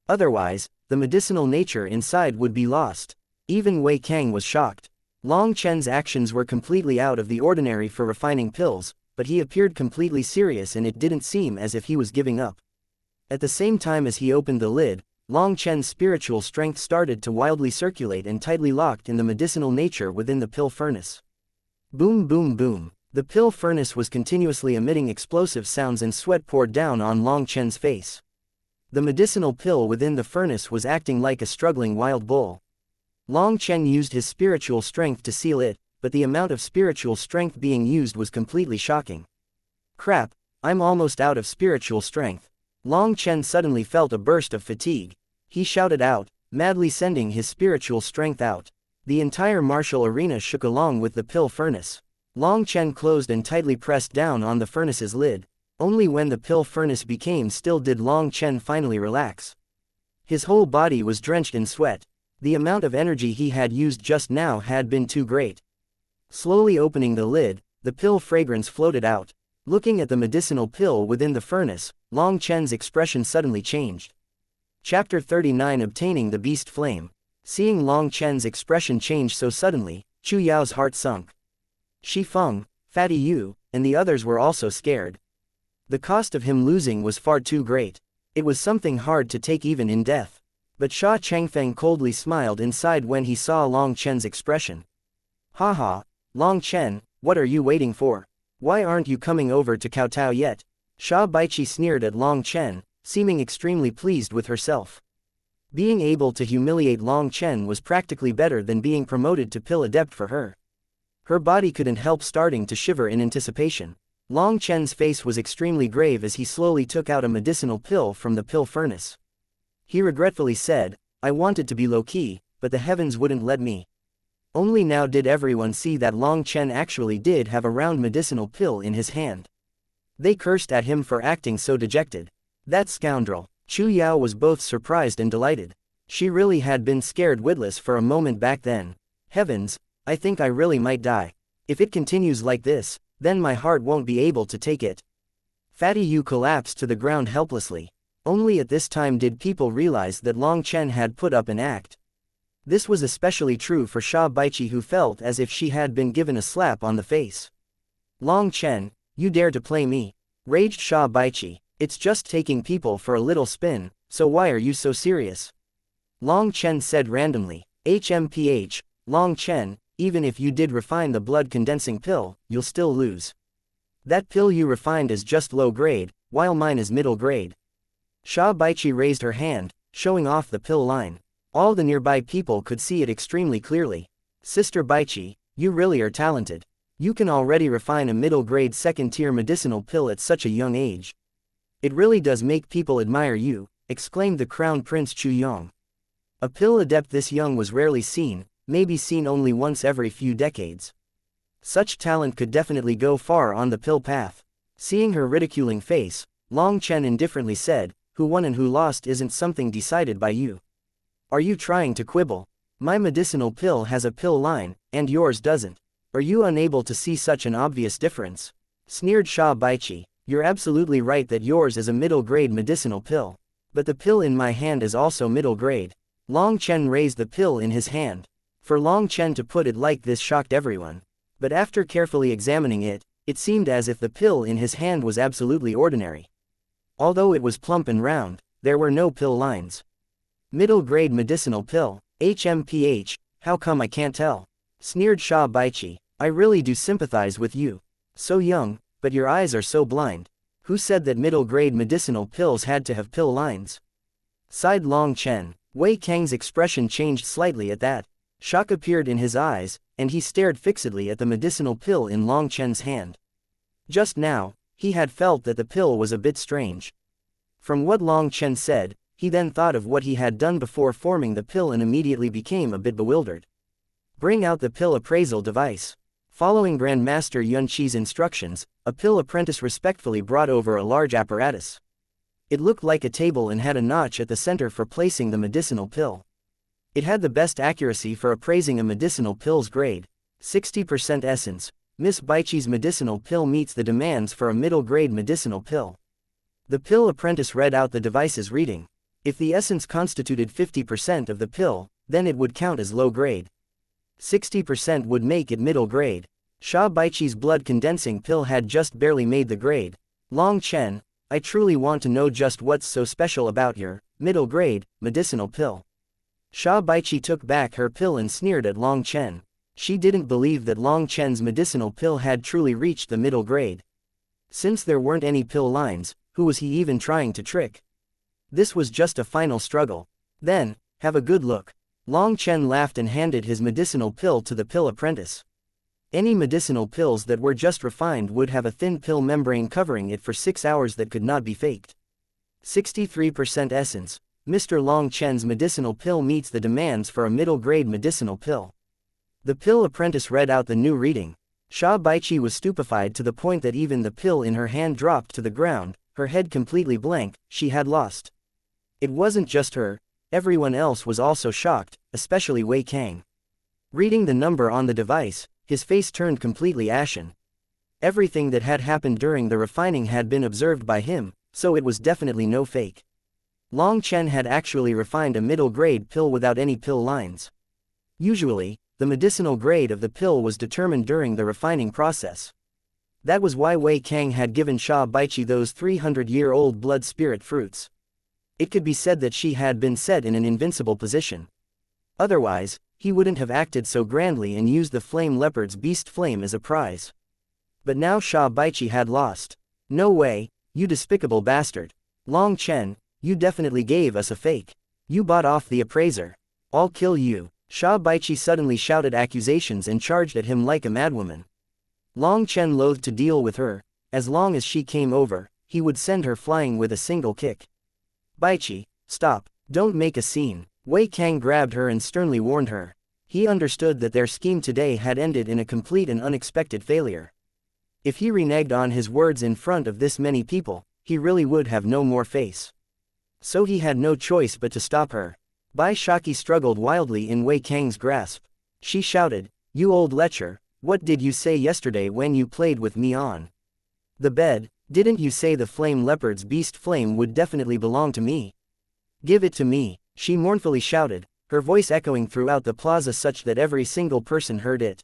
Otherwise, the medicinal nature inside would be lost. Even Wei Kang was shocked. Long Chen's actions were completely out of the ordinary for refining pills, but he appeared completely serious and it didn't seem as if he was giving up. At the same time as he opened the lid, Long Chen's spiritual strength started to wildly circulate and tightly locked in the medicinal nature within the pill furnace. Boom boom boom. The pill furnace was continuously emitting explosive sounds and sweat poured down on Long Chen's face. The medicinal pill within the furnace was acting like a struggling wild bull. Long Chen used his spiritual strength to seal it, but the amount of spiritual strength being used was completely shocking. Crap, I'm almost out of spiritual strength. Long Chen suddenly felt a burst of fatigue. He shouted out, madly sending his spiritual strength out. The entire martial arena shook along with the pill furnace. Long Chen closed and tightly pressed down on the furnace's lid. Only when the pill furnace became still did Long Chen finally relax. His whole body was drenched in sweat. The amount of energy he had used just now had been too great. Slowly opening the lid, the pill fragrance floated out. Looking at the medicinal pill within the furnace, Long Chen's expression suddenly changed. Chapter 39 Obtaining the Beast Flame. Seeing Long Chen's expression change so suddenly, Chu Yao's heart sunk. Shi Feng, Fatty Yu, and the others were also scared. The cost of him losing was far too great. It was something hard to take even in death. But Sha Changfeng coldly smiled inside when he saw Long Chen's expression. Haha, Long Chen, what are you waiting for? Why aren't you coming over to kowtow yet? Sha Baichi sneered at Long Chen, seeming extremely pleased with herself. Being able to humiliate Long Chen was practically better than being promoted to pill adept for her. Her body couldn't help starting to shiver in anticipation. Long Chen's face was extremely grave as he slowly took out a medicinal pill from the pill furnace. He regretfully said, I wanted to be low-key, but the heavens wouldn't let me. Only now did everyone see that Long Chen actually did have a round medicinal pill in his hand. They cursed at him for acting so dejected. That scoundrel. Chu Yao was both surprised and delighted. She really had been scared witless for a moment back then. Heavens, I think I really might die. If it continues like this, then my heart won't be able to take it. Fatty Yu collapsed to the ground helplessly. Only at this time did people realize that Long Chen had put up an act. This was especially true for Sha Baichi, who felt as if she had been given a slap on the face. Long Chen, you dare to play me? Raged Sha Baichi. It's just taking people for a little spin, so why are you so serious? Long Chen said randomly. HMPH, Long Chen, even if you did refine the blood condensing pill, you'll still lose. That pill you refined is just low grade, while mine is middle grade. Sha Baichi raised her hand, showing off the pill line. All the nearby people could see it extremely clearly. Sister Baichi, you really are talented. You can already refine a middle grade second-tier medicinal pill at such a young age. It really does make people admire you, exclaimed the Crown Prince Chu Yong. A pill adept this young was rarely seen, maybe seen only once every few decades. Such talent could definitely go far on the pill path. Seeing her ridiculing face, Long Chen indifferently said, who won and who lost isn't something decided by you. Are you trying to quibble? My medicinal pill has a pill line, and yours doesn't. Are you unable to see such an obvious difference? Sneered Sha Baichi. You're absolutely right that yours is a middle-grade medicinal pill. But the pill in my hand is also middle grade. Long Chen raised the pill in his hand. For Long Chen to put it like this shocked everyone. But after carefully examining it, it seemed as if the pill in his hand was absolutely ordinary. Although it was plump and round, there were no pill lines. Middle-grade medicinal pill, HMPH, how come I can't tell? Sneered Sha Baichi. I really do sympathize with you. So young, but your eyes are so blind. Who said that middle-grade medicinal pills had to have pill lines? Sighed Long Chen. Wei Kang's expression changed slightly at that. Shock appeared in his eyes, and he stared fixedly at the medicinal pill in Long Chen's hand. Just now, he had felt that the pill was a bit strange. From what Long Chen said, he then thought of what he had done before forming the pill and immediately became a bit bewildered. Bring out the pill appraisal device. Following Grandmaster Yun Qi's instructions, a pill apprentice respectfully brought over a large apparatus. It looked like a table and had a notch at the center for placing the medicinal pill. It had the best accuracy for appraising a medicinal pill's grade. 60% essence. Miss Baichi's medicinal pill meets the demands for a middle-grade medicinal pill. The pill apprentice read out the device's reading. If the essence constituted 50% of the pill, then it would count as low grade. 60% would make it middle grade. Sha Baichi's blood condensing pill had just barely made the grade. Long Chen, I truly want to know just what's so special about your middle grade medicinal pill. Sha Baichi took back her pill and sneered at Long Chen. She didn't believe that Long Chen's medicinal pill had truly reached the middle grade. Since there weren't any pill lines, who was he even trying to trick? This was just a final struggle. Then, have a good look. Long Chen laughed and handed his medicinal pill to the pill apprentice. Any medicinal pills that were just refined would have a thin pill membrane covering it for 6 hours that could not be faked. 63% essence. Mr. Long Chen's medicinal pill meets the demands for a middle-grade medicinal pill. The pill apprentice read out the new reading. Sha Baichi was stupefied to the point that even the pill in her hand dropped to the ground, her head completely blank. She had lost. It wasn't just her. Everyone else was also shocked, especially Wei Kang. Reading the number on the device, his face turned completely ashen. Everything that had happened during the refining had been observed by him, so it was definitely no fake. Long Chen had actually refined a middle-grade pill without any pill lines. Usually, the medicinal grade of the pill was determined during the refining process. That was why Wei Kang had given Sha Baiqi those 300-year-old blood spirit fruits. It could be said that she had been set in an invincible position. Otherwise, he wouldn't have acted so grandly and used the flame leopard's beast flame as a prize. But now Sha Baiqi had lost. No way, you despicable bastard. Long Chen, you definitely gave us a fake. You bought off the appraiser. I'll kill you. Sha Baiqi suddenly shouted accusations and charged at him like a madwoman. Long Chen loathed to deal with her. As long as she came over, he would send her flying with a single kick. Baiqi, stop, don't make a scene. Wei Kang grabbed her and sternly warned her. He understood that their scheme today had ended in a complete and unexpected failure. If he reneged on his words in front of this many people, he really would have no more face. So he had no choice but to stop her. Bai Shaki struggled wildly in Wei Kang's grasp. She shouted, "You old lecher, what did you say yesterday when you played with me on the bed? Didn't you say the flame leopard's beast flame would definitely belong to me? Give it to me," she mournfully shouted, her voice echoing throughout the plaza such that every single person heard it.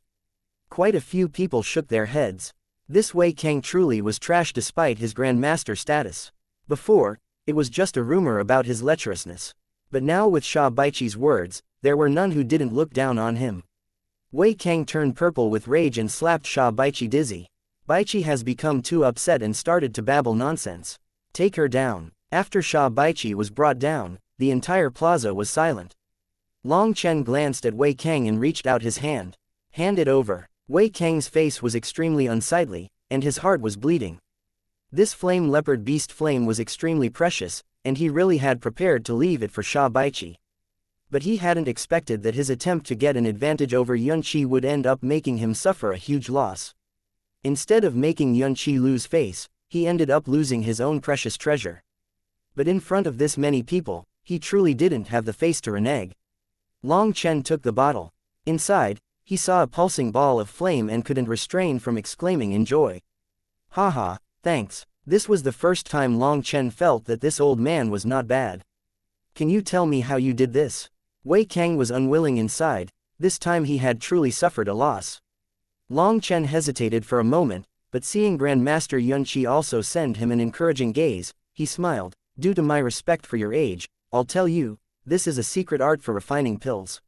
Quite a few people shook their heads. This Wei Kang truly was trash despite his grandmaster status. Before, it was just a rumor about his lecherousness. But now with Sha Baiqi's words, there were none who didn't look down on him. Wei Kang turned purple with rage and slapped Sha Baiqi dizzy. Baiqi has become too upset and started to babble nonsense. Take her down. After Sha Baiqi was brought down, the entire plaza was silent. Long Chen glanced at Wei Kang and reached out his hand. Hand it over. Wei Kang's face was extremely unsightly, and his heart was bleeding. This flame leopard beast flame was extremely precious, and he really had prepared to leave it for Sha Baiqi. But he hadn't expected that his attempt to get an advantage over Yunqi would end up making him suffer a huge loss. Instead of making Yunqi lose face, he ended up losing his own precious treasure. But in front of this many people, he truly didn't have the face to renege. Long Chen took the bottle. Inside, he saw a pulsing ball of flame and couldn't restrain from exclaiming in joy. Haha, thanks. This was the first time Long Chen felt that this old man was not bad. Can you tell me how you did this? Wei Kang was unwilling inside, this time he had truly suffered a loss. Long Chen hesitated for a moment, but seeing Grandmaster Yunqi also send him an encouraging gaze, he smiled. Due to my respect for your age, I'll tell you, this is a secret art for refining pills.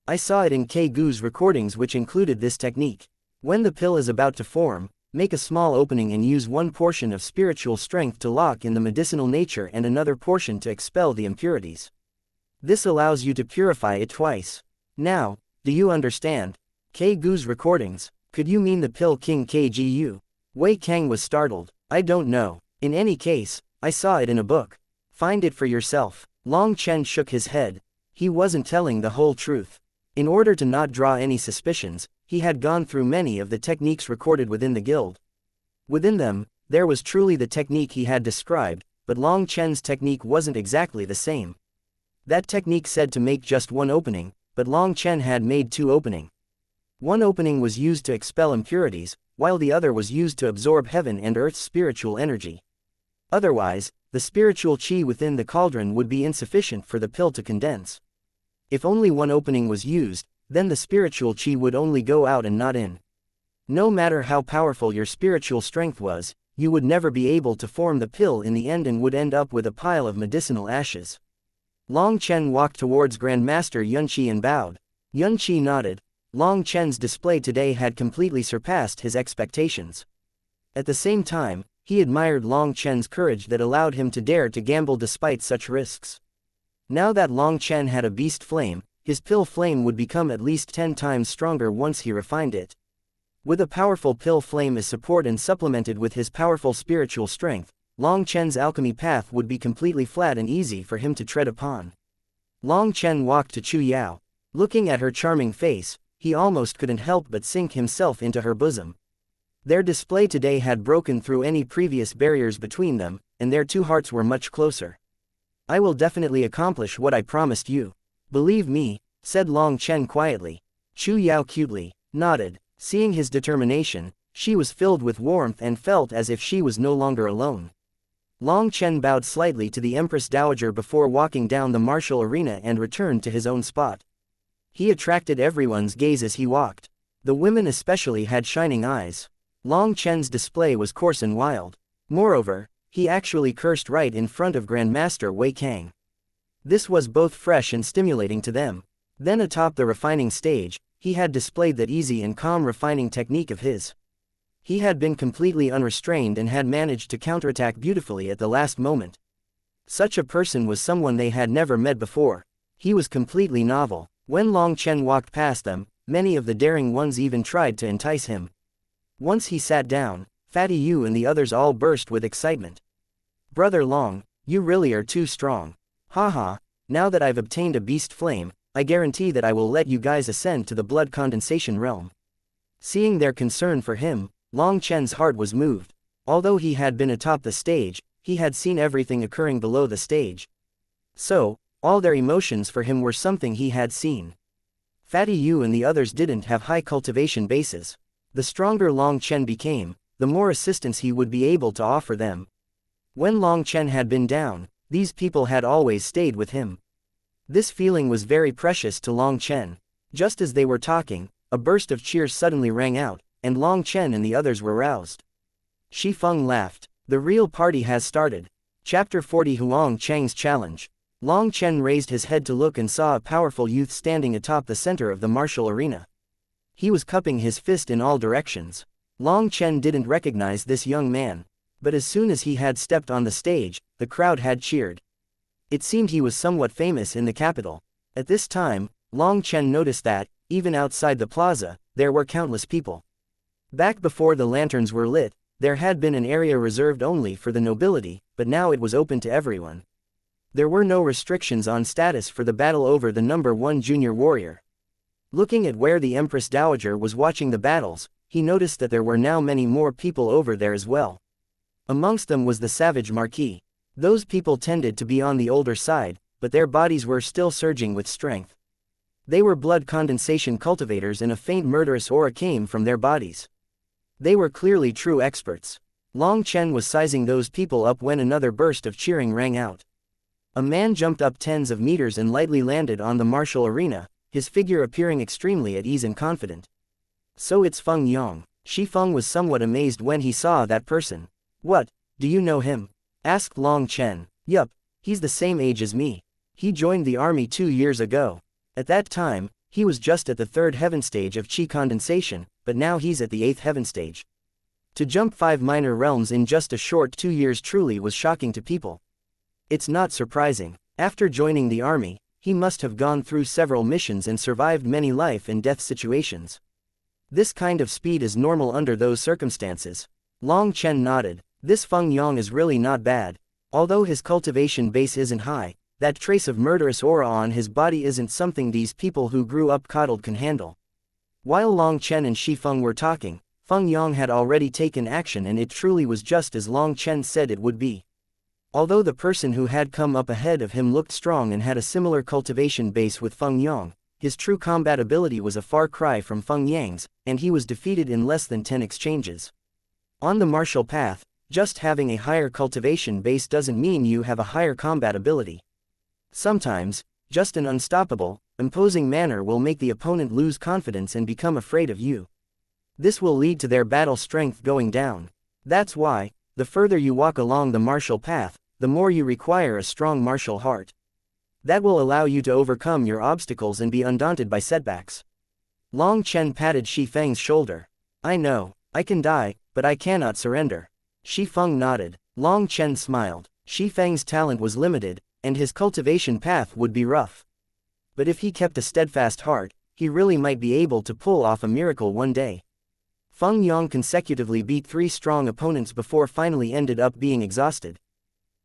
I saw it in K Gu's recordings which included this technique. When the pill is about to form, make a small opening and use one portion of spiritual strength to lock in the medicinal nature and another portion to expel the impurities. This allows you to purify it twice. Now, do you understand? K Gu's recordings, could you mean the pill King KGU? Wei Kang was startled. I don't know. In any case, I saw it in a book. Find it for yourself. Long Chen shook his head. He wasn't telling the whole truth. In order to not draw any suspicions, he had gone through many of the techniques recorded within the guild. Within them, there was truly the technique he had described, but Long Chen's technique wasn't exactly the same. That technique said to make just one opening, but Long Chen had made two openings. One opening was used to expel impurities, while the other was used to absorb heaven and earth's spiritual energy. Otherwise, the spiritual qi within the cauldron would be insufficient for the pill to condense. If only one opening was used, then the spiritual qi would only go out and not in. No matter how powerful your spiritual strength was, you would never be able to form the pill in the end and would end up with a pile of medicinal ashes. Long Chen walked towards Grandmaster Yunqi and bowed. Yunqi nodded. Long Chen's display today had completely surpassed his expectations. At the same time, he admired Long Chen's courage that allowed him to dare to gamble despite such risks. Now that Long Chen had a beast flame, his pill flame would become at least 10 times stronger once he refined it. With a powerful pill flame as support and supplemented with his powerful spiritual strength, Long Chen's alchemy path would be completely flat and easy for him to tread upon. Long Chen walked to Chu Yao. Looking at her charming face, he almost couldn't help but sink himself into her bosom. Their display today had broken through any previous barriers between them, and their two hearts were much closer. I will definitely accomplish what I promised you. Believe me, said Long Chen quietly. Chu Yao cutely nodded. Seeing his determination, she was filled with warmth and felt as if she was no longer alone. Long Chen bowed slightly to the Empress Dowager before walking down the martial arena and returned to his own spot. He attracted everyone's gaze as he walked. The women especially had shining eyes. Long Chen's display was coarse and wild. Moreover, he actually cursed right in front of Grandmaster Wei Kang. This was both fresh and stimulating to them. Then atop the refining stage, he had displayed that easy and calm refining technique of his. He had been completely unrestrained and had managed to counterattack beautifully at the last moment. Such a person was someone they had never met before. He was completely novel. When Long Chen walked past them, many of the daring ones even tried to entice him. Once he sat down, Fatty Yu and the others all burst with excitement. Brother Long, you really are too strong. Haha, now that I've obtained a beast flame, I guarantee that I will let you guys ascend to the blood condensation realm. Seeing their concern for him, Long Chen's heart was moved. Although he had been atop the stage, he had seen everything occurring below the stage. So, all their emotions for him were something he had seen. Fatty Yu and the others didn't have high cultivation bases. The stronger Long Chen became, the more assistance he would be able to offer them. When Long Chen had been down, these people had always stayed with him. This feeling was very precious to Long Chen. Just as they were talking, a burst of cheers suddenly rang out, and Long Chen and the others were roused. Shi Feng laughed. The real party has started. Chapter 40 Huang Chang's Challenge. Long Chen raised his head to look and saw a powerful youth standing atop the center of the martial arena. He was cupping his fist in all directions. Long Chen didn't recognize this young man. But as soon as he had stepped on the stage, the crowd had cheered. It seemed he was somewhat famous in the capital. At this time, Long Chen noticed that, even outside the plaza, there were countless people. Back before the lanterns were lit, there had been an area reserved only for the nobility, but now it was open to everyone. There were no restrictions on status for the battle over the number 1 junior warrior. Looking at where the Empress Dowager was watching the battles, he noticed that there were now many more people over there as well. Amongst them was the Savage Marquis. Those people tended to be on the older side, but their bodies were still surging with strength. They were blood condensation cultivators and a faint murderous aura came from their bodies. They were clearly true experts. Long Chen was sizing those people up when another burst of cheering rang out. A man jumped up tens of meters and lightly landed on the martial arena, his figure appearing extremely at ease and confident. So it's Feng Yang. Shi Feng was somewhat amazed when he saw that person. What, do you know him? Asked Long Chen. Yup, he's the same age as me. He joined the army 2 years ago. At that time, he was just at the 3rd heaven stage of Qi condensation, but now he's at the 8th heaven stage. To jump 5 minor realms in just a short 2 years truly was shocking to people. It's not surprising. After joining the army, he must have gone through several missions and survived many life and death situations. This kind of speed is normal under those circumstances. Long Chen nodded. This Feng Yang is really not bad. Although his cultivation base isn't high, that trace of murderous aura on his body isn't something these people who grew up coddled can handle. While Long Chen and Shi Feng were talking, Feng Yang had already taken action and it truly was just as Long Chen said it would be. Although the person who had come up ahead of him looked strong and had a similar cultivation base with Feng Yang, his true combat ability was a far cry from Feng Yang's, and he was defeated in less than 10 exchanges. On the martial path, just having a higher cultivation base doesn't mean you have a higher combat ability. Sometimes, just an unstoppable, imposing manner will make the opponent lose confidence and become afraid of you. This will lead to their battle strength going down. That's why, the further you walk along the martial path, the more you require a strong martial heart. That will allow you to overcome your obstacles and be undaunted by setbacks. Long Chen patted Shi Feng's shoulder. I know, I can die, but I cannot surrender. Shi Feng nodded. Long Chen smiled. Shi Feng's talent was limited, and his cultivation path would be rough. But if he kept a steadfast heart, he really might be able to pull off a miracle one day. Feng Yang consecutively beat 3 strong opponents before finally ended up being exhausted.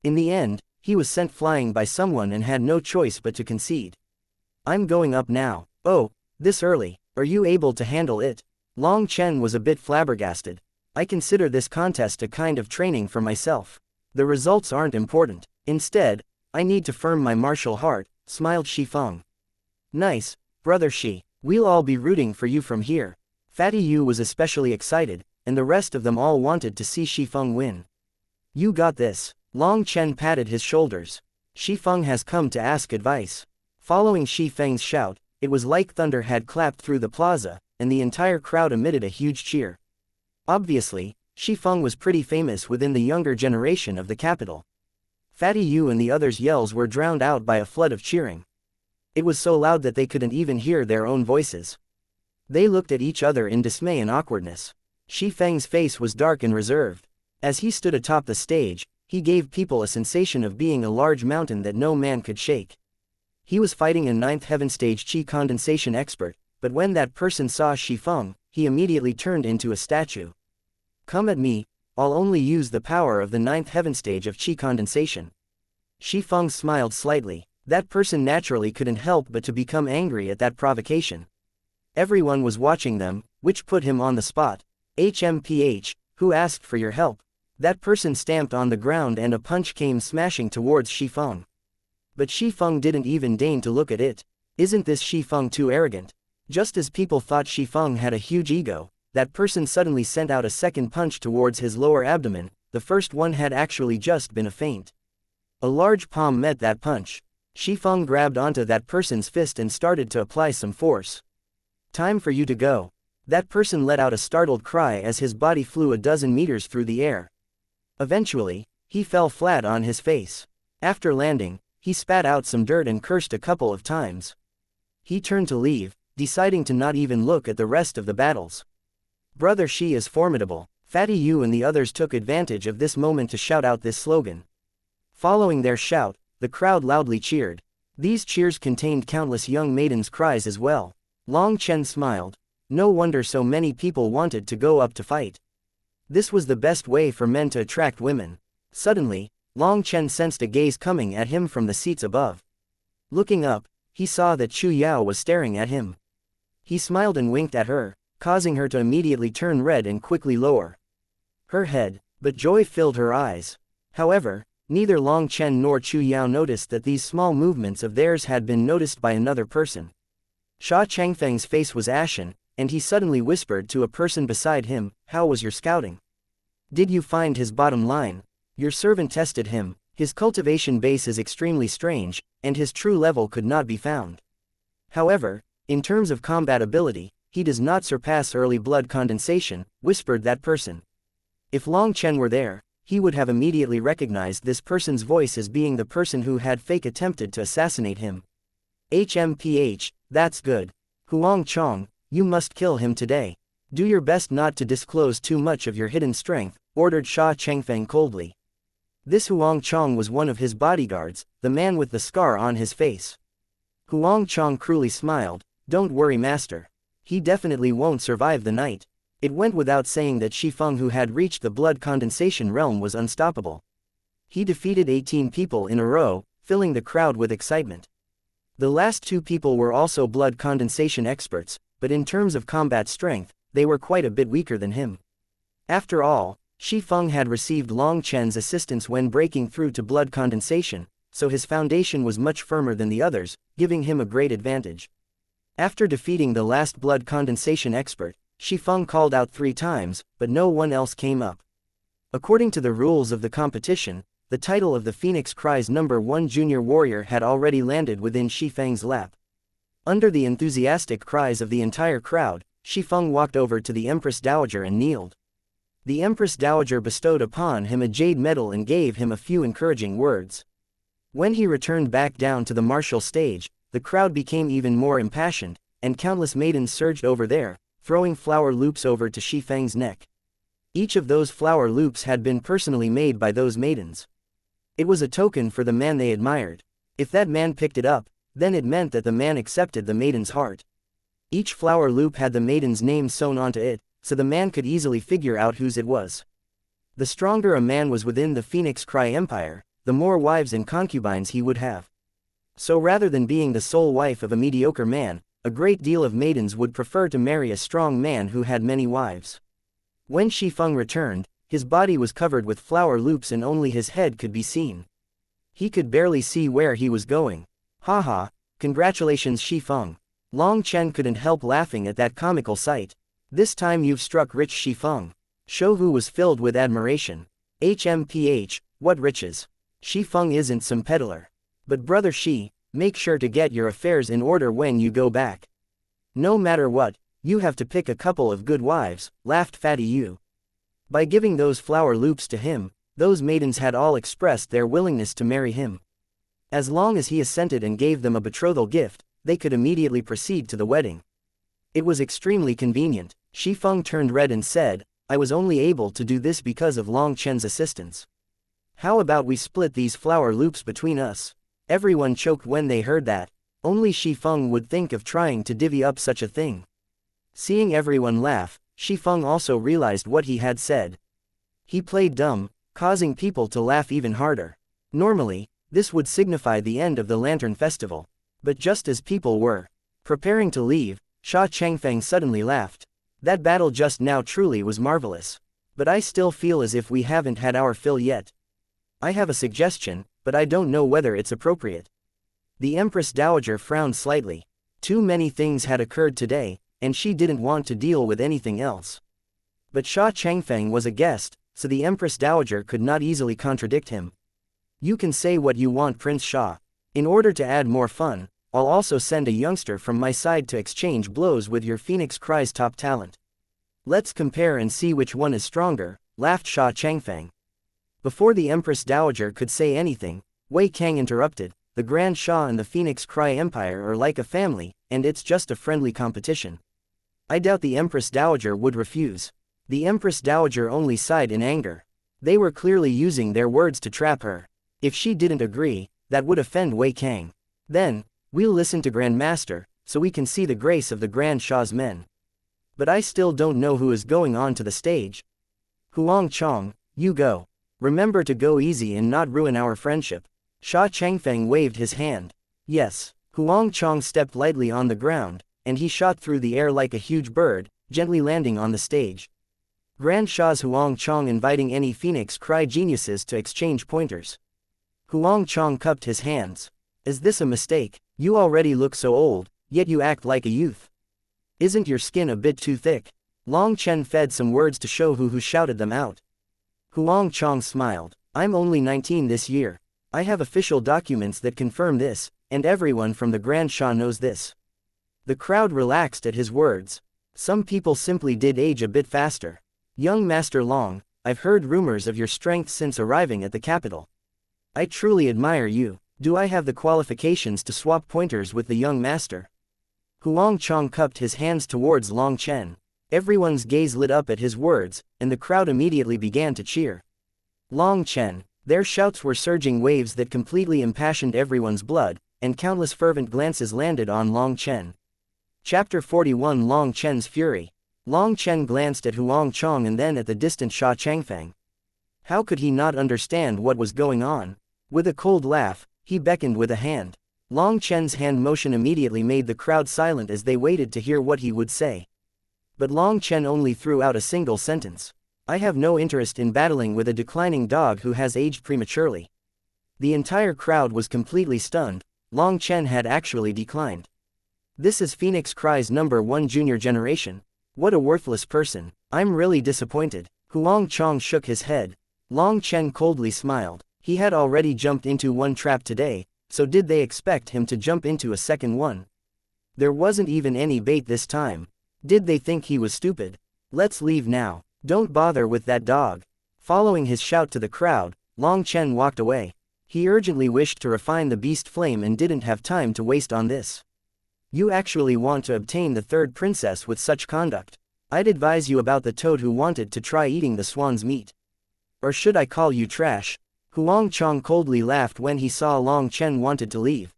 In the end, he was sent flying by someone and had no choice but to concede. I'm going up now. Oh, this early, are you able to handle it? Long Chen was a bit flabbergasted. I consider this contest a kind of training for myself. The results aren't important. Instead, I need to firm my martial heart, smiled Shifeng. Nice, brother Shi. We'll all be rooting for you from here. Fatty Yu was especially excited, and the rest of them all wanted to see Shifeng win. You got this. Long Chen patted his shoulders. Shifeng has come to ask advice. Following Shifeng's shout, it was like thunder had clapped through the plaza, and the entire crowd emitted a huge cheer. Obviously, Shifeng was pretty famous within the younger generation of the capital. Fatty Yu and the others' yells were drowned out by a flood of cheering. It was so loud that they couldn't even hear their own voices. They looked at each other in dismay and awkwardness. Shifeng's face was dark and reserved. As he stood atop the stage, he gave people a sensation of being a large mountain that no man could shake. He was fighting a 9th heaven stage qi condensation expert, but when that person saw Shifeng, he immediately turned into a statue. Come at me, I'll only use the power of the 9th heaven stage of qi condensation. Shifeng smiled slightly. That person naturally couldn't help but to become angry at that provocation. Everyone was watching them, which put him on the spot. HMPH, who asked for your help? That person stamped on the ground and a punch came smashing towards Shifeng. But Shifeng didn't even deign to look at it. Isn't this Shifeng too arrogant? Just as people thought Shifeng had a huge ego, that person suddenly sent out a second punch towards his lower abdomen. The first one had actually just been a feint. A large palm met that punch. Shifeng grabbed onto that person's fist and started to apply some force. Time for you to go. That person let out a startled cry as his body flew a dozen meters through the air. Eventually, he fell flat on his face. After landing, he spat out some dirt and cursed a couple of times. He turned to leave, deciding to not even look at the rest of the battles. Brother Shi is formidable. Fatty Yu and the others took advantage of this moment to shout out this slogan. Following their shout, the crowd loudly cheered. These cheers contained countless young maidens' cries as well. Long Chen smiled. No wonder so many people wanted to go up to fight. This was the best way for men to attract women. Suddenly, Long Chen sensed a gaze coming at him from the seats above. Looking up, he saw that Chu Yao was staring at him. He smiled and winked at her, causing her to immediately turn red and quickly lower her head, but joy filled her eyes. However, neither Long Chen nor Chu Yao noticed that these small movements of theirs had been noticed by another person. Sha Changfeng's face was ashen, and he suddenly whispered to a person beside him, "How was your scouting? Did you find his bottom line? Your servant tested him, his cultivation base is extremely strange, and his true level could not be found. However, in terms of combat ability, he does not surpass early blood condensation," whispered that person. If Long Chen were there, he would have immediately recognized this person's voice as being the person who had fake attempted to assassinate him. HMPH, that's good. Huang Chong, you must kill him today. Do your best not to disclose too much of your hidden strength, ordered Sha Chengfeng coldly. This Huang Chong was one of his bodyguards, the man with the scar on his face. Huang Chong cruelly smiled. Don't worry, master. He definitely won't survive the night. It went without saying that Shifeng, who had reached the blood condensation realm, was unstoppable. He defeated 18 people in a row, filling the crowd with excitement. The last two people were also blood condensation experts, but in terms of combat strength, they were quite a bit weaker than him. After all, Shifeng had received Long Chen's assistance when breaking through to blood condensation, so his foundation was much firmer than the others, giving him a great advantage. After defeating the last blood condensation expert, Shifeng called out 3 times, but no one else came up. According to the rules of the competition, the title of the Phoenix Cry's #1 junior warrior had already landed within Shifeng's lap. Under the enthusiastic cries of the entire crowd, Shifeng walked over to the Empress Dowager and kneeled. The Empress Dowager bestowed upon him a jade medal and gave him a few encouraging words. When he returned back down to the martial stage, the crowd became even more impassioned, and countless maidens surged over there, throwing flower loops over to Shifeng's neck. Each of those flower loops had been personally made by those maidens. It was a token for the man they admired. If that man picked it up, then it meant that the man accepted the maiden's heart. Each flower loop had the maiden's name sewn onto it, so the man could easily figure out whose it was. The stronger a man was within the Phoenix Cry Empire, the more wives and concubines he would have. So rather than being the sole wife of a mediocre man, a great deal of maidens would prefer to marry a strong man who had many wives. When Shifeng returned, his body was covered with flower loops and only his head could be seen. He could barely see where he was going. Haha, congratulations Shifeng. Long Chen couldn't help laughing at that comical sight. This time you've struck rich Shifeng. Shouhu was filled with admiration. HMPH, what riches. Shifeng isn't some peddler. But brother Shi, make sure to get your affairs in order when you go back. No matter what, you have to pick a couple of good wives, laughed Fatty Yu. By giving those flower loops to him, those maidens had all expressed their willingness to marry him. As long as he assented and gave them a betrothal gift, they could immediately proceed to the wedding. It was extremely convenient. Shifeng turned red and said, I was only able to do this because of Long Chen's assistance. How about we split these flower loops between us? Everyone choked when they heard that. Only Shifeng would think of trying to divvy up such a thing. Seeing everyone laugh, Shifeng also realized what he had said. He played dumb, causing people to laugh even harder. Normally, this would signify the end of the Lantern Festival. But just as people were preparing to leave, Sha Changfeng suddenly laughed. That battle just now truly was marvelous. But I still feel as if we haven't had our fill yet. I have a suggestion, but I don't know whether it's appropriate. The Empress Dowager frowned slightly. Too many things had occurred today, and she didn't want to deal with anything else. But Sha Changfeng was a guest, so the Empress Dowager could not easily contradict him. You can say what you want, Prince Sha. In order to add more fun, I'll also send a youngster from my side to exchange blows with your Phoenix Cry's top talent. Let's compare and see which one is stronger, laughed Sha Changfeng. Before the Empress Dowager could say anything, Wei Kang interrupted, the Grand Sha and the Phoenix Cry Empire are like a family, and it's just a friendly competition. I doubt the Empress Dowager would refuse. The Empress Dowager only sighed in anger. They were clearly using their words to trap her. If she didn't agree, that would offend Wei Kang. Then, we'll listen to Grandmaster, so we can see the grace of the Grand Sha's men. But I still don't know who is going on to the stage. Huang Chong, you go. Remember to go easy and not ruin our friendship. Sha Changfeng waved his hand. Yes. Huang Chong stepped lightly on the ground, and he shot through the air like a huge bird, gently landing on the stage. Grand Sha's Huang Chong inviting any Phoenix Cry geniuses to exchange pointers. Huang Chong cupped his hands. Is this a mistake? You already look so old, yet you act like a youth. Isn't your skin a bit too thick? Long Chen fed some words to Shouhu who shouted them out. Huang Chong smiled. I'm only 19 this year. I have official documents that confirm this, and everyone from the Grand Sha knows this. The crowd relaxed at his words. Some people simply did age a bit faster. Young Master Long, I've heard rumors of your strength since arriving at the capital. I truly admire you. Do I have the qualifications to swap pointers with the young master? Huang Chong cupped his hands towards Long Chen. Everyone's gaze lit up at his words, and the crowd immediately began to cheer. Long Chen. Their shouts were surging waves that completely impassioned everyone's blood, and countless fervent glances landed on Long Chen. Chapter 41 Long Chen's Fury. Long Chen glanced at Huang Chong and then at the distant Sha Changfeng. How could he not understand what was going on? With a cold laugh, he beckoned with a hand. Long Chen's hand motion immediately made the crowd silent as they waited to hear what he would say. But Long Chen only threw out a single sentence. I have no interest in battling with a declining dog who has aged prematurely. The entire crowd was completely stunned. Long Chen had actually declined. This is Phoenix Cry's #1 junior generation. What a worthless person. I'm really disappointed. Huang Chong shook his head. Long Chen coldly smiled. He had already jumped into one trap today, so did they expect him to jump into a second one? There wasn't even any bait this time. Did they think he was stupid? Let's leave now. Don't bother with that dog. Following his shout to the crowd, Long Chen walked away. He urgently wished to refine the beast flame and didn't have time to waste on this. You actually want to obtain the third princess with such conduct? I'd advise you about the toad who wanted to try eating the swan's meat. Or should I call you trash? Huang Chong coldly laughed when he saw Long Chen wanted to leave.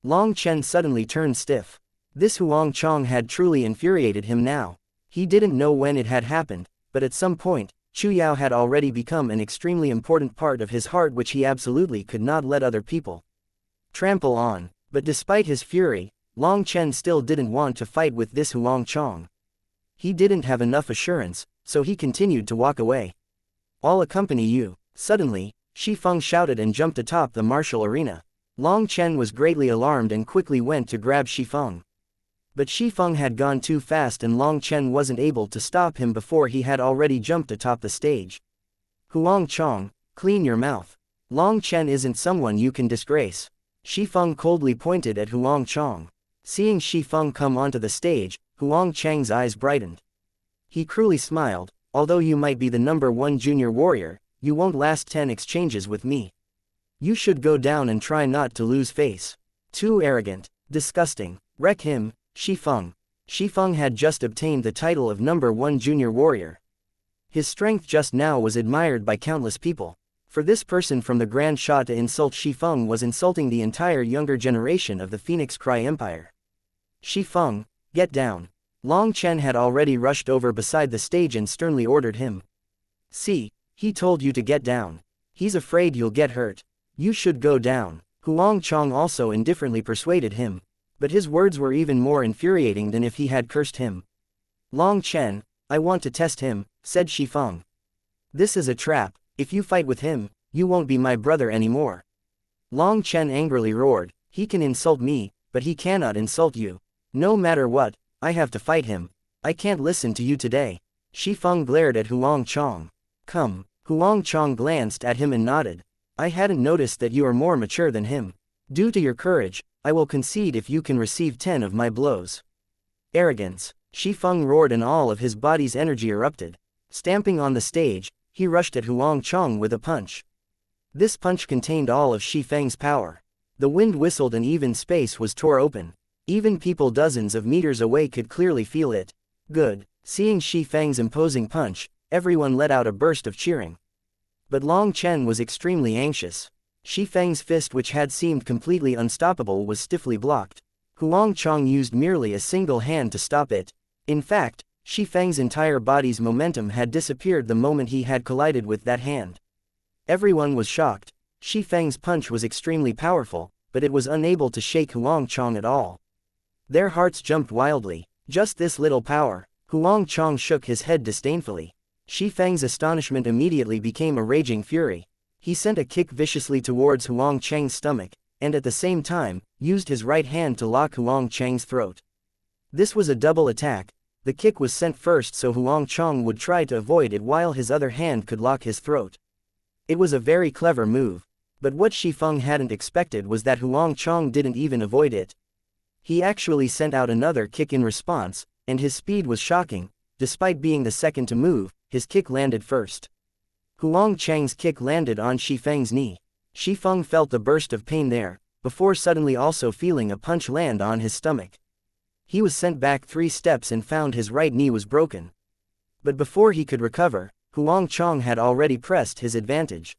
Long Chen suddenly turned stiff. This Huang Chong had truly infuriated him now. He didn't know when it had happened, but at some point, Chu Yao had already become an extremely important part of his heart which he absolutely could not let other people trample on. But despite his fury, Long Chen still didn't want to fight with this Huang Chong. He didn't have enough assurance, so he continued to walk away. I'll accompany you. Suddenly, Shi Feng shouted and jumped atop the martial arena. Long Chen was greatly alarmed and quickly went to grab Shi Feng. But Shi Feng had gone too fast and Long Chen wasn't able to stop him before he had already jumped atop the stage. Huang Chong, clean your mouth. Long Chen isn't someone you can disgrace. Shi Feng coldly pointed at Huang Chong. Seeing Shi Feng come onto the stage, Huang Chang's eyes brightened. He cruelly smiled, although you might be the #1 junior warrior, you won't last 10 exchanges with me. You should go down and try not to lose face. Too arrogant, disgusting, wreck him, Shi Feng. Shi Feng had just obtained the title of #1 junior warrior. His strength just now was admired by countless people. For this person from the Grand Sha to insult Shi Feng was insulting the entire younger generation of the Phoenix Cry Empire. Shi Feng, get down. Long Chen had already rushed over beside the stage and sternly ordered him. See, he told you to get down. He's afraid you'll get hurt. You should go down. Huang Chong also indifferently persuaded him. But his words were even more infuriating than if he had cursed him. Long Chen, I want to test him, said Shi Feng. This is a trap. If you fight with him, you won't be my brother anymore. Long Chen angrily roared, he can insult me, but he cannot insult you. No matter what, I have to fight him. I can't listen to you today. Shi Feng glared at Huang Chong. Come. Huang Chong glanced at him and nodded. I hadn't noticed that you are more mature than him. Due to your courage, I will concede if you can receive 10 of my blows. Arrogance. Shi Feng roared and all of his body's energy erupted. Stamping on the stage, he rushed at Huang Chong with a punch. This punch contained all of Shi Feng's power. The wind whistled and even space was tore open. Even people dozens of meters away could clearly feel it. Good. Seeing Shi Feng's imposing punch, everyone let out a burst of cheering. But Long Chen was extremely anxious. Shi Feng's fist, which had seemed completely unstoppable, was stiffly blocked. Huang Chong used merely a single hand to stop it. In fact, Shi Feng's entire body's momentum had disappeared the moment he had collided with that hand. Everyone was shocked. Shi Feng's punch was extremely powerful, but it was unable to shake Huang Chong at all. Their hearts jumped wildly. Just this little power. Huang Chong shook his head disdainfully. Shi Feng's astonishment immediately became a raging fury. He sent a kick viciously towards Huang Chang's stomach, and at the same time, used his right hand to lock Huang Chang's throat. This was a double attack. The kick was sent first so Huang Chong would try to avoid it while his other hand could lock his throat. It was a very clever move. But what Shi Feng hadn't expected was that Huang Chong didn't even avoid it. He actually sent out another kick in response, and his speed was shocking. Despite being the second to move, his kick landed first. Huang Chang's kick landed on Shi Feng's knee. Shi Feng felt the burst of pain there, before suddenly also feeling a punch land on his stomach. He was sent back 3 steps and found his right knee was broken. But before he could recover, Huang Chong had already pressed his advantage.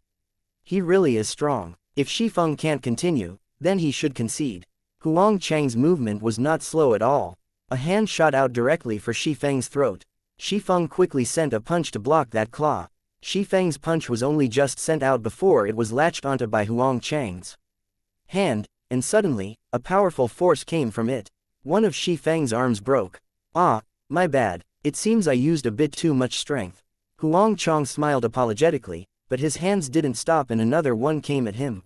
He really is strong. If Shi Feng can't continue, then he should concede. Huang Chang's movement was not slow at all. A hand shot out directly for Shi Feng's throat. Shi Feng quickly sent a punch to block that claw. Shi Feng's punch was only just sent out before it was latched onto by Huang Chang's hand, and suddenly, a powerful force came from it. One of Shi Feng's arms broke. Ah, my bad. It seems I used a bit too much strength. Huang Chong smiled apologetically, but his hands didn't stop and another one came at him.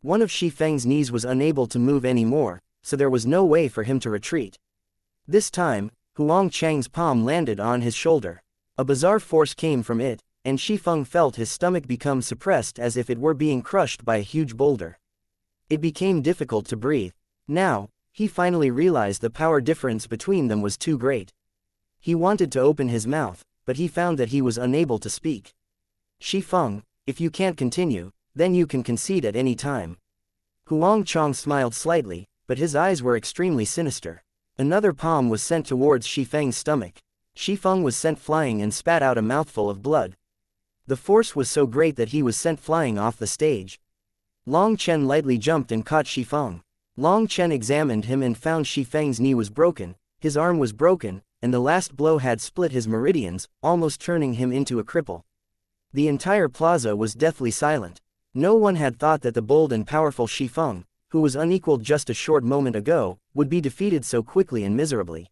One of Shi Feng's knees was unable to move anymore, so there was no way for him to retreat. This time, Huang Chang's palm landed on his shoulder. A bizarre force came from it, and Shi Feng felt his stomach become suppressed as if it were being crushed by a huge boulder. It became difficult to breathe. Now, he finally realized the power difference between them was too great. He wanted to open his mouth, but he found that he was unable to speak. Shi Feng, if you can't continue, then you can concede at any time. Huang Chong smiled slightly, but his eyes were extremely sinister. Another palm was sent towards Shi Feng's stomach. Shi Feng was sent flying and spat out a mouthful of blood. The force was so great that he was sent flying off the stage. Long Chen lightly jumped and caught Shi Feng. Long Chen examined him and found Shi Feng's knee was broken, his arm was broken, and the last blow had split his meridians, almost turning him into a cripple. The entire plaza was deathly silent. No one had thought that the bold and powerful Shi Feng, who was unequaled just a short moment ago, would be defeated so quickly and miserably.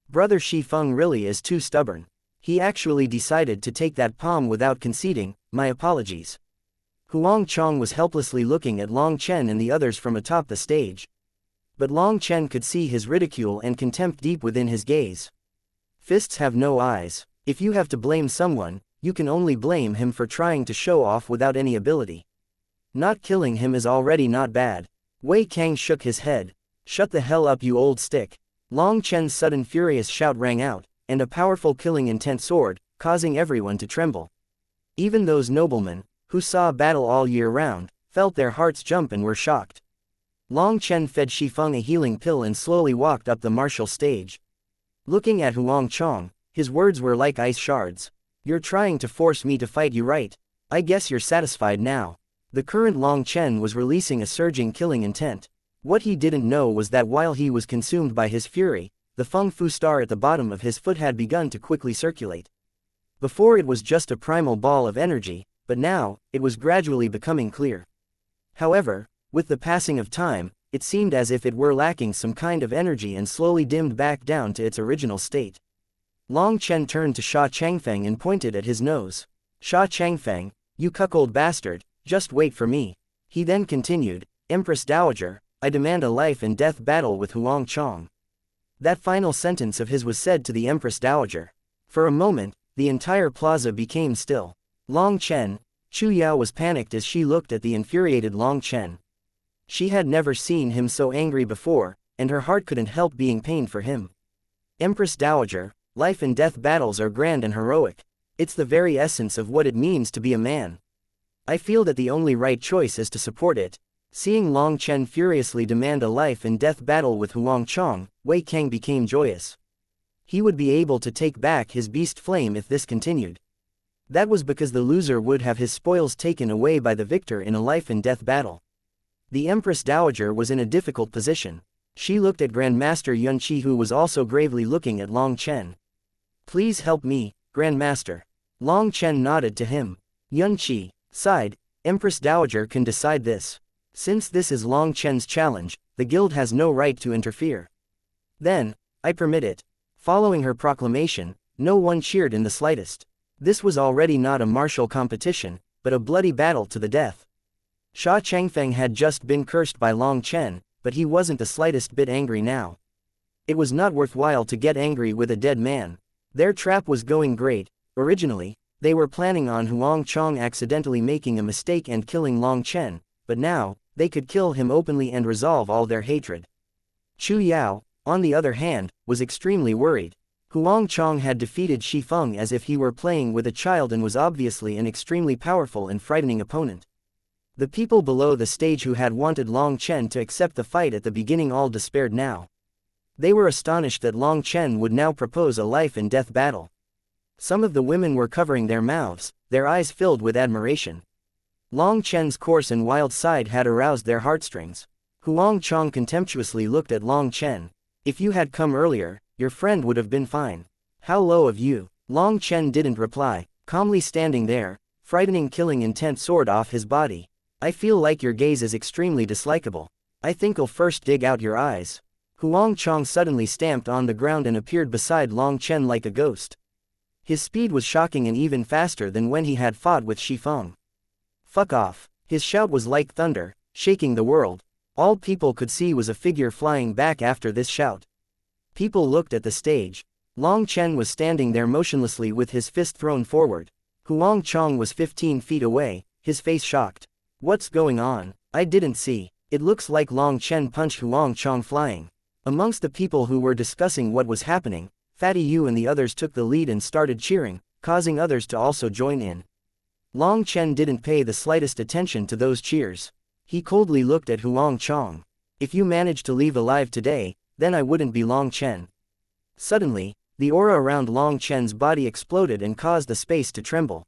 Brother Shi Feng really is too stubborn. He actually decided to take that palm without conceding. My apologies. Huang Chong was helplessly looking at Long Chen and the others from atop the stage. But Long Chen could see his ridicule and contempt deep within his gaze. Fists have no eyes. If you have to blame someone, you can only blame him for trying to show off without any ability. Not killing him is already not bad. Wei Kang shook his head. Shut the hell up, you old stick. Long Chen's sudden furious shout rang out, and a powerful killing intent soared, causing everyone to tremble. Even those noblemen, who saw battle all year round, felt their hearts jump and were shocked. Long Chen fed Shifeng a healing pill and slowly walked up the martial stage. Looking at Huang Chong, his words were like ice shards. You're trying to force me to fight you, right? I guess you're satisfied now. The current Long Chen was releasing a surging killing intent. What he didn't know was that while he was consumed by his fury, the Feng Fu star at the bottom of his foot had begun to quickly circulate. Before it was just a primal ball of energy, but now, it was gradually becoming clear. However, with the passing of time, it seemed as if it were lacking some kind of energy and slowly dimmed back down to its original state. Long Chen turned to Sha Changfeng and pointed at his nose. Sha Changfeng, you cuckold bastard, just wait for me. He then continued, Empress Dowager, I demand a life and death battle with Huang Chong. That final sentence of his was said to the Empress Dowager. For a moment, the entire plaza became still. Long Chen, Chu Yao was panicked as she looked at the infuriated Long Chen. She had never seen him so angry before, and her heart couldn't help being pained for him. Empress Dowager, life and death battles are grand and heroic. It's the very essence of what it means to be a man. I feel that the only right choice is to support it. Seeing Long Chen furiously demand a life and death battle with Huang Chong, Wei Kang became joyous. He would be able to take back his beast flame if this continued. That was because the loser would have his spoils taken away by the victor in a life and death battle. The Empress Dowager was in a difficult position. She looked at Grandmaster Yunqi, who was also gravely looking at Long Chen. Please help me, Grandmaster. Long Chen nodded to him. Yunqi sighed, Empress Dowager can decide this. Since this is Long Chen's challenge, the guild has no right to interfere. Then, I permit it. Following her proclamation, no one cheered in the slightest. This was already not a martial competition, but a bloody battle to the death. Sha Changfeng had just been cursed by Long Chen, but he wasn't the slightest bit angry now. It was not worthwhile to get angry with a dead man. Their trap was going great. Originally, they were planning on Huang Chong accidentally making a mistake and killing Long Chen, but now, they could kill him openly and resolve all their hatred. Chu Yao, on the other hand, was extremely worried. Huang Chong had defeated Shifeng as if he were playing with a child and was obviously an extremely powerful and frightening opponent. The people below the stage who had wanted Long Chen to accept the fight at the beginning all despaired now. They were astonished that Long Chen would now propose a life and death battle. Some of the women were covering their mouths, their eyes filled with admiration. Long Chen's coarse and wild side had aroused their heartstrings. Huang Chong contemptuously looked at Long Chen. If you had come earlier, your friend would have been fine. How low of you. Long Chen didn't reply, calmly standing there, frightening killing intent soared off his body. I feel like your gaze is extremely dislikable. I think I'll first dig out your eyes. Huang Chong suddenly stamped on the ground and appeared beside Long Chen like a ghost. His speed was shocking and even faster than when he had fought with Shifeng. Fuck off. His shout was like thunder, shaking the world. All people could see was a figure flying back after this shout. People looked at the stage. Long Chen was standing there motionlessly with his fist thrown forward. Huang Chong was 15 feet away, his face shocked. What's going on? I didn't see. It looks like Long Chen punched Huang Chong flying. Amongst the people who were discussing what was happening, Fatty Yu and the others took the lead and started cheering, causing others to also join in. Long Chen didn't pay the slightest attention to those cheers. He coldly looked at Huang Chong. If you manage to leave alive today, then I wouldn't be Long Chen. Suddenly, the aura around Long Chen's body exploded and caused the space to tremble.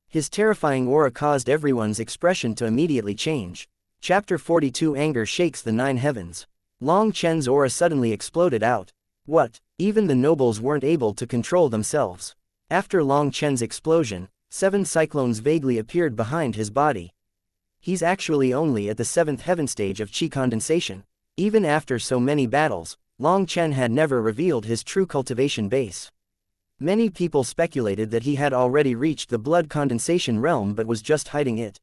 His terrifying aura caused everyone's expression to immediately change. Chapter 42 Anger shakes the 9 heavens. Long Chen's aura suddenly exploded out. What? Even the nobles weren't able to control themselves. After Long Chen's explosion, 7 cyclones vaguely appeared behind his body. He's actually only at the 7th heaven stage of chi condensation. Even after so many battles, Long Chen had never revealed his true cultivation base. Many people speculated that he had already reached the blood condensation realm but was just hiding it.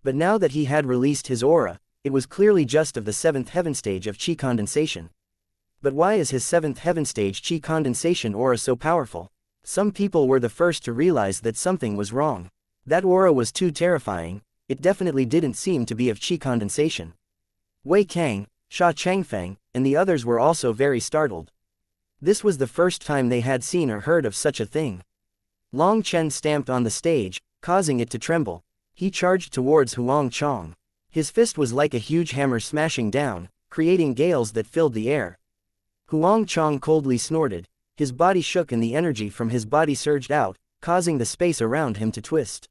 But now that he had released his aura, it was clearly just of the 7th heaven stage of chi condensation. But why is his 7th heaven stage chi condensation aura so powerful? Some people were the first to realize that something was wrong. That aura was too terrifying, it definitely didn't seem to be of chi condensation. Wei Kang, Sha Changfeng, and the others were also very startled. This was the first time they had seen or heard of such a thing. Long Chen stamped on the stage, causing it to tremble. He charged towards Huang Chong. His fist was like a huge hammer smashing down, creating gales that filled the air. Huang Chong coldly snorted. His body shook and the energy from his body surged out, causing the space around him to twist.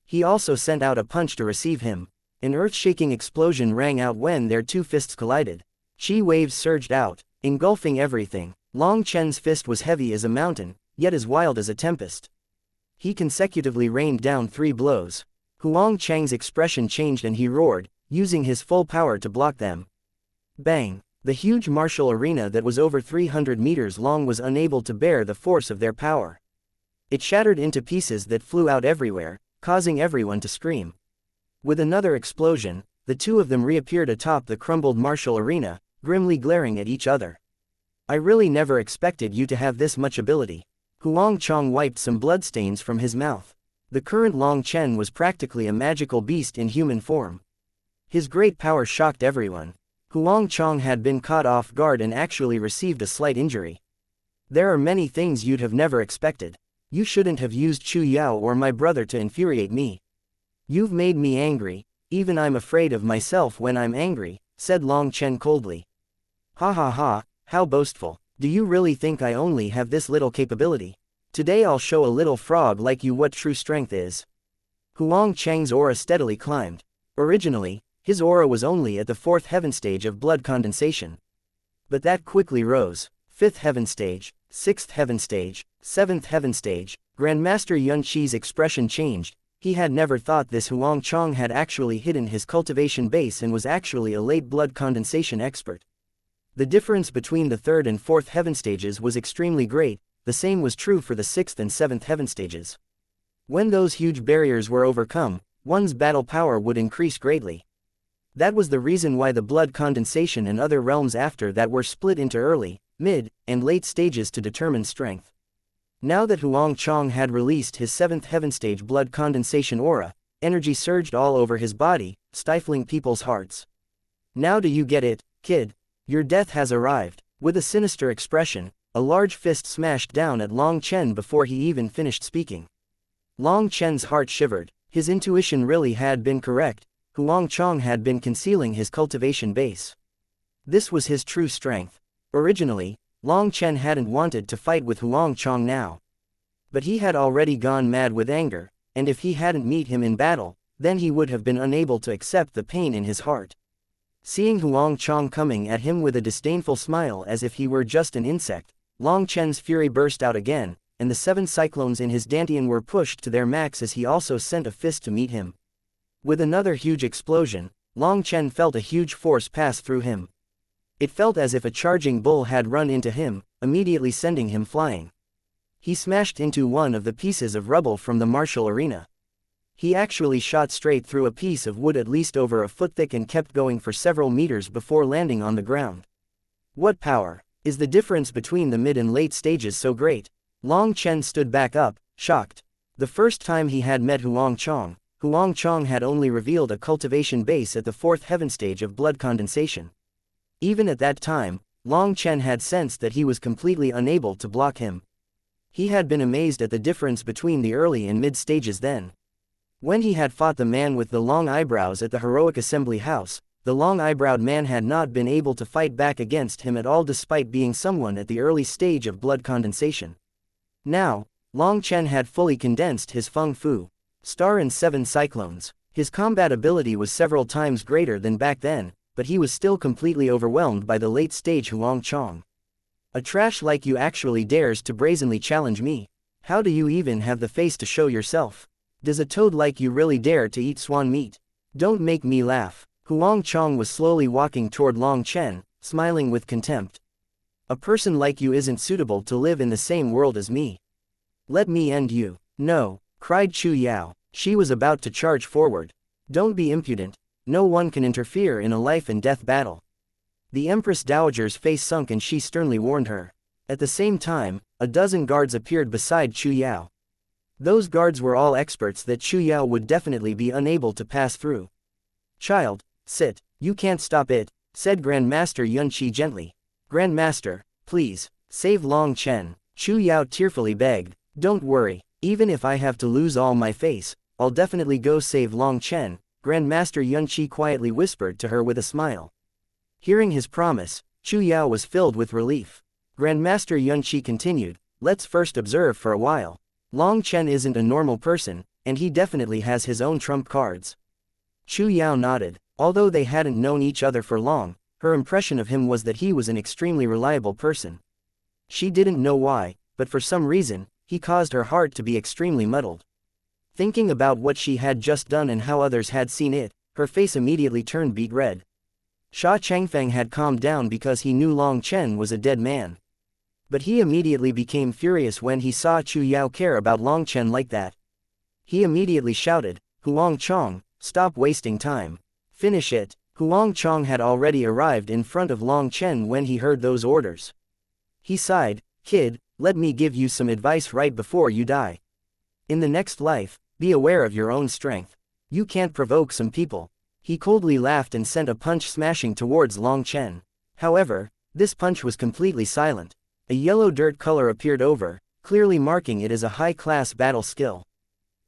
He also sent out a punch to receive him. An earth-shaking explosion rang out when their two fists collided. Chi waves surged out, engulfing everything. Long Chen's fist was heavy as a mountain, yet as wild as a tempest. He consecutively rained down 3 blows. Huang Chang's expression changed and he roared, using his full power to block them. Bang! The huge martial arena that was over 300 meters long was unable to bear the force of their power. It shattered into pieces that flew out everywhere, causing everyone to scream. With another explosion, the two of them reappeared atop the crumbled martial arena, grimly glaring at each other. I really never expected you to have this much ability. Huang Chong wiped some bloodstains from his mouth. The current Long Chen was practically a magical beast in human form. His great power shocked everyone. Huang Chong had been caught off guard and actually received a slight injury. There are many things you'd have never expected. You shouldn't have used Chu Yao or my brother to infuriate me. You've made me angry, even I'm afraid of myself when I'm angry, said Long Chen coldly. Ha ha ha, how boastful. Do you really think I only have this little capability? Today I'll show a little frog like you what true strength is. Huang Chang's aura steadily climbed. Originally, his aura was only at the 4th heaven stage of blood condensation. But that quickly rose. 5th heaven stage, 6th heaven stage, 7th heaven stage. Grandmaster Yun Qi's expression changed. He had never thought this Huang Chong had actually hidden his cultivation base and was actually a late blood condensation expert. The difference between the 3rd and 4th heaven stages was extremely great, the same was true for the 6th and 7th heaven stages. When those huge barriers were overcome, one's battle power would increase greatly. That was the reason why the blood condensation and other realms after that were split into early, mid, and late stages to determine strength. Now that Huang Chong had released his 7th heaven stage blood condensation aura, energy surged all over his body, stifling people's hearts. Now do you get it, kid? Your death has arrived. With a sinister expression, a large fist smashed down at Long Chen before he even finished speaking. Long Chen's heart shivered. His intuition really had been correct. Huang Chong had been concealing his cultivation base. This was his true strength. Originally, Long Chen hadn't wanted to fight with Huang Chong now. But he had already gone mad with anger, and if he hadn't met him in battle, then he would have been unable to accept the pain in his heart. Seeing Huang Chong coming at him with a disdainful smile as if he were just an insect, Long Chen's fury burst out again, and the 7 cyclones in his dantian were pushed to their max as he also sent a fist to meet him. With another huge explosion, Long Chen felt a huge force pass through him. It felt as if a charging bull had run into him, immediately sending him flying. He smashed into one of the pieces of rubble from the martial arena. He actually shot straight through a piece of wood at least over a foot thick and kept going for several meters before landing on the ground. What power! Is the difference between the mid and late stages so great? Long Chen stood back up, shocked. The first time he had met Huang Chong had only revealed a cultivation base at the 4th heaven stage of blood condensation. Even at that time, Long Chen had sensed that he was completely unable to block him. He had been amazed at the difference between the early and mid stages then. When he had fought the man with the long eyebrows at the heroic assembly house, the long-eyebrowed man had not been able to fight back against him at all despite being someone at the early stage of blood condensation. Now, Long Chen had fully condensed his Feng Fu Star and 7 cyclones. His combat ability was several times greater than back then, but he was still completely overwhelmed by the late-stage Huang Chong. A trash like you actually dares to brazenly challenge me. How do you even have the face to show yourself? Does a toad like you really dare to eat swan meat? Don't make me laugh. Huang Chong was slowly walking toward Long Chen, smiling with contempt. A person like you isn't suitable to live in the same world as me. Let me end you. No, cried Chu Yao. She was about to charge forward. Don't be impudent. No one can interfere in a life and death battle. The Empress Dowager's face sunk and she sternly warned her. At the same time, a dozen guards appeared beside Chu Yao. Those guards were all experts that Chu Yao would definitely be unable to pass through. Child, sit, you can't stop it, said Grandmaster Yunqi gently. Grandmaster, please, save Long Chen, Chu Yao tearfully begged. Don't worry, even if I have to lose all my face, I'll definitely go save Long Chen, Grandmaster Yunqi quietly whispered to her with a smile. Hearing his promise, Chu Yao was filled with relief. Grandmaster Yunqi continued, let's first observe for a while. Long Chen isn't a normal person, and he definitely has his own trump cards. Chu Yao nodded. Although they hadn't known each other for long, her impression of him was that he was an extremely reliable person. She didn't know why, but for some reason, he caused her heart to be extremely muddled. Thinking about what she had just done and how others had seen it, her face immediately turned beet red. Sha Changfeng had calmed down because he knew Long Chen was a dead man. But he immediately became furious when he saw Chu Yao care about Long Chen like that. He immediately shouted, Huang Chong, stop wasting time. Finish it. Huang Chong had already arrived in front of Long Chen when he heard those orders. He sighed, kid, let me give you some advice right before you die. In the next life, be aware of your own strength. You can't provoke some people. He coldly laughed and sent a punch smashing towards Long Chen. However, this punch was completely silent. A yellow dirt color appeared over, clearly marking it as a high-class battle skill.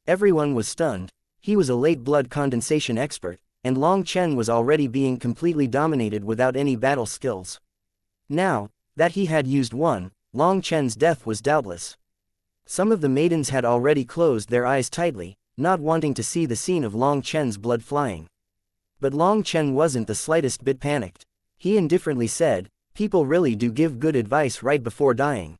Everyone was stunned. He was a late blood condensation expert, and Long Chen was already being completely dominated without any battle skills. Now that he had used one, Long Chen's death was doubtless. Some of the maidens had already closed their eyes tightly, not wanting to see the scene of Long Chen's blood flying. But Long Chen wasn't the slightest bit panicked. He indifferently said, people really do give good advice right before dying.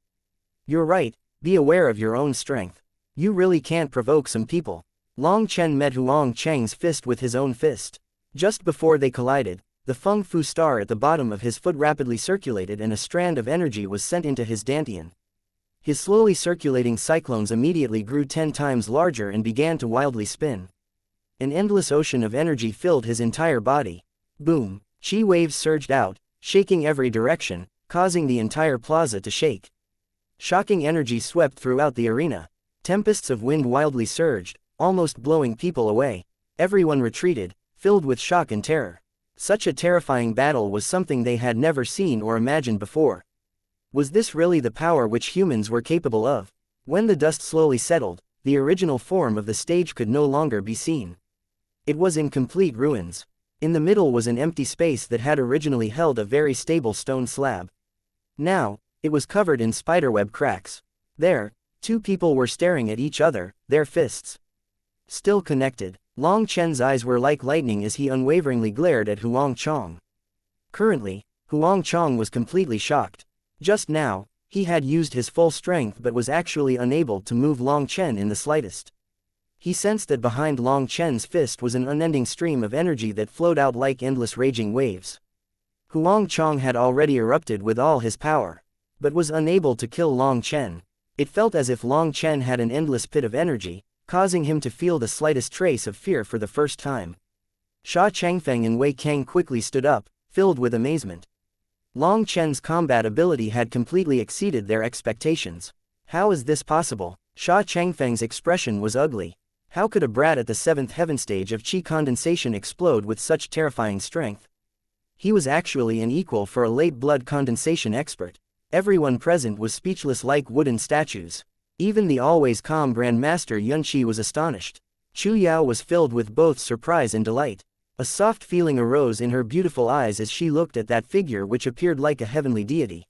You're right, be aware of your own strength. You really can't provoke some people. Long Chen met Huang Cheng's fist with his own fist. Just before they collided, the Feng Fu star at the bottom of his foot rapidly circulated and a strand of energy was sent into his dantian. His slowly circulating cyclones immediately grew 10 times larger and began to wildly spin. An endless ocean of energy filled his entire body. Boom! Chi waves surged out, shaking every direction, causing the entire plaza to shake. Shocking energy swept throughout the arena. Tempests of wind wildly surged, almost blowing people away. Everyone retreated, filled with shock and terror. Such a terrifying battle was something they had never seen or imagined before. Was this really the power which humans were capable of? When the dust slowly settled, the original form of the stage could no longer be seen. It was in complete ruins. In the middle was an empty space that had originally held a very stable stone slab. Now, it was covered in spiderweb cracks. There, two people were staring at each other, their fists still connected. Long Chen's eyes were like lightning as he unwaveringly glared at Huang Chong. Currently, Huang Chong was completely shocked. Just now, he had used his full strength but was actually unable to move Long Chen in the slightest. He sensed that behind Long Chen's fist was an unending stream of energy that flowed out like endless raging waves. Huang Chong had already erupted with all his power, but was unable to kill Long Chen. It felt as if Long Chen had an endless pit of energy, causing him to feel the slightest trace of fear for the first time. Sha Changfeng and Wei Kang quickly stood up, filled with amazement. Long Chen's combat ability had completely exceeded their expectations. How is this possible? Sha Changfeng's expression was ugly. How could a brat at the 7th heaven stage of chi condensation explode with such terrifying strength? He was actually an equal for a late blood condensation expert. Everyone present was speechless like wooden statues. Even the always calm Grandmaster Yunqi was astonished. Chu Yao was filled with both surprise and delight. A soft feeling arose in her beautiful eyes as she looked at that figure which appeared like a heavenly deity.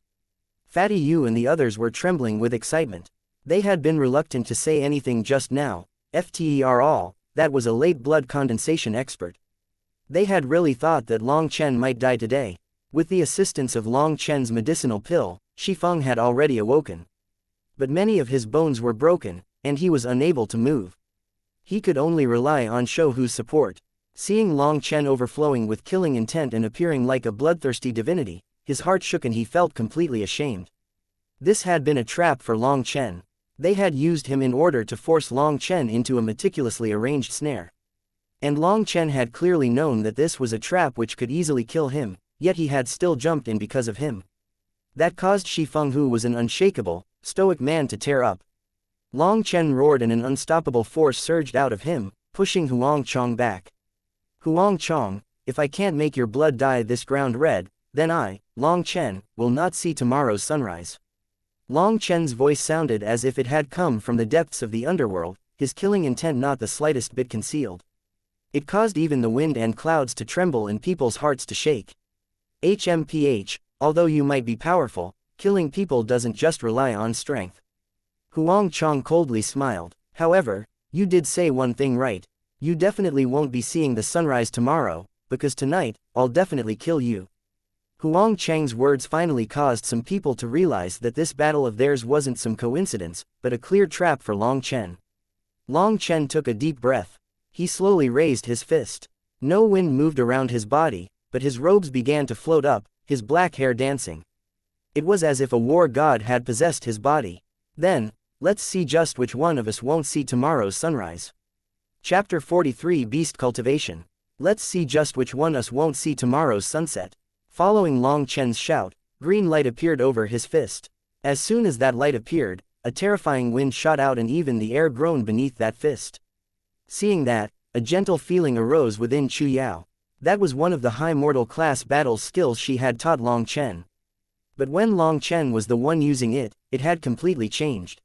Fatty Yu and the others were trembling with excitement. They had been reluctant to say anything just now. After all, that was a late blood condensation expert. They had really thought that Long Chen might die today. With the assistance of Long Chen's medicinal pill, Shifeng had already awoken. But many of his bones were broken, and he was unable to move. He could only rely on Shouhu's support. Seeing Long Chen overflowing with killing intent and appearing like a bloodthirsty divinity, his heart shook and he felt completely ashamed. This had been a trap for Long Chen. They had used him in order to force Long Chen into a meticulously arranged snare. And Long Chen had clearly known that this was a trap which could easily kill him, yet he had still jumped in because of him. That caused Shi Feng, who was an unshakable, stoic man, to tear up. Long Chen roared and an unstoppable force surged out of him, pushing Huang Chong back. Huang Chong, if I can't make your blood dye this ground red, then I, Long Chen, will not see tomorrow's sunrise. Long Chen's voice sounded as if it had come from the depths of the underworld, his killing intent not the slightest bit concealed. It caused even the wind and clouds to tremble and people's hearts to shake. HMPH, although you might be powerful, killing people doesn't just rely on strength. Huang Chong coldly smiled. However, you did say one thing right. You definitely won't be seeing the sunrise tomorrow, because tonight, I'll definitely kill you. Huang Chang's words finally caused some people to realize that this battle of theirs wasn't some coincidence, but a clear trap for Long Chen. Long Chen took a deep breath. He slowly raised his fist. No wind moved around his body, but his robes began to float up, his black hair dancing. It was as if a war god had possessed his body. Then, let's see just which one of us won't see tomorrow's sunrise. Chapter 43 Beast Cultivation. Let's see just which one us won't see tomorrow's sunset. Following Long Chen's shout, green light appeared over his fist. As soon as that light appeared, a terrifying wind shot out and even the air groaned beneath that fist. Seeing that, a gentle feeling arose within Chu Yao. That was one of the high mortal class battle skills she had taught Long Chen. But when Long Chen was the one using it, it had completely changed.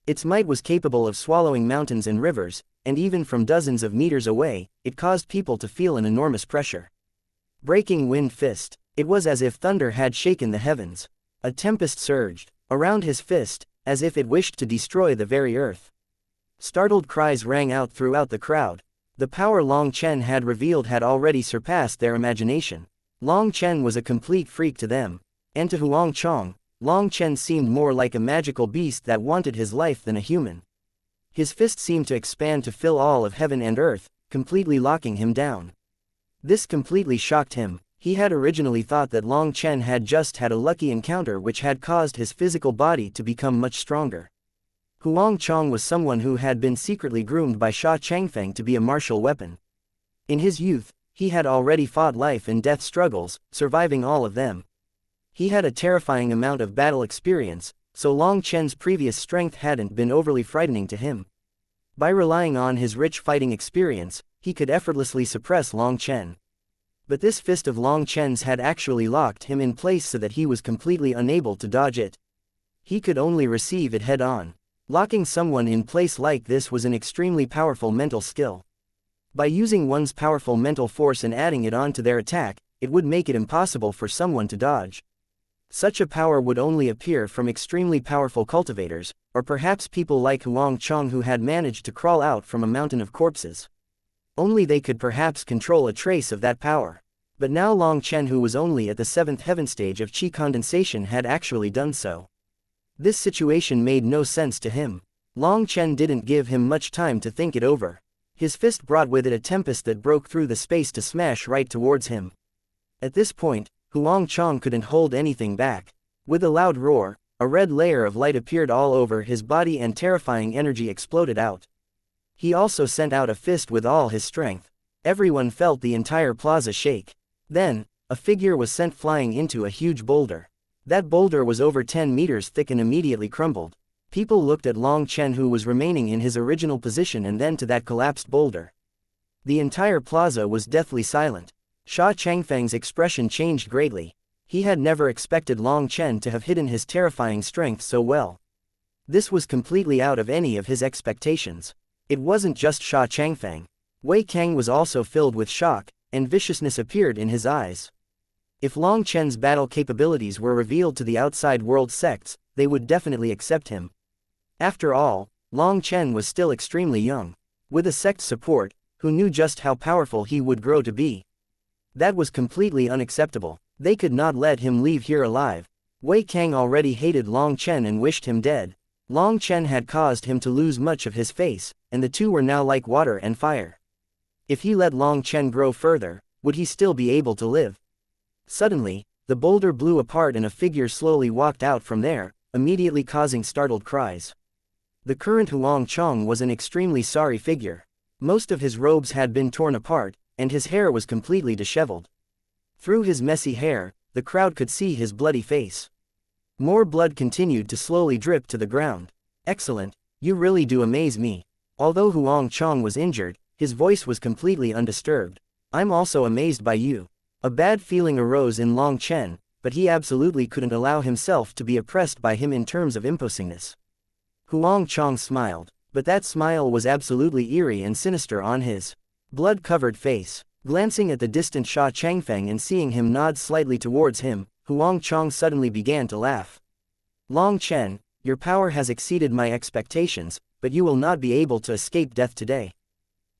Its might was capable of swallowing mountains and rivers, and even from dozens of meters away, it caused people to feel an enormous pressure. Breaking wind fist. It was as if thunder had shaken the heavens. A tempest surged around his fist, as if it wished to destroy the very earth. Startled cries rang out throughout the crowd. The power Long Chen had revealed had already surpassed their imagination. Long Chen was a complete freak to them. And to Huang Chong, Long Chen seemed more like a magical beast that wanted his life than a human. His fist seemed to expand to fill all of heaven and earth, completely locking him down. This completely shocked him. He had originally thought that Long Chen had just had a lucky encounter which had caused his physical body to become much stronger. Huang Chong was someone who had been secretly groomed by Sha Changfeng to be a martial weapon. In his youth, he had already fought life and death struggles, surviving all of them. He had a terrifying amount of battle experience, so Long Chen's previous strength hadn't been overly frightening to him. By relying on his rich fighting experience, he could effortlessly suppress Long Chen. But this fist of Long Chen's had actually locked him in place so that he was completely unable to dodge it. He could only receive it head-on. Locking someone in place like this was an extremely powerful mental skill. By using one's powerful mental force and adding it onto their attack, it would make it impossible for someone to dodge. Such a power would only appear from extremely powerful cultivators, or perhaps people like Huang Chong who had managed to crawl out from a mountain of corpses. Only they could perhaps control a trace of that power. But now Long Chen, who was only at the 7th heaven stage of qi condensation, had actually done so. This situation made no sense to him. Long Chen didn't give him much time to think it over. His fist brought with it a tempest that broke through the space to smash right towards him. At this point, Huang Chong couldn't hold anything back. With a loud roar, a red layer of light appeared all over his body and terrifying energy exploded out. He also sent out a fist with all his strength. Everyone felt the entire plaza shake. Then, a figure was sent flying into a huge boulder. That boulder was over 10 meters thick and immediately crumbled. People looked at Long Chen, who was remaining in his original position, and then to that collapsed boulder. The entire plaza was deathly silent. Sha Changfeng's expression changed greatly. He had never expected Long Chen to have hidden his terrifying strength so well. This was completely out of any of his expectations. It wasn't just Sha Changfeng. Wei Kang was also filled with shock, and viciousness appeared in his eyes. If Long Chen's battle capabilities were revealed to the outside world sects, they would definitely accept him. After all, Long Chen was still extremely young. With a sect support, who knew just how powerful he would grow to be. That was completely unacceptable. They could not let him leave here alive. Wei Kang already hated Long Chen and wished him dead. Long Chen had caused him to lose much of his face, and the two were now like water and fire. If he let Long Chen grow further, would he still be able to live? Suddenly, the boulder blew apart and a figure slowly walked out from there, immediately causing startled cries. The current Huang Chong was an extremely sorry figure. Most of his robes had been torn apart, and his hair was completely disheveled. Through his messy hair, the crowd could see his bloody face. More blood continued to slowly drip to the ground. Excellent, you really do amaze me. Although Huang Chong was injured, his voice was completely undisturbed. I'm also amazed by you. A bad feeling arose in Long Chen, but he absolutely couldn't allow himself to be oppressed by him in terms of imposingness. Huang Chong smiled, but that smile was absolutely eerie and sinister on his blood-covered face. Glancing at the distant Sha Changfeng and seeing him nod slightly towards him, Huang Chong suddenly began to laugh. Long Chen, your power has exceeded my expectations, but you will not be able to escape death today.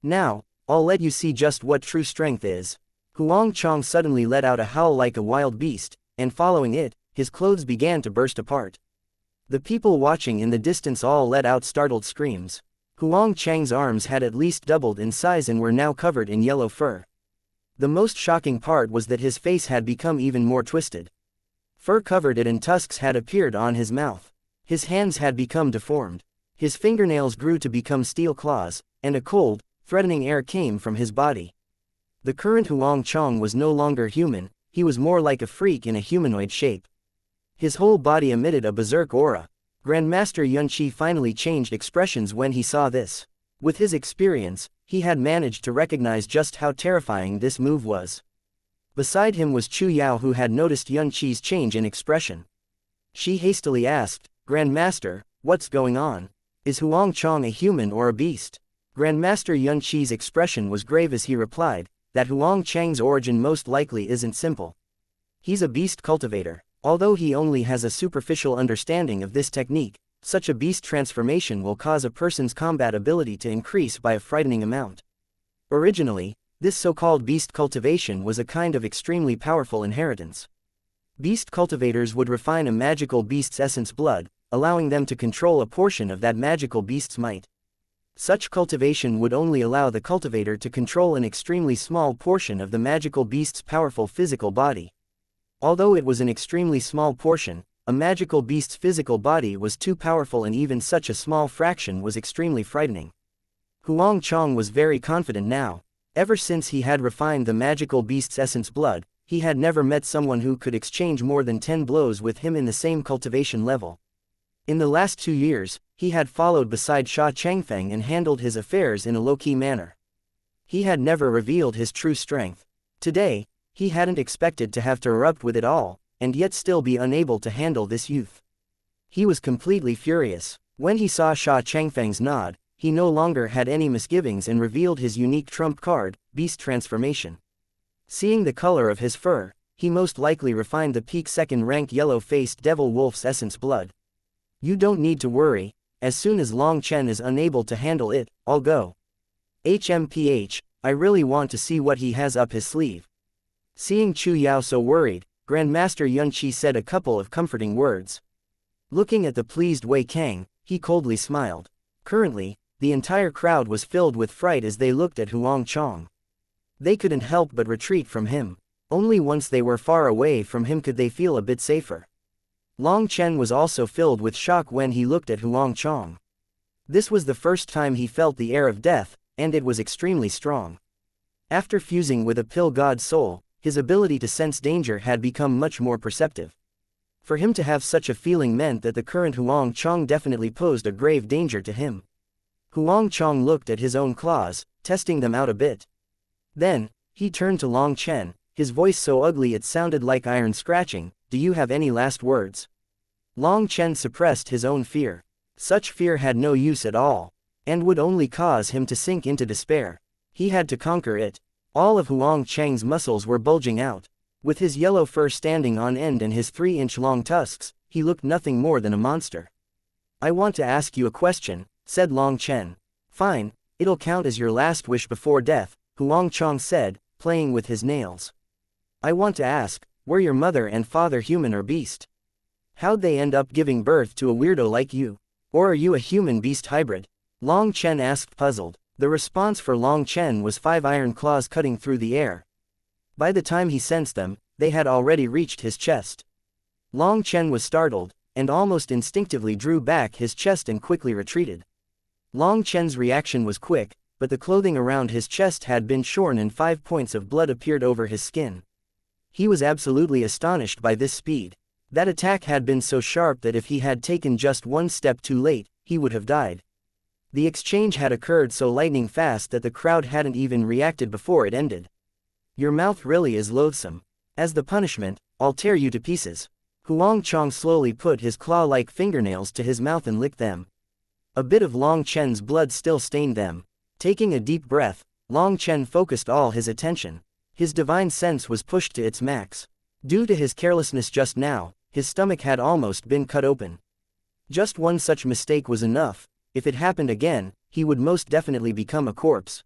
Now, I'll let you see just what true strength is. Huang Chong suddenly let out a howl like a wild beast, and following it, his clothes began to burst apart. The people watching in the distance all let out startled screams. Huang Chang's arms had at least doubled in size and were now covered in yellow fur. The most shocking part was that his face had become even more twisted. Fur covered it and tusks had appeared on his mouth. His hands had become deformed. His fingernails grew to become steel claws, and a cold, threatening air came from his body. The current Huang Chong was no longer human, he was more like a freak in a humanoid shape. His whole body emitted a berserk aura. Grandmaster Yunqi finally changed expressions when he saw this. With his experience, he had managed to recognize just how terrifying this move was. Beside him was Chu Yao, who had noticed Yunqi's change in expression. She hastily asked, Grandmaster, what's going on? Is Huang Chong a human or a beast? Grandmaster Yunqi's expression was grave as he replied, that Huang Chang's origin most likely isn't simple. He's a beast cultivator. Although he only has a superficial understanding of this technique, such a beast transformation will cause a person's combat ability to increase by a frightening amount. Originally, this so-called beast cultivation was a kind of extremely powerful inheritance. Beast cultivators would refine a magical beast's essence blood, allowing them to control a portion of that magical beast's might. Such cultivation would only allow the cultivator to control an extremely small portion of the magical beast's powerful physical body. Although it was an extremely small portion, a magical beast's physical body was too powerful, and even such a small fraction was extremely frightening. Huang Chong was very confident now. Ever since he had refined the magical beast's essence blood, he had never met someone who could exchange more than 10 blows with him in the same cultivation level. In the last 2 years, he had followed beside Sha Changfeng and handled his affairs in a low-key manner. He had never revealed his true strength. Today, he hadn't expected to have to erupt with it all, and yet still be unable to handle this youth. He was completely furious. When he saw Sha Changfeng's nod, he no longer had any misgivings and revealed his unique trump card, Beast Transformation. Seeing the color of his fur, he most likely refined the peak second-rank yellow-faced devil wolf's essence blood. You don't need to worry, as soon as Long Chen is unable to handle it, I'll go. HMPH, I really want to see what he has up his sleeve. Seeing Chu Yao so worried, Grandmaster Yunqi said a couple of comforting words. Looking at the pleased Wei Kang, he coldly smiled. Currently, the entire crowd was filled with fright as they looked at Huang Chong. They couldn't help but retreat from him. Only once they were far away from him could they feel a bit safer. Long Chen was also filled with shock when he looked at Huang Chong. This was the first time he felt the air of death, and it was extremely strong. After fusing with a pill god's soul, his ability to sense danger had become much more perceptive. For him to have such a feeling meant that the current Huang Chong definitely posed a grave danger to him. Huang Chong looked at his own claws, testing them out a bit. Then, he turned to Long Chen, his voice so ugly it sounded like iron scratching, do you have any last words? Long Chen suppressed his own fear. Such fear had no use at all, and would only cause him to sink into despair. He had to conquer it. All of Huang Chang's muscles were bulging out. With his yellow fur standing on end and his 3-inch-long tusks, he looked nothing more than a monster. I want to ask you a question, said Long Chen. Fine, it'll count as your last wish before death, Huang Chong said, playing with his nails. I want to ask, were your mother and father human or beast? How'd they end up giving birth to a weirdo like you? Or are you a human-beast hybrid? Long Chen asked, puzzled. The response for Long Chen was 5 iron claws cutting through the air. By the time he sensed them, they had already reached his chest. Long Chen was startled, and almost instinctively drew back his chest and quickly retreated. Long Chen's reaction was quick, but the clothing around his chest had been shorn and 5 points of blood appeared over his skin. He was absolutely astonished by this speed. That attack had been so sharp that if he had taken just one step too late, he would have died. The exchange had occurred so lightning fast that the crowd hadn't even reacted before it ended. Your mouth really is loathsome. As the punishment, I'll tear you to pieces. Huang Chong slowly put his claw-like fingernails to his mouth and licked them. A bit of Long Chen's blood still stained them. Taking a deep breath, Long Chen focused all his attention. His divine sense was pushed to its max. Due to his carelessness just now, his stomach had almost been cut open. Just one such mistake was enough. If it happened again, he would most definitely become a corpse.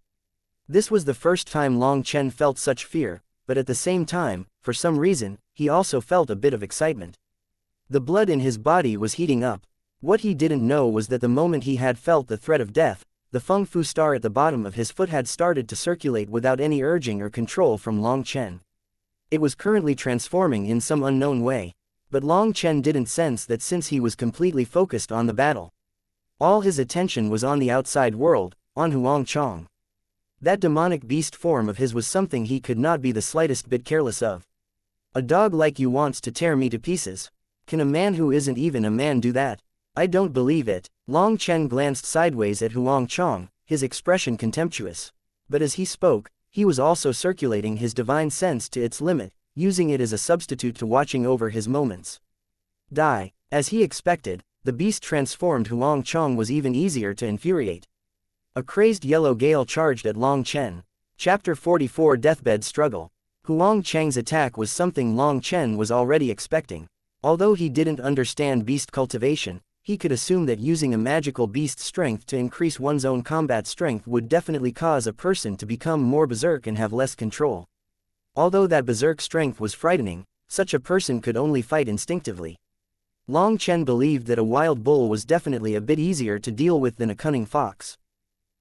This was the first time Long Chen felt such fear, but at the same time, for some reason, he also felt a bit of excitement. The blood in his body was heating up. What he didn't know was that the moment he had felt the threat of death, the Feng Fu star at the bottom of his foot had started to circulate without any urging or control from Long Chen. It was currently transforming in some unknown way, but Long Chen didn't sense that since he was completely focused on the battle. All his attention was on the outside world, on Huang Chong. That demonic beast form of his was something he could not be the slightest bit careless of. A dog like you wants to tear me to pieces. Can a man who isn't even a man do that? I don't believe it. Long Chen glanced sideways at Huang Chong, his expression contemptuous. But as he spoke, he was also circulating his divine sense to its limit, using it as a substitute to watching over his moments. Die. As he expected, the beast transformed Huang Chong was even easier to infuriate. A crazed yellow gale charged at Long Chen. Chapter 44 Deathbed Struggle. Huang Chang's attack was something Long Chen was already expecting. Although he didn't understand beast cultivation, he could assume that using a magical beast strength to increase one's own combat strength would definitely cause a person to become more berserk and have less control. Although that berserk strength was frightening, such a person could only fight instinctively. Long Chen believed that a wild bull was definitely a bit easier to deal with than a cunning fox.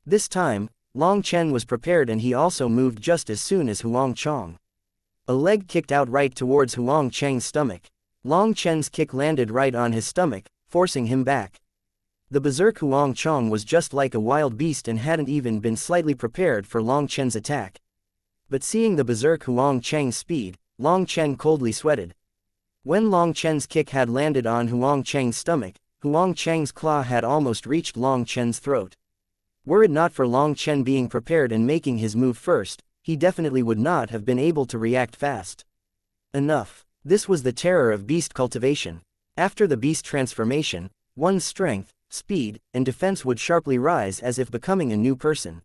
This time, Long Chen was prepared and he also moved just as soon as Huang Chong. A leg kicked out right towards Huang Chang's stomach. Long Chen's kick landed right on his stomach, forcing him back. The berserk Huang Chong was just like a wild beast and hadn't even been slightly prepared for Long Chen's attack. But seeing the berserk Huang Chang's speed, Long Chen coldly sweated. When Long Chen's kick had landed on Huang Chang's stomach, Huang Chang's claw had almost reached Long Chen's throat. Were it not for Long Chen being prepared and making his move first, he definitely would not have been able to react fast. Enough. This was the terror of beast cultivation. After the beast transformation, one's strength, speed, and defense would sharply rise as if becoming a new person.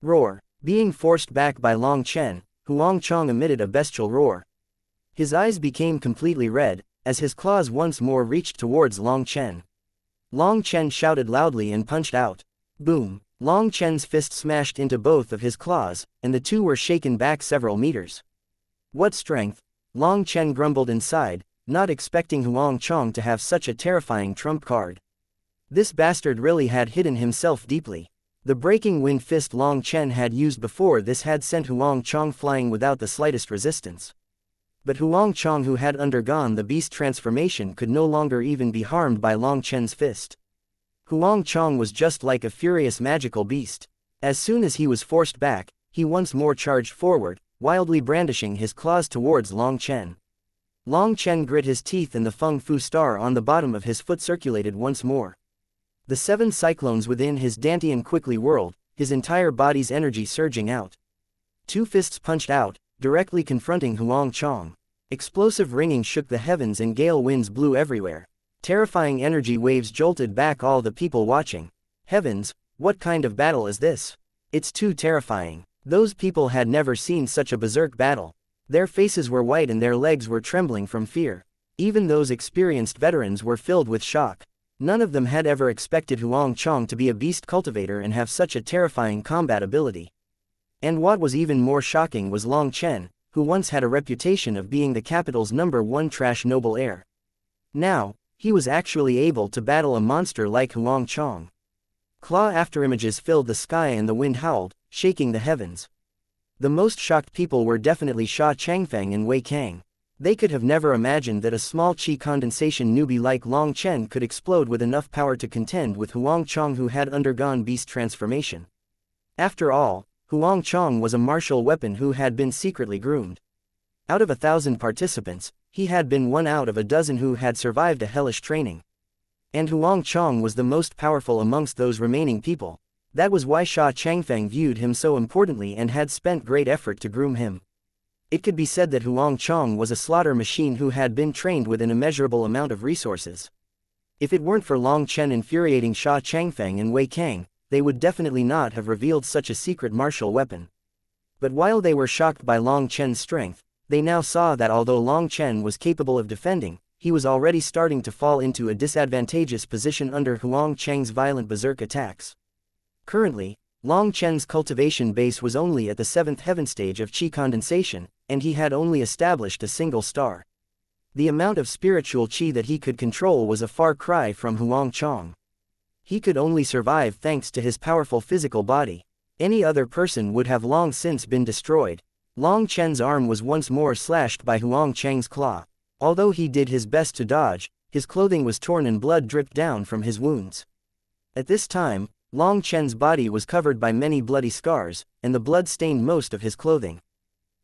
Roar. Being forced back by Long Chen, Huang Chong emitted a bestial roar. His eyes became completely red, as his claws once more reached towards Long Chen. Long Chen shouted loudly and punched out. Boom. Long Chen's fist smashed into both of his claws, and the two were shaken back several meters. What strength! Long Chen grumbled inside, not expecting Huang Chong to have such a terrifying trump card. This bastard really had hidden himself deeply. The breaking wind fist Long Chen had used before this had sent Huang Chong flying without the slightest resistance. But Huang Chong, who had undergone the beast transformation, could no longer even be harmed by Long Chen's fist. Huang Chong was just like a furious magical beast. As soon as he was forced back, he once more charged forward, wildly brandishing his claws towards Long Chen. Long Chen grit his teeth and the Feng Fu star on the bottom of his foot circulated once more. The 7 cyclones within his dantian quickly whirled, his entire body's energy surging out. 2 fists punched out, directly confronting Huang Chong. Explosive ringing shook the heavens and gale winds blew everywhere. Terrifying energy waves jolted back all the people watching. Heavens, what kind of battle is this? It's too terrifying. Those people had never seen such a berserk battle. Their faces were white and their legs were trembling from fear. Even those experienced veterans were filled with shock. None of them had ever expected Huang Chong to be a beast cultivator and have such a terrifying combat ability. And what was even more shocking was Long Chen, who once had a reputation of being the capital's #1 trash noble heir. Now, he was actually able to battle a monster like Huang Chong. Claw afterimages filled the sky and the wind howled, shaking the heavens. The most shocked people were definitely Sha Changfeng and Wei Kang. They could have never imagined that a small chi condensation newbie like Long Chen could explode with enough power to contend with Huang Chong, who had undergone beast transformation. After all, Huang Chong was a martial weapon who had been secretly groomed. Out of 1,000 participants, he had been one out of a dozen who had survived a hellish training. And Huang Chong was the most powerful amongst those remaining people. That was why Sha Changfeng viewed him so importantly and had spent great effort to groom him. It could be said that Huang Chong was a slaughter machine who had been trained with an immeasurable amount of resources. If it weren't for Long Chen infuriating Sha Changfeng and Wei Kang, they would definitely not have revealed such a secret martial weapon. But while they were shocked by Long Chen's strength, they now saw that although Long Chen was capable of defending, he was already starting to fall into a disadvantageous position under Huang Cheng's violent berserk attacks. Currently, Long Chen's cultivation base was only at the 7th heaven stage of qi condensation, and he had only established a single star. The amount of spiritual qi that he could control was a far cry from Huang Chong. He could only survive thanks to his powerful physical body. Any other person would have long since been destroyed. Long Chen's arm was once more slashed by Huang Cheng's claw. Although he did his best to dodge, his clothing was torn and blood dripped down from his wounds. At this time, Long Chen's body was covered by many bloody scars, and the blood stained most of his clothing.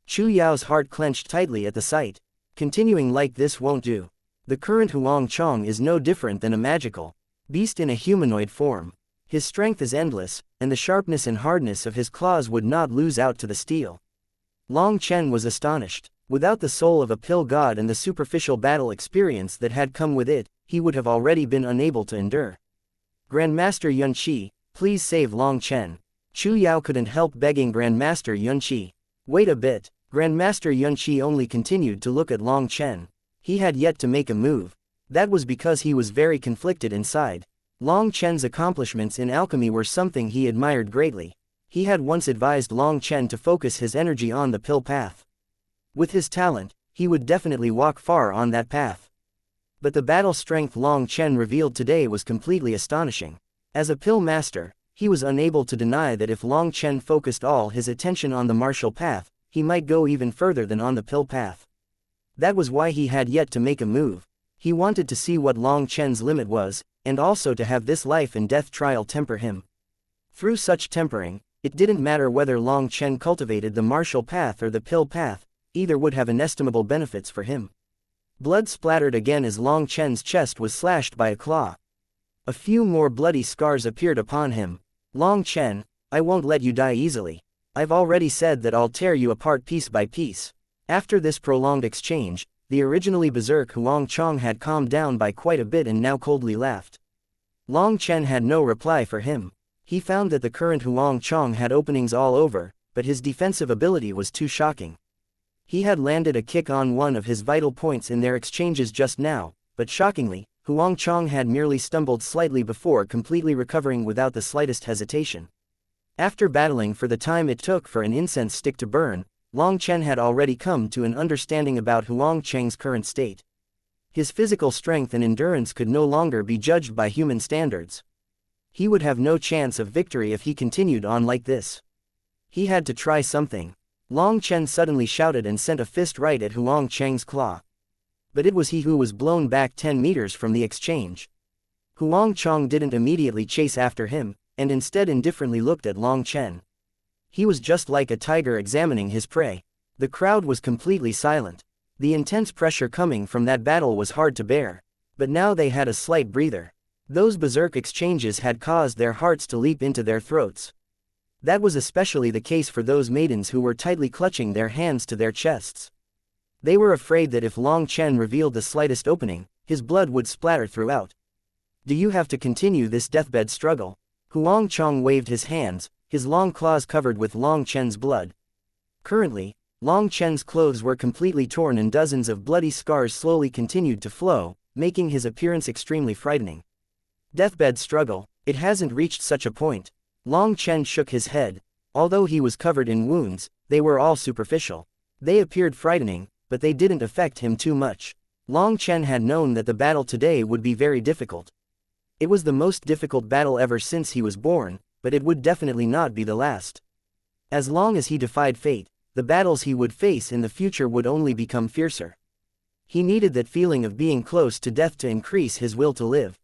Chu Yao's heart clenched tightly at the sight. Continuing like this won't do. The current Huang Chong is no different than a magical beast in a humanoid form. His strength is endless, and the sharpness and hardness of his claws would not lose out to the steel. Long Chen was astonished. Without the soul of a pill god and the superficial battle experience that had come with it, he would have already been unable to endure. Grandmaster Yun Qi, please save Long Chen. Chu Yao couldn't help begging Grandmaster Yun Qi. Wait a bit. Grandmaster Yun Qi only continued to look at Long Chen. He had yet to make a move. That was because he was very conflicted inside. Long Chen's accomplishments in alchemy were something he admired greatly. He had once advised Long Chen to focus his energy on the pill path. With his talent, he would definitely walk far on that path. But the battle strength Long Chen revealed today was completely astonishing. As a pill master, he was unable to deny that if Long Chen focused all his attention on the martial path, he might go even further than on the pill path. That was why he had yet to make a move. He wanted to see what Long Chen's limit was, and also to have this life and death trial temper him. Through such tempering, it didn't matter whether Long Chen cultivated the martial path or the pill path, either would have inestimable benefits for him. Blood splattered again as Long Chen's chest was slashed by a claw. A few more bloody scars appeared upon him. Long Chen, I won't let you die easily. I've already said that I'll tear you apart piece by piece. After this prolonged exchange, the originally berserk Huang Chong had calmed down by quite a bit and now coldly laughed. Long Chen had no reply for him. He found that the current Huang Chong had openings all over, but his defensive ability was too shocking. He had landed a kick on one of his vital points in their exchanges just now, but shockingly, Huang Chong had merely stumbled slightly before completely recovering without the slightest hesitation. After battling for the time it took for an incense stick to burn, Long Chen had already come to an understanding about Huang Cheng's current state. His physical strength and endurance could no longer be judged by human standards. He would have no chance of victory if he continued on like this. He had to try something. Long Chen suddenly shouted and sent a fist right at Huang Cheng's claw. But it was he who was blown back 10 meters from the exchange. Huang Chong didn't immediately chase after him, and instead indifferently looked at Long Chen. He was just like a tiger examining his prey. The crowd was completely silent. The intense pressure coming from that battle was hard to bear. But now they had a slight breather. Those berserk exchanges had caused their hearts to leap into their throats. That was especially the case for those maidens who were tightly clutching their hands to their chests. They were afraid that if Long Chen revealed the slightest opening, his blood would splatter throughout. Do you have to continue this deathbed struggle? Huang Chong waved his hands, his long claws covered with Long Chen's blood. Currently, Long Chen's clothes were completely torn and dozens of bloody scars slowly continued to flow, making his appearance extremely frightening. Deathbed struggle, it hasn't reached such a point. Long Chen shook his head. Although he was covered in wounds, they were all superficial. They appeared frightening, but they didn't affect him too much. Long Chen had known that the battle today would be very difficult. It was the most difficult battle ever since he was born, but it would definitely not be the last. As long as he defied fate, the battles he would face in the future would only become fiercer. He needed that feeling of being close to death to increase his will to live.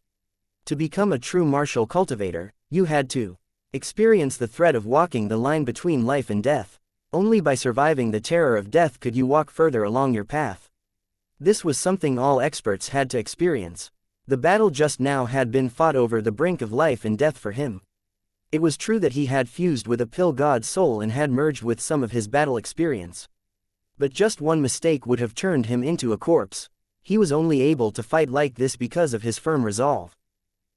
To become a true martial cultivator, you had to Experience the threat of walking the line between life and death. Only by surviving the terror of death could you walk further along your path. This was something all experts had to experience. The battle just now had been fought over the brink of life and death for him. It was true that he had fused with a pill god's soul and had merged with some of his battle experience. But just one mistake would have turned him into a corpse. He was only able to fight like this because of his firm resolve.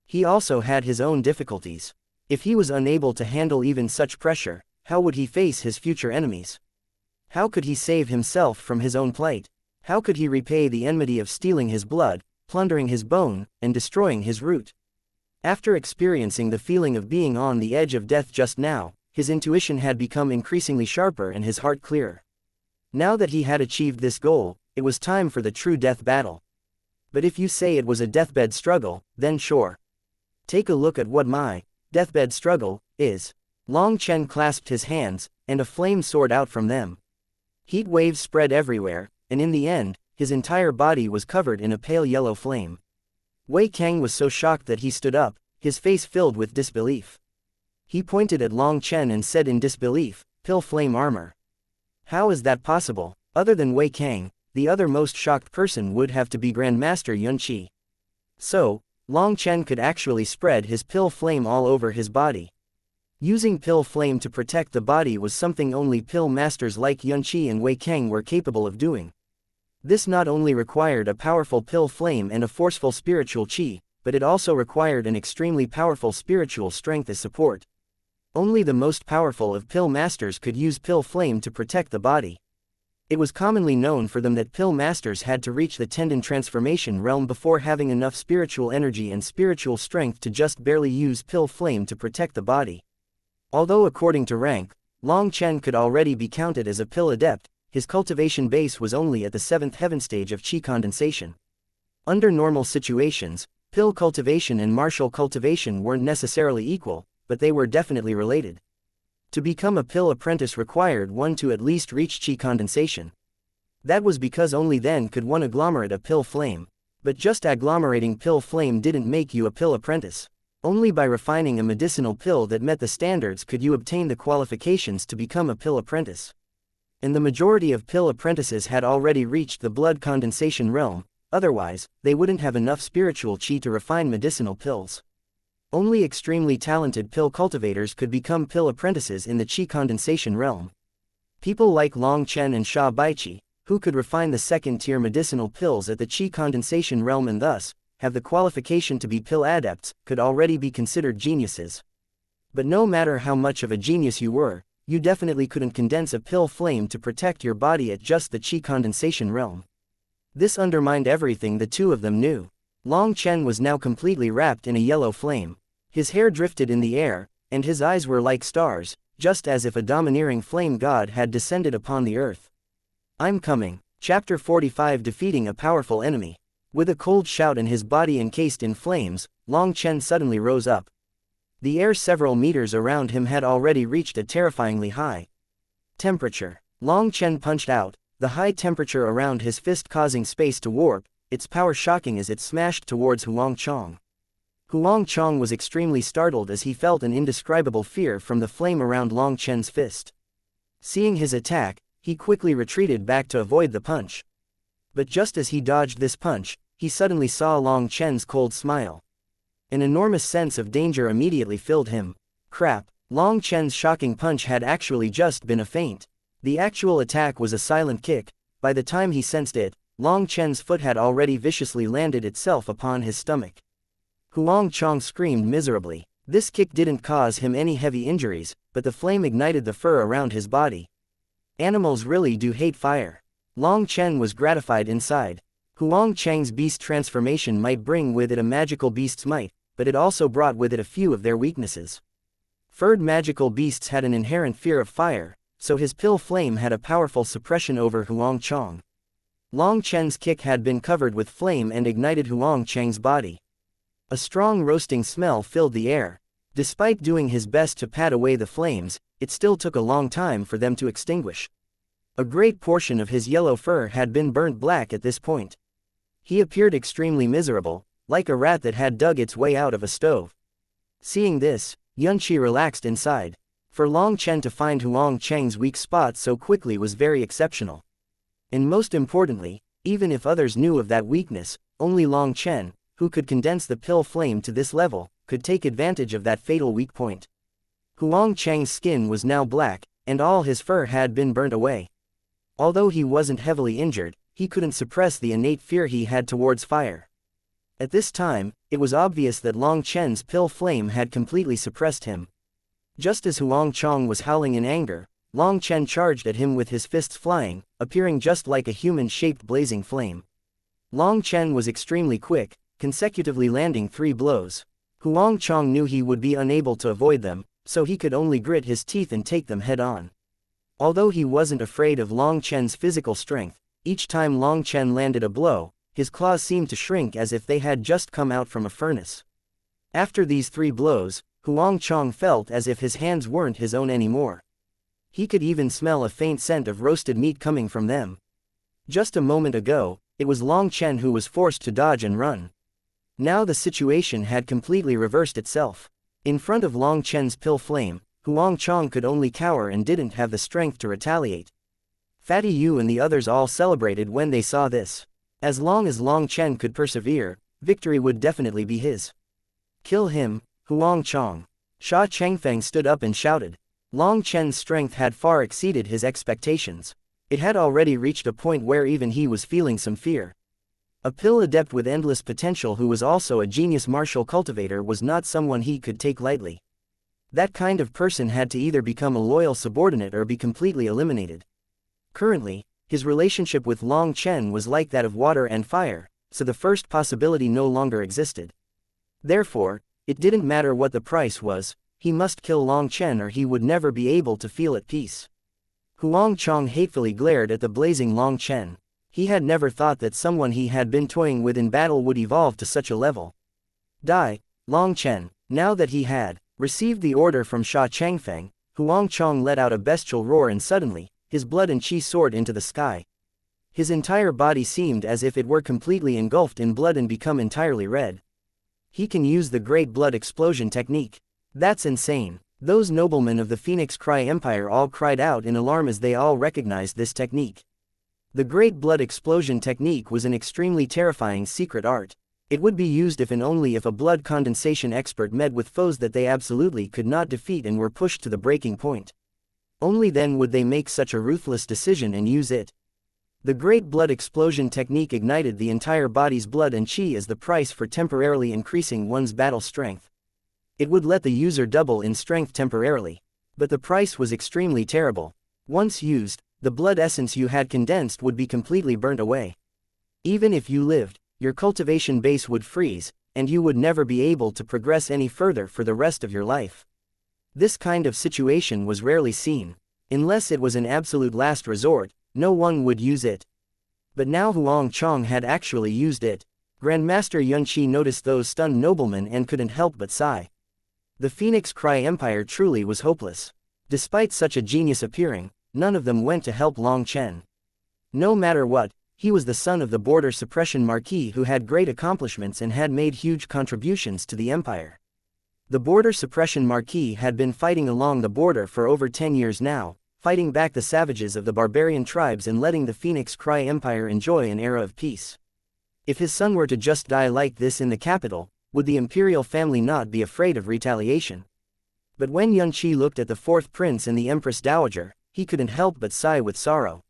He also had his own difficulties. If he was unable to handle even such pressure, how would he face his future enemies? How could he save himself from his own plight? How could he repay the enmity of stealing his blood, plundering his bone, and destroying his root? After experiencing the feeling of being on the edge of death just now, his intuition had become increasingly sharper and his heart clearer. Now that he had achieved this goal, it was time for the true death battle. But if you say it was a deathbed struggle, then sure. Take a look at what my deathbed struggle is. Long Chen clasped his hands, and a flame soared out from them. Heat waves spread everywhere, and in the end, his entire body was covered in a pale yellow flame. Wei Kang was so shocked that he stood up, his face filled with disbelief. He pointed at Long Chen and said in disbelief, "Pill flame armor. How is that possible?" Other than Wei Kang, the other most shocked person would have to be Grandmaster Yunqi. So, Long Chen could actually spread his pill flame all over his body. Using pill flame to protect the body was something only pill masters like Yunqi and Wei Kang were capable of doing. This not only required a powerful pill flame and a forceful spiritual qi, but it also required an extremely powerful spiritual strength as support. Only the most powerful of pill masters could use pill flame to protect the body. It was commonly known for them that pill masters had to reach the tendon transformation realm before having enough spiritual energy and spiritual strength to just barely use pill flame to protect the body. Although according to rank, Long Chen could already be counted as a pill adept, his cultivation base was only at the 7th heaven stage of qi condensation. Under normal situations, pill cultivation and martial cultivation weren't necessarily equal, but they were definitely related. To become a pill apprentice required one to at least reach qi condensation. That was because only then could one agglomerate a pill flame. But just agglomerating pill flame didn't make you a pill apprentice. Only by refining a medicinal pill that met the standards could you obtain the qualifications to become a pill apprentice. And the majority of pill apprentices had already reached the blood condensation realm, otherwise, they wouldn't have enough spiritual qi to refine medicinal pills. Only extremely talented pill cultivators could become pill apprentices in the qi condensation realm. People like Long Chen and Sha Baiqi, who could refine the second-tier medicinal pills at the qi condensation realm and thus have the qualification to be pill adepts, could already be considered geniuses. But no matter how much of a genius you were, you definitely couldn't condense a pill flame to protect your body at just the qi condensation realm. This undermined everything the two of them knew. Long Chen was now completely wrapped in a yellow flame. His hair drifted in the air, and his eyes were like stars, just as if a domineering flame god had descended upon the earth. I'm coming. Chapter 45 Defeating a Powerful Enemy. With a cold shout and his body encased in flames, Long Chen suddenly rose up. The air several meters around him had already reached a terrifyingly high temperature. Long Chen punched out, the high temperature around his fist causing space to warp, its power shocking as it smashed towards Huang Chong. Huang Chong was extremely startled as he felt an indescribable fear from the flame around Long Chen's fist. Seeing his attack, he quickly retreated back to avoid the punch. But just as he dodged this punch, he suddenly saw Long Chen's cold smile. An enormous sense of danger immediately filled him. Crap, Long Chen's shocking punch had actually just been a feint. The actual attack was a silent kick. By the time he sensed it, Long Chen's foot had already viciously landed itself upon his stomach. Huang Chong screamed miserably. This kick didn't cause him any heavy injuries, but the flame ignited the fur around his body. Animals really do hate fire. Long Chen was gratified inside. Huang Chang's beast transformation might bring with it a magical beast's might, but it also brought with it a few of their weaknesses. Furred magical beasts had an inherent fear of fire, so his pill flame had a powerful suppression over Huang Chong. Long Chen's kick had been covered with flame and ignited Huang Chang's body. A strong roasting smell filled the air. Despite doing his best to pat away the flames, it still took a long time for them to extinguish. A great portion of his yellow fur had been burnt black at this point. He appeared extremely miserable, like a rat that had dug its way out of a stove. Seeing this, Yunqi relaxed inside. For Long Chen to find Huang Cheng's weak spot so quickly was very exceptional. And most importantly, even if others knew of that weakness, only Long Chen, who could condense the pill flame to this level, could take advantage of that fatal weak point. Huang Cheng's skin was now black, and all his fur had been burnt away. Although he wasn't heavily injured, he couldn't suppress the innate fear he had towards fire. At this time, it was obvious that Long Chen's pill flame had completely suppressed him. Just as Huang Chong was howling in anger, Long Chen charged at him with his fists flying, appearing just like a human-shaped blazing flame. Long Chen was extremely quick, consecutively landing 3 blows. Huang Chong knew he would be unable to avoid them, so he could only grit his teeth and take them head-on. Although he wasn't afraid of Long Chen's physical strength, each time Long Chen landed a blow, his claws seemed to shrink as if they had just come out from a furnace. After these 3 blows, Huang Chong felt as if his hands weren't his own anymore. He could even smell a faint scent of roasted meat coming from them. Just a moment ago, it was Long Chen who was forced to dodge and run. Now the situation had completely reversed itself. In front of Long Chen's pill flame, Huang Chong could only cower and didn't have the strength to retaliate. Fatty Yu and the others all celebrated when they saw this. As long as Long Chen could persevere, victory would definitely be his. Kill him, Huang Chong. Sha Chengfeng stood up and shouted. Long Chen's strength had far exceeded his expectations. It had already reached a point where even he was feeling some fear. A pill adept with endless potential who was also a genius martial cultivator was not someone he could take lightly. That kind of person had to either become a loyal subordinate or be completely eliminated. Currently, his relationship with Long Chen was like that of water and fire, so the first possibility no longer existed. Therefore, it didn't matter what the price was, he must kill Long Chen or he would never be able to feel at peace. Huang Chong hatefully glared at the blazing Long Chen. He had never thought that someone he had been toying with in battle would evolve to such a level. Die, Long Chen. Now that he had received the order from Sha Changfeng, Huang Chong let out a bestial roar and suddenly, his blood and qi soared into the sky. His entire body seemed as if it were completely engulfed in blood and become entirely red. He can use the Great Blood Explosion technique. That's insane. Those noblemen of the Phoenix Cry Empire all cried out in alarm as they all recognized this technique. The Great Blood Explosion technique was an extremely terrifying secret art. It would be used if and only if a blood condensation expert met with foes that they absolutely could not defeat and were pushed to the breaking point. Only then would they make such a ruthless decision and use it. The Great Blood Explosion technique ignited the entire body's blood and qi as the price for temporarily increasing one's battle strength. It would let the user double in strength temporarily. But the price was extremely terrible. Once used, the blood essence you had condensed would be completely burnt away. Even if you lived, your cultivation base would freeze, and you would never be able to progress any further for the rest of your life. This kind of situation was rarely seen. Unless it was an absolute last resort, no one would use it. But now Huang Chong had actually used it. Grandmaster Yunqi noticed those stunned noblemen and couldn't help but sigh. The Phoenix Cry Empire truly was hopeless. Despite such a genius appearing, none of them went to help Long Chen. No matter what, he was the son of the Border Suppression Marquis who had great accomplishments and had made huge contributions to the empire. The Border Suppression Marquis had been fighting along the border for over 10 years now, fighting back the savages of the barbarian tribes and letting the Phoenix Cry Empire enjoy an era of peace. If his son were to just die like this in the capital, would the imperial family not be afraid of retaliation? But when Yunqi looked at the fourth prince and the Empress Dowager, he couldn't help but sigh with sorrow.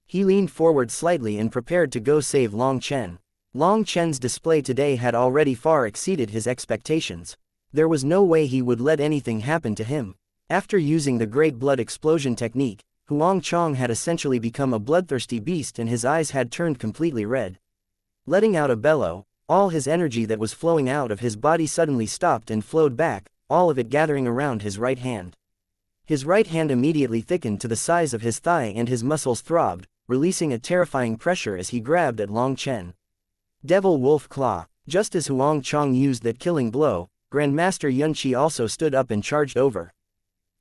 He leaned forward slightly and prepared to go save Long Chen. Long Chen's display today had already far exceeded his expectations. There was no way he would let anything happen to him. After using the Great Blood Explosion technique, Huang Chong had essentially become a bloodthirsty beast and his eyes had turned completely red. Letting out a bellow, all his energy that was flowing out of his body suddenly stopped and flowed back, all of it gathering around his right hand. His right hand immediately thickened to the size of his thigh and his muscles throbbed, releasing a terrifying pressure as he grabbed at Long Chen. Devil Wolf Claw. Just as Huang Chong used that killing blow, Grandmaster Yunqi also stood up and charged over.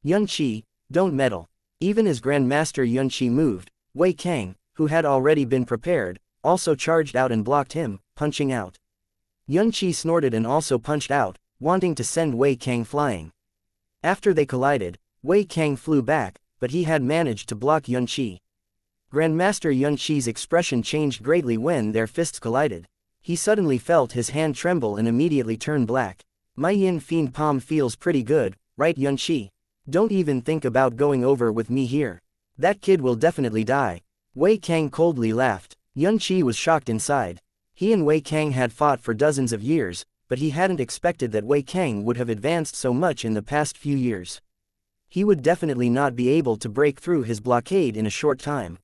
Yunqi, don't meddle. Even as Grandmaster Yunqi moved, Wei Kang, who had already been prepared, also charged out and blocked him, punching out. Yunqi snorted and also punched out, wanting to send Wei Kang flying. After they collided, Wei Kang flew back, but he had managed to block Yunqi. Grandmaster Yunqi's expression changed greatly when their fists collided. He suddenly felt his hand tremble and immediately turn black. My yin fiend palm feels pretty good, right Yunqi? Don't even think about going over with me here. That kid will definitely die. Wei Kang coldly laughed. Yunqi was shocked inside. He and Wei Kang had fought for dozens of years, but he hadn't expected that Wei Kang would have advanced so much in the past few years. He would definitely not be able to break through his blockade in a short time.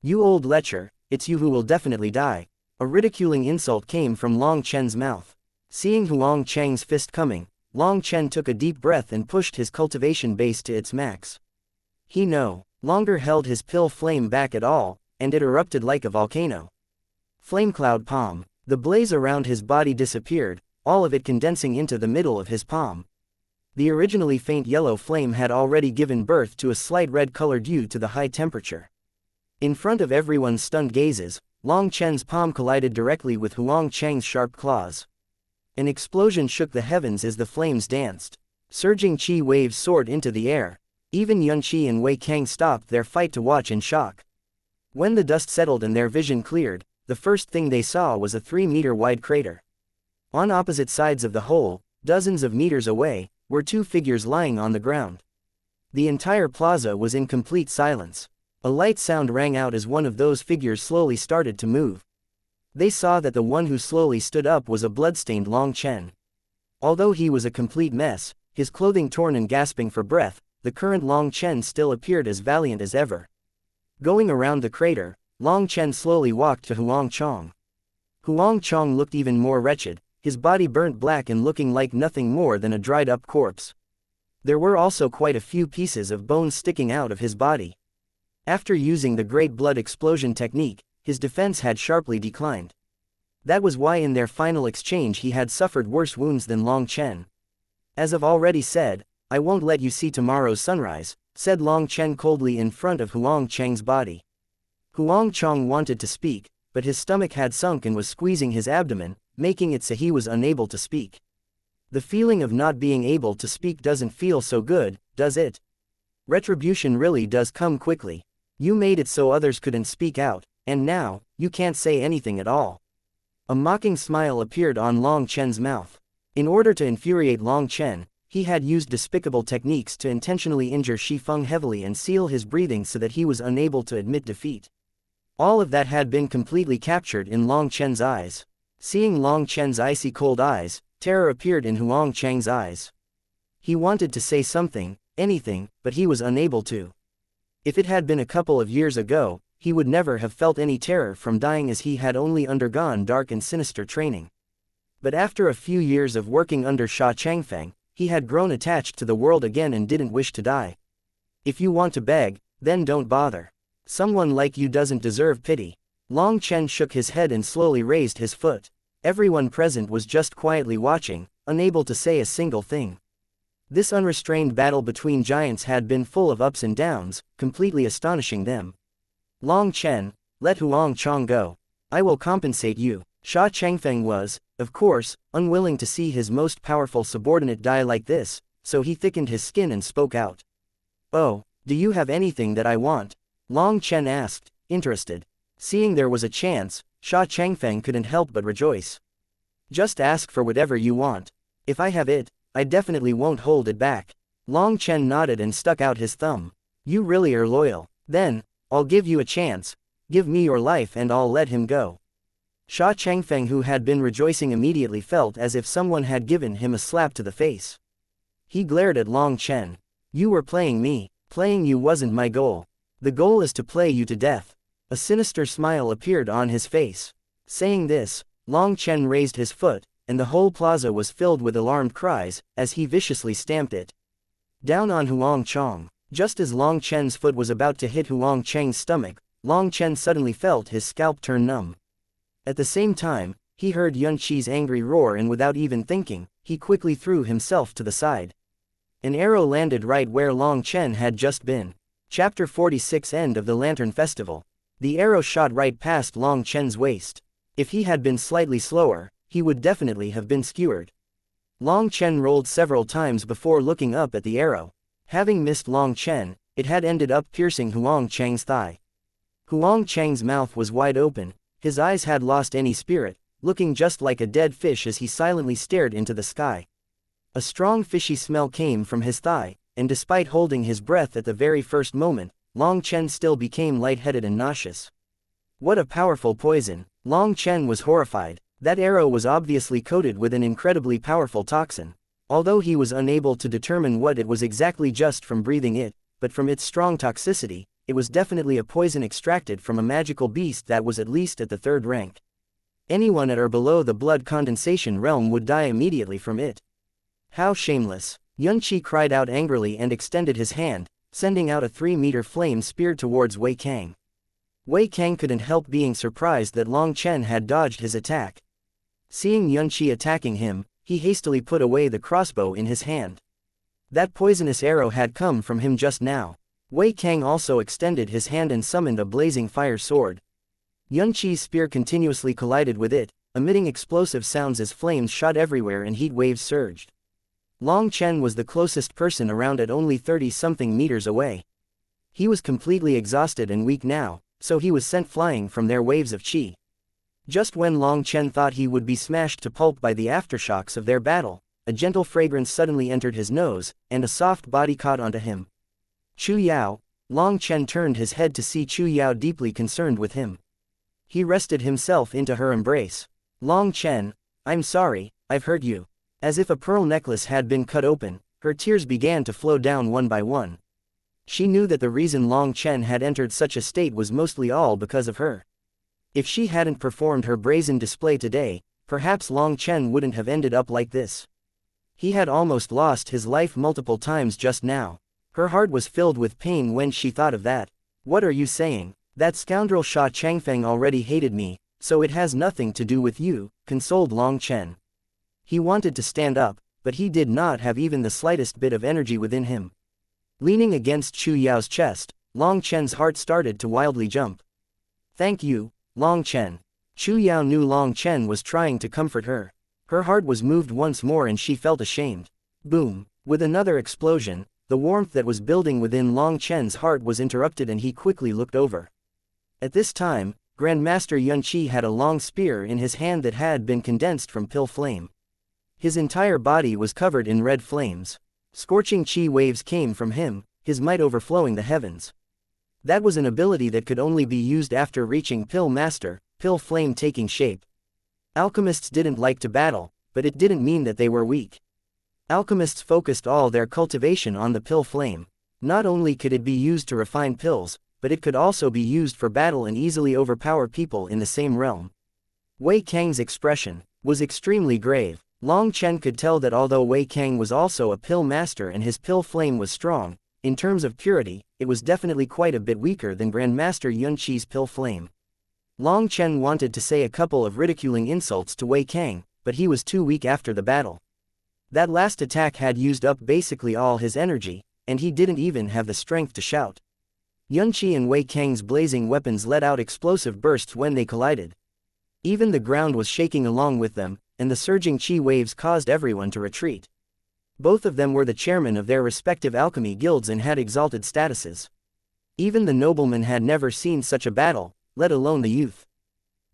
You old lecher, it's you who will definitely die. A ridiculing insult came from Long Chen's mouth. Seeing Huang Chang's fist coming, Long Chen took a deep breath and pushed his cultivation base to its max. He no longer held his pill flame back at all, and it erupted like a volcano. Flamecloud palm. The blaze around his body disappeared, all of it condensing into the middle of his palm. The originally faint yellow flame had already given birth to a slight red color due to the high temperature. In front of everyone's stunned gazes, Long Chen's palm collided directly with Huang Chang's sharp claws. An explosion shook the heavens as the flames danced. Surging chi waves soared into the air. Even Yunqi and Wei Kang stopped their fight to watch in shock. When the dust settled and their vision cleared, the first thing they saw was a 3-meter-wide crater. On opposite sides of the hole, dozens of meters away, were two figures lying on the ground. The entire plaza was in complete silence. A light sound rang out as one of those figures slowly started to move. They saw that the one who slowly stood up was a blood-stained Long Chen. Although he was a complete mess, his clothing torn and gasping for breath, the current Long Chen still appeared as valiant as ever. Going around the crater, Long Chen slowly walked to Huang Chang. Huang Chang looked even more wretched, his body burnt black and looking like nothing more than a dried-up corpse. There were also quite a few pieces of bone sticking out of his body. After using the Great Blood Explosion technique, his defense had sharply declined. That was why in their final exchange he had suffered worse wounds than Long Chen. As I've already said, I won't let you see tomorrow's sunrise, said Long Chen coldly in front of Huang Chang's body. Huang Chang wanted to speak, but his stomach had sunk and was squeezing his abdomen, making it so he was unable to speak. The feeling of not being able to speak doesn't feel so good, does it? Retribution really does come quickly. You made it so others couldn't speak out, and now, you can't say anything at all. A mocking smile appeared on Long Chen's mouth. In order to infuriate Long Chen, he had used despicable techniques to intentionally injure Shi Feng heavily and seal his breathing so that he was unable to admit defeat. All of that had been completely captured in Long Chen's eyes. Seeing Long Chen's icy cold eyes, terror appeared in Huang Chang's eyes. He wanted to say something, anything, but he was unable to. If it had been a couple of years ago, he would never have felt any terror from dying as he had only undergone dark and sinister training. But after a few years of working under Sha Changfeng, he had grown attached to the world again and didn't wish to die. If you want to beg, then don't bother. Someone like you doesn't deserve pity. Long Chen shook his head and slowly raised his foot. Everyone present was just quietly watching, unable to say a single thing. This unrestrained battle between giants had been full of ups and downs, completely astonishing them. Long Chen, let Huang Chang go. I will compensate you. Sha Changfeng was, of course, unwilling to see his most powerful subordinate die like this, so he thickened his skin and spoke out. Oh, do you have anything that I want? Long Chen asked, interested. Seeing there was a chance, Sha Changfeng couldn't help but rejoice. Just ask for whatever you want. If I have it, I definitely won't hold it back. Long Chen nodded and stuck out his thumb. You really are loyal. Then, I'll give you a chance. Give me your life and I'll let him go. Sha Changfeng, who had been rejoicing, immediately felt as if someone had given him a slap to the face. He glared at Long Chen. You were playing me. Playing you wasn't my goal. The goal is to play you to death. A sinister smile appeared on his face. Saying this, Long Chen raised his foot, and the whole plaza was filled with alarmed cries, as he viciously stamped it down on Huang Chang. Just as Long Chen's foot was about to hit Huang Chang's stomach, Long Chen suddenly felt his scalp turn numb. At the same time, he heard Yunqi's angry roar, and without even thinking, he quickly threw himself to the side. An arrow landed right where Long Chen had just been. Chapter 46, End of the Lantern Festival. The arrow shot right past Long Chen's waist. If he had been slightly slower, he would definitely have been skewered. Long Chen rolled several times before looking up at the arrow. Having missed Long Chen, it had ended up piercing Huang Chang's thigh. Huang Chang's mouth was wide open, his eyes had lost any spirit, looking just like a dead fish as he silently stared into the sky. A strong fishy smell came from his thigh, and despite holding his breath at the very first moment, Long Chen still became lightheaded and nauseous. What a powerful poison! Long Chen was horrified. That arrow was obviously coated with an incredibly powerful toxin. Although he was unable to determine what it was exactly just from breathing it, but from its strong toxicity, it was definitely a poison extracted from a magical beast that was at least at the 3rd rank. Anyone at or below the blood condensation realm would die immediately from it. How shameless! Yunqi cried out angrily and extended his hand, sending out a 3-meter flame spear towards Wei Kang. Wei Kang couldn't help being surprised that Long Chen had dodged his attack. Seeing Yunqi attacking him, he hastily put away the crossbow in his hand. That poisonous arrow had come from him just now. Wei Kang also extended his hand and summoned a blazing fire sword. Yunqi's spear continuously collided with it, emitting explosive sounds as flames shot everywhere and heat waves surged. Long Chen was the closest person around at only 30-something meters away. He was completely exhausted and weak now, so he was sent flying from their waves of qi. Just when Long Chen thought he would be smashed to pulp by the aftershocks of their battle, a gentle fragrance suddenly entered his nose, and a soft body caught onto him. Chu Yao. Long Chen turned his head to see Chu Yao deeply concerned with him. He rested himself into her embrace. Long Chen, I'm sorry, I've hurt you. As if a pearl necklace had been cut open, her tears began to flow down one by one. She knew that the reason Long Chen had entered such a state was mostly all because of her. If she hadn't performed her brazen display today, perhaps Long Chen wouldn't have ended up like this. He had almost lost his life multiple times just now. Her heart was filled with pain when she thought of that. What are you saying? That scoundrel Sha Changfeng already hated me, so it has nothing to do with you, consoled Long Chen. He wanted to stand up, but he did not have even the slightest bit of energy within him. Leaning against Chu Yao's chest, Long Chen's heart started to wildly jump. Thank you, Long Chen. Chu Yao knew Long Chen was trying to comfort her. Her heart was moved once more and she felt ashamed. Boom! With another explosion, the warmth that was building within Long Chen's heart was interrupted and he quickly looked over. At this time, Grandmaster Yunqi had a long spear in his hand that had been condensed from pill flame. His entire body was covered in red flames. Scorching qi waves came from him, his might overflowing the heavens. That was an ability that could only be used after reaching Pill Master, Pill Flame taking shape. Alchemists didn't like to battle, but it didn't mean that they were weak. Alchemists focused all their cultivation on the Pill Flame. Not only could it be used to refine pills, but it could also be used for battle and easily overpower people in the same realm. Wei Kang's expression was extremely grave. Long Chen could tell that although Wei Kang was also a Pill Master and his Pill Flame was strong, in terms of purity, it was definitely quite a bit weaker than Grandmaster Yunqi's Pill Flame. Long Chen wanted to say a couple of ridiculing insults to Wei Kang, but he was too weak after the battle. That last attack had used up basically all his energy, and he didn't even have the strength to shout. Yunqi and Wei Kang's blazing weapons let out explosive bursts when they collided. Even the ground was shaking along with them, and the surging qi waves caused everyone to retreat. Both of them were the chairmen of their respective alchemy guilds and had exalted statuses. Even the noblemen had never seen such a battle, let alone the youth.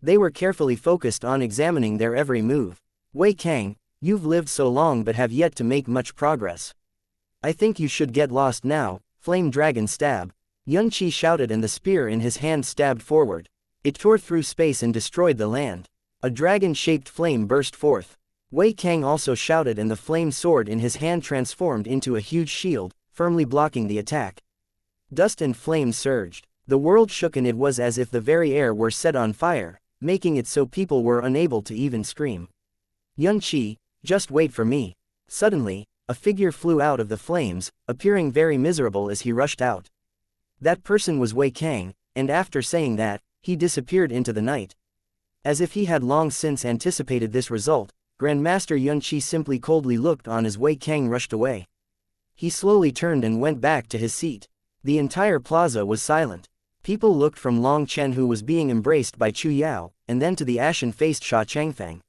They were carefully focused on examining their every move. Wei Kang, you've lived so long but have yet to make much progress. I think you should get lost now. Flame Dragon Stab. Yunqi shouted and the spear in his hand stabbed forward. It tore through space and destroyed the land. A dragon-shaped flame burst forth. Wei Kang also shouted and the flame sword in his hand transformed into a huge shield, firmly blocking the attack. Dust and flames surged. The world shook and it was as if the very air were set on fire, making it so people were unable to even scream. Yunqi, just wait for me. Suddenly, a figure flew out of the flames, appearing very miserable as he rushed out. That person was Wei Kang, and after saying that, he disappeared into the night. As if he had long since anticipated this result, Grandmaster Yunqi simply coldly looked on as Wei Kang rushed away. He slowly turned and went back to his seat. The entire plaza was silent. People looked from Long Chen who was being embraced by Chu Yao, and then to the ashen-faced Sha Changfeng.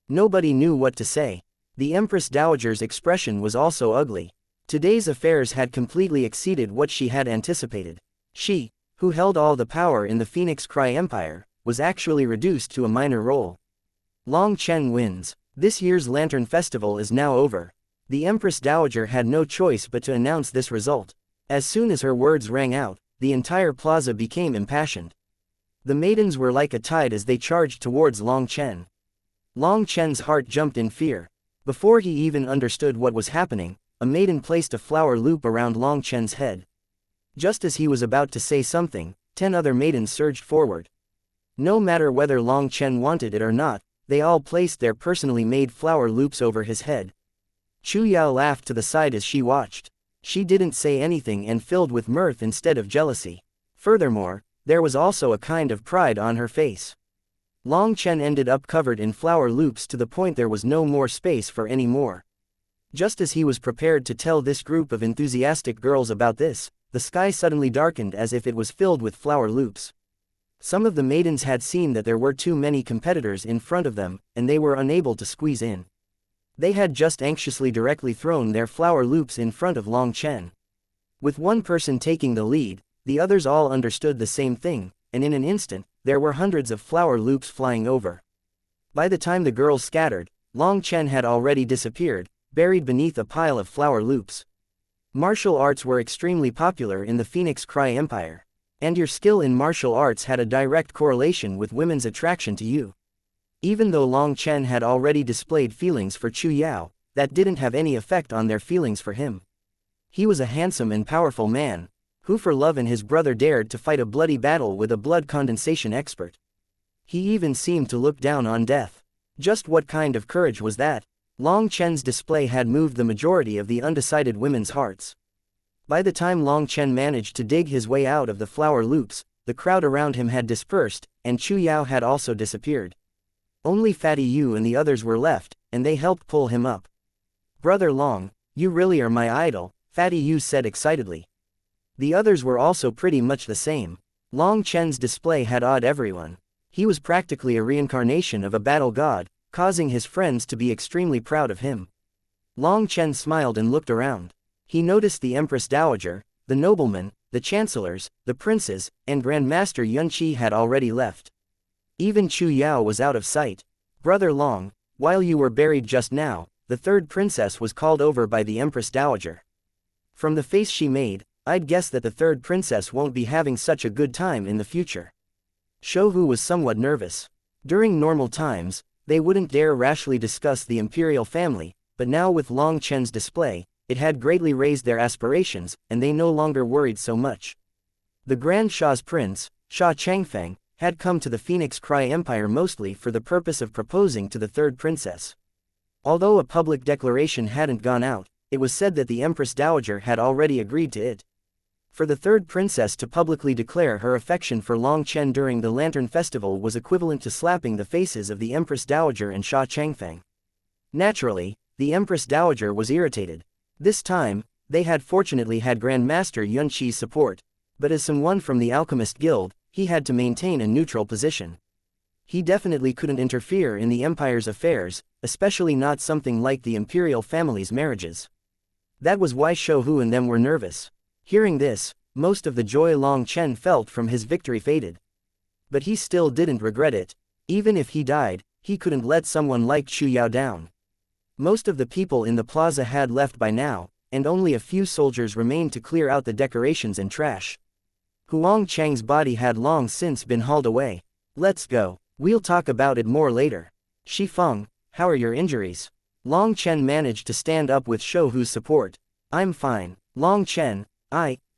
Nobody knew what to say. The Empress Dowager's expression was also ugly. Today's affairs had completely exceeded what she had anticipated. She, who held all the power in the Phoenix Cry Empire, was actually reduced to a minor role. Long Chen wins. This year's Lantern Festival is now over. The Empress Dowager had no choice but to announce this result. As soon as her words rang out, the entire plaza became impassioned. The maidens were like a tide as they charged towards Long Chen. Long Chen's heart jumped in fear. Before he even understood what was happening, a maiden placed a flower loop around Long Chen's head. Just as he was about to say something, 10 other maidens surged forward. No matter whether Long Chen wanted it or not, they all placed their personally made flower loops over his head. Chu Yao laughed to the side as she watched. She didn't say anything and filled with mirth instead of jealousy. Furthermore, there was also a kind of pride on her face. Long Chen ended up covered in flower loops to the point there was no more space for any more. Just as he was prepared to tell this group of enthusiastic girls about this, the sky suddenly darkened as if it was filled with flower loops. Some of the maidens had seen that there were too many competitors in front of them, and they were unable to squeeze in. They had just anxiously directly thrown their flower loops in front of Long Chen. With one person taking the lead, the others all understood the same thing, and in an instant, there were hundreds of flower loops flying over. By the time the girls scattered, Long Chen had already disappeared, buried beneath a pile of flower loops. Martial arts were extremely popular in the Phoenix Cry Empire. And your skill in martial arts had a direct correlation with women's attraction to you. Even though Long Chen had already displayed feelings for Chu Yao, that didn't have any effect on their feelings for him. He was a handsome and powerful man, who for love and his brother dared to fight a bloody battle with a blood condensation expert. He even seemed to look down on death. Just what kind of courage was that? Long Chen's display had moved the majority of the undecided women's hearts. By the time Long Chen managed to dig his way out of the flower loops, the crowd around him had dispersed, and Chu Yao had also disappeared. Only Fatty Yu and the others were left, and they helped pull him up. "Brother Long, you really are my idol," Fatty Yu said excitedly. The others were also pretty much the same. Long Chen's display had awed everyone. He was practically a reincarnation of a battle god, causing his friends to be extremely proud of him. Long Chen smiled and looked around. He noticed the Empress Dowager, the noblemen, the chancellors, the princes, and Grandmaster Yunqi had already left. Even Chu Yao was out of sight. "Brother Long, while you were buried just now, the third princess was called over by the Empress Dowager. From the face she made, I'd guess that the third princess won't be having such a good time in the future." Shouhu was somewhat nervous. During normal times, they wouldn't dare rashly discuss the imperial family, but now with Long Chen's display, it had greatly raised their aspirations, and they no longer worried so much. The Grand Sha's prince, Sha Changfeng, had come to the Phoenix Cry Empire mostly for the purpose of proposing to the third princess. Although a public declaration hadn't gone out, it was said that the Empress Dowager had already agreed to it. For the third princess to publicly declare her affection for Long Chen during the Lantern Festival was equivalent to slapping the faces of the Empress Dowager and Sha Changfeng. Naturally, the Empress Dowager was irritated. This time, they had fortunately had Grandmaster Yunqi's support, but as someone from the Alchemist Guild, he had to maintain a neutral position. He definitely couldn't interfere in the Empire's affairs, especially not something like the imperial family's marriages. That was why Shouhu and them were nervous. Hearing this, most of the joy Long Chen felt from his victory faded. But he still didn't regret it. Even if he died, he couldn't let someone like Chu Yao down. Most of the people in the plaza had left by now, and only a few soldiers remained to clear out the decorations and trash. Huang Chang's body had long since been hauled away. "Let's go. We'll talk about it more later. Shifeng, how are your injuries?" Long Chen managed to stand up with Shouhu's support. "I'm fine, Long Chen."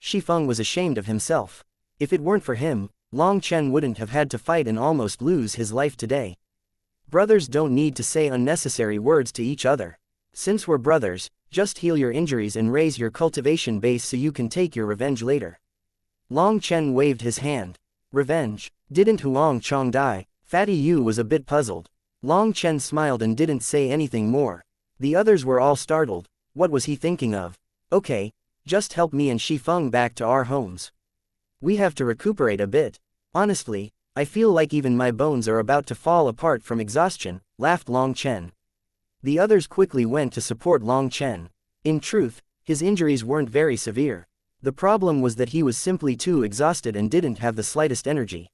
Shifeng was ashamed of himself. If it weren't for him, Long Chen wouldn't have had to fight and almost lose his life today. Brothers don't need to say unnecessary words to each other. Since we're brothers, just heal your injuries and raise your cultivation base so you can take your revenge later. Long Chen waved his hand. Revenge? Didn't Huang Chong die? Fatty Yu was a bit puzzled. Long Chen smiled and didn't say anything more. The others were all startled. What was he thinking of? "Okay, just help me and Shifeng back to our homes. We have to recuperate a bit. Honestly, I feel like even my bones are about to fall apart from exhaustion," laughed Long Chen. The others quickly went to support Long Chen. In truth, his injuries weren't very severe. The problem was that he was simply too exhausted and didn't have the slightest energy.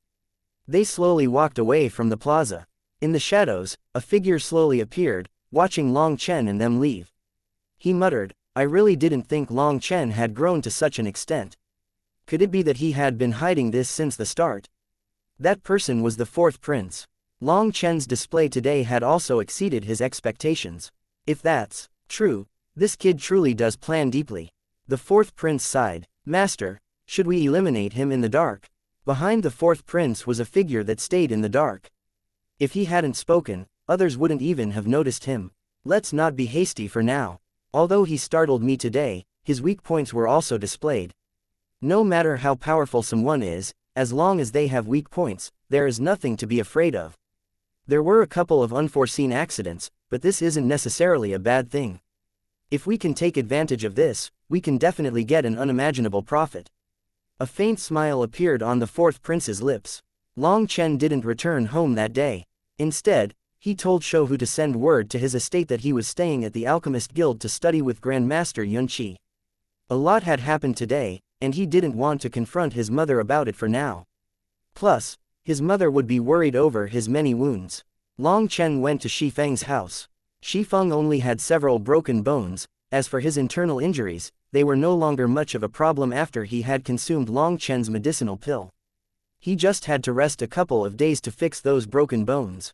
They slowly walked away from the plaza. In the shadows, a figure slowly appeared, watching Long Chen and them leave. He muttered, "I really didn't think Long Chen had grown to such an extent. Could it be that he had been hiding this since the start?" That person was the fourth prince. Long Chen's display today had also exceeded his expectations. If that's true, this kid truly does plan deeply. The fourth prince sighed. "Master, should we eliminate him in the dark?" Behind the fourth prince was a figure that stayed in the dark. If he hadn't spoken, others wouldn't even have noticed him. "Let's not be hasty for now. Although he startled me today, his weak points were also displayed. No matter how powerful someone is, as long as they have weak points, there is nothing to be afraid of. There were a couple of unforeseen accidents, but this isn't necessarily a bad thing. If we can take advantage of this, we can definitely get an unimaginable profit." A faint smile appeared on the fourth prince's lips. Long Chen didn't return home that day. Instead, he told Shouhu to send word to his estate that he was staying at the Alchemist Guild to study with Grandmaster Yunqi. A lot had happened today, and he didn't want to confront his mother about it for now. Plus, his mother would be worried over his many wounds. Long Chen went to Shifeng's house. Shifeng only had several broken bones. As for his internal injuries, they were no longer much of a problem after he had consumed Long Chen's medicinal pill. He just had to rest a couple of days to fix those broken bones.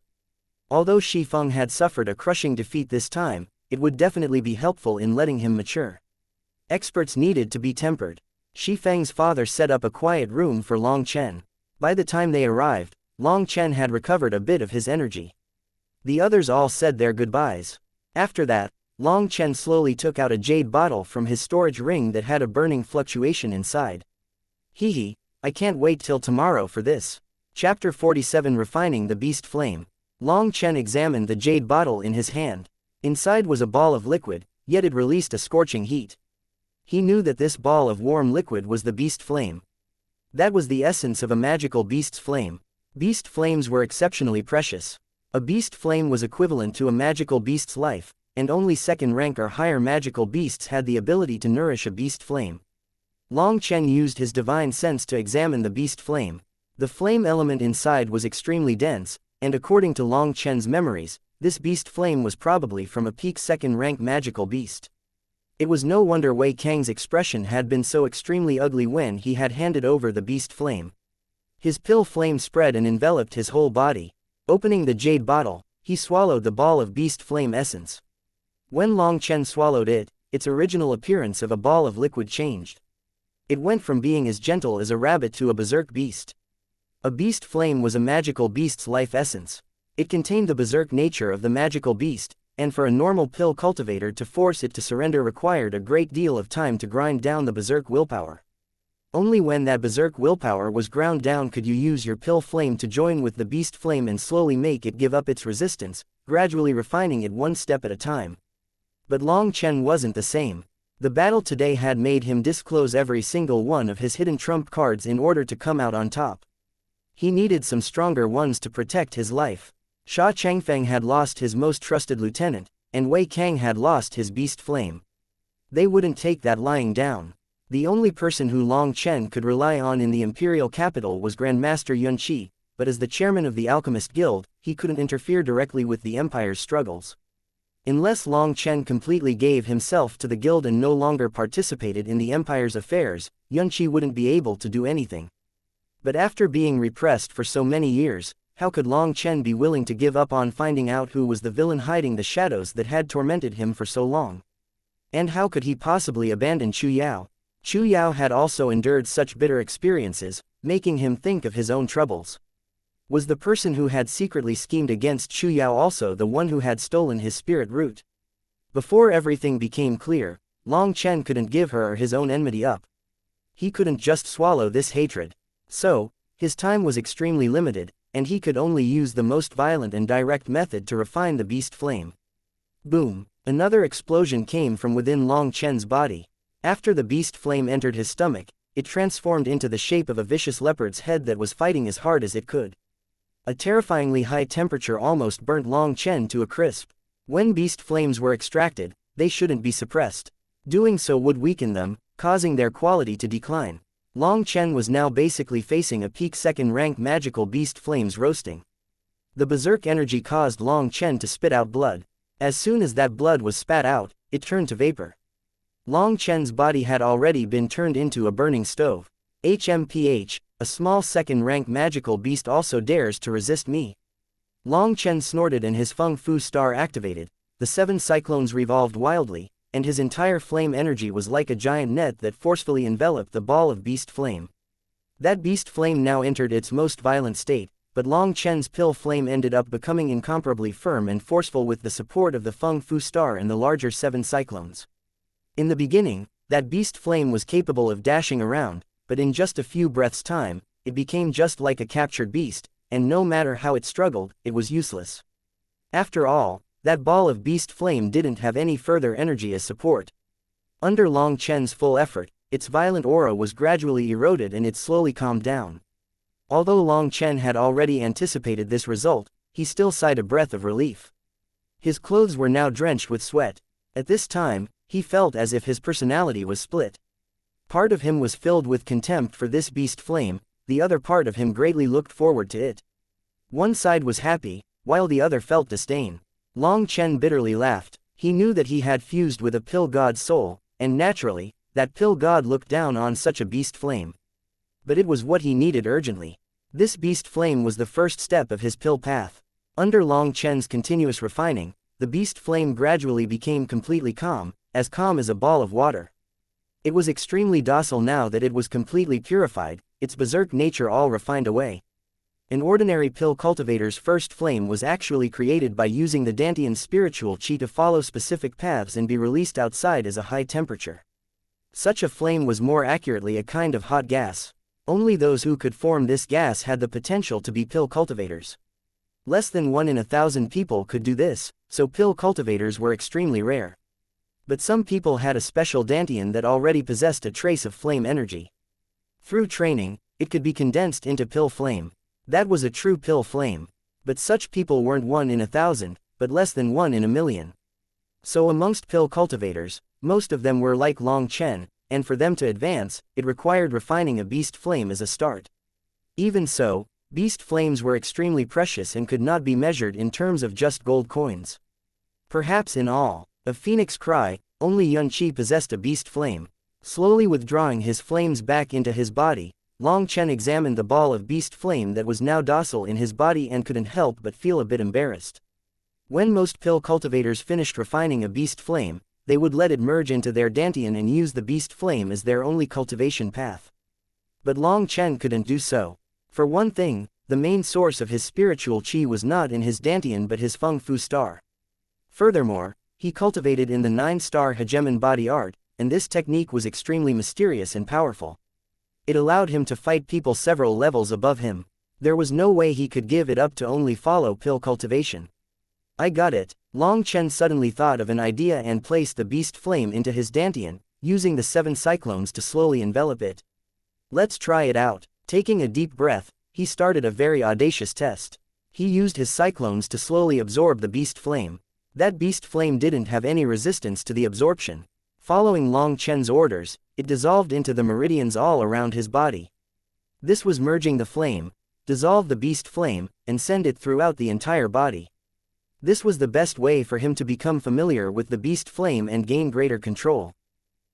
Although Shifeng had suffered a crushing defeat this time, it would definitely be helpful in letting him mature. Experts needed to be tempered. Shifeng's father set up a quiet room for Long Chen. By the time they arrived, Long Chen had recovered a bit of his energy. The others all said their goodbyes. After that, Long Chen slowly took out a jade bottle from his storage ring that had a burning fluctuation inside. "Hee, I can't wait till tomorrow for this." Chapter 47, Refining the Beast Flame. Long Chen examined the jade bottle in his hand. Inside was a ball of liquid, yet it released a scorching heat. He knew that this ball of warm liquid was the beast flame. That was the essence of a magical beast's flame. Beast flames were exceptionally precious. A beast flame was equivalent to a magical beast's life, and only second rank or higher magical beasts had the ability to nourish a beast flame. Long Chen used his divine sense to examine the beast flame. The flame element inside was extremely dense, and according to Long Chen's memories, this beast flame was probably from a peak second rank magical beast. It was no wonder Wei Kang's expression had been so extremely ugly when he had handed over the beast flame. His pill flame spread and enveloped his whole body. Opening the jade bottle, he swallowed the ball of beast flame essence. When Long Chen swallowed it, its original appearance of a ball of liquid changed. It went from being as gentle as a rabbit to a berserk beast. A beast flame was a magical beast's life essence. It contained the berserk nature of the magical beast, and for a normal pill cultivator to force it to surrender required a great deal of time to grind down the berserk willpower. Only when that berserk willpower was ground down could you use your pill flame to join with the beast flame and slowly make it give up its resistance, gradually refining it one step at a time. But Long Chen wasn't the same. The battle today had made him disclose every single one of his hidden trump cards in order to come out on top. He needed some stronger ones to protect his life. Sha Changfeng had lost his most trusted lieutenant, and Wei Kang had lost his beast flame. They wouldn't take that lying down. The only person who Long Chen could rely on in the imperial capital was Grandmaster Yunqi, but as the chairman of the Alchemist Guild, he couldn't interfere directly with the empire's struggles. Unless Long Chen completely gave himself to the guild and no longer participated in the empire's affairs, Yunqi wouldn't be able to do anything. But after being repressed for so many years, how could Long Chen be willing to give up on finding out who was the villain hiding the shadows that had tormented him for so long? And how could he possibly abandon Chu Yao? Chu Yao had also endured such bitter experiences, making him think of his own troubles. Was the person who had secretly schemed against Chu Yao also the one who had stolen his spirit root? Before everything became clear, Long Chen couldn't give her or his own enmity up. He couldn't just swallow this hatred. So, his time was extremely limited, and he could only use the most violent and direct method to refine the beast flame. Boom! Another explosion came from within Long Chen's body. After the beast flame entered his stomach, it transformed into the shape of a vicious leopard's head that was fighting as hard as it could. A terrifyingly high temperature almost burnt Long Chen to a crisp. When beast flames were extracted, they shouldn't be suppressed. Doing so would weaken them, causing their quality to decline. Long Chen was now basically facing a peak second-rank magical beast flames roasting. The berserk energy caused Long Chen to spit out blood. As soon as that blood was spat out, it turned to vapor. Long Chen's body had already been turned into a burning stove. HMPH, a small second-rank magical beast also dares to resist me. Long Chen snorted and his Feng Fu star activated. The 7 cyclones revolved wildly, and his entire flame energy was like a giant net that forcefully enveloped the ball of beast flame. That beast flame now entered its most violent state, but Long Chen's pill flame ended up becoming incomparably firm and forceful with the support of the Feng Fu star and the larger 7 cyclones. In the beginning, that beast flame was capable of dashing around, but in just a few breaths' time, it became just like a captured beast, and no matter how it struggled, it was useless. After all, that ball of beast flame didn't have any further energy as support. Under Long Chen's full effort, its violent aura was gradually eroded and it slowly calmed down. Although Long Chen had already anticipated this result, he still sighed a breath of relief. His clothes were now drenched with sweat. At this time, he felt as if his personality was split. Part of him was filled with contempt for this beast flame, the other part of him greatly looked forward to it. One side was happy, while the other felt disdain. Long Chen bitterly laughed. He knew that he had fused with a pill god's soul, and naturally, that pill god looked down on such a beast flame. But it was what he needed urgently. This beast flame was the first step of his pill path. Under Long Chen's continuous refining, the beast flame gradually became completely calm as a ball of water. It was extremely docile now that it was completely purified, its berserk nature all refined away. An ordinary pill cultivator's first flame was actually created by using the Dantian's spiritual chi to follow specific paths and be released outside as a high temperature. Such a flame was more accurately a kind of hot gas. Only those who could form this gas had the potential to be pill cultivators. Less than 1 in 1,000 people could do this, so pill cultivators were extremely rare. But some people had a special Dantian that already possessed a trace of flame energy. Through training, it could be condensed into pill flame. That was a true pill flame. But such people weren't 1 in 1,000, but less than 1 in 1,000,000. So amongst pill cultivators, most of them were like Long Chen, and for them to advance, it required refining a beast flame as a start. Even so, beast flames were extremely precious and could not be measured in terms of just gold coins. Perhaps in all of Phoenix Cry, only Yun Qi possessed a beast flame. Slowly withdrawing his flames back into his body, Long Chen examined the ball of beast flame that was now docile in his body and couldn't help but feel a bit embarrassed. When most pill cultivators finished refining a beast flame, they would let it merge into their Dantian and use the beast flame as their only cultivation path. But Long Chen couldn't do so. For one thing, the main source of his spiritual chi was not in his Dantian but his Feng Fu star. Furthermore, he cultivated in the 9-star hegemon body art, and this technique was extremely mysterious and powerful. It allowed him to fight people several levels above him. There was no way he could give it up to only follow pill cultivation. I got it. Long Chen suddenly thought of an idea and placed the beast flame into his Dantian, using the 7 cyclones to slowly envelop it. Let's try it out. Taking a deep breath, he started a very audacious test. He used his cyclones to slowly absorb the beast flame. That beast flame didn't have any resistance to the absorption. Following Long Chen's orders, it dissolved into the meridians all around his body. This was merging the flame, dissolve the beast flame, and send it throughout the entire body. This was the best way for him to become familiar with the beast flame and gain greater control.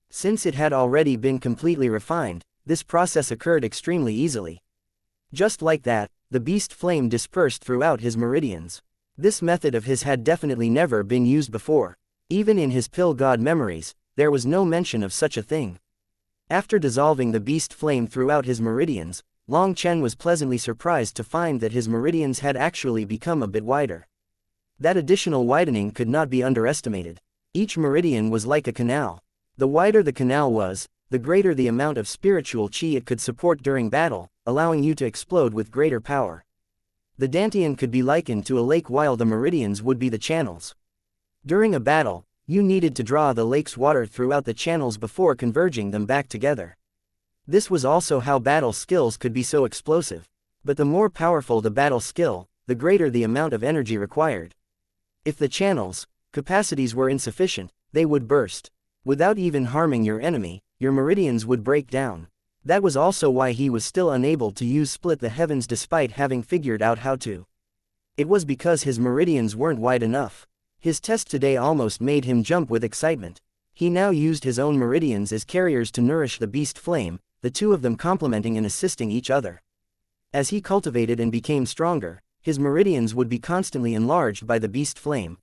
Since it had already been completely refined, this process occurred extremely easily. Just like that, the beast flame dispersed throughout his meridians. This method of his had definitely never been used before. Even in his pill god memories, there was no mention of such a thing. After dissolving the beast flame throughout his meridians, Long Chen was pleasantly surprised to find that his meridians had actually become a bit wider. That additional widening could not be underestimated. Each meridian was like a canal. The wider the canal was, the greater the amount of spiritual chi it could support during battle, allowing you to explode with greater power. The Dantian could be likened to a lake while the meridians would be the channels. During a battle, you needed to draw the lake's water throughout the channels before converging them back together. This was also how battle skills could be so explosive. But the more powerful the battle skill, the greater the amount of energy required. If the channels, capacities were insufficient, they would burst. Without even harming your enemy, your meridians would break down. That was also why he was still unable to use split the heavens despite having figured out how to. It was because his meridians weren't wide enough. His test today almost made him jump with excitement. He now used his own meridians as carriers to nourish the beast flame, the two of them complementing and assisting each other. As he cultivated and became stronger, his meridians would be constantly enlarged by the beast flame.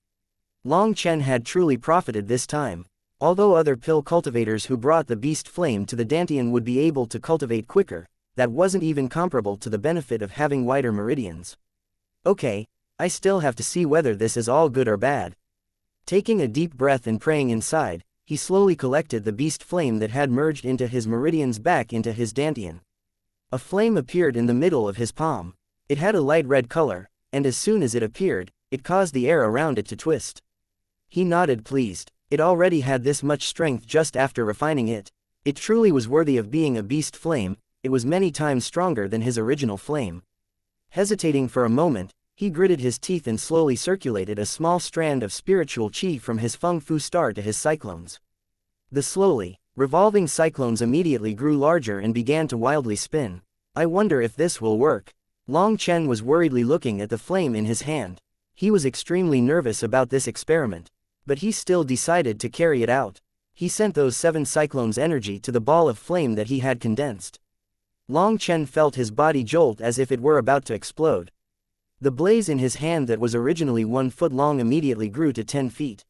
Long Chen had truly profited this time. Although other pill cultivators who brought the beast flame to the Dantian would be able to cultivate quicker, that wasn't even comparable to the benefit of having wider meridians. Okay, I still have to see whether this is all good or bad. Taking a deep breath and praying inside, he slowly collected the beast flame that had merged into his meridians back into his Dantian. A flame appeared in the middle of his palm. It had a light red color, and as soon as it appeared, it caused the air around it to twist. He nodded pleased. It already had this much strength just after refining it. It truly was worthy of being a beast flame, it was many times stronger than his original flame. Hesitating for a moment, he gritted his teeth and slowly circulated a small strand of spiritual qi from his Feng Fu star to his cyclones. The slowly revolving cyclones immediately grew larger and began to wildly spin. I wonder if this will work. Long Chen was worriedly looking at the flame in his hand. He was extremely nervous about this experiment. But he still decided to carry it out. He sent those 7 cyclones' energy to the ball of flame that he had condensed. Long Chen felt his body jolt as if it were about to explode. The blaze in his hand that was originally 1 foot long immediately grew to 10 feet.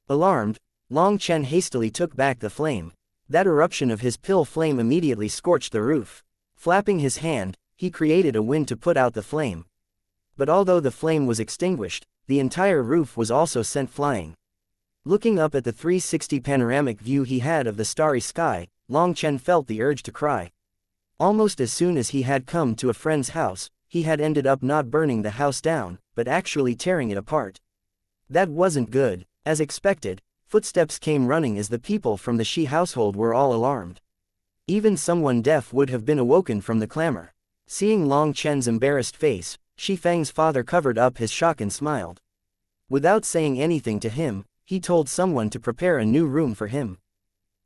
Alarmed, Long Chen hastily took back the flame. That eruption of his pill flame immediately scorched the roof. Flapping his hand, he created a wind to put out the flame. But although the flame was extinguished, the entire roof was also sent flying. Looking up at the 360 panoramic view he had of the starry sky, Long Chen felt the urge to cry. Almost as soon as he had come to a friend's house, he had ended up not burning the house down, but actually tearing it apart. That wasn't good. As expected, footsteps came running as the people from the Shi household were all alarmed. Even someone deaf would have been awoken from the clamor. Seeing Long Chen's embarrassed face, Shi Feng's father covered up his shock and smiled. Without saying anything to him, he told someone to prepare a new room for him.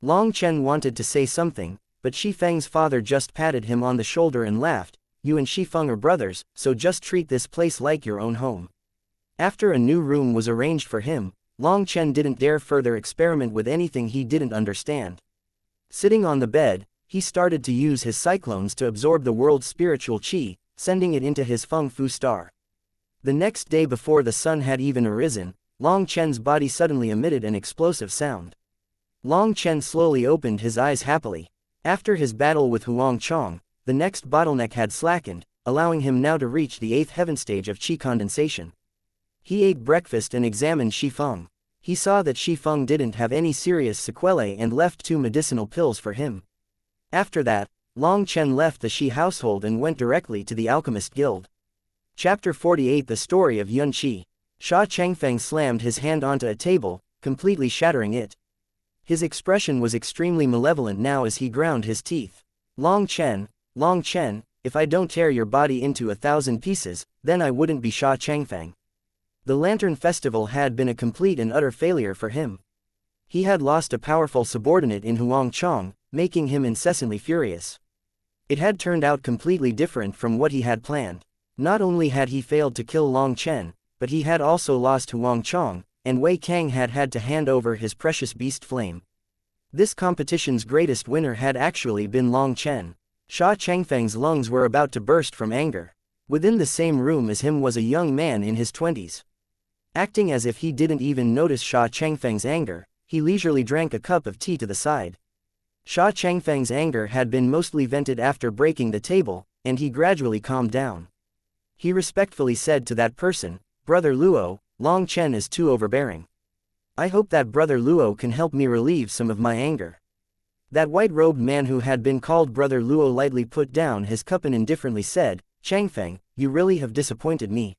Long Chen wanted to say something, but Shi Feng's father just patted him on the shoulder and laughed. You and Shi Feng are brothers, so just treat this place like your own home. After a new room was arranged for him, Long Chen didn't dare further experiment with anything he didn't understand. Sitting on the bed, he started to use his cyclones to absorb the world's spiritual qi, sending it into his Feng Fu star. The next day before the sun had even arisen, Long Chen's body suddenly emitted an explosive sound. Long Chen slowly opened his eyes happily. After his battle with Huang Chong, the next bottleneck had slackened, allowing him now to reach the 8th heaven stage of qi condensation. He ate breakfast and examined Shi Feng. He saw that Shi Feng didn't have any serious sequelae and left 2 medicinal pills for him. After that, Long Chen left the Shi household and went directly to the Alchemist Guild. Chapter 48 The Story of Yun Qi. Sha Changfeng slammed his hand onto a table, completely shattering it. His expression was extremely malevolent now as he ground his teeth. Long Chen, if I don't tear your body into 1,000 pieces, then I wouldn't be Sha Changfeng. The Lantern Festival had been a complete and utter failure for him. He had lost a powerful subordinate in Huang Chong, making him incessantly furious. It had turned out completely different from what he had planned. Not only had he failed to kill Long Chen, but he had also lost Huang Chong, and Wei Kang had had to hand over his precious beast flame. This competition's greatest winner had actually been Long Chen. Sha Changfeng's lungs were about to burst from anger. Within the same room as him was a young man in his 20s. Acting as if he didn't even notice Sha Changfeng's anger, he leisurely drank a cup of tea to the side. Sha Changfeng's anger had been mostly vented after breaking the table, and he gradually calmed down. He respectfully said to that person, "Brother Luo, Long Chen is too overbearing. I hope that Brother Luo can help me relieve some of my anger." That white-robed man who had been called Brother Luo lightly put down his cup and indifferently said, "Changfeng, you really have disappointed me.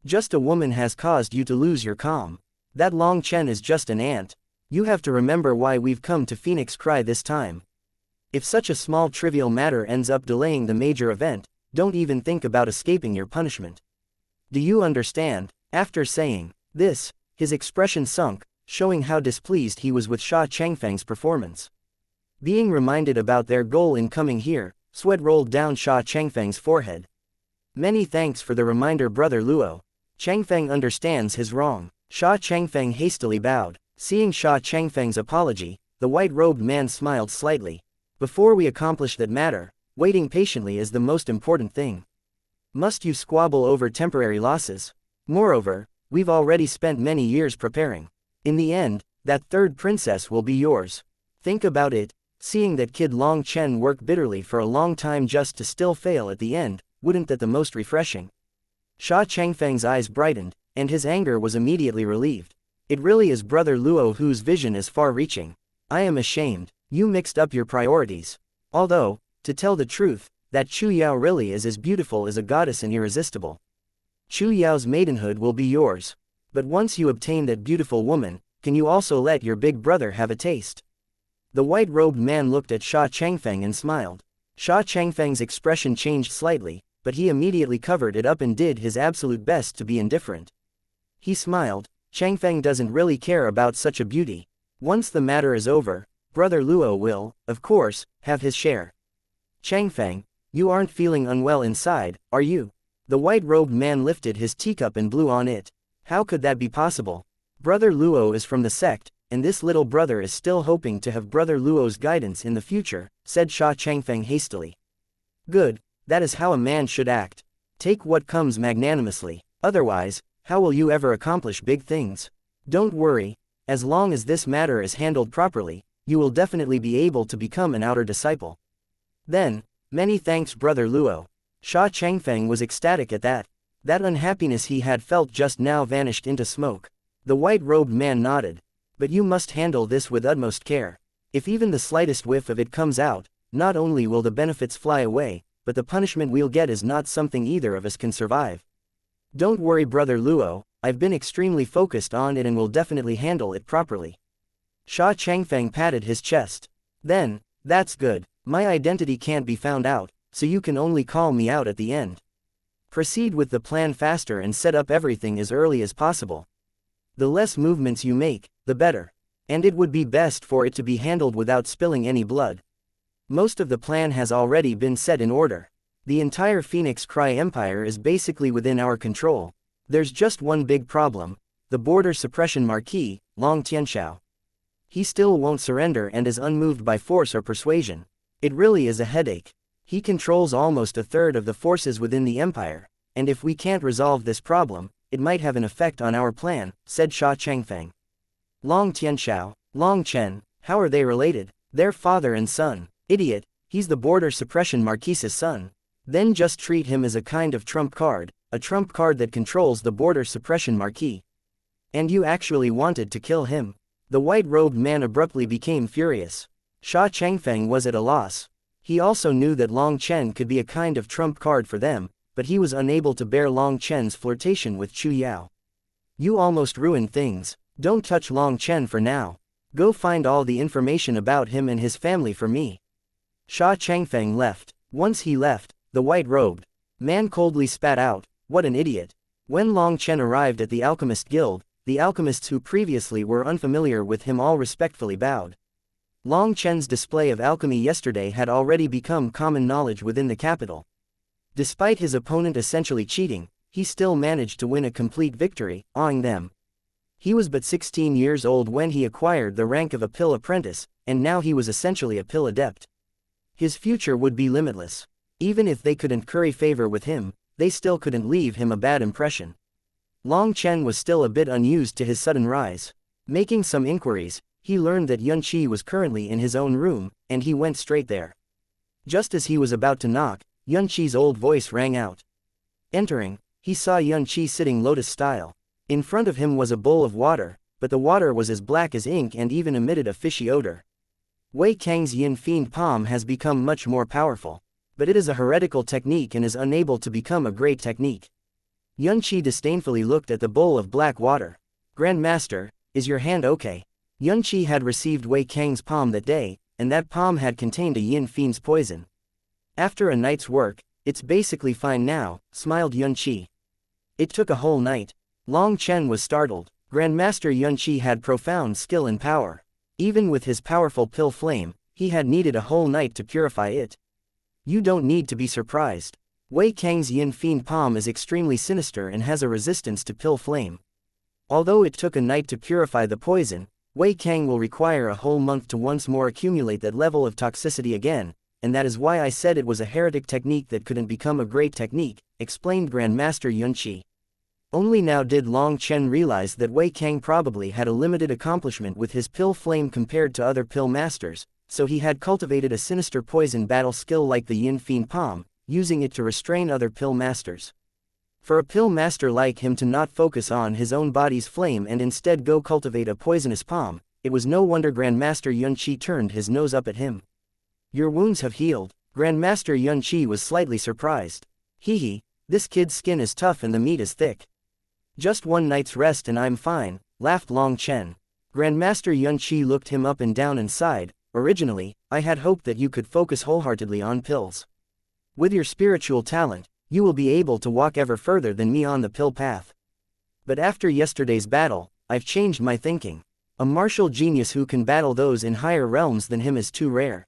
Just a woman has caused you to lose your calm. That Long Chen is just an ant. You have to remember why we've come to Phoenix Cry this time. If such a small trivial matter ends up delaying the major event, don't even think about escaping your punishment. Do you understand?" After saying this, His expression sunk, showing how displeased he was with Sha Changfeng's performance. Being reminded about their goal in coming here, sweat rolled down Sha Changfeng's forehead. Many thanks for the reminder, Brother Luo. Changfeng understands his wrong. Sha Changfeng hastily bowed. Seeing Sha Changfeng's apology, the white-robed man smiled slightly. Before we accomplish that matter, waiting patiently is the most important thing. Must you squabble over temporary losses? Moreover, we've already spent many years preparing. In the end, that third princess will be yours. Think about it, seeing that kid Long Chen work bitterly for a long time just to still fail at the end, wouldn't that the most refreshing? Sha Changfeng's eyes brightened, and his anger was immediately relieved. It really is Brother Luo whose vision is far-reaching. I am ashamed, you mixed up your priorities. Although, to tell the truth, that Chu Yao really is as beautiful as a goddess and irresistible. Chu Yao's maidenhood will be yours. But once you obtain that beautiful woman, can you also let your big brother have a taste? The white-robed man looked at Sha Changfeng and smiled. Sha Changfeng's expression changed slightly, but he immediately covered it up and did his absolute best to be indifferent. He smiled. Changfeng doesn't really care about such a beauty. Once the matter is over, Brother Luo will, of course, have his share. Changfeng, you aren't feeling unwell inside, are you? The white-robed man lifted his teacup and blew on it. How could that be possible? Brother Luo is from the sect, and this little brother is still hoping to have Brother Luo's guidance in the future, said Sha Changfeng hastily. Good, that is how a man should act. Take what comes magnanimously, otherwise, how will you ever accomplish big things? Don't worry, as long as this matter is handled properly, you will definitely be able to become an outer disciple. Then, many thanks Brother Luo. Sha Changfeng was ecstatic at that. That unhappiness he had felt just now vanished into smoke. The white-robed man nodded. But you must handle this with utmost care. If even the slightest whiff of it comes out, not only will the benefits fly away, but the punishment we'll get is not something either of us can survive. Don't worry Brother Luo, I've been extremely focused on it and will definitely handle it properly. Sha Changfeng patted his chest. Then, that's good, my identity can't be found out, so you can only call me out at the end. Proceed with the plan faster and set up everything as early as possible. The less movements you make, the better. And it would be best for it to be handled without spilling any blood. Most of the plan has already been set in order. The entire Phoenix Cry Empire is basically within our control. There's just one big problem, the border suppression Marquis, Long Tianxiao. He still won't surrender and is unmoved by force or persuasion. It really is a headache. He controls almost a third of the forces within the empire, and if we can't resolve this problem, it might have an effect on our plan, said Sha Changfeng. Long Tianxiao, Long Chen, how are they related? They're father and son. Idiot, he's the border suppression Marquis's son. Then just treat him as a kind of trump card, a trump card that controls the border suppression Marquis. And you actually wanted to kill him? The white-robed man abruptly became furious. Sha Changfeng was at a loss. He also knew that Long Chen could be a kind of trump card for them, but he was unable to bear Long Chen's flirtation with Chu Yao. You almost ruined things. Don't touch Long Chen for now. Go find all the information about him and his family for me. Sha Changfeng left. Once he left, the white-robed man coldly spat out, what an idiot. When Long Chen arrived at the Alchemist Guild, the alchemists who previously were unfamiliar with him all respectfully bowed. Long Chen's display of alchemy yesterday had already become common knowledge within the capital. Despite his opponent essentially cheating, he still managed to win a complete victory, awing them. He was but 16 years old when he acquired the rank of a pill apprentice, and now he was essentially a pill adept. His future would be limitless. Even if they couldn't curry favor with him, they still couldn't leave him a bad impression. Long Chen was still a bit unused to his sudden rise. Making some inquiries, he learned that Yunqi was currently in his own room, and he went straight there. Just as he was about to knock, Yunqi's old voice rang out. Entering, he saw Yunqi sitting lotus-style. In front of him was a bowl of water, but the water was as black as ink and even emitted a fishy odor. Wei Kang's Yin Fiend Palm has become much more powerful. But it is a heretical technique and is unable to become a great technique. Yunqi disdainfully looked at the bowl of black water. Grand Master, is your hand okay? Yunqi had received Wei Kang's palm that day, and that palm had contained a Yin Fiend's poison. After a night's work, it's basically fine now, smiled Yunqi. It took a whole night. Long Chen was startled. Grandmaster Yunqi had profound skill and power. Even with his powerful pill flame, he had needed a whole night to purify it. You don't need to be surprised. Wei Kang's Yin Fiend Palm is extremely sinister and has a resistance to pill flame. Although it took a night to purify the poison, Wei Kang will require a whole month to once more accumulate that level of toxicity again, and that is why I said it was a heretic technique that couldn't become a great technique, explained Grandmaster Yunqi. Only now did Long Chen realize that Wei Kang probably had a limited accomplishment with his pill flame compared to other pill masters, so he had cultivated a sinister poison battle skill like the Yin Fiend Palm, using it to restrain other pill masters. For a pill master like him to not focus on his own body's flame and instead go cultivate a poisonous palm, it was no wonder Grandmaster Yunqi turned his nose up at him. Your wounds have healed. Grandmaster Yunqi was slightly surprised. Hehe, this kid's skin is tough and the meat is thick. Just one night's rest and I'm fine, laughed Long Chen. Grandmaster Yunqi looked him up and down and sighed. Originally, I had hoped that you could focus wholeheartedly on pills. With your spiritual talent, you will be able to walk ever further than me on the pill path. But after yesterday's battle, I've changed my thinking. A martial genius who can battle those in higher realms than him is too rare.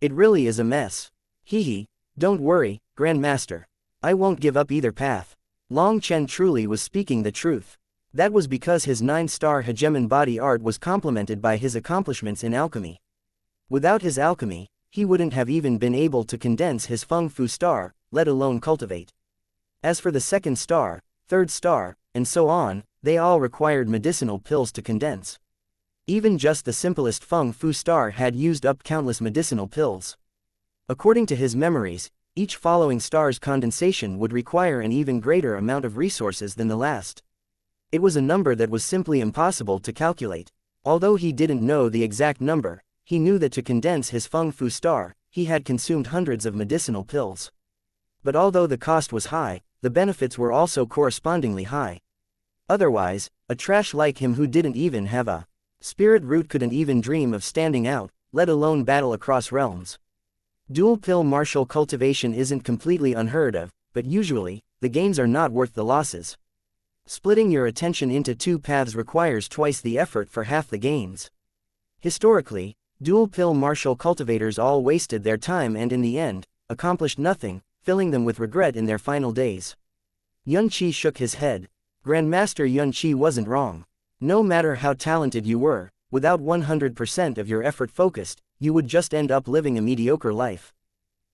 It really is a mess. Hehe, don't worry, Grandmaster. I won't give up either path. Long Chen truly was speaking the truth. That was because his 9-star hegemon body art was complemented by his accomplishments in alchemy. Without his alchemy, he wouldn't have even been able to condense his Feng Fu star, let alone cultivate. As for the 2nd star, 3rd star, and so on, they all required medicinal pills to condense. Even just the simplest Feng Fu star had used up countless medicinal pills. According to his memories, each following star's condensation would require an even greater amount of resources than the last. It was a number that was simply impossible to calculate. Although he didn't know the exact number, he knew that to condense his Feng Fu star, he had consumed hundreds of medicinal pills. But although the cost was high, the benefits were also correspondingly high. Otherwise, a trash like him who didn't even have a spirit root couldn't even dream of standing out, let alone battle across realms. Dual pill martial cultivation isn't completely unheard of, but usually, the gains are not worth the losses. Splitting your attention into 2 paths requires twice the effort for half the gains. Historically, dual pill martial cultivators all wasted their time and in the end, accomplished nothing, filling them with regret in their final days. Yunqi shook his head. Grandmaster Yunqi wasn't wrong. No matter how talented you were, without 100% of your effort focused, you would just end up living a mediocre life.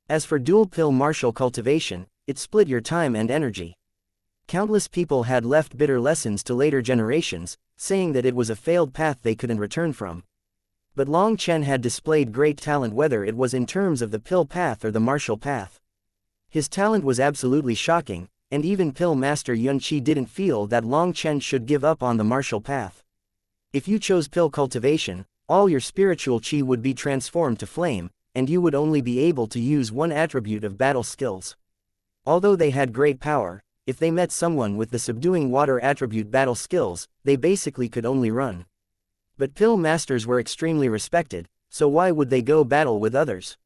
As for dual pill martial cultivation, it split your time and energy. Countless people had left bitter lessons to later generations, saying that it was a failed path they couldn't return from. But Long Chen had displayed great talent whether it was in terms of the pill path or the martial path. His talent was absolutely shocking, and even pill master Yunqi didn't feel that Long Chen should give up on the martial path. If you chose pill cultivation, all your spiritual chi would be transformed to flame, and you would only be able to use one attribute of battle skills. Although they had great power, if they met someone with the subduing water attribute battle skills, they basically could only run. But pill masters were extremely respected, so why would they go battle with others?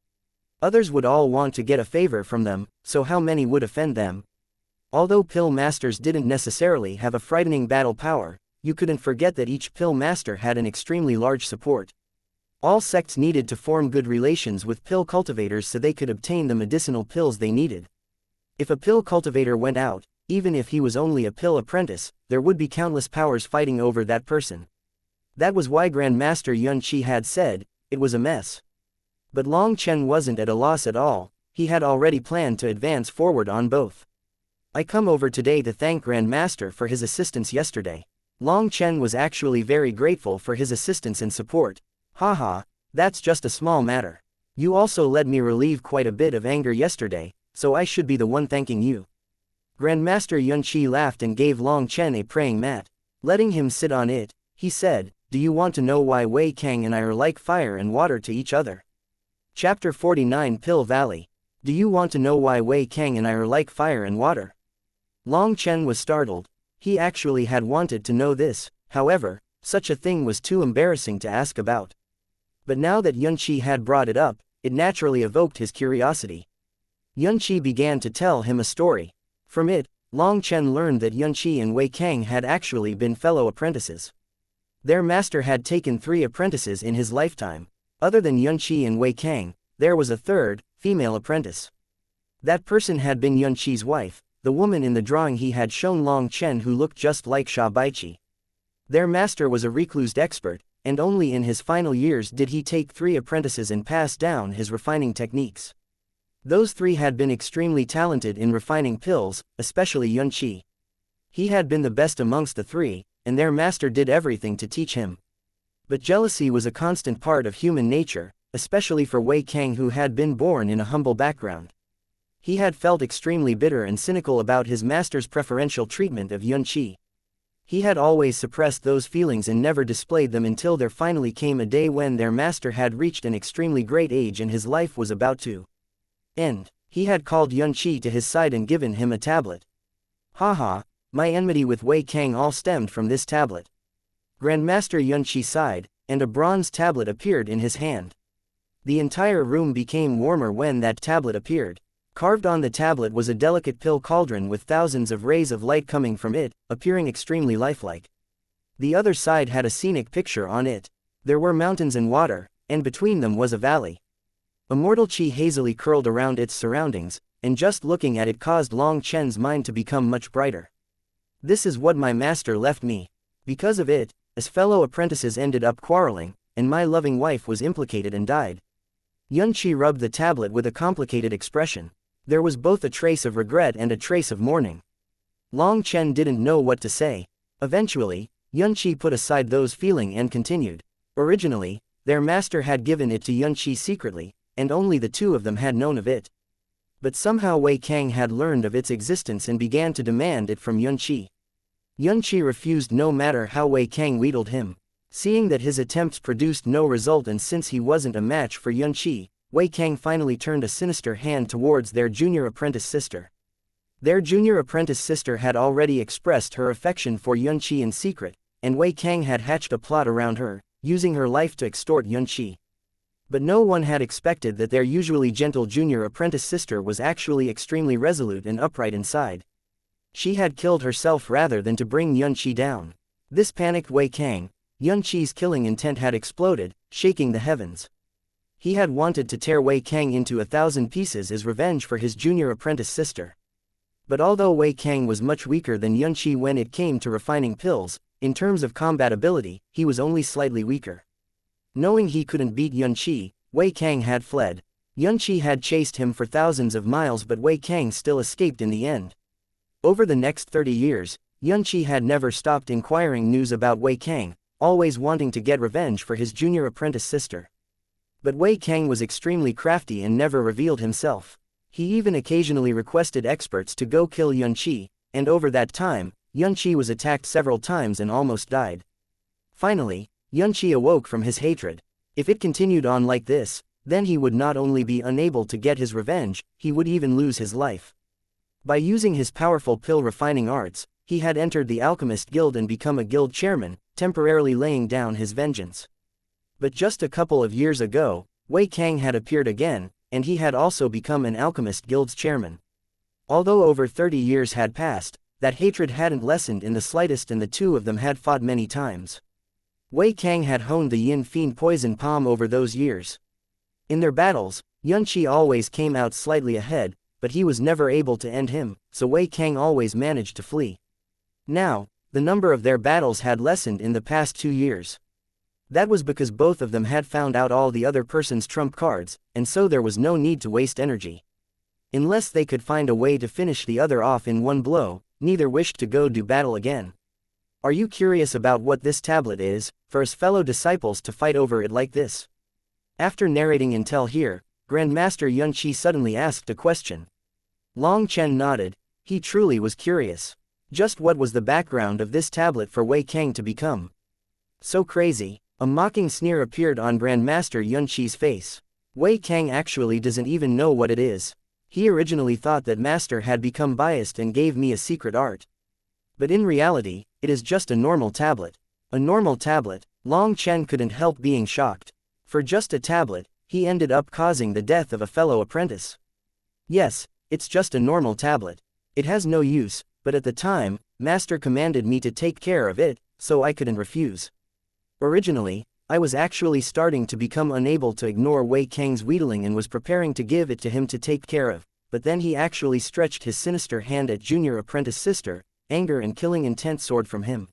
Others would all want to get a favor from them, so how many would offend them? Although pill masters didn't necessarily have a frightening battle power, you couldn't forget that each pill master had an extremely large support. All sects needed to form good relations with pill cultivators so they could obtain the medicinal pills they needed. If a pill cultivator went out, even if he was only a pill apprentice, there would be countless powers fighting over that person. That was why Grandmaster Yunqi had said, it was a mess. But Long Chen wasn't at a loss at all, he had already planned to advance forward on both. I come over today to thank Grandmaster for his assistance yesterday. Long Chen was actually very grateful for his assistance and support. Haha, that's just a small matter. You also let me relieve quite a bit of anger yesterday, so I should be the one thanking you. Grandmaster Yunqi laughed and gave Long Chen a praying mat. Letting him sit on it, he said, do you want to know why Wei Kang and I are like fire and water to each other? Chapter 49 Pill Valley. Do you want to know why Wei Kang and I are like fire and water? Long Chen was startled. He actually had wanted to know this, however, such a thing was too embarrassing to ask about. But now that Yunqi had brought it up, it naturally evoked his curiosity. Yunqi began to tell him a story. From it, Long Chen learned that Yunqi and Wei Kang had actually been fellow apprentices. Their master had taken 3 apprentices in his lifetime. Other than Yunqi and Wei Kang, there was a third, female apprentice. That person had been Yunqi's wife, the woman in the drawing he had shown Long Chen who looked just like Sha Baiqi. Their master was a reclused expert, and only in his final years did he take 3 apprentices and pass down his refining techniques. Those 3 had been extremely talented in refining pills, especially Yunqi. He had been the best amongst the 3, and their master did everything to teach him. But jealousy was a constant part of human nature, especially for Wei Kang who had been born in a humble background. He had felt extremely bitter and cynical about his master's preferential treatment of Yunqi. He had always suppressed those feelings and never displayed them until there finally came a day when their master had reached an extremely great age and his life was about to end. He had called Yunqi to his side and given him a tablet. Haha, my enmity with Wei Kang all stemmed from this tablet. Grandmaster Yunqi sighed, and a bronze tablet appeared in his hand. The entire room became warmer when that tablet appeared. Carved on the tablet was a delicate pill cauldron with thousands of rays of light coming from it, appearing extremely lifelike. The other side had a scenic picture on it. There were mountains and water, and between them was a valley. Immortal chi hazily curled around its surroundings, and just looking at it caused Long Chen's mind to become much brighter. This is what my master left me. Because of it, his fellow apprentices ended up quarreling, and my loving wife was implicated and died. Yunqi rubbed the tablet with a complicated expression. There was both a trace of regret and a trace of mourning. Long Chen didn't know what to say. Eventually, Yunqi put aside those feelings and continued. Originally, their master had given it to Yunqi secretly, and only the 2 of them had known of it. But somehow Wei Kang had learned of its existence and began to demand it from Yunqi. Yunqi refused no matter how Wei Kang wheedled him. Seeing that his attempts produced no result and since he wasn't a match for Yunqi, Wei Kang finally turned a sinister hand towards their junior apprentice sister. Their junior apprentice sister had already expressed her affection for Yunqi in secret, and Wei Kang had hatched a plot around her, using her life to extort Yunqi. But no one had expected that their usually gentle junior apprentice sister was actually extremely resolute and upright inside. She had killed herself rather than to bring Yunqi down. This panicked Wei Kang. Yunqi's killing intent had exploded, shaking the heavens. He had wanted to tear Wei Kang into 1,000 pieces as revenge for his junior apprentice sister. But although Wei Kang was much weaker than Yunqi when it came to refining pills, in terms of combat ability, he was only slightly weaker. Knowing he couldn't beat Yunqi, Wei Kang had fled. Yunqi had chased him for thousands of miles but Wei Kang still escaped in the end. Over the next 30 years, Yunqi had never stopped inquiring news about Wei Kang, always wanting to get revenge for his junior apprentice sister. But Wei Kang was extremely crafty and never revealed himself. He even occasionally requested experts to go kill Yunqi, and over that time, Yunqi was attacked several times and almost died. Finally, Yunqi awoke from his hatred. If it continued on like this, then he would not only be unable to get his revenge, he would even lose his life. By using his powerful pill refining arts, he had entered the Alchemist Guild and become a guild chairman, temporarily laying down his vengeance. But just a couple of years ago, Wei Kang had appeared again, and he had also become an Alchemist Guild's chairman. Although over 30 years had passed, that hatred hadn't lessened in the slightest and the 2 of them had fought many times. Wei Kang had honed the Yin Fiend poison palm over those years. In their battles, Yunqi always came out slightly ahead, but he was never able to end him, so Wei Kang always managed to flee. Now, the number of their battles had lessened in the past 2 years. That was because both of them had found out all the other person's trump cards, and so there was no need to waste energy. Unless they could find a way to finish the other off in one blow, neither wished to go do battle again. Are you curious about what this tablet is, for his fellow disciples to fight over it like this? After narrating until here, Grandmaster Yunqi suddenly asked a question. Long Chen nodded. He truly was curious. Just what was the background of this tablet for Wei Kang to become so crazy? A mocking sneer appeared on Grandmaster Yunqi's face. Wei Kang actually doesn't even know what it is. He originally thought that Master had become biased and gave me a secret art. But in reality, it is just a normal tablet. A normal tablet? Long Chen couldn't help being shocked. For just a tablet, he ended up causing the death of a fellow apprentice. Yes, it's just a normal tablet. It has no use, but at the time, Master commanded me to take care of it, so I couldn't refuse. Originally, I was actually starting to become unable to ignore Wei Kang's wheedling and was preparing to give it to him to take care of, but then he actually stretched his sinister hand at junior apprentice sister, anger and killing intent soared from him.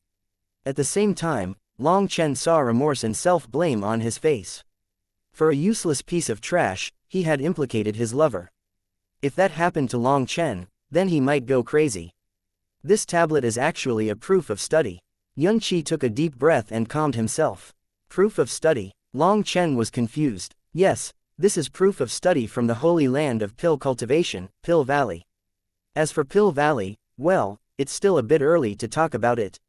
At the same time, Long Chen saw remorse and self-blame on his face. For a useless piece of trash, he had implicated his lover. If that happened to Long Chen, then he might go crazy. This tablet is actually a proof of study. Yunqi took a deep breath and calmed himself. Proof of study? Long Chen was confused. Yes, this is proof of study from the holy land of pill cultivation, Pill Valley. As for Pill Valley, well, it's still a bit early to talk about it.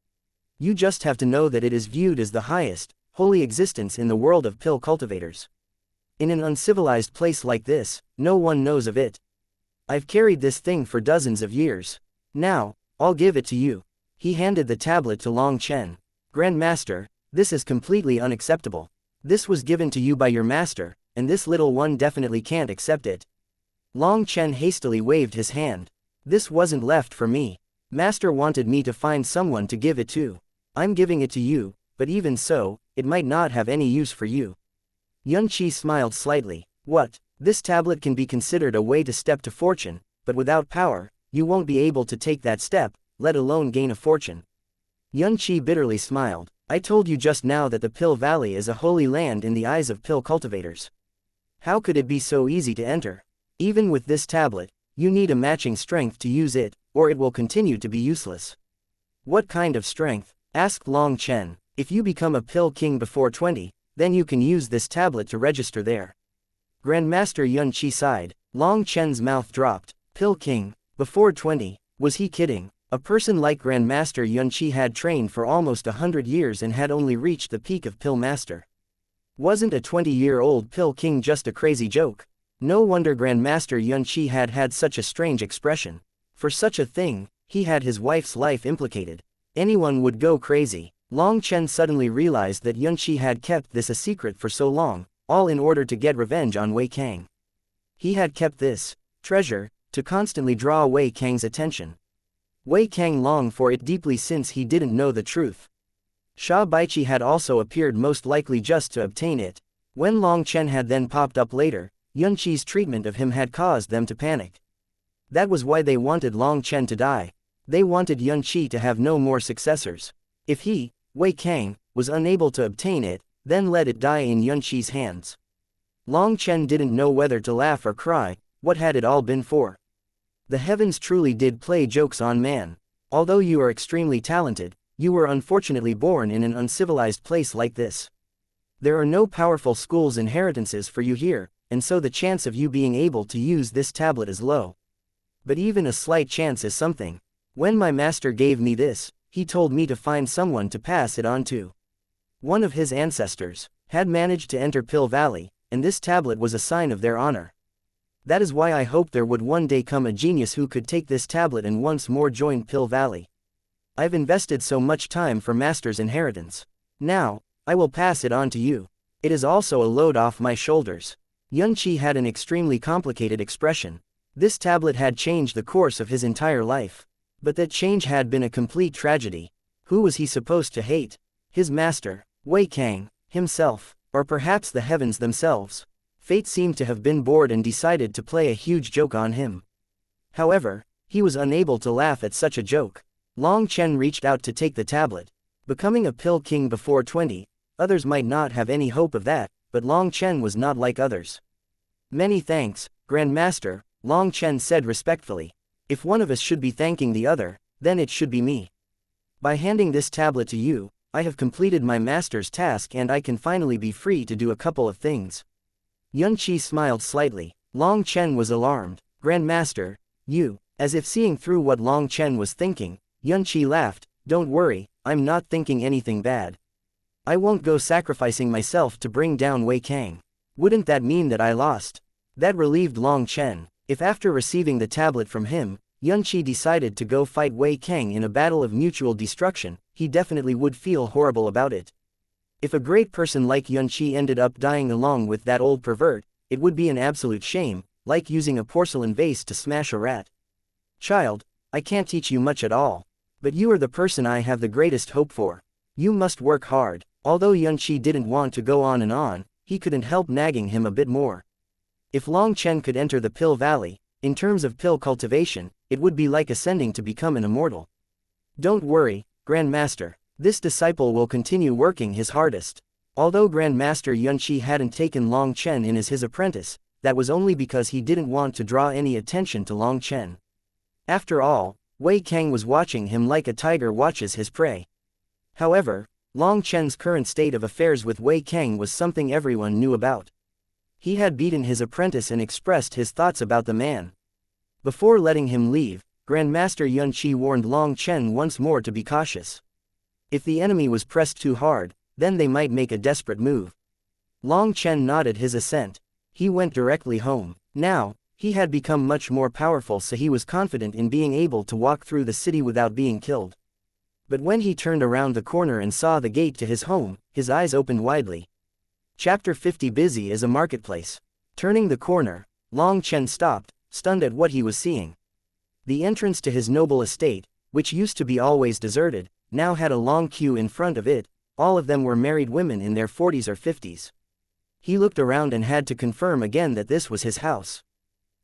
You just have to know that it is viewed as the highest, holy existence in the world of pill cultivators. In an uncivilized place like this, no one knows of it. I've carried this thing for dozens of years. Now, I'll give it to you. He handed the tablet to Long Chen. Grandmaster, this is completely unacceptable. This was given to you by your master, and this little one definitely can't accept it. Long Chen hastily waved his hand. This wasn't left for me. Master wanted me to find someone to give it to. I'm giving it to you, but even so, it might not have any use for you. Yunqi smiled slightly. What? This tablet can be considered a way to step to fortune, but without power, you won't be able to take that step, let alone gain a fortune. Yunqi bitterly smiled. I told you just now that the Pill Valley is a holy land in the eyes of pill cultivators. How could it be so easy to enter? Even with this tablet, you need a matching strength to use it, or it will continue to be useless. What kind of strength? Asked Long Chen. If you become a pill king before 20, then you can use this tablet to register there. Grandmaster Yunqi sighed. Long Chen's mouth dropped. Pill king, before 20, was he kidding? A person like Grandmaster Yunqi had trained for almost 100 years and had only reached the peak of Pill Master. Wasn't a 20-year-old Pill King just a crazy joke? No wonder Grandmaster Yunqi had had such a strange expression. For such a thing, he had his wife's life implicated. Anyone would go crazy. Long Chen suddenly realized that Yunqi had kept this a secret for so long, all in order to get revenge on Wei Kang. He had kept this treasure to constantly draw Wei Kang's attention. Wei Kang longed for it deeply since he didn't know the truth. Sha Baiqi had also appeared most likely just to obtain it. When Long Chen had then popped up later, Yunqi's treatment of him had caused them to panic. That was why they wanted Long Chen to die. They wanted Yunqi to have no more successors. If he, Wei Kang, was unable to obtain it, then let it die in Yunqi's hands. Long Chen didn't know whether to laugh or cry. What had it all been for? The heavens truly did play jokes on man. Although you are extremely talented, you were unfortunately born in an uncivilized place like this. There are no powerful school's inheritances for you here, and so the chance of you being able to use this tablet is low. But even a slight chance is something. When my master gave me this, he told me to find someone to pass it on to. One of his ancestors had managed to enter Pill Valley, and this tablet was a sign of their honor. That is why I hoped there would one day come a genius who could take this tablet and once more join Pill Valley. I've invested so much time for Master's inheritance. Now, I will pass it on to you. It is also a load off my shoulders. Yunqi had an extremely complicated expression. This tablet had changed the course of his entire life. But that change had been a complete tragedy. Who was he supposed to hate? His master, Wei Kang, himself, or perhaps the heavens themselves? Fate seemed to have been bored and decided to play a huge joke on him. However, he was unable to laugh at such a joke. Long Chen reached out to take the tablet. Becoming a pill king before 20, others might not have any hope of that, but Long Chen was not like others. Many thanks, Grandmaster, Long Chen said respectfully. If one of us should be thanking the other, then it should be me. By handing this tablet to you, I have completed my master's task and I can finally be free to do a couple of things. Yunqi smiled slightly. Long Chen was alarmed. Grandmaster, you, as if seeing through what Long Chen was thinking, Yunqi laughed. Don't worry, I'm not thinking anything bad. I won't go sacrificing myself to bring down Wei Kang. Wouldn't that mean that I lost? That relieved Long Chen. If after receiving the tablet from him, Yunqi decided to go fight Wei Kang in a battle of mutual destruction, he definitely would feel horrible about it. If a great person like Yunqi ended up dying along with that old pervert, it would be an absolute shame, like using a porcelain vase to smash a rat. Child, I can't teach you much at all. But you are the person I have the greatest hope for. You must work hard." Although Yunqi didn't want to go on, he couldn't help nagging him a bit more. If Long Chen could enter the Pill Valley, in terms of pill cultivation, it would be like ascending to become an immortal. "Don't worry, Grandmaster. This disciple will continue working his hardest." Although Grandmaster Yunqi hadn't taken Long Chen in as his apprentice, that was only because he didn't want to draw any attention to Long Chen. After all, Wei Kang was watching him like a tiger watches his prey. However, Long Chen's current state of affairs with Wei Kang was something everyone knew about. He had beaten his apprentice and expressed his thoughts about the man. Before letting him leave, Grandmaster Yunqi warned Long Chen once more to be cautious. If the enemy was pressed too hard, then they might make a desperate move. Long Chen nodded his assent. He went directly home. Now, he had become much more powerful, so he was confident in being able to walk through the city without being killed. But when he turned around the corner and saw the gate to his home, his eyes opened widely. Chapter 50. Busy as a marketplace. Turning the corner, Long Chen stopped, stunned at what he was seeing. The entrance to his noble estate, which used to be always deserted, now had a long queue in front of it. All of them were married women in their 40s or 50s. He looked around and had to confirm again that this was his house.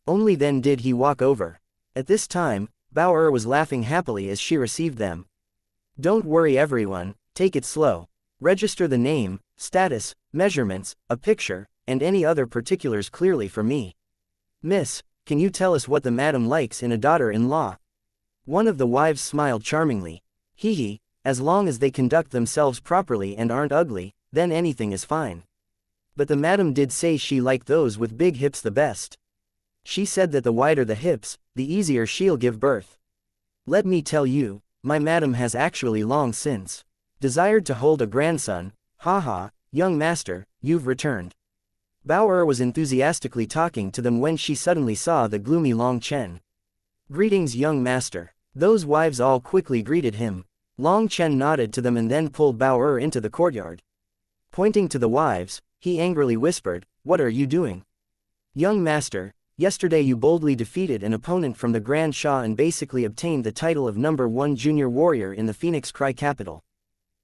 Only then did he walk over. At this time, Bao was laughing happily as she received them. "Don't worry everyone, take it slow. Register the name, status, measurements, a picture, and any other particulars clearly for me. Miss, can you tell us what the madam likes in a daughter-in-law?" One of the wives smiled charmingly. "Hee, as long as they conduct themselves properly and aren't ugly, then anything is fine. But the madam did say she liked those with big hips the best. She said that the wider the hips, the easier she'll give birth. Let me tell you, my madam has actually long since desired to hold a grandson. Haha, young master, you've returned." Bao was enthusiastically talking to them when she suddenly saw the gloomy Long Chen. "Greetings young master." Those wives all quickly greeted him. Long Chen nodded to them and then pulled Bao into the courtyard. Pointing to the wives, he angrily whispered, "What are you doing?" "Young master, yesterday you boldly defeated an opponent from the Grand Shah and basically obtained the title of #1 junior warrior in the Phoenix Cry capital.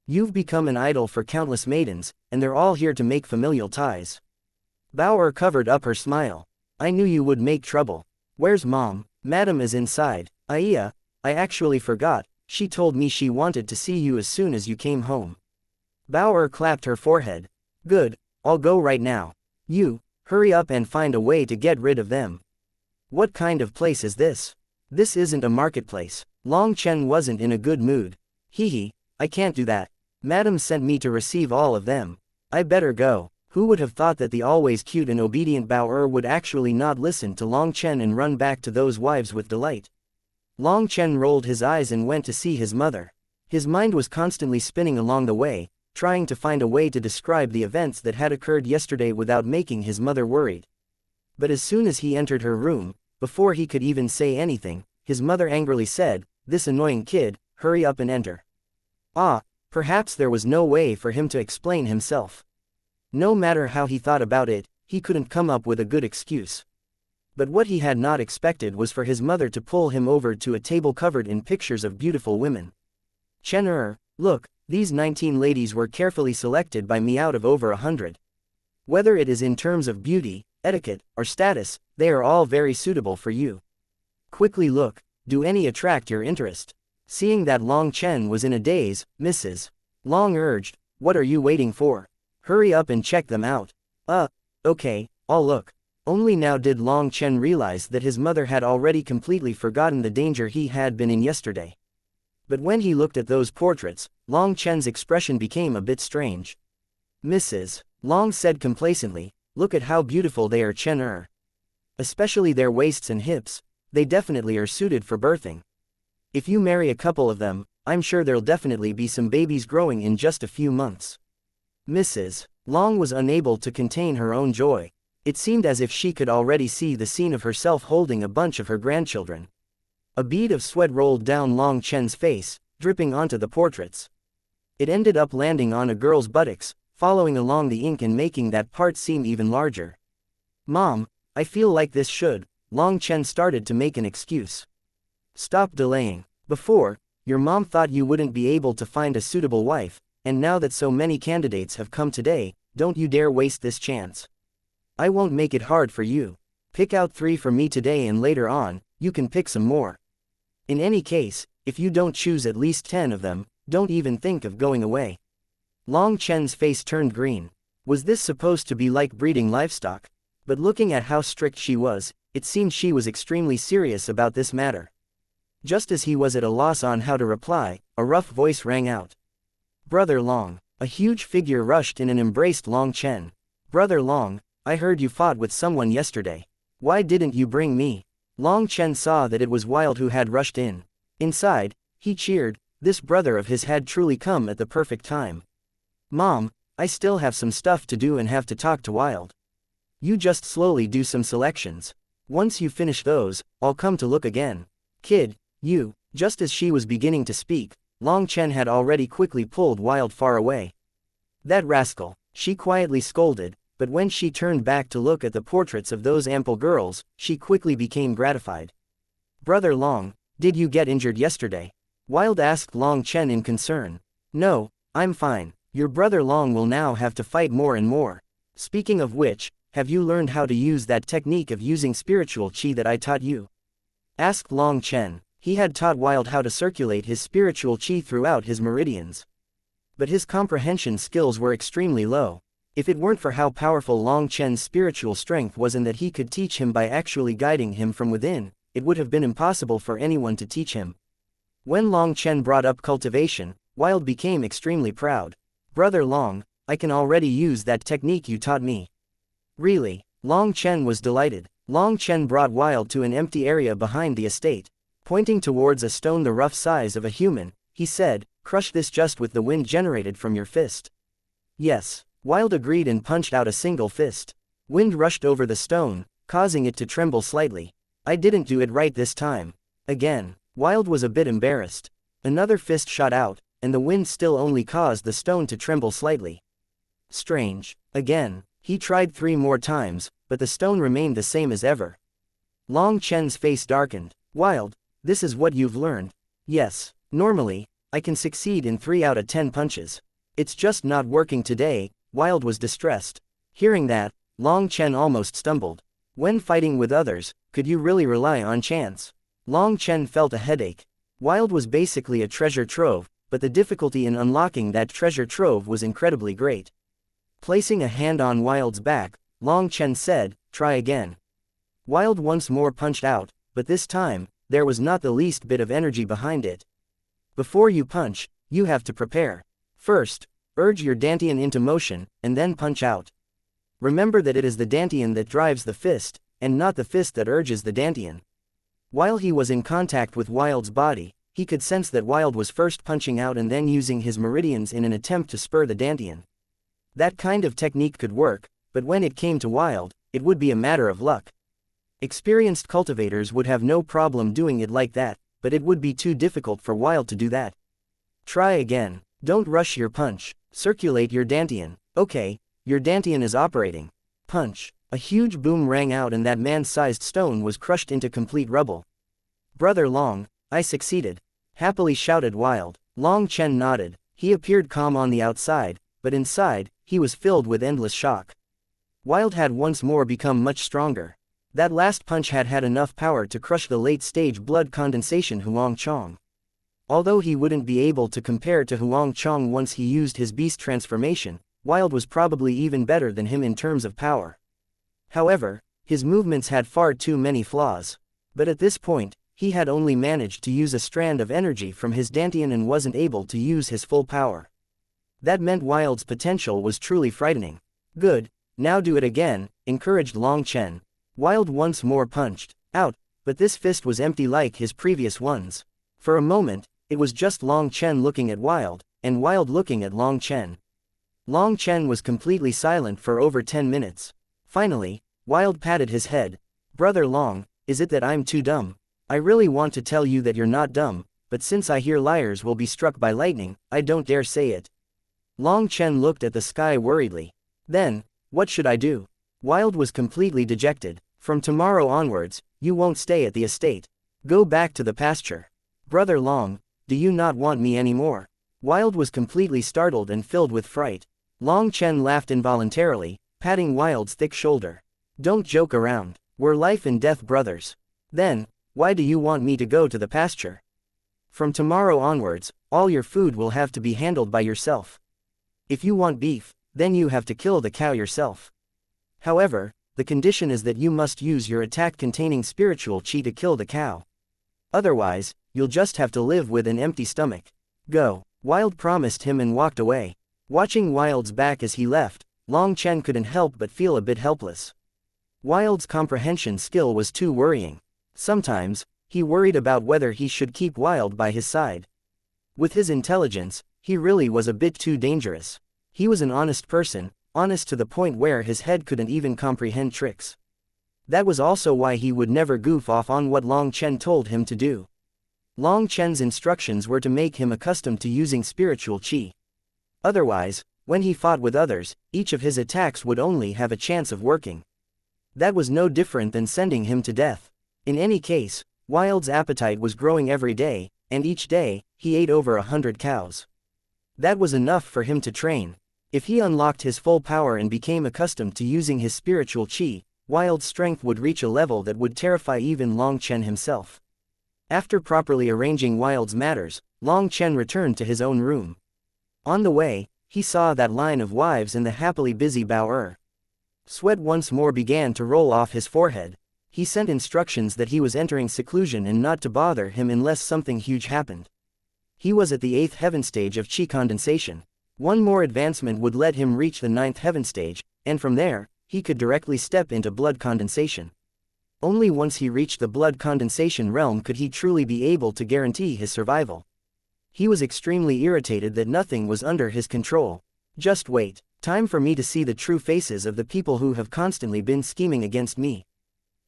You've become an idol for countless maidens, and they're all here to make familial ties." Bao covered up her smile. "I knew you would make trouble. Where's mom?" "Madam is inside." "Iya, I actually forgot. She told me she wanted to see you as soon as you came home." Bao clapped her forehead. "Good, I'll go right now. You, hurry up and find a way to get rid of them." "What kind of place is this? This isn't a marketplace." Long Chen wasn't in a good mood. "Hee, I can't do that. Madam sent me to receive all of them. I better go." Who would have thought that the always cute and obedient Bao would actually not listen to Long Chen and run back to those wives with delight? Long Chen rolled his eyes and went to see his mother. His mind was constantly spinning along the way, trying to find a way to describe the events that had occurred yesterday without making his mother worried. But as soon as he entered her room, before he could even say anything, his mother angrily said, "This annoying kid, hurry up and enter." Perhaps there was no way for him to explain himself. No matter how he thought about it, he couldn't come up with a good excuse. But what he had not expected was for his mother to pull him over to a table covered in pictures of beautiful women. "Chen, look, these 19 ladies were carefully selected by me out of over 100. Whether it is in terms of beauty, etiquette, or status, they are all very suitable for you. Quickly look, do any attract your interest?" Seeing that Long Chen was in a daze, Mrs. Long urged, "What are you waiting for? Hurry up and check them out." Okay, I'll look." Only now did Long Chen realize that his mother had already completely forgotten the danger he had been in yesterday. But when he looked at those portraits, Long Chen's expression became a bit strange. "Mrs. Long said complacently, look at how beautiful they are, Chen. Especially their waists and hips, they definitely are suited for birthing. If you marry a couple of them, I'm sure there'll definitely be some babies growing in just a few months." Mrs. Long was unable to contain her own joy. It seemed as if she could already see the scene of herself holding a bunch of her grandchildren. A bead of sweat rolled down Long Chen's face, dripping onto the portraits. It ended up landing on a girl's buttocks, following along the ink and making that part seem even larger. "Mom, I feel like this should." Long Chen started to make an excuse. Stop delaying. Before, your mom thought you wouldn't be able to find a suitable wife, and now that so many candidates have come today, don't you dare waste this chance. I won't make it hard for you. Pick out 3 for me today and later on, you can pick some more. In any case, if you don't choose at least 10 of them, don't even think of going away. Long Chen's face turned green. Was this supposed to be like breeding livestock? But looking at how strict she was, it seemed she was extremely serious about this matter. Just as he was at a loss on how to reply, a rough voice rang out. Brother Long. A huge figure rushed in and embraced Long Chen. Brother Long, I heard you fought with someone yesterday. Why didn't you bring me? Long Chen saw that it was Wild who had rushed in. Inside, he cheered. This brother of his had truly come at the perfect time. Mom, I still have some stuff to do and have to talk to Wild. You just slowly do some selections. Once you finish those, I'll come to look again. Kid, you. Just as she was beginning to speak, Long Chen had already quickly pulled Wild far away. That rascal, she quietly scolded, but when she turned back to look at the portraits of those ample girls, she quickly became gratified. Brother Long, did you get injured yesterday? Wild asked Long Chen in concern. No, I'm fine. Your brother Long will now have to fight more and more. Speaking of which, have you learned how to use that technique of using spiritual qi that I taught you? Asked Long Chen. He had taught Wild how to circulate his spiritual qi throughout his meridians. But his comprehension skills were extremely low. If it weren't for how powerful Long Chen's spiritual strength was and that he could teach him by actually guiding him from within, it would have been impossible for anyone to teach him. When Long Chen brought up cultivation, Wild became extremely proud. Brother Long, I can already use that technique you taught me. Really? Long Chen was delighted. Long Chen brought Wild to an empty area behind the estate. Pointing towards a stone the rough size of a human, he said, crush this just with the wind generated from your fist. Yes. Wild agreed and punched out a single fist. Wind rushed over the stone, causing it to tremble slightly. I didn't do it right this time. Again. Wild was a bit embarrassed. Another fist shot out, and the wind still only caused the stone to tremble slightly. Strange. Again. He tried 3 more times, but the stone remained the same as ever. Long Chen's face darkened. Wild, this is what you've learned. Yes. Normally, I can succeed in 3 out of 10 punches. It's just not working today. Wild was distressed. Hearing that, Long Chen almost stumbled. When fighting with others, could you really rely on chance? Long Chen felt a headache. Wild was basically a treasure trove, but the difficulty in unlocking that treasure trove was incredibly great. Placing a hand on Wild's back, Long Chen said, try again. Wild once more punched out, but this time, there was not the least bit of energy behind it. Before you punch, you have to prepare. First, urge your dantian into motion, and then punch out. Remember that it is the dantian that drives the fist, and not the fist that urges the dantian. While he was in contact with Wild's body, he could sense that Wild was first punching out and then using his meridians in an attempt to spur the dantian. That kind of technique could work, but when it came to Wild, it would be a matter of luck. Experienced cultivators would have no problem doing it like that, but it would be too difficult for Wild to do that. Try again. Don't rush your punch. Circulate your dantian. Okay, your dantian is operating. Punch. A huge boom rang out and that man-sized stone was crushed into complete rubble. Brother Long, I succeeded. Happily shouted Wild. Long Chen nodded. He appeared calm on the outside, but inside, he was filled with endless shock. Wild had once more become much stronger. That last punch had had enough power to crush the late-stage blood condensation Huang Chong. Although he wouldn't be able to compare to Huang Chong once he used his beast transformation, Wild was probably even better than him in terms of power. However, his movements had far too many flaws. But at this point, he had only managed to use a strand of energy from his dantian and wasn't able to use his full power. That meant Wild's potential was truly frightening. Good, now do it again, encouraged Long Chen. Wild once more punched out, but this fist was empty like his previous ones. For a moment, it was just Long Chen looking at Wild, and Wild looking at Long Chen. Long Chen was completely silent for over 10 minutes. Finally, Wild patted his head. Brother Long, is it that I'm too dumb? I really want to tell you that you're not dumb, but since I hear liars will be struck by lightning, I don't dare say it. Long Chen looked at the sky worriedly. Then, what should I do? Wild was completely dejected. From tomorrow onwards, you won't stay at the estate. Go back to the pasture. Brother Long, do you not want me anymore? Wild was completely startled and filled with fright. Long Chen laughed involuntarily, patting Wild's thick shoulder. Don't joke around. We're life and death brothers. Then, why do you want me to go to the pasture? From tomorrow onwards, all your food will have to be handled by yourself. If you want beef, then you have to kill the cow yourself. However, the condition is that you must use your attack containing spiritual chi to kill the cow. Otherwise, you'll just have to live with an empty stomach. Go. Wild promised him and walked away. Watching Wild's back as he left, Long Chen couldn't help but feel a bit helpless. Wild's comprehension skill was too worrying. Sometimes, he worried about whether he should keep Wild by his side. With his intelligence, he really was a bit too dangerous. He was an honest person, honest to the point where his head couldn't even comprehend tricks. That was also why he would never goof off on what Long Chen told him to do. Long Chen's instructions were to make him accustomed to using spiritual chi. Otherwise, when he fought with others, each of his attacks would only have a chance of working. That was no different than sending him to death. In any case, Wild's appetite was growing every day, and each day, he ate over 100 cows. That was enough for him to train. If he unlocked his full power and became accustomed to using his spiritual chi, Wild's strength would reach a level that would terrify even Long Chen himself. After properly arranging Wild's matters, Long Chen returned to his own room. On the way, he saw that line of wives and the happily busy Bao-er. Sweat once more began to roll off his forehead. He sent instructions that he was entering seclusion and not to bother him unless something huge happened. He was at the 8th heaven stage of chi condensation. One more advancement would let him reach the 9th heaven stage, and from there, he could directly step into blood condensation. Only once he reached the blood condensation realm could he truly be able to guarantee his survival. He was extremely irritated that nothing was under his control. Just wait. Time for me to see the true faces of the people who have constantly been scheming against me.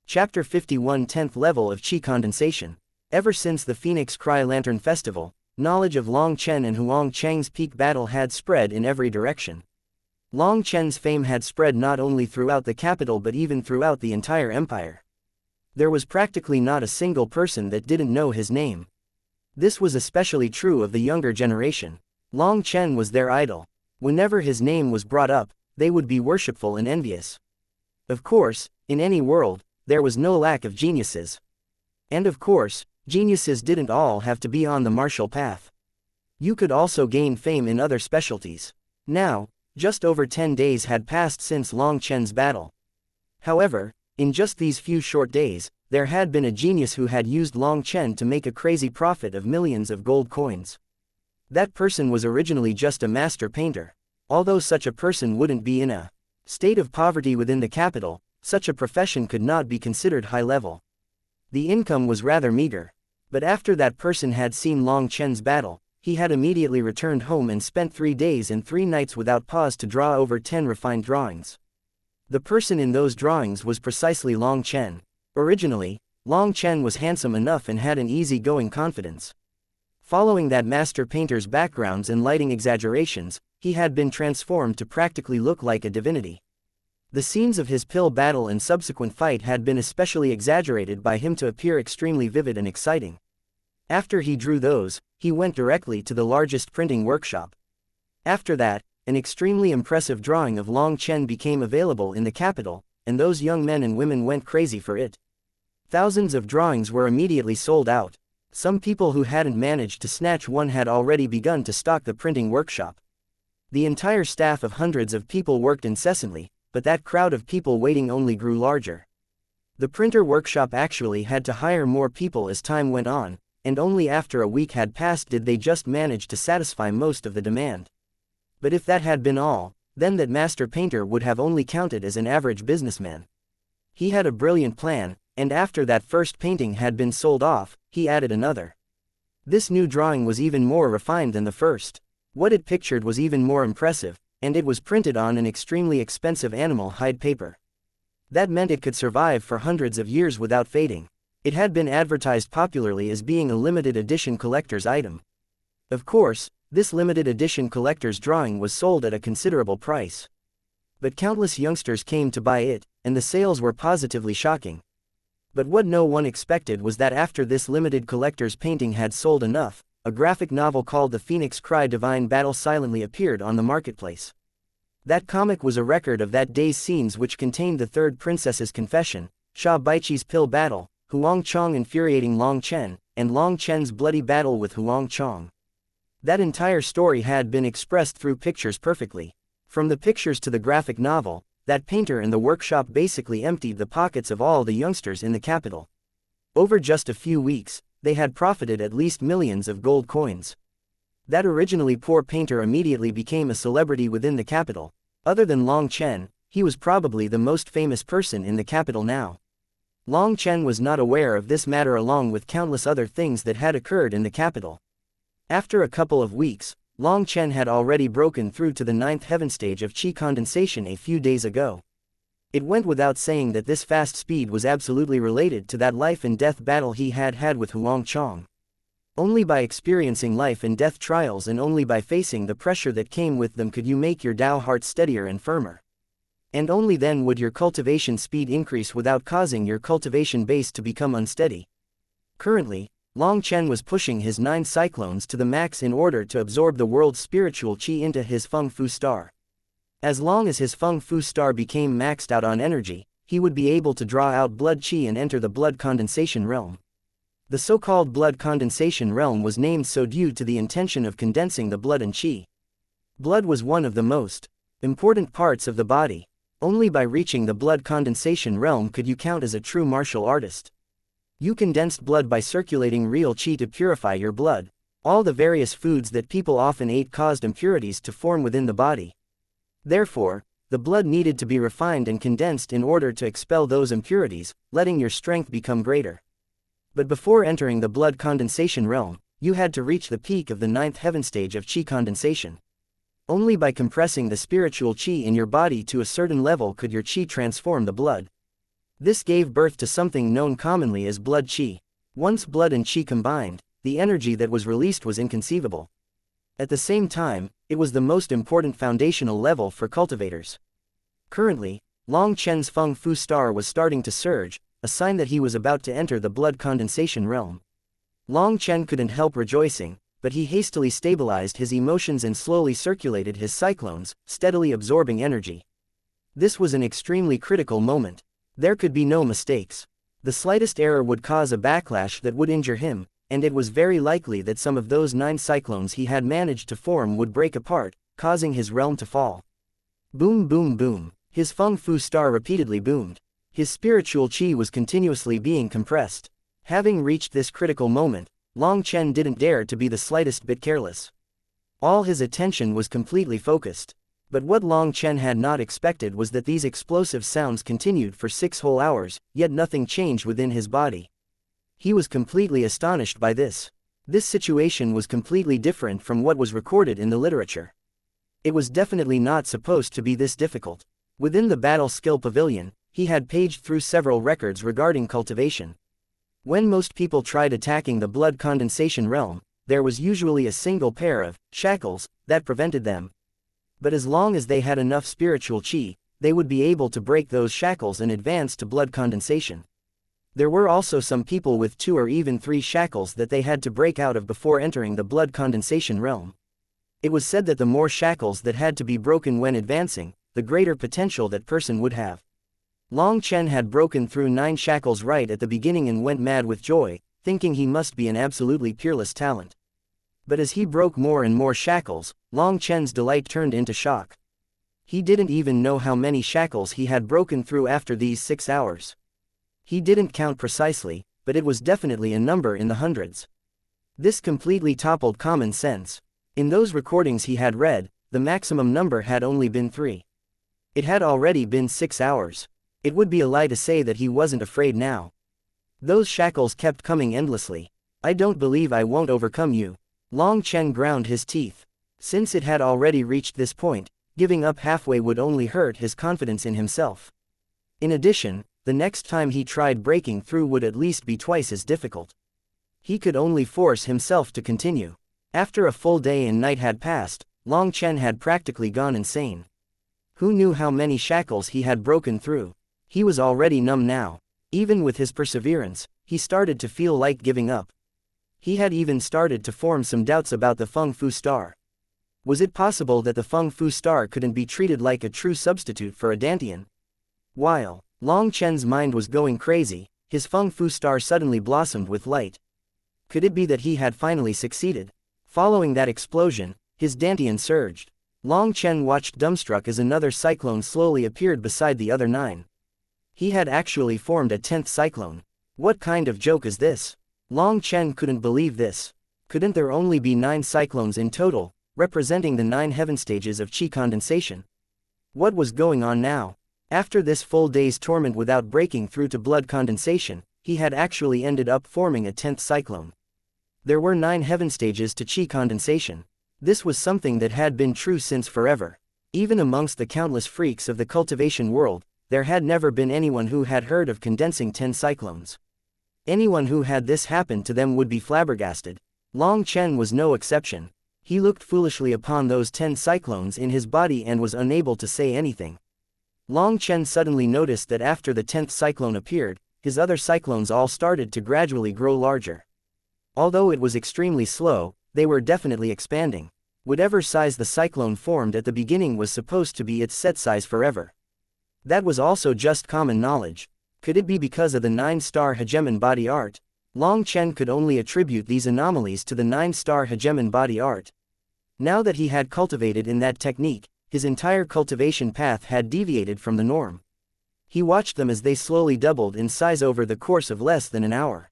Chapter 51 10th level of chi condensation. Ever since the Phoenix Cry Lantern Festival, knowledge of Long Chen and Huang Cheng's peak battle had spread in every direction. Long Chen's fame had spread not only throughout the capital but even throughout the entire empire. There was practically not a single person that didn't know his name. This was especially true of the younger generation. Long Chen was their idol. Whenever his name was brought up, they would be worshipful and envious. Of course, in any world, there was no lack of geniuses. And of course, geniuses didn't all have to be on the martial path. You could also gain fame in other specialties. Now, just over 10 days had passed since Long Chen's battle. However, in just these few short days, there had been a genius who had used Long Chen to make a crazy profit of millions of gold coins. That person was originally just a master painter. Although such a person wouldn't be in a state of poverty within the capital, such a profession could not be considered high level. The income was rather meager. But after that person had seen Long Chen's battle, he had immediately returned home and spent 3 days and 3 nights without pause to draw over 10 refined drawings. The person in those drawings was precisely Long Chen. Originally, Long Chen was handsome enough and had an easy-going confidence. Following that master painter's backgrounds and lighting exaggerations, he had been transformed to practically look like a divinity. The scenes of his pill battle and subsequent fight had been especially exaggerated by him to appear extremely vivid and exciting. After he drew those, he went directly to the largest printing workshop. After that, an extremely impressive drawing of Long Chen became available in the capital, and those young men and women went crazy for it. Thousands of drawings were immediately sold out. Some people who hadn't managed to snatch one had already begun to stock the printing workshop. The entire staff of hundreds of people worked incessantly, but that crowd of people waiting only grew larger. The printer workshop actually had to hire more people as time went on, and only after a week had passed did they just manage to satisfy most of the demand. But if that had been all, then that master painter would have only counted as an average businessman. He had a brilliant plan, and after that first painting had been sold off, he added another. This new drawing was even more refined than the first. What it pictured was even more impressive, and it was printed on an extremely expensive animal hide paper. That meant it could survive for hundreds of years without fading. It had been advertised popularly as being a limited edition collector's item. Of course, this limited edition collector's drawing was sold at a considerable price. But countless youngsters came to buy it, and the sales were positively shocking. But what no one expected was that after this limited collector's painting had sold enough, a graphic novel called The Phoenix Cry Divine Battle silently appeared on the marketplace. That comic was a record of that day's scenes, which contained the third princess's confession, Sha Baiqi's pill battle, Huang Chong infuriating Long Chen, and Long Chen's bloody battle with Huang Chong. That entire story had been expressed through pictures perfectly. From the pictures to the graphic novel, that painter and the workshop basically emptied the pockets of all the youngsters in the capital. Over just a few weeks, they had profited at least millions of gold coins. That originally poor painter immediately became a celebrity within the capital. Other than Long Chen, he was probably the most famous person in the capital now. Long Chen was not aware of this matter, along with countless other things that had occurred in the capital. After a couple of weeks, Long Chen had already broken through to the 9th heaven stage of qi condensation a few days ago. It went without saying that this fast speed was absolutely related to that life and death battle he had had with Huang Chong. Only by experiencing life and death trials and only by facing the pressure that came with them could you make your Tao heart steadier and firmer. And only then would your cultivation speed increase without causing your cultivation base to become unsteady. Currently, Long Chen was pushing his 9 cyclones to the max in order to absorb the world's spiritual qi into his Feng Fu star. As long as his Feng Fu star became maxed out on energy, he would be able to draw out blood qi and enter the blood condensation realm. The so-called blood condensation realm was named so due to the intention of condensing the blood and qi. Blood was one of the most important parts of the body. Only by reaching the blood condensation realm could you count as a true martial artist. You condensed blood by circulating real qi to purify your blood. All the various foods that people often ate caused impurities to form within the body. Therefore, the blood needed to be refined and condensed in order to expel those impurities, letting your strength become greater. But before entering the blood condensation realm, you had to reach the peak of the 9th heaven stage of qi condensation. Only by compressing the spiritual qi in your body to a certain level could your qi transform the blood. This gave birth to something known commonly as blood qi. Once blood and qi combined, the energy that was released was inconceivable. At the same time, it was the most important foundational level for cultivators. Currently, Long Chen's Feng Fu star was starting to surge, a sign that he was about to enter the blood condensation realm. Long Chen couldn't help rejoicing, but he hastily stabilized his emotions and slowly circulated his cyclones, steadily absorbing energy. This was an extremely critical moment. There could be no mistakes. The slightest error would cause a backlash that would injure him, and it was very likely that some of those 9 cyclones he had managed to form would break apart, causing his realm to fall. Boom boom boom. His Feng Fu star repeatedly boomed. His spiritual qi was continuously being compressed. Having reached this critical moment, Long Chen didn't dare to be the slightest bit careless. All his attention was completely focused. But what Long Chen had not expected was that these explosive sounds continued for 6 whole hours, yet nothing changed within his body. He was completely astonished by this. This situation was completely different from what was recorded in the literature. It was definitely not supposed to be this difficult. Within the battle skill pavilion, he had paged through several records regarding cultivation. When most people tried attacking the blood condensation realm, there was usually a single pair of shackles that prevented them. But as long as they had enough spiritual qi, they would be able to break those shackles and advance to blood condensation. There were also some people with 2 or even 3 shackles that they had to break out of before entering the blood condensation realm. It was said that the more shackles that had to be broken when advancing, the greater potential that person would have. Long Chen had broken through 9 shackles right at the beginning and went mad with joy, thinking he must be an absolutely peerless talent. But as he broke more and more shackles, Long Chen's delight turned into shock. He didn't even know how many shackles he had broken through after these 6 hours. He didn't count precisely, but it was definitely a number in the hundreds. This completely toppled common sense. In those recordings he had read, the maximum number had only been 3. It had already been 6 hours. It would be a lie to say that he wasn't afraid now. Those shackles kept coming endlessly. I don't believe I won't overcome you. Long Chen ground his teeth. Since it had already reached this point, giving up halfway would only hurt his confidence in himself. In addition, the next time he tried breaking through would at least be twice as difficult. He could only force himself to continue. After a full day and night had passed, Long Chen had practically gone insane. Who knew how many shackles he had broken through? He was already numb now. Even with his perseverance, he started to feel like giving up. He had even started to form some doubts about the Feng Fu star. Was it possible that the Feng Fu star couldn't be treated like a true substitute for a Dantian? While Long Chen's mind was going crazy, his Feng Fu star suddenly blossomed with light. Could it be that he had finally succeeded? Following that explosion, his Dantian surged. Long Chen watched dumbstruck as another cyclone slowly appeared beside the other 9. He had actually formed a 10th cyclone. What kind of joke is this? Long Chen couldn't believe this. Couldn't there only be 9 cyclones in total, representing the 9 heaven stages of qi condensation? What was going on now? After this full day's torment without breaking through to blood condensation, he had actually ended up forming a 10th cyclone. There were 9 heaven stages to qi condensation. This was something that had been true since forever. Even amongst the countless freaks of the cultivation world, there had never been anyone who had heard of condensing 10 cyclones. Anyone who had this happen to them would be flabbergasted. Long Chen was no exception. He looked foolishly upon those 10 cyclones in his body and was unable to say anything. Long Chen suddenly noticed that after the 10th cyclone appeared, his other cyclones all started to gradually grow larger. Although it was extremely slow, they were definitely expanding. Whatever size the cyclone formed at the beginning was supposed to be its set size forever. That was also just common knowledge. Could it be because of the 9-star hegemon body art? Long Chen could only attribute these anomalies to the 9-star hegemon body art. Now that he had cultivated in that technique, his entire cultivation path had deviated from the norm. He watched them as they slowly doubled in size over the course of less than an hour.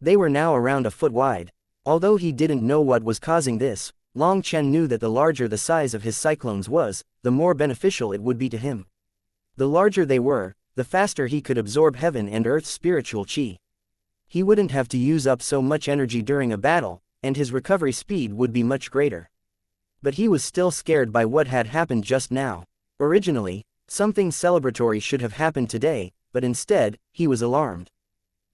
They were now around a foot wide. Although he didn't know what was causing this, Long Chen knew that the larger the size of his cyclones was, the more beneficial it would be to him. The larger they were, the faster he could absorb heaven and earth's spiritual qi. He wouldn't have to use up so much energy during a battle, and his recovery speed would be much greater. But he was still scared by what had happened just now. Originally, something celebratory should have happened today, but instead, he was alarmed.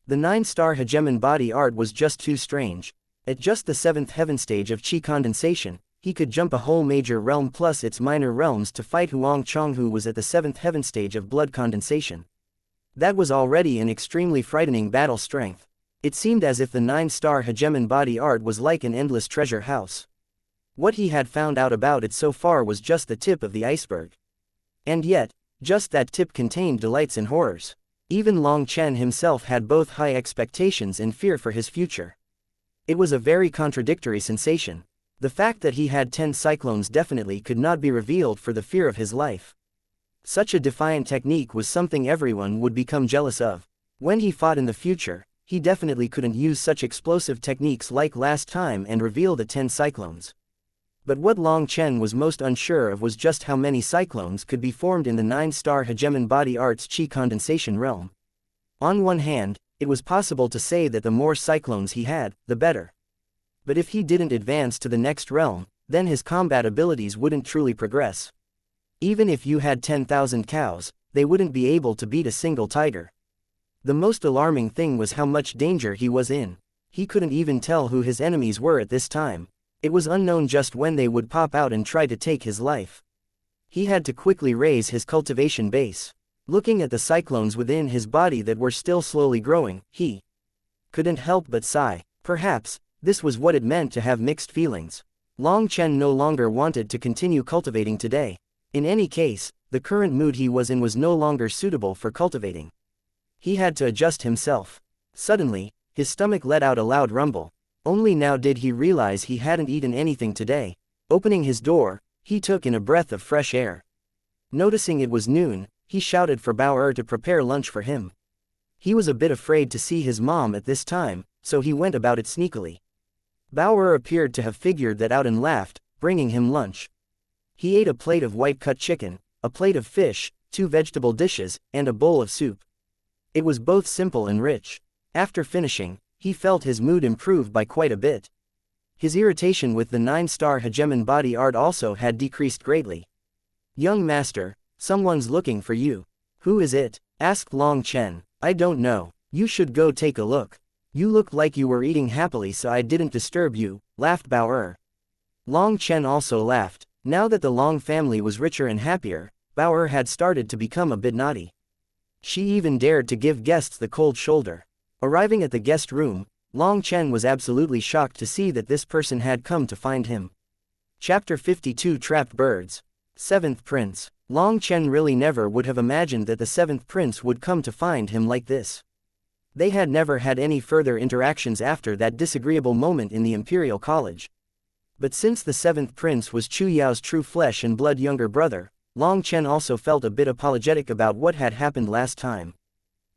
The 9-star hegemon body art was just too strange. At just the 7th heaven stage of qi condensation, he could jump a whole major realm plus its minor realms to fight Huang Chong, who was at the 7th heaven stage of blood condensation. That was already an extremely frightening battle strength. It seemed as if the 9-star hegemon body art was like an endless treasure house. What he had found out about it so far was just the tip of the iceberg. And yet, just that tip contained delights and horrors. Even Long Chen himself had both high expectations and fear for his future. It was a very contradictory sensation. The fact that he had 10 cyclones definitely could not be revealed for the fear of his life. Such a defiant technique was something everyone would become jealous of. When he fought in the future, he definitely couldn't use such explosive techniques like last time and reveal the 10 cyclones. But what Long Chen was most unsure of was just how many cyclones could be formed in the 9-star hegemon body art's qi condensation realm. On one hand, it was possible to say that the more cyclones he had, the better. But if he didn't advance to the next realm, then his combat abilities wouldn't truly progress. Even if you had 10,000 cows, they wouldn't be able to beat a single tiger. The most alarming thing was how much danger he was in. He couldn't even tell who his enemies were at this time. It was unknown just when they would pop out and try to take his life. He had to quickly raise his cultivation base. Looking at the cyclones within his body that were still slowly growing, he couldn't help but sigh. Perhaps, this was what it meant to have mixed feelings. Long Chen no longer wanted to continue cultivating today. In any case, the current mood he was in was no longer suitable for cultivating. He had to adjust himself. Suddenly, his stomach let out a loud rumble. Only now did he realize he hadn't eaten anything today. Opening his door, he took in a breath of fresh air. Noticing it was noon, he shouted for Bao to prepare lunch for him. He was a bit afraid to see his mom at this time, so he went about it sneakily. Bao appeared to have figured that out and laughed, bringing him lunch. He ate a plate of white-cut chicken, a plate of fish, 2 vegetable dishes, and a bowl of soup. It was both simple and rich. After finishing, he felt his mood improve by quite a bit. His irritation with the 9-star hegemon body art also had decreased greatly. "Young master, someone's looking for you." "Who is it?" asked Long Chen. "I don't know. You should go take a look. You looked like you were eating happily, so I didn't disturb you," laughed Bao. Long Chen also laughed. Now that the Long family was richer and happier, Bao had started to become a bit naughty. She even dared to give guests the cold shoulder. Arriving at the guest room, Long Chen was absolutely shocked to see that this person had come to find him. Chapter 52 Trapped Birds. Seventh Prince. Long Chen really never would have imagined that the seventh prince would come to find him like this. They had never had any further interactions after that disagreeable moment in the Imperial College. But since the seventh prince was Chu Yao's true flesh and blood younger brother, Long Chen also felt a bit apologetic about what had happened last time.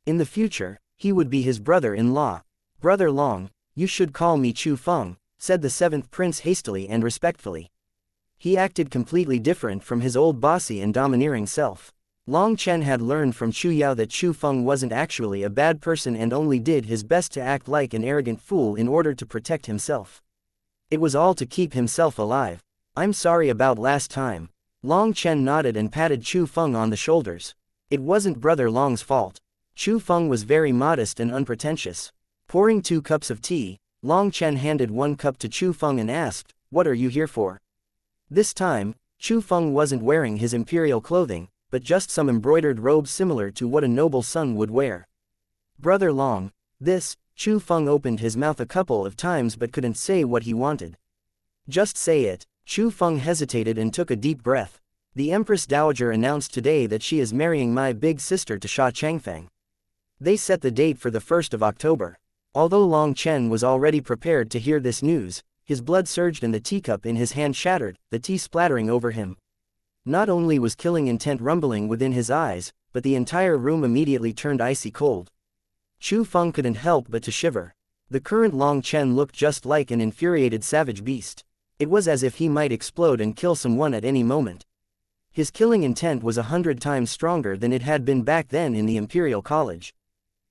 In the future, he would be his brother-in-law. "Brother Long, you should call me Chu Feng," said the seventh prince hastily and respectfully. He acted completely different from his old bossy and domineering self. Long Chen had learned from Chu Yao that Chu Feng wasn't actually a bad person and only did his best to act like an arrogant fool in order to protect himself. It was all to keep himself alive. "I'm sorry about last time." Long Chen nodded and patted Chu Feng on the shoulders. It wasn't Brother Long's fault. Chu Feng was very modest and unpretentious. Pouring 2 cups of tea, Long Chen handed 1 cup to Chu Feng and asked, "What are you here for?" This time, Chu Feng wasn't wearing his imperial clothing, but just some embroidered robes similar to what a noble son would wear. "Brother Long, this," Chu Feng opened his mouth a couple of times but couldn't say what he wanted. "Just say it." Chu Feng hesitated and took a deep breath. "The Empress Dowager announced today that she is marrying my big sister to Sha Changfeng. They set the date for the 1st of October. Although Long Chen was already prepared to hear this news, his blood surged and the teacup in his hand shattered, the tea splattering over him. Not only was killing intent rumbling within his eyes, but the entire room immediately turned icy cold. Chu Feng couldn't help but to shiver. The current Long Chen looked just like an infuriated savage beast. It was as if he might explode and kill someone at any moment. His killing intent was 100 times stronger than it had been back then in the Imperial College.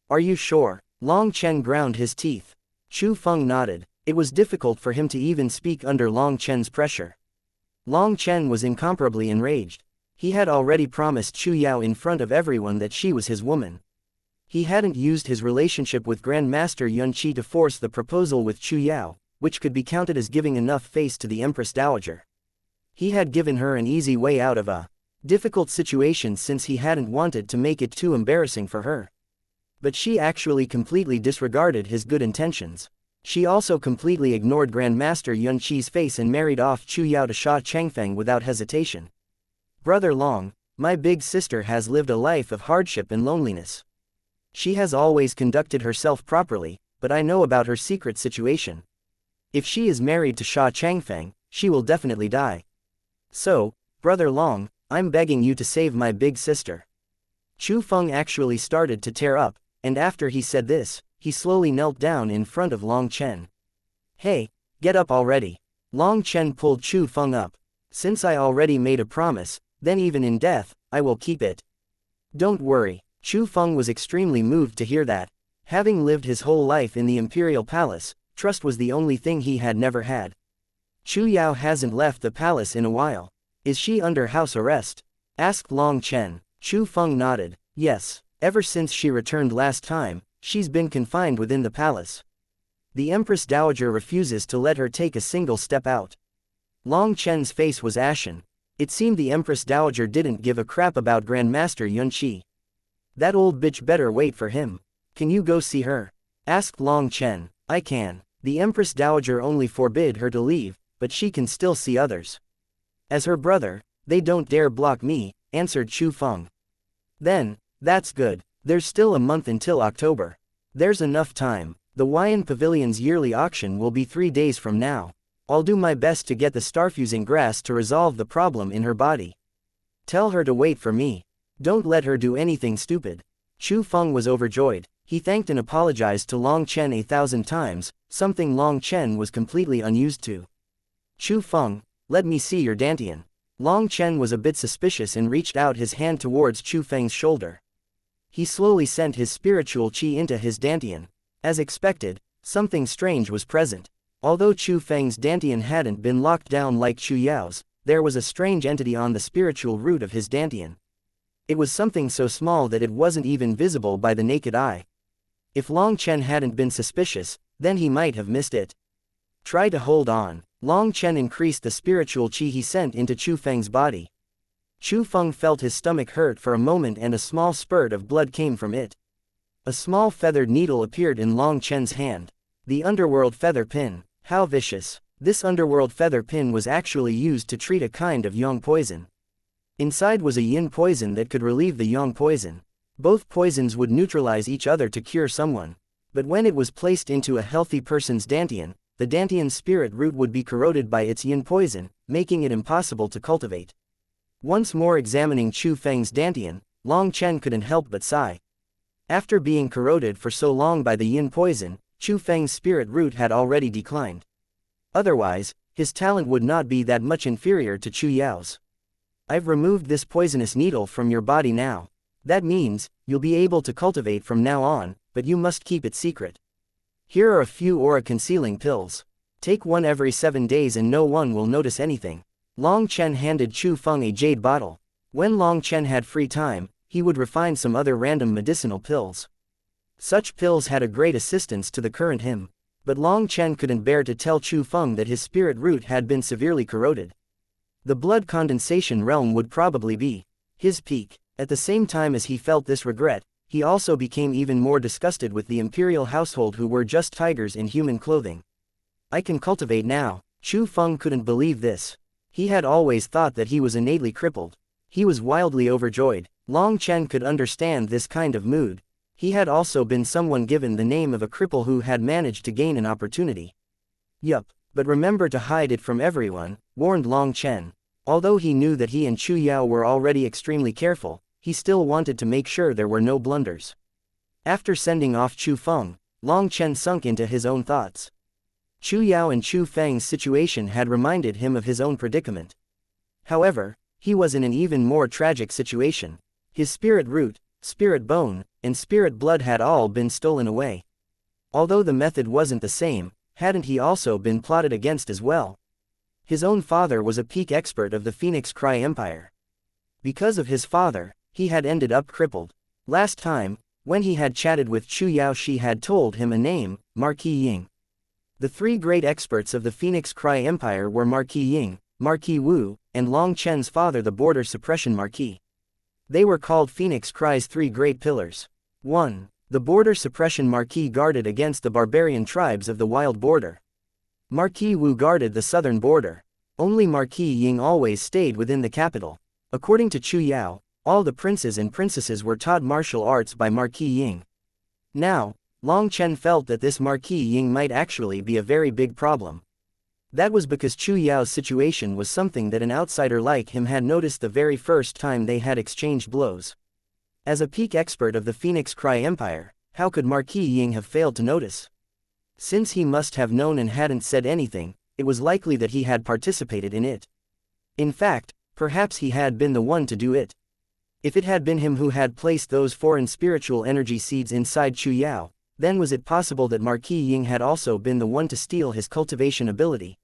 "Are you sure?" Long Chen ground his teeth. Chu Feng nodded. It was difficult for him to even speak under Long Chen's pressure. Long Chen was incomparably enraged. He had already promised Chu Yao in front of everyone that she was his woman. He hadn't used his relationship with Grandmaster Yun Qi to force the proposal with Chu Yao, which could be counted as giving enough face to the Empress Dowager. He had given her an easy way out of a difficult situation since he hadn't wanted to make it too embarrassing for her. But she actually completely disregarded his good intentions. She also completely ignored Grandmaster Yun Qi's face and married off Chu Yao to Sha Changfeng without hesitation. "Brother Long, my big sister has lived a life of hardship and loneliness. She has always conducted herself properly, but I know about her secret situation. If she is married to Sha Changfeng, she will definitely die. So, Brother Long, I'm begging you to save my big sister." Chu Feng actually started to tear up, and after he said this, he slowly knelt down in front of Long Chen. "Hey, get up already." Long Chen pulled Chu Feng up. "Since I already made a promise, then even in death, I will keep it. Don't worry." Chu Feng was extremely moved to hear that. Having lived his whole life in the Imperial Palace, trust was the only thing he had never had. "Chu Yao hasn't left the palace in a while. Is she under house arrest?" asked Long Chen. Chu Feng nodded. "Yes, ever since she returned last time, she's been confined within the palace. The Empress Dowager refuses to let her take a single step out." Long Chen's face was ashen. It seemed the Empress Dowager didn't give a crap about Grandmaster Yun Qi. "That old bitch better wait for him." "Can you go see her?" asked Long Chen. "I can." The Empress Dowager only forbid her to leave, but she can still see others. "As her brother, they don't dare block me," answered Chu Feng. "Then, that's good. There's still a month until October. There's enough time. The Wayan Pavilion's yearly auction will be 3 days from now. I'll do my best to get the starfusing grass to resolve the problem in her body. Tell her to wait for me. Don't let her do anything stupid." Chu Feng was overjoyed. He thanked and apologized to Long Chen 1,000 times, something Long Chen was completely unused to. "Chu Feng, let me see your dantian." Long Chen was a bit suspicious and reached out his hand towards Chu Feng's shoulder. He slowly sent his spiritual qi into his dantian. As expected, something strange was present. Although Chu Feng's dantian hadn't been locked down like Chu Yao's, there was a strange entity on the spiritual root of his dantian. It was something so small that it wasn't even visible by the naked eye. If Long Chen hadn't been suspicious, then he might have missed it. "Try to hold on." Long Chen increased the spiritual qi he sent into Chu Feng's body. Chu Feng felt his stomach hurt for a moment and a small spurt of blood came from it. A small feathered needle appeared in Long Chen's hand. The underworld feather pin. How vicious. This underworld feather pin was actually used to treat a kind of yang poison. Inside was a yin poison that could relieve the yang poison. Both poisons would neutralize each other to cure someone. But when it was placed into a healthy person's dantian, the dantian's spirit root would be corroded by its yin poison, making it impossible to cultivate. Once more examining Chu Feng's dantian, Long Chen couldn't help but sigh. After being corroded for so long by the yin poison, Chu Feng's spirit root had already declined. Otherwise, his talent would not be that much inferior to Chu Yao's. I've removed this poisonous needle from your body now. That means, you'll be able to cultivate from now on, but you must keep it secret. Here are a few aura-concealing pills. Take one every 7 days and no one will notice anything. Long Chen handed Chu Feng a jade bottle. When Long Chen had free time, he would refine some other random medicinal pills. Such pills had a great assistance to the current him. But Long Chen couldn't bear to tell Chu Feng that his spirit root had been severely corroded. The blood condensation realm would probably be his peak. At the same time as he felt this regret, he also became even more disgusted with the imperial household who were just tigers in human clothing. I can cultivate now. Chu Feng couldn't believe this. He had always thought that he was innately crippled. He was wildly overjoyed. Long Chen could understand this kind of mood. He had also been someone given the name of a cripple who had managed to gain an opportunity. Yup, but remember to hide it from everyone, warned Long Chen. Although he knew that he and Chu Yao were already extremely careful, he still wanted to make sure there were no blunders. After sending off Chu Feng, Long Chen sunk into his own thoughts. Chu Yao and Chu Feng's situation had reminded him of his own predicament. However, he was in an even more tragic situation. His spirit root, spirit bone, and spirit blood had all been stolen away. Although the method wasn't the same, hadn't he also been plotted against as well? His own father was a peak expert of the Phoenix Cry Empire. Because of his father, he had ended up crippled. Last time, when he had chatted with Chu Yao, she had told him a name, Marquis Ying. The three great experts of the Phoenix Cry Empire were Marquis Ying, Marquis Wu, and Long Chen's father, the Border Suppression Marquis. They were called Phoenix Cry's three great pillars. 1. The Border Suppression Marquis guarded against the barbarian tribes of the Wild Border. Marquis Wu guarded the southern border. Only Marquis Ying always stayed within the capital. According to Chu Yao, all the princes and princesses were taught martial arts by Marquis Ying. Now, Long Chen felt that this Marquis Ying might actually be a very big problem. That was because Chu Yao's situation was something that an outsider like him had noticed the very first time they had exchanged blows. As a peak expert of the Phoenix Cry Empire, how could Marquis Ying have failed to notice? Since he must have known and hadn't said anything, it was likely that he had participated in it. In fact, perhaps he had been the one to do it. If it had been him who had placed those foreign spiritual energy seeds inside Chu Yao, then was it possible that Marquis Ying had also been the one to steal his cultivation ability?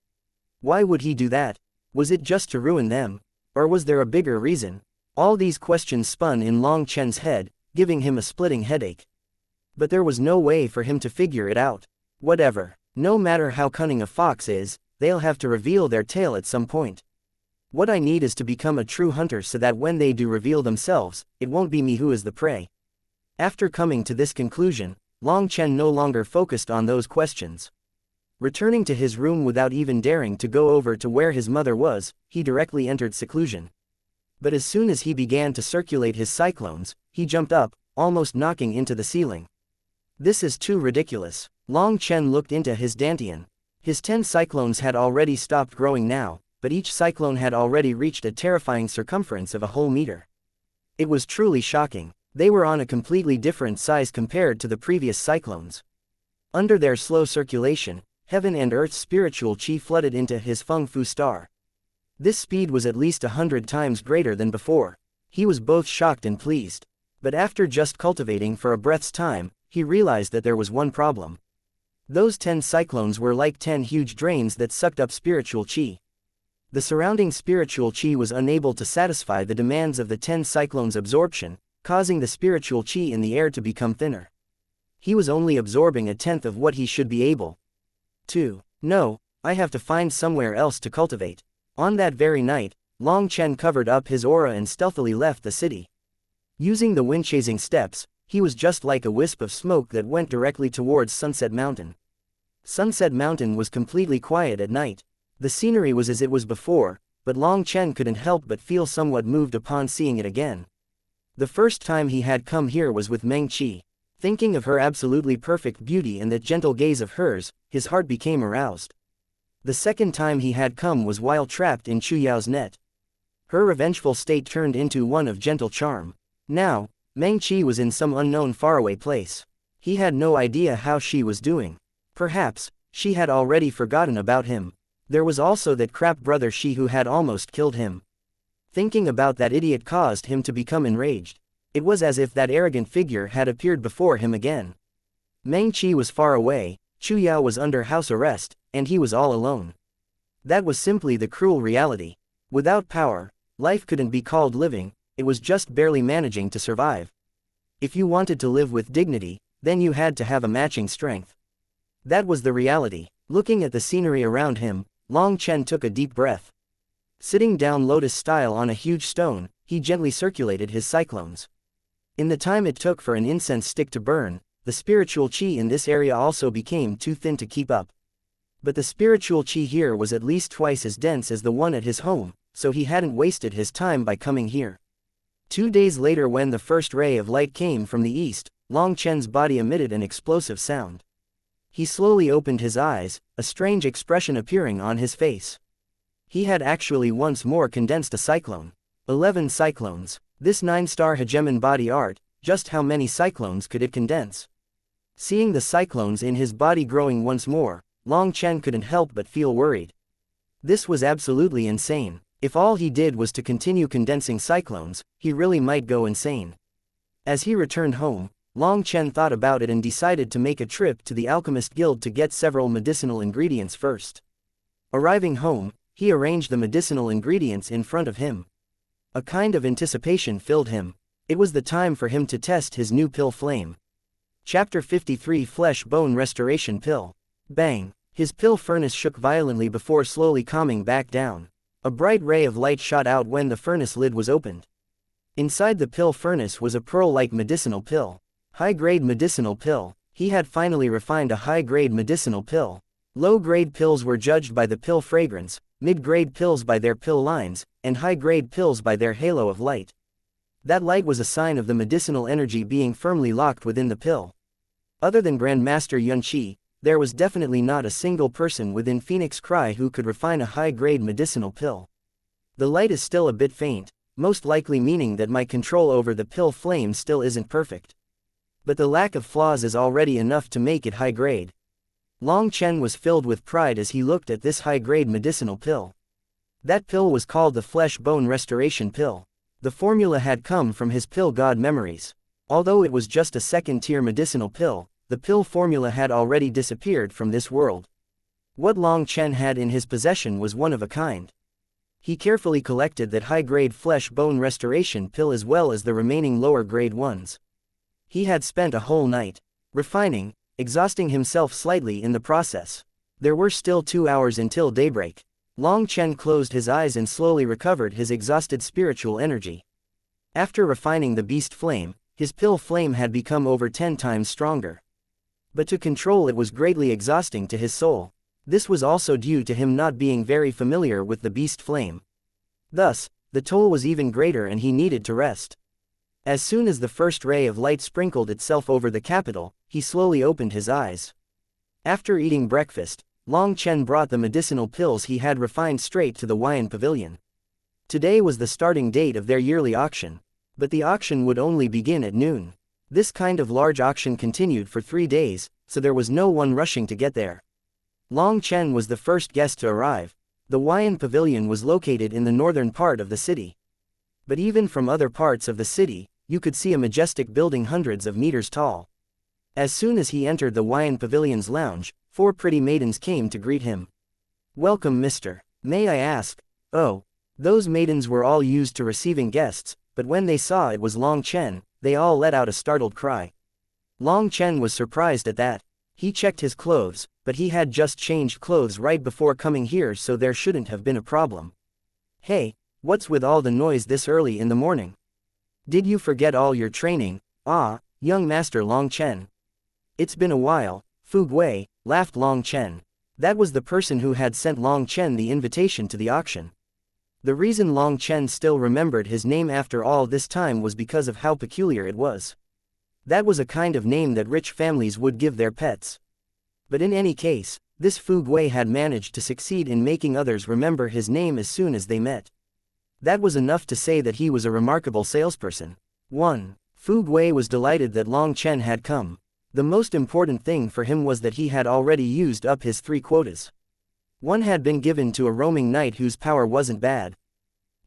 Why would he do that? Was it just to ruin them? Or was there a bigger reason? All these questions spun in Long Chen's head, giving him a splitting headache. But there was no way for him to figure it out. Whatever. No matter how cunning a fox is, they'll have to reveal their tail at some point. What I need is to become a true hunter so that when they do reveal themselves, it won't be me who is the prey. After coming to this conclusion, Long Chen no longer focused on those questions. Returning to his room without even daring to go over to where his mother was, he directly entered seclusion. But as soon as he began to circulate his cyclones, he jumped up, almost knocking into the ceiling. This is too ridiculous. Long Chen looked into his dantian. His 10 cyclones had already stopped growing now, but each cyclone had already reached a terrifying circumference of a whole meter. It was truly shocking. They were on a completely different size compared to the previous cyclones. Under their slow circulation, heaven and earth's spiritual chi flooded into his Feng Fu star. This speed was at least 100 times greater than before. He was both shocked and pleased. But after just cultivating for a breath's time, he realized that there was one problem. Those 10 cyclones were like 10 huge drains that sucked up spiritual chi. The surrounding spiritual chi was unable to satisfy the demands of the 10 cyclones' absorption, causing the spiritual chi in the air to become thinner. He was only absorbing a tenth of what he should be able to. No, I have to find somewhere else to cultivate. On that very night, Long Chen covered up his aura and stealthily left the city. Using the wind-chasing steps, he was just like a wisp of smoke that went directly towards Sunset Mountain. Sunset Mountain was completely quiet at night. The scenery was as it was before, but Long Chen couldn't help but feel somewhat moved upon seeing it again. The first time he had come here was with Meng Qi. Thinking of her absolutely perfect beauty and that gentle gaze of hers, his heart became aroused. The second time he had come was while trapped in Chu Yao's net. Her revengeful state turned into one of gentle charm. Now, Meng Qi was in some unknown faraway place. He had no idea how she was doing. Perhaps, she had already forgotten about him. There was also that crap brother Shi who had almost killed him. Thinking about that idiot caused him to become enraged. It was as if that arrogant figure had appeared before him again. Meng Qi was far away, Chu Yao was under house arrest, and he was all alone. That was simply the cruel reality. Without power, life couldn't be called living, it was just barely managing to survive. If you wanted to live with dignity, then you had to have a matching strength. That was the reality. Looking at the scenery around him, Long Chen took a deep breath. Sitting down lotus style on a huge stone, he gently circulated his cyclones. In the time it took for an incense stick to burn, the spiritual qi in this area also became too thin to keep up. But the spiritual qi here was at least twice as dense as the one at his home, so he hadn't wasted his time by coming here. 2 days later, when the first ray of light came from the east, Long Chen's body emitted an explosive sound. He slowly opened his eyes, a strange expression appearing on his face. He had actually once more condensed a cyclone. 11 cyclones. This 9-star hegemon body art, just how many cyclones could it condense? Seeing the cyclones in his body growing once more, Long Chen couldn't help but feel worried. This was absolutely insane. If all he did was to continue condensing cyclones, he really might go insane. As he returned home, Long Chen thought about it and decided to make a trip to the Alchemist Guild to get several medicinal ingredients first. Arriving home, he arranged the medicinal ingredients in front of him. A kind of anticipation filled him. It was the time for him to test his new pill flame. Chapter 53 Flesh Bone Restoration Pill. Bang! His pill furnace shook violently before slowly calming back down. A bright ray of light shot out when the furnace lid was opened. Inside the pill furnace was a pearl-like medicinal pill. High-grade medicinal pill. He had finally refined a high-grade medicinal pill. Low-grade pills were judged by the pill fragrance, mid-grade pills by their pill lines, and high-grade pills by their halo of light. That light was a sign of the medicinal energy being firmly locked within the pill. Other than Grandmaster Yun Qi, there was definitely not a single person within Phoenix Cry who could refine a high-grade medicinal pill. The light is still a bit faint, most likely meaning that my control over the pill flame still isn't perfect. But the lack of flaws is already enough to make it high-grade. Long Chen was filled with pride as he looked at this high-grade medicinal pill. That pill was called the Flesh Bone Restoration Pill. The formula had come from his pill god memories. Although it was just a second-tier medicinal pill, the pill formula had already disappeared from this world. What Long Chen had in his possession was one of a kind. He carefully collected that high-grade Flesh Bone Restoration Pill as well as the remaining lower-grade ones. He had spent a whole night refining, exhausting himself slightly in the process. There were still 2 hours until daybreak. Long Chen closed his eyes and slowly recovered his exhausted spiritual energy. After refining the beast flame, his pill flame had become over 10 times stronger. But to control it was greatly exhausting to his soul. This was also due to him not being very familiar with the beast flame. Thus, the toll was even greater and he needed to rest. As soon as the first ray of light sprinkled itself over the capital, he slowly opened his eyes. After eating breakfast, Long Chen brought the medicinal pills he had refined straight to the Huayan Pavilion. Today was the starting date of their yearly auction, but the auction would only begin at noon. This kind of large auction continued for 3 days, so there was no one rushing to get there. Long Chen was the first guest to arrive. The Huayan Pavilion was located in the northern part of the city. But even from other parts of the city, you could see a majestic building hundreds of meters tall. As soon as he entered the Huayan Pavilion's lounge, 4 pretty maidens came to greet him. "Welcome, mister. May I ask?" Oh, those maidens were all used to receiving guests, but when they saw it was Long Chen, they all let out a startled cry. Long Chen was surprised at that. He checked his clothes, but he had just changed clothes right before coming here, so there shouldn't have been a problem. "Hey, What's with all the noise this early in the morning? Did you forget all your training, young Master Long Chen? It's been a while, Fu Gui, laughed Long Chen. That was the person who had sent Long Chen the invitation to the auction. The reason Long Chen still remembered his name after all this time was because of how peculiar it was. That was a kind of name that rich families would give their pets. But in any case, this Fu Gui had managed to succeed in making others remember his name as soon as they met. That was enough to say that he was a remarkable salesperson. 1. Fu Gui was delighted that Long Chen had come. The most important thing for him was that he had already used up his 3 quotas. One had been given to a roaming knight whose power wasn't bad.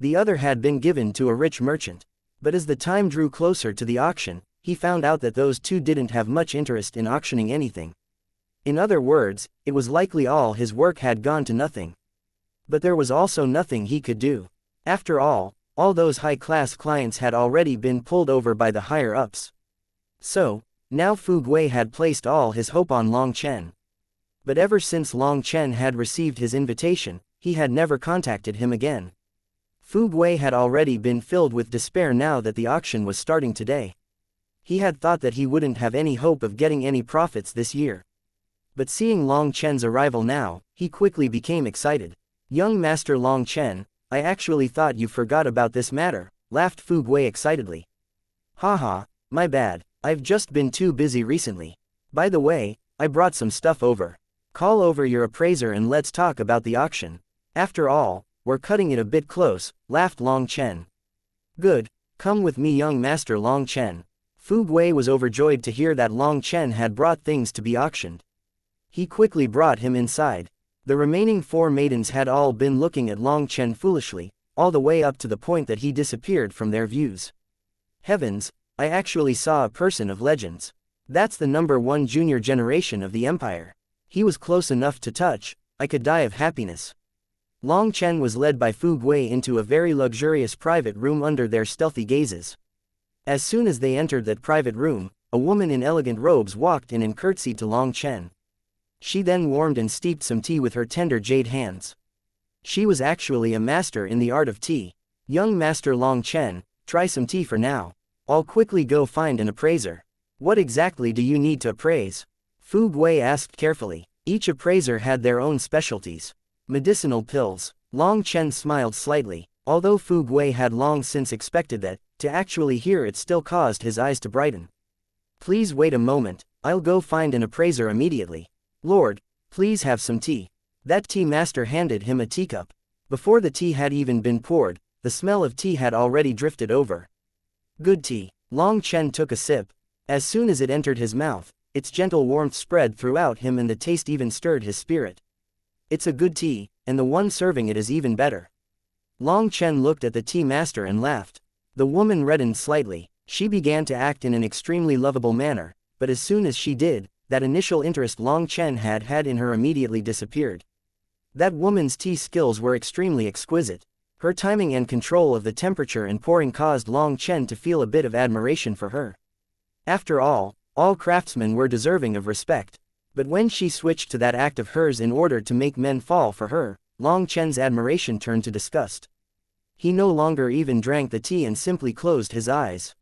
The other had been given to a rich merchant. But as the time drew closer to the auction, he found out that those 2 didn't have much interest in auctioning anything. In other words, it was likely all his work had gone to nothing. But there was also nothing he could do. After all those high-class clients had already been pulled over by the higher-ups. So, now Fu Gui had placed all his hope on Long Chen. But ever since Long Chen had received his invitation, he had never contacted him again. Fu Gui had already been filled with despair now that the auction was starting today. He had thought that he wouldn't have any hope of getting any profits this year. But seeing Long Chen's arrival now, he quickly became excited. Young Master Long Chen, I actually thought you forgot about this matter, laughed Fu Gui excitedly. Haha, my bad, I've just been too busy recently. By the way, I brought some stuff over. Call over your appraiser and let's talk about the auction. After all, we're cutting it a bit close, laughed Long Chen. Good, come with me young Master Long Chen. Fu Gui was overjoyed to hear that Long Chen had brought things to be auctioned. He quickly brought him inside. The remaining 4 maidens had all been looking at Long Chen foolishly, all the way up to the point that he disappeared from their views. Heavens, I actually saw a person of legends. That's the number 1 junior generation of the empire. He was close enough to touch, I could die of happiness. Long Chen was led by Fu Gui into a very luxurious private room under their stealthy gazes. As soon as they entered that private room, a woman in elegant robes walked in and curtsied to Long Chen. She then warmed and steeped some tea with her tender jade hands. She was actually a master in the art of tea. Young Master Long Chen, try some tea for now. I'll quickly go find an appraiser. What exactly do you need to appraise? Fu Gui asked carefully. Each appraiser had their own specialties. Medicinal pills. Long Chen smiled slightly, although Fu Gui had long since expected that, to actually hear it still caused his eyes to brighten. Please wait a moment, I'll go find an appraiser immediately. Lord, please have some tea. That tea master handed him a teacup. Before the tea had even been poured, the smell of tea had already drifted over. Good tea. Long Chen took a sip. As soon as it entered his mouth, its gentle warmth spread throughout him and the taste even stirred his spirit. It's a good tea, and the one serving it is even better. Long Chen looked at the tea master and laughed. The woman reddened slightly. She began to act in an extremely lovable manner, but as soon as she did, that initial interest Long Chen had in her immediately disappeared. That woman's tea skills were extremely exquisite. Her timing and control of the temperature and pouring caused Long Chen to feel a bit of admiration for her. After all craftsmen were deserving of respect. But when she switched to that act of hers in order to make men fall for her, Long Chen's admiration turned to disgust. He no longer even drank the tea and simply closed his eyes.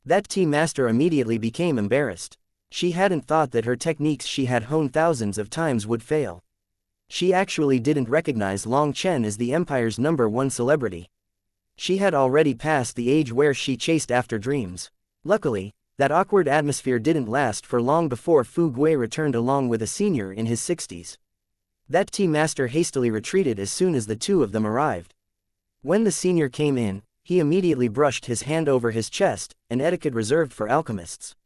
That tea master immediately became embarrassed. She hadn't thought that her techniques she had honed thousands of times would fail. She actually didn't recognize Long Chen as the empire's #1 celebrity. She had already passed the age where she chased after dreams. Luckily, that awkward atmosphere didn't last for long before Fu Gui returned along with a senior in his 60s. That tea master hastily retreated as soon as the 2 of them arrived. When the senior came in, he immediately brushed his hand over his chest, an etiquette reserved for alchemists.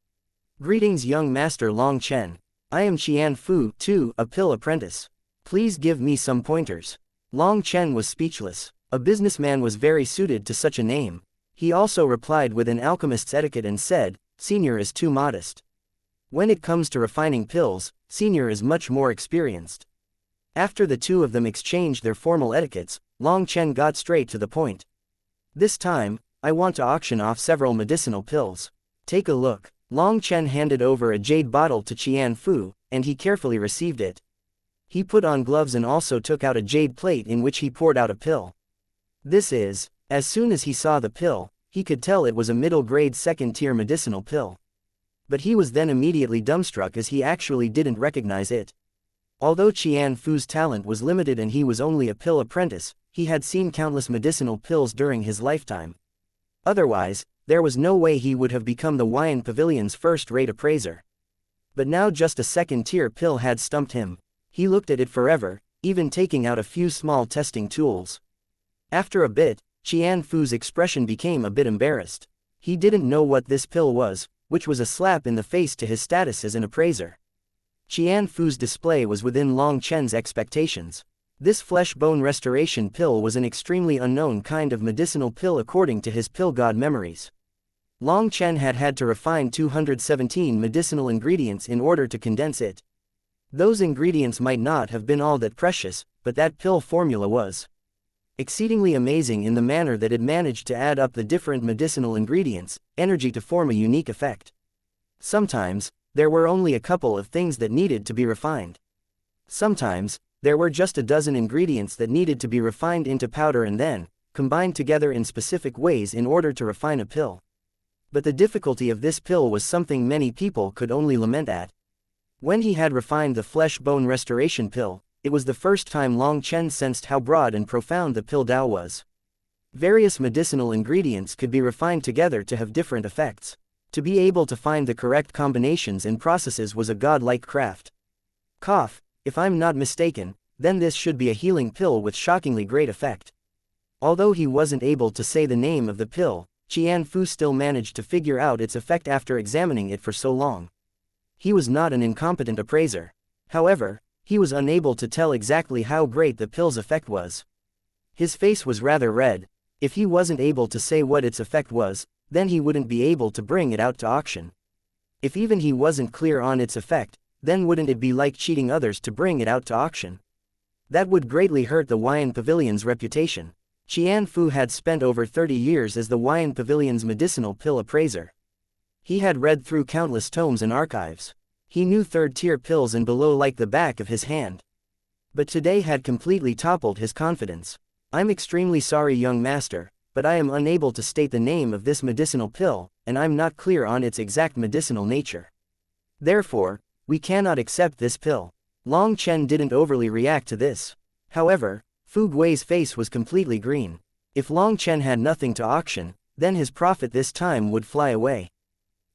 Greetings young Master Long Chen. I am Qian Fu, too, a pill apprentice. Please give me some pointers. Long Chen was speechless. A businessman was very suited to such a name. He also replied with an alchemist's etiquette and said, Senior is too modest. When it comes to refining pills, Senior is much more experienced. After the 2 of them exchanged their formal etiquettes, Long Chen got straight to the point. This time, I want to auction off several medicinal pills. Take a look. Long Chen handed over a jade bottle to Qian Fu, and he carefully received it. He put on gloves and also took out a jade plate in which he poured out a pill. As soon as he saw the pill, he could tell it was a middle-grade second-tier medicinal pill. But he was then immediately dumbstruck as he actually didn't recognize it. Although Qianfu's talent was limited and he was only a pill apprentice, he had seen countless medicinal pills during his lifetime. Otherwise, there was no way he would have become the Wine Pavilion's first-rate appraiser. But now just a second-tier pill had stumped him. He looked at it forever, even taking out a few small testing tools. After a bit, Qianfu's expression became a bit embarrassed. He didn't know what this pill was, which was a slap in the face to his status as an appraiser. Qianfu's display was within Long Chen's expectations. This flesh-bone restoration pill was an extremely unknown kind of medicinal pill according to his pill god memories. Long Chen had had to refine 217 medicinal ingredients in order to condense it. Those ingredients might not have been all that precious, but that pill formula was exceedingly amazing in the manner that it managed to add up the different medicinal ingredients, energy to form a unique effect. Sometimes, there were only a couple of things that needed to be refined. Sometimes, there were just a dozen ingredients that needed to be refined into powder and then combined together in specific ways in order to refine a pill. But the difficulty of this pill was something many people could only lament at. When he had refined the flesh-bone restoration pill, it was the first time Long Chen sensed how broad and profound the pill Dao was. Various medicinal ingredients could be refined together to have different effects. To be able to find the correct combinations and processes was a godlike craft. Cough, if I'm not mistaken, then this should be a healing pill with shockingly great effect. Although he wasn't able to say the name of the pill, Qianfu still managed to figure out its effect after examining it for so long. He was not an incompetent appraiser. However, he was unable to tell exactly how great the pill's effect was. His face was rather red. If he wasn't able to say what its effect was, then he wouldn't be able to bring it out to auction. If even he wasn't clear on its effect, then wouldn't it be like cheating others to bring it out to auction? That would greatly hurt the Wine Pavilion's reputation. Qianfu had spent over 30 years as the Wine Pavilion's medicinal pill appraiser. He had read through countless tomes and archives. He knew third-tier pills and below like the back of his hand. But today had completely toppled his confidence. I'm extremely sorry, young master, but I am unable to state the name of this medicinal pill, and I'm not clear on its exact medicinal nature. Therefore, we cannot accept this pill. Long Chen didn't overly react to this. However, Fu Gui's face was completely green. If Long Chen had nothing to auction, then his profit this time would fly away.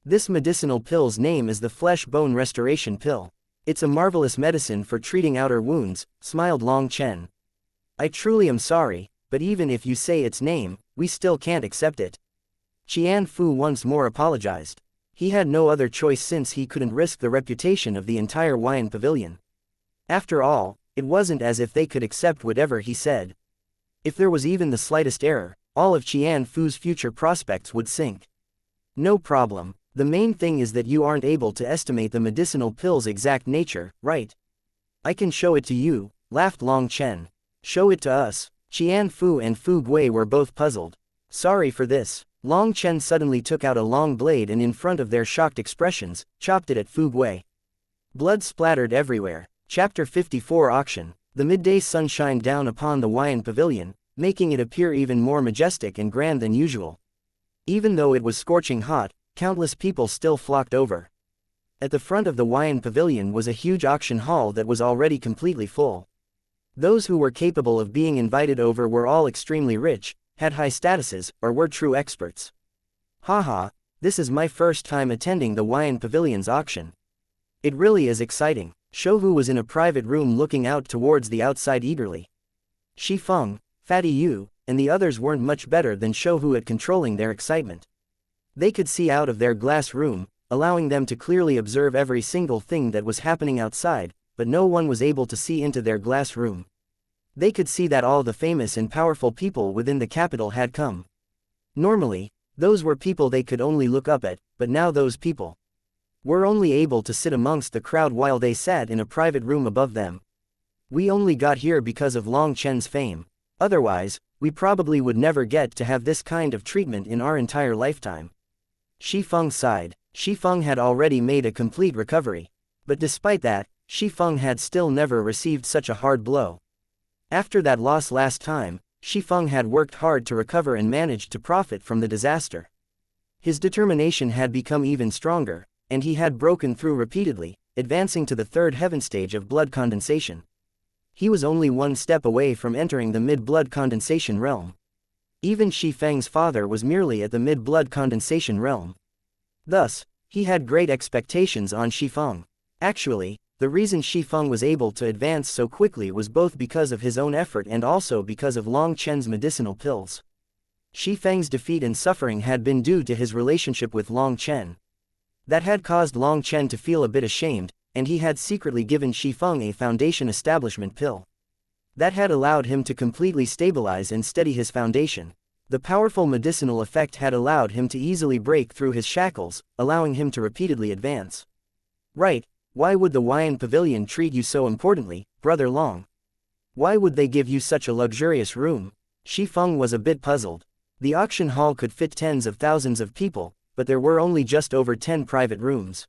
This medicinal pill's name is the flesh-bone restoration pill. It's a marvelous medicine for treating outer wounds, smiled Long Chen. I truly am sorry, but even if you say its name, we still can't accept it. Qianfu once more apologized. He had no other choice since he couldn't risk the reputation of the entire Wine Pavilion. After all, it wasn't as if they could accept whatever he said. If there was even the slightest error, all of Qianfu's future prospects would sink. No problem. The main thing is that you aren't able to estimate the medicinal pill's exact nature, right? I can show it to you, laughed Long Chen. Show it to us. Qianfu and Fu Gui were both puzzled. Sorry for this. Long Chen suddenly took out a long blade and in front of their shocked expressions, chopped it at Fu Gui. Blood splattered everywhere. Chapter 54 Auction. The midday sun shined down upon the Wine Pavilion, making it appear even more majestic and grand than usual. Even though it was scorching hot, countless people still flocked over. At the front of the Wine Pavilion was a huge auction hall that was already completely full. Those who were capable of being invited over were all extremely rich, had high statuses, or were true experts. Haha, this is my first time attending the Wine Pavilion's auction. It really is exciting. Shouhu was in a private room looking out towards the outside eagerly. Shifeng, Fatty Yu, and the others weren't much better than Shouhu at controlling their excitement. They could see out of their glass room, allowing them to clearly observe every single thing that was happening outside, but no one was able to see into their glass room. They could see that all the famous and powerful people within the capital had come. Normally, those were people they could only look up at, but now those people were only able to sit amongst the crowd while they sat in a private room above them. We only got here because of Long Chen's fame. Otherwise, we probably would never get to have this kind of treatment in our entire lifetime. Shifeng sighed. Shifeng had already made a complete recovery. But despite that, Shifeng had still never received such a hard blow. After that loss last time, Feng had worked hard to recover and managed to profit from the disaster. His determination had become even stronger, and he had broken through repeatedly, advancing to the third heaven stage of blood condensation. He was only one step away from entering the mid-blood condensation realm. Even Feng's father was merely at the mid-blood condensation realm. Thus, he had great expectations on Feng. Actually, the reason Feng was able to advance so quickly was both because of his own effort and also because of Long Chen's medicinal pills. Feng's defeat and suffering had been due to his relationship with Long Chen. That had caused Long Chen to feel a bit ashamed, and he had secretly given Feng a foundation establishment pill. That had allowed him to completely stabilize and steady his foundation. The powerful medicinal effect had allowed him to easily break through his shackles, allowing him to repeatedly advance. Right, why would the Huayan Pavilion treat you so importantly, Brother Long? Why would they give you such a luxurious room? Feng was a bit puzzled. The auction hall could fit tens of thousands of people, but there were only just over 10 private rooms.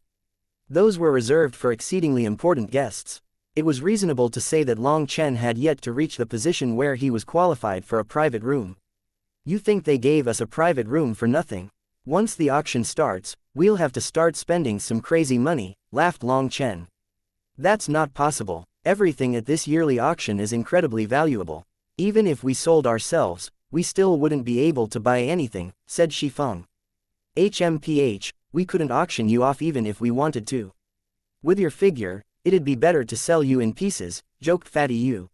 Those were reserved for exceedingly important guests. It was reasonable to say that Long Chen had yet to reach the position where he was qualified for a private room. You think they gave us a private room for nothing? Once the auction starts, we'll have to start spending some crazy money, laughed Long Chen. That's not possible. Everything at this yearly auction is incredibly valuable. Even if we sold ourselves, we still wouldn't be able to buy anything, said Feng. HMPH, we couldn't auction you off even if we wanted to. With your figure, it'd be better to sell you in pieces, joked Fatty Yu.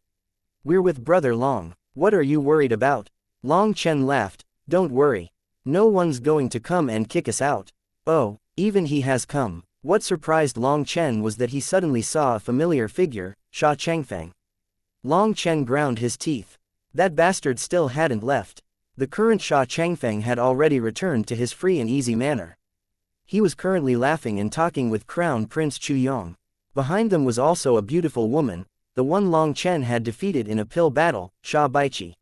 We're with Brother Long. What are you worried about? Long Chen laughed. Don't worry. No one's going to come and kick us out. Oh, even he has come. What surprised Long Chen was that he suddenly saw a familiar figure, Sha Changfeng. Long Chen ground his teeth. That bastard still hadn't left. The current Sha Changfeng had already returned to his free and easy manner. He was currently laughing and talking with Crown Prince Chu Yong. Behind them was also a beautiful woman, the one Long Chen had defeated in a pill battle, Sha Baichi.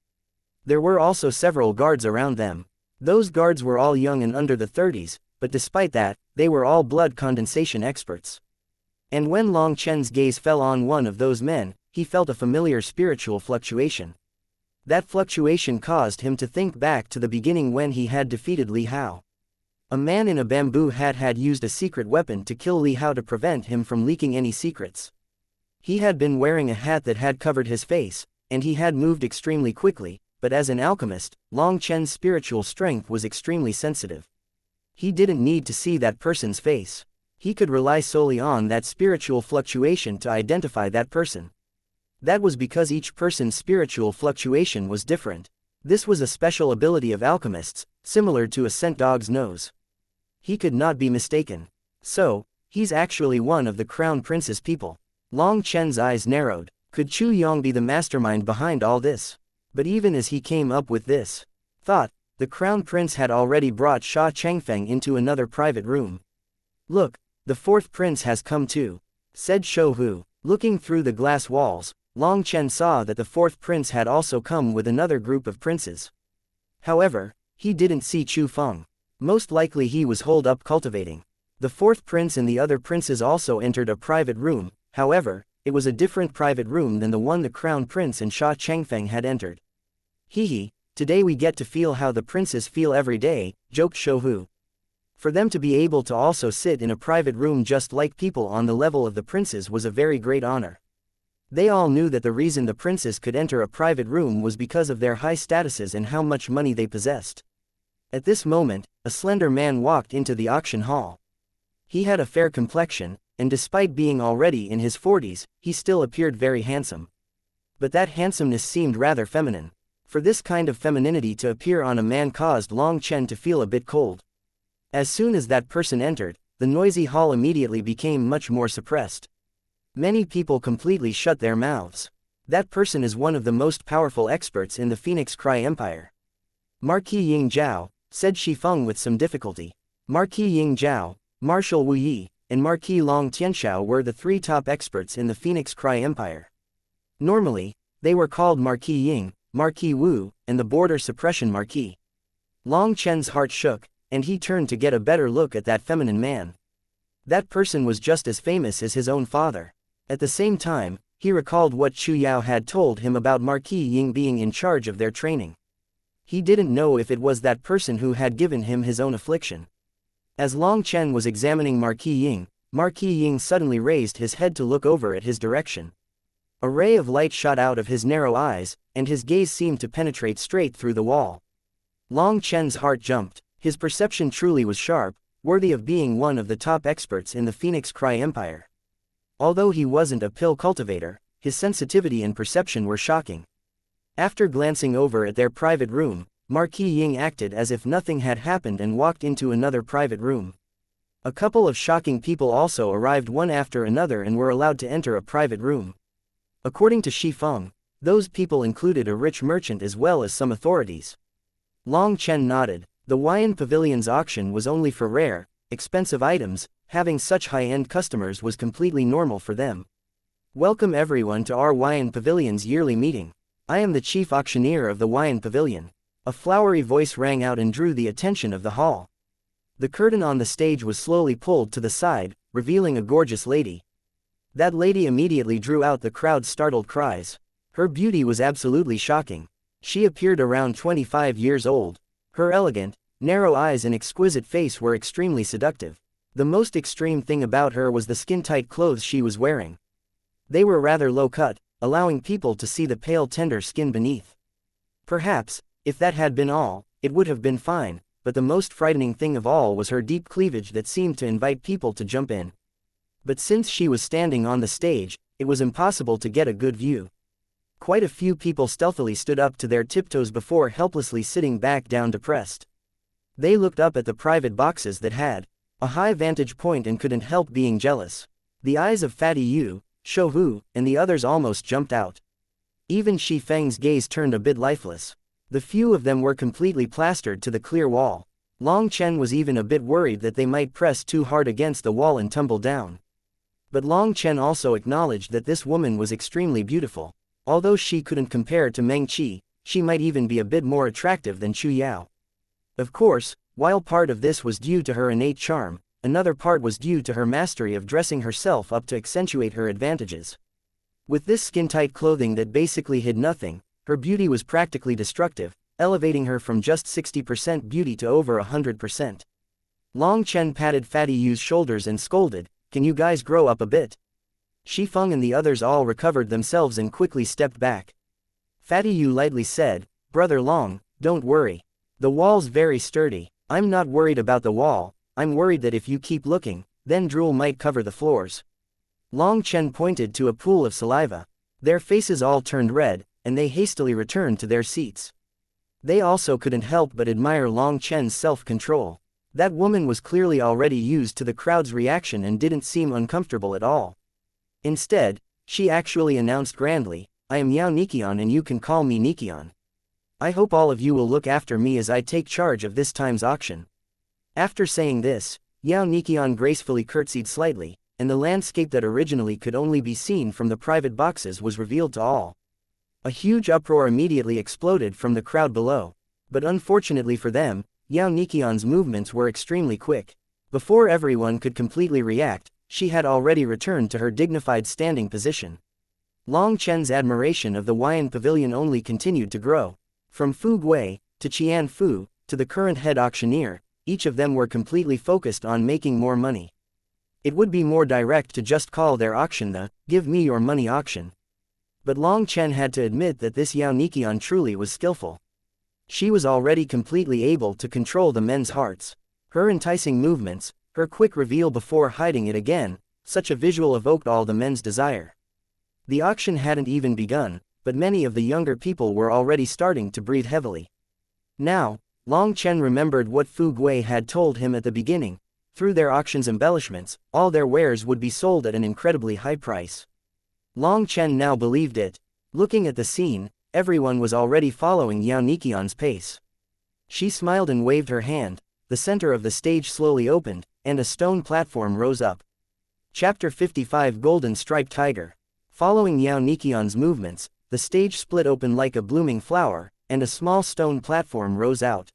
There were also several guards around them. Those guards were all young and under the 30s, but despite that, they were all blood condensation experts. And when Long Chen's gaze fell on one of those men, he felt a familiar spiritual fluctuation. That fluctuation caused him to think back to the beginning when he had defeated Li Hao. A man in a bamboo hat had used a secret weapon to kill Li Hao to prevent him from leaking any secrets. He had been wearing a hat that had covered his face, and he had moved extremely quickly, but as an alchemist, Long Chen's spiritual strength was extremely sensitive. He didn't need to see that person's face. He could rely solely on that spiritual fluctuation to identify that person. That was because each person's spiritual fluctuation was different. This was a special ability of alchemists, similar to a scent dog's nose. He could not be mistaken. So, he's actually one of the Crown Prince's people. Long Chen's eyes narrowed. Could Chu Yong be the mastermind behind all this? But even as he came up with this thought, the Crown Prince had already brought Sha Changfeng into another private room. Look, the fourth prince has come too, said Shou Hu. Looking through the glass walls, Long Chen saw that the fourth prince had also come with another group of princes. However, he didn't see Chu Feng. Most likely he was holed up cultivating. The fourth prince and the other princes also entered a private room, however, it was a different private room than the one the Crown Prince and Sha Changfeng had entered. Hee, today we get to feel how the princes feel every day, joked Shou Hu. For them to be able to also sit in a private room just like people on the level of the princes was a very great honor. They all knew that the reason the princes could enter a private room was because of their high statuses and how much money they possessed. At this moment, a slender man walked into the auction hall. He had a fair complexion, and despite being already in his 40s, he still appeared very handsome. But that handsomeness seemed rather feminine. For this kind of femininity to appear on a man caused Long Chen to feel a bit cold. As soon as that person entered, the noisy hall immediately became much more suppressed. Many people completely shut their mouths. That person is one of the most powerful experts in the Phoenix Cry Empire. Marquis Ying Zhao, said Feng with some difficulty. Marquis Ying Zhao, Marshal Wu Yi, and Marquis Long Tianxiao were the three top experts in the Phoenix Cry Empire. Normally, they were called Marquis Ying, Marquis Wu, and the Border Suppression Marquis. Long Chen's heart shook, and he turned to get a better look at that feminine man. That person was just as famous as his own father. At the same time, He recalled what Chu Yao had told him about Marquis Ying being in charge of their training. He didn't know if it was that person who had given him his own affliction. As Long Chen was examining Marquis Ying suddenly raised his head to look over at his direction. A ray of light shot out of his narrow eyes, and his gaze seemed to penetrate straight through the wall. Long Chen's heart jumped. His perception truly was sharp, worthy of being one of the top experts in the Phoenix Cry Empire. Although he wasn't a pill cultivator, his sensitivity and perception were shocking. After glancing over at their private room, Marquis Ying acted as if nothing had happened and walked into another private room. A couple of shocking people also arrived one after another and were allowed to enter a private room. According to Shi Feng, those people included a rich merchant as well as some authorities. Long Chen nodded. The Huayan Pavilion's auction was only for rare, expensive items. Having such high-end customers was completely normal for them. Welcome everyone to our Huayan Pavilion's yearly meeting. I am the chief auctioneer of the Huayan Pavilion. A flowery voice rang out and drew the attention of the hall. The curtain on the stage was slowly pulled to the side, revealing a gorgeous lady. That lady immediately drew out the crowd's startled cries. Her beauty was absolutely shocking. She appeared around 25 years old. Her elegant, narrow eyes and exquisite face were extremely seductive. The most extreme thing about her was the skin-tight clothes she was wearing. They were rather low-cut, allowing people to see the pale tender skin beneath. Perhaps, if that had been all, it would have been fine, but the most frightening thing of all was her deep cleavage that seemed to invite people to jump in. But since she was standing on the stage, it was impossible to get a good view. Quite a few people stealthily stood up to their tiptoes before helplessly sitting back down depressed. They looked up at the private boxes that had a high vantage point and couldn't help being jealous. The eyes of Fatty Yu, Shou Hu, and the others almost jumped out. Even Shi Feng's gaze turned a bit lifeless. The few of them were completely plastered to the clear wall. Long Chen was even a bit worried that they might press too hard against the wall and tumble down. But Long Chen also acknowledged that this woman was extremely beautiful. Although she couldn't compare to Meng Qi, she might even be a bit more attractive than Chu Yao. Of course, while part of this was due to her innate charm, another part was due to her mastery of dressing herself up to accentuate her advantages. With this skin-tight clothing that basically hid nothing, her beauty was practically destructive, elevating her from just 60% beauty to over 100%. Long Chen patted Fatty Yu's shoulders and scolded, "Can you guys grow up a bit?" Shi Feng and the others all recovered themselves and quickly stepped back. Fatty Yu lightly said, "Brother Long, don't worry. The wall's very sturdy. I'm not worried about the wall, I'm worried that if you keep looking, then drool might cover the floors." Long Chen pointed to a pool of saliva. Their faces all turned red, and they hastily returned to their seats. They also couldn't help but admire Long Chen's self-control. That woman was clearly already used to the crowd's reaction and didn't seem uncomfortable at all. Instead, she actually announced grandly, "I am Yao Nikian and you can call me Nikian. I hope all of you will look after me as I take charge of this time's auction." After saying this, Yao Nikian gracefully curtsied slightly, and the landscape that originally could only be seen from the private boxes was revealed to all. A huge uproar immediately exploded from the crowd below. But unfortunately for them, Yao Nikian's movements were extremely quick. Before everyone could completely react, she had already returned to her dignified standing position. Long Chen's admiration of the Huayan Pavilion only continued to grow. From Fu Gui, to Qian Fu, to the current head auctioneer, each of them were completely focused on making more money. It would be more direct to just call their auction the "Give Me Your Money" auction. But Long Chen had to admit that this Yao Nikian truly was skillful. She was already completely able to control the men's hearts. Her enticing movements, her quick reveal before hiding it again, such a visual evoked all the men's desire. The auction hadn't even begun, but many of the younger people were already starting to breathe heavily. Now, Long Chen remembered what Fu Gui had told him at the beginning. Through their auction's embellishments, all their wares would be sold at an incredibly high price. Long Chen now believed it. Looking at the scene, everyone was already following Yao Nikian's pace. She smiled and waved her hand, the center of the stage slowly opened, and a stone platform rose up. Chapter 55 Golden Striped Tiger. Following Yao Nikian's movements, the stage split open like a blooming flower, and a small stone platform rose out.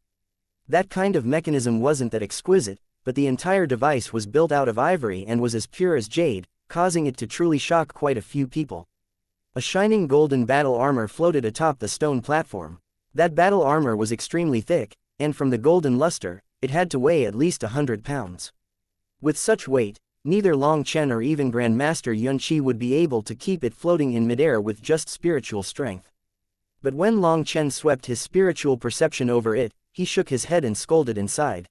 That kind of mechanism wasn't that exquisite, but the entire device was built out of ivory and was as pure as jade, causing it to truly shock quite a few people. A shining golden battle armor floated atop the stone platform. That battle armor was extremely thick, and from the golden luster, it had to weigh at least 100 pounds. With such weight, neither Long Chen or even Grandmaster Yunqi would be able to keep it floating in midair with just spiritual strength. But when Long Chen swept his spiritual perception over it, he shook his head and scolded inside.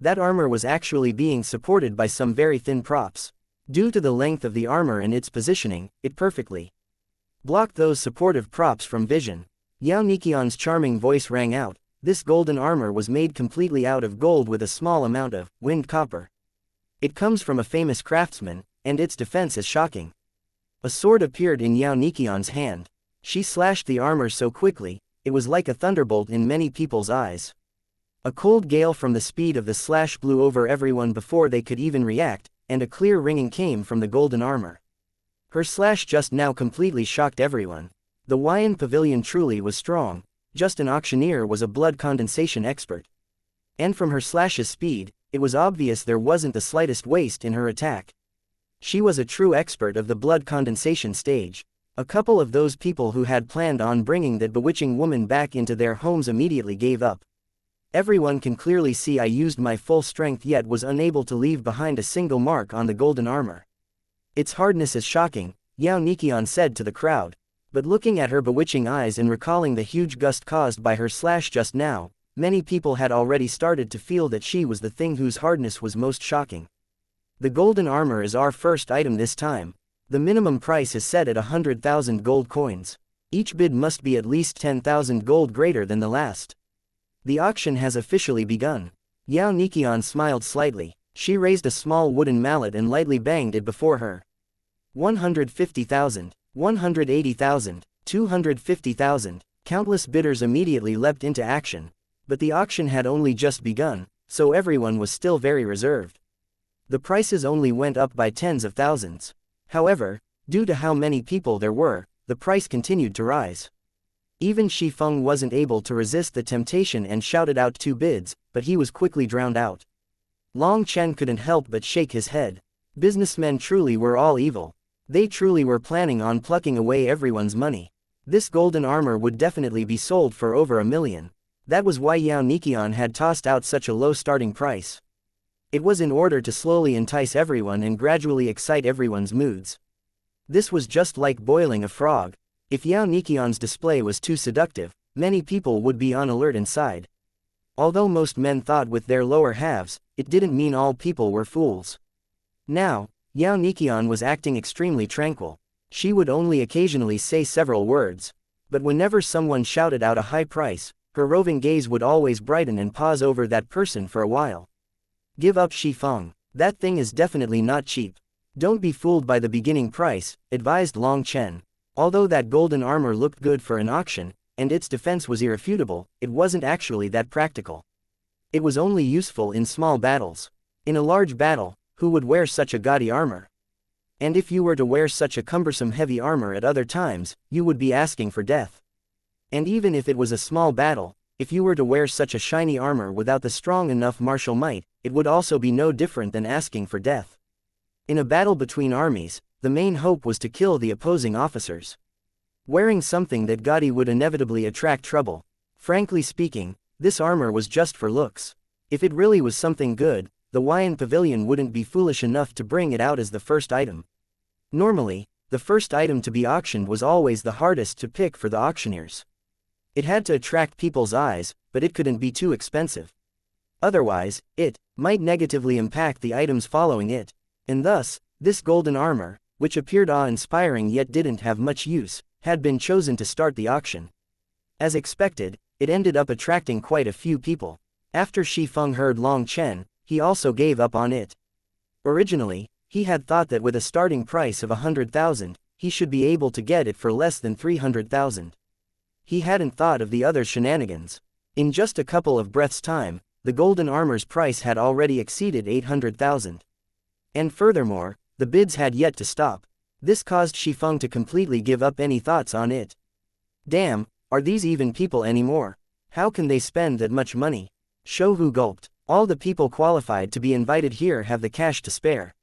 That armor was actually being supported by some very thin props. Due to the length of the armor and its positioning, it perfectly blocked those supportive props from vision. Yao Niqian's charming voice rang out. This golden armor was made completely out of gold with a small amount of wind copper. It comes from a famous craftsman, and its defense is shocking. A sword appeared in Yao Niqian's hand. She slashed the armor so quickly, it was like a thunderbolt in many people's eyes. A cold gale from the speed of the slash blew over everyone before they could even react, and a clear ringing came from the golden armor. Her slash just now completely shocked everyone. The Huayan Pavilion truly was strong. Just an auctioneer was a blood condensation expert. And from her slash's speed, it was obvious there wasn't the slightest waste in her attack. She was a true expert of the blood condensation stage. A couple of those people who had planned on bringing that bewitching woman back into their homes immediately gave up. Everyone can clearly see I used my full strength yet was unable to leave behind a single mark on the golden armor. Its hardness is shocking, Yao Niqian said to the crowd. But looking at her bewitching eyes and recalling the huge gust caused by her slash just now, many people had already started to feel that she was the thing whose hardness was most shocking. The golden armor is our first item this time. The minimum price is set at 100,000 gold coins. Each bid must be at least 10,000 gold greater than the last. The auction has officially begun. Yao Niqian smiled slightly. She raised a small wooden mallet and lightly banged it before her. 150,000. 180,000, 250,000, countless bidders immediately leapt into action. But the auction had only just begun, so everyone was still very reserved. The prices only went up by tens of thousands. However, due to how many people there were, the price continued to rise. Even Shi Feng wasn't able to resist the temptation and shouted out 2 bids, but he was quickly drowned out. Long Chen couldn't help but shake his head. Businessmen truly were all evil. They truly were planning on plucking away everyone's money. This golden armor would definitely be sold for over 1 million. That was why Yao Niqian had tossed out such a low starting price. It was in order to slowly entice everyone and gradually excite everyone's moods. This was just like boiling a frog. If Yao Niqian's display was too seductive, many people would be on alert inside. Although most men thought with their lower halves, it didn't mean all people were fools. Now, Yao Niqian was acting extremely tranquil. She would only occasionally say several words. But whenever someone shouted out a high price, her roving gaze would always brighten and pause over that person for a while. Give up Shi Feng. That thing is definitely not cheap. Don't be fooled by the beginning price, advised Long Chen. Although that golden armor looked good for an auction, and its defense was irrefutable, it wasn't actually that practical. It was only useful in small battles. In a large battle, who would wear such a gaudy armor? And if you were to wear such a cumbersome heavy armor at other times, you would be asking for death. And even if it was a small battle, if you were to wear such a shiny armor without the strong enough martial might, it would also be no different than asking for death. In a battle between armies, the main hope was to kill the opposing officers. Wearing something that gaudy would inevitably attract trouble. Frankly speaking, this armor was just for looks. If it really was something good, the Huayan Pavilion wouldn't be foolish enough to bring it out as the first item. Normally, the first item to be auctioned was always the hardest to pick for the auctioneers. It had to attract people's eyes, but it couldn't be too expensive. Otherwise, it might negatively impact the items following it. And thus, this golden armor, which appeared awe-inspiring yet didn't have much use, had been chosen to start the auction. As expected, it ended up attracting quite a few people. After Shi Feng heard Long Chen, he also gave up on it. Originally, he had thought that with a starting price of 100,000, he should be able to get it for less than 300,000. He hadn't thought of the other shenanigans. In just a couple of breaths' time, the golden armor's price had already exceeded 800,000. And furthermore, the bids had yet to stop. This caused Shi Feng to completely give up any thoughts on it. Damn, are these even people anymore? How can they spend that much money? Shouhu gulped. All the people qualified to be invited here have the cash to spare.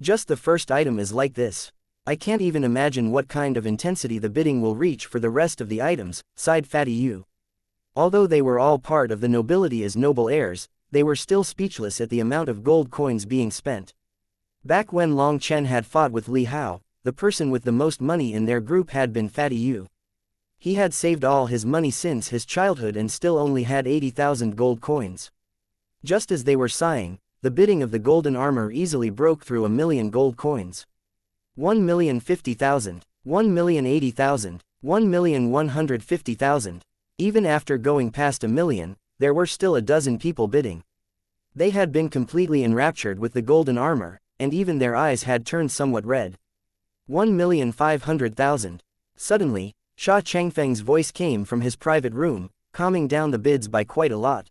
Just the first item is like this. I can't even imagine what kind of intensity the bidding will reach for the rest of the items, sighed Fatty Yu. Although they were all part of the nobility as noble heirs, they were still speechless at the amount of gold coins being spent. Back when Long Chen had fought with Li Hao, the person with the most money in their group had been Fatty Yu. He had saved all his money since his childhood and still only had 80,000 gold coins. Just as they were sighing, the bidding of the golden armor easily broke through 1,000,000 gold coins. 1,050,000, 1,080,000, 1,150,000. Even after going past 1,000,000, there were still a dozen people bidding. They had been completely enraptured with the golden armor, and even their eyes had turned somewhat red. 1,500,000. Suddenly, Sha Changfeng's voice came from his private room, calming down the bids by quite a lot.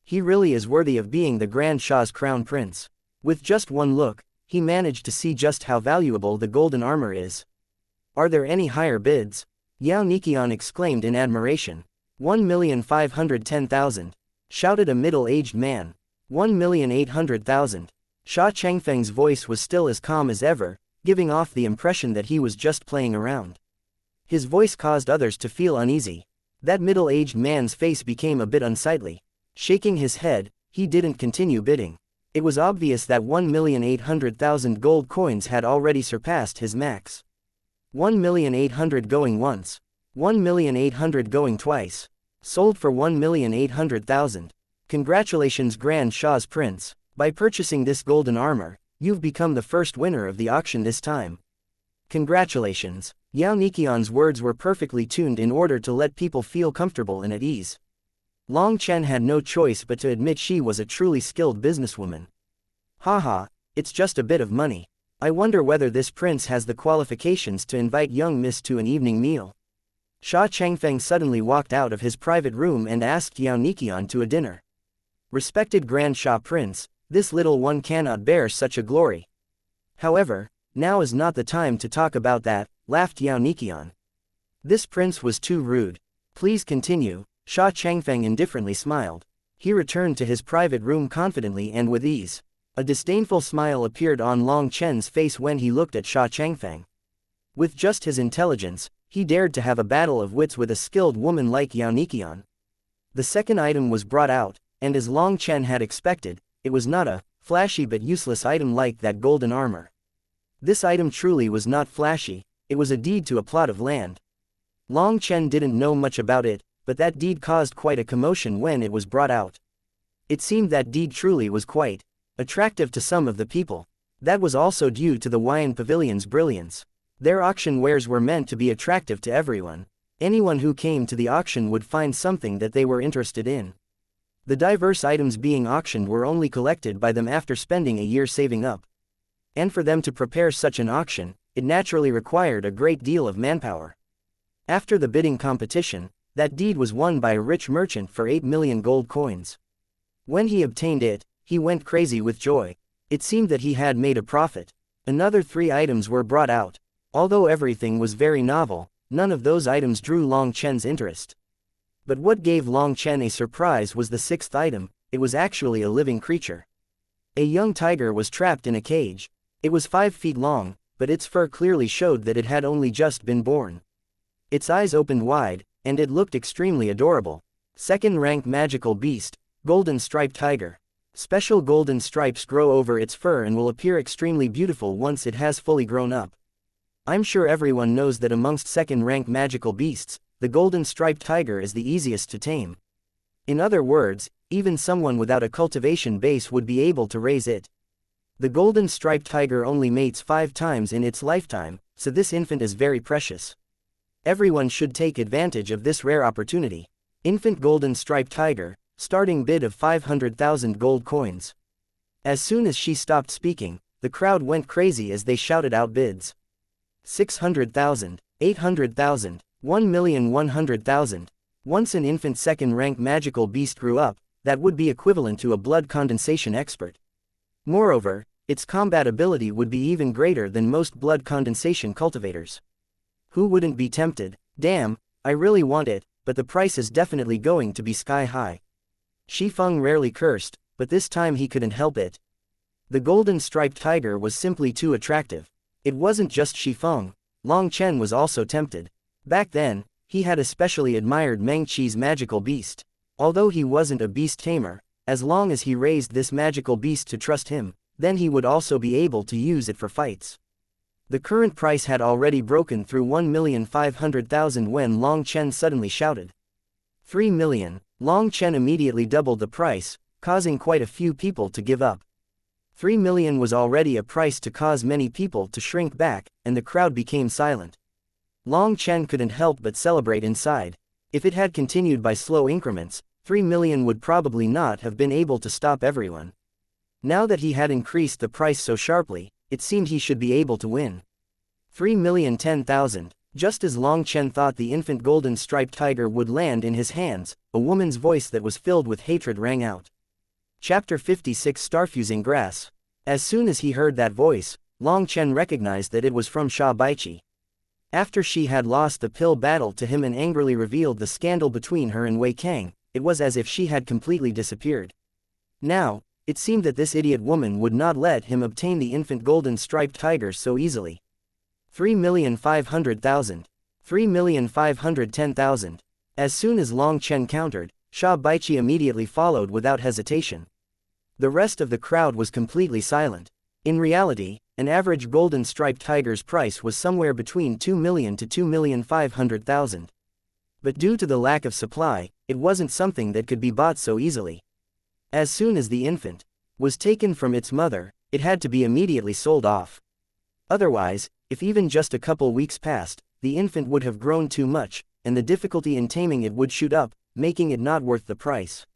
He really is worthy of being the Grand Sha's crown prince. With just one look, he managed to see just how valuable the golden armor is. Are there any higher bids? Yao Niqian exclaimed in admiration. 1,510,000. Shouted a middle-aged man. 1,800,000. Sha Changfeng's voice was still as calm as ever, giving off the impression that he was just playing around. His voice caused others to feel uneasy. That middle-aged man's face became a bit unsightly. Shaking his head, he didn't continue bidding. It was obvious that 1,800,000 gold coins had already surpassed his max. 1,800,000 going once. 1,800,000 going twice. Sold for 1,800,000. Congratulations Grand Sha's prince. By purchasing this golden armor, you've become the first winner of the auction this time. Congratulations. Yao Niqian's words were perfectly tuned in order to let people feel comfortable and at ease. Long Chen had no choice but to admit she was a truly skilled businesswoman. Haha, it's just a bit of money. I wonder whether this prince has the qualifications to invite young miss to an evening meal. Sha Changfeng suddenly walked out of his private room and asked Yao Niqian to a dinner. Respected Grand Sha Prince, this little one cannot bear such a glory. However, now is not the time to talk about that, laughed Yao Niqian. This prince was too rude. Please continue. Sha Changfeng indifferently smiled. He returned to his private room confidently and with ease. A disdainful smile appeared on Long Chen's face when he looked at Sha Changfeng. With just his intelligence, he dared to have a battle of wits with a skilled woman like Yao Niqian. The second item was brought out, and as Long Chen had expected, it was not a flashy but useless item like that golden armor. This item truly was not flashy, it was a deed to a plot of land. Long Chen didn't know much about it, but that deed caused quite a commotion when it was brought out. It seemed that deed truly was quite attractive to some of the people. That was also due to the Wine Pavilion's brilliance. Their auction wares were meant to be attractive to everyone. Anyone who came to the auction would find something that they were interested in. The diverse items being auctioned were only collected by them after spending a year saving up. And for them to prepare such an auction, it naturally required a great deal of manpower. After the bidding competition, that deed was won by a rich merchant for 8,000,000 gold coins. When he obtained it, he went crazy with joy. It seemed that he had made a profit. Another 3 items were brought out. Although everything was very novel, none of those items drew Long Chen's interest. But what gave Long Chen a surprise was the 6th item. It was actually a living creature. A young tiger was trapped in a cage. It was 5 feet long, but its fur clearly showed that it had only just been born. Its eyes opened wide, and it looked extremely adorable. 2nd rank magical beast, golden striped tiger. Special golden stripes grow over its fur and will appear extremely beautiful once it has fully grown up. I'm sure everyone knows that amongst 2nd rank magical beasts, the golden striped tiger is the easiest to tame. In other words, even someone without a cultivation base would be able to raise it. The golden striped tiger only mates 5 times in its lifetime, so this infant is very precious. Everyone should take advantage of this rare opportunity. Infant golden striped tiger, starting bid of 500,000 gold coins. As soon as she stopped speaking, the crowd went crazy as they shouted out bids. 600,000, 800,000, 1,100,000. Once an infant 2nd rank magical beast grew up, that would be equivalent to a blood condensation expert. Moreover, its combat ability would be even greater than most blood condensation cultivators. Who wouldn't be tempted? Damn, I really want it, but the price is definitely going to be sky high. Shi Feng rarely cursed, but this time he couldn't help it. The golden striped tiger was simply too attractive. It wasn't just Shifeng, Long Chen was also tempted. Back then, he had especially admired Meng Qi's magical beast. Although he wasn't a beast tamer, as long as he raised this magical beast to trust him, then he would also be able to use it for fights. The current price had already broken through 1,500,000 when Long Chen suddenly shouted. 3 million. Long Chen immediately doubled the price, causing quite a few people to give up. 3 million was already a price to cause many people to shrink back, and the crowd became silent. Long Chen couldn't help but celebrate inside. If it had continued by slow increments, 3 million would probably not have been able to stop everyone. Now that he had increased the price so sharply, it seemed he should be able to win. 3,010,000. Just as Long Chen thought the infant golden striped tiger would land in his hands, a woman's voice that was filled with hatred rang out. Chapter 56 Starfusing Grass. As soon as he heard that voice, Long Chen recognized that it was from Sha Baiqi. After she had lost the pill battle to him and angrily revealed the scandal between her and Wei Kang, it was as if she had completely disappeared. Now, it seemed that this idiot woman would not let him obtain the infant golden striped tiger so easily. 3,500,000. 3,510,000. As soon as Long Chen countered, Sha Baiqi immediately followed without hesitation. The rest of the crowd was completely silent. In reality, an average golden striped tiger's price was somewhere between 2 million to 2,500,000. But due to the lack of supply, it wasn't something that could be bought so easily. As soon as the infant was taken from its mother, it had to be immediately sold off. Otherwise, if even just a couple weeks passed, the infant would have grown too much, and the difficulty in taming it would shoot up, making it not worth the price.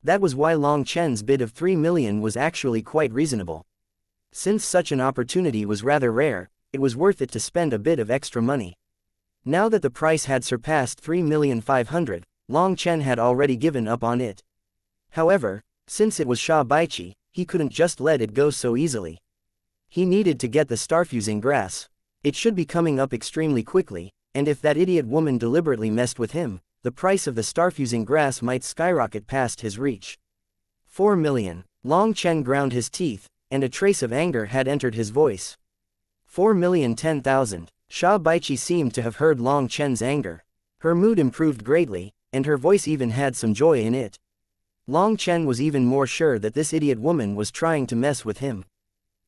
That was why Long Chen's bid of 3 million was actually quite reasonable. Since such an opportunity was rather rare, it was worth it to spend a bit of extra money. Now that the price had surpassed 3,500,000, Long Chen had already given up on it. However, since it was Sha Baiqi, he couldn't just let it go so easily. He needed to get the starfusing grass. It should be coming up extremely quickly, and if that idiot woman deliberately messed with him, the price of the starfusing grass might skyrocket past his reach. 4 million. Long Chen ground his teeth, and a trace of anger had entered his voice. 4,010,000. Sha Baiqi seemed to have heard Long Chen's anger. Her mood improved greatly, and her voice even had some joy in it. Long Chen was even more sure that this idiot woman was trying to mess with him.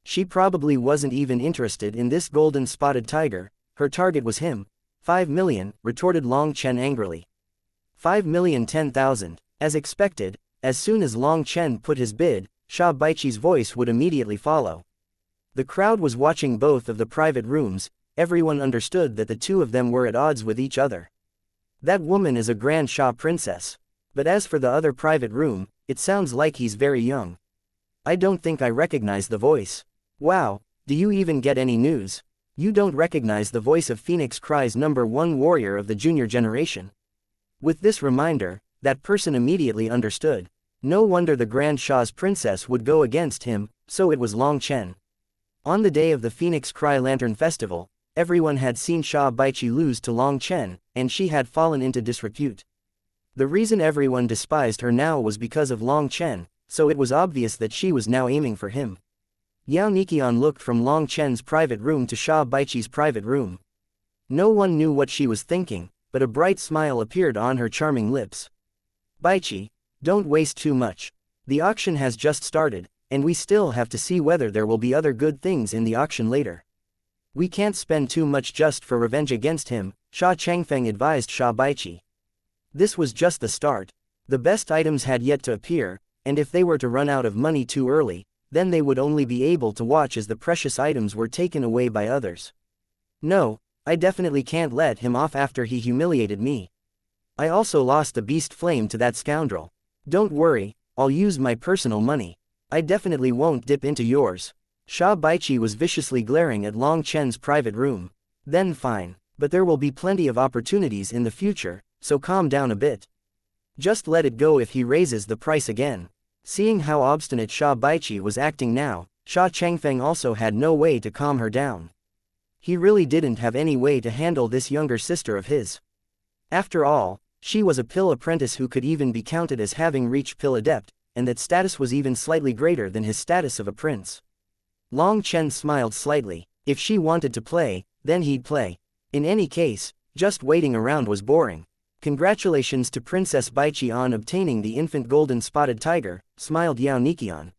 She probably wasn't even interested in this golden spotted tiger, her target was him. 5 million, retorted Long Chen angrily. 5,010,000. As expected, as soon as Long Chen put his bid, Sha Baiqi's voice would immediately follow. The crowd was watching both of the private rooms. Everyone understood that the two of them were at odds with each other. That woman is a grand Sha princess. But as for the other private room, it sounds like he's very young. I don't think I recognize the voice. Wow, do you even get any news? You don't recognize the voice of Phoenix Cry's #1 warrior of the junior generation. With this reminder, that person immediately understood. No wonder the Grand Sha's princess would go against him, so it was Long Chen. On the day of the Phoenix Cry Lantern Festival, everyone had seen Sha Baiqi lose to Long Chen, and she had fallen into disrepute. The reason everyone despised her now was because of Long Chen, so it was obvious that she was now aiming for him. Yao Niqian looked from Long Chen's private room to Sha Baiqi's private room. No one knew what she was thinking, but a bright smile appeared on her charming lips. Baiqi, don't waste too much. The auction has just started, and we still have to see whether there will be other good things in the auction later. We can't spend too much just for revenge against him, Sha Changfeng advised Sha Baiqi. This was just the start. The best items had yet to appear, and if they were to run out of money too early, then they would only be able to watch as the precious items were taken away by others. No, I definitely can't let him off after he humiliated me. I also lost the beast flame to that scoundrel. Don't worry, I'll use my personal money. I definitely won't dip into yours. Sha Baiqi was viciously glaring at Long Chen's private room. Then fine, but there will be plenty of opportunities in the future, so calm down a bit. Just let it go if he raises the price again. Seeing how obstinate Sha Baiqi was acting now, Sha Changfeng also had no way to calm her down. He really didn't have any way to handle this younger sister of his. After all, she was a pill apprentice who could even be counted as having reached pill adept, and that status was even slightly greater than his status of a prince. Long Chen smiled slightly. If she wanted to play, then he'd play. In any case, just waiting around was boring. Congratulations to Princess Baichi on obtaining the infant golden spotted tiger, smiled Yao Nikian.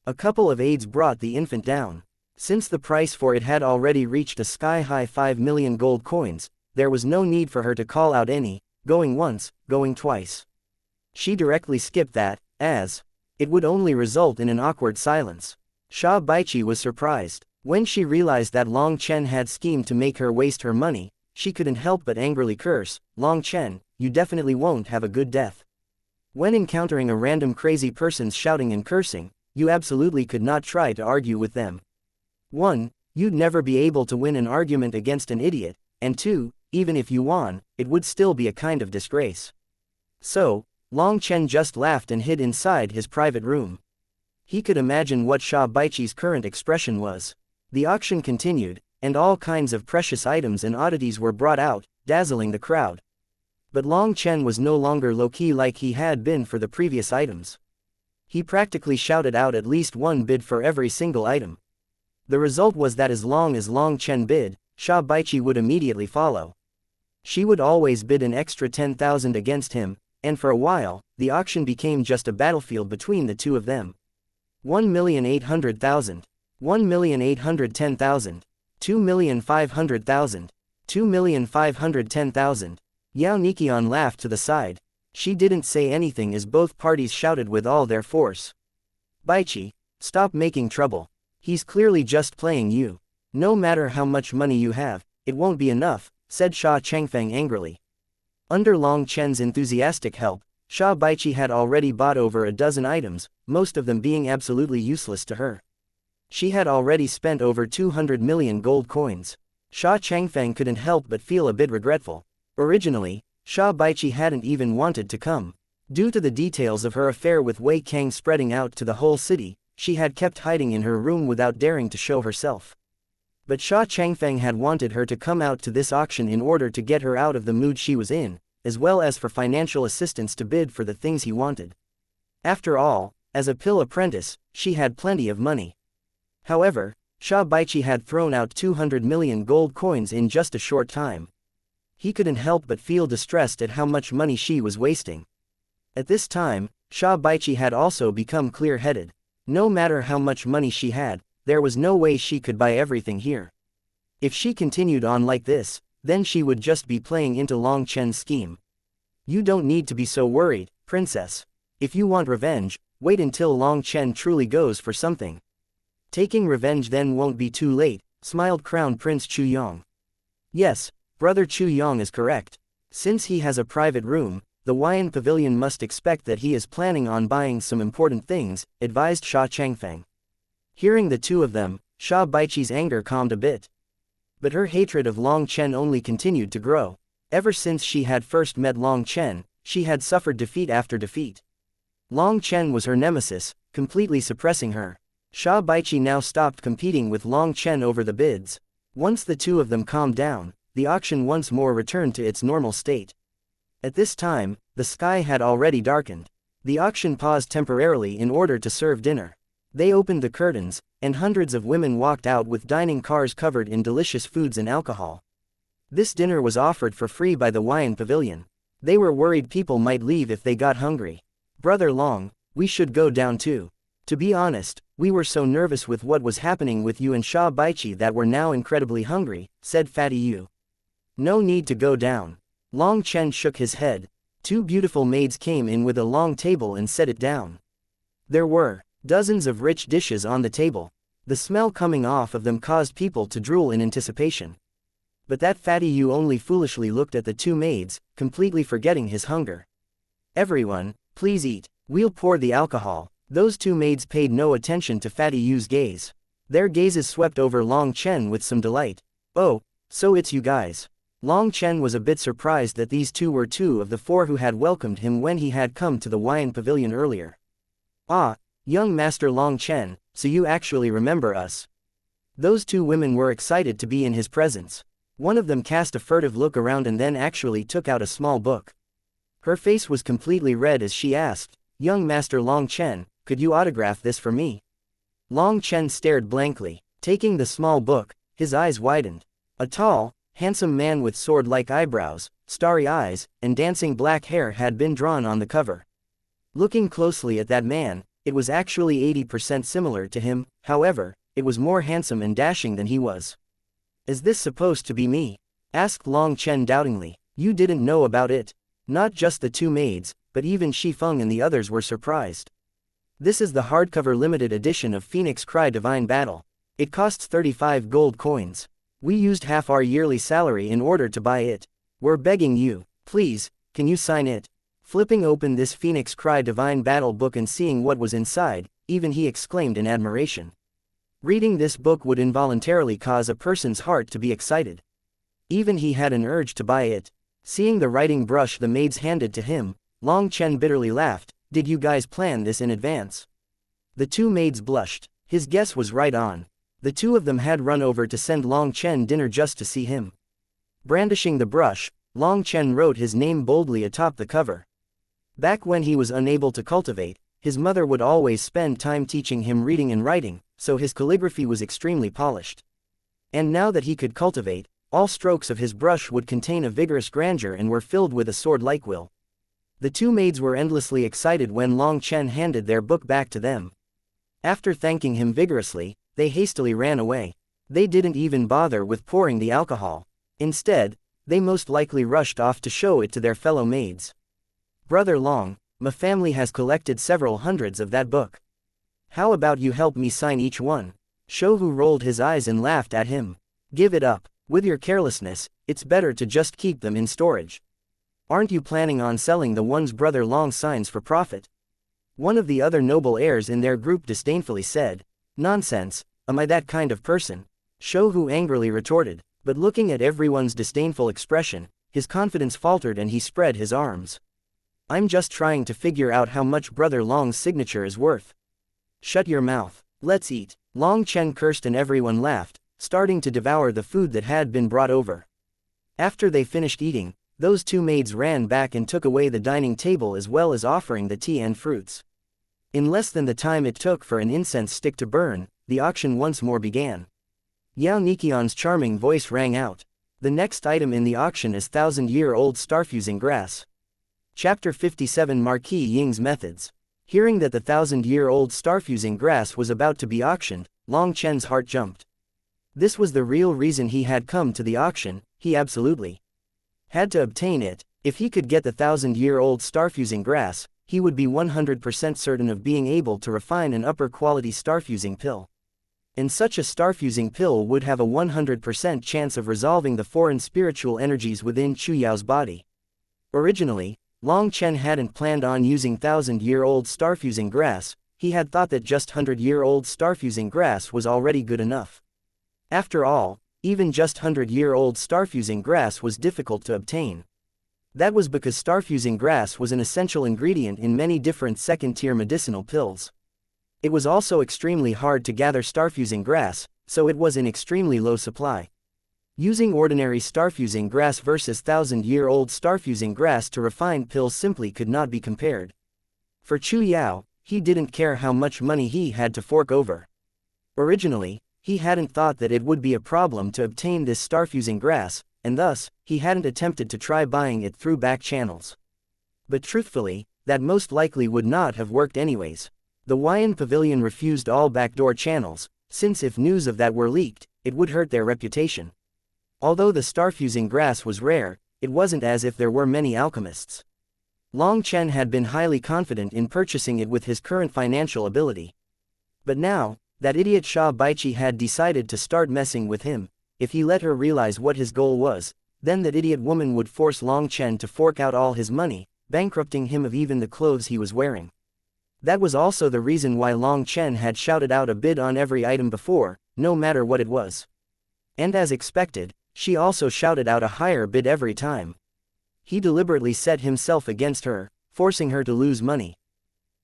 A couple of aides brought the infant down. Since the price for it had already reached a sky-high 5 million gold coins, there was no need for her to call out any, going once, going twice. She directly skipped that, as it would only result in an awkward silence. Sha Baichi was surprised. When she realized that Long Chen had schemed to make her waste her money, she couldn't help but angrily curse, "Long Chen, you definitely won't have a good death." When encountering a random crazy person shouting and cursing, you absolutely could not try to argue with them. 1. You'd never be able to win an argument against an idiot, and 2. Even if you won, it would still be a kind of disgrace. So, Long Chen just laughed and hid inside his private room. He could imagine what Sha Baichi's current expression was. The auction continued, and all kinds of precious items and oddities were brought out, dazzling the crowd. But Long Chen was no longer low-key like he had been for the previous items. He practically shouted out at least one bid for every single item. The result was that as long as Long Chen bid, Sha Baichi would immediately follow. She would always bid an extra 10,000 against him, and for a while, the auction became just a battlefield between the two of them. 1,800,000, 1,810,000, 2,500,000, 2,510,000. Yao Nikian laughed to the side. She didn't say anything as both parties shouted with all their force. "Baichi, stop making trouble. He's clearly just playing you. No matter how much money you have, it won't be enough," said Sha Changfeng angrily. Under Long Chen's enthusiastic help, Sha Baichi had already bought over a dozen items, most of them being absolutely useless to her. She had already spent over 200 million gold coins. Sha Changfeng couldn't help but feel a bit regretful. Originally, Sha Baichi hadn't even wanted to come. Due to the details of her affair with Wei Kang spreading out to the whole city, she had kept hiding in her room without daring to show herself. But Sha Changfeng had wanted her to come out to this auction in order to get her out of the mood she was in, as well as for financial assistance to bid for the things he wanted. After all, as a pill apprentice, she had plenty of money. However, Sha Baichi had thrown out 200 million gold coins in just a short time. He couldn't help but feel distressed at how much money she was wasting. At this time, Sha Baichi had also become clear-headed. No matter how much money she had, there was no way she could buy everything here. If she continued on like this, then she would just be playing into Long Chen's scheme. "You don't need to be so worried, princess. If you want revenge, wait until Long Chen truly goes for something. Taking revenge then won't be too late," smiled Crown Prince Chu Yong. "Yes, Brother Chu Yong is correct. Since he has a private room, the Wayan Pavilion must expect that he is planning on buying some important things," advised Sha Changfeng. Hearing the two of them, Sha Baichi's anger calmed a bit. But her hatred of Long Chen only continued to grow. Ever since she had first met Long Chen, she had suffered defeat after defeat. Long Chen was her nemesis, completely suppressing her. Sha Baichi now stopped competing with Long Chen over the bids. Once the two of them calmed down, the auction once more returned to its normal state. At this time, the sky had already darkened. The auction paused temporarily in order to serve dinner. They opened the curtains, and hundreds of women walked out with dining cars covered in delicious foods and alcohol. This dinner was offered for free by the Wayan Pavilion. They were worried people might leave if they got hungry. "Brother Long, we should go down too. To be honest, we were so nervous with what was happening with you and Sha Baichi that we're now incredibly hungry," said Fatty Yu. "No need to go down." Long Chen shook his head. Two beautiful maids came in with a long table and set it down. There were dozens of rich dishes on the table. The smell coming off of them caused people to drool in anticipation. But that Fatty Yu only foolishly looked at the two maids, completely forgetting his hunger. "Everyone, please eat. We'll pour the alcohol." Those two maids paid no attention to Fatty Yu's gaze. Their gazes swept over Long Chen with some delight. "Oh, so it's you guys." Long Chen was a bit surprised that these two were two of the four who had welcomed him when he had come to the Wayan Pavilion earlier. "Ah, young Master Long Chen, so you actually remember us." Those two women were excited to be in his presence. One of them cast a furtive look around and then actually took out a small book. Her face was completely red as she asked, "Young Master Long Chen, could you autograph this for me?" Long Chen stared blankly. Taking the small book, His eyes widened. A tall, handsome man with sword-like eyebrows, starry eyes, and dancing black hair had been drawn on the cover. Looking closely at that man, it was actually 80% similar to him, however, it was more handsome and dashing than he was. "Is this supposed to be me?" asked Long Chen doubtingly. "You didn't know about it." Not just the two maids, but even Shifeng and the others were surprised. "This is the hardcover limited edition of Phoenix Cry Divine Battle. It costs 35 gold coins. We used half our yearly salary in order to buy it. We're begging you, please, can you sign it?" Flipping open this Phoenix Cry Divine Battle book and seeing what was inside, even he exclaimed in admiration. Reading this book would involuntarily cause a person's heart to be excited. Even he had an urge to buy it. Seeing the writing brush the maids handed to him, Long Chen bitterly laughed. "Did you guys plan this in advance?" The two maids blushed. His guess was right on. The two of them had run over to send Long Chen dinner just to see him. Brandishing the brush, Long Chen wrote his name boldly atop the cover. Back when he was unable to cultivate, his mother would always spend time teaching him reading and writing, so his calligraphy was extremely polished. And now that he could cultivate, all strokes of his brush would contain a vigorous grandeur and were filled with a sword-like will. The two maids were endlessly excited when Long Chen handed their book back to them. After thanking him vigorously, they hastily ran away. They didn't even bother with pouring the alcohol. Instead, they most likely rushed off to show it to their fellow maids. "Brother Long, my family has collected several hundreds of that book. How about you help me sign each one?" Shouhu rolled his eyes and laughed at him. "Give it up. With your carelessness, it's better to just keep them in storage. Aren't you planning on selling the ones Brother Long signs for profit?" One of the other noble heirs in their group disdainfully said. "Nonsense, am I that kind of person?" Shouhu angrily retorted, but looking at everyone's disdainful expression, his confidence faltered and he spread his arms. "I'm just trying to figure out how much Brother Long's signature is worth." "Shut your mouth. Let's eat." Long Chen cursed and everyone laughed, starting to devour the food that had been brought over. After they finished eating, those two maids ran back and took away the dining table as well as offering the tea and fruits. In less than the time it took for an incense stick to burn, the auction once more began. Yao Nikion's charming voice rang out. "The next item in the auction is 1,000-year-old starfusing grass." Chapter 57 Marquis Ying's Methods. Hearing that the 1,000-year-old starfusing grass was about to be auctioned, Long Chen's heart jumped. This was the real reason he had come to the auction. He absolutely had to obtain it. If he could get the 1,000-year-old starfusing grass, he would be 100% certain of being able to refine an upper-quality starfusing pill. And such a starfusing pill would have a 100% chance of resolving the foreign spiritual energies within Chu Yao's body. Originally, Long Chen hadn't planned on using 1,000-year-old starfusing grass. He had thought that just 100-year-old starfusing grass was already good enough. After all, even just 100-year-old starfusing grass was difficult to obtain. That was because starfusing grass was an essential ingredient in many different second-tier medicinal pills. It was also extremely hard to gather starfusing grass, so it was in extremely low supply. Using ordinary starfusing grass versus 1,000-year-old starfusing grass to refine pills simply could not be compared. For Chu Yao, he didn't care how much money he had to fork over. Originally, he hadn't thought that it would be a problem to obtain this starfusing grass, and thus, he hadn't attempted to try buying it through back channels. But truthfully, that most likely would not have worked anyways. The Huayan Pavilion refused all backdoor channels, since if news of that were leaked, it would hurt their reputation. Although the starfusing grass was rare, it wasn't as if there were many alchemists. Long Chen had been highly confident in purchasing it with his current financial ability. But now, that idiot Sha Baichi had decided to start messing with him. If he let her realize what his goal was, then that idiot woman would force Long Chen to fork out all his money, bankrupting him of even the clothes he was wearing. That was also the reason why Long Chen had shouted out a bid on every item before, no matter what it was. And as expected, she also shouted out a higher bid every time. He deliberately set himself against her, forcing her to lose money.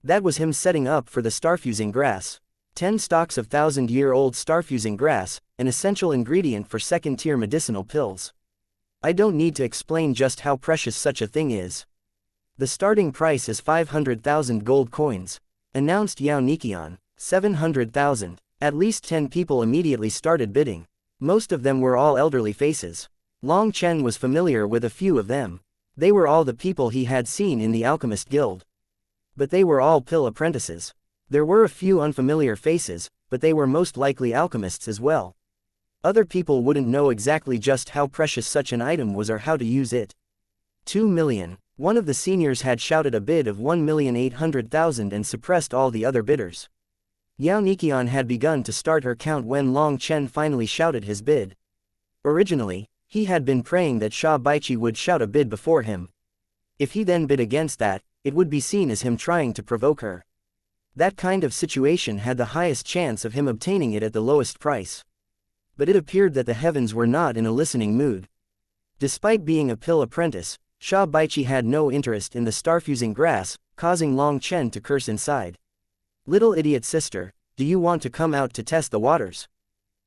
That was him setting up for the starfusing grass. 10 stalks of 1,000-year-old starfusing grass, an essential ingredient for second-tier medicinal pills. I don't need to explain just how precious such a thing is. The starting price is 500,000 gold coins, announced Yao Nikion. 700,000. At least 10 people immediately started bidding. Most of them were all elderly faces. Long Chen was familiar with a few of them. They were all the people he had seen in the Alchemist Guild. But they were all pill apprentices. There were a few unfamiliar faces, but they were most likely alchemists as well. Other people wouldn't know exactly just how precious such an item was or how to use it. 2 million. One of the seniors had shouted a bid of 1,800,000 and suppressed all the other bidders. Yao Niqian had begun to start her count when Long Chen finally shouted his bid. Originally, he had been praying that Sha Baiqi would shout a bid before him. If he then bid against that, it would be seen as him trying to provoke her. That kind of situation had the highest chance of him obtaining it at the lowest price. But it appeared that the heavens were not in a listening mood. Despite being a pill apprentice, Sha Baiqi had no interest in the star-fusing grass, causing Long Chen to curse inside. "Little idiot sister, do you want to come out to test the waters?"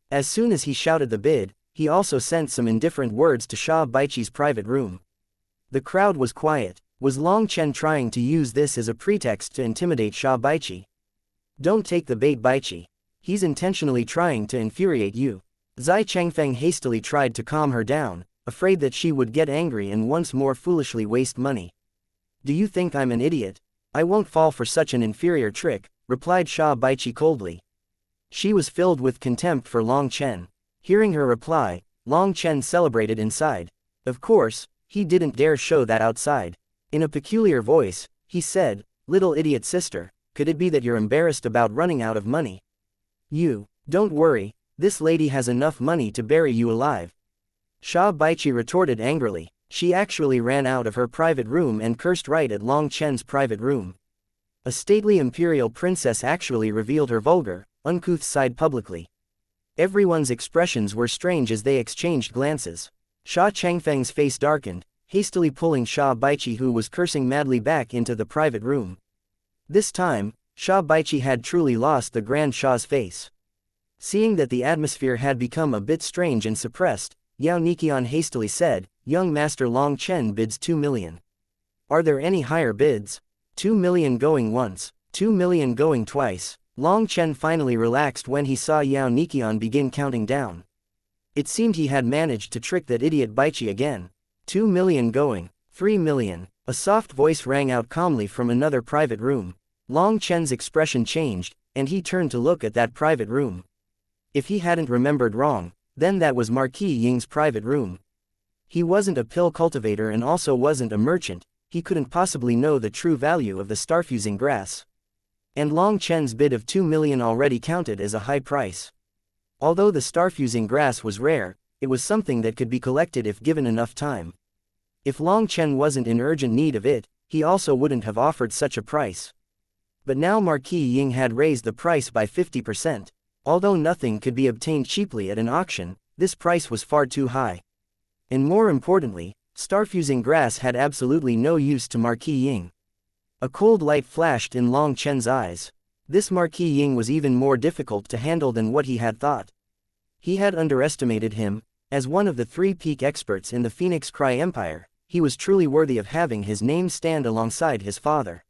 As soon as he shouted the bid, he also sent some indifferent words to Sha Baiqi's private room. The crowd was quiet. Was Long Chen trying to use this as a pretext to intimidate Sha Baiqi? "Don't take the bait, Baiqi. He's intentionally trying to infuriate you." Zai Changfeng hastily tried to calm her down, afraid that she would get angry and once more foolishly waste money. "Do you think I'm an idiot? I won't fall for such an inferior trick," replied Sha Baiqi coldly. She was filled with contempt for Long Chen. Hearing her reply, Long Chen celebrated inside. Of course, he didn't dare show that outside. In a peculiar voice, he said, "Little idiot sister, could it be that you're embarrassed about running out of money? Don't worry, this lady has enough money to bury you alive." Sha Baiqi retorted angrily. She actually ran out of her private room and cursed right at Long Chen's private room. A stately imperial princess actually revealed her vulgar, uncouth side publicly. Everyone's expressions were strange as they exchanged glances. Sha Changfeng's face darkened, hastily pulling Sha Baiqi, who was cursing madly, back into the private room. This time, Sha Baiqi had truly lost the Grand Sha's face. Seeing that the atmosphere had become a bit strange and suppressed, Yao Niqian hastily said, "Young Master Long Chen bids 2 million. Are there any higher bids?" 2 million going once, 2 million going twice. Long Chen finally relaxed when he saw Yao Niqian begin counting down. It seemed he had managed to trick that idiot Baiqi again. 2 million going, 3 million. A soft voice rang out calmly from another private room. Long Chen's expression changed, and he turned to look at that private room. If he hadn't remembered wrong, then that was Marquis Ying's private room. He wasn't a pill cultivator and also wasn't a merchant. He couldn't possibly know the true value of the star-fusing grass. And Long Chen's bid of 2 million already counted as a high price. Although the star-fusing grass was rare, it was something that could be collected if given enough time. If Long Chen wasn't in urgent need of it, he also wouldn't have offered such a price. But now Marquis Ying had raised the price by 50%. Although nothing could be obtained cheaply at an auction, this price was far too high. And more importantly, star-fusing grass had absolutely no use to Marquis Ying. A cold light flashed in Long Chen's eyes. This Marquis Ying was even more difficult to handle than what he had thought. He had underestimated him. As one of the 3 peak experts in the Phoenix Cry Empire, he was truly worthy of having his name stand alongside his father.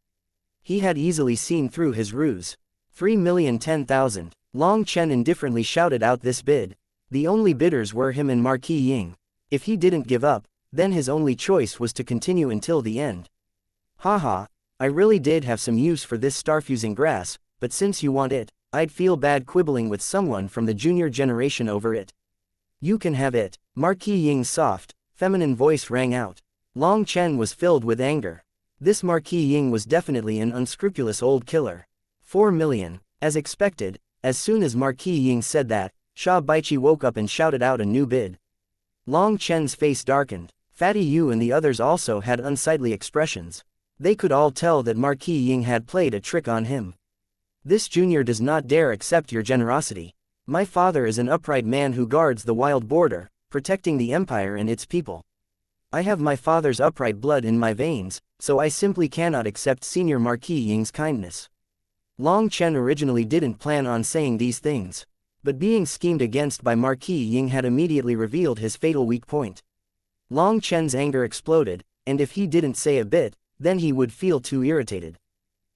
He had easily seen through his ruse. 3,010,000. Long Chen indifferently shouted out this bid. The only bidders were him and Marquis Ying. If he didn't give up, then his only choice was to continue until the end. "Haha, I really did have some use for this star-fusing grass, but since you want it, I'd feel bad quibbling with someone from the junior generation over it. You can have it." Marquis Ying's soft, feminine voice rang out. Long Chen was filled with anger. This Marquis Ying was definitely an unscrupulous old killer. 4 million. As expected, as soon as Marquis Ying said that, Sha Baiqi woke up and shouted out a new bid. Long Chen's face darkened. Fatty Yu and the others also had unsightly expressions. They could all tell that Marquis Ying had played a trick on him. "This junior does not dare accept your generosity. My father is an upright man who guards the wild border, protecting the empire and its people. I have my father's upright blood in my veins, so I simply cannot accept Senior Marquis Ying's kindness." Long Chen originally didn't plan on saying these things. But being schemed against by Marquis Ying had immediately revealed his fatal weak point. Long Chen's anger exploded, and if he didn't say a bit, then he would feel too irritated.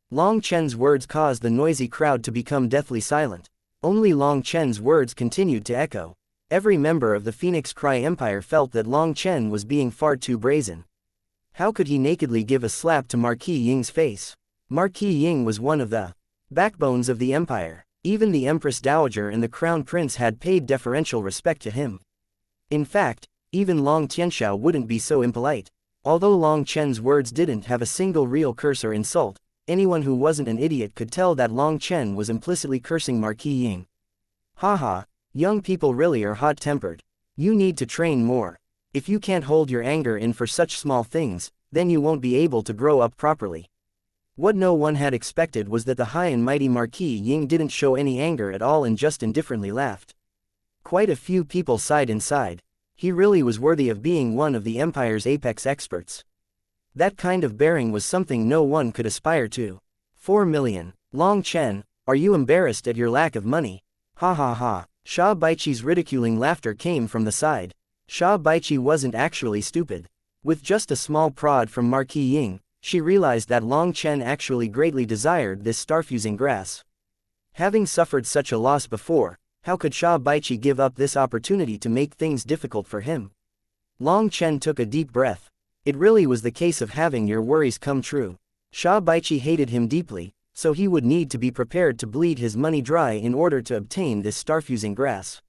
Long Chen's words caused the noisy crowd to become deathly silent. Only Long Chen's words continued to echo. Every member of the Phoenix Cry Empire felt that Long Chen was being far too brazen. How could he nakedly give a slap to Marquis Ying's face? Marquis Ying was one of the backbones of the empire. Even the Empress Dowager and the Crown Prince had paid deferential respect to him. In fact, even Long Tianxiao wouldn't be so impolite. Although Long Chen's words didn't have a single real curse or insult, anyone who wasn't an idiot could tell that Long Chen was implicitly cursing Marquis Ying. Haha, young people really are hot-tempered. You need to train more. If you can't hold your anger in for such small things, then you won't be able to grow up properly. What no one had expected was that the high and mighty Marquis Ying didn't show any anger at all and just indifferently laughed. Quite a few people sighed inside. He really was worthy of being one of the Empire's apex experts. That kind of bearing was something no one could aspire to. 4 million. Long Chen, are you embarrassed at your lack of money? Ha ha ha. Sha Baiqi's ridiculing laughter came from the side. Sha Baiqi wasn't actually stupid. With just a small prod from Marquis Ying, she realized that Long Chen actually greatly desired this starfusing grass. Having suffered such a loss before, how could Sha Baiqi give up this opportunity to make things difficult for him? Long Chen took a deep breath. It really was the case of having your worries come true. Sha Baiqi hated him deeply, so he would need to be prepared to bleed his money dry in order to obtain this starfusing grass.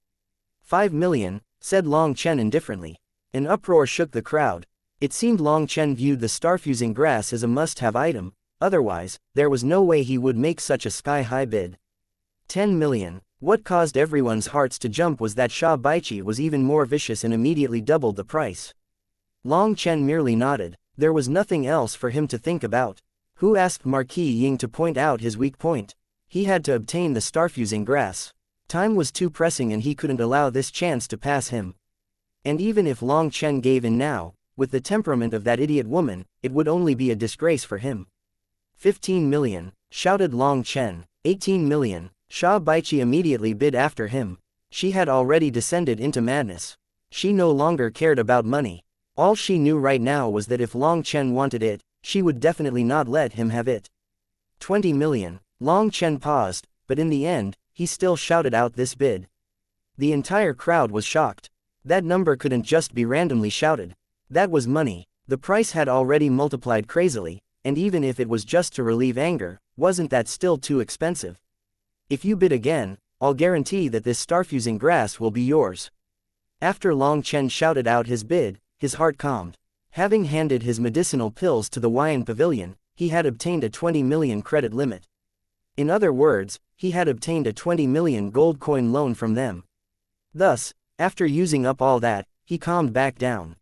5 million, said Long Chen indifferently. An uproar shook the crowd. It seemed Long Chen viewed the starfusing grass as a must-have item, otherwise, there was no way he would make such a sky-high bid. 10 million. What caused everyone's hearts to jump was that Sha Baiqi was even more vicious and immediately doubled the price. Long Chen merely nodded. There was nothing else for him to think about. Who asked Marquis Ying to point out his weak point? He had to obtain the starfusing grass. Time was too pressing and he couldn't allow this chance to pass him. And even if Long Chen gave in now, with the temperament of that idiot woman, it would only be a disgrace for him. 15 million, shouted Long Chen. 18 million. Sha Baiqi immediately bid after him. She had already descended into madness. She no longer cared about money. All she knew right now was that if Long Chen wanted it, she would definitely not let him have it. 20 million. Long Chen paused, but in the end, he still shouted out this bid. The entire crowd was shocked. That number couldn't just be randomly shouted. That was money. The price had already multiplied crazily, and even if it was just to relieve anger, wasn't that still too expensive? If you bid again, I'll guarantee that this starfusing grass will be yours. After Long Chen shouted out his bid, his heart calmed. Having handed his medicinal pills to the Wyan Pavilion, he had obtained a 20 million credit limit. In other words, he had obtained a 20 million gold coin loan from them. Thus, after using up all that, he calmed back down.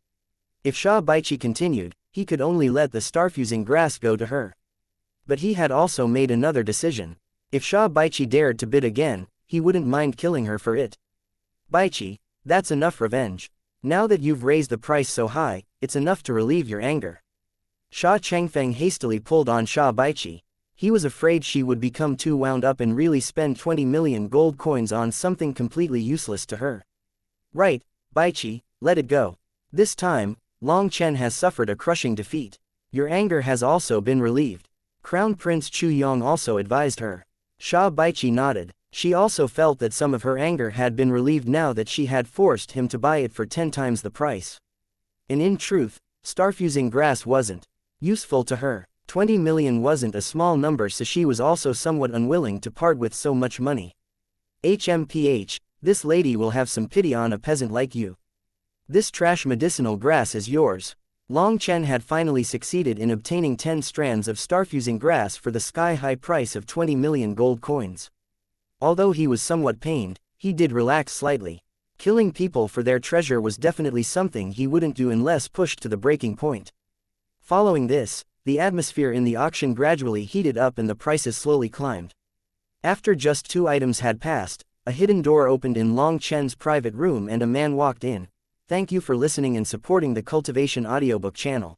If Sha Baiqi continued, he could only let the starfusing grass go to her. But he had also made another decision. If Sha Baiqi dared to bid again, he wouldn't mind killing her for it. Baiqi, that's enough revenge. Now that you've raised the price so high, it's enough to relieve your anger. Sha Changfeng hastily pulled on Sha Baiqi. He was afraid she would become too wound up and really spend 20 million gold coins on something completely useless to her. Right, Baiqi, let it go. This time, Long Chen has suffered a crushing defeat. Your anger has also been relieved. Crown Prince Chu Yong also advised her. Sha Baiqi nodded. She also felt that some of her anger had been relieved now that she had forced him to buy it for 10 times the price. And in truth, starfusing grass wasn't useful to her. 20 million wasn't a small number, so she was also somewhat unwilling to part with so much money. HMPH, this lady will have some pity on a peasant like you. This trash medicinal grass is yours. Long Chen had finally succeeded in obtaining 10 strands of starfusing grass for the sky-high price of 20 million gold coins. Although he was somewhat pained, he did relax slightly. Killing people for their treasure was definitely something he wouldn't do unless pushed to the breaking point. Following this, the atmosphere in the auction gradually heated up and the prices slowly climbed. After just 2 items had passed, a hidden door opened in Long Chen's private room and a man walked in. Thank you for listening and supporting the Cultivation audiobook channel.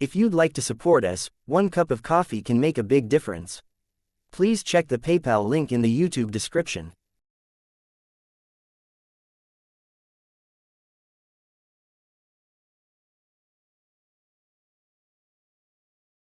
If you'd like to support us, 1 cup of coffee can make a big difference. Please check the PayPal link in the YouTube description.